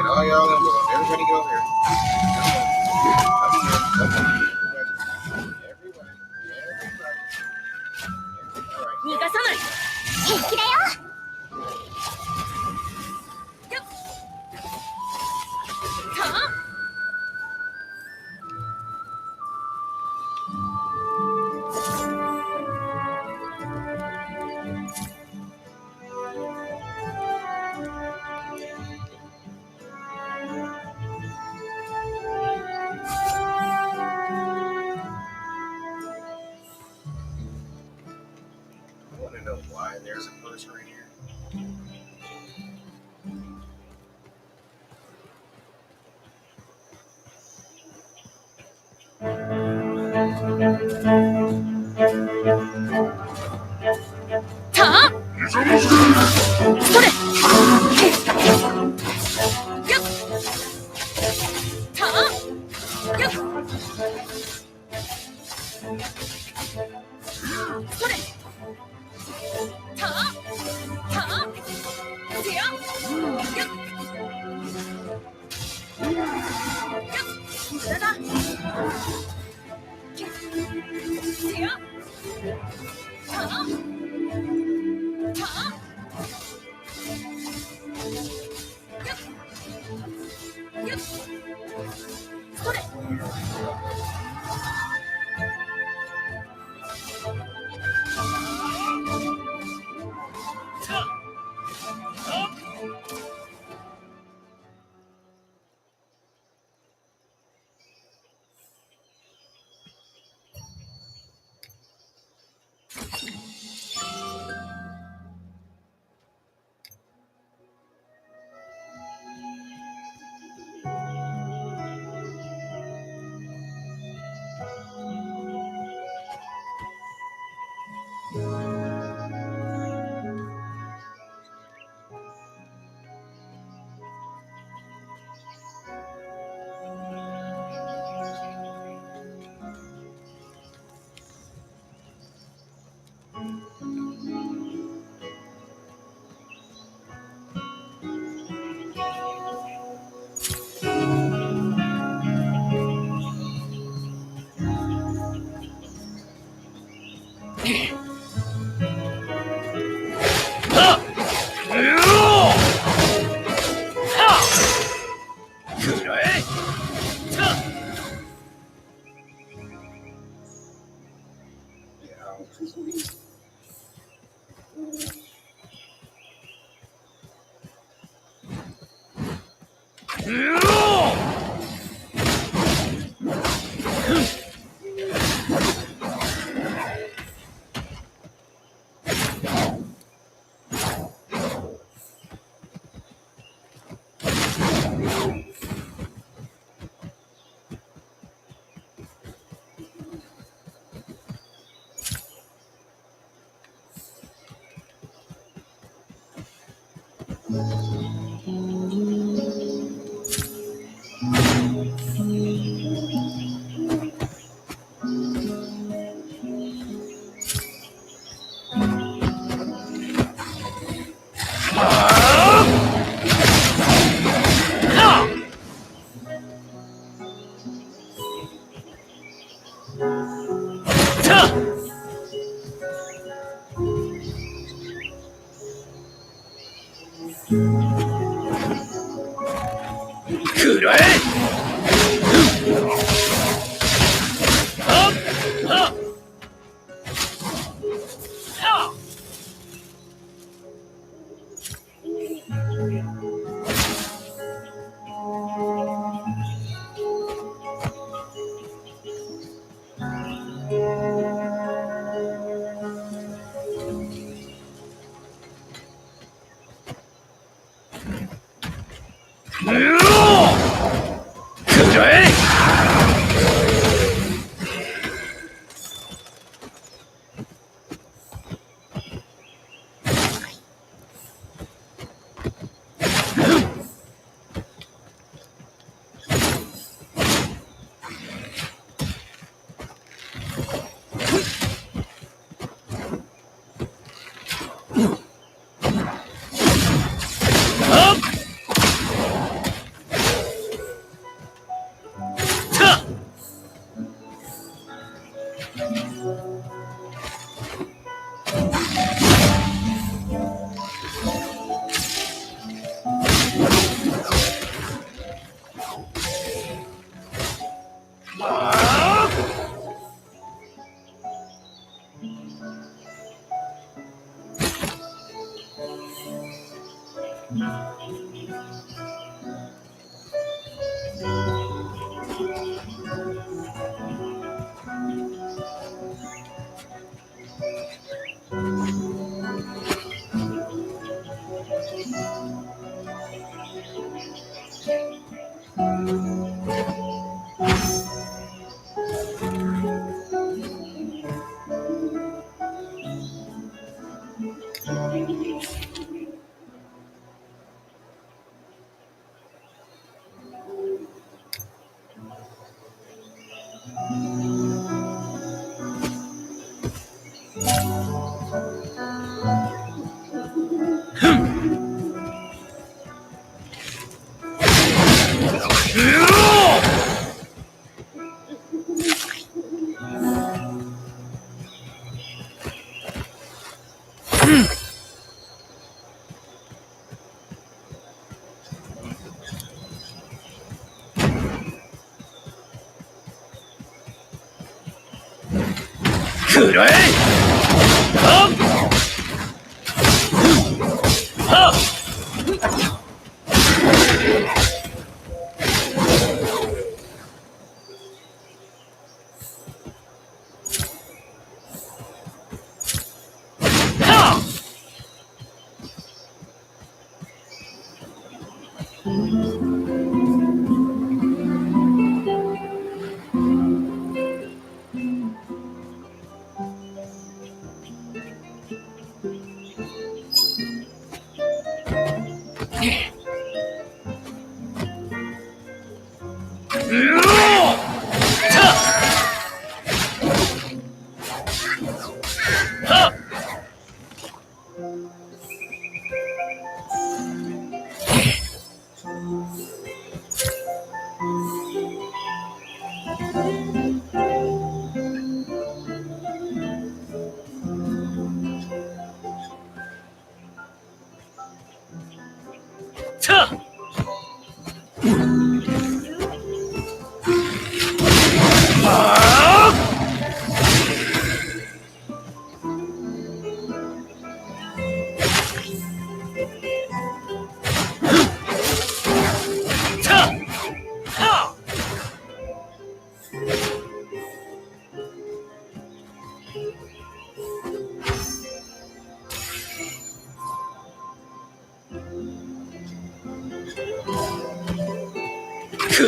Speaker 1: All y'all in the world, everybody get over here.
Speaker 4: 逃がさない。
Speaker 5: 平気だよ。
Speaker 1: I want to know why there's a push right here.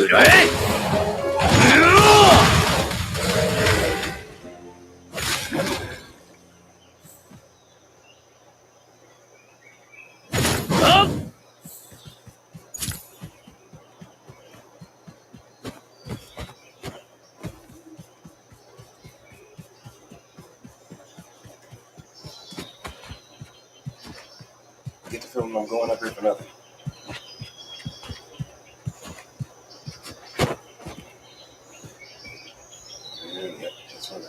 Speaker 1: Get the feeling I'm going up here for nothing. Yeah, that's right.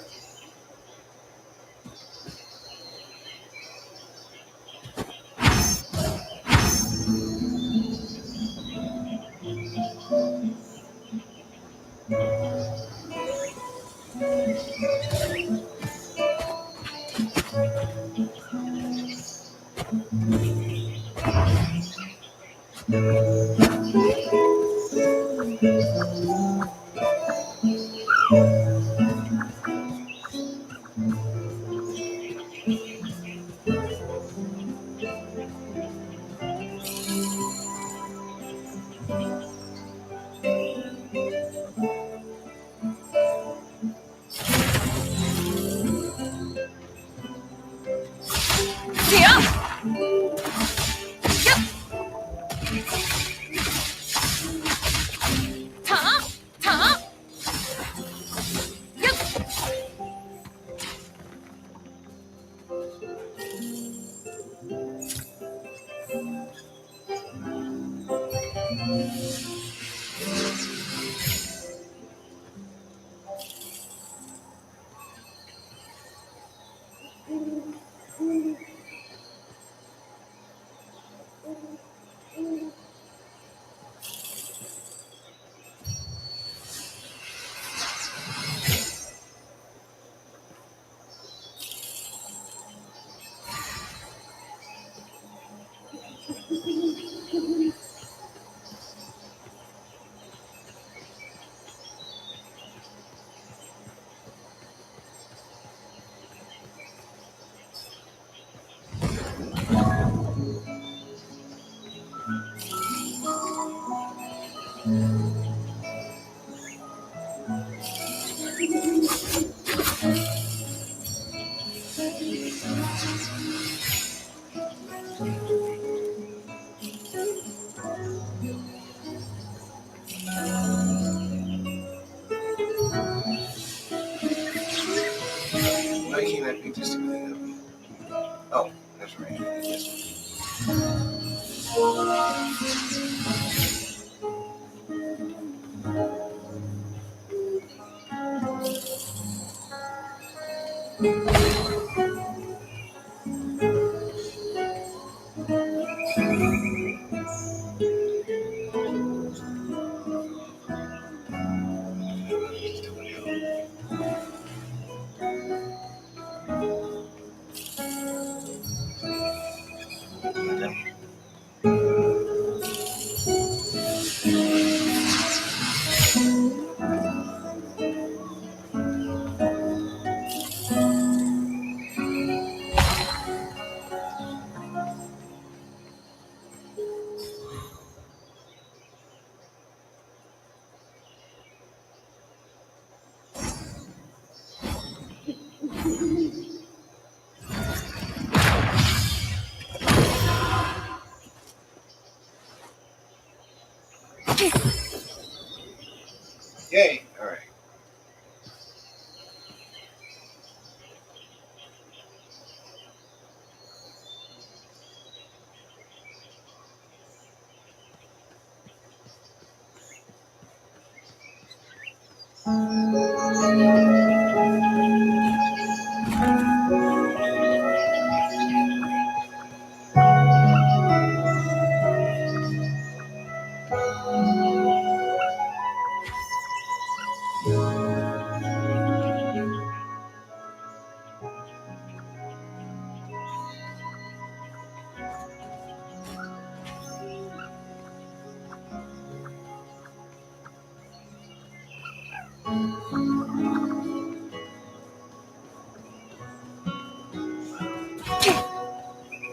Speaker 1: Why can't I pick this thing up? Oh, that's right. Yay! All right.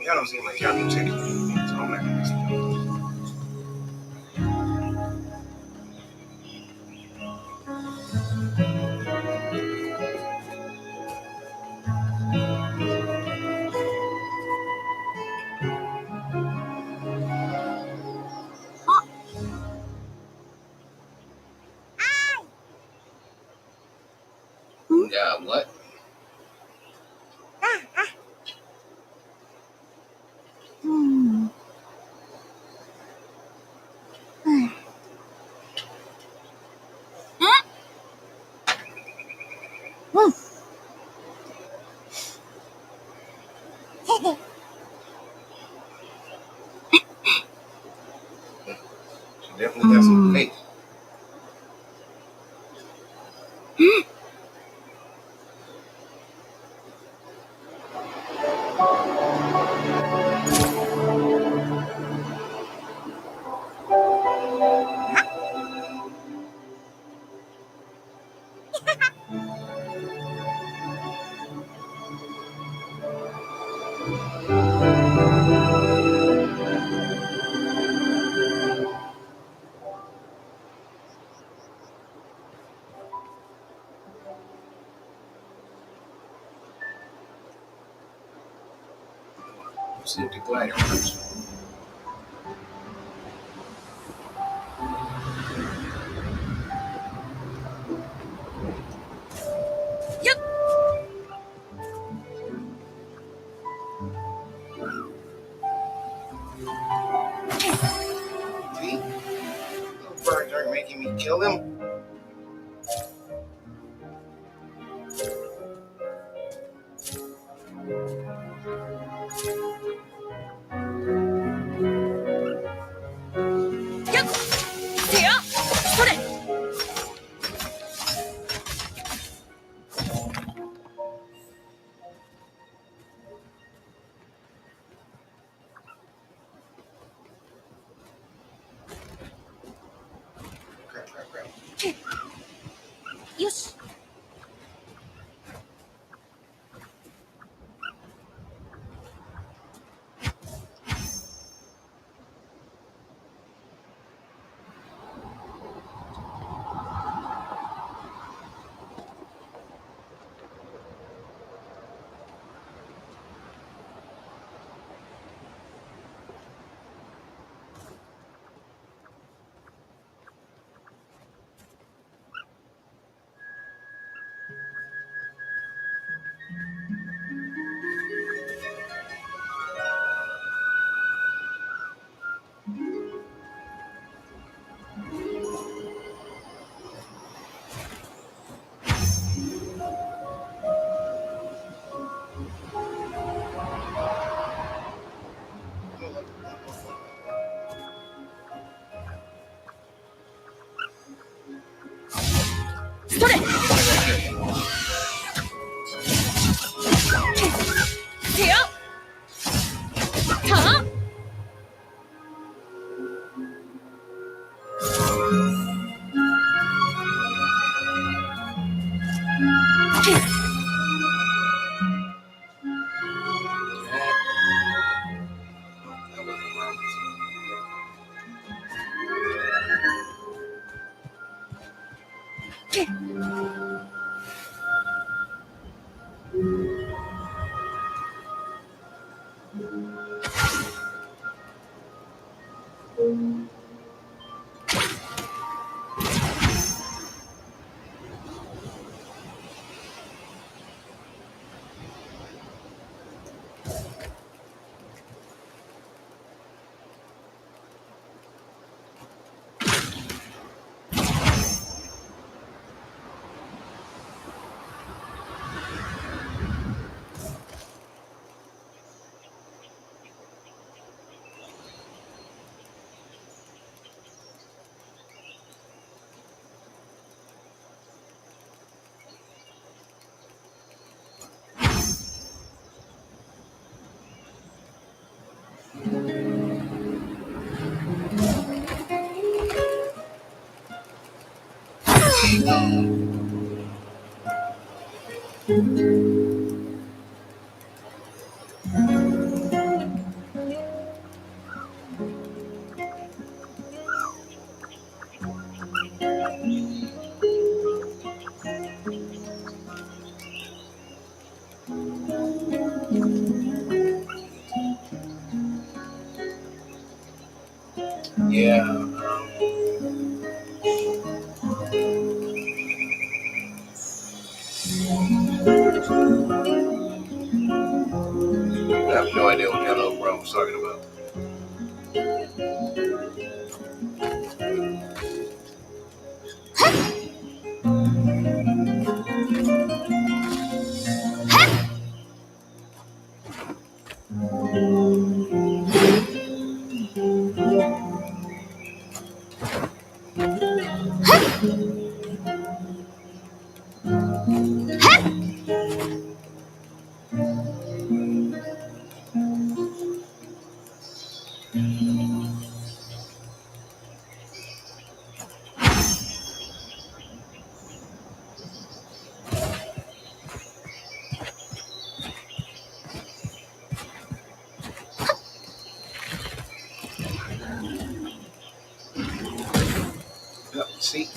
Speaker 1: Y'all don't seem like y'all can check it. So I'm not gonna listen. Yeah, what? She definitely got some faith. See if the glider works. See? Those birds aren't making me kill them. Crap, crap, crap.
Speaker 4: よし。ストレせよた
Speaker 1: Yeah. I have no idea what that little bro was talking about. Yep, see?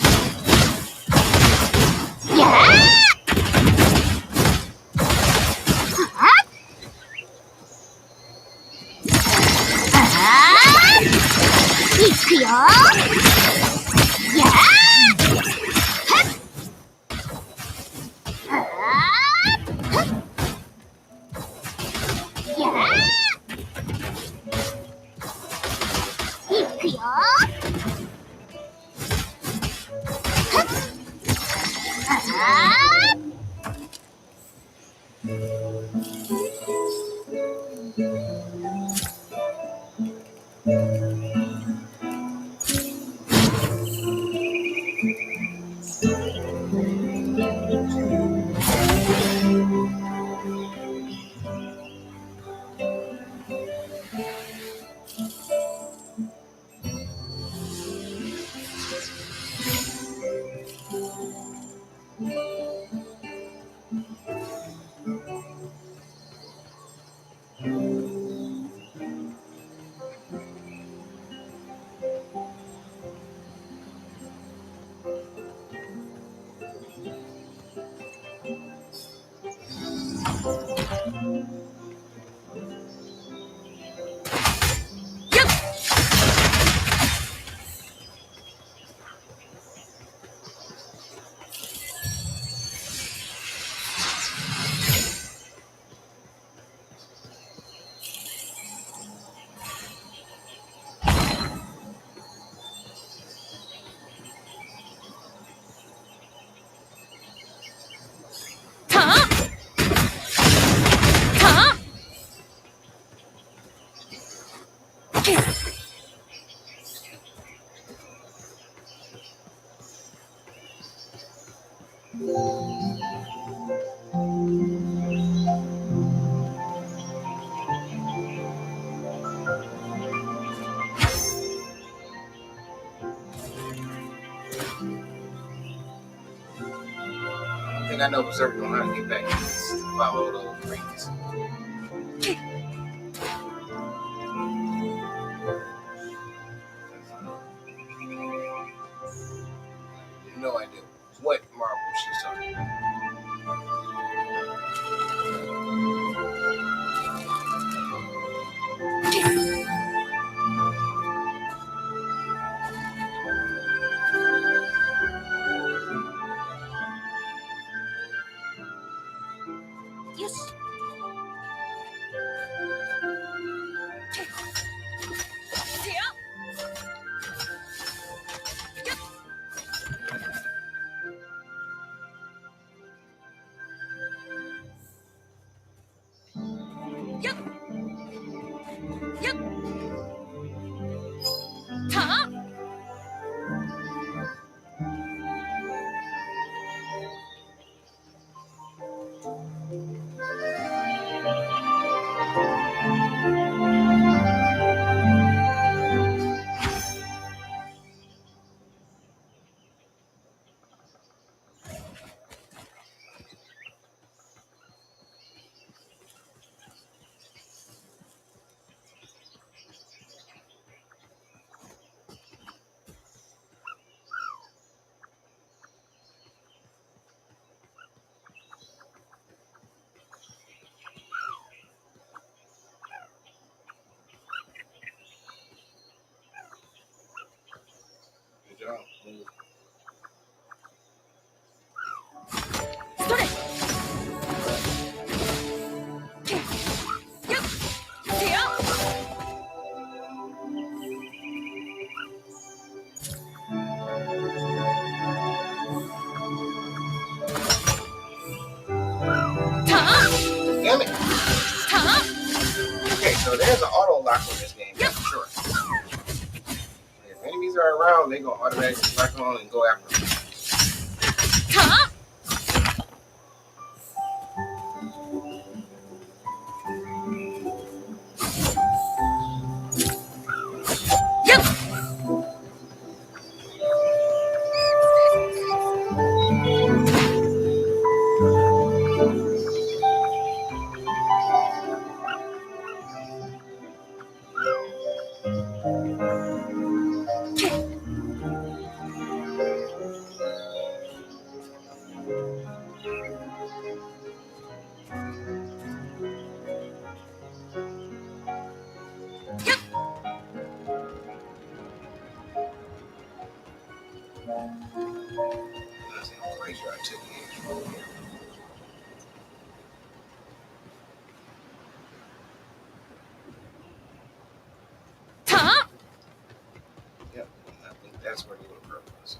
Speaker 1: I think I know Berserk on how to get back to follow those rings. No idea what marble she's talking about. Damn it. Okay, so there's an auto lock on this game, that's for sure. If enemies are around, they're gonna automatically lock on and go after them. Yep, I think that's where the little girl was.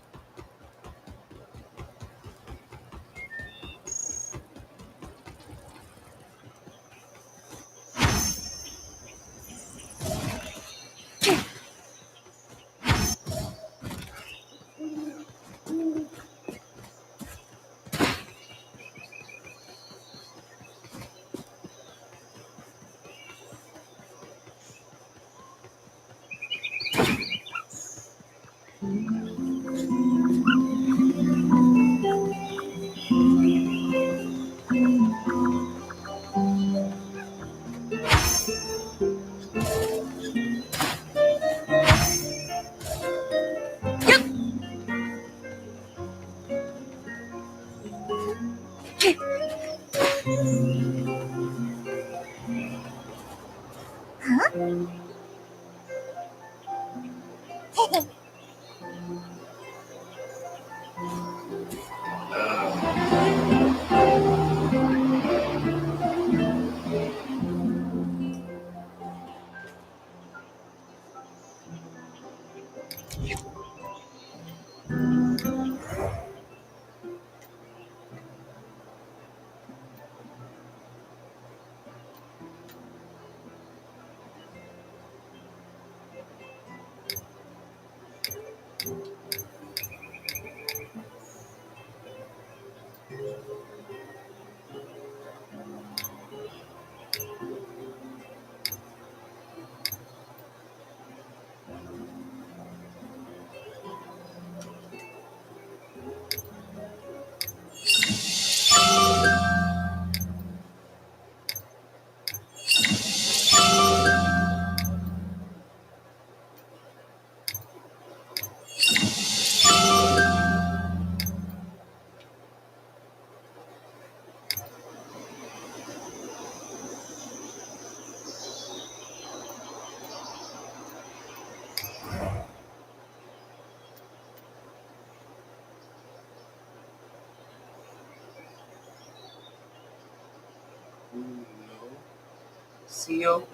Speaker 1: Seal?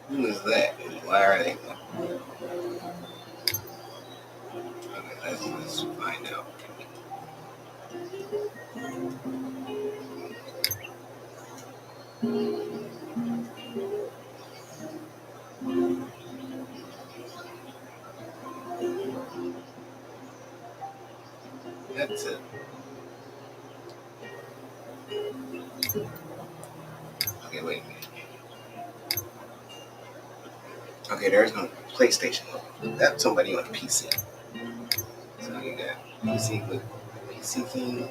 Speaker 1: Who is that? Why are they? Okay, let's find out. That's it. Okay, wait a minute. Okay, there's no PlayStation logo. That's somebody on a PC. So you got PC with PC thing.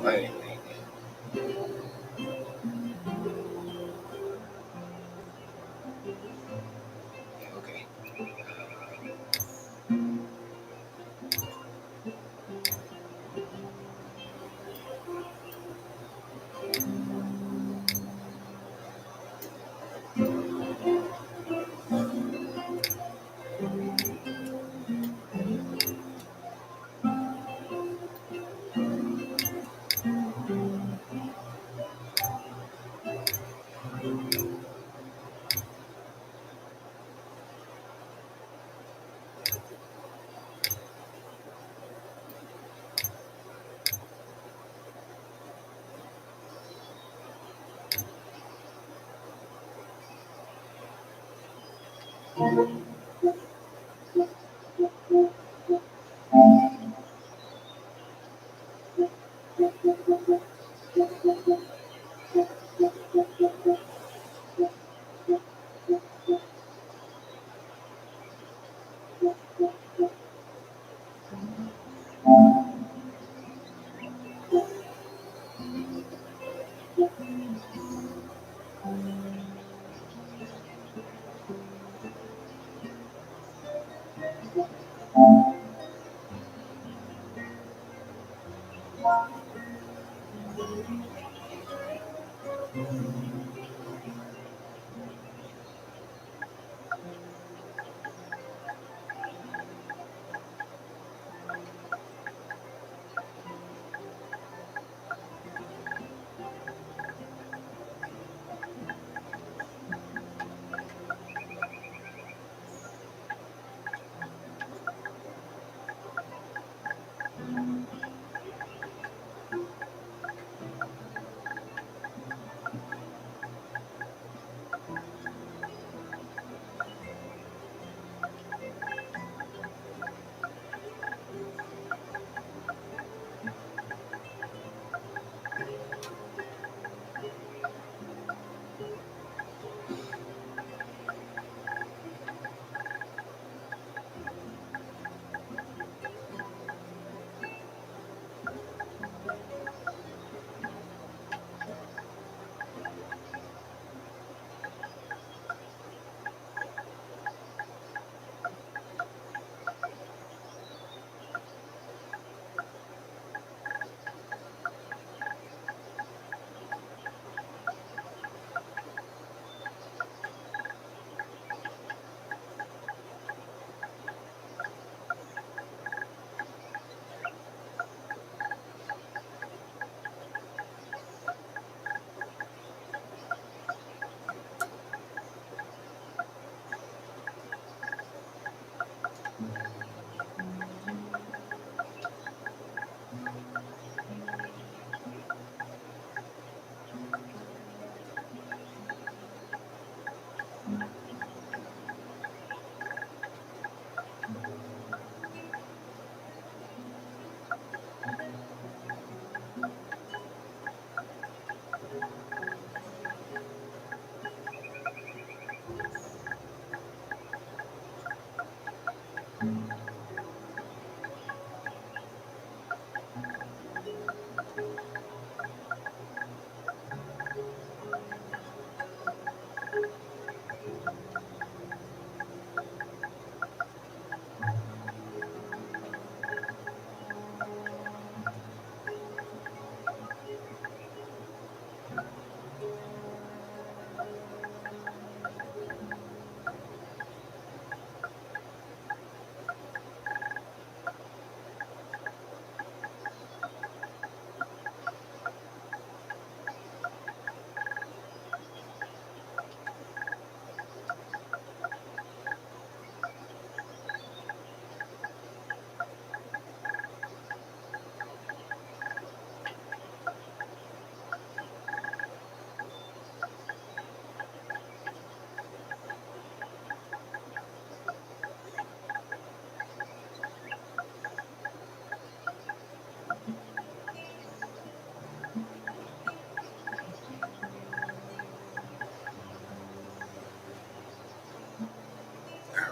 Speaker 1: Why didn't they? Okay. All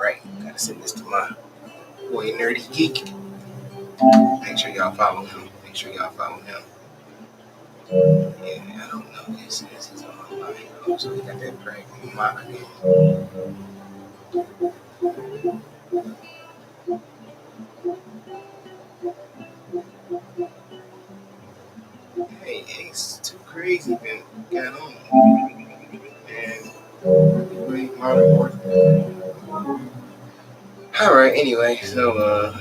Speaker 1: right, gotta send this to my boy Nerdy Geek. Make sure y'all follow him. Yeah, I don't know. This is his online. So he got that pregnant mock again. Hey, it's too crazy been going on. And wait, modern warfare. All right. Anyway, so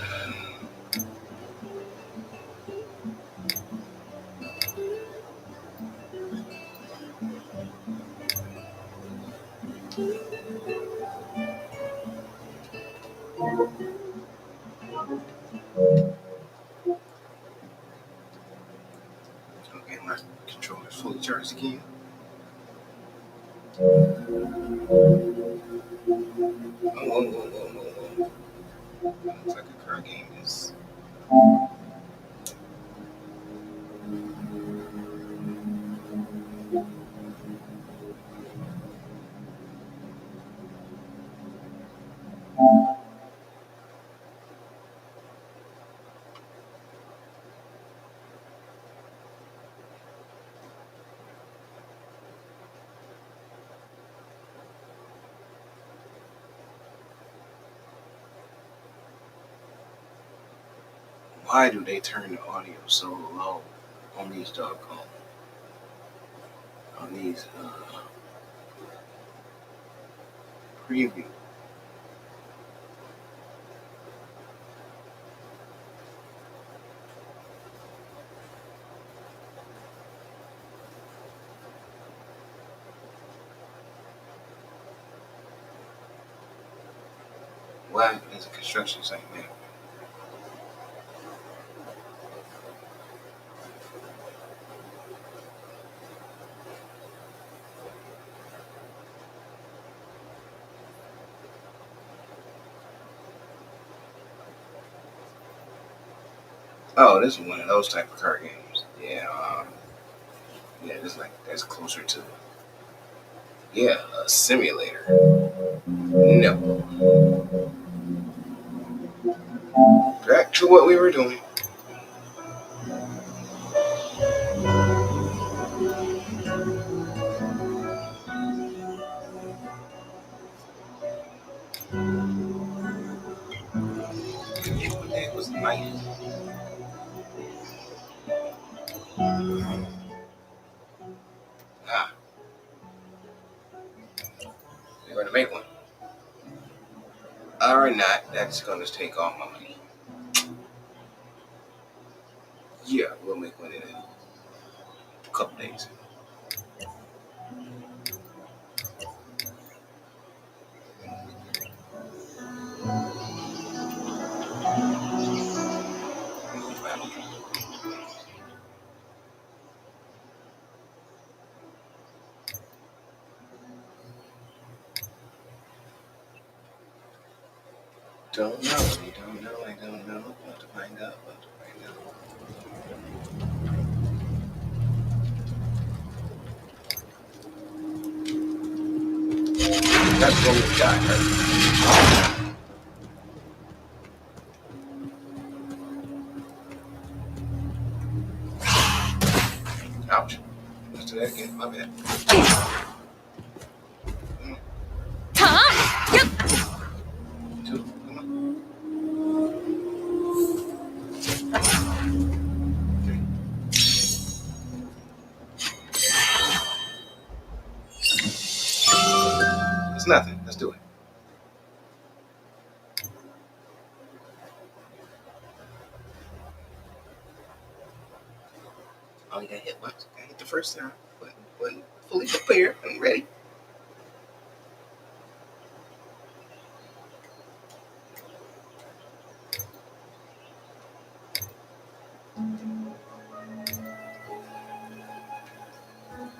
Speaker 1: okay, my controller's fully charged again. Whoa. Looks like a card game is. Why do they turn the audio so low on these preview? Why there's a construction site there? Oh, this is one of those type of card games. Yeah, this that's closer to a simulator. No, back to what we were doing. It was night. Ah, they're going to make one. Or not. That's going to take all my money. Yeah, we'll make one in a couple days. Don't know. I don't know. About to find out. That's what we got, right? Ouch. Let's do that again. My bad. Two. Come on. Three. It's nothing. Let's do it. Oh, you got hit once. Got hit the first time. Wasn't fully prepared. I'm ready.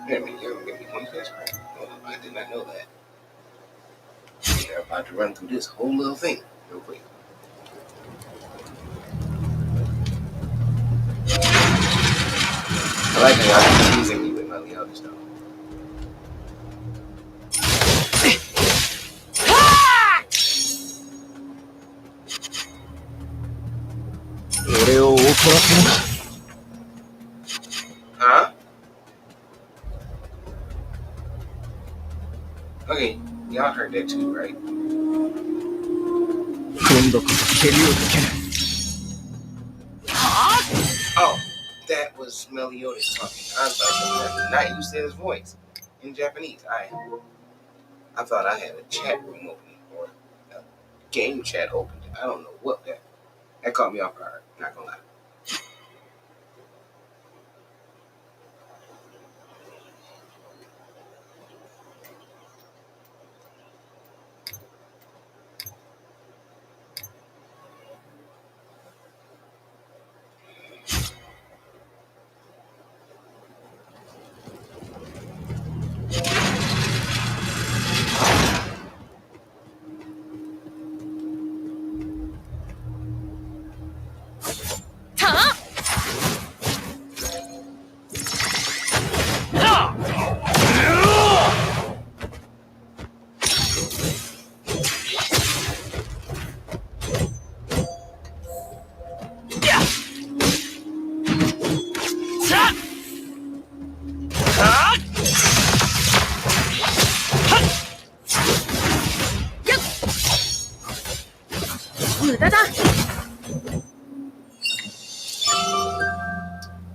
Speaker 1: Wait a minute, you're gonna give me one first, right? Oh, I did not know that. You're about to run through this whole little thing real quick. I like how y'all teasing me with my other stuff. Huh? Okay, y'all heard that too, right? Oh, that was Meliodas talking. I was like, not used to his voice in Japanese. I thought I had a chat room open or a game chat open. I don't know what that caught me off guard. Not gonna lie.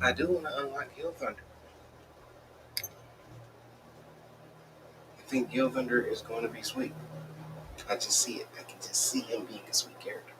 Speaker 1: I do want to unlock Gil Thunder. I think Gil Thunder is going to be sweet. I just see it. I can just see him being a sweet character.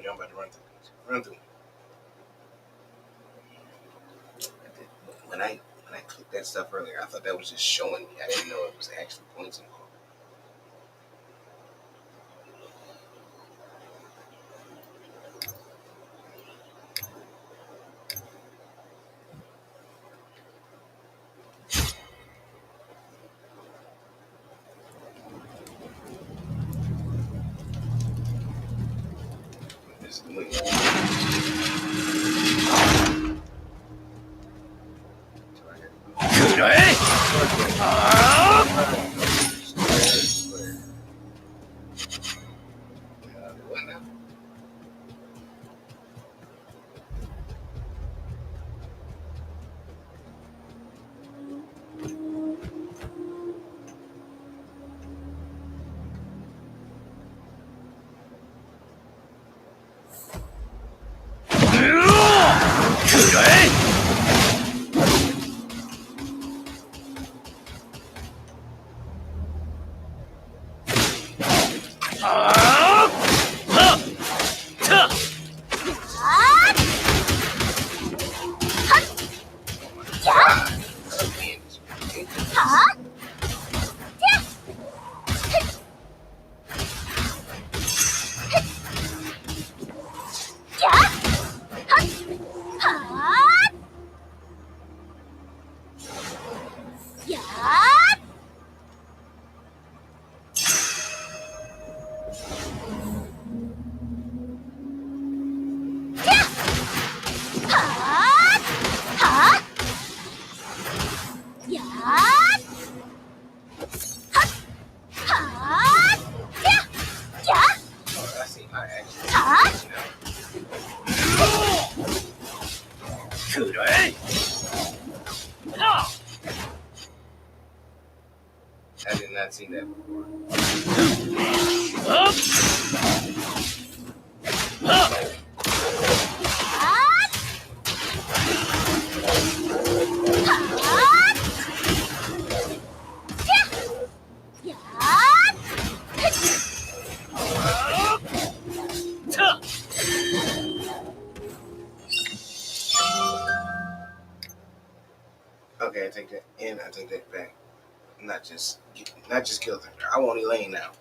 Speaker 1: I'm about to run through these. Run through them. When I clicked that stuff earlier, I thought that was just showing me. I didn't know it was actually points involved. I did not see that before. Okay, I take that and I take that back. Not just kill her. I want Elaine now.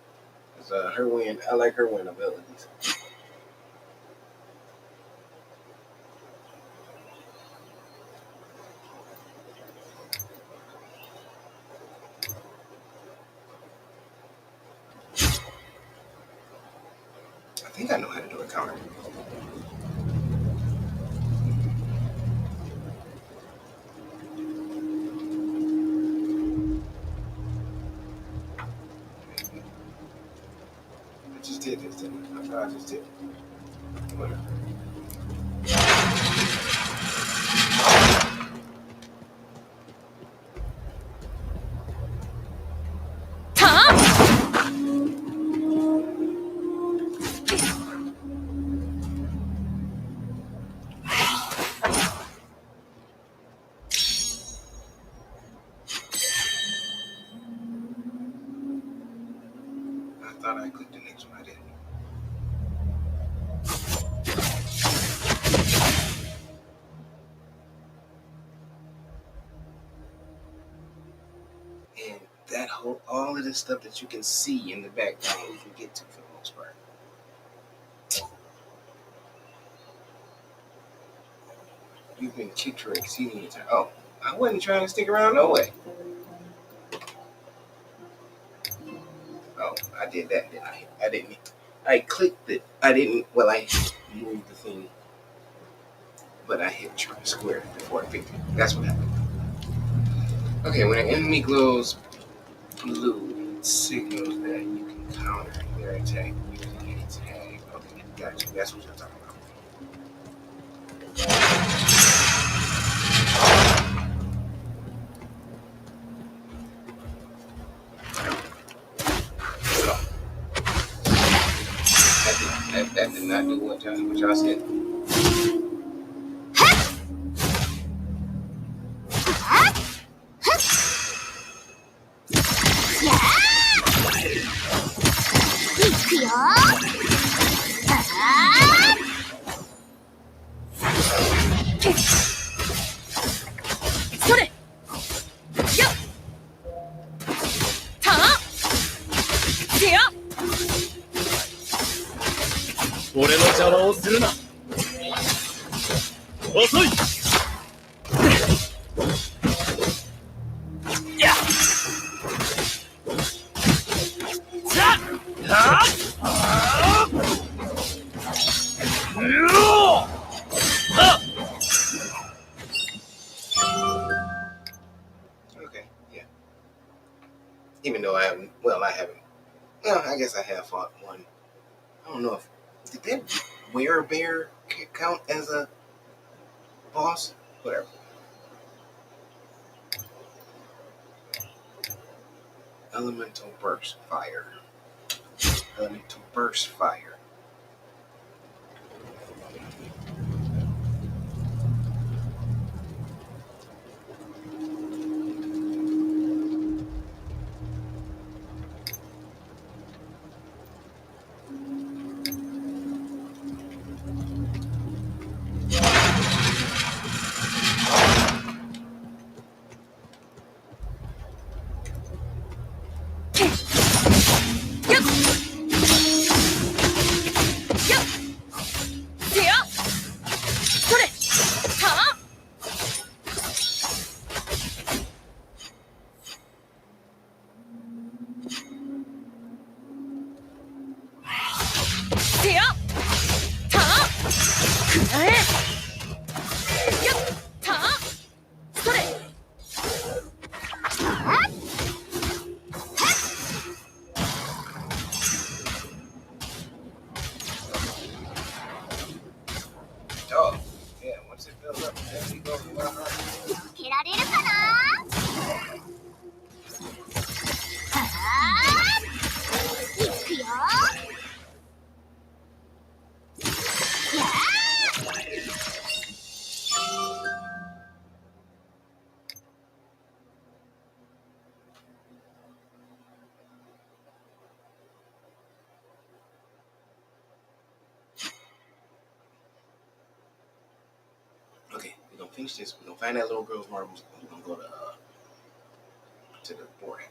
Speaker 1: Cause her win, I like her win abilities. I think I know how to do a counter. I just did this, didn't I? I thought I just did. Whatever. I thought I clicked the next one. I didn't. And that whole all all of this stuff that you can see in the background we can get to for the most part. You've been kicked for exceeding your time. Oh, I wasn't trying to stick around no way. Oh, I did that, didn't I? I didn't. I clicked it. I didn't. Well, I moved the thing, but I hit try square before I picked it. That's what happened. Okay, when an enemy glows blue, it signals that you can counter their attack using any tag. Okay, gotcha. That's what you're talking about. That did not do what y'all said. Okay, yeah. Even though I haven't. Well, I haven't. Well, I guess I have fought one. I don't know if did that werebear count as a boss? Whatever. Elemental burst fire. Elemental burst fire. Oh, yeah, once it fills up, then we go to our heart.
Speaker 5: けられるかな。いくよ。やあ。
Speaker 1: Okay, we're gonna finish this. We're gonna find that little girl's marbles. We're gonna go to the board,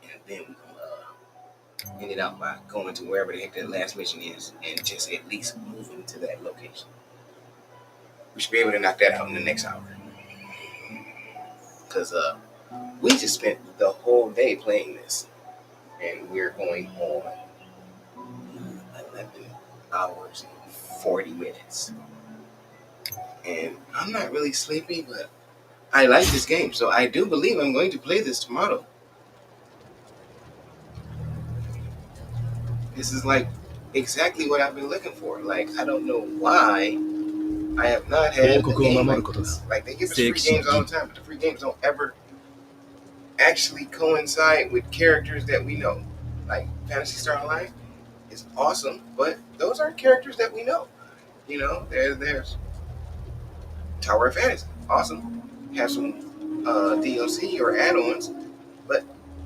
Speaker 1: and then we're gonna end it out by going to wherever the heck that last mission is, and just at least moving to that location. We should be able to knock that out in the next hour, because we just spent the whole day playing this, and we're going on 11 hours and 40 minutes. And I'm not really sleepy, but I like this game, so I do believe I'm going to play this tomorrow. This is like exactly what I've been looking for. Like, I don't know why I have not had a game like this. Like, they give us free games all the time, but the free games don't ever actually coincide with characters that we know. Like, Phantasy Star Online is awesome, but those aren't characters that we know. You know, there's Tower of Fantasy, awesome. Have some DLC or add-ons, but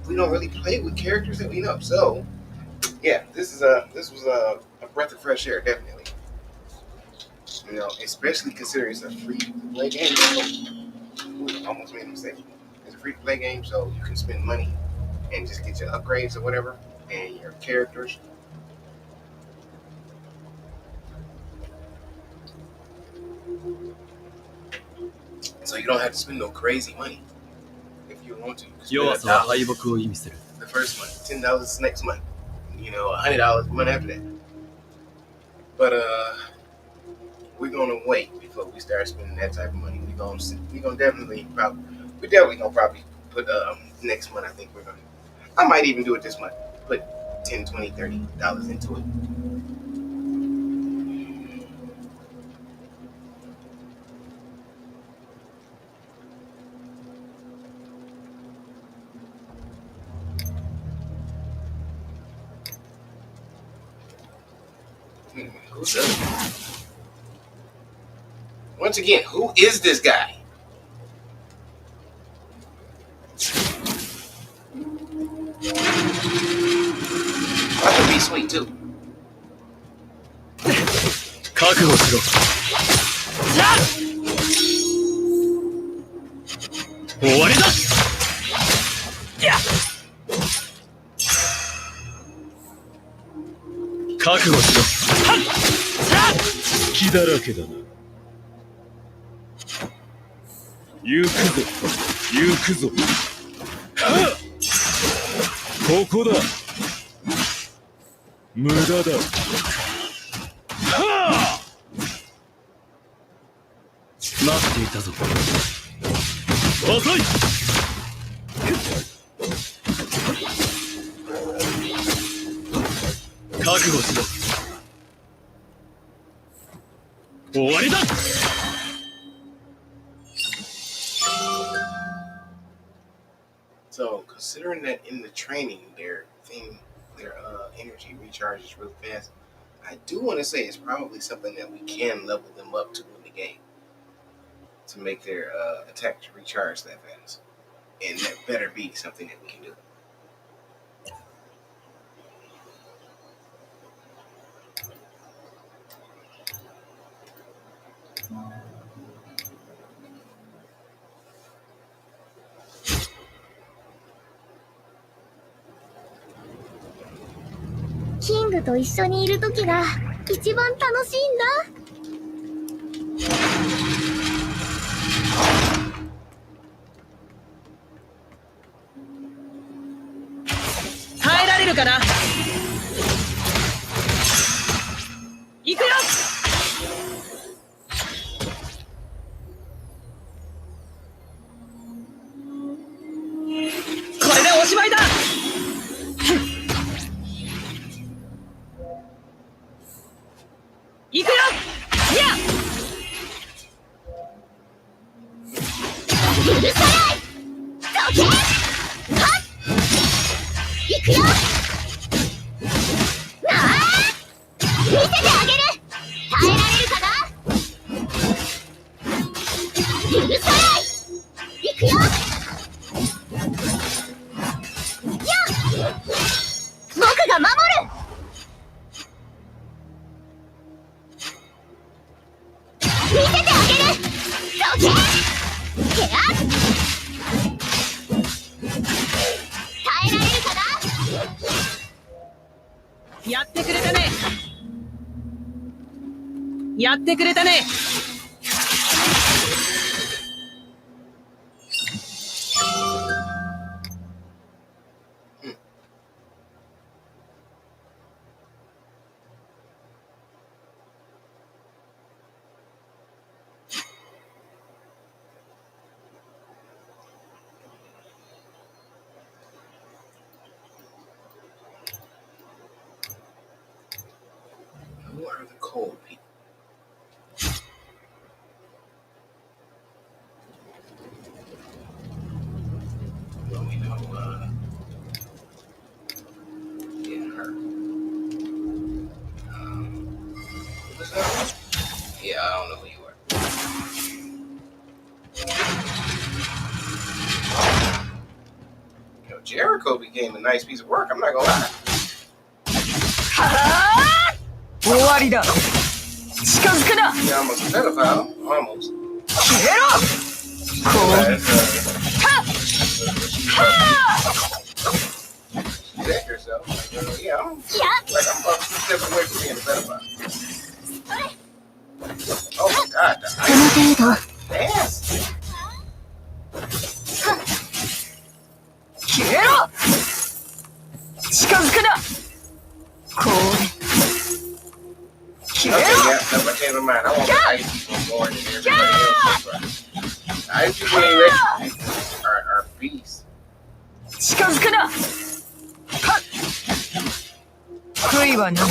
Speaker 1: we don't really play with characters that we know. So, yeah, this was a breath of fresh air, definitely. You know, especially considering it's a free-to-play game. So, almost made a mistake. It's a free-to-play game, so you can spend money and just get your upgrades or whatever and your characters. So you don't have to spend no crazy money if you want to.
Speaker 8: The
Speaker 1: first month, $10 next month, $100 the month after that. But we're gonna wait before we start spending that type of money. We definitely probably put next month. I might even do it this month. Put $10, $20, $30 into it. Once again, who is this guy? That could be sweet too. So, considering that in the training, their energy recharges really fast, I do want to say it's probably something that we can level them up to in the game to make their attack recharge that fast, and that better be something that we can do.
Speaker 5: キングと一緒にいる時が一番楽しいんだ。
Speaker 8: 耐えられるかな。行くよ。これでおしまいだ。行くよ。いや。
Speaker 5: 許さない。どけ。はっ。行くよ。なあ。見せてあげる。耐えられるかな。許さない。行くよ。やっ。僕が守る。見せてあげる。どけ。へあ。耐えられるかな。
Speaker 8: やってくれたね。やってくれたね。
Speaker 1: Who are the cold people? Well, we know, yeah, her. What's that? Yeah, I don't know who you are. Yo, Jericho became a nice piece of work, I'm not gonna lie.
Speaker 8: 終わりだ。近づくな。
Speaker 1: Yeah, almost a pedophile. Almost.
Speaker 8: 消えろ。こう。はっ。はっ。
Speaker 1: protect herself. Like, yeah, I'm about to step away from being a pedophile. Oh my God, the ice. Nasty.
Speaker 8: 消えろ近づくなこれ消えろ
Speaker 1: Okay, yeah, no, I changed my mind. I want the ice people more than everybody else. The ice people ain't ready are beasts.
Speaker 8: 近づくなはっ悔いはない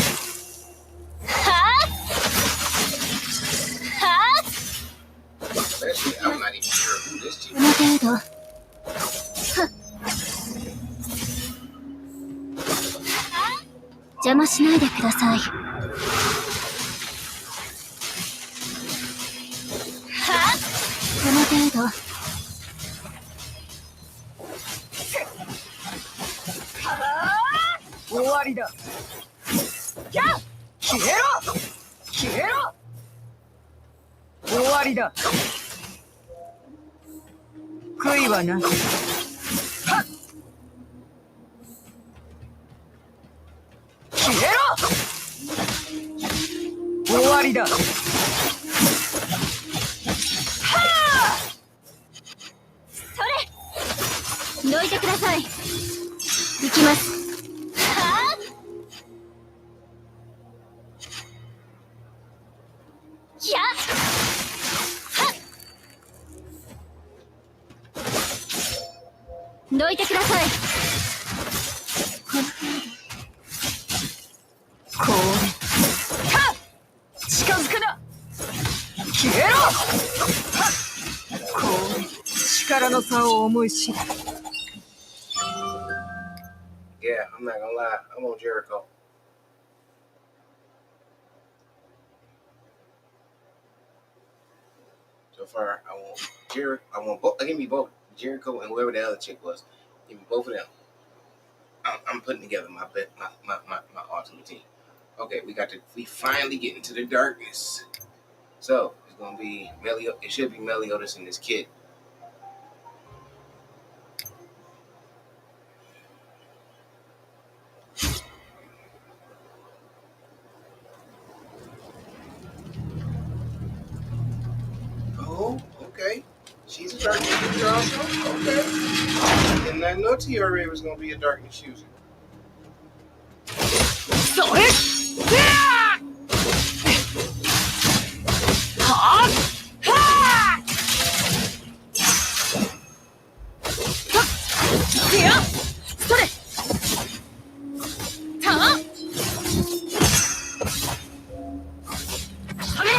Speaker 1: Especially, I'm not even sure who this chick
Speaker 5: この程度 邪魔しないでください。この程度。
Speaker 8: 終わりだ消えろ消えろ終わりだ悔いはないはっ消えろ終わりだはあ
Speaker 5: それどいてください。行きます。どいてください。
Speaker 8: これはっ近づくな消えろはっこれ力の差を思い知る
Speaker 1: Yeah, I'm not gonna lie. I want Jericho. So far, I want Jericho. I want both. Give me both Jericho and whoever the other chick was. Give me both of them. I'm putting together my ultimate team. Okay, we finally get into the darkness. So it's gonna be Meliodas. It should be Meliodas and this kid. Oh, okay. She's a darkness user also? Okay. And I know Tiara was gonna be a darkness user.
Speaker 8: それはっいやそれたそれ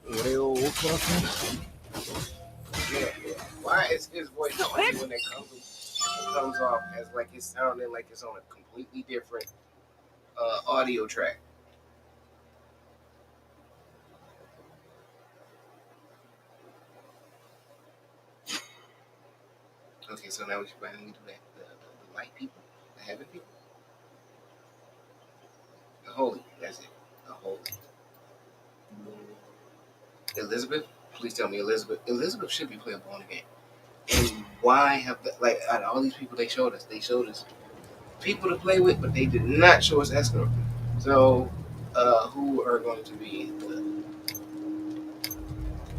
Speaker 8: 俺を怒らせん
Speaker 1: Yeah. Why is his voice funny when it comes off as like it's sounding like it's on a completely different audio track? Okay, so now we should finally do that. The light people, the heaven people, the holy. That's it. The holy. Elizabeth, please tell me Elizabeth. Elizabeth should be playable on the game. And why have like out of all these people they showed us people to play with, but they did not show us escort. So, who are going to be the...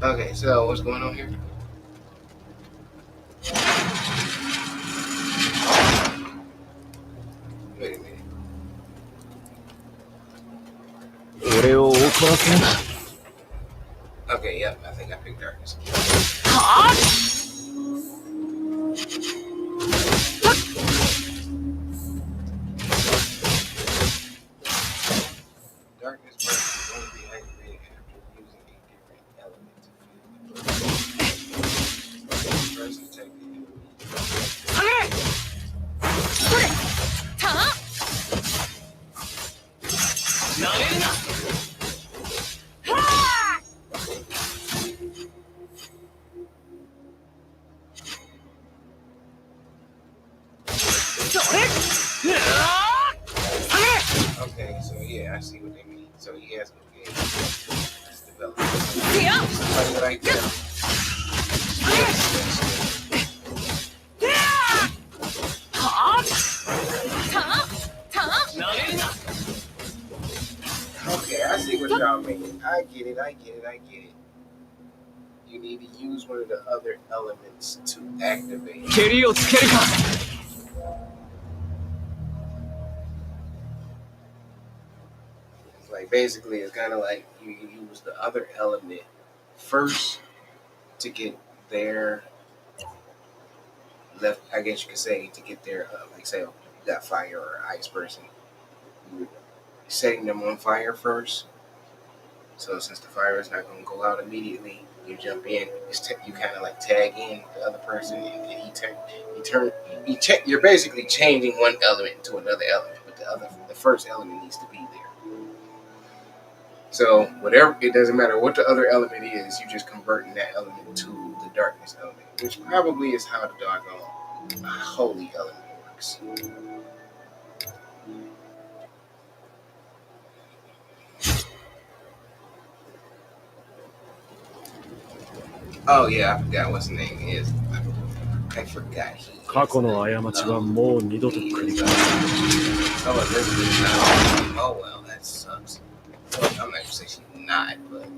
Speaker 1: Okay, so what's going on here? Wait a minute.
Speaker 8: 俺を怒らせん
Speaker 1: Okay, yep, I think I picked darkness.
Speaker 8: はっ
Speaker 1: Darkness burst is going to be activated after using a different element to fuel the burst. First detect the enemy.
Speaker 8: それた
Speaker 1: Okay, so yeah, I see what they mean. So he has okay, it's developed. Somebody like that. Okay, I see what y'all mean. I get it. You need to use one of the other elements to activate. It's like basically, it's kind of like you use the other element first to get their left. I guess you could say to get their like say you got fire or ice person, you setting them on fire first. So since the fire is not going to go out immediately, you jump in. You kind of like tag in the other person, and you're basically changing one element into another element, but the first element needs to be there. So whatever, it doesn't matter what the other element is. You just converting that element to the darkness element, which probably is how the doggone holy element works. Oh yeah, I forgot what his name is. I forgot he.
Speaker 8: 過去の過ちはもう二度と繰り返す。
Speaker 1: Oh, Elizabeth's not. Oh well, that sucks. Well, I'm not gonna say she's not, but.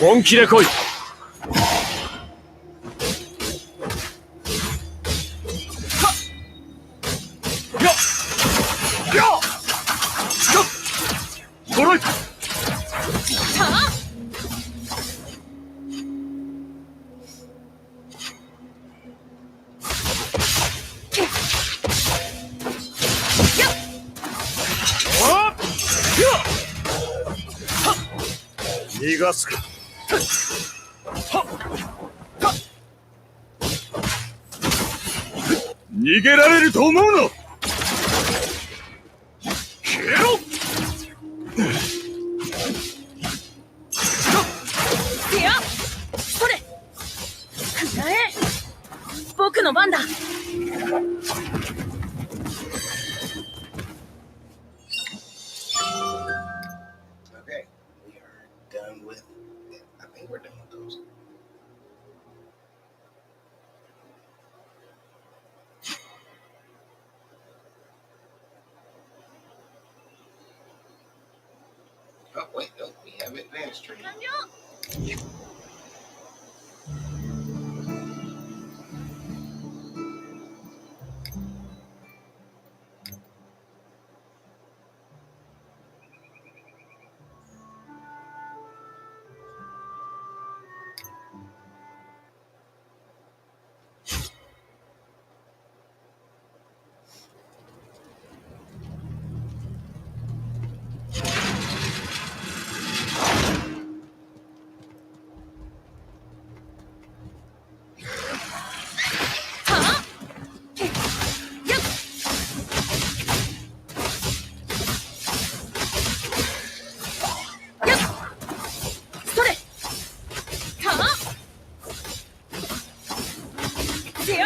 Speaker 8: 本気で来い。逃がすか。逃げられると思うの。消えろ。
Speaker 4: 僕の番だ。
Speaker 1: Okay, we are done with it. I think we're done with those. Oh wait, no, we have advanced training.